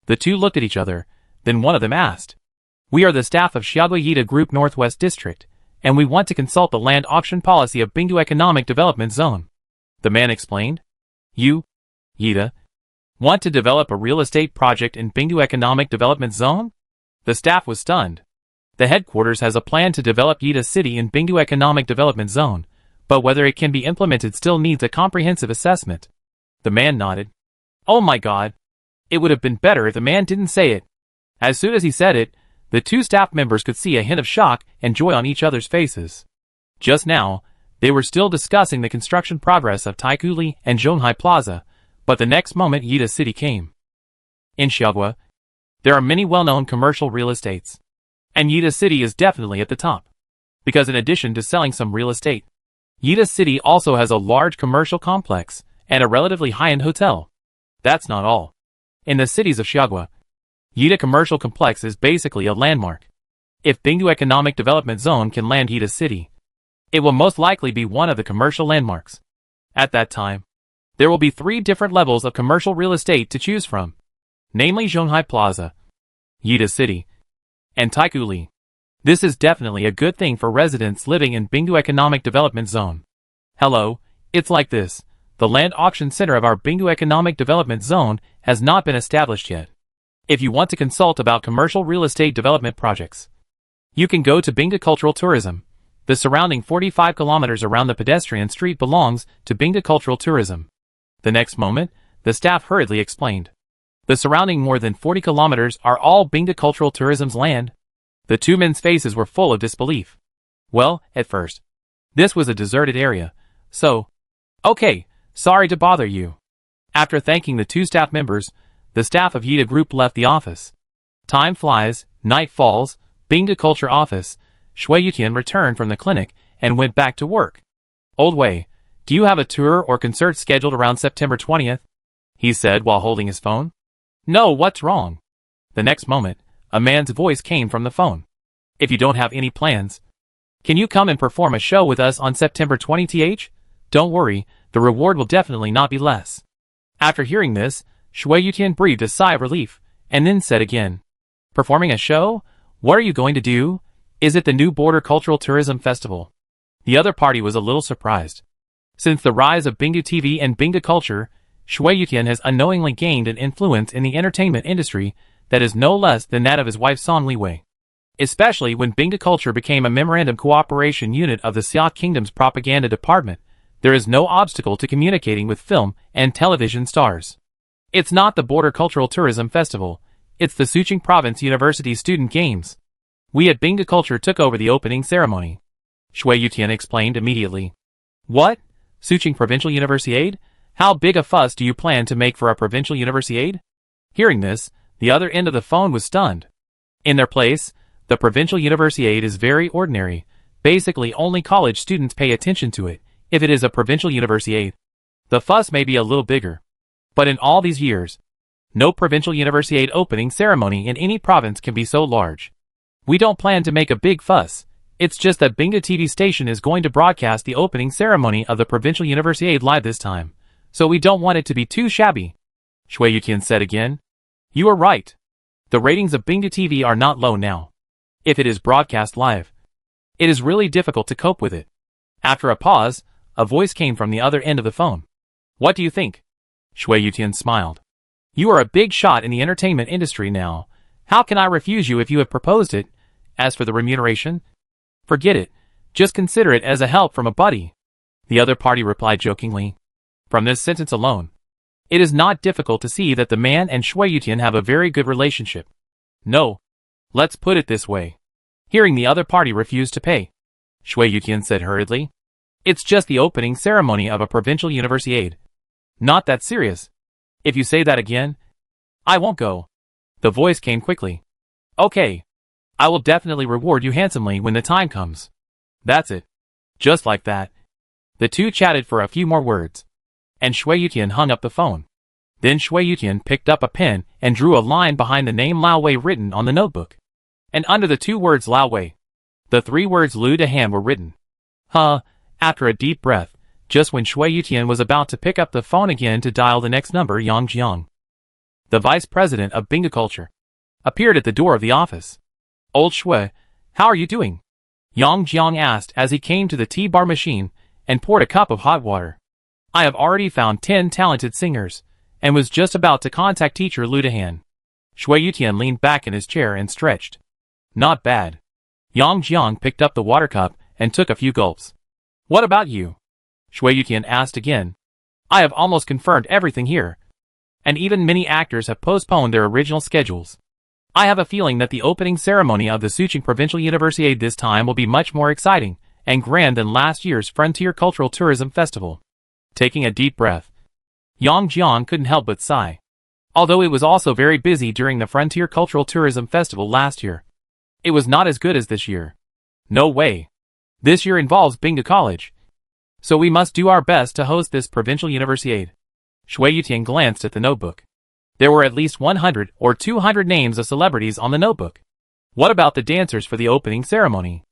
B: The two looked at each other, then one of them asked. We are the staff of Xiaogui Yida Group Northwest District, and we want to consult the land auction policy of Bingdu Economic Development Zone. The man explained. You, Yida, want to develop a real estate project in Bingdu Economic Development Zone? The staff was stunned. The headquarters has a plan to develop Yida City in Bingdu Economic Development Zone, but whether it can be implemented still needs a comprehensive assessment. The man nodded. Oh my god. It would have been better if the man didn't say it. As soon as he said it, the two staff members could see a hint of shock and joy on each other's faces. Just now, they were still discussing the construction progress of Taikoo and Zhonghai Plaza, but the next moment Yida City came. In Xiaogua, there are many well-known commercial real estates, and Yida City is definitely at the top. Because in addition to selling some real estate, Yida City also has a large commercial complex and a relatively high-end hotel. That's not all. In the cities of Xiaogua, Yida Commercial Complex is basically a landmark. If Bingdu Economic Development Zone can land Yida City, it will most likely be one of the commercial landmarks. At that time, there will be 3 different levels of commercial real estate to choose from, namely Zhonghai Plaza, Yida City, and Taikoo. This is definitely a good thing for residents living in Bingdu Economic Development Zone. Hello, it's like this. The land auction center of our Bingdu Economic Development Zone has not been established yet. If you want to consult about commercial real estate development projects, you can go to Bingdu Cultural Tourism. The surrounding 45 kilometers around the pedestrian street belongs to Bingdu Cultural Tourism. The next moment, the staff hurriedly explained. The surrounding more than 40 kilometers are all Bingda Cultural Tourism's land. The two men's faces were full of disbelief. Well, at first, this was a deserted area, so... Okay, sorry to bother you. After thanking the two staff members, the staff of Yida Group left the office. Time flies, night falls, Bingda Culture office. Shui Yutian returned from the clinic and went back to work. Old Wei, do you have a tour or concert scheduled around September 20th? He said while holding his phone. No, what's wrong? The next moment, a man's voice came from the phone. If you don't have any plans, can you come and perform a show with us on September 20th? Don't worry, the reward will definitely not be less. After hearing this, Shui Yutian breathed a sigh of relief, and then said again, Performing a show? What are you going to do? Is it the new Border Cultural Tourism Festival? The other party was a little surprised. Since the rise of Bingda TV and Bingda culture, Shui Yutian has unknowingly gained an influence in the entertainment industry that is no less than that of his wife San Liwei. Especially when Bingda culture became a memorandum cooperation unit of the Xia Kingdom's propaganda department, there is no obstacle to communicating with film and television stars. It's not the Border Cultural Tourism Festival, it's the Suqing Province University Student Games. We at Bingda Culture took over the opening ceremony. Shui Yutian explained immediately. What? Suqing Provincial Universiade? How big a fuss do you plan to make for a provincial universiade? Hearing this, the other end of the phone was stunned. In their place, the provincial universiade is very ordinary. Basically only college students pay attention to it, if it is a provincial universiade. The fuss may be a little bigger. But in all these years, no provincial universiade opening ceremony in any province can be so large. We don't plan to make a big fuss. It's just that Bingda TV station is going to broadcast the opening ceremony of the provincial universiade live this time. So we don't want it to be too shabby. Shui Yutian said again. You are right. The ratings of Bingda TV are not low now. If it is broadcast live, it is really difficult to cope with it. After a pause, a voice came from the other end of the phone. What do you think? Shui Yutian smiled. You are a big shot in the entertainment industry now. How can I refuse you if you have proposed it? As for the remuneration, forget it. Just consider it as a help from a buddy. The other party replied jokingly. From this sentence alone, it is not difficult to see that the man and Shui Yutian have a very good relationship. No. Let's put it this way. Hearing the other party refuse to pay, Shui Yutian said hurriedly. It's just the opening ceremony of a provincial universiade. Not that serious. If you say that again, I won't go. The voice came quickly. Okay. I will definitely reward you handsomely when the time comes. That's it. Just like that. The two chatted for a few more words. And Shui Yutian hung up the phone. Then Shui Yutian picked up a pen and drew a line behind the name Lao Wei written on the notebook. And under the two words Lao Wei, the three words Lu Dehan were written. After a deep breath, just when Shui Yutian was about to pick up the phone again to dial the next number, Yang Jiang, the vice president of Bingda Culture, appeared at the door of the office. Old Shui, how are you doing? Yang Jiang asked as he came to the tea bar machine and poured a cup of hot water. I have already found 10 talented singers, and was just about to contact teacher Lu Dehan. Shui Yutian leaned back in his chair and stretched. Not bad. Yang Jiang picked up the water cup and took a few gulps. What about you? Shui Yutian asked again. I have almost confirmed everything here. And even many actors have postponed their original schedules. I have a feeling that the opening ceremony of the Suqing Provincial Universiade this time will be much more exciting and grand than last year's Frontier Cultural Tourism Festival. Taking a deep breath, Yang Jiang couldn't help but sigh. Although it was also very busy during the Frontier Cultural Tourism Festival last year, it was not as good as this year. No way. This year involves Bingda College. So we must do our best to host this provincial universiade. Shui Yutian glanced at the notebook. There were at least 100 or 200 names of celebrities on the notebook. What about the dancers for the opening ceremony?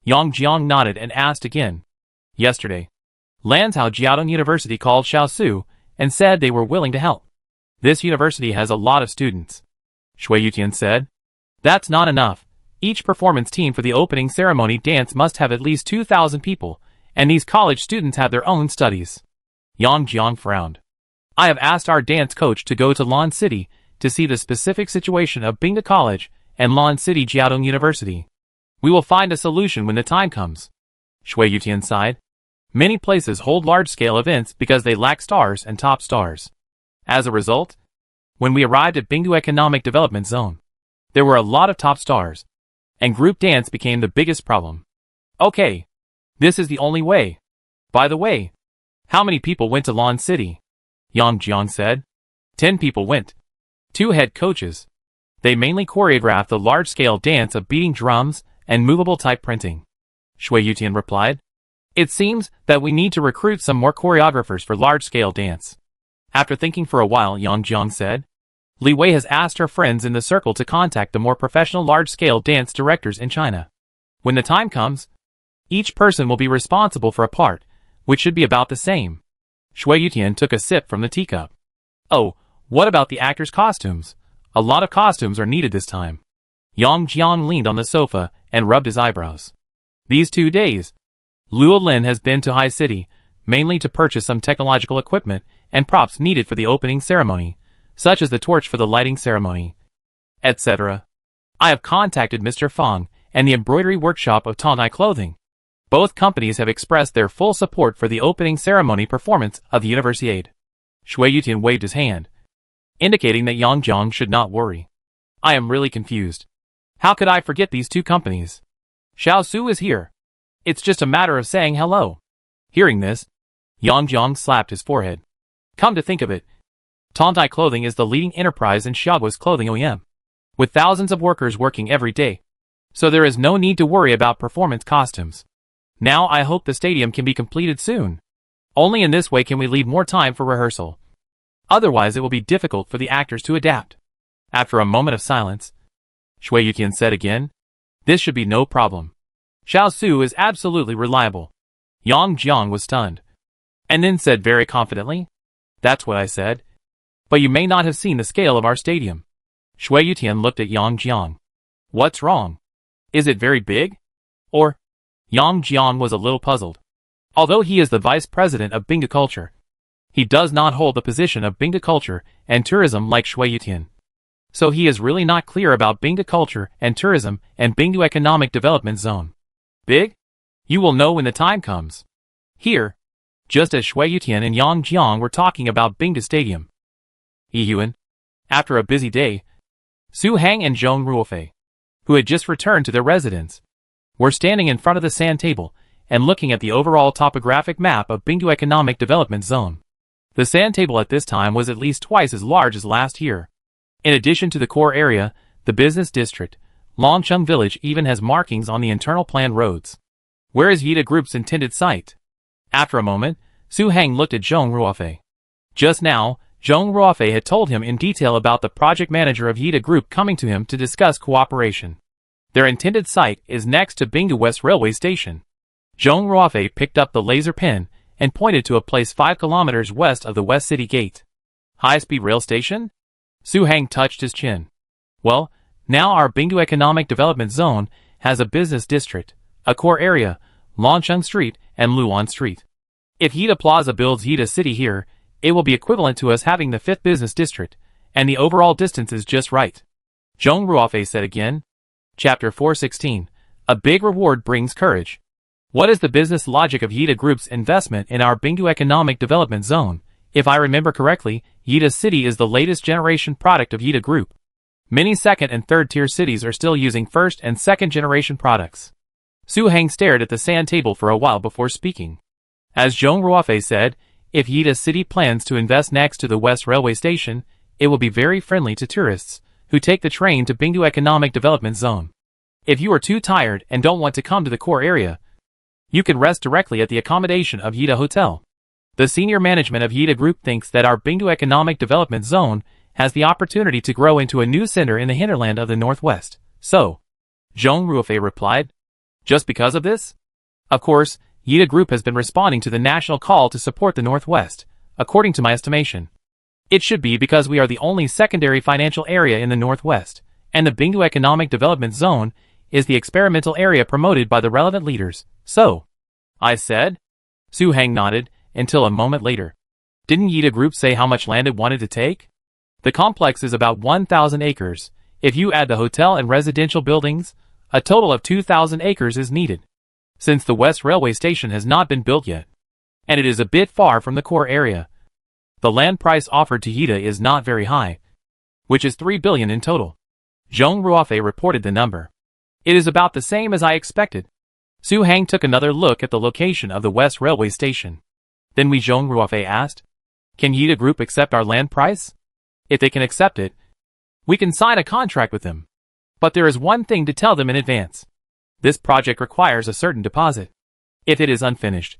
B: Yang Jiang nodded and asked again. Yesterday, Lanzhou Jiaotong University called Shaosu and said they were willing to help. This university has a lot of students. Shui Yutian said. That's not enough. Each performance team for the opening ceremony dance must have at least 2,000 people, and these college students have their own studies. Yang Jiang frowned. I have asked our dance coach to go to Lan City to see the specific situation of Bingda College and Lan City Jiaotong University. We will find a solution when the time comes. Shui Yutian sighed. Many places hold large-scale events because they lack stars and top stars. As a result, When we arrived at Bingdu Economic Development Zone, there were a lot of top stars, and group dance became the biggest problem. Okay, this is the only way. By the way, how many people went to Lon City? Yang Jiang said. 10 people went. 2 head coaches. They mainly choreographed the large-scale dance of beating drums and movable type printing. Shui Yutian replied. It seems that we need to recruit some more choreographers for large-scale dance. After thinking for a while, Yang Jiang said, Li Wei has asked her friends in the circle to contact the more professional large-scale dance directors in China. When the time comes, each person will be responsible for a part, which should be about the same. Shui Yutian took a sip from the teacup. Oh, what about the actors' costumes? A lot of costumes are needed this time. Yang Jiang leaned on the sofa and rubbed his eyebrows. These 2 days, Luo Lin has been to High City, mainly to purchase some technological equipment and props needed for the opening ceremony, such as the torch for the lighting ceremony, etc. I have contacted Mr. Fang and the embroidery workshop of Tondai Clothing. Both companies have expressed their full support for the opening ceremony performance of the Universiade. Shui Yutian waved his hand, indicating that Yang Jiang should not worry. I am really confused. How could I forget these 2 companies? Xiao Su is here. It's just a matter of saying hello. Hearing this, Yang Jiang slapped his forehead. Come to think of it, Tondai Clothing is the leading enterprise in Xiaoguo's clothing OEM, with thousands of workers working every day. So there is no need to worry about performance costumes. Now I hope the stadium can be completed soon. Only in this way can we leave more time for rehearsal. Otherwise it will be difficult for the actors to adapt. After a moment of silence, Shui Yutian said again, this should be no problem. Xiao Su is absolutely reliable. Yang Jiang was stunned, and then said very confidently, that's what I said. But you may not have seen the scale of our stadium. Shui Yutian looked at Yang Jiang. What's wrong? Is it very big? Or? Yang Jiang was a little puzzled. Although he is the vice president of Bingdu Culture, he does not hold the position of Bingdu Culture and Tourism like Shui Yutian. So he is really not clear about Bingdu Culture and Tourism and Bingdu Economic Development Zone. Big? You will know when the time comes. Here, just as Shui Yutian and Yang Jiang were talking about Bingdu Stadium, Yiyuan, after a busy day, Su Hang and Zhong Ruofei, who had just returned to their residence, were standing in front of the sand table and looking at the overall topographic map of Bingdu Economic Development Zone. The sand table at this time was at least twice as large as last year. In addition to the core area, the business district, Longcheng Village even has markings on the internal plan roads. Where is Yida Group's intended site? After a moment, Su Hang looked at Zhong Ruofei. Just now, Zhong Ruofei had told him in detail about the project manager of Yida Group coming to him to discuss cooperation. Their intended site is next to Bingdu West Railway Station. Zhong Ruofei picked up the laser pen and pointed to a place 5 kilometers west of the West City Gate. High-speed rail station? Su Hang touched his chin. Well, now our Bingdu Economic Development Zone has a business district, a core area, Longcheng Street and Luan Street. If Yida Plaza builds Yida City here, it will be equivalent to us having the 5th business district, and the overall distance is just right. Zhong Ruofei said again. Chapter 416. A big reward brings courage. What is the business logic of Yida Group's investment in our Bingdu Economic Development Zone? If I remember correctly, Yida City is the latest generation product of Yida Group. Many second and third tier cities are still using first and second generation products. Su Hang stared at the sand table for a while before speaking. As Zhong Ruofei said, if Yida City plans to invest next to the West Railway Station, it will be very friendly to tourists who take the train to Bingdu Economic Development Zone. If you are too tired and don't want to come to the core area, you can rest directly at the accommodation of Yida Hotel. The senior management of Yida Group thinks that our Bingdu Economic Development Zone has the opportunity to grow into a new center in the hinterland of the Northwest. So, Zhong Ruofei replied, just because of this? Of course, Yida Group has been responding to the national call to support the Northwest, according to my estimation. It should be because we are the only secondary financial area in the Northwest, and the Bingdu Economic Development Zone is the experimental area promoted by the relevant leaders. So, I said. Su Hang nodded, until a moment later. Didn't Yida Group say how much land it wanted to take? The complex is about 1,000 acres. If you add the hotel and residential buildings, a total of 2,000 acres is needed. Since the West Railway Station has not been built yet, and it is a bit far from the core area, the land price offered to Yida is not very high. which is 3 billion in total. Zhong Ruofei reported the number. It is about the same as I expected. Su Hang took another look at the location of the West Railway Station. Then Zhong Ruofei asked, "Can Yida Group accept our land price? If they can accept it, we can sign a contract with them. But there is one thing to tell them in advance. This project requires a certain deposit. If it is unfinished,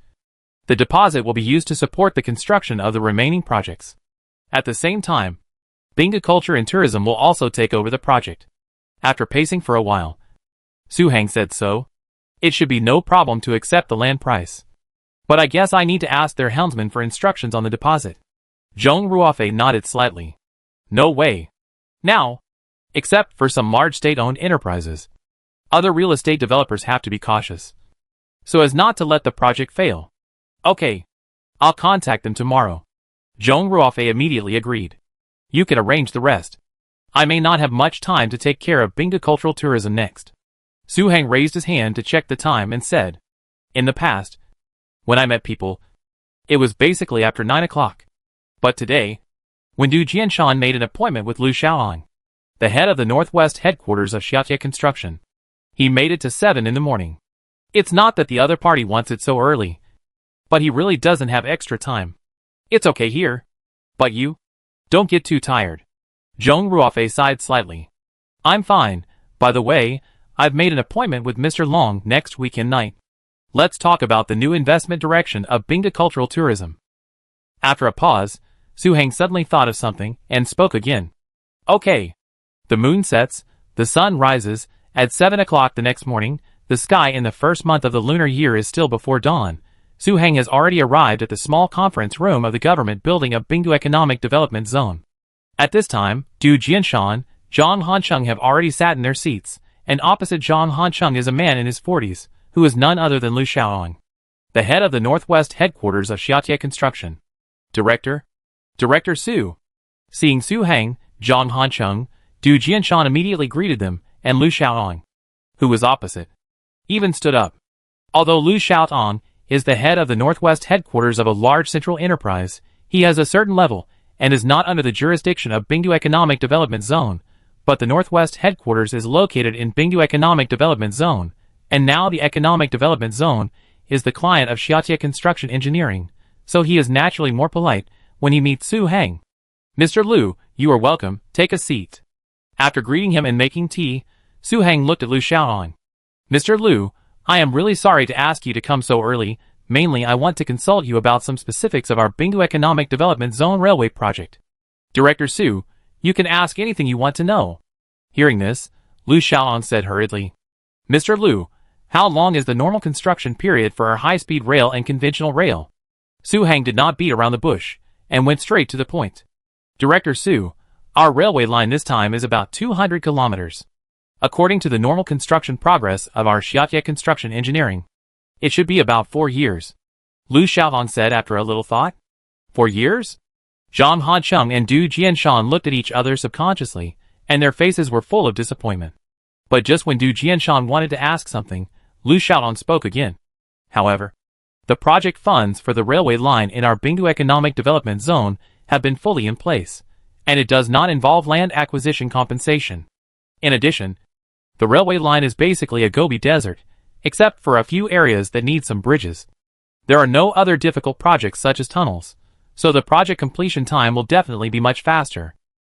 B: the deposit will be used to support the construction of the remaining projects. At the same time, Binga Culture and Tourism will also take over the project." After pacing for a while, Su Hang said, "So, it should be no problem to accept the land price. But I guess I need to ask their helmsman for instructions on the deposit." Zhong Ruofei nodded slightly. "No way. Now, except for some large state-owned enterprises, other real estate developers have to be cautious, so as not to let the project fail." "Okay. I'll contact them tomorrow." Zhong Ruofei immediately agreed. "You can arrange the rest. I may not have much time to take care of Binga Cultural Tourism next." Su Hang raised his hand to check the time and said, "In the past, when I met people, it was basically after 9 o'clock. But today, when Du Jianshan made an appointment with Lu Xiaoang, the head of the Northwest headquarters of Xiaotie Construction, he made it to 7 in the morning. It's not that the other party wants it so early, but he really doesn't have extra time. It's okay here. But you? Don't get too tired." Zhong Ruofei sighed slightly. "I'm fine. By the way, I've made an appointment with Mr. Long next weekend night. Let's talk about the new investment direction of Binga Cultural Tourism." After a pause, Su Hang suddenly thought of something and spoke again. "Okay. The moon sets, the sun rises, at 7 o'clock the next morning. The sky in the first month of the lunar year is still before dawn. Su Hang has already arrived at the small conference room of the government building of Bingdu Economic Development Zone. At this time, Du Jianshan, Zhang Hancheng have already sat in their seats, and opposite Zhang Hancheng is a man in his 40s, who is none other than Lu Xiaoang, the head of the Northwest headquarters of Xiaotie Construction. Director Su." Seeing Su Hang, Zhang Hancheng, Du Jianshan immediately greeted them, and Lu Xiaoang, who was opposite, even stood up. Although Lu Xiaoang is the head of the Northwest headquarters of a large central enterprise, he has a certain level and is not under the jurisdiction of Bingdu Economic Development Zone, but the Northwest headquarters is located in Bingdu Economic Development Zone, and now the Economic Development Zone is the client of Xiaotie Construction Engineering, so he is naturally more polite when he meets Su Hang. "Mr. Lu, you are welcome, take a seat." After greeting him and making tea, Su Hang looked at Lu Xiaoang. "Mr. Lu, I am really sorry to ask you to come so early. Mainly I want to consult you about some specifics of our Bingdu Economic Development Zone railway project." "Director Su, you can ask anything you want to know." Hearing this, Lu Xiaoang said hurriedly, "Mr. Lu, how long is the normal construction period for our high-speed rail and conventional rail?" Su Hang did not beat around the bush, and went straight to the point. "Director Su, our railway line this time is about 200 kilometers. According to the normal construction progress of our Xiaotie Construction Engineering, it should be about 4 years." Lu Xiaoang said after a little thought. 4 years? Zhang Hancheng and Du Jianshan looked at each other subconsciously, and their faces were full of disappointment. But just when Du Jianshan wanted to ask something, Lu Xiaoang spoke again. "However, the project funds for the railway line in our Bingdu Economic Development Zone have been fully in place, and it does not involve land acquisition compensation. In addition, the railway line is basically a Gobi Desert, except for a few areas that need some bridges. There are no other difficult projects such as tunnels, so the project completion time will definitely be much faster."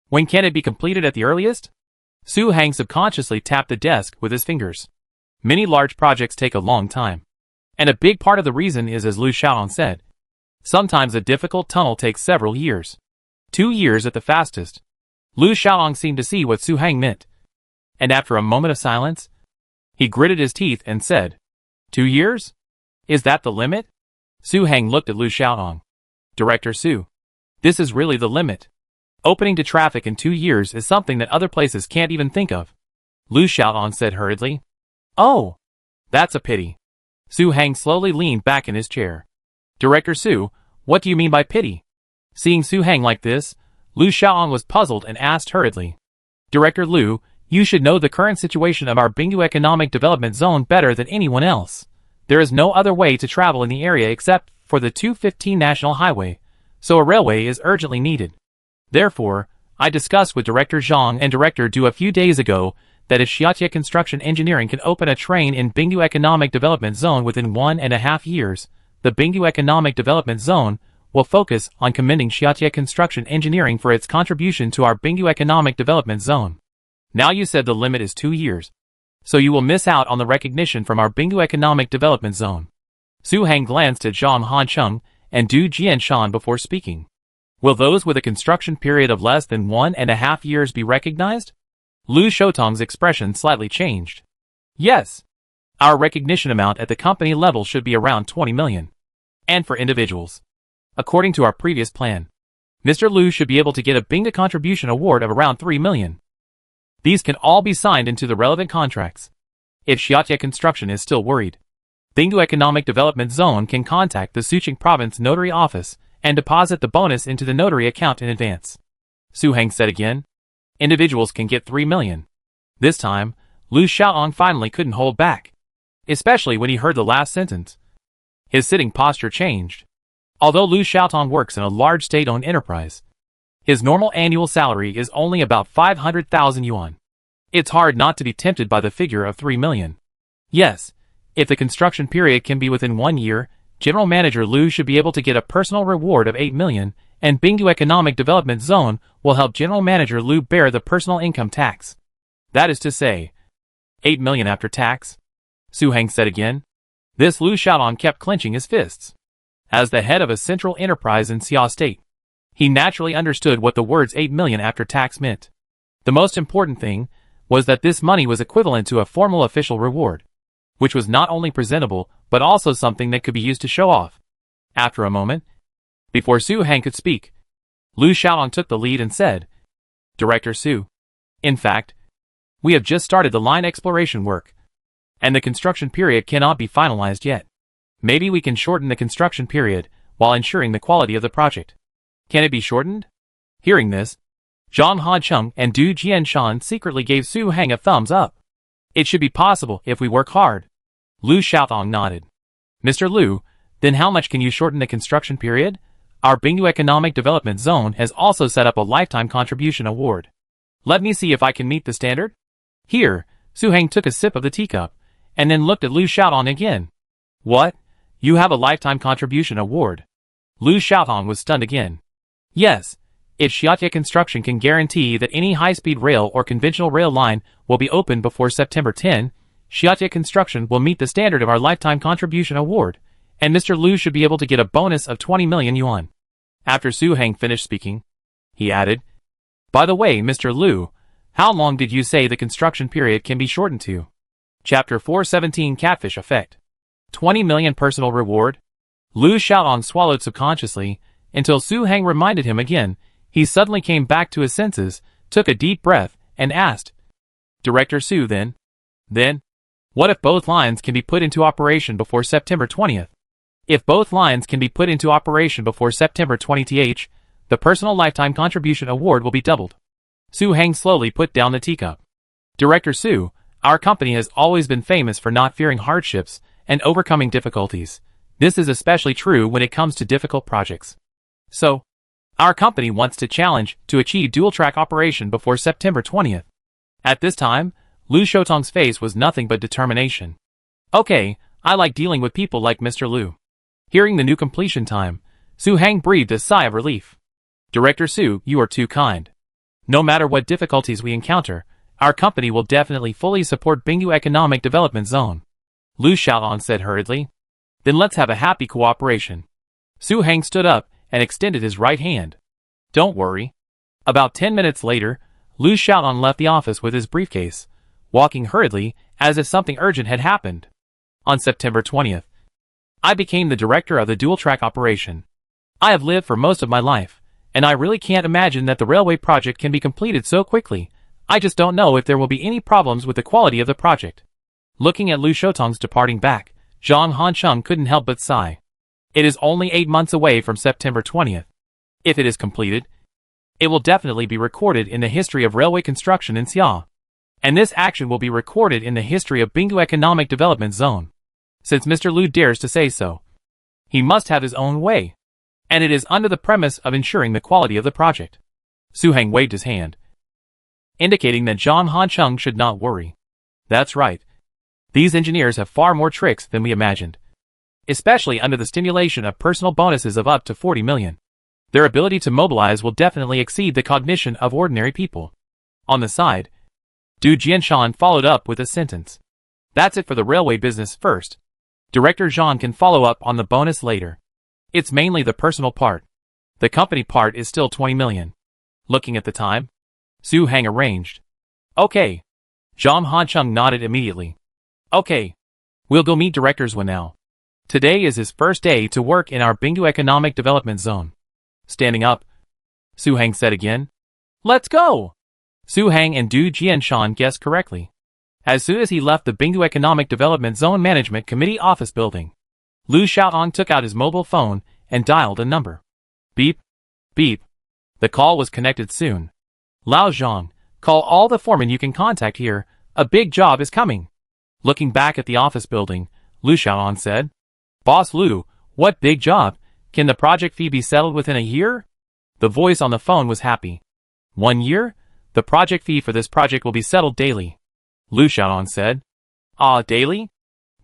B: "When can it be completed at the earliest?" Su Hang subconsciously tapped the desk with his fingers. Many large projects take a long time, and a big part of the reason is, as Lu Xiaoang said, sometimes a difficult tunnel takes several years. 2 years at the fastest. Lu Xiaoang seemed to see what Su Hang meant, and after a moment of silence, he gritted his teeth and said, 2 years? Is that the limit?" Su Hang looked at Lu Xiaoang. "Director Su, this is really the limit. Opening to traffic in 2 years is something that other places can't even think of." Lu Xiaoang said hurriedly. "Oh, that's a pity." Su Hang slowly leaned back in his chair. "Director Su, what do you mean by pity?" Seeing Su Hang like this, Lu Xiaoang was puzzled and asked hurriedly. "Director Lu, you should know the current situation of our Bingdu Economic Development Zone better than anyone else. There is no other way to travel in the area except for the 215 National Highway, so a railway is urgently needed. Therefore, I discussed with Director Zhang and Director Du a few days ago that if Xiaotie Construction Engineering can open a train in Bingdu Economic Development Zone within 1.5 years, the Bingdu Economic Development Zone will focus on commending Xiaotie Construction Engineering for its contribution to our Bingdu Economic Development Zone. Now you said the limit is 2 years, so you will miss out on the recognition from our Bingdu Economic Development Zone. Su Heng glanced at Zhang Hancheng and Du Jianshan before speaking. Will those with a construction period of less than 1.5 years be recognized? Lu Shoutong's expression slightly changed. Yes. Our recognition amount at the company level should be around 20 million. And for individuals, according to our previous plan, Mr. Lu should be able to get a Bingdu contribution award of around 3 million. These can all be signed into the relevant contracts. If Xiaotie Construction is still worried, Bingdu Economic Development Zone can contact the Suqing Province Notary Office and deposit the bonus into the notary account in advance. Su Heng said again. Individuals can get 3 million. This time, Lu Xiaotong finally couldn't hold back, especially when he heard the last sentence. His sitting posture changed. Although Lu Xiaotong works in a large state-owned enterprise, his normal annual salary is only about 500,000 yuan. It's hard not to be tempted by the figure of 3 million. Yes, if the construction period can be within 1 year, General Manager Lu should be able to get a personal reward of 8 million, and Bingdu Economic Development Zone will help General Manager Lu bear the personal income tax. That is to say, 8 million after tax. Su Heng said again. This Lu Xiaotong kept clenching his fists. As the head of a central enterprise in Xia State, he naturally understood what the words 8 million after tax meant. The most important thing was that this money was equivalent to a formal official reward, which was not only presentable, but also something that could be used to show off. After a moment, before Su Heng could speak, Lu Xiaotong took the lead and said, Director Su, in fact, we have just started the line exploration work, and the construction period cannot be finalized yet. Maybe we can shorten the construction period while ensuring the quality of the project. Can it be shortened? Hearing this, Zhang Hancheng and Du Jianshan secretly gave Su Heng a thumbs up. It should be possible if we work hard. Lu Xiaotong nodded. Mr. Lu, then how much can you shorten the construction period? Our Bingdu Economic Development Zone has also set up a lifetime contribution award. Let me see if I can meet the standard. Here, Su Heng took a sip of the teacup, and then looked at Lu Xiaotong again. What? You have a lifetime contribution award? Lu Xiaotong was stunned again. Yes, if Xiaotie Construction can guarantee that any high-speed rail or conventional rail line will be opened before September 10, Xiaotie Construction will meet the standard of our lifetime contribution award, and Mr. Lu should be able to get a bonus of 20 million yuan. After Su Heng finished speaking, he added, By the way, Mr. Lu, how long did you say the construction period can be shortened to? Chapter 417 Catfish Effect. 20 million personal reward? Lu Xiaotong swallowed subconsciously, until Su Heng reminded him again. He suddenly came back to his senses, took a deep breath, and asked, Director Su then? Then? What if both lines can be put into operation before September 20th? If both lines can be put into operation before September 20th, the personal lifetime contribution award will be doubled. Su Heng slowly put down the teacup. Director Su, our company has always been famous for not fearing hardships and overcoming difficulties. This is especially true when it comes to difficult projects. So, our company wants to challenge to achieve dual-track operation before September 20th. At this time, Lu Xiaotong's face was nothing but determination. Okay, I like dealing with people like Mr. Lu. Hearing the new completion time, Su Heng breathed a sigh of relief. Director Su, you are too kind. No matter what difficulties we encounter, our company will definitely fully support Bingdu Economic Development Zone. Lu Xiaotong said hurriedly. Then let's have a happy cooperation. Su Heng stood up and extended his right hand. Don't worry. About 10 minutes later, Lu Xiaotong left the office with his briefcase, walking hurriedly as if something urgent had happened. On September 20th, I became the director of the dual-track operation. I have lived for most of my life, and I really can't imagine that the railway project can be completed so quickly. I just don't know if there will be any problems with the quality of the project. Looking at Lu Xiaotong's departing back, Zhang Hancheng couldn't help but sigh. It is only 8 months away from September 20th. If it is completed, it will definitely be recorded in the history of railway construction in Xia. And this action will be recorded in the history of Bingdu Economic Development Zone. Since Mr. Lu dares to say so, he must have his own way. And it is under the premise of ensuring the quality of the project. Su Heng waved his hand, indicating that Zhang Hancheng should not worry. That's right. These engineers have far more tricks than we imagined, especially under the stimulation of personal bonuses of up to 40 million. Their ability to mobilize will definitely exceed the cognition of ordinary people. On the side, Du Jianshan followed up with a sentence. That's it for the railway business first. Director Zhang can follow up on the bonus later. It's mainly the personal part. The company part is still 20 million. Looking at the time, Su Heng arranged. Okay. Zhang Hancheng nodded immediately. Okay. We'll go meet Director Zwen now. Today is his first day to work in our Bingdu Economic Development Zone. Standing up, Su Heng said again. Let's go! Su Heng and Du Jianshan guessed correctly. As soon as he left the Bingdu Economic Development Zone Management Committee office building, Lu Xiaohong took out his mobile phone and dialed a number. Beep. Beep. The call was connected soon. Lao Zhang, call all the foremen you can contact here. A big job is coming. Looking back at the office building, Lu Xiaohong said, Boss Lu, what big job? Can the project fee be settled within a year? The voice on the phone was happy. 1 year? The project fee for this project will be settled daily. Lu Xiaohong said. Ah, daily?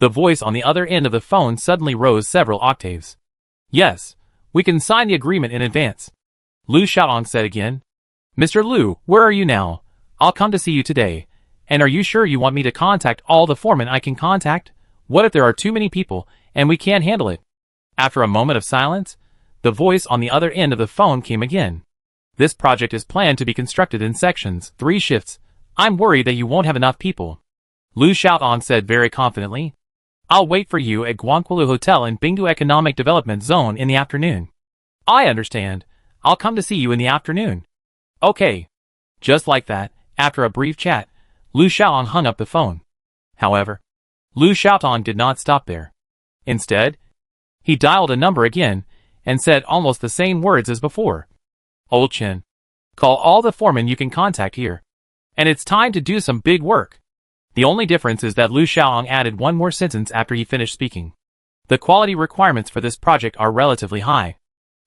B: The voice on the other end of the phone suddenly rose several octaves. Yes, we can sign the agreement in advance. Lu Xiaohong said again. Mr. Lu, where are you now? I'll come to see you today. And are you sure you want me to contact all the foremen I can contact? What if there are too many people and we can't handle it? After a moment of silence, the voice on the other end of the phone came again. This project is planned to be constructed in sections, 3 shifts. I'm worried that you won't have enough people. Lu Xiaohong said very confidently. I'll wait for you at Guangqilu Hotel in Bingdu Economic Development Zone in the afternoon. I understand. I'll come to see you in the afternoon. Okay. Just like that, after a brief chat, Lu Xiaohong hung up the phone. However, Lu Xiaohong did not stop there. Instead, he dialed a number again and said almost the same words as before. Old Chen, call all the foremen you can contact here. And it's time to do some big work. The only difference is that Lu Xiaohong added one more sentence after he finished speaking. The quality requirements for this project are relatively high.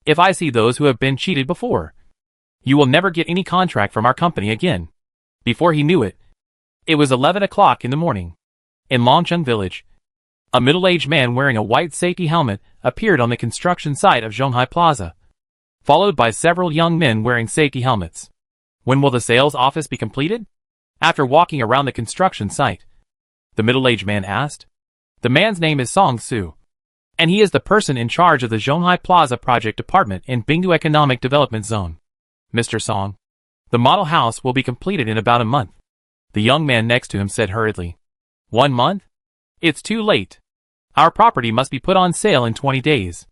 B: If I see those who have been cheated before, you will never get any contract from our company again. Before he knew it, it was 11 o'clock in the morning. In Longcheng Village, a middle-aged man wearing a white safety helmet appeared on the construction site of Zhonghai Plaza, followed by several young men wearing safety helmets. When will the sales office be completed? After walking around the construction site, the middle-aged man asked. The man's name is Song Su, and he is the person in charge of the Zhonghai Plaza project department in Bingdu Economic Development Zone. Mr. Song, the model house will be completed in about a month. The young man next to him said hurriedly. 1 month? It's too late. Our property must be put on sale in 20 days.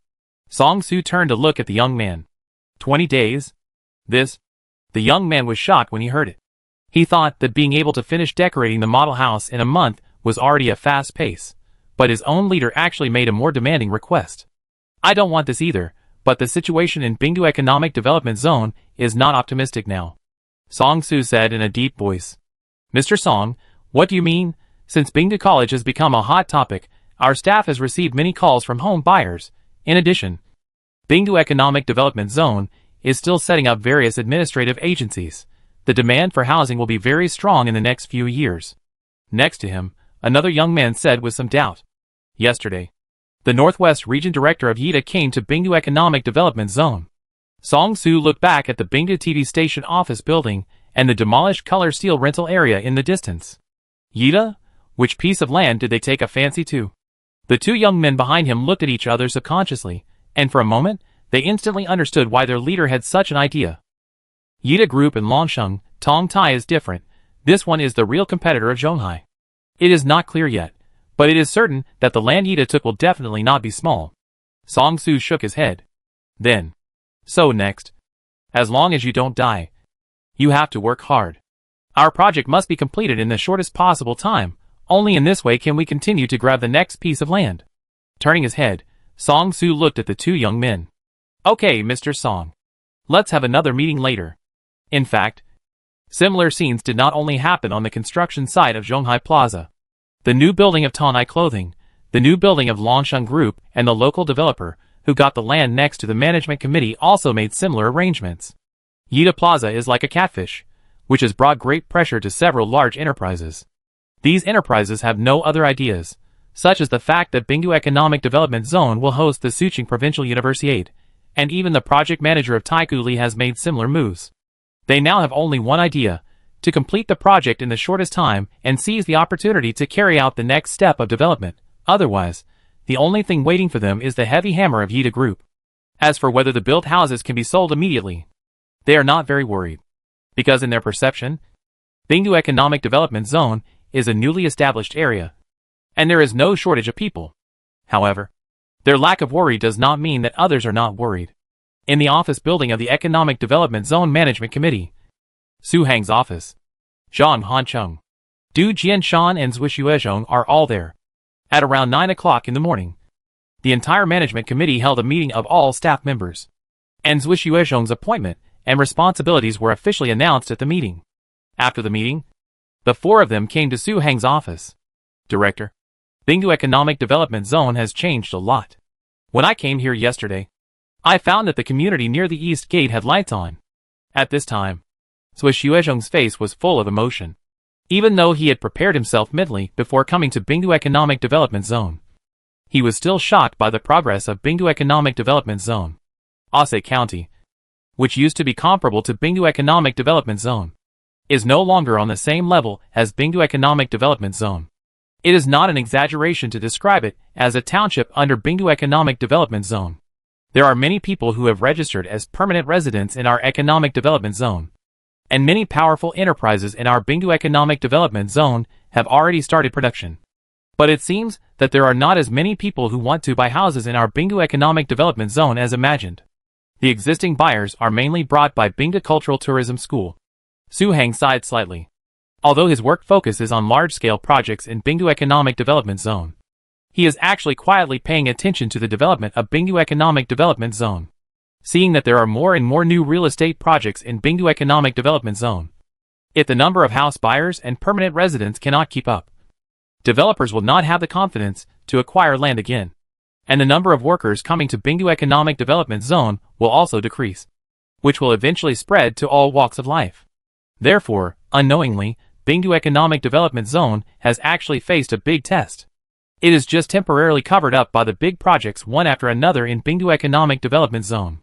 B: Song Su turned to look at the young man. 20 days? This? The young man was shocked when he heard it. He thought that being able to finish decorating the model house in a month was already a fast pace, but his own leader actually made a more demanding request. I don't want this either, but the situation in Bingdu Economic Development Zone is not optimistic now. Song Su said in a deep voice. Mr. Song, what do you mean? Since Bingdu College has become a hot topic, our staff has received many calls from home buyers. In addition, Bingdu Economic Development Zone is still setting up various administrative agencies. The demand for housing will be very strong in the next few years. Next to him, another young man said with some doubt. Yesterday, the Northwest Region Director of YITA came to Bingdu Economic Development Zone. Song Su looked back at the Bingdu TV station office building and the demolished color steel rental area in the distance. YITA? Which piece of land did they take a fancy to? The 2 young men behind him looked at each other subconsciously, and for a moment, they instantly understood why their leader had such an idea. YITA Group in Longsheng, Tong Tai is different. This one is the real competitor of Zhonghai. It is not clear yet, but it is certain that the land YITA took will definitely not be small. Song Su shook his head. Then. So next. As long as you don't die, you have to work hard. Our project must be completed in the shortest possible time. Only in this way can we continue to grab the next piece of land. Turning his head, Song Su looked at the 2 young men. Okay, Mr. Song. Let's have another meeting later. In fact, similar scenes did not only happen on the construction site of Zhonghai Plaza. The new building of Tonai Clothing, the new building of Longsheng Group, and the local developer, who got the land next to the management committee also made similar arrangements. Yida Plaza is like a catfish, which has brought great pressure to several large enterprises. These enterprises have no other ideas, such as the fact that Bingdu Economic Development Zone will host the Suqing Provincial Universiade, and even the project manager of Taiku Li has made similar moves. They now have only one idea: to complete the project in the shortest time and seize the opportunity to carry out the next step of development. Otherwise, the only thing waiting for them is the heavy hammer of Yida Group. As for whether the built houses can be sold immediately, they are not very worried, because in their perception, Bingdu Economic Development Zone is a newly established area, and there is no shortage of people. However, their lack of worry does not mean that others are not worried. In the office building of the Economic Development Zone Management Committee, Su Hang's office, Zhang Hancheng, Du Jianshan and Zhui Xuezhong are all there. At around 9 o'clock in the morning, the entire management committee held a meeting of all staff members, and Zhui Xuezhong's appointment and responsibilities were officially announced at the meeting. After the meeting, the four of them came to Su Hang's office. Director, Bingdu Economic Development Zone has changed a lot. When I came here yesterday, I found that the community near the east gate had lights on. At this time, Zhui Xuezhong's face was full of emotion, even though he had prepared himself mentally before coming to Bingdu Economic Development Zone. He was still shocked by the progress of Bingdu Economic Development Zone. Ase County, which used to be comparable to Bingdu Economic Development Zone, is no longer on the same level as Bingdu Economic Development Zone. It is not an exaggeration to describe it as a township under Bingdu Economic Development Zone. There are many people who have registered as permanent residents in our Economic Development Zone, and many powerful enterprises in our Bingdu Economic Development Zone have already started production. But it seems that there are not as many people who want to buy houses in our Bingdu Economic Development Zone as imagined. The existing buyers are mainly brought by Bingdu Cultural Tourism School. Su Hang sighed slightly. Although his work focus is on large-scale projects in Bingdu Economic Development Zone, he is actually quietly paying attention to the development of Bingdu Economic Development Zone. Seeing that there are more and more new real estate projects in Bingdu Economic Development Zone, if the number of house buyers and permanent residents cannot keep up, developers will not have the confidence to acquire land again, and the number of workers coming to Bingdu Economic Development Zone will also decrease, which will eventually spread to all walks of life. Therefore, unknowingly, Bingdu Economic Development Zone has actually faced a big test. It is just temporarily covered up by the big projects one after another in Bingdu Economic Development Zone.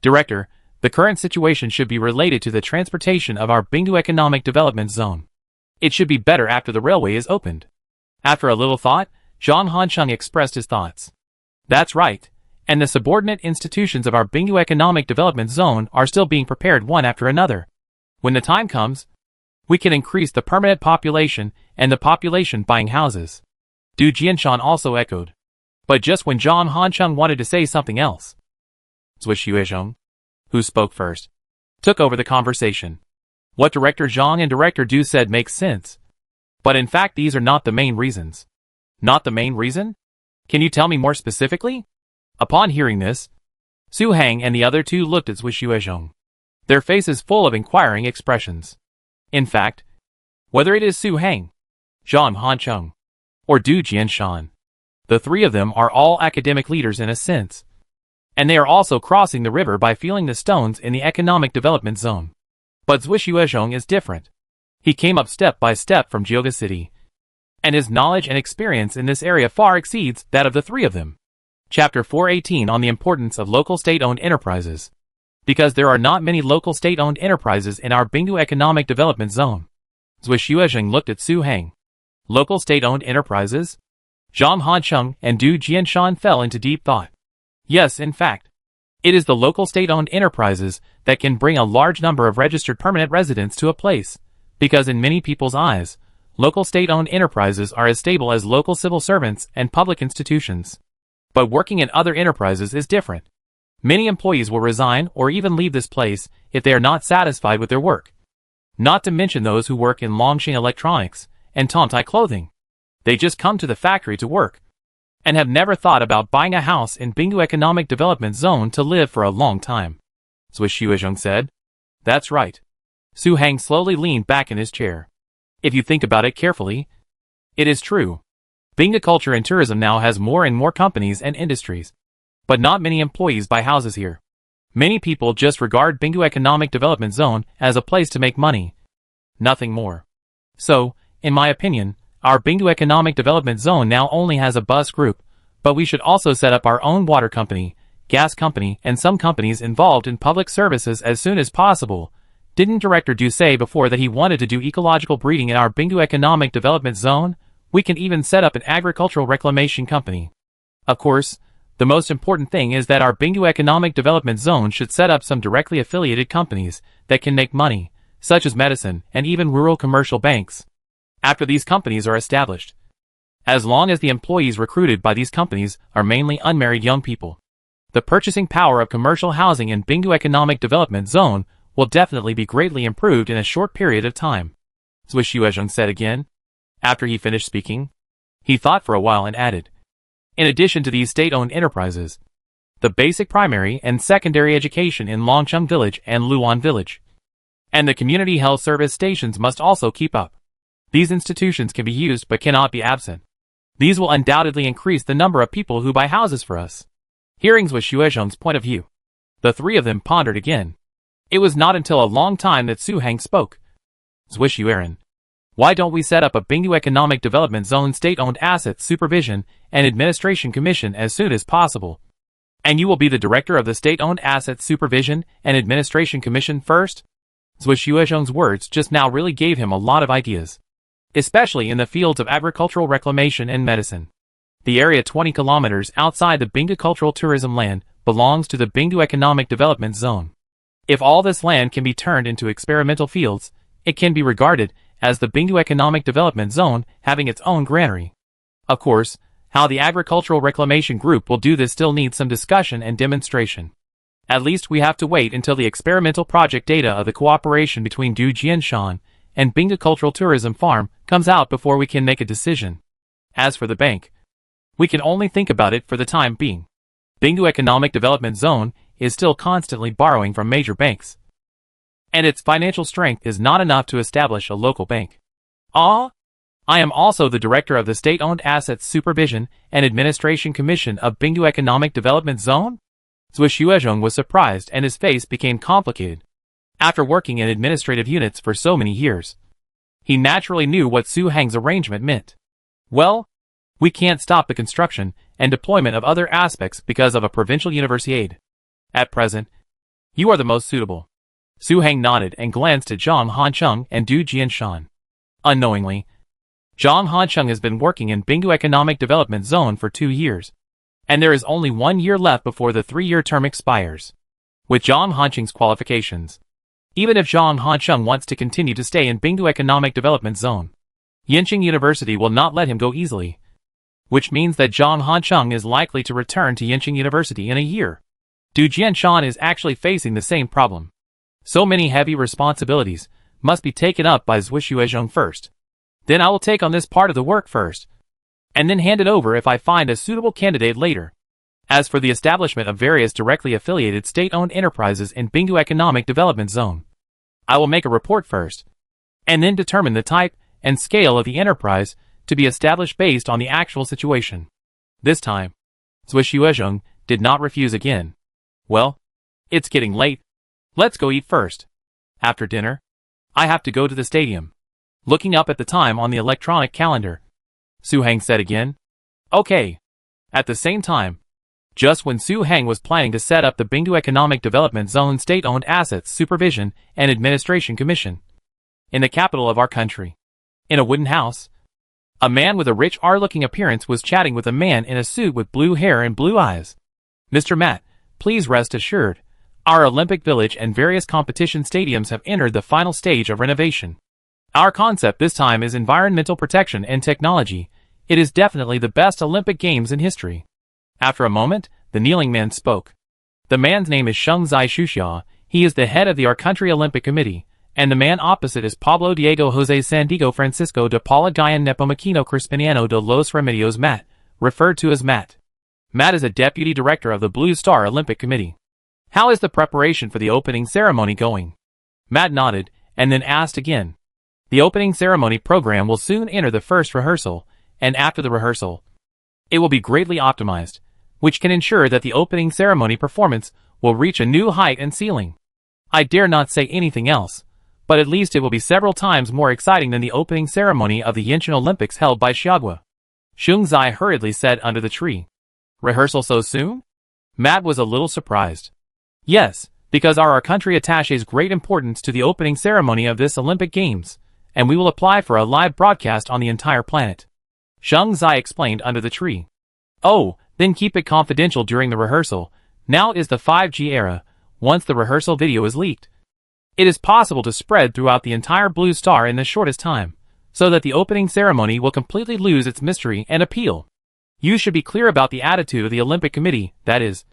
B: Director, the current situation should be related to the transportation of our Bingdu Economic Development Zone. It should be better after the railway is opened. After a little thought, Zhang Hancheng expressed his thoughts. That's right, and the subordinate institutions of our Bingdu Economic Development Zone are still being prepared one after another. When the time comes, we can increase the permanent population and the population buying houses. Du Jianshan also echoed. But just when Zhang Hancheng wanted to say something else, Zhui Xuezhong, who spoke first, took over the conversation. What Director Zhang and Director Du said makes sense. But in fact these are not the main reasons. Not the main reason? Can you tell me more specifically? Upon hearing this, Su Hang and the other two looked at Zhui Xuezhong, their faces full of inquiring expressions. In fact, whether it is Su Hang, Zhang Hancheng, or Du Jianshan, the three of them are all academic leaders in a sense, and they are also crossing the river by feeling the stones in the Economic Development Zone. But Zhui Xuezhong is different. He came up step by step from Geoga City, and his knowledge and experience in this area far exceeds that of the three of them. Chapter 418 on the importance of local state-owned enterprises. Because there are not many local state-owned enterprises in our Bingdu Economic Development Zone. Zhui Xuezhong looked at Su Hang. Local state-owned enterprises? Zhang Hancheng and Du Jianshan fell into deep thought. Yes, in fact, it is the local state-owned enterprises that can bring a large number of registered permanent residents to a place, because in many people's eyes, local state-owned enterprises are as stable as local civil servants and public institutions. But working in other enterprises is different. Many employees will resign or even leave this place if they are not satisfied with their work. Not to mention those who work in Longxing Electronics and Tontai Clothing. They just come to the factory to work, and have never thought about buying a house in Bingdu Economic Development Zone to live for a long time. Zhui Xuezhong said. That's right. Su Hang slowly leaned back in his chair. If you think about it carefully, it is true. Bingdu Culture and Tourism now has more and more companies and industries, but not many employees buy houses here. Many people just regard Bingu Economic Development Zone as a place to make money. Nothing more. So, in my opinion, our Bingu Economic Development Zone now only has a bus group, but we should also set up our own water company, gas company, and some companies involved in public services as soon as possible. Didn't Director Du say before that he wanted to do ecological breeding in our Bingu Economic Development Zone? We can even set up an agricultural reclamation company. Of course, the most important thing is that our Bingu Economic Development Zone should set up some directly affiliated companies that can make money, such as medicine and even rural commercial banks. After these companies are established, as long as the employees recruited by these companies are mainly unmarried young people, the purchasing power of commercial housing in Bingu Economic Development Zone will definitely be greatly improved in a short period of time. Zui Xuezheng said again. After he finished speaking, he thought for a while and added, in addition to these state-owned enterprises, the basic primary and secondary education in Longcheng Village and Luan Village, and the community health service stations must also keep up. These institutions can be used but cannot be absent. These will undoubtedly increase the number of people who buy houses for us. Hearing Zui Xuezheng's point of view, the three of them pondered again. It was not until a long time that Su Hang spoke. Zui Xueren, why don't we set up a Bingu Economic Development Zone State-Owned Assets Supervision and Administration Commission as soon as possible? And you will be the director of the State-Owned Assets Supervision and Administration Commission first? Zui Xuezheng's words just now really gave him a lot of ideas, especially in the fields of agricultural reclamation and medicine. The area 20 kilometers outside the Bingu Cultural Tourism Land belongs to the Bingu Economic Development Zone. If all this land can be turned into experimental fields, it can be regarded as the Bingu Economic Development Zone having its own granary. Of course, how the Agricultural Reclamation Group will do this still needs some discussion and demonstration. At least we have to wait until the experimental project data of the cooperation between Du Jianshan and Bingu Cultural Tourism Farm comes out before we can make a decision. As for the bank, we can only think about it for the time being. Bingu Economic Development Zone is still constantly borrowing from major banks, and its financial strength is not enough to establish a local bank. I am also the director of the State-Owned Assets Supervision and Administration Commission of Bingu Economic Development Zone? Zui Xuezheng was surprised and his face became complicated. After working in administrative units for so many years, he naturally knew what Su Hang's arrangement meant. Well, we can't stop the construction and deployment of other aspects because of a provincial universiade. At present, you are the most suitable. Su Hang nodded and glanced at Zhang Hancheng and Du Jianshan. Unknowingly, Zhang Hancheng has been working in Bingu Economic Development Zone for 2 years, and there is only 1 year left before the 3-year term expires. With Zhang Hancheng's qualifications, even if Zhang Hancheng wants to continue to stay in Bingu Economic Development Zone, Yanqing University will not let him go easily, which means that Zhang Hancheng is likely to return to Yanqing University in a year. Du Jianshan is actually facing the same problem. So many heavy responsibilities must be taken up by Zui Xuezheng first. Then I will take on this part of the work first, and then hand it over if I find a suitable candidate later. As for the establishment of various directly affiliated state-owned enterprises in Bingu Economic Development Zone, I will make a report first, and then determine the type and scale of the enterprise to be established based on the actual situation. This time, Zui Xuezheng did not refuse again. Well, it's getting late. Let's go eat first. After dinner, I have to go to the stadium. Looking up at the time on the electronic calendar, Su Hang said again. Okay. At the same time, just when Su Hang was planning to set up the Bingu Economic Development Zone State-Owned Assets Supervision and Administration Commission, in the capital of our country, in a wooden house, a man with a rich R-looking appearance was chatting with a man in a suit with blue hair and blue eyes. Mr. Matt, please rest assured, our Olympic Village and various competition stadiums have entered the final stage of renovation. Our concept this time is environmental protection and technology. It is definitely the best Olympic Games in history. After a moment, the kneeling man spoke. The man's name is Sheng Zai Shuxia. He is the head of our country Olympic Committee, and the man opposite is Pablo Diego Jose Sandiego Francisco de Paula Dian Nepomuceno Crispiniano de los Remedios Matt, referred to as Matt. Matt is a deputy director of the Blue Star Olympic Committee. How is the preparation for the opening ceremony going? Matt nodded, and then asked again. The opening ceremony program will soon enter the first rehearsal, and after the rehearsal, it will be greatly optimized, which can ensure that the opening ceremony performance will reach a new height and ceiling. I dare not say anything else, but at least it will be several times more exciting than the opening ceremony of the Yinchuan Olympics held by Xiagua. Xung Zai hurriedly said under the tree. Rehearsal so soon? Matt was a little surprised. Yes, because our country attaches great importance to the opening ceremony of this Olympic Games, and we will apply for a live broadcast on the entire planet. Xung Zai explained under the tree. Oh, then keep it confidential during the rehearsal. Now is the 5G era. Once the rehearsal video is leaked, it is possible to spread throughout the entire Blue Star in the shortest time, so that the opening ceremony will completely lose its mystery and appeal. You should be clear about the attitude of the Olympic Committee, that is,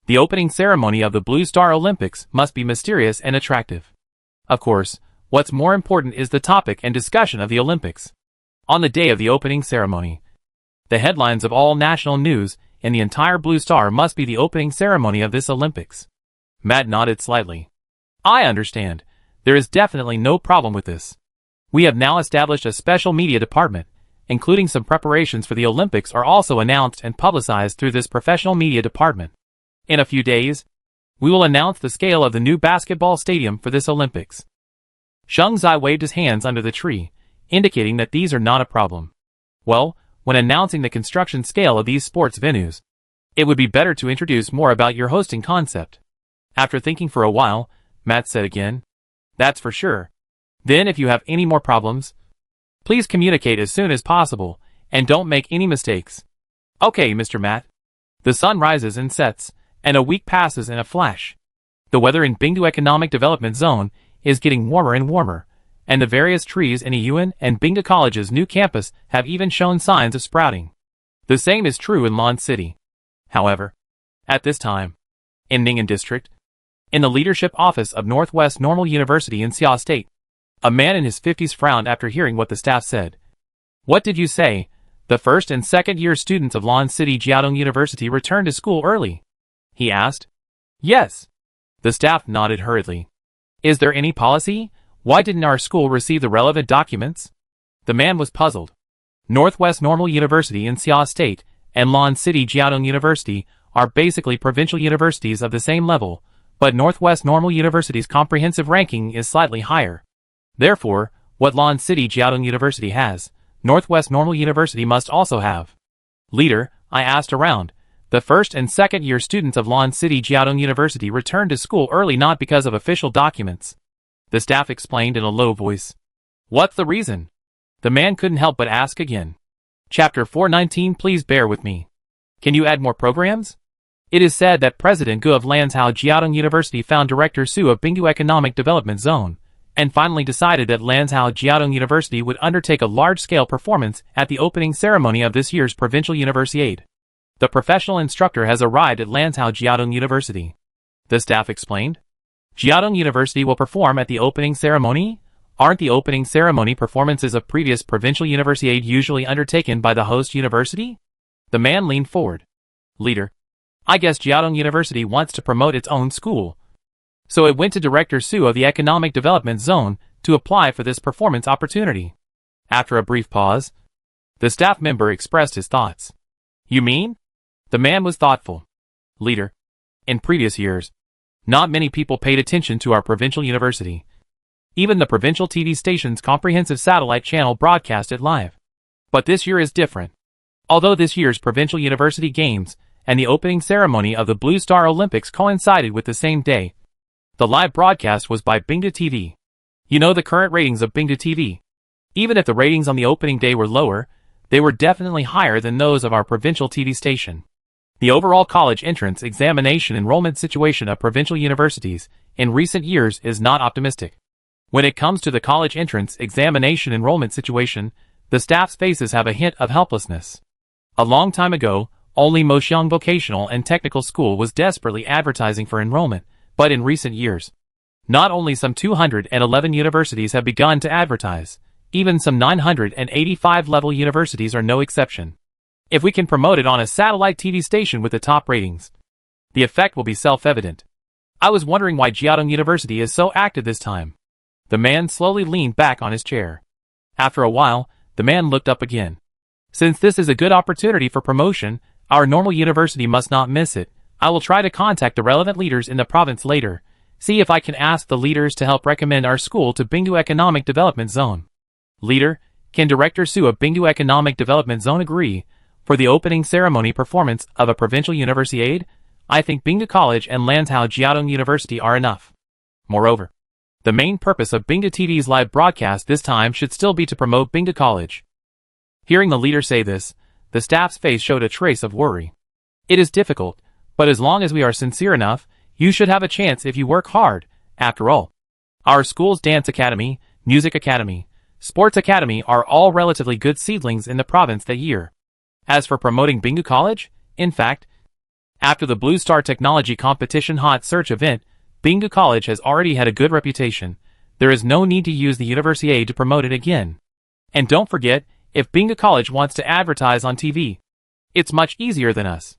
B: the opening ceremony of the Blue Star Olympics must be mysterious and attractive. Of course, what's more important is the topic and discussion of the Olympics. On the day of the opening ceremony, the headlines of all national news in the entire Blue Star must be the opening ceremony of this Olympics. Matt nodded slightly. I understand. There is definitely no problem with this. We have now established a special media department, including some preparations for the Olympics are also announced and publicized through this professional media department. In a few days, we will announce the scale of the new basketball stadium for this Olympics. Xung Zai waved his hands under the tree, indicating that these are not a problem. Well, when announcing the construction scale of these sports venues, it would be better to introduce more about your hosting concept. After thinking for a while, Matt said again, That's for sure. Then if you have any more problems, please communicate as soon as possible, and don't make any mistakes. Okay, Mr. Matt. The sun rises and sets, and a week passes in a flash. The weather in Bingdu Economic Development Zone is getting warmer and warmer, and the various trees in Yuan and Bingdu College's new campus have even shown signs of sprouting. The same is true in Lan City. However, at this time, in Ning'an District, in the leadership office of Northwest Normal University in Xia State, a man in his 50s frowned after hearing what the staff said. What did you say? The first and second year students of Lan City Jiaotong University returned to school early? He asked. Yes. The staff nodded hurriedly. Is there any policy? Why didn't our school receive the relevant documents? The man was puzzled. Northwest Normal University in Xia State and Lan City Jiaotong University are basically provincial universities of the same level, but Northwest Normal University's comprehensive ranking is slightly higher. Therefore, what Lan City Jiaotong University has, Northwest Normal University must also have. Leader, I asked around. The first and second year students of Lan City Jiaotong University returned to school early not because of official documents. The staff explained in a low voice. What's the reason? The man couldn't help but ask again. Chapter 419. Please bear with me. Can you add more programs? It is said that President Gu of Lanzhou Jiaotong University found Director Su of Bingdu Economic Development Zone, and finally decided that Lanzhou Jiaotong University would undertake a large-scale performance at the opening ceremony of this year's Provincial Universiade. The professional instructor has arrived at Lanzhou Jiaotong University. The staff explained. Jiaotong University will perform at the opening ceremony? Aren't the opening ceremony performances of previous Provincial Universiade usually undertaken by the host university? The man leaned forward. Leader, I guess Jiaotong University wants to promote its own school. So it went to Director Su of the Economic Development Zone to apply for this performance opportunity. After a brief pause, the staff member expressed his thoughts. You mean? The man was thoughtful. Leader, in previous years, not many people paid attention to our provincial university. Even the provincial TV station's comprehensive satellite channel broadcast it live. But this year is different. Although this year's Provincial University Games and the opening ceremony of the Blue Star Olympics coincided with the same day, the live broadcast was by Bingdu TV. You know the current ratings of Bingdu TV. Even if the ratings on the opening day were lower, they were definitely higher than those of our provincial TV station. The overall college entrance examination enrollment situation of provincial universities in recent years is not optimistic. When it comes to the college entrance examination enrollment situation, the staff's faces have a hint of helplessness. A long time ago, only Moxiang Vocational and Technical School was desperately advertising for enrollment, but in recent years, not only some 211 universities have begun to advertise, even some 985-level universities are no exception. If we can promote it on a satellite TV station with the top ratings, the effect will be self-evident. I was wondering why Jiaotong University is so active this time. The man slowly leaned back on his chair. After a while, the man looked up again. Since this is a good opportunity for promotion, our normal university must not miss it. I will try to contact the relevant leaders in the province later, see if I can ask the leaders to help recommend our school to Bingdu Economic Development Zone. Leader, can Director Su of Bingdu Economic Development Zone agree for the opening ceremony performance of a provincial universiade? I think Bingdu College and Lantau Jiaotong University are enough. Moreover, the main purpose of Bingdu TV's live broadcast this time should still be to promote Bingdu College. Hearing the leader say this, the staff's face showed a trace of worry. It is difficult, but as long as we are sincere enough, you should have a chance if you work hard. After all, our school's dance academy, music academy, sports academy are all relatively good seedlings in the province that year. As for promoting Bingdu College, in fact, after the Blue Star Technology Competition Hot Search event, Bingdu College has already had a good reputation. There is no need to use the universiade to promote it again. And don't forget, if Bingdu College wants to advertise on TV, it's much easier than us.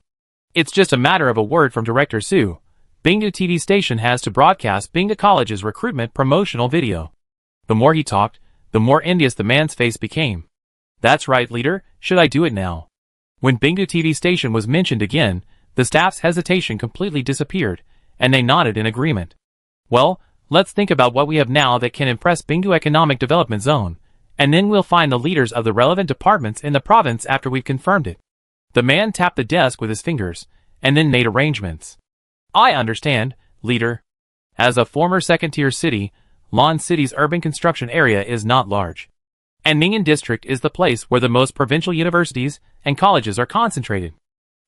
B: It's just a matter of a word from Director Su. Bingdu TV station has to broadcast Bingdu College's recruitment promotional video. The more he talked, the more envious the man's face became. That's right, leader, should I do it now? When Bingdu TV station was mentioned again, the staff's hesitation completely disappeared, and they nodded in agreement. Well, let's think about what we have now that can impress Bingdu Economic Development Zone, and then we'll find the leaders of the relevant departments in the province after we've confirmed it. The man tapped the desk with his fingers, and then made arrangements. I understand, leader. As a former second-tier city, Lan City's urban construction area is not large. And Ning'an District is the place where the most provincial universities and colleges are concentrated.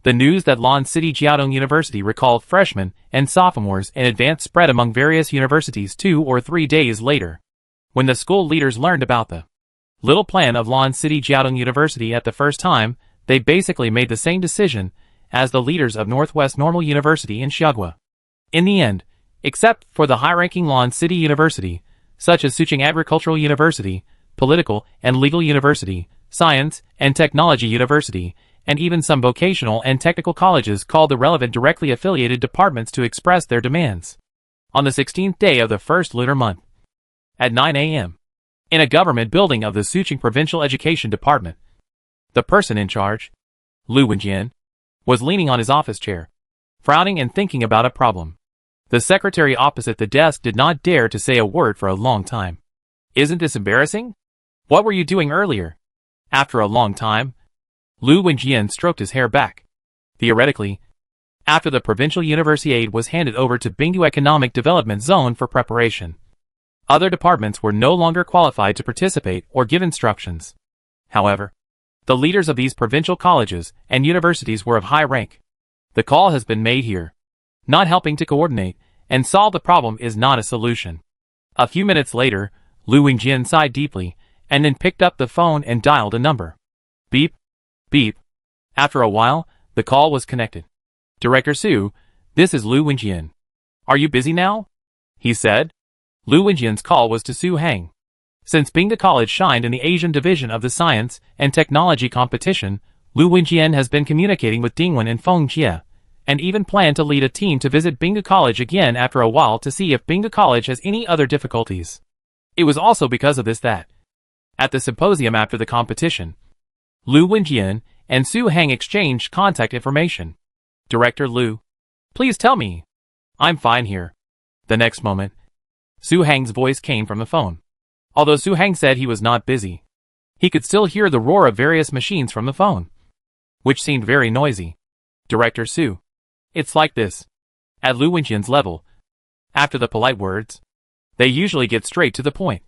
B: The news that Lan City Jiaotong University recalled freshmen and sophomores in advance spread among various universities 2 or 3 days later. When the school leaders learned about the little plan of Lan City Jiaotong University at the first time, they basically made the same decision as the leaders of Northwest Normal University in Xiagua. In the end, except for the high-ranking Lan City University, such as Sucheng Agricultural University, Political and Legal University, Science and Technology University, and even some vocational and technical colleges called the relevant directly affiliated departments to express their demands. On the 16th day of the first lunar month, at 9 a.m., in a government building of the Sucheng Provincial Education Department, the person in charge, Lu Wenjian, was leaning on his office chair, frowning and thinking about a problem. The secretary opposite the desk did not dare to say a word for a long time. Isn't this embarrassing? What were you doing earlier? After a long time, Lu Wenjian stroked his hair back. Theoretically, after the provincial universiade was handed over to Bingdu Economic Development Zone for preparation, other departments were no longer qualified to participate or give instructions. However, the leaders of these provincial colleges and universities were of high rank. The call has been made here. Not helping to coordinate and solve the problem is not a solution. A few minutes later, Lu Wenjian sighed deeply and then picked up the phone and dialed a number. Beep, beep. After a while, the call was connected. Director Su, this is Lu Wenjian. Are you busy now? He said. Lu Wenjian's call was to Su Hang. Since Bingdu College shined in the Asian division of the Science and Technology competition, Lu Wenjian has been communicating with Dingwen and Feng Jie, and even planned to lead a team to visit Bingdu College again after a while to see if Bingdu College has any other difficulties. It was also because of this that, at the symposium after the competition, Lu Wenjian and Su Hang exchanged contact information. Director Lu, please tell me. I'm fine here. The next moment, Su Hang's voice came from the phone. Although Su Hang said he was not busy, he could still hear the roar of various machines from the phone, which seemed very noisy. Director Su, it's like this. At Lu Wenjian's level, after the polite words, they usually get straight to the point.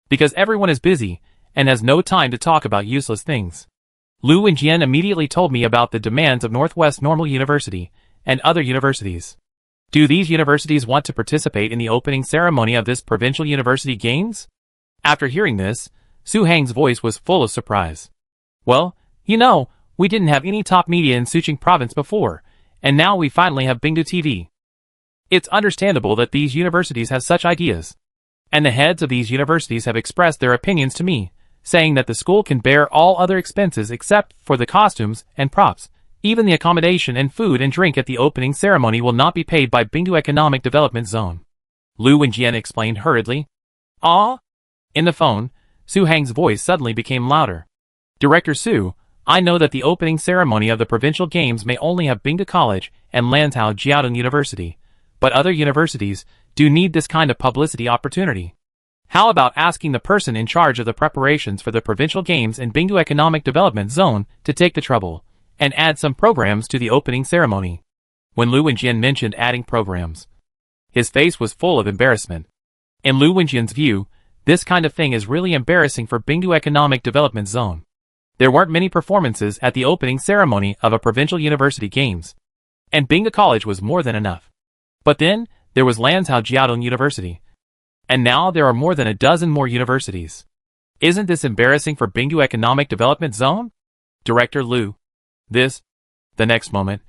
B: Because everyone is busy and has no time to talk about useless things. Lu Wenjian immediately told me about the demands of Northwest Normal University and other universities. Do these universities want to participate in the opening ceremony of this provincial university games? After hearing this, Su Hang's voice was full of surprise. Well, you know, we didn't have any top media in Sucheng province before, and now we finally have Bingdu TV. It's understandable that these universities have such ideas. And the heads of these universities have expressed their opinions to me, saying that the school can bear all other expenses except for the costumes and props. Even the accommodation and food and drink at the opening ceremony will not be paid by Bingdu Economic Development Zone. Lu Wenjian explained hurriedly. Ah? In the phone, Su Hang's voice suddenly became louder. Director Su,
A: I know that the opening ceremony of the provincial games may only have Bingdu College and Lantau Jiaotong University, but other universities do need this kind of publicity opportunity. How about asking the person in charge of the preparations for the provincial games in Bingdu Economic Development Zone to take the trouble and add some programs to the opening ceremony? When Lu Wenjian mentioned adding programs, his face was full of embarrassment. In Lu Wenjian's view, this kind of thing is really embarrassing for Bingdu Economic Development Zone. There weren't many performances at the opening ceremony of a provincial university games, and Bingdu College was more than enough. But then, there was Lantau Jiaotong University. And now there are more than a dozen more universities. Isn't this embarrassing for Bingdu Economic Development Zone? Director Lu. The next moment,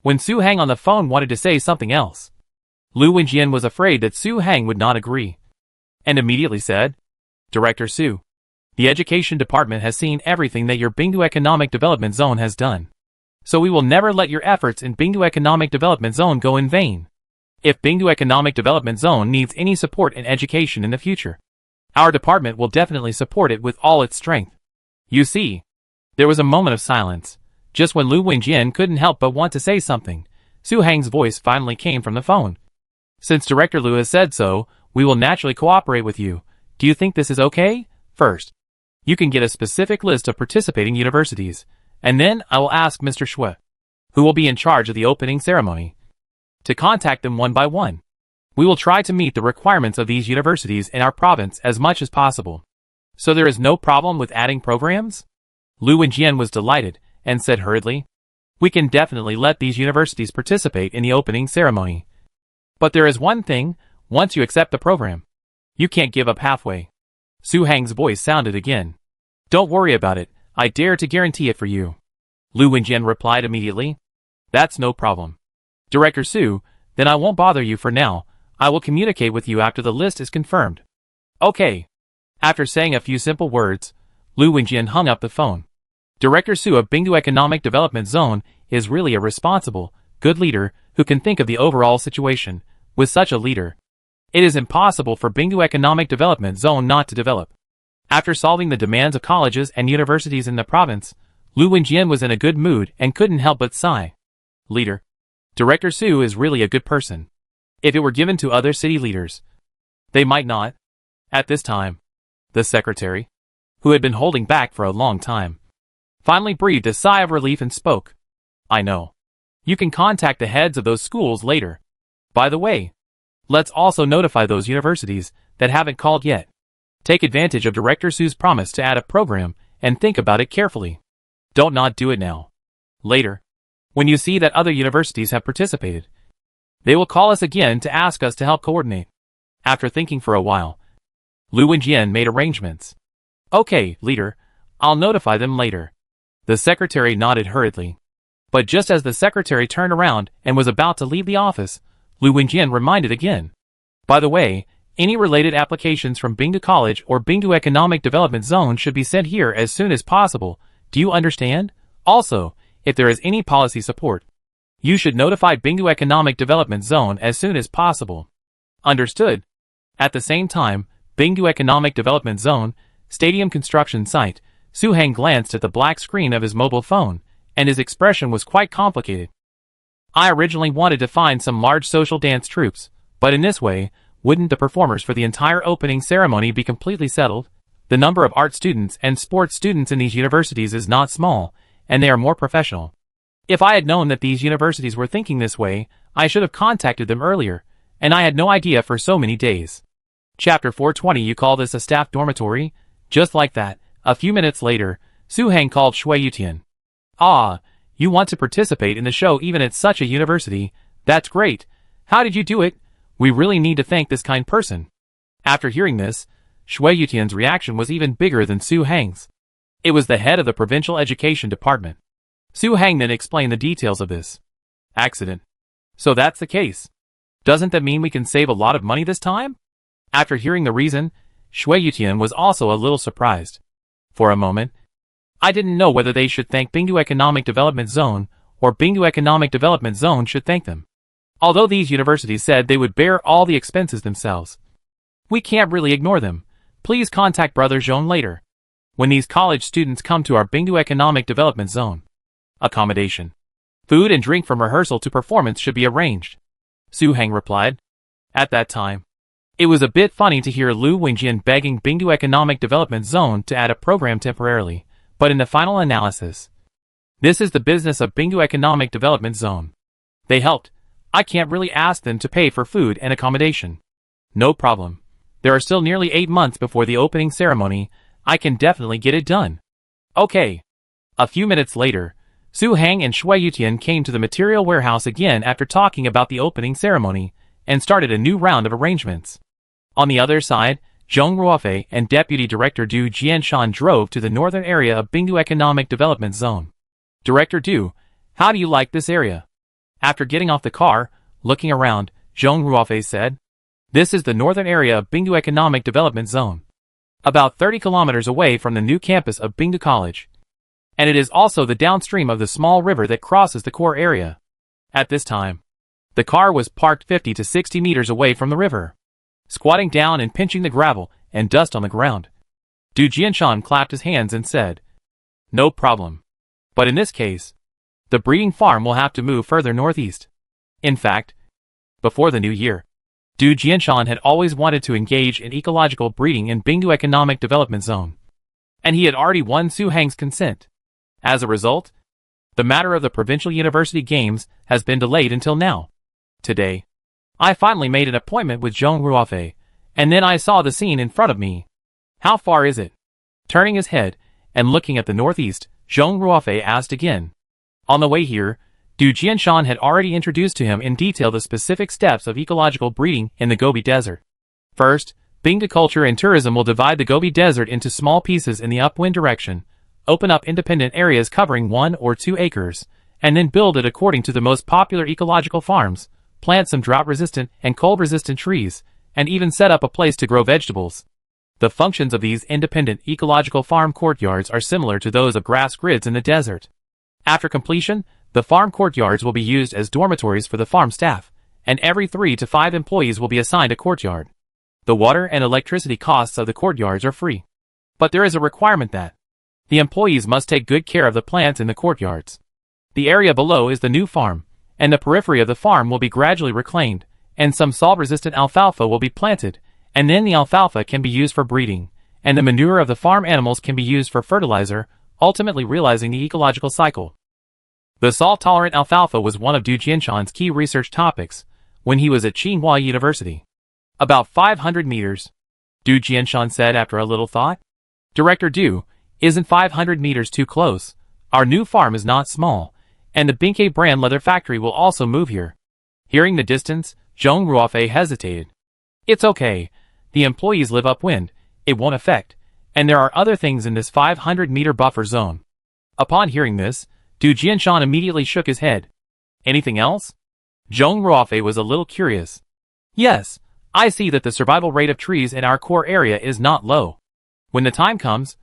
A: when Su Hang on the phone wanted to say something else, Lu Wenjian was afraid that Su Hang would not agree, and immediately said, Director Su, the Education Department has seen everything that your Bingdu Economic Development Zone has done. So we will never let your efforts in Bingdu Economic Development Zone go in vain. If Bingdu Economic Development Zone needs any support in education in the future, our department will definitely support it with all its strength. You see, there was a moment of silence. Just when Lu Wenjian couldn't help but want to say something, Su Hang's voice finally came from the phone. Since Director Lu has said so, we will naturally cooperate with you. Do you think this is okay? First, you can get a specific list of participating universities, and then I will ask Mr. Shui, who will be in charge of the opening ceremony, to contact them one by one. We will try to meet the requirements of these universities in our province as much as possible. So there is no problem with adding programs? Lu Wenjian was delighted and said hurriedly, we can definitely let these universities participate in the opening ceremony. But there is one thing, once you accept the program, you can't give up halfway. Su Hang's voice sounded again. Don't worry about it, I dare to guarantee it for you. Lu Wenjian replied immediately. That's no problem. Director Su, then I won't bother you for now. I will communicate with you after the list is confirmed. Okay. After saying a few simple words, Lu Wenjian hung up the phone. Director Su of Bingdu Economic Development Zone is really a responsible, good leader who can think of the overall situation. With such a leader, it is impossible for Bingdu Economic Development Zone not to develop. After solving the demands of colleges and universities in the province, Lu Wenjian was in a good mood and couldn't help but sigh. Leader. Director Su is really a good person. If it were given to other city leaders, they might not. At this time, the secretary, who had been holding back for a long time, finally breathed a sigh of relief and spoke. I know. You can contact the heads of those schools later. By the way, let's also notify those universities that haven't called yet. Take advantage of Director Su's promise to add a program and think about it carefully. Don't not do it now. Later, when you see that other universities have participated, they will call us again to ask us to help coordinate. After thinking for a while, Lu Wenjian made arrangements. Okay, leader, I'll notify them later. The secretary nodded hurriedly. But just as the secretary turned around and was about to leave the office, Lu Wenjian reminded again. By the way, any related applications from Bingdu College or Bingdu Economic Development Zone should be sent here as soon as possible. Do you understand? Also, if there is any policy support, you should notify Bingdu Economic Development Zone as soon as possible. Understood. At the same time, Bingdu Economic Development Zone, Stadium Construction Site, Su Hang glanced at the black screen of his mobile phone, and his expression was quite complicated. I originally wanted to find some large social dance troupes, but in this way, wouldn't the performers for the entire opening ceremony be completely settled? The number of art students and sports students in these universities is not small, and they are more professional. If I had known that these universities were thinking this way, I should have contacted them earlier, and I had no idea for so many days. Chapter 420. You call this a staff dormitory? Just like that, a few minutes later, Su Hang called Shui Yutian. Ah, you want to participate in the show even at such a university? That's great. How did you do it? We really need to thank this kind person. After hearing this, Shui Yutian's reaction was even bigger than Su Hang's. It was the head of the provincial education department. Su Hang then explained the details of this accident. So that's the case. Doesn't that mean we can save a lot of money this time? After hearing the reason, Shui Yutian was also a little surprised. For a moment, I didn't know whether they should thank Bingdu Economic Development Zone or Bingdu Economic Development Zone should thank them. Although these universities said they would bear all the expenses themselves, we can't really ignore them. Please contact Brother Zhong later.
B: when these college students come to our Bingdu Economic Development Zone. Accommodation, food and drink from rehearsal to performance should be arranged, Su Hang replied. At that time, it was a bit funny to hear Lu Wingjian begging Bingdu Economic Development Zone to add a program temporarily, but in the final analysis, this is the business of Bingdu Economic Development Zone. They helped. I can't really ask them to pay for food and accommodation. No problem. There are still nearly 8 months before the opening ceremony. I can definitely get it done. Okay. A few minutes later, Su Hang and Shui Yutian came to the material warehouse again after talking about the opening ceremony and started a new round of arrangements. On the other side, Zhong Ruofei and Deputy Director Du Jianshan drove to the northern area of Bingdu Economic Development Zone. Director Du, how do you like this area? After getting off the car, looking around, Zhong Ruofei said, this is the northern area of Bingdu Economic Development Zone, about 30 kilometers away from the new campus of Bingdu College. And it is also the downstream of the small river that crosses the core area. At this time, the car was parked 50 to 60 meters away from the river, squatting down and pinching the gravel and dust on the ground. Du Jianshan clapped his hands and said, no problem. But in this case, the breeding farm will have to move further northeast. In fact, before the new year, Du Jianshan had always wanted to engage in ecological breeding in Bingdu Economic Development Zone, and he had already won Su Hang's consent. As a result, the matter of the Provincial University Games has been delayed until now. Today, I finally made an appointment with Zhong Ruofei, and then I saw the scene in front of me. How far is it? Turning his head and looking at the northeast, Zhong Ruofei asked again. On the way here, Du Jianshan had already introduced to him in detail the specific steps of ecological breeding in the Gobi Desert. First, Bingdu Culture and Tourism will divide the Gobi Desert into small pieces in the upwind direction, open up independent areas covering 1 or 2 acres, and then build it according to the most popular ecological farms, plant some drought-resistant and cold-resistant trees, and even set up a place to grow vegetables. The functions of these independent ecological farm courtyards are similar to those of grass grids in the desert. After completion, the farm courtyards will be used as dormitories for the farm staff, and every 3 to 5 employees will be assigned a courtyard. The water and electricity costs of the courtyards are free. But there is a requirement that the employees must take good care of the plants in the courtyards. The area below is the new farm, and the periphery of the farm will be gradually reclaimed, and some salt-resistant alfalfa will be planted, and then the alfalfa can be used for breeding, and the manure of the farm animals can be used for fertilizer, ultimately realizing the ecological cycle. The salt-tolerant alfalfa was one of Du Jianshan's key research topics when he was at Tsinghua University. About 500 meters, Du Jianshan said after a little thought. Director Du, isn't 500 meters too close? Our new farm is not small, and the Binke brand leather factory will also move here. Hearing the distance, Zhong Ruofei hesitated. It's okay. The employees live upwind. It won't affect. And there are other things in this 500-meter buffer zone. Upon hearing this, Du Jianshan immediately shook his head. Anything else? Zhong Ruofei was a little curious. Yes, I see that the survival rate of trees in our core area is not low. When the time comes,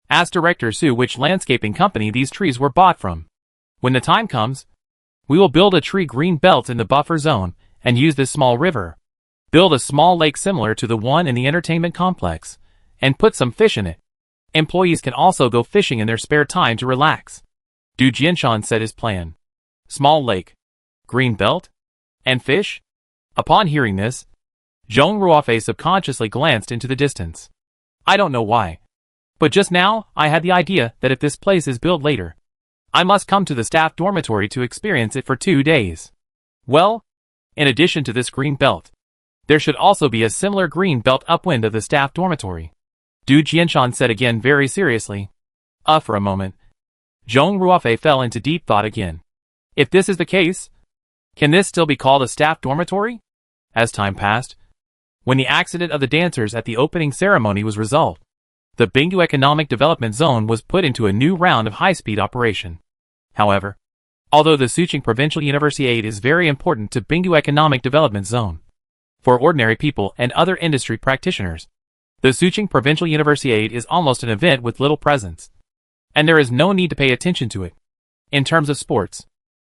B: ask Director Su which landscaping company these trees were bought from. When the time comes, we will build a tree green belt in the buffer zone and use this small river. Build a small lake similar to the one in the entertainment complex, and put some fish in it. Employees can also go fishing in their spare time to relax. Du Jianshan said his plan. Small lake, green belt, and fish? Upon hearing this, Zhong Ruofei subconsciously glanced into the distance. I don't know why, but just now I had the idea that if this place is built later, I must come to the staff dormitory to experience it for 2 days. Well, in addition to this green belt, there should also be a similar green belt upwind of the staff dormitory. Du Jianshan said again very seriously. For a moment, Zhong Ruofei fell into deep thought again. If this is the case, can this still be called a staff dormitory? As time passed, when the accident of the dancers at the opening ceremony was resolved, the Bingdu Economic Development Zone was put into a new round of high-speed operation. However, although the Suqing Provincial University Aid is very important to Bingdu Economic Development Zone, for ordinary people and other industry practitioners, the Suqing Provincial University Aid is almost an event with little presence, and there is no need to pay attention to it. In terms of sports,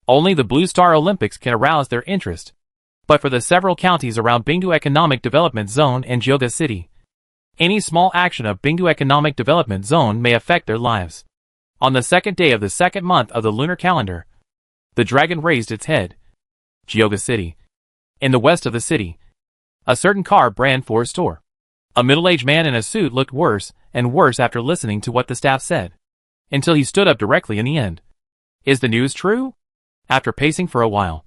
B: only the Blue Star Olympics can arouse their interest. But for the several counties around Bingdu Economic Development Zone and Jioga City, Any small action of Bingdu Economic Development Zone may affect their lives. On the second day of the second month of the lunar calendar, the dragon raised its head. Geoga City. In the west of the city, a certain car brand Ford store. A middle-aged man in a suit looked worse and worse after listening to what the staff said, until he stood up directly in the end. Is the news true? After pacing for a while,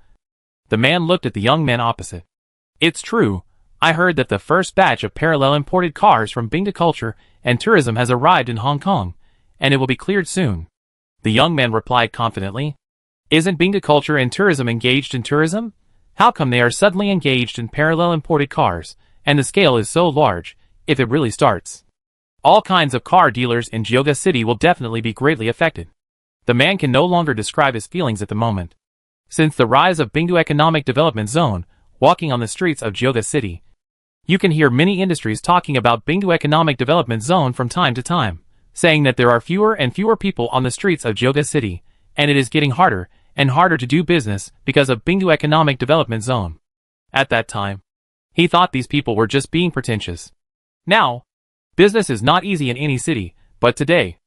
B: the man looked at the young man opposite. It's true. I heard that the first batch of parallel imported cars from Bingda Culture and Tourism has arrived in Hong Kong, and it will be cleared soon. The young man replied confidently. Isn't Bingda Culture and Tourism engaged in tourism? How come they are suddenly engaged in parallel imported cars, and the scale is so large, if it really starts? All kinds of car dealers in Geoga City will definitely be greatly affected. The man can no longer describe his feelings at the moment. Since the rise of Bingdu Economic Development Zone, walking on the streets of Geoga City, you can hear many industries talking about Bingdu Economic Development Zone from time to time, saying that there are fewer and fewer people on the streets of Geoga City, and it is getting harder and harder to do business because of Bingdu Economic Development Zone. At that time, he thought these people were just being pretentious. Now, business is not easy in any city, but today,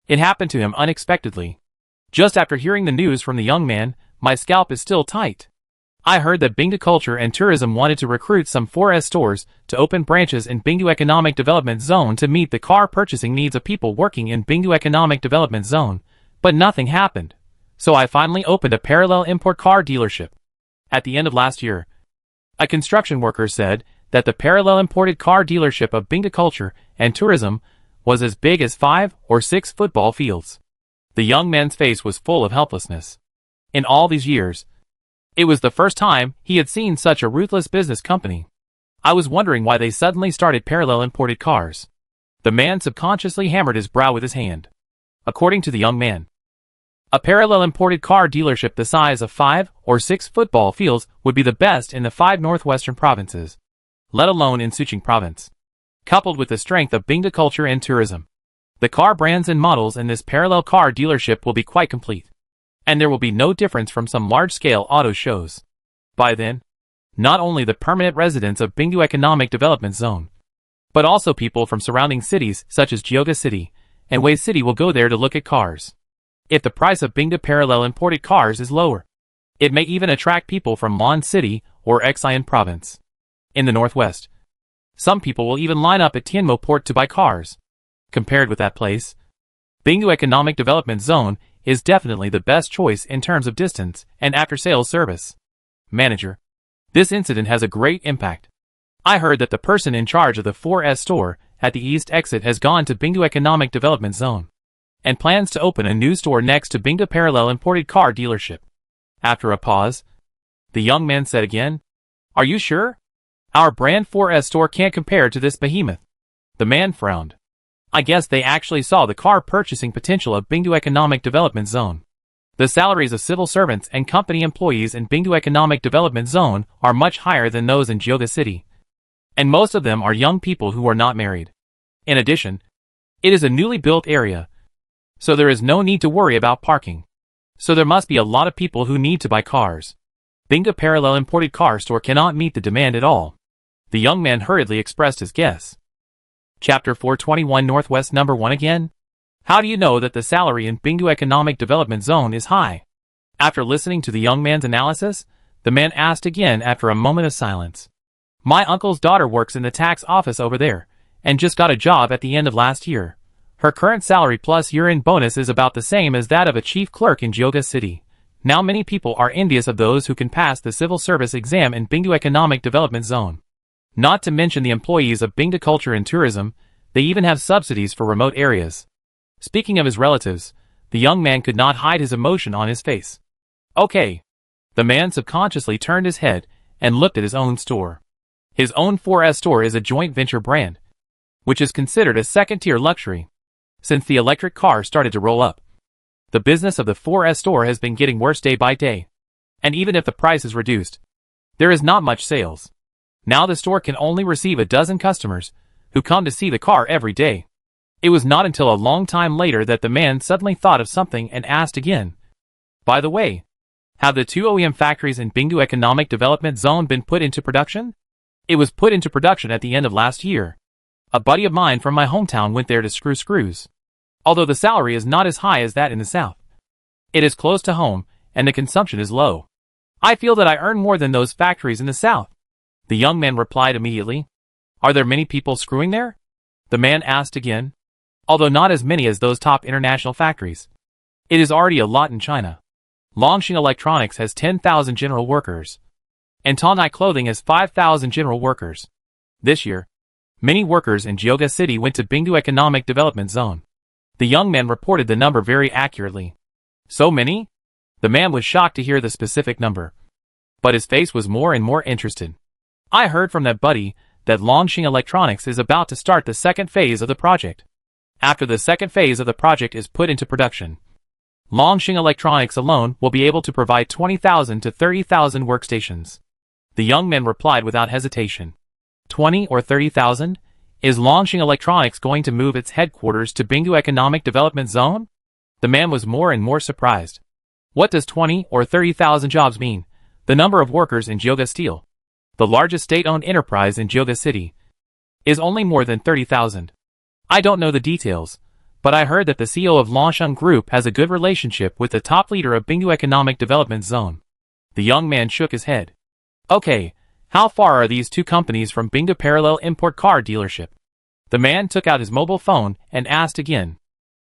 B: it happened to him unexpectedly. Just after hearing the news from the young man, my scalp is still tight. I heard that Bingdu Culture and Tourism wanted to recruit some 4S stores to open branches in Bingdu Economic Development Zone to meet the car purchasing needs of people working in Bingdu Economic Development Zone, but nothing happened. So I finally opened a parallel import car dealership. At the end of last year, a construction worker said that the parallel imported car dealership of Bingdu Culture and Tourism was as big as 5 or 6 football fields. The young man's face was full of helplessness. In all these years, it was the first time he had seen such a ruthless business company. I was wondering why they suddenly started parallel imported cars. The man subconsciously hammered his brow with his hand. According to the young man, a parallel imported car dealership the size of 5 or 6 football fields would be the best in the 5 northwestern provinces, let alone in Suqing province. Coupled with the strength of Bingda Culture and Tourism, the car brands and models in this parallel car dealership will be quite complete, and there will be no difference from some large-scale auto shows. By then, not only the permanent residents of Bingdu Economic Development Zone, but also people from surrounding cities such as Geoga City and Wei City will go there to look at cars. If the price of Bingda parallel imported cars is lower, it may even attract people from Mon City or Xi'an province. In the northwest, some people will even line up at Tianmo Port to buy cars. Compared with that place, Bingdu Economic Development Zone is definitely the best choice in terms of distance and after-sales service. Manager, this incident has a great impact. I heard that the person in charge of the 4S store at the east exit has gone to Bingdu Economic Development Zone and plans to open a new store next to Bingda Parallel Imported Car Dealership. After a pause, the young man said again, "Are you sure? Our brand 4S store can't compare to this behemoth." The man frowned. I guess they actually saw the car purchasing potential of Bingdu Economic Development Zone. The salaries of civil servants and company employees in Bingdu Economic Development Zone are much higher than those in Geoga City, and most of them are young people who are not married. In addition, it is a newly built area, so there is no need to worry about parking. So there must be a lot of people who need to buy cars. Bingda Parallel Imported Car Store cannot meet the demand at all. The young man hurriedly expressed his guess. Chapter 421 Northwest Number 1 again? How do you know that the salary in Bingdu Economic Development Zone is high? After listening to the young man's analysis, the man asked again after a moment of silence. My uncle's daughter works in the tax office over there, and just got a job at the end of last year. Her current salary plus year-end bonus is about the same as that of a chief clerk in Geoga City. Now many people are envious of those who can pass the civil service exam in Bingdu Economic Development Zone. Not to mention the employees of Bingda Culture and Tourism, they even have subsidies for remote areas. Speaking of his relatives, the young man could not hide his emotion on his face. Okay. The man subconsciously turned his head and looked at his own store. His own 4S store is a joint venture brand, which is considered a second-tier luxury. Since the electric car started to roll up, the business of the 4S store has been getting worse day by day. And even if the price is reduced, there is not much sales. Now the store can only receive a dozen customers who come to see the car every day. It was not until a long time later that the man suddenly thought of something and asked again. By the way, have the 2 OEM factories in Bingdu Economic Development Zone been put into production? It was put into production at the end of last year. A buddy of mine from my hometown went there to screw screws. Although the salary is not as high as that in the south, it is close to home, and the consumption is low. I feel that I earn more than those factories in the south. The young man replied immediately. Are there many people screwing there? The man asked again. Although not as many as those top international factories. It is already a lot in China. Longxing Electronics has 10,000 general workers. And Tonai Clothing has 5,000 general workers. This year, many workers in Jioga City went to Bingdu Economic Development Zone. The young man reported the number very accurately. So many? The man was shocked to hear the specific number. But his face was more and more interested. I heard from that buddy that Longxing Electronics is about to start the second phase of the project. After the second phase of the project is put into production, Longxing Electronics alone will be able to provide 20,000 to 30,000 workstations. The young man replied without hesitation. 20 or 30,000? Is Longxing Electronics going to move its headquarters to Bingdu Economic Development Zone? The man was more and more surprised. What does 20 or 30,000 jobs mean? The number of workers in Jioga Steel, the largest state-owned enterprise in Jioga City, is only more than 30,000. I don't know the details, but I heard that the CEO of Longxing Group has a good relationship with the top leader of Bingdu Economic Development Zone. The young man shook his head. Okay, how far are these two companies from Bingdu Parallel Import Car Dealership? The man took out his mobile phone and asked again.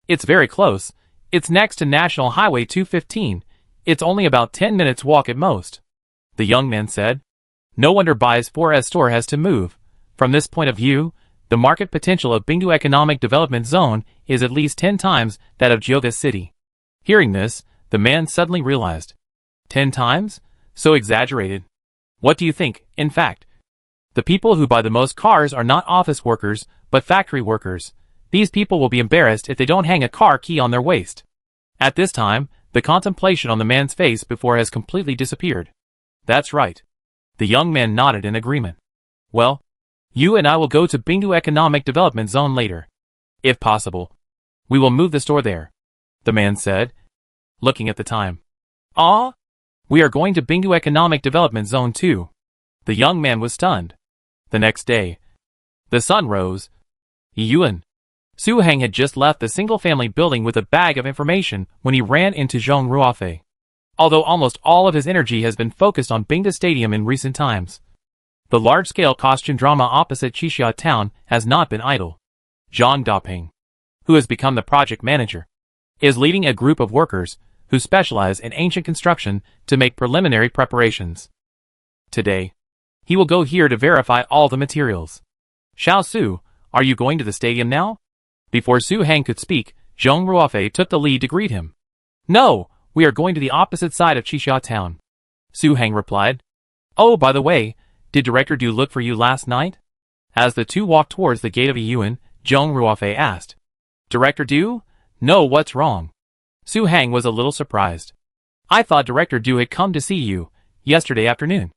B: It's very close. It's next to National Highway 215. It's only about 10 minutes walk at most. The young man said. No wonder Bai's 4S store has to move. From this point of view, the market potential of Bingdu Economic Development Zone is at least 10 times that of Jioga City. Hearing this, the man suddenly realized. 10 times? So exaggerated. What do you think, in fact? The people who buy the most cars are not office workers, but factory workers. These people will be embarrassed if they don't hang a car key on their waist. At this time, the contemplation on the man's face before has completely disappeared. That's right. The young man nodded in agreement. Well, you and I will go to Bingdu Economic Development Zone later. If possible. We will move the store there. The man said, looking at the time. Ah? We are going to Bingdu Economic Development Zone too. The young man was stunned. The next day, the sun rose. Yuan. Su Heng had just left the single-family building with a bag of information when he ran into Zhong Ruofei. Although almost all of his energy has been focused on Bingda Stadium in recent times, the large-scale costume drama opposite Qixia town has not been idle. Zhang Daping, who has become the project manager, is leading a group of workers who specialize in ancient construction to make preliminary preparations. Today, he will go here to verify all the materials. Xiao Su, are you going to the stadium now? Before Su Heng could speak, Zhong Ruofei took the lead to greet him. No, we are going to the opposite side of Qixia town. Su Heng replied. Oh, by the way, did Director Du look for you last night? As the two walked towards the gate of Yuan, Zhong Ruofei asked. Director Du? No, what's wrong? Su Heng was a little surprised. I thought Director Du had come to see you yesterday afternoon.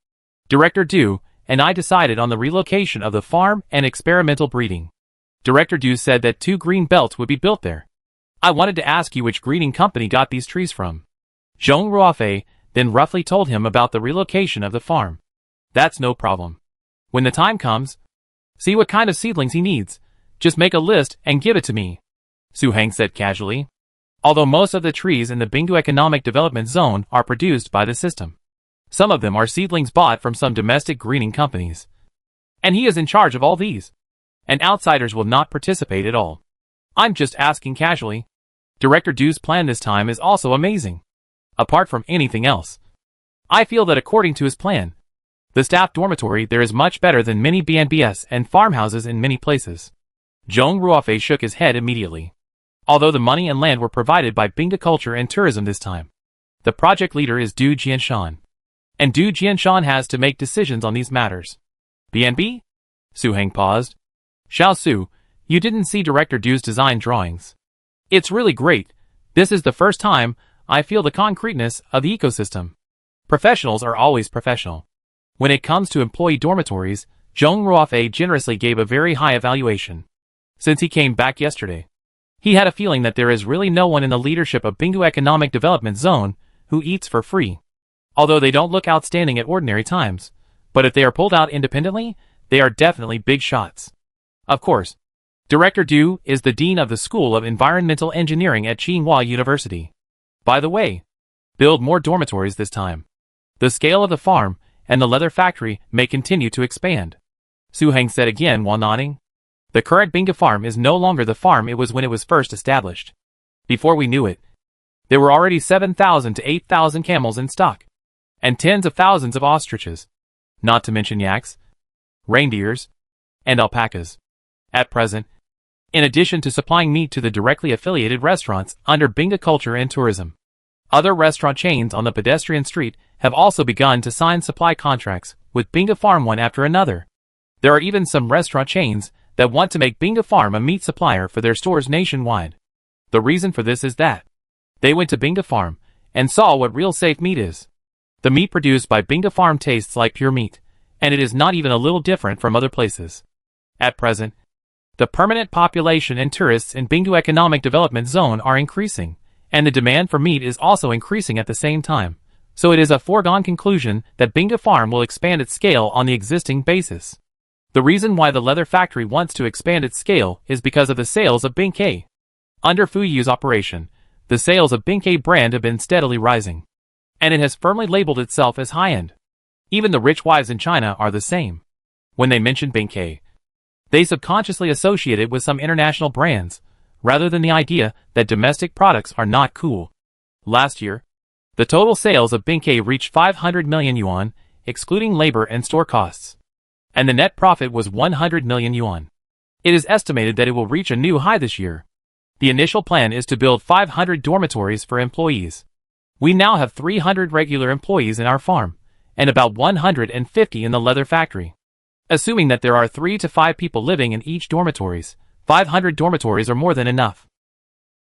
B: Director Du and I decided on the relocation of the farm and experimental breeding. Director Du said that 2 green belts would be built there. I wanted to ask you which breeding company got these trees from. Zhong Ruofei then roughly told him about the relocation of the farm. That's no problem. When the time comes, see what kind of seedlings he needs. Just make a list and give it to me. Su Heng said casually. Although most of the trees in the Bingdu Economic Development Zone are produced by the system, some of them are seedlings bought from some domestic greening companies. And he is in charge of all these. And outsiders will not participate at all. I'm just asking casually. Director Du's plan this time is also amazing. Apart from anything else, I feel that according to his plan, the staff dormitory there is much better than many BNBS and farmhouses in many places. Zhong Ruofei shook his head immediately. Although the money and land were provided by Bingda Culture and Tourism this time, the project leader is Du Jianshan. And Du Jianshan has to make decisions on these matters. BNB? Su Heng paused. Xiao Su, you didn't see Director Du's design drawings. It's really great. This is the first time I feel the concreteness of the ecosystem. Professionals are always professional. When it comes to employee dormitories, Zhong Ruofei generously gave a very high evaluation. Since he came back yesterday, he had a feeling that there is really no one in the leadership of Bingdu Economic Development Zone who eats for free. Although they don't look outstanding at ordinary times, but if they are pulled out independently, they are definitely big shots. Of course, Director Du is the Dean of the School of Environmental Engineering at Tsinghua University. By the way, build more dormitories this time. The scale of the farm and the leather factory may continue to expand. Su Heng said again while nodding. The current Binga farm is no longer the farm it was when it was first established. Before we knew it, there were already 7,000 to 8,000 camels in stock, and tens of thousands of ostriches, not to mention yaks, reindeers, and alpacas. At present, in addition to supplying meat to the directly affiliated restaurants under Binga Culture and Tourism, other restaurant chains on the pedestrian street have also begun to sign supply contracts with Binga Farm one after another. There are even some restaurant chains that want to make Binga Farm a meat supplier for their stores nationwide. The reason for this is that they went to Binga Farm and saw what real safe meat is. The meat produced by Binga Farm tastes like pure meat, and it is not even a little different from other places. At present, the permanent population and tourists in Bingu Economic Development Zone are increasing, and the demand for meat is also increasing at the same time. So it is a foregone conclusion that Binga Farm will expand its scale on the existing basis. The reason why the leather factory wants to expand its scale is because of the sales of Bingke. Under Fuyu's operation, the sales of Bingke brand have been steadily rising, and it has firmly labeled itself as high-end. Even the rich wives in China are the same. When they mention Bingke, they subconsciously associate it with some international brands, rather than the idea that domestic products are not cool. Last year, the total sales of Bingke reached 500 million yuan, excluding labor and store costs, and the net profit was 100 million yuan. It is estimated that it will reach a new high this year. The initial plan is to build 500 dormitories for employees. We now have 300 regular employees in our farm, and about 150 in the leather factory. Assuming that there are 3 to 5 people living in each dormitories, 500 dormitories are more than enough.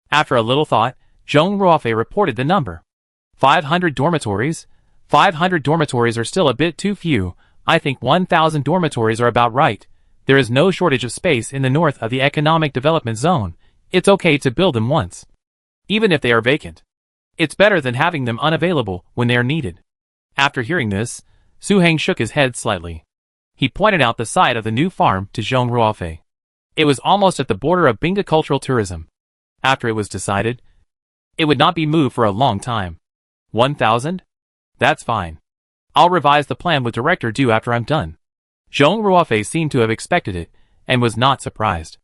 B: After a little thought, Zhong Ruofei reported the number. 500 dormitories? 500 dormitories are still a bit too few. I think 1,000 dormitories are about right. There is no shortage of space in the north of the economic development zone. It's okay to build them once, even if they are vacant. It's better than having them unavailable when they are needed. After hearing this, Su Heng shook his head slightly. He pointed out the site of the new farm to Zhong Ruofei. It was almost at the border of Binga Cultural Tourism. After it was decided, it would not be moved for a long time. 1,000? That's fine. I'll revise the plan with Director Du after I'm done. Zhong Ruofei seemed to have expected it, and was not surprised.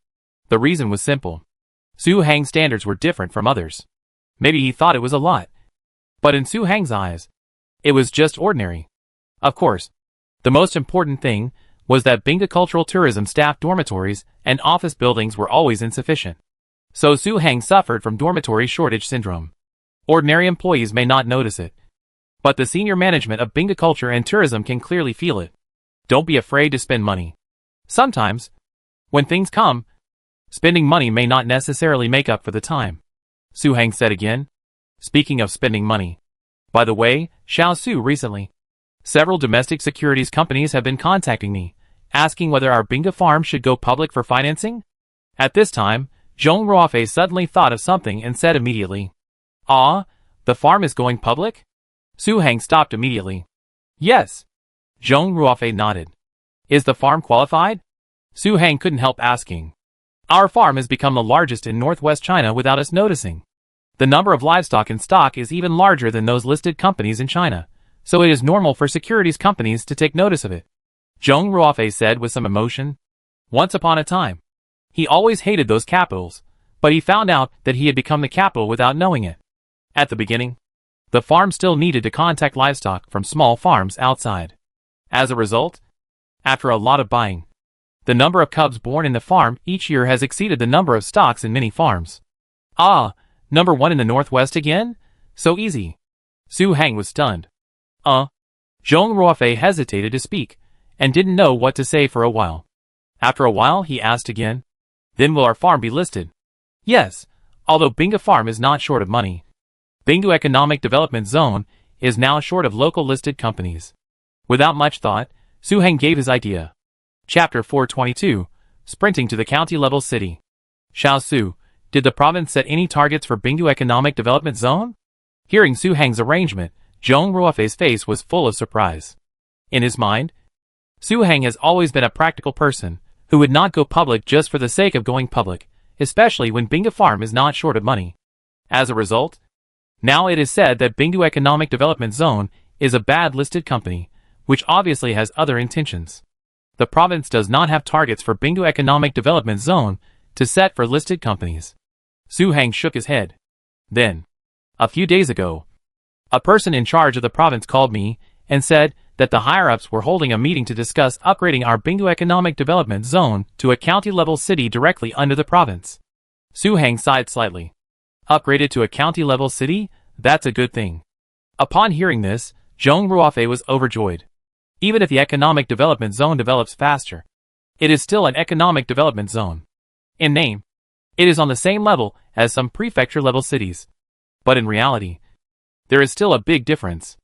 B: The reason was simple. Su Heng's standards were different from others. Maybe he thought it was a lot, but in Su Heng's eyes, it was just ordinary. Of course, the most important thing was that Binga Cultural Tourism staff dormitories and office buildings were always insufficient. So Su Heng suffered from dormitory shortage syndrome. Ordinary employees may not notice it, but the senior management of Binga Culture and Tourism can clearly feel it. Don't be afraid to spend money. Sometimes, when things come, spending money may not necessarily make up for the time. Su Heng said again. Speaking of spending money. By the way, Xiao Su recently, several domestic securities companies have been contacting me, asking whether our Binga farm should go public for financing. At this time, Zhong Ruofei suddenly thought of something and said immediately, "Ah, the farm is going public?" Su Heng stopped immediately. "Yes." Zhong Ruofei nodded. "Is the farm qualified?" Su Heng couldn't help asking. "Our farm has become the largest in northwest China without us noticing. The number of livestock in stock is even larger than those listed companies in China, so it is normal for securities companies to take notice of it," Zhong Ruofei said with some emotion. Once upon a time, he always hated those capitals, but he found out that he had become the capital without knowing it. At the beginning, the farm still needed to contact livestock from small farms outside. As a result, after a lot of buying, the number of cubs born in the farm each year has exceeded the number of stocks in many farms. "Ah, number 1 in the northwest again? So easy." Su Heng was stunned. Zhong Ruofei hesitated to speak, and didn't know what to say for a while. After a while he asked again, "Then will our farm be listed?" "Yes, although Binga Farm is not short of money. Bingu Economic Development Zone is now short of local listed companies." Without much thought, Su Heng gave his idea. Chapter 422, Sprinting to the County-Level City. Xiao Su, did the province set any targets for Bingu Economic Development Zone? Hearing Su Heng's arrangement, Zhong Ruofei's face was full of surprise. In his mind, Su Heng has always been a practical person, who would not go public just for the sake of going public, especially when Bingdu Farm is not short of money. As a result, now it is said that Bingdu Economic Development Zone is a bad listed company, which obviously has other intentions. The province does not have targets for Bingdu Economic Development Zone to set for listed companies. Su Hang shook his head. Then, a few days ago, a person in charge of the province called me and said that the higher-ups were holding a meeting to discuss upgrading our Bingdu Economic Development Zone to a county-level city directly under the province. Su Hang sighed slightly. Upgraded to a county-level city? That's a good thing. Upon hearing this, Zhong Ruofei was overjoyed. Even if the Economic Development Zone develops faster, it is still an Economic Development Zone. In name, it is on the same level as some prefecture-level cities. But in reality, there is still a big difference.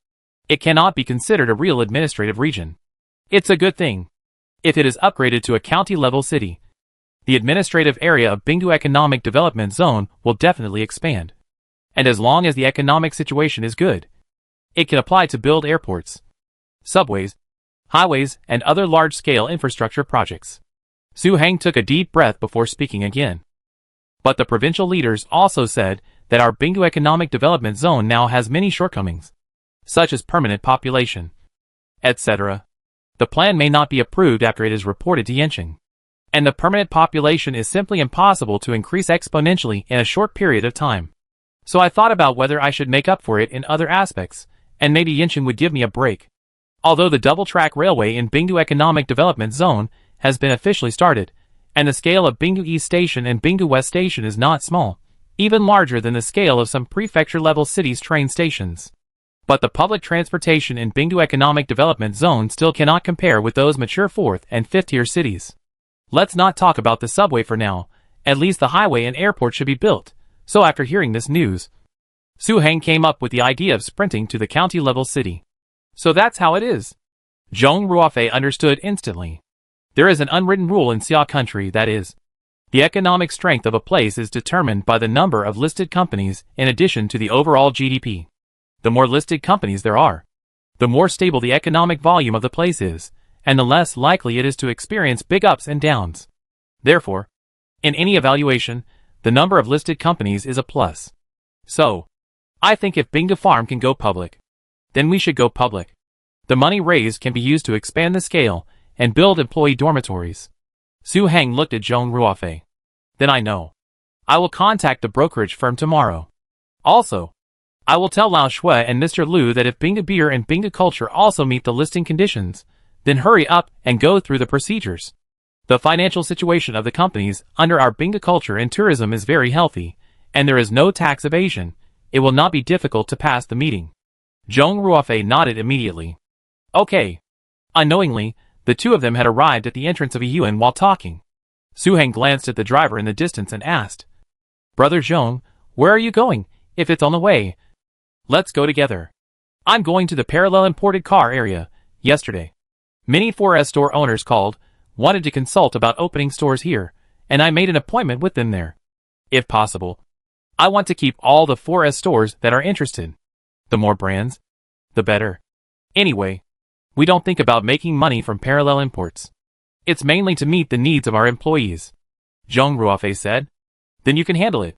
B: It cannot be considered a real administrative region. It's a good thing. If it is upgraded to a county-level city, the administrative area of Bingdu Economic Development Zone will definitely expand. And as long as the economic situation is good, it can apply to build airports, subways, highways, and other large-scale infrastructure projects. Su Hang took a deep breath before speaking again. But the provincial leaders also said that our Bingdu Economic Development Zone now has many shortcomings, such as permanent population, etc. The plan may not be approved after it is reported to Yenching. And the permanent population is simply impossible to increase exponentially in a short period of time. So I thought about whether I should make up for it in other aspects, and maybe Yenching would give me a break. Although the double-track railway in Bingdu Economic Development Zone has been officially started, and the scale of Bingdu East Station and Bingdu West Station is not small, even larger than the scale of some prefecture-level cities' train stations. But the public transportation in Bingdu Economic Development Zone still cannot compare with those mature 4th and 5th-tier cities. Let's not talk about the subway for now. At least the highway and airport should be built. So after hearing this news, Su Hang came up with the idea of sprinting to the county-level city. So that's how it is. Zhong Ruofei understood instantly. There is an unwritten rule in Xia country that is, the economic strength of a place is determined by the number of listed companies in addition to the overall GDP. The more listed companies there are, the more stable the economic volume of the place is, and the less likely it is to experience big ups and downs. Therefore, in any evaluation, the number of listed companies is a plus. So, I think if Bingdu Farm can go public, then we should go public. The money raised can be used to expand the scale and build employee dormitories. Su Hang looked at Zhong Ruofei. Then I know. I will contact the brokerage firm tomorrow. Also, I will tell Lao Shui and Mr. Liu that if Bingdu Beer and Bingdu Culture also meet the listing conditions, then hurry up and go through the procedures. The financial situation of the companies under our Bingdu Culture and Tourism is very healthy, and there is no tax evasion. It will not be difficult to pass the meeting. Zhong Ruofei nodded immediately. Okay. Unknowingly, the two of them had arrived at the entrance of a yuan while talking. Su Hang glanced at the driver in the distance and asked, Brother Zhong, where are you going, if it's on the way? Let's go together. I'm going to the parallel imported car area. Yesterday, many 4S store owners called, wanted to consult about opening stores here, and I made an appointment with them there. If possible, I want to keep all the 4S stores that are interested. The more brands, the better. Anyway, we don't think about making money from parallel imports. It's mainly to meet the needs of our employees. Zhong Ruofei said. Then you can handle it.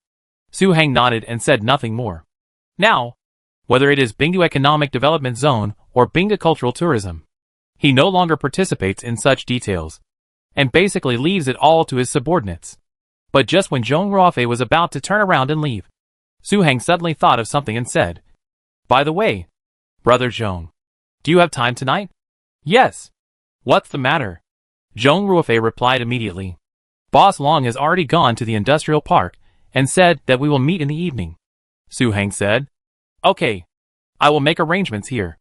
B: Su Hang nodded and said nothing more. Now, whether it is Bingdu Economic Development Zone or Bingdu Cultural Tourism, he no longer participates in such details, and basically leaves it all to his subordinates. But just when Zhong Ruofei was about to turn around and leave, Su Hang suddenly thought of something and said, By the way, Brother Zhong, do you have time tonight? Yes. What's the matter? Zhong Ruofei replied immediately. Boss Long has already gone to the industrial park and said that we will meet in the evening. Su Hang said, Okay. I will make arrangements here.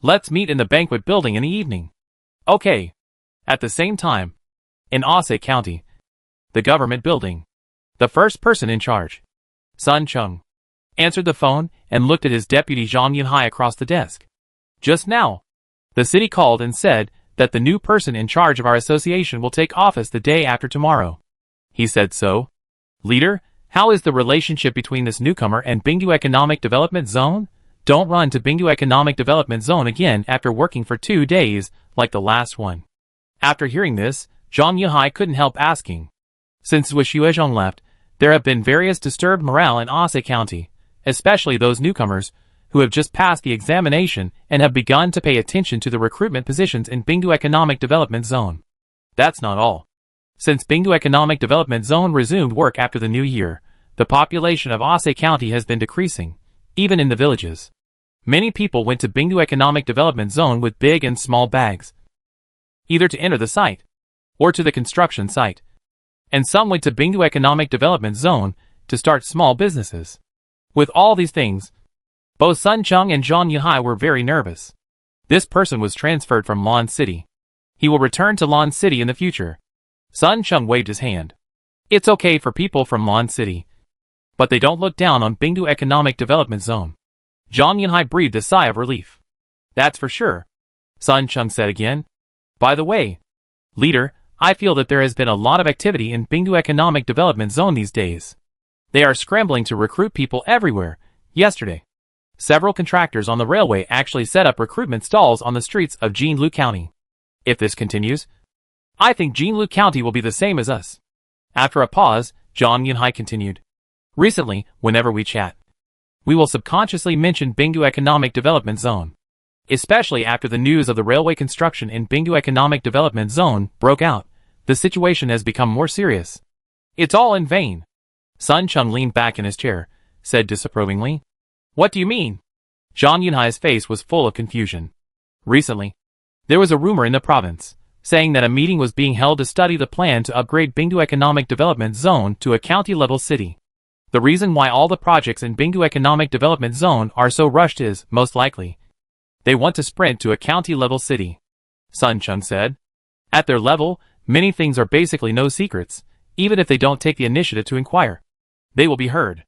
B: Let's meet in the banquet building in the evening. Okay. At the same time, in Ase County, the government building, the first person in charge, Sun Chung, answered the phone and looked at his deputy Zhang Yunhai across the desk. Just now, the city called and said that the new person in charge of our association will take office the day after tomorrow. He said so. Leader, how is the relationship between this newcomer and Bingdu Economic Development Zone? Don't run to Bingdu Economic Development Zone again after working for 2 days, like the last one. After hearing this, Zhang Yihai couldn't help asking. Since Zhu Xuezhong left, there have been various disturbed morale in Ase County, especially those newcomers who have just passed the examination and have begun to pay attention to the recruitment positions in Bingdu Economic Development Zone. That's not all. Since Bingdu Economic Development Zone resumed work after the new year, the population of Ase County has been decreasing, even in the villages. Many people went to Bingdu Economic Development Zone with big and small bags, either to enter the site or to the construction site. And some went to Bingdu Economic Development Zone to start small businesses. With all these things, both Sun Chung and Zhang Yihai were very nervous. This person was transferred from Lan City. He will return to Lan City in the future. Sun Chung waved his hand. It's okay for people from Lan City, but they don't look down on Bingdu Economic Development Zone. Zhang Yihai breathed a sigh of relief. That's for sure, Sun Chung said again. By the way, leader, I feel that there has been a lot of activity in Bingdu Economic Development Zone these days. They are scrambling to recruit people everywhere. Yesterday, several contractors on the railway actually set up recruitment stalls on the streets of Jinlu County. If this continues, I think Jinlu County will be the same as us. After a pause, Zhang Yihai continued. Recently, whenever we chat, we will subconsciously mention Bingdu Economic Development Zone. Especially after the news of the railway construction in Bingdu Economic Development Zone broke out, the situation has become more serious. It's all in vain. Sun Chung leaned back in his chair, said disapprovingly. What do you mean? Zhang Yihai's face was full of confusion. Recently, there was a rumor in the province, saying that a meeting was being held to study the plan to upgrade Bingdu Economic Development Zone to a county-level city. The reason why all the projects in Bingdu Economic Development Zone are so rushed is, most likely, they want to sprint to a county-level city. Sun Chung said. At their level, many things are basically no secrets, even if they don't take the initiative to inquire. They will be heard.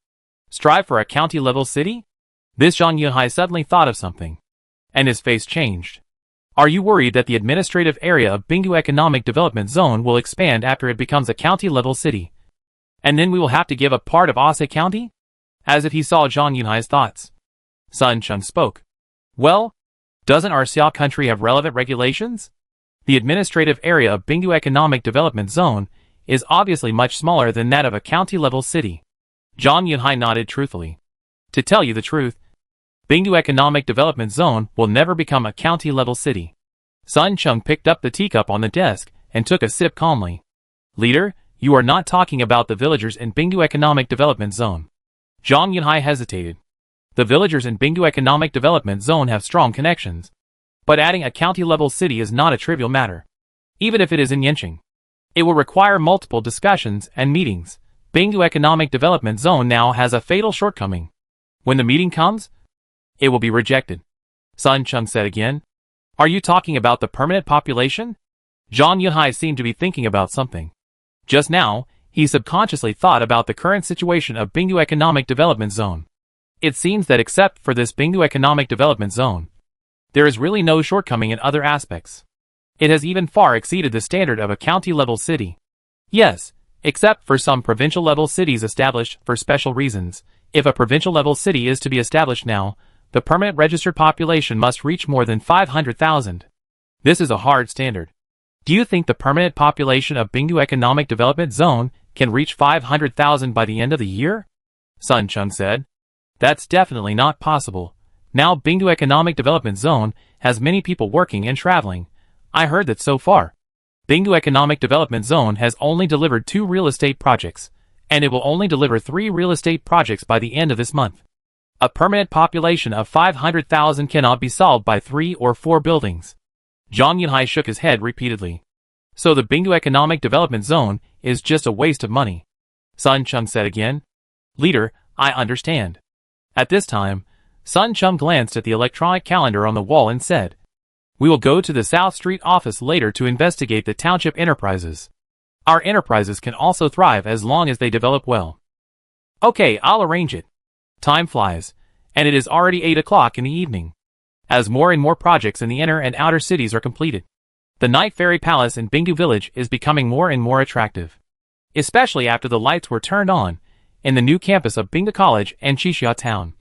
B: Strive for a county-level city? This Zhang Yihai suddenly thought of something, and his face changed. Are you worried that the administrative area of Bingdu Economic Development Zone will expand after it becomes a county-level city? And then we will have to give up part of Ase County? As if he saw Zhang Yihai's thoughts. Sun Chung spoke. Well, doesn't our Xia country have relevant regulations? The administrative area of Bingdu Economic Development Zone is obviously much smaller than that of a county-level city. Zhang Yihai nodded truthfully. To tell you the truth, Bingdu Economic Development Zone will never become a county-level city. Sun Chung picked up the teacup on the desk and took a sip calmly. Leader, you are not talking about the villagers in Bingdu Economic Development Zone. Zhang Yihai hesitated. The villagers in Bingdu Economic Development Zone have strong connections. But adding a county-level city is not a trivial matter. Even if it is in Yanqing, it will require multiple discussions and meetings. Bingdu Economic Development Zone now has a fatal shortcoming. When the meeting comes, it will be rejected. Sun Chung said again. Are you talking about the permanent population? Zhang Yihai seemed to be thinking about something. Just now, he subconsciously thought about the current situation of Bingdu Economic Development Zone. It seems that except for this Bingdu Economic Development Zone, there is really no shortcoming in other aspects. It has even far exceeded the standard of a county-level city. Yes, except for some provincial-level cities established for special reasons. If a provincial-level city is to be established now, the permanent registered population must reach more than 500,000. This is a hard standard. Do you think the permanent population of Bingdu Economic Development Zone can reach 500,000 by the end of the year? Sun Chung said. That's definitely not possible. Now Bingdu Economic Development Zone has many people working and traveling. I heard that so far, Bingdu Economic Development Zone has only delivered 2 real estate projects, and it will only deliver 3 real estate projects by the end of this month. A permanent population of 500,000 cannot be solved by 3 or 4 buildings. Zhang Yihai shook his head repeatedly. So the Bingdu Economic Development Zone is just a waste of money. Sun Chung said again. Leader, I understand. At this time, Sun Chung glanced at the electronic calendar on the wall and said, We will go to the South Street office later to investigate the township enterprises. Our enterprises can also thrive as long as they develop well. Okay, I'll arrange it. Time flies, and it is already 8 o'clock in the evening. As more and more projects in the inner and outer cities are completed, the Night Fairy Palace in Bingdu Village is becoming more and more attractive. Especially after the lights were turned on in the new campus of Bingdu College and Qixia Town.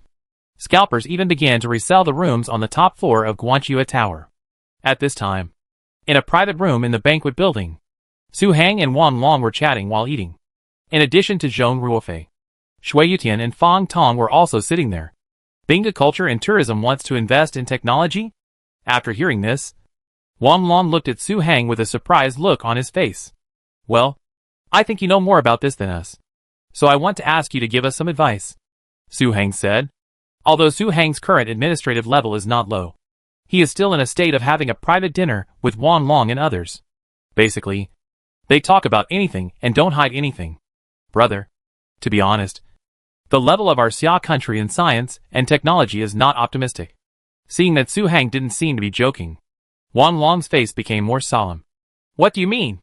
B: Scalpers even began to resell the rooms on the top floor of Guanxue Tower. At this time, in a private room in the banquet building, Su Hang and Wan Long were chatting while eating. In addition to Zhong Ruofei, Shui Yutian and Fang Tong were also sitting there. Binga Culture and Tourism wants to invest in technology? After hearing this, Wan Long looked at Su Hang with a surprised look on his face. Well, I think you know more about this than us. So I want to ask you to give us some advice, Su Hang said. Although Su Hang's current administrative level is not low, he is still in a state of having a private dinner with Wan Long and others. Basically, they talk about anything and don't hide anything. Brother, to be honest, the level of our Xia country in science and technology is not optimistic. Seeing that Su Hang didn't seem to be joking, Wan Long's face became more solemn. What do you mean?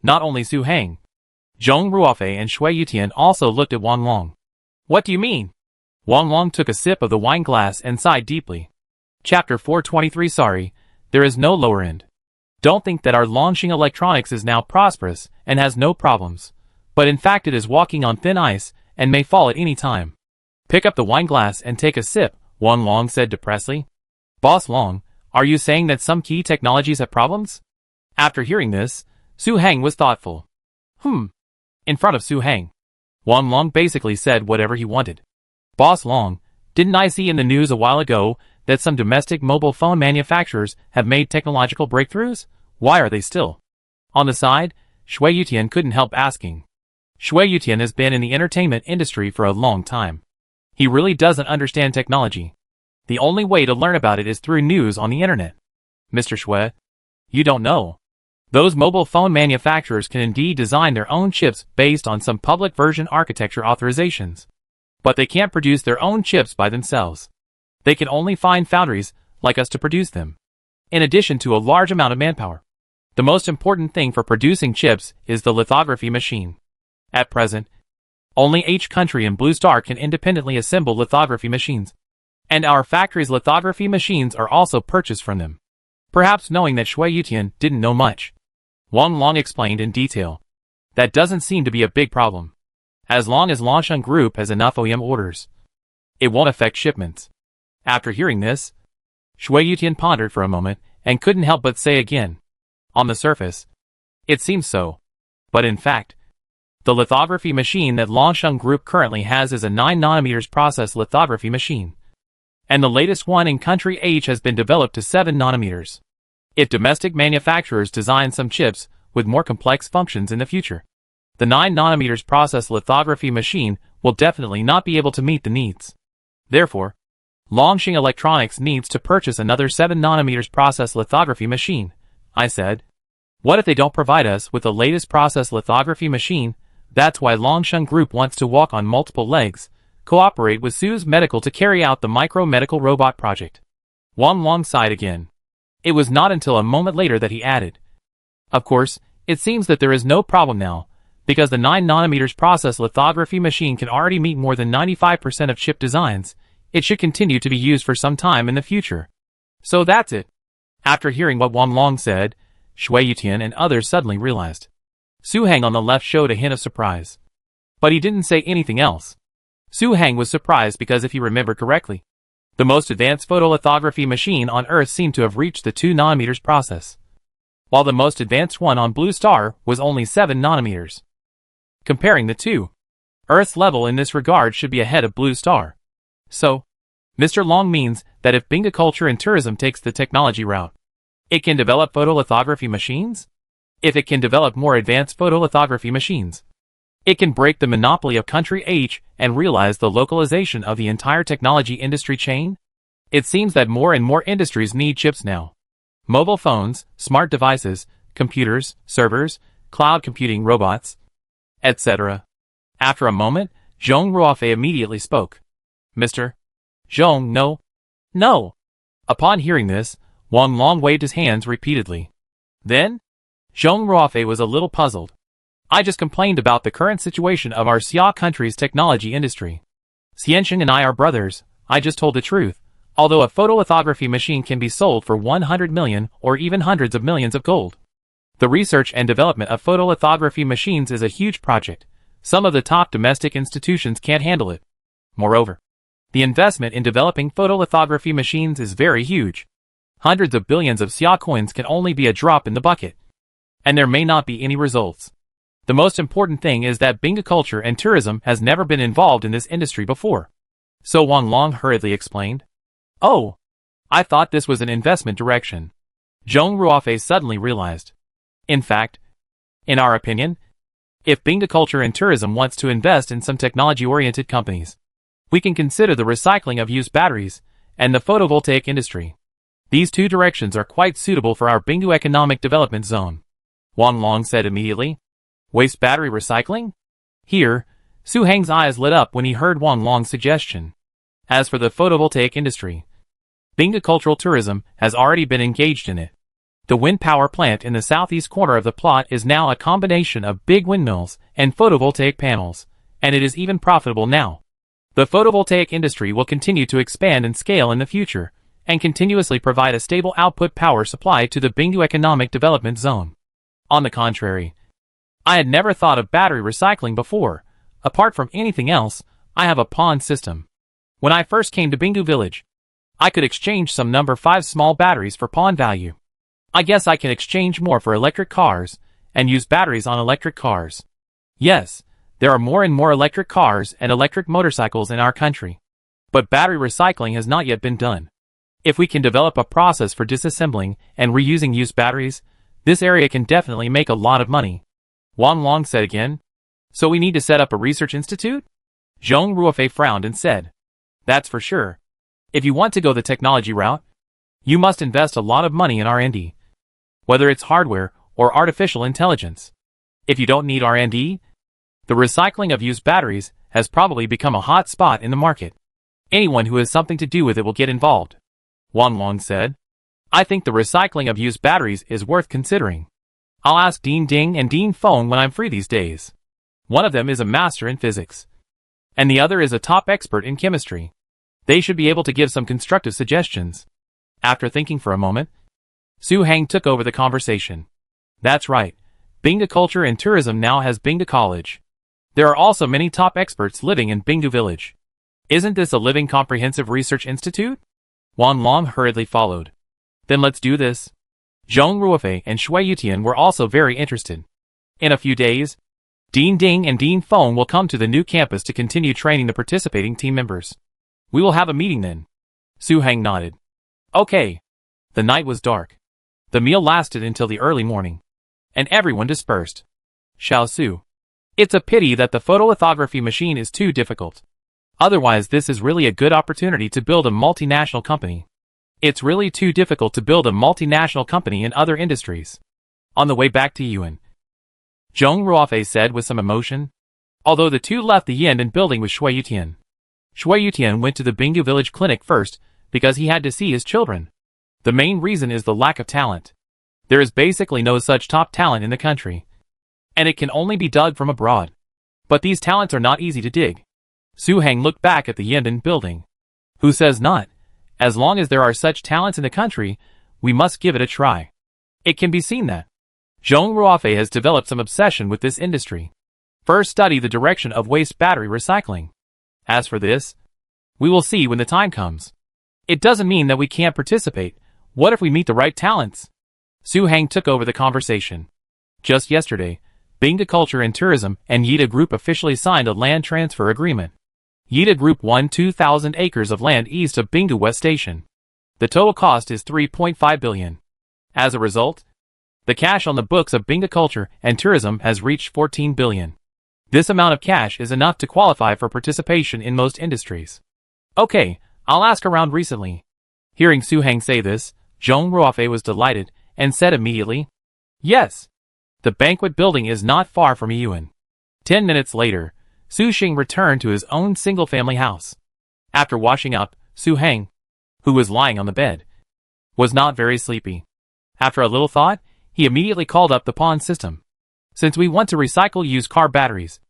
B: Not only Su Hang, Zhong Ruofei and Shui Yutian also looked at Wan Long. What do you mean? Wan Long took a sip of the wine glass and sighed deeply. Chapter 423. Sorry, there is no lower end. Don't think that our Longxing Electronics is now prosperous and has no problems, but in fact it is walking on thin ice and may fall at any time. Pick up the wine glass and take a sip, Wan Long said depressedly. Boss Long, are you saying that some key technologies have problems? After hearing this, Su Hang was thoughtful. In front of Su Hang, Wan Long basically said whatever he wanted. Boss Long, didn't I see in the news a while ago that some domestic mobile phone manufacturers have made technological breakthroughs? Why are they still? On the side, Shui Yutian couldn't help asking. Shui Yutian has been in the entertainment industry for a long time. He really doesn't understand technology. The only way to learn about it is through news on the internet. Mr. Shui, you don't know. Those mobile phone manufacturers can indeed design their own chips based on some public version architecture authorizations. But they can't produce their own chips by themselves. They can only find foundries like us to produce them. In addition to a large amount of manpower. The most important thing for producing chips is the lithography machine. At present, only each country in Blue Star can independently assemble lithography machines. And our factory's lithography machines are also purchased from them. Perhaps knowing that Shui Yutian didn't know much, Wan Long explained in detail. That doesn't seem to be a big problem. As long as Longsheng Group has enough OEM orders, it won't affect shipments. After hearing this, Shui Yutian pondered for a moment and couldn't help but say again. On the surface, it seems so. But in fact, the lithography machine that Longsheng Group currently has is a 9nm process lithography machine. And the latest one in country H has been developed to 7nm. If domestic manufacturers design some chips with more complex functions in the future, the 9nm process lithography machine will definitely not be able to meet the needs. Therefore, Longxing Electronics needs to purchase another 7nm process lithography machine, I said. What if they don't provide us with the latest process lithography machine? That's why Longsheng Group wants to walk on multiple legs, cooperate with Sue's Medical to carry out the micro-medical robot project. Wan Long sighed again. It was not until a moment later that he added. Of course, it seems that there is no problem now, because the 9nm process lithography machine can already meet more than 95% of chip designs. It should continue to be used for some time in the future. So that's it. After hearing what Wan Long said, Shui Yutian and others suddenly realized. Su Hang on the left showed a hint of surprise. But he didn't say anything else. Su Hang was surprised because if he remembered correctly, the most advanced photolithography machine on Earth seemed to have reached the 2nm process, while the most advanced one on Blue Star was only 7nm. Comparing the two, Earth's level in this regard should be ahead of Blue Star. So, Mr. Long means that if Binga Culture and Tourism takes the technology route, it can develop photolithography machines? If it can develop more advanced photolithography machines, it can break the monopoly of country H and realize the localization of the entire technology industry chain? It seems that more and more industries need chips now. Mobile phones, smart devices, computers, servers, cloud computing robots, etc. After a moment, Zhong Ruofei immediately spoke. Mr. Zhong, no. No. Upon hearing this, Wan Long waved his hands repeatedly. Then, Zhong Ruofei was a little puzzled. I just complained about the current situation of our Xia country's technology industry. Xiansheng and I are brothers, I just told the truth. Although a photolithography machine can be sold for 100 million or even hundreds of millions of gold. The research and development of photolithography machines is a huge project. Some of the top domestic institutions can't handle it. Moreover, the investment in developing photolithography machines is very huge. Hundreds of billions of Xia coins can only be a drop in the bucket. and there may not be any results. The most important thing is that Bingo culture and tourism has never been involved in this industry before. So Wang Long hurriedly explained. Oh, I thought this was an investment direction. Zhong Ruofei suddenly realized. In fact, in our opinion, if Bingo culture and tourism wants to invest in some technology-oriented companies, we can consider the recycling of used batteries and the photovoltaic industry. These two directions are quite suitable for our Bingo economic development zone. Wang Long said immediately. Waste battery recycling? Here, Su Heng's eyes lit up when he heard Wang Long's suggestion. As for the photovoltaic industry, Bingo cultural tourism has already been engaged in it. The wind power plant in the southeast corner of the plot is now a combination of big windmills and photovoltaic panels, and it is even profitable now. The photovoltaic industry will continue to expand and scale in the future, and continuously provide a stable output power supply to the Bingo economic development zone. On the contrary, I had never thought of battery recycling before. Apart from anything else, I have a pawn system. When I first came to Bingo Village, I could exchange some number 5 small batteries for pawn value. I guess I can exchange more for electric cars, and use batteries on electric cars. Yes, there are more and more electric cars and electric motorcycles in our country. But battery recycling has not yet been done. If we can develop a process for disassembling and reusing used batteries, this area can definitely make a lot of money. Wang Long said again. So we need to set up a research institute? Zhong Ruofei frowned and said. That's for sure. If you want to go the technology route, you must invest a lot of money in R&D. Whether it's hardware or artificial intelligence. If you don't need R&D, the recycling of used batteries has probably become a hot spot in the market. Anyone who has something to do with it will get involved. Wang Long said. I think the recycling of used batteries is worth considering. I'll ask Dean Ding and Dean Feng when I'm free these days. One of them is a master in physics, and the other is a top expert in chemistry. They should be able to give some constructive suggestions. After thinking for a moment, Su Heng took over the conversation. That's right. Bingo culture and tourism now has Bingo College. There are also many top experts living in Bingo Village. Isn't this a living comprehensive research institute? Wang Long hurriedly followed. Then let's do this. Zhong Ruofei and Shui Yutian were also very interested. In a few days, Dean Ding and Dean Feng will come to the new campus to continue training the participating team members. We will have a meeting then. Su Heng nodded. Okay. The night was dark. The meal lasted until the early morning, and everyone dispersed. Xiao Su. It's a pity that the photolithography machine is too difficult. Otherwise, this is really a good opportunity to build a multinational company. It's really too difficult to build a multinational company in other industries. On the way back to Yuan, Zhong Ruofei said with some emotion. Although the two left the inn and building with Shui Yutian. Shui Yutian went to the Bingo Village clinic first because he had to see his children. The main reason is the lack of talent. There is basically no such top talent in the country, and it can only be dug from abroad. But these talents are not easy to dig. Su Heng looked back at the Yinden building. Who says not? As long as there are such talents in the country, we must give it a try. It can be seen that Zhong Ruofei has developed some obsession with this industry. First study the direction of waste battery recycling. As for this, we will see when the time comes. It doesn't mean that we can't participate. What if we meet the right talents? Su Heng took over the conversation. Just yesterday, Bingo Culture and Tourism and Yida Group officially signed a land transfer agreement. Yida Group won 2,000 acres of land east of Bingo West Station. The total cost is 3.5 billion. As a result, the cash on the books of Bingo Culture and Tourism has reached 14 billion. This amount of cash is enough to qualify for participation in most industries. Okay, I'll ask around recently. Hearing Su Heng say this, Zhong Ruofei was delighted and said immediately, Yes. The banquet building is not far from Yuan. 10 minutes later, Su Xing returned to his own single-family house. After washing up, Su Heng, who was lying on the bed, was not very sleepy. After a little thought, he immediately called up the pawn system. Since we want to recycle used car batteries,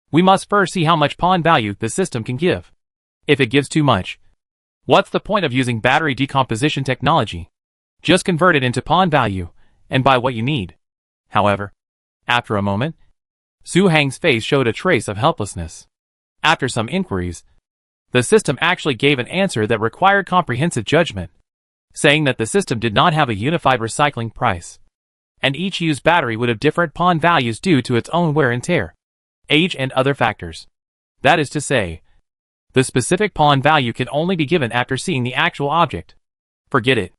B: we must first see how much pawn value the system can give. If it gives too much, what's the point of using battery decomposition technology? Just convert it into pawn value, and buy what you need. However, after a moment, Su Heng's face showed a trace of helplessness. After some inquiries, the system actually gave an answer that required comprehensive judgment, saying that the system did not have a unified recycling price. and each used battery would have different pawn values due to its own wear and tear, age and other factors. That is to say, the specific pawn value can only be given after seeing the actual object. Forget it.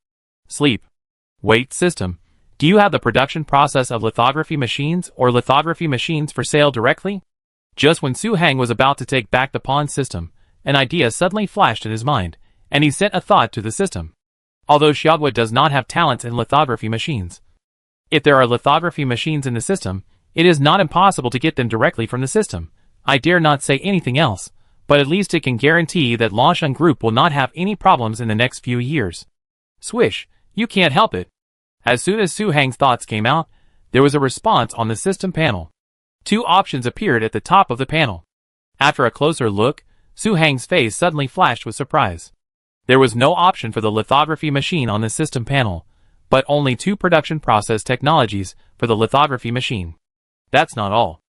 B: Sleep. Wait, system. Do you have the production process of lithography machines or lithography machines for sale directly? Just when Su Hang was about to take back the pawn system, an idea suddenly flashed in his mind, and he sent a thought to the system. Although Xiaoguo does not have talents in lithography machines, if there are lithography machines in the system, it is not impossible to get them directly from the system. I dare not say anything else, but at least it can guarantee that Longsheng Group will not have any problems in the next few years. Swish, you can't help it. As soon as Su Hang's thoughts came out, there was a response on the system panel. Two options appeared at the top of the panel. After a closer look, Su Hang's face suddenly flashed with surprise. There was no option for the lithography machine on the system panel, but only two production process technologies for the lithography machine. That's not all.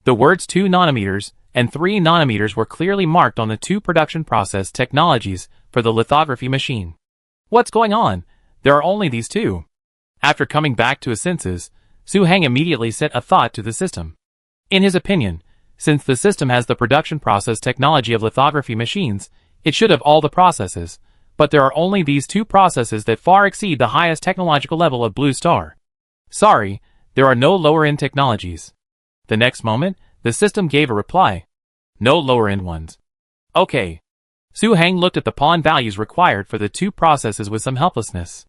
B: The words 2 nanometers and 3 nanometers were clearly marked on the two production process technologies for the lithography machine. What's going on? There are only these two. After coming back to his senses, Su Hang immediately sent a thought to the system. In his opinion, since the system has the production process technology of lithography machines, it should have all the processes, but there are only these two processes that far exceed the highest technological level of Blue Star. Sorry, there are no lower-end technologies. The next moment, the system gave a reply. No lower-end ones. Okay. Su Hang looked at the pawn values required for the two processes with some helplessness.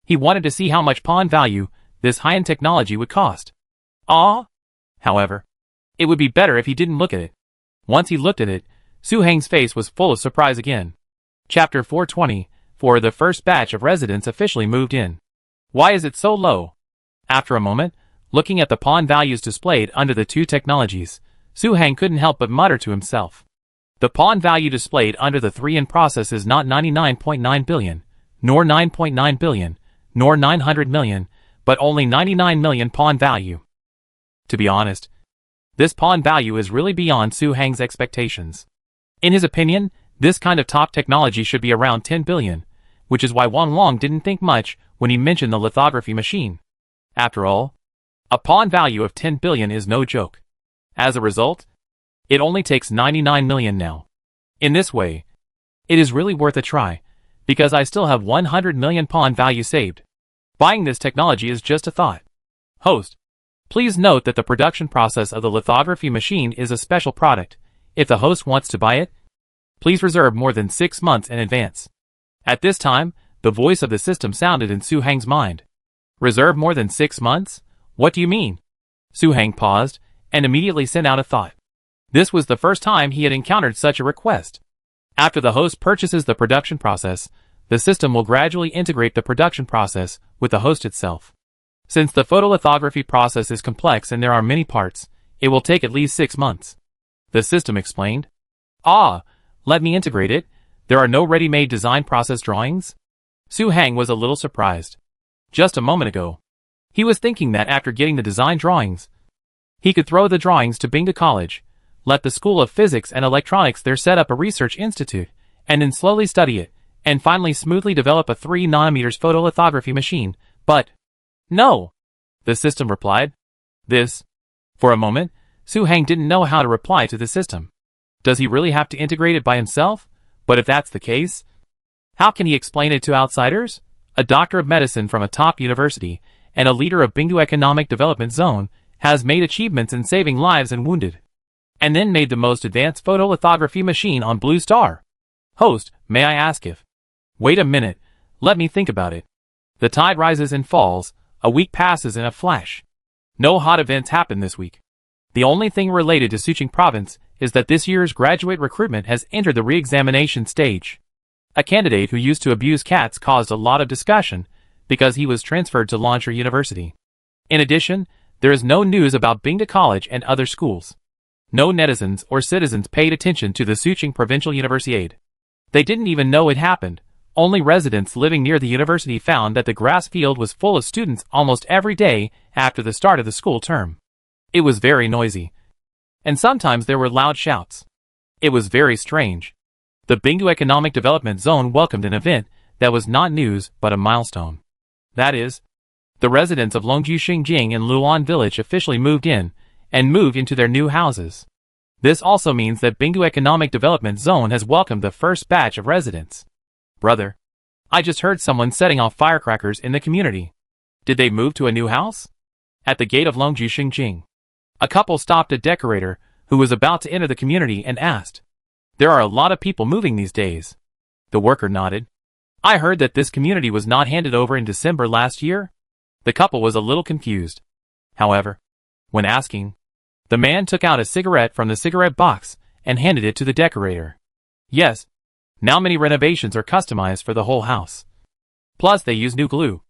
B: He wanted to see how much pawn value this high-end technology would cost. However, it would be better if he didn't look at it. Once he looked at it, Su Hang's face was full of surprise again. Chapter 420, for the first batch of residents officially moved in. Why is it so low? After a moment, looking at the pawn values displayed under the two technologies, Su Hang couldn't help but mutter to himself. The pawn value displayed under the 3N process is not 99.9 billion, nor 9.9 billion, nor 900 million, but only 99 million pawn value. To be honest, this pawn value is really beyond Su Hang's expectations. In his opinion, this kind of top technology should be around 10 billion, which is why Wang Long didn't think much when he mentioned the lithography machine. After all, a pawn value of 10 billion is no joke. As a result, it only takes 99 million now. In this way, it is really worth a try, because I still have 100 million pawn value saved. Buying this technology is just a thought. Host, please note that the production process of the lithography machine is a special product. If the host wants to buy it, please reserve more than 6 months in advance. At this time, the voice of the system sounded in Su Hang's mind. Reserve more than 6 months? What do you mean? Su Hang paused, and immediately sent out a thought. This was the first time he had encountered such a request. After the host purchases the production process, the system will gradually integrate the production process with the host itself. Since the photolithography process is complex and there are many parts, it will take at least 6 months. The system explained. Let me integrate it. There are no ready-made design process drawings? Su Hang was a little surprised. Just a moment ago, he was thinking that after getting the design drawings, he could throw the drawings to Bingda College, let the School of Physics and Electronics there set up a research institute, and then slowly study it, and finally smoothly develop a 3 nanometers photolithography machine, but no, the system replied. For a moment, Su Hang didn't know how to reply to the system. Does he really have to integrate it by himself? But if that's the case, how can he explain it to outsiders? A doctor of medicine from a top university and a leader of Bingdu Economic Development Zone has made achievements in saving lives and wounded, and then made the most advanced photolithography machine on Blue Star. Host, may I ask if? Wait a minute, let me think about it. The tide rises and falls, a week passes in a flash. No hot events happen this week. The only thing related to Suqing Province is that this year's graduate recruitment has entered the re-examination stage. A candidate who used to abuse cats caused a lot of discussion because he was transferred to Launcher University. In addition, there is no news about Bingda College and other schools. No netizens or citizens paid attention to the Suqing Provincial Universiade. They didn't even know it happened. Only residents living near the university found that the grass field was full of students almost every day after the start of the school term. It was very noisy, and sometimes there were loud shouts. It was very strange. The Bingdu Economic Development Zone welcomed an event that was not news but a milestone. That is, The residents of Longju Xingjing and Luan Village officially moved in, and moved into their new houses. This also means that Bingdu Economic Development Zone has welcomed the first batch of residents. Brother, I just heard someone setting off firecrackers in the community. Did they move to a new house? At the gate of Longju Xingjing, a couple stopped a decorator who was about to enter the community and asked, "There are a lot of people moving these days." The worker nodded. I heard that this community was not handed over in December last year. The couple was a little confused. However, when asking, the man took out a cigarette from the cigarette box and handed it to the decorator. Yes, now many renovations are customized for the whole house. Plus they use new glue.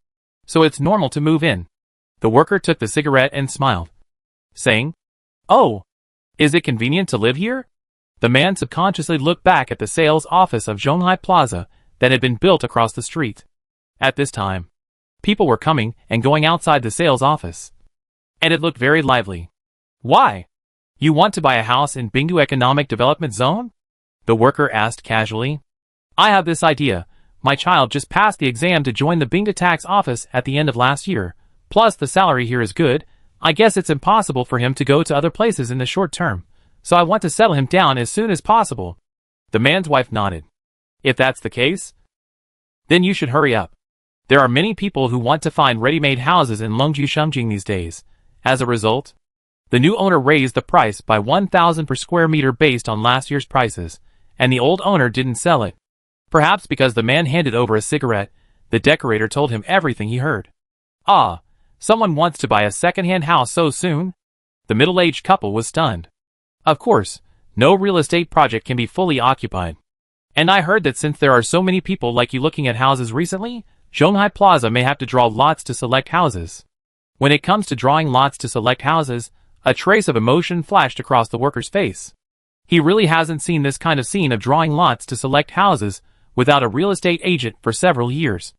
B: So it's normal to move in. The worker took the cigarette and smiled, saying, "Oh, is it convenient to live here?" The man subconsciously looked back at the sales office of Zhonghai Plaza that had been built across the street. At this time, people were coming and going outside the sales office. And it looked very lively. "Why? You want to buy a house in Bingdu Economic Development Zone?" The worker asked casually. "I have this idea. My child just passed the exam to join the Bingdu tax office at the end of last year. Plus the salary here is good. I guess it's impossible for him to go to other places in the short term. So I want to settle him down as soon as possible." The man's wife nodded. "If that's the case, then you should hurry up. There are many people who want to find ready-made houses in Longju Xingjing these days." As a result, the new owner raised the price by 1,000 per square meter based on last year's prices, and the old owner didn't sell it. Perhaps because the man handed over a cigarette, the decorator told him everything he heard. "Ah, someone wants to buy a second-hand house so soon?" The middle-aged couple was stunned. Of course, no real estate project can be fully occupied. And I heard that since there are so many people like you looking at houses recently, Zhonghai Plaza may have to draw lots to select houses. When it comes to drawing lots to select houses, a trace of emotion flashed across the worker's face. He really hasn't seen this kind of scene of drawing lots to select houses without a real estate agent for several years.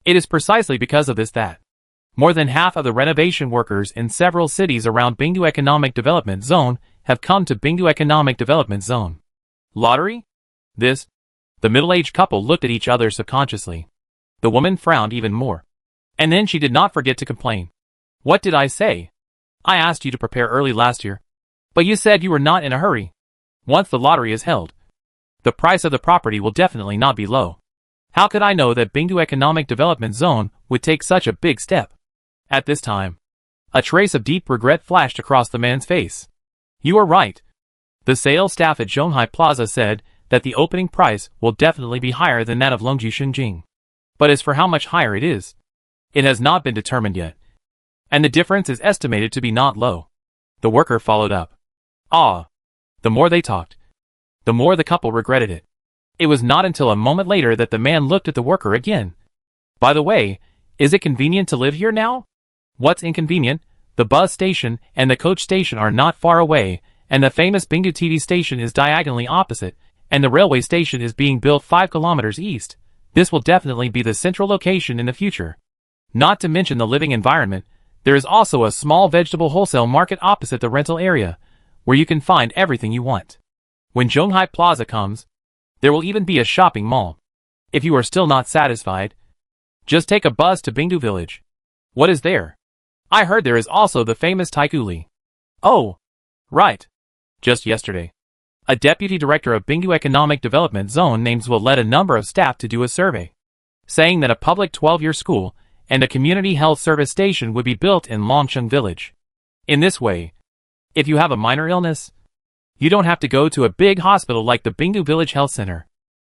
B: It is precisely because of this that more than half of the renovation workers in several cities around Bingdu Economic Development Zone have come to Bingdu Economic Development Zone. Lottery? This? The middle-aged couple looked at each other subconsciously. The woman frowned even more. And then she did not forget to complain. "What did I say? I asked you to prepare early last year. But you said you were not in a hurry. Once the lottery is held, the price of the property will definitely not be low. How could I know that Bingdu Economic Development Zone would take such a big step?" At this time, a trace of deep regret flashed across the man's face. "You are right. The sales staff at Zhonghai Plaza said that the opening price will definitely be higher than that of Longju Xingjing. But as for how much higher it is, it has not been determined yet. And the difference is estimated to be not low." The worker followed up. Ah. The more they talked, the more the couple regretted it. It was not until a moment later that the man looked at the worker again. "By the way, is it convenient to live here now?" "What's inconvenient? The bus station and the coach station are not far away, and the famous Bingdu TV station is diagonally opposite, and the railway station is being built 5 kilometers east. This will definitely be the central location in the future. Not to mention the living environment, there is also a small vegetable wholesale market opposite the rental area, where you can find everything you want. When Zhonghai Plaza comes, there will even be a shopping mall. If you are still not satisfied, just take a bus to Bingdu Village." "What is there?" "I heard there is also the famous Taikuli." "Oh, right. Just yesterday, a deputy director of Bingdu Economic Development Zone named Zhuo led a number of staff to do a survey, saying that a public 12-year school and a community health service station would be built in Longsheng Village. In this way, if you have a minor illness, you don't have to go to a big hospital like the Bingdu Village Health Center.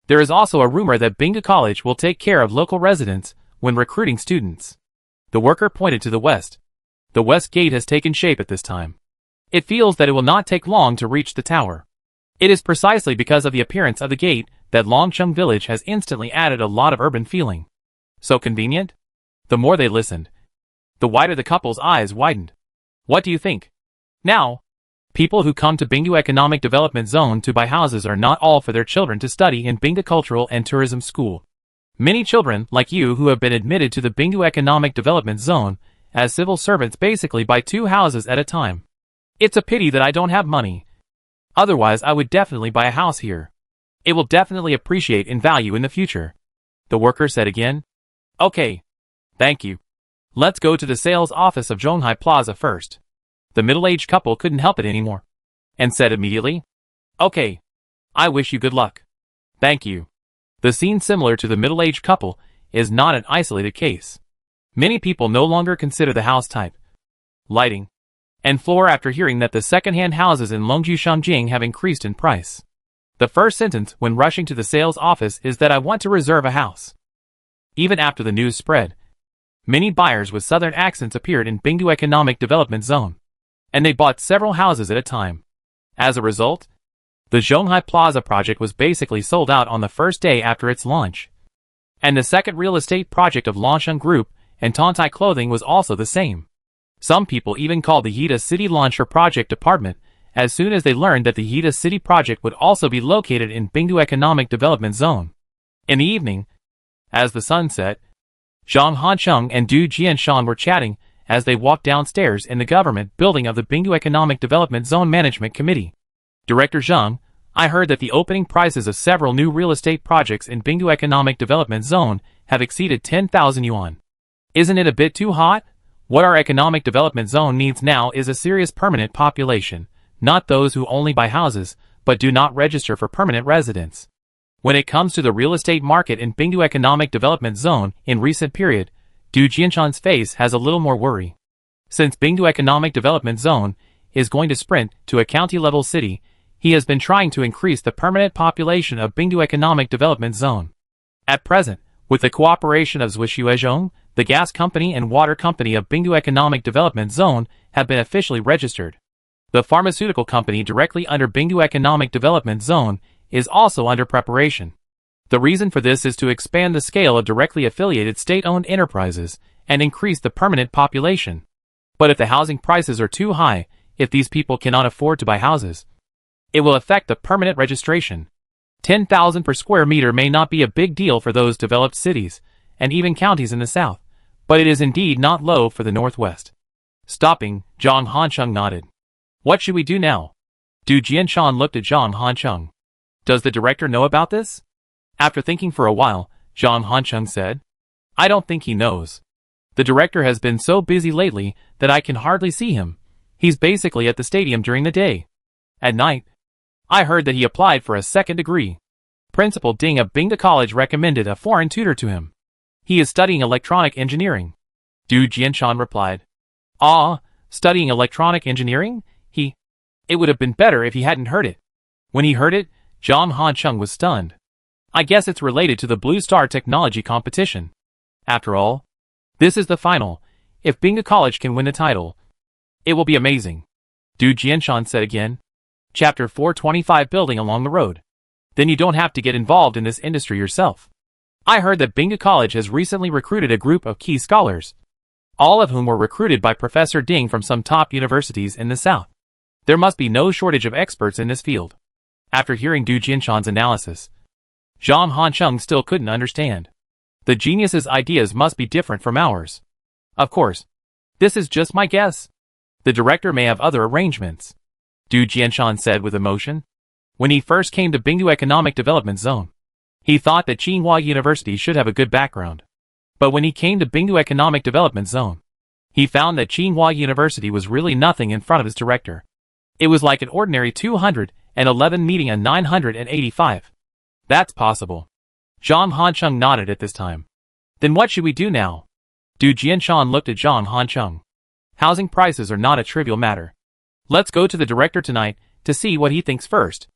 B: There is also a rumor that Bingdu College will take care of local residents when recruiting students." The worker pointed to the west. The west gate has taken shape at this time. It feels that it will not take long to reach the tower. It is precisely because of the appearance of the gate that Longsheng Village has instantly added a lot of urban feeling. So convenient? The more they listened, the wider the couple's eyes widened. "What do you think?" Now, people who come to Bingdu Economic Development Zone to buy houses are not all for their children to study in Bingdu Cultural and Tourism School. Many children, like you who have been admitted to the Bingdu Economic Development Zone, as civil servants basically buy 2 houses at a time. It's a pity that I don't have money. Otherwise I would definitely buy a house here. It will definitely appreciate in value in the future." The worker said again. "Okay. Thank you. Let's go to the sales office of Zhonghai Plaza first. The middle-aged couple couldn't help it anymore, and said immediately, "Okay. I wish you good luck." "Thank you." The scene, similar to the middle-aged couple, is not an isolated case. Many people no longer consider the house type, lighting, and floor after hearing that the second-hand houses in Longju Shangjing have increased in price. The first sentence when rushing to the sales office is that I want to reserve a house. Even after the news spread, many buyers with southern accents appeared in Bingdu Economic Development Zone, and they bought several houses at a time. As a result, the Zhonghai Plaza project was basically sold out on the first day after its launch. And the second real estate project of Longsheng Group and Tontai Clothing was also the same. Some people even called the Hida City Launcher Project Department as soon as they learned that the Hida City project would also be located in Bingdu Economic Development Zone. In the evening, as the sun set, Zhang Hancheng and Du Jianshan were chatting as they walked downstairs in the government building of the Bingdu Economic Development Zone Management Committee. "Director Zhang, I heard that the opening prices of several new real estate projects in Bingdu Economic Development Zone have exceeded 10,000 yuan. Isn't it a bit too hot? What our economic development zone needs now is a serious permanent population, not those who only buy houses, but do not register for permanent residence." When it comes to the real estate market in Bingdu Economic Development Zone in recent period, Du Jianshan's face has a little more worry. Since Bingdu Economic Development Zone is going to sprint to a county-level city, he has been trying to increase the permanent population of Bingdu Economic Development Zone. At present, with the cooperation of Zhuizhuezhong, the gas company and water company of Bingdu Economic Development Zone have been officially registered. The pharmaceutical company directly under Bingdu Economic Development Zone is also under preparation. The reason for this is to expand the scale of directly affiliated state-owned enterprises and increase the permanent population. But if the housing prices are too high, if these people cannot afford to buy houses, it will affect the permanent registration. 10,000 per square meter may not be a big deal for those developed cities, and even counties in the south, but it is indeed not low for the northwest. Stopping, Zhang Hancheng nodded. "What should we do now?" Du Jianshan looked at Zhang Hancheng. "Does the director know about this?" After thinking for a while, Zhang Hancheng said, "I don't think he knows. The director has been so busy lately that I can hardly see him. He's basically at the stadium during the day. At night, I heard that he applied for a second degree. Principal Ding of Bingda College recommended a foreign tutor to him. He is studying electronic engineering." Du Jianshan replied, "Ah, studying electronic engineering? It would have been better if he hadn't heard it." When he heard it, Zhang Hancheng was stunned. "I guess it's related to the Blue Star Technology competition. After all, this is the final. If Bingda College can win the title, it will be amazing." Du Jianshan said again. Chapter 425 Building along the road. "Then you don't have to get involved in this industry yourself. I heard that Bingda College has recently recruited a group of key scholars, all of whom were recruited by Professor Ding from some top universities in the south. There must be no shortage of experts in this field." After hearing Du Jianshan's analysis, Zhang Hancheng still couldn't understand. The genius's ideas must be different from ours. Of course, this is just my guess. The director may have other arrangements, Du Jianshan said with emotion. When he first came to Bingdu Economic Development Zone, he thought that Tsinghua University should have a good background. But when he came to Bingdu Economic Development Zone, he found that Tsinghua University was really nothing in front of his director. It was like an ordinary 211 meeting a 985. That's possible. Zhang Hancheng nodded at this time. "Then what should we do now?" Du Jianshan looked at Zhang Hancheng. "Housing prices are not a trivial matter. Let's go to the director tonight to see what he thinks first."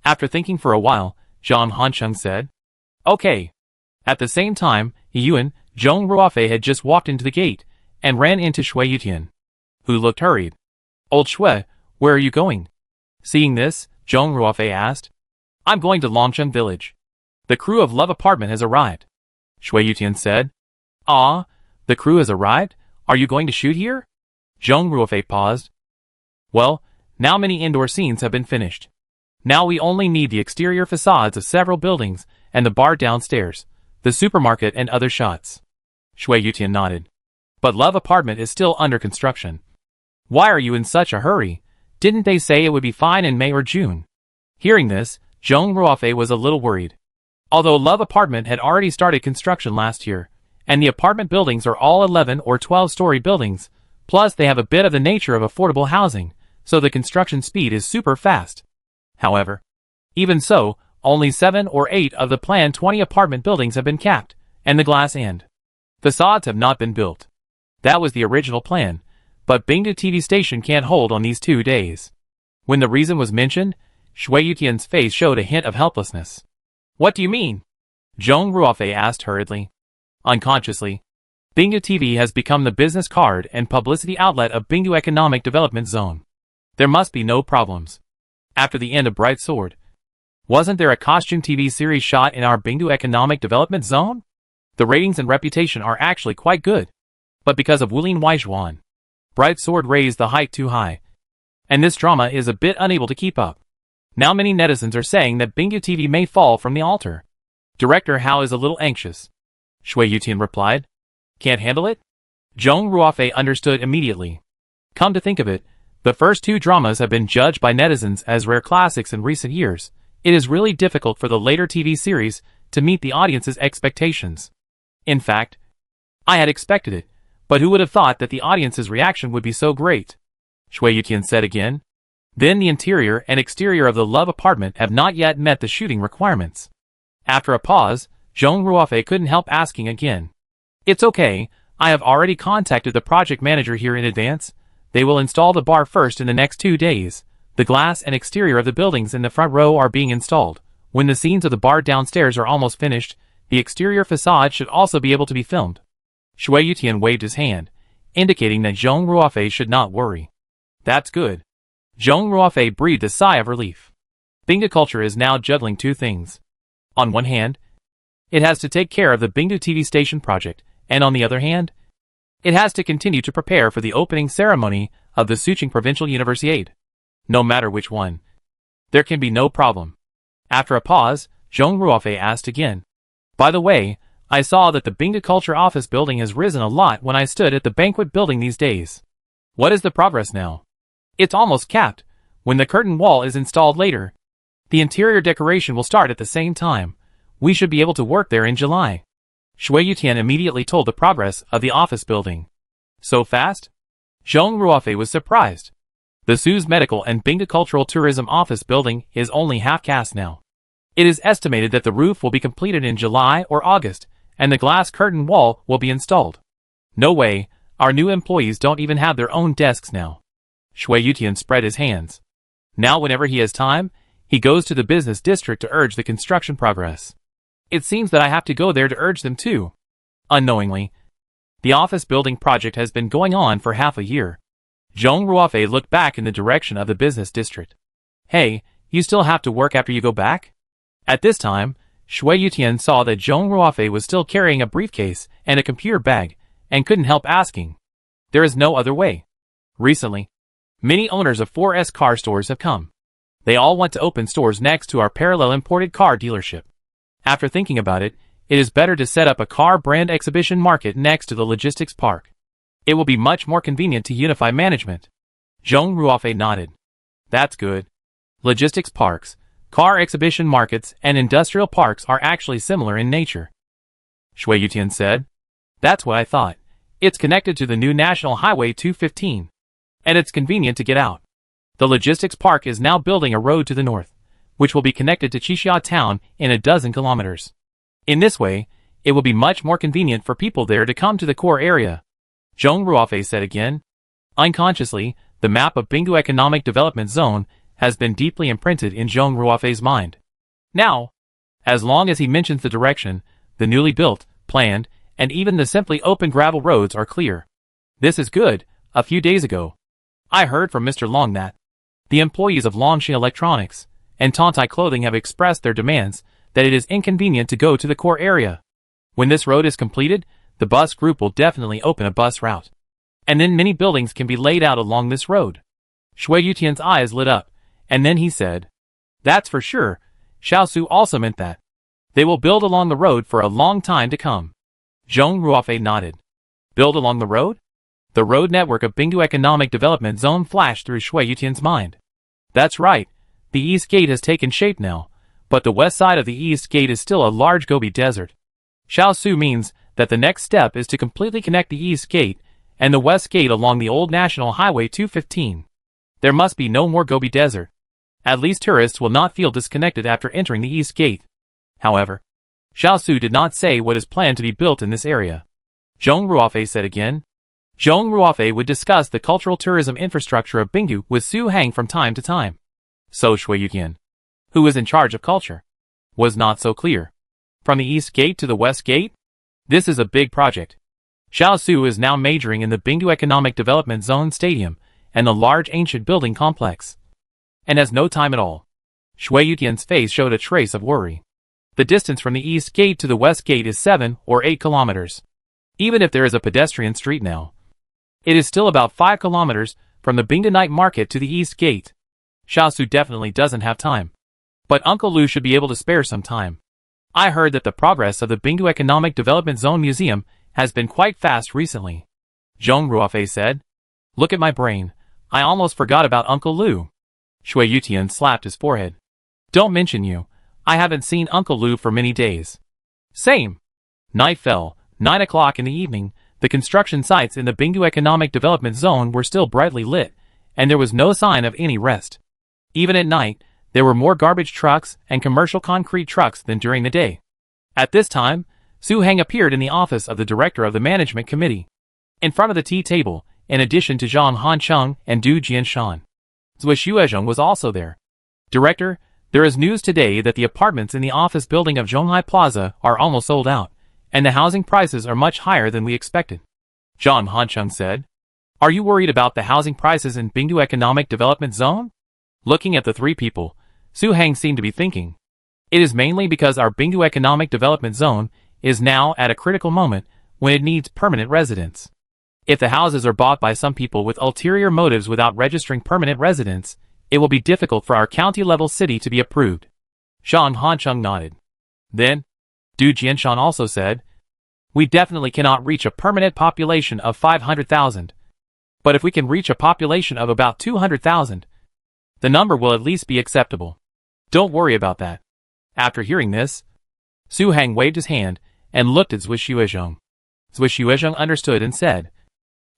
B: After thinking for a while, Zhang Hancheng said, "Okay." At the same time, Yuan, Zhong Ruofei had just walked into the gate and ran into Shui Yutian, who looked hurried. "Old Shui, where are you going?" Seeing this, Zhong Ruofei asked. "I'm going to Longsheng Village. The crew of Love Apartment has arrived," Shui Yutian said. "Ah, the crew has arrived? Are you going to shoot here?" Zhong Ruofei paused. "Well, now many indoor scenes have been finished. Now we only need the exterior facades of several buildings and the bar downstairs, the supermarket and other shots." Shui Yutian nodded. "But Love Apartment is still under construction. Why are you in such a hurry? Didn't they say it would be fine in May or June?" Hearing this, Zhong Ruofei was a little worried. Although Love Apartment had already started construction last year, And the apartment buildings are all 11 or 12-story buildings, plus they have a bit of the nature of affordable housing, so the construction speed is super fast. However, even so, only 7 or 8 of the planned 20 apartment buildings have been capped, and the glass and facades have not been built. That was the original plan, but Bingdu TV station can't hold on these 2 days. When the reason was mentioned, Shui Yutian's face showed a hint of helplessness. What do you mean? Zhong Ruofei asked hurriedly. Unconsciously, Bingdu TV has become the business card and publicity outlet of Bingdu Economic Development Zone. There must be no problems. After the end of Bright Sword, wasn't there a costume TV series shot in our Bingdu Economic Development Zone? The ratings and reputation are actually quite good. But because of Wulin Weizhuan, Bright Sword raised the height too high, and this drama is a bit unable to keep up. Now many netizens are saying that Bingdu TV may fall from the altar. Director Hao is a little anxious. Shui Yutian replied. Can't handle it? Zhong Ruofei understood immediately. Come to think of it, the first 2 dramas have been judged by netizens as rare classics in recent years. It is really difficult for the later TV series to meet the audience's expectations. In fact, I had expected it, but who would have thought that the audience's reaction would be so great? Shui Yutian said again. Then the interior and exterior of the love apartment have not yet met the shooting requirements. After a pause, Zhong Ruofei couldn't help asking again. It's okay, I have already contacted the project manager here in advance. They will install the bar first in the next 2 days. The glass and exterior of the buildings in the front row are being installed. When the scenes of the bar downstairs are almost finished, the exterior facade should also be able to be filmed. Shui Yutian waved his hand, indicating that Zhong Ruofei should not worry. That's good. Zhong Ruofei breathed a sigh of relief. Bingdu Culture is now juggling 2 things. On one hand, it has to take care of the Bingdu TV station project, and on the other hand, it has to continue to prepare for the opening ceremony of the Suqing Provincial Universiade. No matter which one, there can be no problem. After a pause, Zhong Ruofei asked again. By the way, I saw that the Bingdu Culture office building has risen a lot when I stood at the banquet building these days. What is the progress now? It's almost capped. When the curtain wall is installed later, the interior decoration will start at the same time. We should be able to work there in July. Shui Yutian immediately told the progress of the office building. So fast? Zhong Ruofei was surprised. The Su's Medical and Bingdu Cultural Tourism office building is only half-cast now. It is estimated that the roof will be completed in July or August, and the glass curtain wall will be installed. No way, our new employees don't even have their own desks now. Shui Yutian spread his hands. Now whenever he has time, he goes to the business district to urge the construction progress. It seems that I have to go there to urge them too. Unknowingly, the office building project has been going on for half a year. Zhong Ruofei looked back in the direction of the business district. Hey, you still have to work after you go back? At this time, Shui Yutian saw that Zhong Ruofei was still carrying a briefcase and a computer bag, and couldn't help asking. There is no other way. Recently, many owners of 4S car stores have come. They all want to open stores next to our parallel imported car dealership. After thinking about it, it is better to set up a car brand exhibition market next to the logistics park. It will be much more convenient to unify management. Zhong Ruofei nodded. That's good. Logistics parks, car exhibition markets, and industrial parks are actually similar in nature. Shui Yutian said. That's what I thought. It's connected to the new National Highway 215. And it's convenient to get out. The logistics park is now building a road to the north, which will be connected to Qixia town in 12 kilometers. In this way, it will be much more convenient for people there to come to the core area. Zhong Ruofei said again. Unconsciously, the map of Bingdu Economic Development Zone has been deeply imprinted in Zhong Ruofei's mind. Now, as long as he mentions the direction, the newly built, planned, and even the simply open gravel roads are clear. This is good. A few days ago, I heard from Mr. Long that the employees of Longxi Electronics and Tontai Clothing have expressed their demands that it is inconvenient to go to the core area. When this road is completed, the bus group will definitely open a bus route. And then many buildings can be laid out along this road. Shui Yutian's eyes lit up, and then he said, That's for sure. Xiaosu also meant that. They will build along the road for a long time to come. Zhong Ruofei nodded. Build along the road? The road network of Bingdu Economic Development Zone flashed through Shui Yutian's mind. That's right. The east gate has taken shape now, but the west side of the east gate is still a large Gobi desert. Xiaosu means that the next step is to completely connect the East Gate and the West Gate along the old National Highway 215. There must be no more Gobi Desert. At least tourists will not feel disconnected after entering the East Gate. However, Xiaosu did not say what is planned to be built in this area. Zhong Ruofei said again. Zhong Ruofei would discuss the cultural tourism infrastructure of Bingdu with Su Hang from time to time. So Shui Yuqian, who was in charge of culture, was not so clear. From the East Gate to the West Gate? This is a big project. Xiaosu is now majoring in the Bingdu Economic Development Zone Stadium and the large ancient building complex, and has no time at all. Shui Yuqian's face showed a trace of worry. The distance from the East Gate to the West Gate is 7 or 8 kilometers. Even if there is a pedestrian street now, it is still about 5 kilometers from the Bingdu Night Market to the East Gate. Xiaosu definitely doesn't have time. But Uncle Lu should be able to spare some time. I heard that the progress of the Bingdu Economic Development Zone Museum has been quite fast recently. Zhong Ruofei said. Look at my brain. I almost forgot about Uncle Lu. Shui Yuqian slapped his forehead. Don't mention you. I haven't seen Uncle Lu for many days. Same. Night fell. 9 o'clock in the evening. The construction sites in the Bingdu Economic Development Zone were still brightly lit, and there was no sign of any rest. Even at night, there were more garbage trucks and commercial concrete trucks than during the day. At this time, Su Hang appeared in the office of the director of the management committee. In front of the tea table, in addition to Zhang Hancheng and Du Jianshan, Zui Xuezheng was also there. Director, there is news today that the apartments in the office building of Zhonghai Plaza are almost sold out, and the housing prices are much higher than we expected. Zhang Hancheng said. Are you worried about the housing prices in Bingdu Economic Development Zone? Looking at the three people, Su Hang seemed to be thinking. It is mainly because our Bingdu Economic Development Zone is now at a critical moment when it needs permanent residents. If the houses are bought by some people with ulterior motives without registering permanent residents, it will be difficult for our county-level city to be approved. Zhang Hancheng nodded. Then, Du Jianshan also said, we definitely cannot reach a permanent population of 500,000. But if we can reach a population of about 200,000, the number will at least be acceptable. Don't worry about that. After hearing this, Su Hang waved his hand and looked at Zui Xuezheng. Zui Xuezheng understood and said,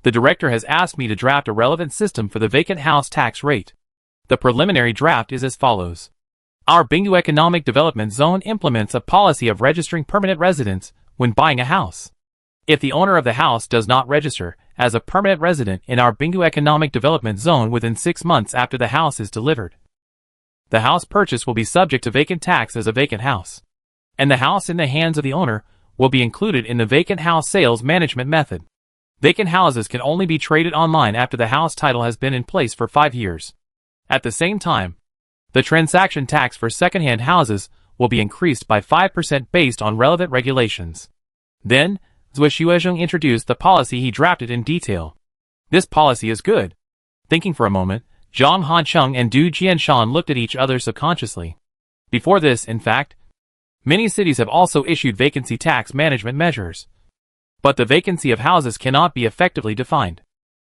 B: the director has asked me to draft a relevant system for the vacant house tax rate. The preliminary draft is as follows. Our Bingdu Economic Development Zone implements a policy of registering permanent residents when buying a house. If the owner of the house does not register as a permanent resident in our Bingdu Economic Development Zone within 6 months after the house is delivered, the house purchase will be subject to vacant tax as a vacant house, and the house in the hands of the owner will be included in the vacant house sales management method. Vacant houses can only be traded online after the house title has been in place for 5 years. At the same time, the transaction tax for second-hand houses will be increased by 5% based on relevant regulations. Then, Zui Xuezheng introduced the policy he drafted in detail. This policy is good. Thinking for a moment, Zhang Hancheng and Du Jianshan looked at each other subconsciously. Before this, in fact, many cities have also issued vacancy tax management measures. But the vacancy of houses cannot be effectively defined.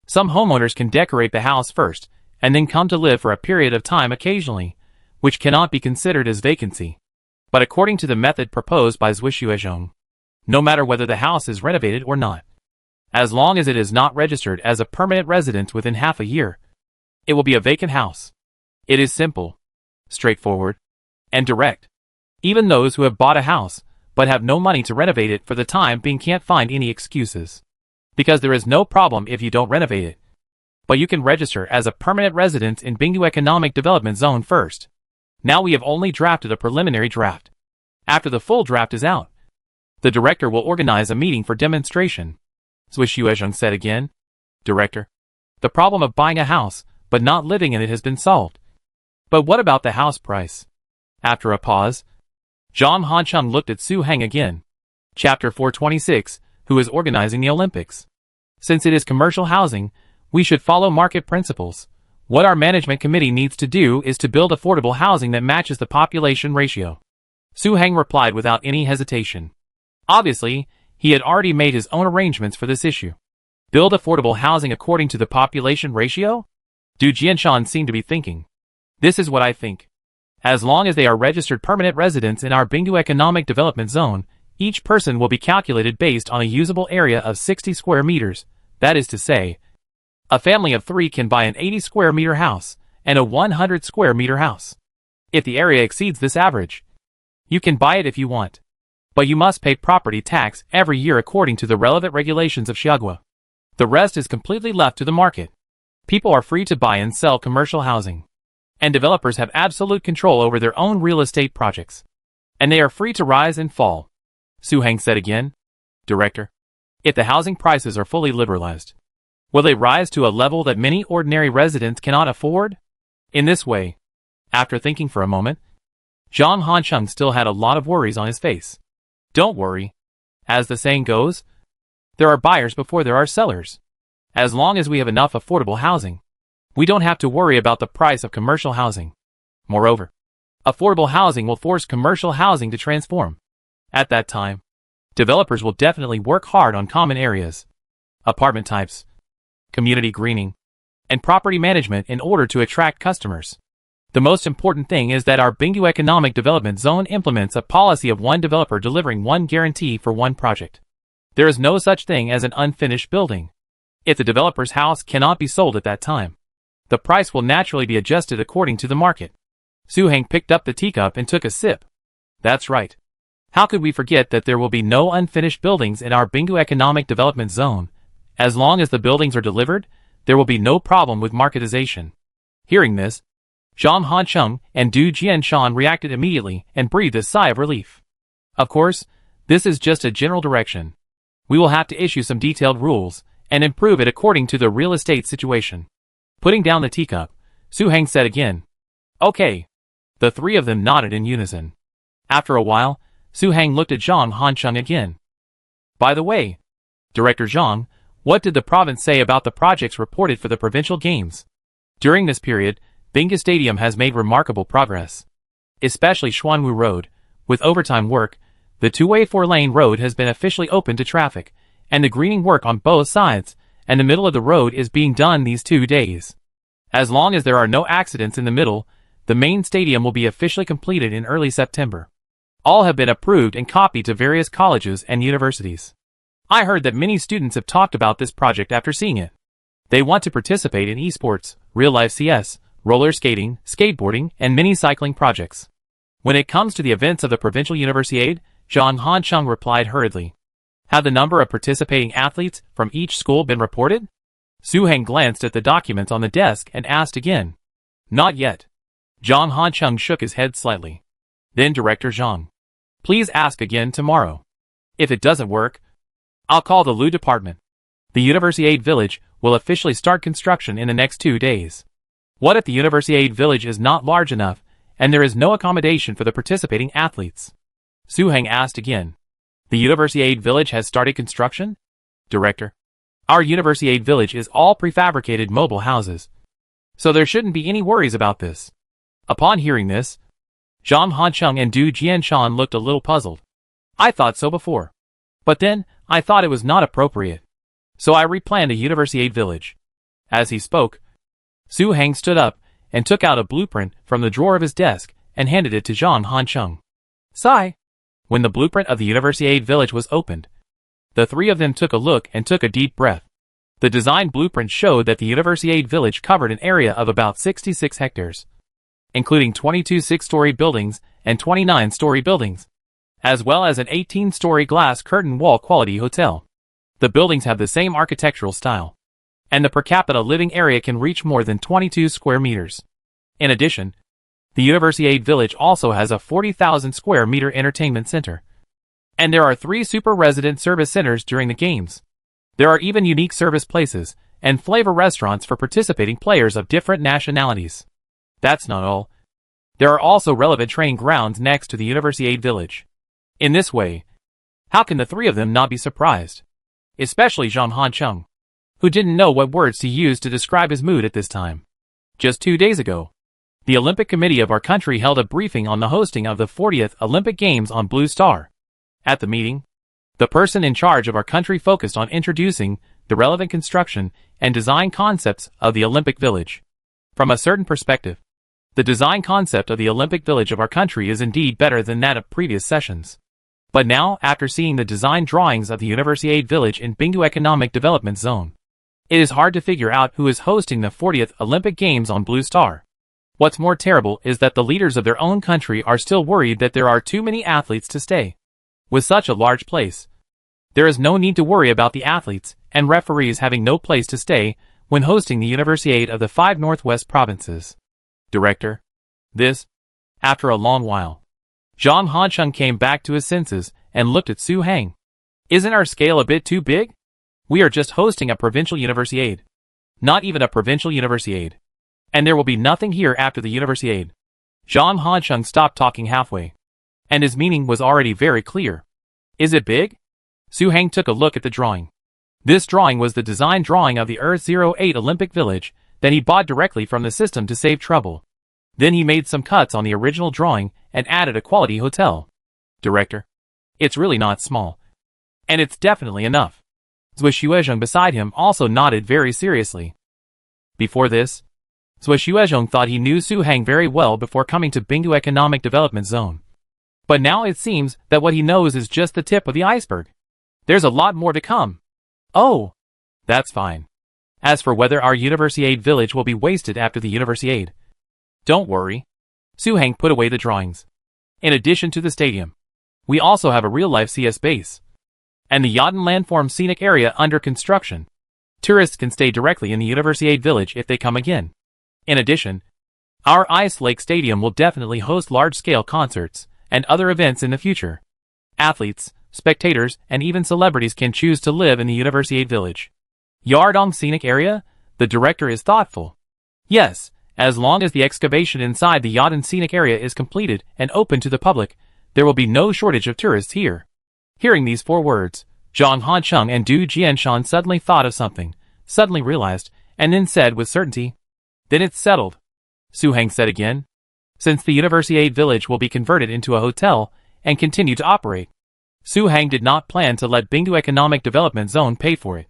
B: Some homeowners can decorate the house first, and then come to live for a period of time occasionally, which cannot be considered as vacancy. But according to the method proposed by Zui Xuezheng, no matter whether the house is renovated or not, as long as it is not registered as a permanent resident within half a year, it will be a vacant house. It is simple, straightforward, and direct. Even those who have bought a house, but have no money to renovate it for the time being can't find any excuses. Because there is no problem if you don't renovate it. But you can register as a permanent resident in Bingdu Economic Development Zone first. Now we have only drafted a preliminary draft. After the full draft is out, the director will organize a meeting for demonstration. Zui Xuezheng said again. Director, the problem of buying a house, but not living in it has been solved. But what about the house price? After a pause, Zhang Hancheng looked at Su Hang again. Chapter 426, who is organizing the Olympics? Since it is commercial housing, we should follow market principles. What our management committee needs to do is to build affordable housing that matches the population ratio. Su Hang replied without any hesitation. Obviously, he had already made his own arrangements for this issue. Build affordable housing according to the population ratio? Du Jianshan seemed to be thinking. This is what I think. As long as they are registered permanent residents in our Bingdu Economic Development Zone,
A: Each person will be calculated based on a usable area of 60 square meters. That is to say, a family of 3 can buy an 80 square meter house and a 100 square meter house. If the area exceeds this average, you can buy it if you want, but you must pay property tax every year according to the relevant regulations of Chihuahua. The rest is completely left to the market. People are free to buy and sell commercial housing, and developers have absolute control over their own real estate projects, and they are free to rise and fall. Su Heng said again. Director, if the housing prices are fully liberalized, will they rise to a level that many ordinary residents cannot afford? In this way, after thinking for a moment, Zhang Hancheng still had a lot of worries on his face. Don't worry. As the saying goes, there are buyers before there are sellers. As long as we have enough affordable housing, we don't have to worry about the price of commercial housing. Moreover, affordable housing will force commercial housing to transform. At that time, developers will definitely work hard on common areas, apartment types, community greening, and property management in order to attract customers. The most important thing is that our Bingyu Economic Development Zone implements a policy of one developer delivering one guarantee for one project. There is no such thing as an unfinished building. If the developer's house cannot be sold at that time, the price will naturally be adjusted according to the market. Su Heng picked up the teacup and took a sip. That's right. How could we forget that there will be no unfinished buildings in our Bingyu Economic Development Zone? As long as the buildings are delivered, there will be no problem with marketization. Hearing this, Zhang Hancheng and Du Jianshan reacted immediately and breathed a sigh of relief. Of course, this is just a general direction. We will have to issue some detailed rules and improve it according to the real estate situation. Putting down the teacup, Su Heng said again. Okay. The 3 of them nodded in unison. After a while, Su Heng looked at Zhang Hancheng again. By the way, Director Zhang, what did the province say about the projects reported for the provincial games? During this period, Bingyu Stadium has made remarkable progress. Especially Xuanwu Road. With overtime work, the two-way 4-lane road has been officially opened to traffic, and the greening work on both sides and the middle of the road is being done these 2 days. As long as there are no accidents in the middle, the main stadium will be officially completed in early September. All have been approved and copied to various colleges and universities. I heard that many students have talked about this project after seeing it. They want to participate in esports, real-life CS, roller skating, skateboarding, and mini-cycling projects. When it comes to the events of the Provincial Universiade, Zhang Hancheng replied hurriedly. Have the number of participating athletes from each school been reported? Su Heng glanced at the documents on the desk and asked again. Not yet. Zhang Hancheng shook his head slightly. Then Director Zhang, please ask again tomorrow. If it doesn't work, I'll call the Lu department. The Universiade Village will officially start construction in the next 2 days. What if the Universiade Village is not large enough and there is no accommodation for the participating athletes? Su Heng asked again. The Universiade Village has started construction? Director, our Universiade Village is all prefabricated mobile houses, so there shouldn't be any worries about this. Upon hearing this, Zhang Hancheng and Du Jianshan looked a little puzzled. I thought so before, but then I thought it was not appropriate, so I replanned a Universiade Village. As he spoke, Su Heng stood up and took out a blueprint from the drawer of his desk and handed it to Zhang Hancheng. Sigh. When the blueprint of the Universiade Village was opened, the 3 of them took a look and took a deep breath. The design blueprint showed that the Universiade Village covered an area of about 66 hectares, including 22 6-story buildings and 29-story buildings, as well as an 18-story glass curtain wall quality hotel. The buildings have the same architectural style, and the per capita living area can reach more than 22 square meters. In addition, the Universiade Village also has a 40,000 square meter entertainment center, and there are 3 super resident service centers during the games. There are even unique service places and flavor restaurants for participating players of different nationalities. That's not all. There are also relevant training grounds next to the Universiade Village. In this way, how can the 3 of them not be surprised? Especially Zhang Hancheng, who didn't know what words to use to describe his mood at this time. Just 2 days ago, the Olympic Committee of our country held a briefing on the hosting of the 40th Olympic Games on Blue Star. At the meeting, the person in charge of our country focused on introducing the relevant construction and design concepts of the Olympic Village. From a certain perspective, the design concept of the Olympic Village of our country is indeed better than that of previous sessions.
B: But now, after seeing the design drawings of the Universiade village in Bingdu Economic Development Zone, it is hard to figure out who is hosting the 40th Olympic Games on Blue Star. What's more terrible is that the leaders of their own country are still worried that there are too many athletes to stay. With such a large place, there is no need to worry about the athletes and referees having no place to stay when hosting the Universiade of the 5 Northwest provinces. Director. This. After a long while, Zhang Hansheng came back to his senses and looked at Su Hang. Isn't our scale a bit too big? We are just hosting a provincial Universiade. Not even a provincial Universiade. And there will be nothing here after the Universiade. Zhang Hansheng stopped talking halfway. And his meaning was already very clear. Is it big? Su Hang took a look at the drawing. This drawing was the design drawing of the Earth 08 Olympic Village that he bought directly from the system to save trouble. Then he made some cuts on the original drawing and added a quality hotel. Director. It's really not small. And it's definitely enough. Zhui Xuezheng beside him also nodded very seriously. Before this, Zhui Xuezheng thought he knew Su Hang very well before coming to Bingdu Economic Development Zone. But now it seems that what he knows is just the tip of the iceberg. There's a lot more to come. Oh, that's fine. As for whether our Universiade village will be wasted after the Universiade, don't worry. Su Hang put away the drawings. In addition to the stadium, we also have a real-life CS base and the Yaden landform scenic area under construction. Tourists can stay directly in the Universiade village if they come again. In addition, our Ice Lake Stadium will definitely host large-scale concerts and other events in the future. Athletes, spectators, and even celebrities can choose to live in the Universiade village. Yardong scenic area? The director is thoughtful. Yes, as long as the excavation inside the Yaden scenic area is completed and open to the public, there will be no shortage of tourists here. Hearing these 4 words, Zhang Hansheng and Du Jianshan suddenly thought of something, suddenly realized, and then said with certainty, "Then it's settled." Su Hang said again. Since the Universiade village will be converted into a hotel and continue to operate, Su Hang did not plan to let Bingdu Economic Development Zone pay for it,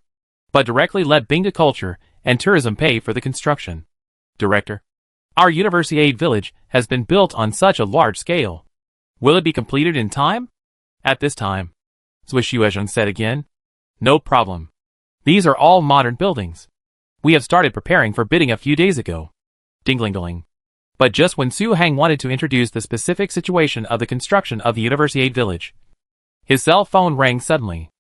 B: but directly let Bingdu Culture and Tourism pay for the construction. Director. Our Universiade village has been built on such a large scale. Will it be completed in time? At this time, Zhui Xuezheng said again. No problem. These are all modern buildings. We have started preparing for bidding a few days ago. Ding-ling-ling. But just when Su Hang wanted to introduce the specific situation of the construction of the Universiade village, his cell phone rang suddenly.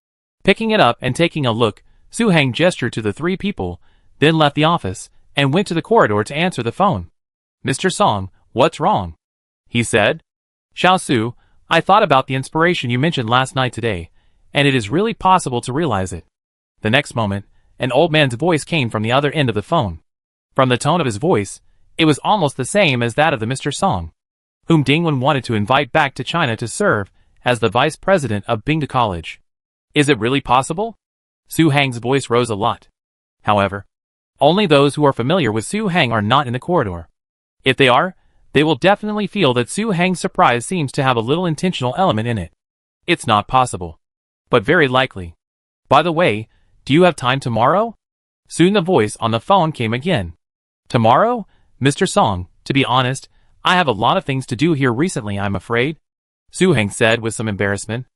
B: Picking it up and taking a look, Su Hang gestured to the 3 people, then left the office, and went to the corridor to answer the phone. Mr. Song, what's wrong? He said. Xiao Su, I thought about the inspiration you mentioned last night today, and it is really possible to realize it. The next moment, an old man's voice came from the other end of the phone. From the tone of his voice, it was almost the same as that of the Mr. Song, whom Dingwen wanted to invite back to China to serve as the vice president of Bingdu College. Is it really possible? Su Hang's voice rose a lot. However, only those who are familiar with Su Hang are not in the corridor. If they are, they will definitely feel that Su Hang's surprise seems to have a little intentional element in it. It's not possible, but very likely. By the way, do you have time tomorrow? Soon the voice on the phone came again. Tomorrow? Mr. Song, to be honest, I have a lot of things to do here recently, I'm afraid. Su Hang said with some embarrassment.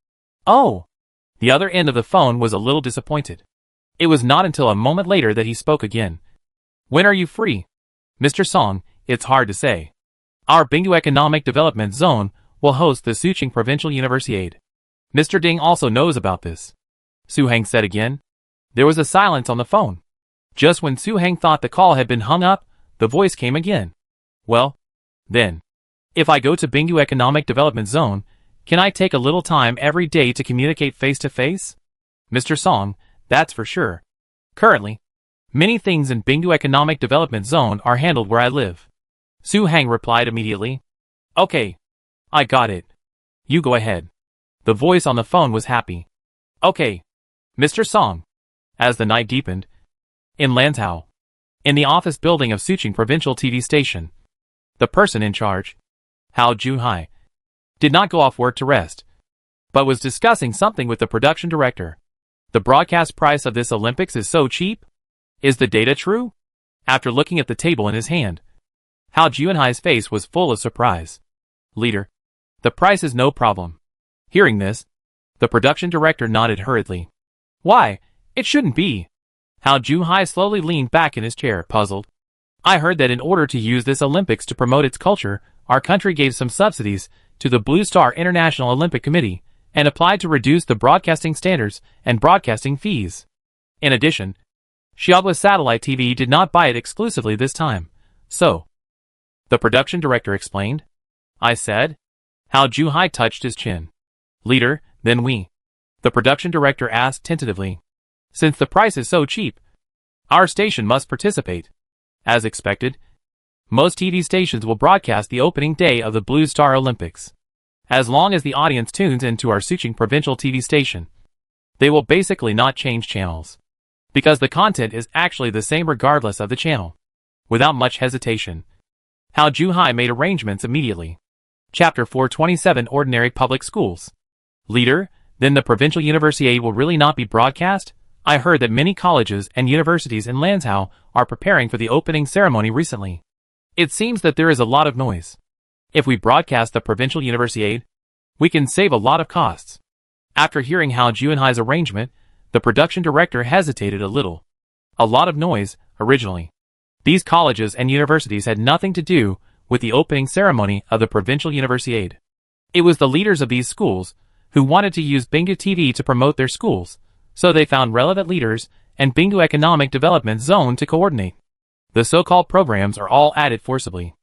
B: Oh! The other end of the phone was a little disappointed. It was not until a moment later that he spoke again. When are you free? Mr. Song, it's hard to say. Our Bingdu Economic Development Zone will host the Suqing Provincial Universiade. Mr. Ding also knows about this. Su Hang said again. There was a silence on the phone. Just when Su Hang thought the call had been hung up, the voice came again. Well, then, if I go to Bingdu Economic Development Zone, can I take a little time every day to communicate face-to-face? Mr. Song, that's for sure. Currently, many things in Bingdu Economic Development Zone are handled where I live. Su Hang replied immediately. Okay. I got it. You go ahead. The voice on the phone was happy. Okay. Mr. Song. As the night deepened, in Lantau, in the office building of Suqing Provincial TV Station, the person in charge, Hao Junhai, did not go off work to rest, but was discussing something with the production director. The broadcast price of this Olympics is so cheap? Is the data true? After looking at the table in his hand, Hao Junhai's face was full of surprise. Leader, the price is no problem. Hearing this, The production director nodded hurriedly. Why, it shouldn't be. Hao Junhai slowly leaned back in his chair, puzzled. I heard that in order to use this Olympics to promote its culture, our country gave some subsidies to the Blue Star International Olympic Committee and applied to reduce the broadcasting standards and broadcasting fees. In addition, Xiaogua's satellite TV did not buy it exclusively this time, so. The production director explained. I said. Hao Junhai touched his chin. Leader, then we. The production director asked tentatively. Since the price is so cheap, our station must participate. As expected, most TV stations will broadcast the opening day of the Blue Star Olympics. As long as the audience tunes into our Suqing provincial TV station, they will basically not change channels, because the content is actually the same regardless of the channel. Without much hesitation, Hao Junhai made arrangements immediately. Chapter 427 Ordinary Public Schools. Leader, then the provincial universiade will really not be broadcast? I heard that many colleges and universities in Lanzhou are preparing for the opening ceremony recently. It seems that there is a lot of noise. If we broadcast the provincial universiade, we can save a lot of costs. After hearing Hao Junhai's arrangement, the production director hesitated a little. A lot of noise, originally. These colleges and universities had nothing to do with the opening ceremony of the provincial universiade. It was the leaders of these schools who wanted to use Bingdu TV to promote their schools, so they found relevant leaders and Bingdu Economic Development Zone to coordinate. The so-called programs are all added forcibly.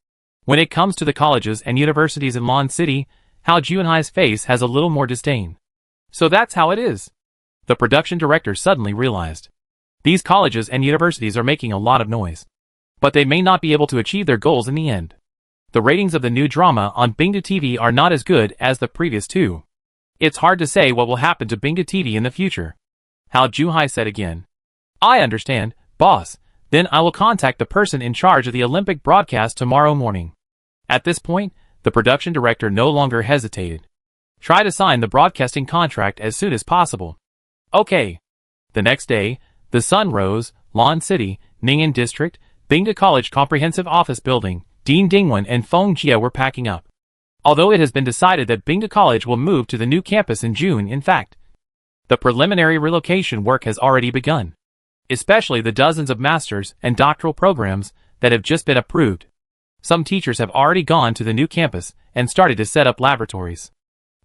B: When it comes to the colleges and universities in Lan City, Hao Junhai's face has a little more disdain. So that's how it is. The production director suddenly realized. These colleges and universities are making a lot of noise, but they may not be able to achieve their goals in the end. The ratings of the new drama on Bingdu TV are not as good as the previous two. It's hard to say what will happen to Bingdu TV in the future. Hao Junhai said again. I understand, boss. Then I will contact the person in charge of the Olympic broadcast tomorrow morning. At this point, the production director no longer hesitated. Try to sign the broadcasting contract as soon as possible. Okay. The next day, the sun rose. Lan City, Ning'an District, Bingdu College Comprehensive Office Building, Dean Dingwen and Feng Jie were packing up. Although it has been decided that Bingdu College will move to the new campus in June, in fact, the preliminary relocation work has already begun, especially the dozens of master's and doctoral programs that have just been approved. Some teachers have already gone to the new campus and started to set up laboratories.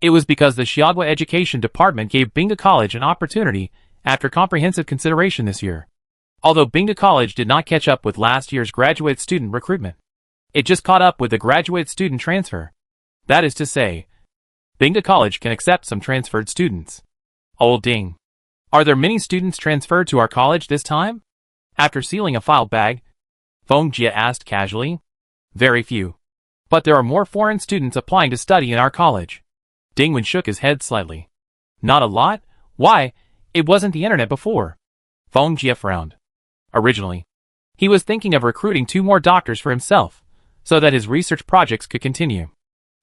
B: It was because the Xiaogua Education Department gave Bingdu College an opportunity after comprehensive consideration this year. Although Bingdu College did not catch up with last year's graduate student recruitment, it just caught up with the graduate student transfer. That is to say, Bingdu College can accept some transferred students. Old Ding. Are there many students transferred to our college this time? After sealing a file bag, Feng Jie asked casually. Very few. But there are more foreign students applying to study in our college. Dingwen shook his head slightly. Not a lot? Why, it wasn't the internet before. Feng Jie frowned. Originally, he was thinking of recruiting 2 more doctors for himself, so that his research projects could continue.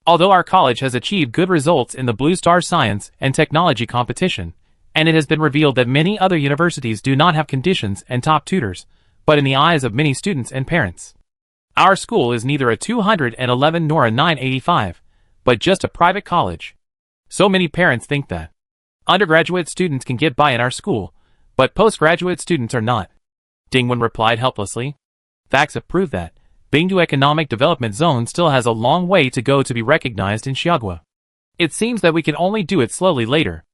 B: Although our college has achieved good results in the Blue Star Science and Technology competition, and it has been revealed that many other universities do not have conditions and top tutors, but in the eyes of many students and parents, our school is neither a 211 nor a 985, but just a private college. So many parents think that undergraduate students can get by in our school, but postgraduate students are not. Dingwen replied helplessly. Facts have proved that Bingdu Economic Development Zone still has a long way to go to be recognized in Xiaogua. It seems that we can only do it slowly later.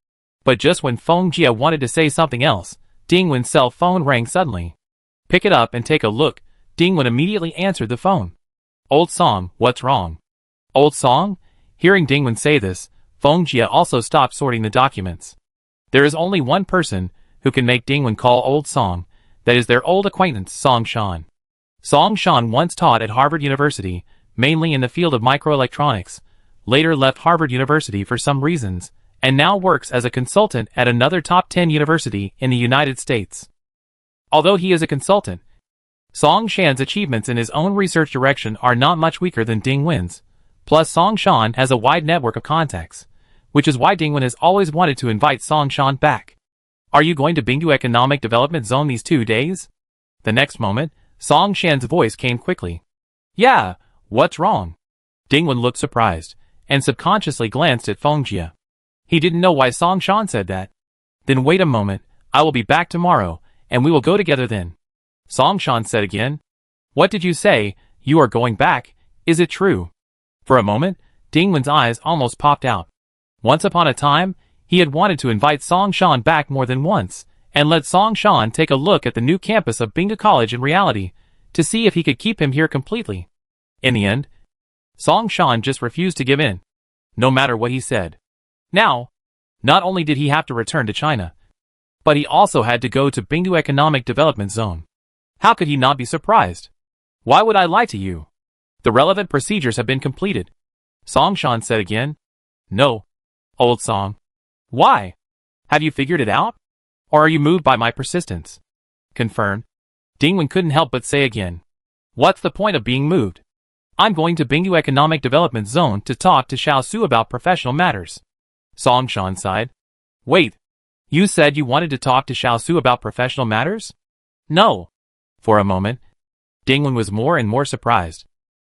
B: But just when Feng Jie wanted to say something else, Dingwen's cell phone rang suddenly. Pick it up and take a look. Dingwen immediately answered the phone. Old Song, what's wrong? Old Song? Hearing Dingwen say this, Feng Jie also stopped sorting the documents. There is only one person who can make Dingwen call Old Song, that is their old acquaintance Song Shan. Song Shan once taught at Harvard University, mainly in the field of microelectronics, later left Harvard University for some reasons, and now works as a consultant at another top 10 university in the United States. Although he is a consultant, Song Shan's achievements in his own research direction are not much weaker than Dingwen's. Plus Song Shan has a wide network of contacts, which is why Dingwen has always wanted to invite Song Shan back. Are you going to Bingdu Economic Development Zone these 2 days? The next moment, Song Shan's voice came quickly. Yeah, what's wrong? Dingwen looked surprised, and subconsciously glanced at Feng Jie. He didn't know why Song Shan said that. Then wait a moment, I will be back tomorrow, and we will go together then. Song Shan said again. What did you say? You are going back, is it true? For a moment, Dingwen's eyes almost popped out. Once upon a time, he had wanted to invite Song Shan back more than once, and let Song Shan take a look at the new campus of Bingdu College in reality, to see if he could keep him here completely. In the end, Song Shan just refused to give in, no matter what he said. Now, not only did he have to return to China, but he also had to go to Bingdu Economic Development Zone. How could he not be surprised? Why would I lie to you? The relevant procedures have been completed. Song Shan said again. No, old Song. Why? Have you figured it out? Or are you moved by my persistence? Confirmed. Dingwen couldn't help but say again. What's the point of being moved? I'm going to Bingdu Economic Development Zone to talk to Xiao Su about professional matters. Song Shan sighed. Wait, you said you wanted to talk to Xiao Su about professional matters? No. For a moment, Dingwen was more and more surprised.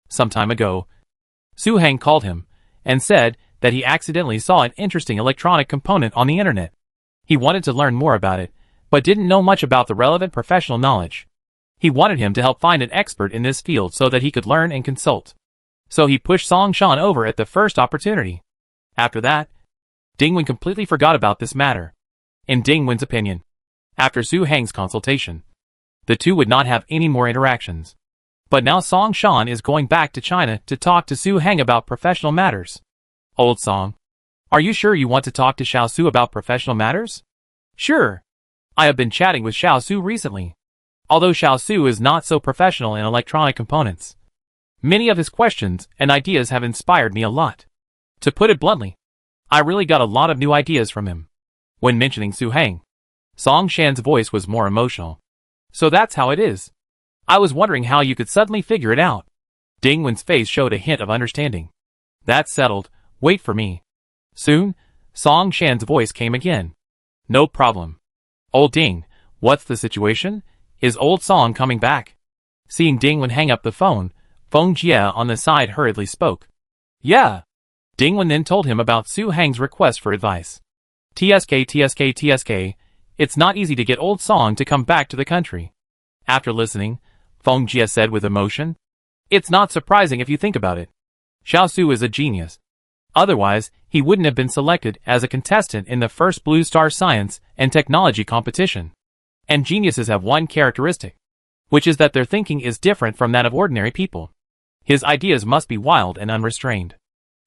B: Some time ago, Su Heng called him and said that he accidentally saw an interesting electronic component on the internet. He wanted to learn more about it, but didn't know much about the relevant professional knowledge. He wanted him to help find an expert in this field so that he could learn and consult. So he pushed Song Shan over at the first opportunity. After that, Dingwen completely forgot about this matter. In Dingwen's opinion, after Su Heng's consultation, the two would not have any more interactions. But now Song Shan is going back to China to talk to Su Heng about professional matters. Old Song, are you sure you want to talk to Xiao Su about professional matters? Sure. I have been chatting with Xiao Su recently. Although Xiao Su is not so professional in electronic components, many of his questions and ideas have inspired me a lot. To put it bluntly, I really got a lot of new ideas from him. When mentioning Su Heng, Song Shan's voice was more emotional. So that's how it is. I was wondering how you could suddenly figure it out. Dingwen's face showed a hint of understanding. That's settled, wait for me. Soon, Song Shan's voice came again. No problem. Old Ding, what's the situation? Is old Song coming back? Seeing Dingwen hang up the phone, Feng Jie on the side hurriedly spoke. Yeah. Dingwen then told him about Su Heng's request for advice. TSK, it's not easy to get old Song to come back to the country. After listening, Feng Jie said with emotion. It's not surprising if you think about it. Xiao Su is a genius. Otherwise, he wouldn't have been selected as a contestant in the first Blue Star Science and Technology competition. And geniuses have one characteristic, which is that their thinking is different from that of ordinary people. His ideas must be wild and unrestrained.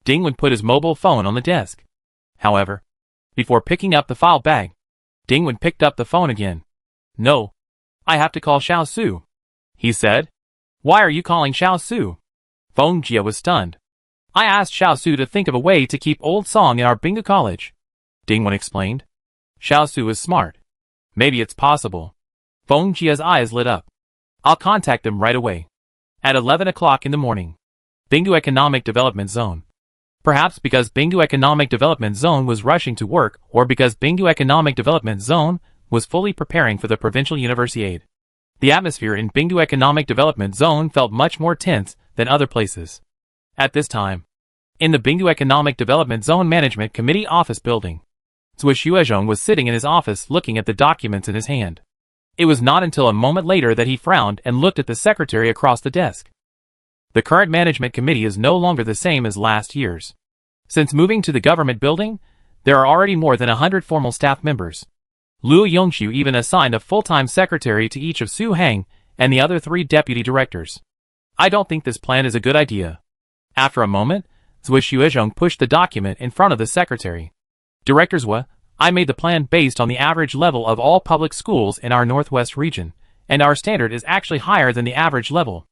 B: Dingwen put his mobile phone on the desk. However, before picking up the file bag, Dingwen picked up the phone again. No, I have to call Xiao Su, he said. Why are you calling Xiao Su? Feng Jie was stunned. I asked Xiao Su to think of a way to keep old Song in our Bingdu College, Dingwen explained. Xiao Su is smart. Maybe it's possible. Feng Jie's eyes lit up. I'll contact them right away. At 11 o'clock in the morning. Bingdu Economic Development Zone. Perhaps because Bingdu Economic Development Zone was rushing to work, or because Bingdu Economic Development Zone was fully preparing for the Provincial Universiade. The atmosphere in Bingdu Economic Development Zone felt much more tense than other places. At this time, in the Bingdu Economic Development Zone Management Committee office building, Zui Xuezhong was sitting in his office looking at the documents in his hand. It was not until a moment later that he frowned and looked at the secretary across the desk. The current management committee is no longer the same as last year's. Since moving to the government building, there are already more than 100 formal staff members. Liu Yongxiu even assigned a full-time secretary to each of Su Heng and the other 3 deputy directors. I don't think this plan is a good idea. After a moment, Zui Xuezhong pushed the document in front of the secretary. Director Zui, I made the plan based on the average level of all public schools in our northwest region, and our standard is actually higher than the average level.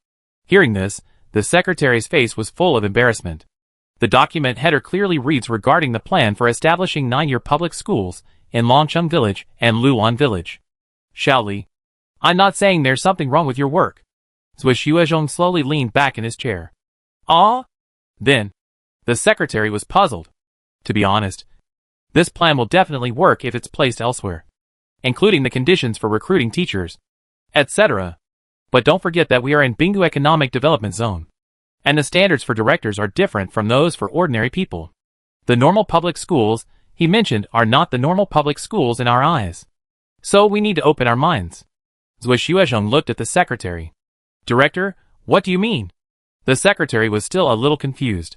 B: Hearing this, the secretary's face was full of embarrassment. The document header clearly reads regarding the plan for establishing 9-year public schools in Longcheng Village and Luan Village. Shaoli, I'm not saying there's something wrong with your work. Zui Xuezhong slowly leaned back in his chair. Ah? Then, the secretary was puzzled. To be honest, this plan will definitely work if it's placed elsewhere, including the conditions for recruiting teachers, etc. But don't forget that we are in Bingdu Economic Development Zone, and the standards for directors are different from those for ordinary people. The normal public schools he mentioned, are not the normal public schools in our eyes. So we need to open our minds. Zui Xuezhong looked at the secretary. Director, what do you mean? The secretary was still a little confused.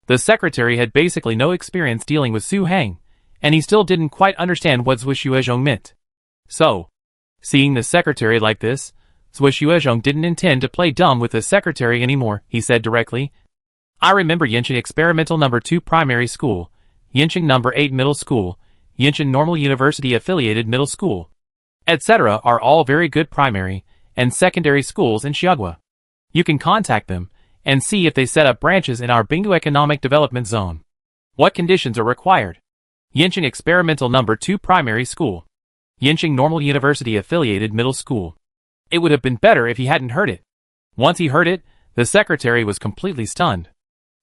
B: The secretary had basically no experience dealing with Su Hang, and he still didn't quite understand what Zui Xuezhong meant. So, seeing the secretary like this, Zui Xuezhong didn't intend to play dumb with the secretary anymore. He said directly, I remember Yanqing Experimental No. 2 Primary School, Yanqing No. 8 Middle School, Yanqing Normal University Affiliated Middle School, etc. are all very good primary and secondary schools in Xiagua. You can contact them and see if they set up branches in our Bingdu Economic Development Zone. What conditions are required? Yanqing Experimental No. 2 Primary School, Yanqing Normal University Affiliated Middle School. It would have been better if he hadn't heard it. Once he heard it, the secretary was completely stunned.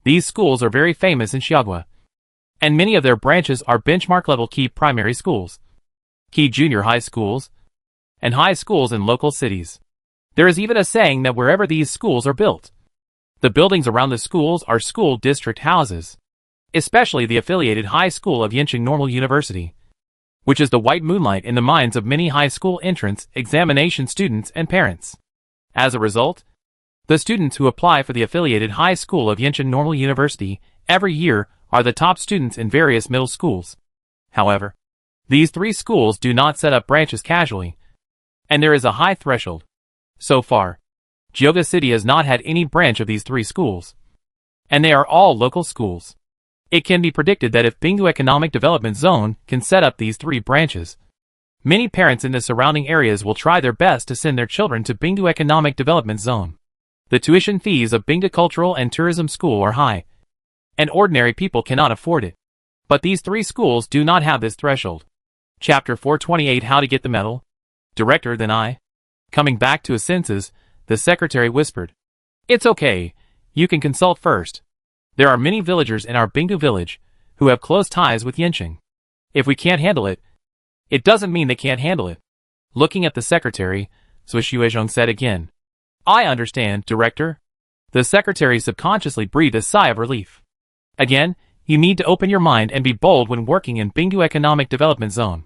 B: These schools are very famous in Xiagua, and many of their branches are benchmark-level key primary schools, key junior high schools, and high schools in local cities. There is even a saying that wherever these schools are built, the buildings around the schools are school district houses, especially the affiliated high school of Yanqing Normal University, which is the white moonlight in the minds of many high school entrance examination students and parents. As a result, the students who apply for the affiliated high school of Yanqing Normal University every year are the top students in various middle schools. However, these three schools do not set up branches casually, and there is a high threshold. So far, Jioga City has not had any branch of these three schools, and they are all local schools. It can be predicted that if Bingdu Economic Development Zone can set up these three branches, many parents in the surrounding areas will try their best to send their children to Bingdu Economic Development Zone. The tuition fees of Bingdu Cultural and Tourism School are high, and ordinary people cannot afford it. But these three schools do not have this threshold. Chapter 428 How to Get the Medal? Director, then I. Coming back to his senses, the secretary whispered, It's okay, you can consult first. There are many villagers in our Bingdu village who have close ties with Yanqing. If we can't handle it, it doesn't mean they can't handle it. Looking at the secretary, Zui Xuezhong said again, I understand, Director. The secretary subconsciously breathed a sigh of relief. Again, you need to open your mind and be bold when working in Bingdu Economic Development Zone.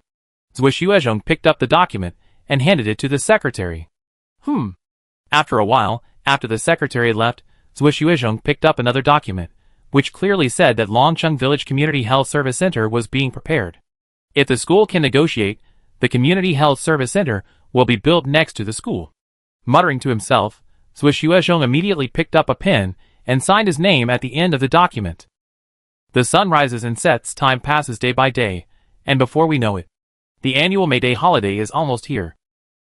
B: Zui Xuezhong picked up the document and handed it to the secretary. After a while, after the secretary left, Zui Xuezhong picked up another document, which clearly said that Longcheng Village Community Health Service Center was being prepared. If the school can negotiate, the Community Health Service Center will be built next to the school. Muttering to himself, Zui Xuezhong immediately picked up a pen and signed his name at the end of the document. The sun rises and sets, time passes day by day, and before we know it, the annual May Day holiday is almost here.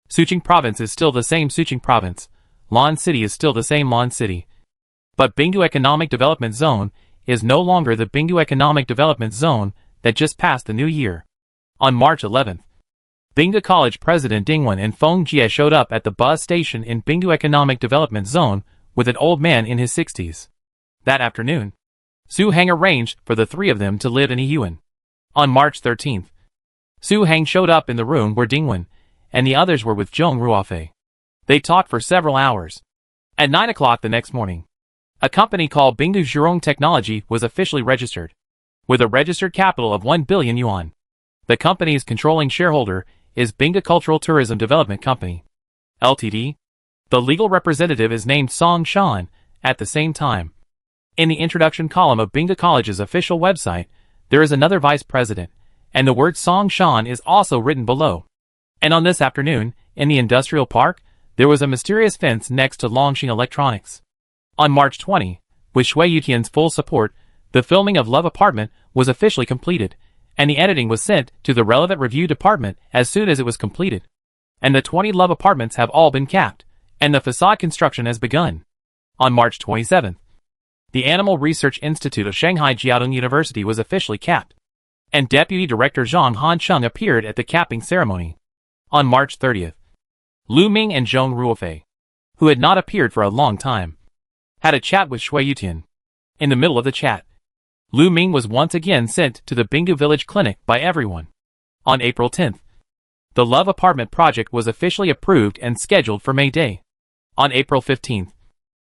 B: Suqing Province is still the same Suqing Province, Lan City is still the same Lan City. But Bingdu Economic Development Zone is no longer the Bingdu Economic Development Zone that just passed the new year. On March 11th, Bingdu College President Ding Wen and Feng Jie showed up at the bus station in Bingdu Economic Development Zone with an old man in his 60s. That afternoon, Su Hang arranged for the three of them to live in Yiyuan. On March 13th, Su Hang showed up in the room where Ding Wen and the others were with Zhong Ruofei. They talked for several hours. At 9 o'clock the next morning, a company called Bingdu Zhurong Technology was officially registered, with a registered capital of 1 billion yuan. The company's controlling shareholder is Bingdu Cultural Tourism Development Company, Ltd. The legal representative is named Song Shan. At the same time, in the introduction column of Bingdu College's official website, there is another vice president, and the word Song Shan is also written below. And on this afternoon, in the industrial park, there was a mysterious fence next to Longxing Electronics. On March 20, with Shui Yutian's full support, the filming of Love Apartment was officially completed, and the editing was sent to the relevant review department as soon as it was completed. And the 20 Love Apartments have all been capped, and the facade construction has begun. On March 27, the Animal Research Institute of Shanghai Jiaotong University was officially capped, and Deputy Director Zhang Hancheng appeared at the capping ceremony. On March 30th, Lu Ming and Zhong Ruofei, who had not appeared for a long time, had a chat with Shui Yutian. In the middle of the chat, Lu Ming was once again sent to the Bingdu Village Clinic by everyone. On April 10th, the Love Apartment project was officially approved and scheduled for May Day. On April 15th,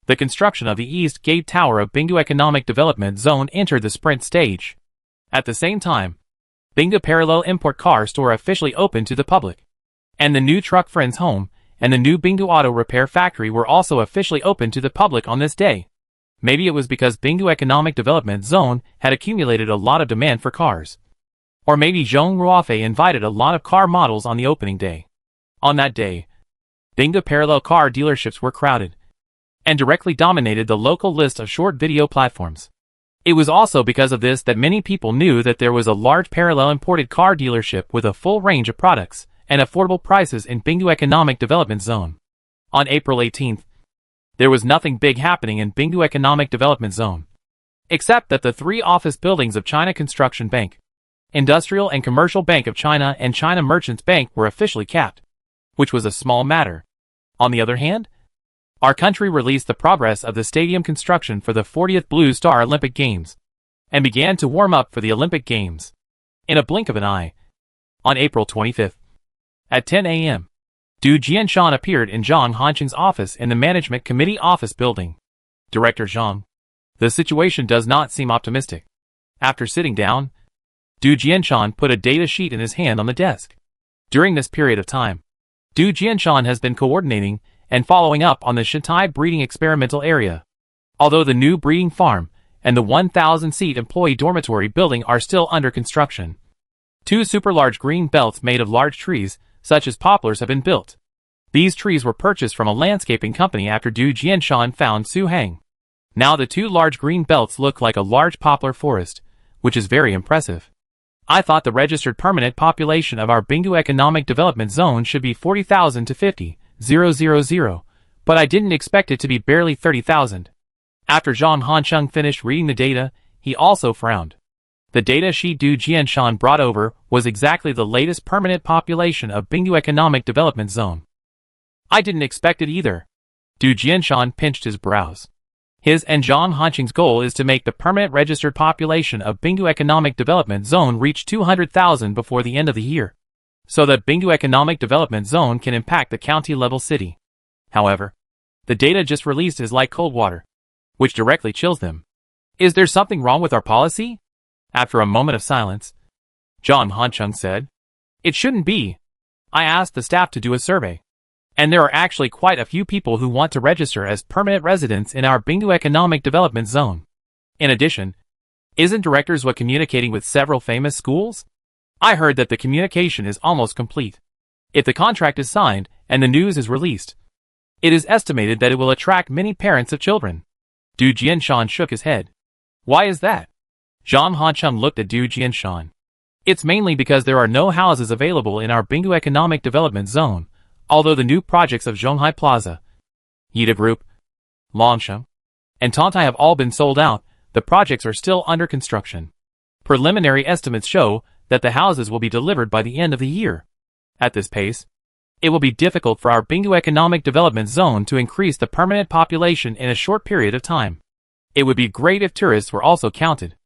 B: the construction of the East Gate Tower of Bingdu Economic Development Zone entered the sprint stage. At the same time, Bingdu Parallel Import Car Store officially opened to the public. And the new Truck Friends Home and the new Bingdu Auto Repair Factory were also officially opened to the public on this day. Maybe it was because Bingdu Economic Development Zone had accumulated a lot of demand for cars. Or maybe Zhong Ruofei invited a lot of car models on the opening day. On that day, Bingdu parallel car dealerships were crowded and directly dominated the local list of short video platforms. It was also because of this that many people knew that there was a large parallel imported car dealership with a full range of products and affordable prices in Bingdu Economic Development Zone. On April 18th, there was nothing big happening in Bingdu Economic Development Zone, except that the 3 office buildings of China Construction Bank, Industrial and Commercial Bank of China and China Merchants Bank were officially capped, which was a small matter. On the other hand, our country released the progress of the stadium construction for the 40th Blue Star Olympic Games and began to warm up for the Olympic Games. In a blink of an eye, on April 25th, at 10 a.m., Du Jianshan appeared in Zhang Hanqing's office in the Management Committee office building. Director Zhang, the situation does not seem optimistic. After sitting down, Du Jianshan put a data sheet in his hand on the desk. During this period of time, Du Jianshan has been coordinating and following up on the Shanghai breeding experimental area. Although the new breeding farm and the 1,000-seat employee dormitory building are still under construction, 2 super large green belts made of large trees, such as poplars, have been built. These trees were purchased from a landscaping company after Du Jianshan found Su Hang. Now the 2 large green belts look like a large poplar forest, which is very impressive. I thought the registered permanent population of our Bingdu Economic Development Zone should be 40,000 to 50,000, but I didn't expect it to be barely 30,000. After Zhang Hanqing finished reading the data, he also frowned. The data sheet Du Jianshan brought over was exactly the latest permanent population of Bingdu Economic Development Zone. I didn't expect it either. Du Jianshan pinched his brows. His and Zhang Hanqing's goal is to make the permanent registered population of Bingdu Economic Development Zone reach 200,000 before the end of the year, so that Bingdu Economic Development Zone can impact the county-level city. However, the data just released is like cold water, which directly chills them. Is there something wrong with our policy? After a moment of silence, Zhang Hanqing said, "It shouldn't be. I asked the staff to do a survey, and there are actually quite a few people who want to register as permanent residents in our Bingdu Economic Development Zone. In addition, isn't Director Zhua communicating with several famous schools? I heard that the communication is almost complete. If the contract is signed and the news is released, it is estimated that it will attract many parents of children." Du Jianshan shook his head. "Why is that?" Zhang Hanqing looked at Du Jianshan. "It's mainly because there are no houses available in our Bingdu Economic Development Zone, although the new projects of Zhonghai Plaza, Yida Group, Longsheng, and Tantai have all been sold out. The projects are still under construction. Preliminary estimates show that the houses will be delivered by the end of the year. At this pace, it will be difficult for our Bingdu Economic Development Zone to increase the permanent population in a short period of time. It would be great if tourists were also counted."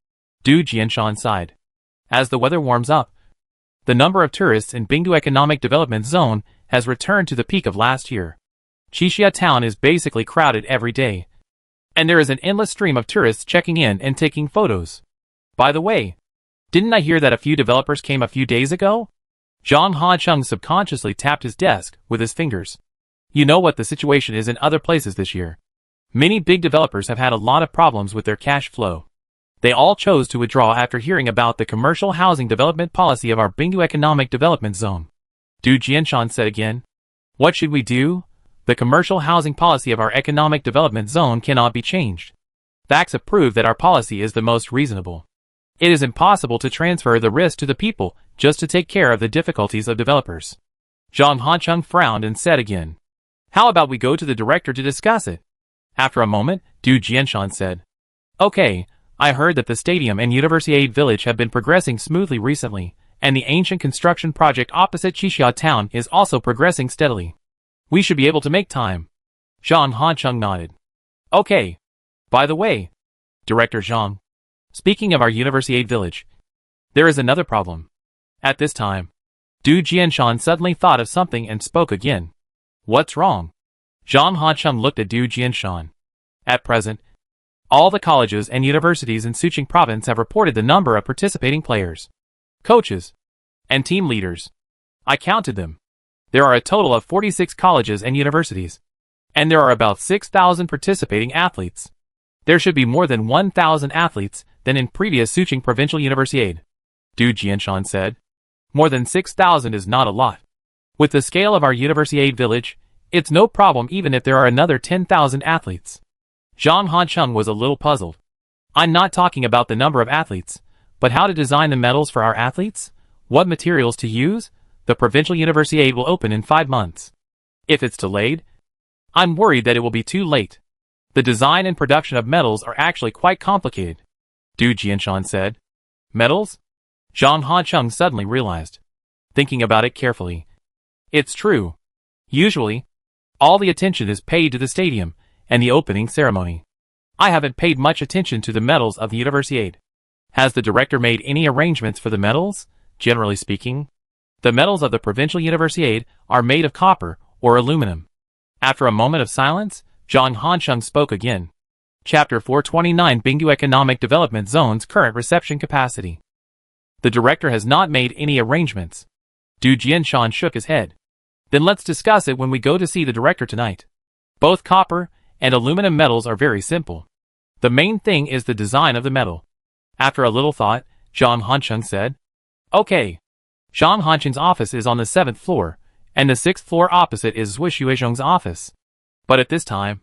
B: Du Jianshan sighed. As the weather warms up, the number of tourists in Bingdu Economic Development Zone has returned to the peak of last year. Qixia town is basically crowded every day, and there is an endless stream of tourists checking in and taking photos. By the way, didn't I hear that a few developers came a few days ago? Zhang Hanqing subconsciously tapped his desk with his fingers. You know what the situation is in other places this year. Many big developers have had a lot of problems with their cash flow. They all chose to withdraw after hearing about the commercial housing development policy of our Bingdu Economic Development Zone. Du Jianshan said again, "What should we do? The commercial housing policy of our Economic Development Zone cannot be changed. Facts have proved that our policy is the most reasonable. It is impossible to transfer the risk to the people just to take care of the difficulties of developers." Zhang Hanqing frowned and said again, "How about we go to the director to discuss it?" After a moment, Du Jianshan said, "Okay, I heard that the stadium and Universiade village have been progressing smoothly recently, and the ancient construction project opposite Qixia town is also progressing steadily. We should be able to make time." Zhang Hanqing nodded. "Okay. By the way, Director Zhang, speaking of our Universiade village, there is another problem." At this time, Du Jianshan suddenly thought of something and spoke again. "What's wrong?" Zhang Hanqing looked at Du Jianshan. At present, all the colleges and universities in Suqing province have reported the number of participating players.
A: coaches, and team leaders. I counted them. There are a total of 46 colleges and universities, and there are about 6,000 participating athletes. There should be more than 1,000 athletes than in previous Suching Provincial Universiade, Du Jianshan said. More than 6,000 is not a lot. With the scale of our Universiade village, it's no problem even if there are another 10,000 athletes. Zhang Hancheng was a little puzzled. I'm not talking about the number of athletes, but how to design the medals for our athletes? What materials to use? The Provincial Universiade will open in 5 months. If it's delayed, I'm worried that it will be too late. The design and production of medals are actually quite complicated, Du Jianshan said. Medals? Zhang Hancheng suddenly realized. Thinking about it carefully. It's true. Usually, all the attention is paid to the stadium and the opening ceremony. I haven't paid much attention to the medals of the Universiade. Has the director made any arrangements for the medals? Generally speaking, the medals of the Provincial Universiade are made of copper or aluminum. After a moment of silence, Zhang Hancheng spoke again. Chapter 429 Bingdu Economic Development Zone's current reception capacity. The director has not made any arrangements. Du Jianshan shook his head. Then let's discuss it when we go to see the director tonight. Both copper and aluminum medals are very simple. The main thing is the design of the medal. After a little thought, Zhang Hancheng said, Okay. Zhang Hancheng's office is on the 7th floor, and the 6th floor opposite is Zhui Xuezhong's office. But at this time,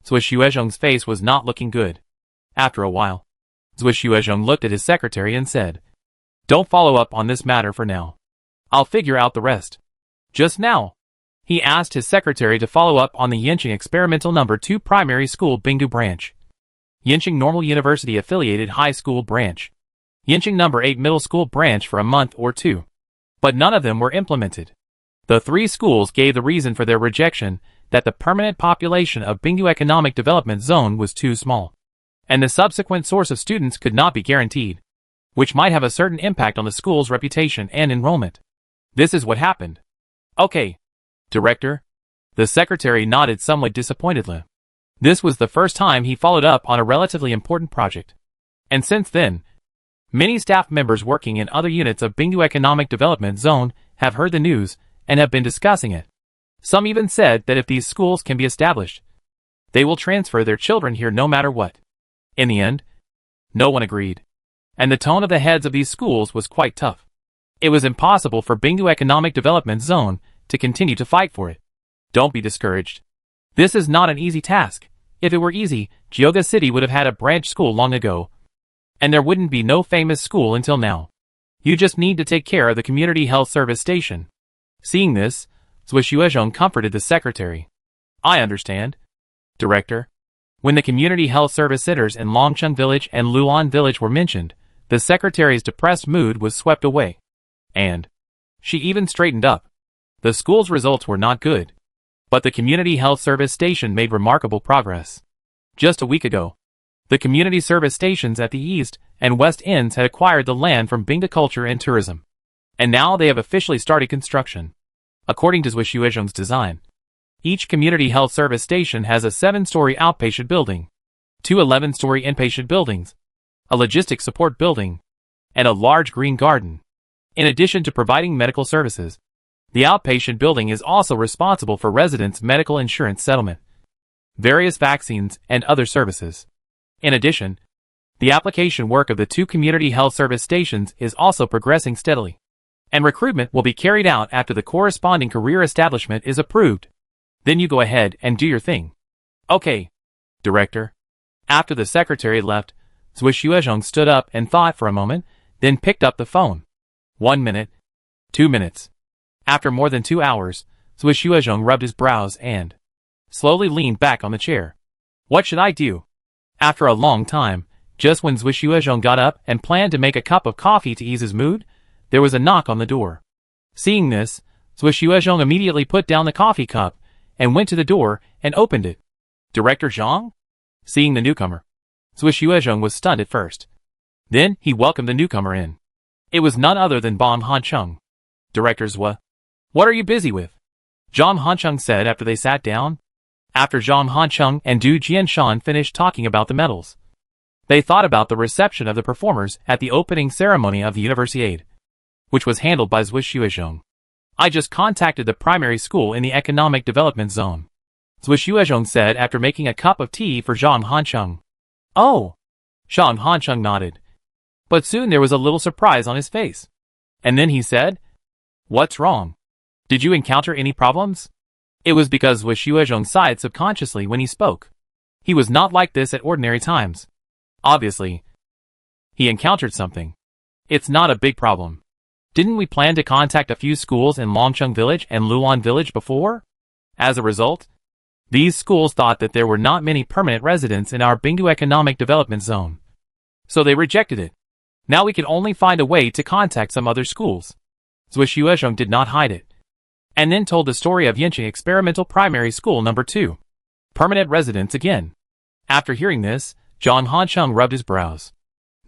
A: Zhui Xuezhong's face was not looking good. After a while, Zhui Xuezhong looked at his secretary and said, Don't follow up on this matter for now. I'll figure out the rest. Just now, he asked his secretary to follow up on the Yinqing Experimental No. 2 Primary School Bingdu Branch, Yinqing Normal University Affiliated High School Branch, Yinqing No. 8 Middle School Branch for a month or two. But none of them were implemented. The 3 schools gave the reason for their rejection that the permanent population of Bingdu Economic Development Zone was too small, and the subsequent source of students could not be guaranteed, which might have a certain impact on the school's reputation and enrollment. This is what happened. Okay, director. The secretary nodded somewhat disappointedly. This was the first time he followed up on a relatively important project. And since then, many staff members working in other units of Bingdu Economic Development Zone have heard the news and have been discussing it. Some even said that if these schools can be established, they will transfer their children here no matter what. In the end, no one agreed, and the tone of the heads of these schools was quite tough. It was impossible for Bingdu Economic Development Zone to continue to fight for it. Don't be discouraged. This is not an easy task. If it were easy, Geoga City would have had a branch school long ago, and there wouldn't be no famous school until now. You just need to take care of the community health service station. Seeing this, Zhui Xuezhong comforted the secretary. I understand, director. When the community health service centers in Longcheng Village and Luan Village were mentioned, the secretary's depressed mood was swept away. And she even straightened up. The school's results were not good, but the community health service station made remarkable progress. Just a week ago, the community service stations at the east and west ends had acquired the land from Bingda Culture and Tourism, and now they have officially started construction. According to Zhui Xuezhong's design, each community health service station has a 7-story outpatient building, 2 11-story inpatient buildings, a logistics support building, and a large green garden. In addition to providing medical services, the outpatient building is also responsible for residents' medical insurance settlement, various vaccines, and other services. In addition, the application work of the 2 community health service stations is also progressing steadily, and recruitment will be carried out after the corresponding career establishment is approved. Then you go ahead and do your thing. Okay, director. After the secretary left, Zhui Xuezhong stood up and thought for a moment, then picked up the phone. 1 minute. 2 minutes. After more than 2 hours, Zhui Xuezhong rubbed his brows and slowly leaned back on the chair. What should I do? After a long time, just when Zhui Xuezhong got up and planned to make a cup of coffee to ease his mood, there was a knock on the door. Seeing this, Zhui Xuezhong immediately put down the coffee cup and went to the door and opened it. Director Zhang? Seeing the newcomer, Zhui Xuezhong was stunned at first. Then he welcomed the newcomer in. It was none other than Zhang Hancheng. Director Zhui, what are you busy with? Zhang Hancheng said after they sat down. After Zhang Hancheng and Du Jianshan finished talking about the medals, they thought about the reception of the performers at the opening ceremony of the Universiade.
B: which was handled by Zhui Xuezhong. I just contacted the primary school in the economic development zone, Zhui Xuezhong said after making a cup of tea for Zhang Hancheng. Oh! Zhang Hancheng nodded. But soon there was a little surprise on his face. And then he said, "What's wrong? Did you encounter any problems?" It was because Zhui Xuezhong sighed subconsciously when he spoke. He was not like this at ordinary times. Obviously, he encountered something. It's not a big problem. Didn't we plan to contact a few schools in Longcheng Village and Luan Village before? As a result, these schools thought that there were not many permanent residents in our Bingdu Economic Development Zone. So they rejected it. Now we can only find a way to contact some other schools. Zhui Xuezhong did not hide it. And then told the story of Yanqing Experimental Primary School No. 2. Permanent residents again. After hearing this, Zhang Hancheng rubbed his brows.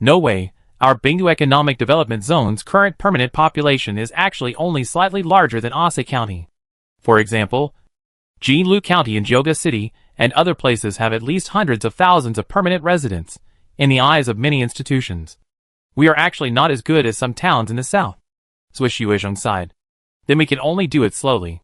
B: No way, our Bingdu Economic Development Zone's current permanent population is actually only slightly larger than Ase County. For example, Jinlu County and Jioga City and other places have at least hundreds of thousands of permanent residents, in the eyes of many institutions. We are actually not as good as some towns in the south. Zhui Xuezhong sighed. Then we can only do it slowly.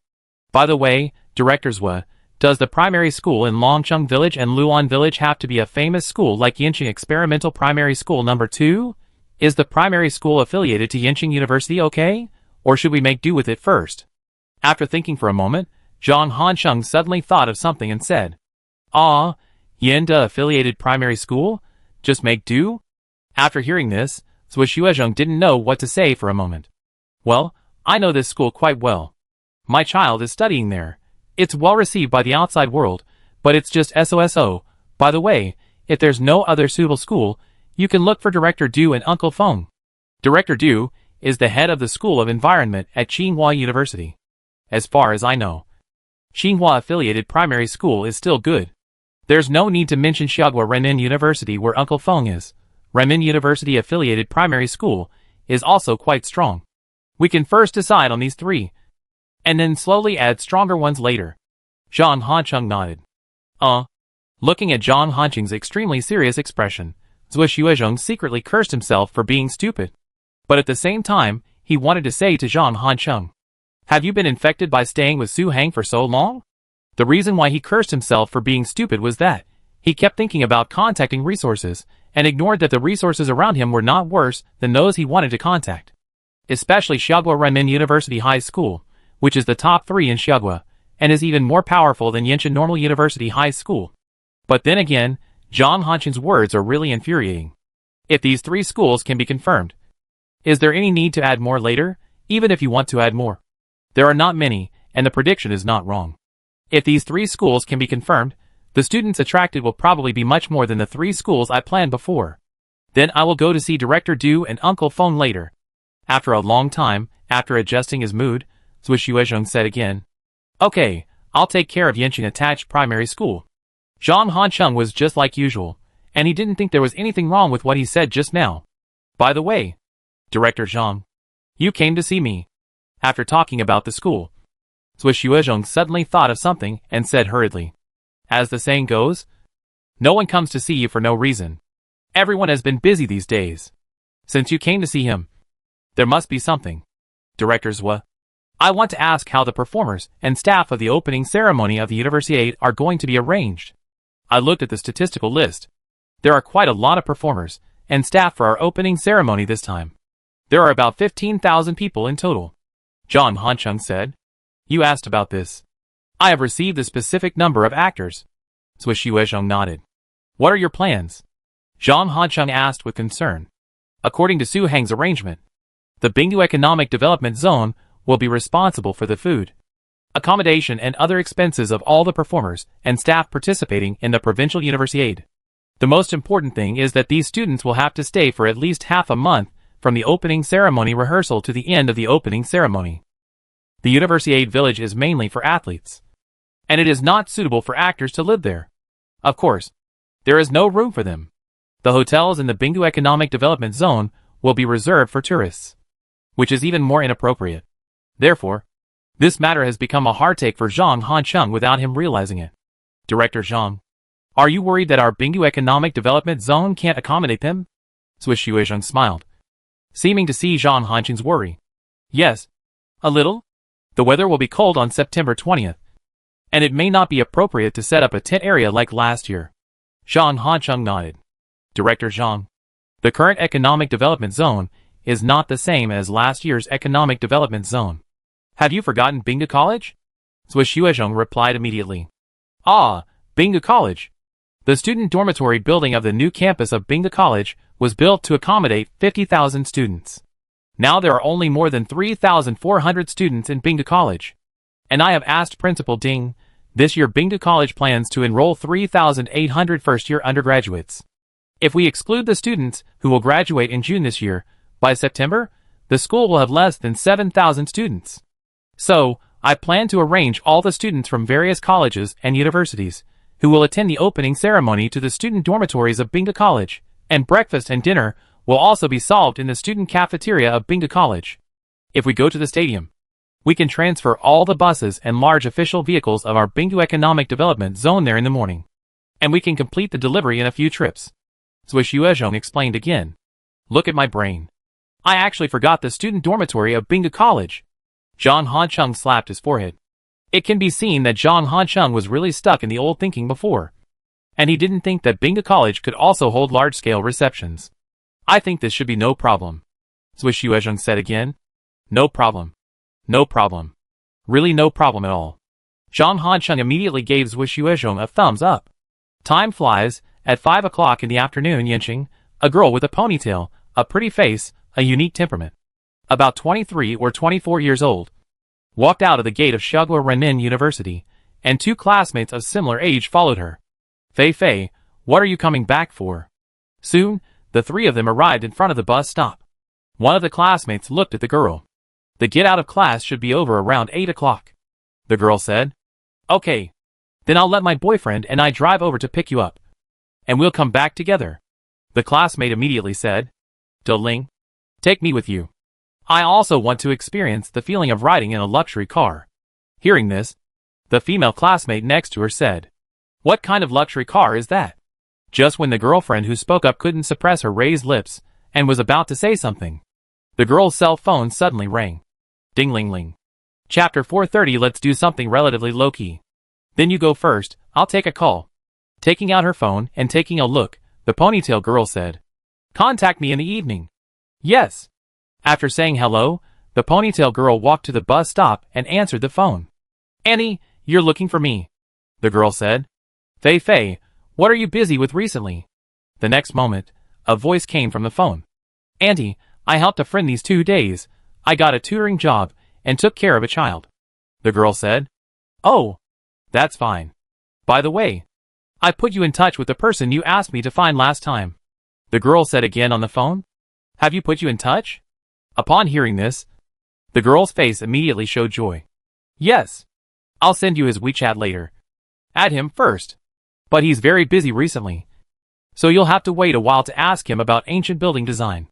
B: By the way, Director Zhui, does the primary school in Longcheng Village and Luan Village have to be a famous school like Yanqing Experimental Primary School No. 2? Is the primary school affiliated to Yanqing University okay? Or should we make do with it first? After thinking for a moment, Zhang Hancheng suddenly thought of something and said, "Ah, Yanda affiliated primary school? Just make do?" After hearing this, Zhui Xuezhong didn't know what to say for a moment. Well, I know this school quite well. My child is studying there. It's well received by the outside world, but it's just SOSO. By the way, if there's no other suitable school, you can look for Director Du and Uncle Feng. Director Du is the head of the School of Environment at Tsinghua University. As far as I know, Tsinghua affiliated primary school is still good. There's no need to mention Xiaogua Renmin University where Uncle Feng is. Renmin University affiliated primary school is also quite strong. We can first decide on these three, and then slowly add stronger ones later. Zhang Hancheng nodded. Looking at Zhang Hancheng's extremely serious expression, Zhui Xuezhong secretly cursed himself for being stupid. But at the same time, he wanted to say to Zhang Hancheng, "Have you been infected by staying with Su Hang for so long?" The reason why he cursed himself for being stupid was that he kept thinking about contacting resources and ignored that the resources around him were not worse than those he wanted to contact. Especially Xiaogua Renmin University High School, which is the top 3 in Xiaogua, and is even more powerful than Yanqing Normal University High School. But then again, Zhang Hancheng's words are really infuriating. If these 3 schools can be confirmed, is there any need to add more later, even if you want to add more? There are not many, and the prediction is not wrong. If these 3 schools can be confirmed, the students attracted will probably be much more than the 3 schools I planned before. Then I will go to see Director Du and Uncle Feng later. After a long time, after adjusting his mood, Zhui Xuezhong said again, "Okay, I'll take care of Yanqing Attached Primary School." Zhang Hancheng was just like usual, and he didn't think there was anything wrong with what he said just now. "By the way, Director Zhang, you came to see me." After talking about the school, Zhui Xuezhong suddenly thought of something and said hurriedly, "As the saying goes, no one comes to see you for no reason. Everyone has been busy these days. Since you came to see him, there must be something. Director Zhui, I want to ask how the performers and staff of the opening ceremony of the Universiade are going to be arranged." I looked at the statistical list. There are quite a lot of performers and staff for our opening ceremony this time. There are about 15,000 people in total. Zhang Hancheng said. "You asked about this. I have received the specific number of actors." Zhui Xuezhong nodded. "What are your plans?" Zhang Hancheng asked with concern. According to Su Hang's arrangement, the Bingdu Economic Development Zone will be responsible for the food, accommodation and other expenses of all the performers and staff participating in the Provincial Universiade. The most important thing is that these students will have to stay for at least half a month from the opening ceremony rehearsal to the end of the opening ceremony. The Universiade village is mainly for athletes, and it is not suitable for actors to live there. Of course, there is no room for them. The hotels in the Bingdu Economic Development Zone will be reserved for tourists, which is even more inappropriate. Therefore, this matter has become a heartache for Zhang Hancheng without him realizing it. Director Zhang, are you worried that our Bingdu Economic Development Zone can't accommodate them? Zhui Xuezhong smiled, seeming to see Zhang Hancheng's worry. Yes. A little? The weather will be cold on September 20th. And it may not be appropriate to set up a tent area like last year. Zhang Hancheng nodded. Director Zhang. The current economic development zone is not the same as last year's economic development zone. Have you forgotten Bingda College? Zui Xuezhong replied immediately. Ah, Bingda College. The student dormitory building of the new campus of Bingda College was built to accommodate 50,000 students. Now there are only more than 3,400 students in Bingda College. And I have asked Principal Ding, this year Bingda College plans to enroll 3,800 first-year undergraduates. If we exclude the students who will graduate in June this year, by September, the school will have less than 7,000 students. So, I plan to arrange all the students from various colleges and universities who will attend the opening ceremony to the student dormitories of Bingda College, and breakfast and dinner will also be solved in the student cafeteria of Bingda College. If we go to the stadium, we can transfer all the buses and large official vehicles of our Bingda Economic Development Zone there in the morning. And we can complete the delivery in a few trips. Zui Xuezhong explained again. Look at my brain. I actually forgot the student dormitory of Bingda College. Zhang Hancheng slapped his forehead. It can be seen that Zhang Hancheng was really stuck in the old thinking before. And he didn't think that Bingda College could also hold large-scale receptions. I think this should be no problem. Zui Xuezhong said again. No problem. No problem. Really no problem at all. Zhang Hancheng immediately gave Zui Xuezhong a thumbs up. Time flies. At 5 o'clock in the afternoon, Yanqing, a girl with a ponytail, a pretty face, a unique temperament, about 23 or 24 years old, walked out of the gate of Xiaogua Renmin University, and two classmates of similar age followed her. Fei Fei, what are you coming back for? Soon, the three of them arrived in front of the bus stop. One of the classmates looked at the girl. The get out of class should be over around 8 o'clock. The girl said. Okay. Then I'll let my boyfriend and I drive over to pick you up. And we'll come back together. The classmate immediately said. Ling, take me with you. I also want to experience the feeling of riding in a luxury car. Hearing this, the female classmate next to her said. What kind of luxury car is that? Just when the girlfriend who spoke up couldn't suppress her raised lips and was about to say something, the girl's cell phone suddenly rang. Ding-ling-ling. Chapter 430. Let's do something relatively low-key. Then you go first, I'll take a call. Taking out her phone and taking a look, the ponytail girl said. Contact me in the evening. Yes. After saying hello, the ponytail girl walked to the bus stop and answered the phone. Annie, you're looking for me. The girl said. Fei Fei, what are you busy with recently? The next moment, a voice came from the phone. Auntie, I helped a friend these 2 days. I got a tutoring job and took care of a child. The girl said. Oh, that's fine. By the way, I put you in touch with the person you asked me to find last time. The girl said again on the phone. Have you put you in touch? Upon hearing this, the girl's face immediately showed joy. Yes. I'll send you his WeChat later. Add him first. But he's very busy recently. So you'll have to wait a while to ask him about ancient building design.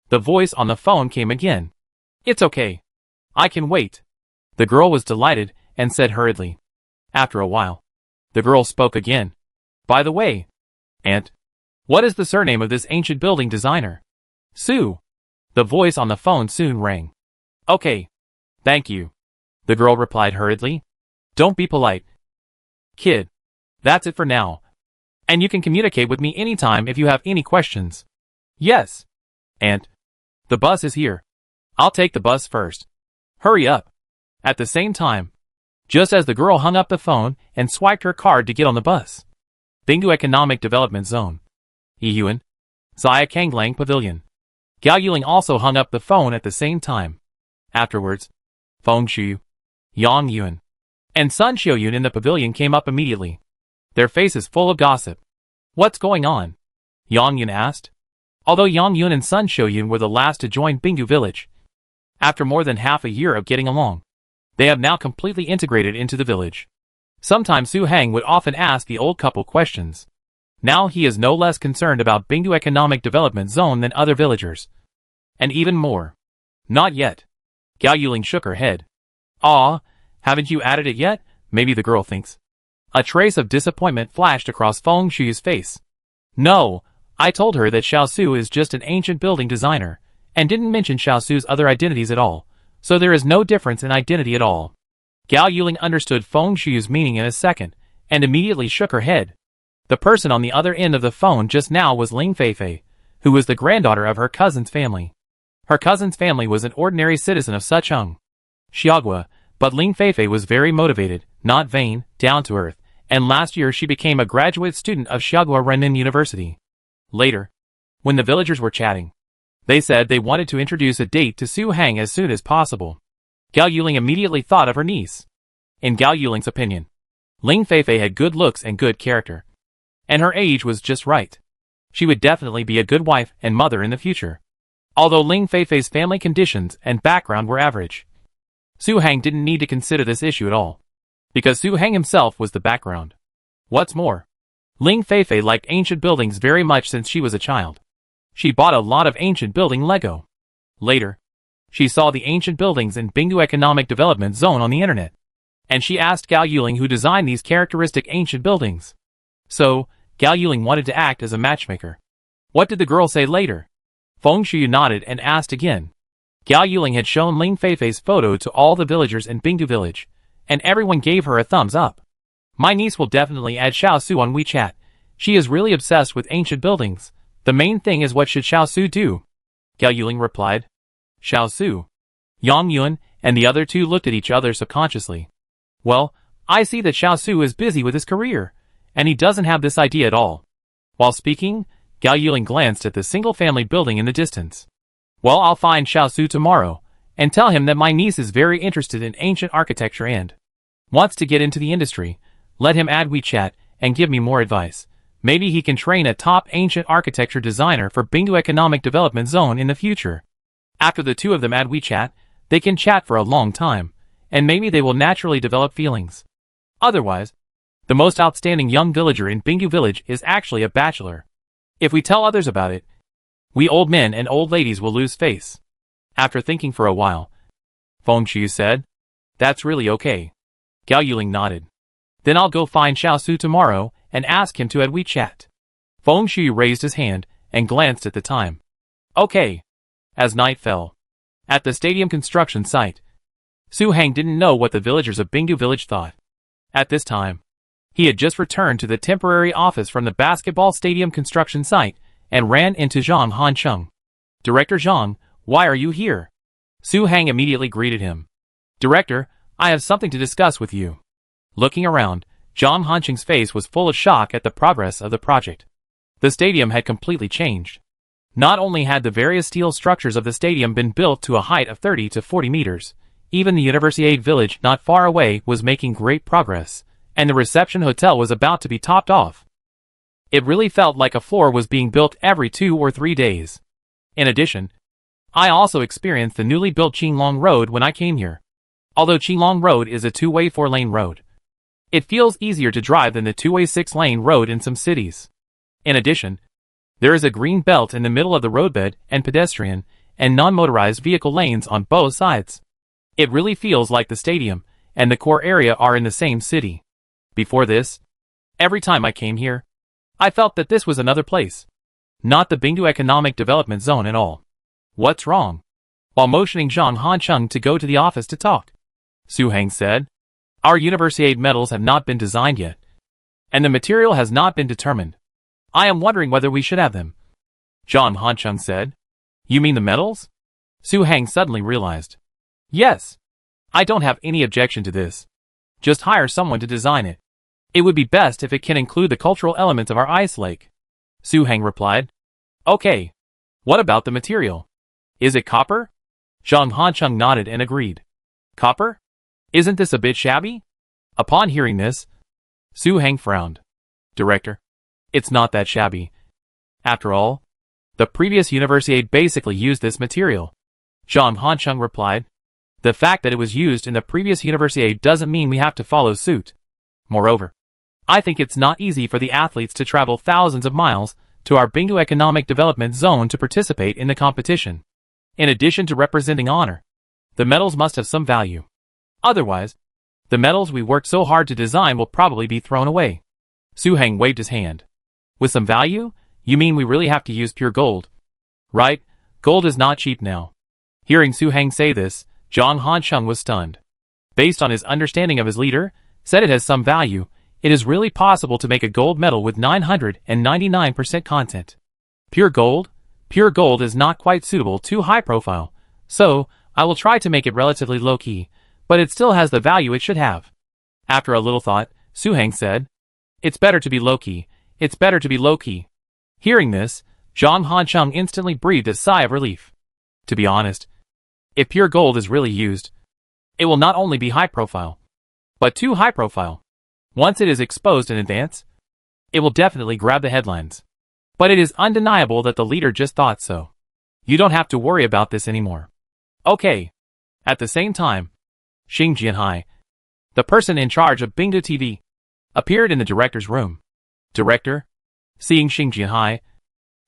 B: The voice on the phone came again. It's okay. I can wait. The girl was delighted and said hurriedly. After a while, the girl spoke again. By the way, Aunt, what is the surname of this ancient building designer? Sue. The voice on the phone soon rang. Okay. Thank you. The girl replied hurriedly. Don't be polite. Kid. That's it for now. And you can communicate with me anytime if you have any questions. Yes. Aunt. The bus is here. I'll take the bus first. Hurry up. At the same time, just as the girl hung up the phone and swiped her card to get on the bus. Bingda Economic Development Zone. Yiyuan. Zaya Kanglang Pavilion. Gao Yuling also hung up the phone at the same time. Afterwards, Feng Shu, Yang Yuan, and Sun Xiaoyun in the pavilion came up immediately. Their faces full of gossip. What's going on? Yang Yun asked. Although Yang Yun and Sun Xiaoyun were the last to join Bingdu village, after more than half a year of getting along, they have now completely integrated into the village. Sometimes Su Hang would often ask the old couple questions. Now he is no less concerned about Bingdu Economic Development Zone than other villagers. And even more. Not yet. Gao Yuling shook her head. Aw, haven't you added it yet? Maybe the girl thinks. A trace of disappointment flashed across Feng Shu's face. No, I told her that Xiao Su is just an ancient building designer, and didn't mention Xiao Su's other identities at all, so there is no difference in identity at all. Gao Yuling understood Feng Shu's meaning in a second, and immediately shook her head. The person on the other end of the phone just now was Ling Feifei, who was the granddaughter of her cousin's family. Her cousin's family was an ordinary citizen of Sucheng, Xiaogua, but Ling Feifei was very motivated, not vain, down to earth, and last year she became a graduate student of Xiaogua Renmin University. Later, when the villagers were chatting, they said they wanted to introduce a date to Su Hang as soon as possible. Gao Yuling immediately thought of her niece. In Gao Yuling's opinion, Ling Feifei had good looks and good character, and her age was just right. She would definitely be a good wife and mother in the future. Although Ling Feifei's family conditions and background were average, Su Hang didn't need to consider this issue at all, because Su Hang himself was the background. What's more, Ling Feifei liked ancient buildings very much since she was a child. She bought a lot of ancient building Lego. Later, she saw the ancient buildings in Bingdu Economic Development Zone on the internet, and she asked Gao Yuling who designed these characteristic ancient buildings. So, Gao Yuling wanted to act as a matchmaker. What did the girl say later? Feng Shu nodded and asked again. Gao Yuling had shown Ling Feifei's photo to all the villagers in Bingdu village, and everyone gave her a thumbs up. My niece will definitely add Xiao Su on WeChat. She is really obsessed with ancient buildings. The main thing is what should Xiao Su do? Gao Yuling replied. Xiao Su. Yang Yuan and the other two looked at each other subconsciously. Well, I see that Xiao Su is busy with his career, and he doesn't have this idea at all. While speaking, Gao Yuling glanced at the single-family building in the distance. Well, I'll find Xiao Su tomorrow, and tell him that my niece is very interested in ancient architecture and wants to get into the industry. Let him add WeChat and give me more advice. Maybe he can train a top ancient architecture designer for Bingdu Economic Development Zone in the future. After the two of them add WeChat, they can chat for a long time, and maybe they will naturally develop feelings. Otherwise, the most outstanding young villager in Bingdu village is actually a bachelor. If we tell others about it, we old men and old ladies will lose face. After thinking for a while, Feng Shu said, That's really okay. Gao Yuling nodded. Then I'll go find Xiao Su tomorrow and ask him to add WeChat. Feng Shu raised his hand and glanced at the time. Okay. As night fell, at the stadium construction site, Su Hang didn't know what the villagers of Bingdu village thought. At this time, he had just returned to the temporary office from the basketball stadium construction site and ran into Zhang Hancheng. Director Zhang, why are you here? Su Hang immediately greeted him. Director, I have something to discuss with you. Looking around, Zhang Hancheng's face was full of shock at the progress of the project. The stadium had completely changed. Not only had the various steel structures of the stadium been built to a height of 30 to 40 meters, even the Universiade village not far away was making great progress, and the reception hotel was about to be topped off. It really felt like a floor was being built every 2 or 3 days. In addition, I also experienced the newly built Qinglong Road when I came here. Although Qinglong Road is a 2-way 4-lane road, it feels easier to drive than the 2-way 6-lane road in some cities. In addition, there is a green belt in the middle of the roadbed and pedestrian and non-motorized vehicle lanes on both sides. It really feels like the stadium and the core area are in the same city. Before this, every time I came here, I felt that this was another place, not the Bingdu Economic Development Zone at all. What's wrong? While motioning Zhang Hancheng to go to the office to talk, Su Hang said, Our Universiade metals have not been designed yet, and the material has not been determined. I am wondering whether we should have them. Zhang Hancheng said, You mean the metals? Su Hang suddenly realized. Yes. I don't have any objection to this. Just hire someone to design it. It would be best if it can include the cultural elements of our ice lake. Su Hang replied. Okay. What about the material? Is it copper? Zhang Hancheng nodded and agreed. Copper? Isn't this a bit shabby? Upon hearing this, Su Hang frowned. Director, it's not that shabby. After all, the previous Universiade basically used this material. Zhang Hancheng replied. The fact that it was used in the previous Universiade doesn't mean we have to follow suit. Moreover, I think it's not easy for the athletes to travel thousands of miles to our Bingdu Economic Development Zone to participate in the competition. In addition to representing honor, the medals must have some value. Otherwise, the medals we worked so hard to design will probably be thrown away. Su Hang waved his hand. With some value? You mean we really have to use pure gold? Right, gold is not cheap now. Hearing Su Hang say this, Zhang Hansheng was stunned. Based on his understanding of his leader, said it has some value, it is really possible to make a gold medal with 999% content. Pure gold? Pure gold is not quite suitable to high profile, so I will try to make it relatively low-key, but it still has the value it should have. After a little thought, Su Heng said, "It's better to be low-key. It's better to be low-key." Hearing this, Zhang Hansheng instantly breathed a sigh of relief. To be honest, if pure gold is really used, it will not only be high profile, but too high profile. Once it is exposed in advance, it will definitely grab the headlines. But it is undeniable that the leader just thought so. You don't have to worry about this anymore. Okay. At the same time, Xing Jianhai, the person in charge of Bingdu TV, appeared in the director's room. Director? Seeing Xing Jianhai,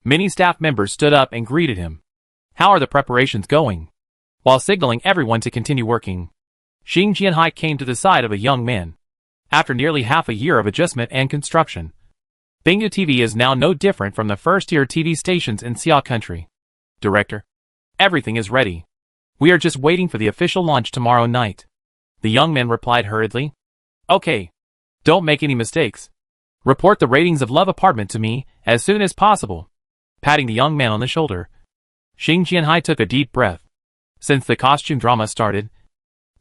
B: many staff members stood up and greeted him. How are the preparations going? While signaling everyone to continue working, Xing Jianhai came to the side of a young man. After nearly half a year of adjustment and construction, Bingdu TV is now no different from the first-tier TV stations in Xia country. Director, everything is ready. We are just waiting for the official launch tomorrow night. The young man replied hurriedly. Okay. Don't make any mistakes. Report the ratings of Love Apartment to me as soon as possible. Patting the young man on the shoulder, Xing Jianhai took a deep breath. Since the costume drama started,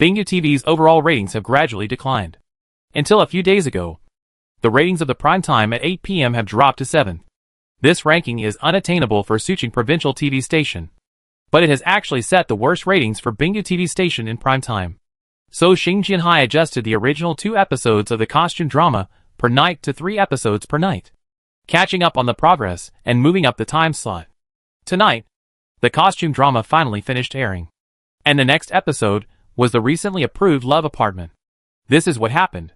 B: Bingdu TV's overall ratings have gradually declined. Until a few days ago, the ratings of the prime time at 8 p.m. have dropped to 7th. This ranking is unattainable for Suqing Provincial TV station, but it has actually set the worst ratings for Bingdu TV station in prime time. So Xing Jianhai adjusted the original 2 episodes of the costume drama per night to 3 episodes per night, catching up on the progress and moving up the time slot. Tonight, the costume drama finally finished airing, and the next episode was the recently approved Love Apartment. This is what happened.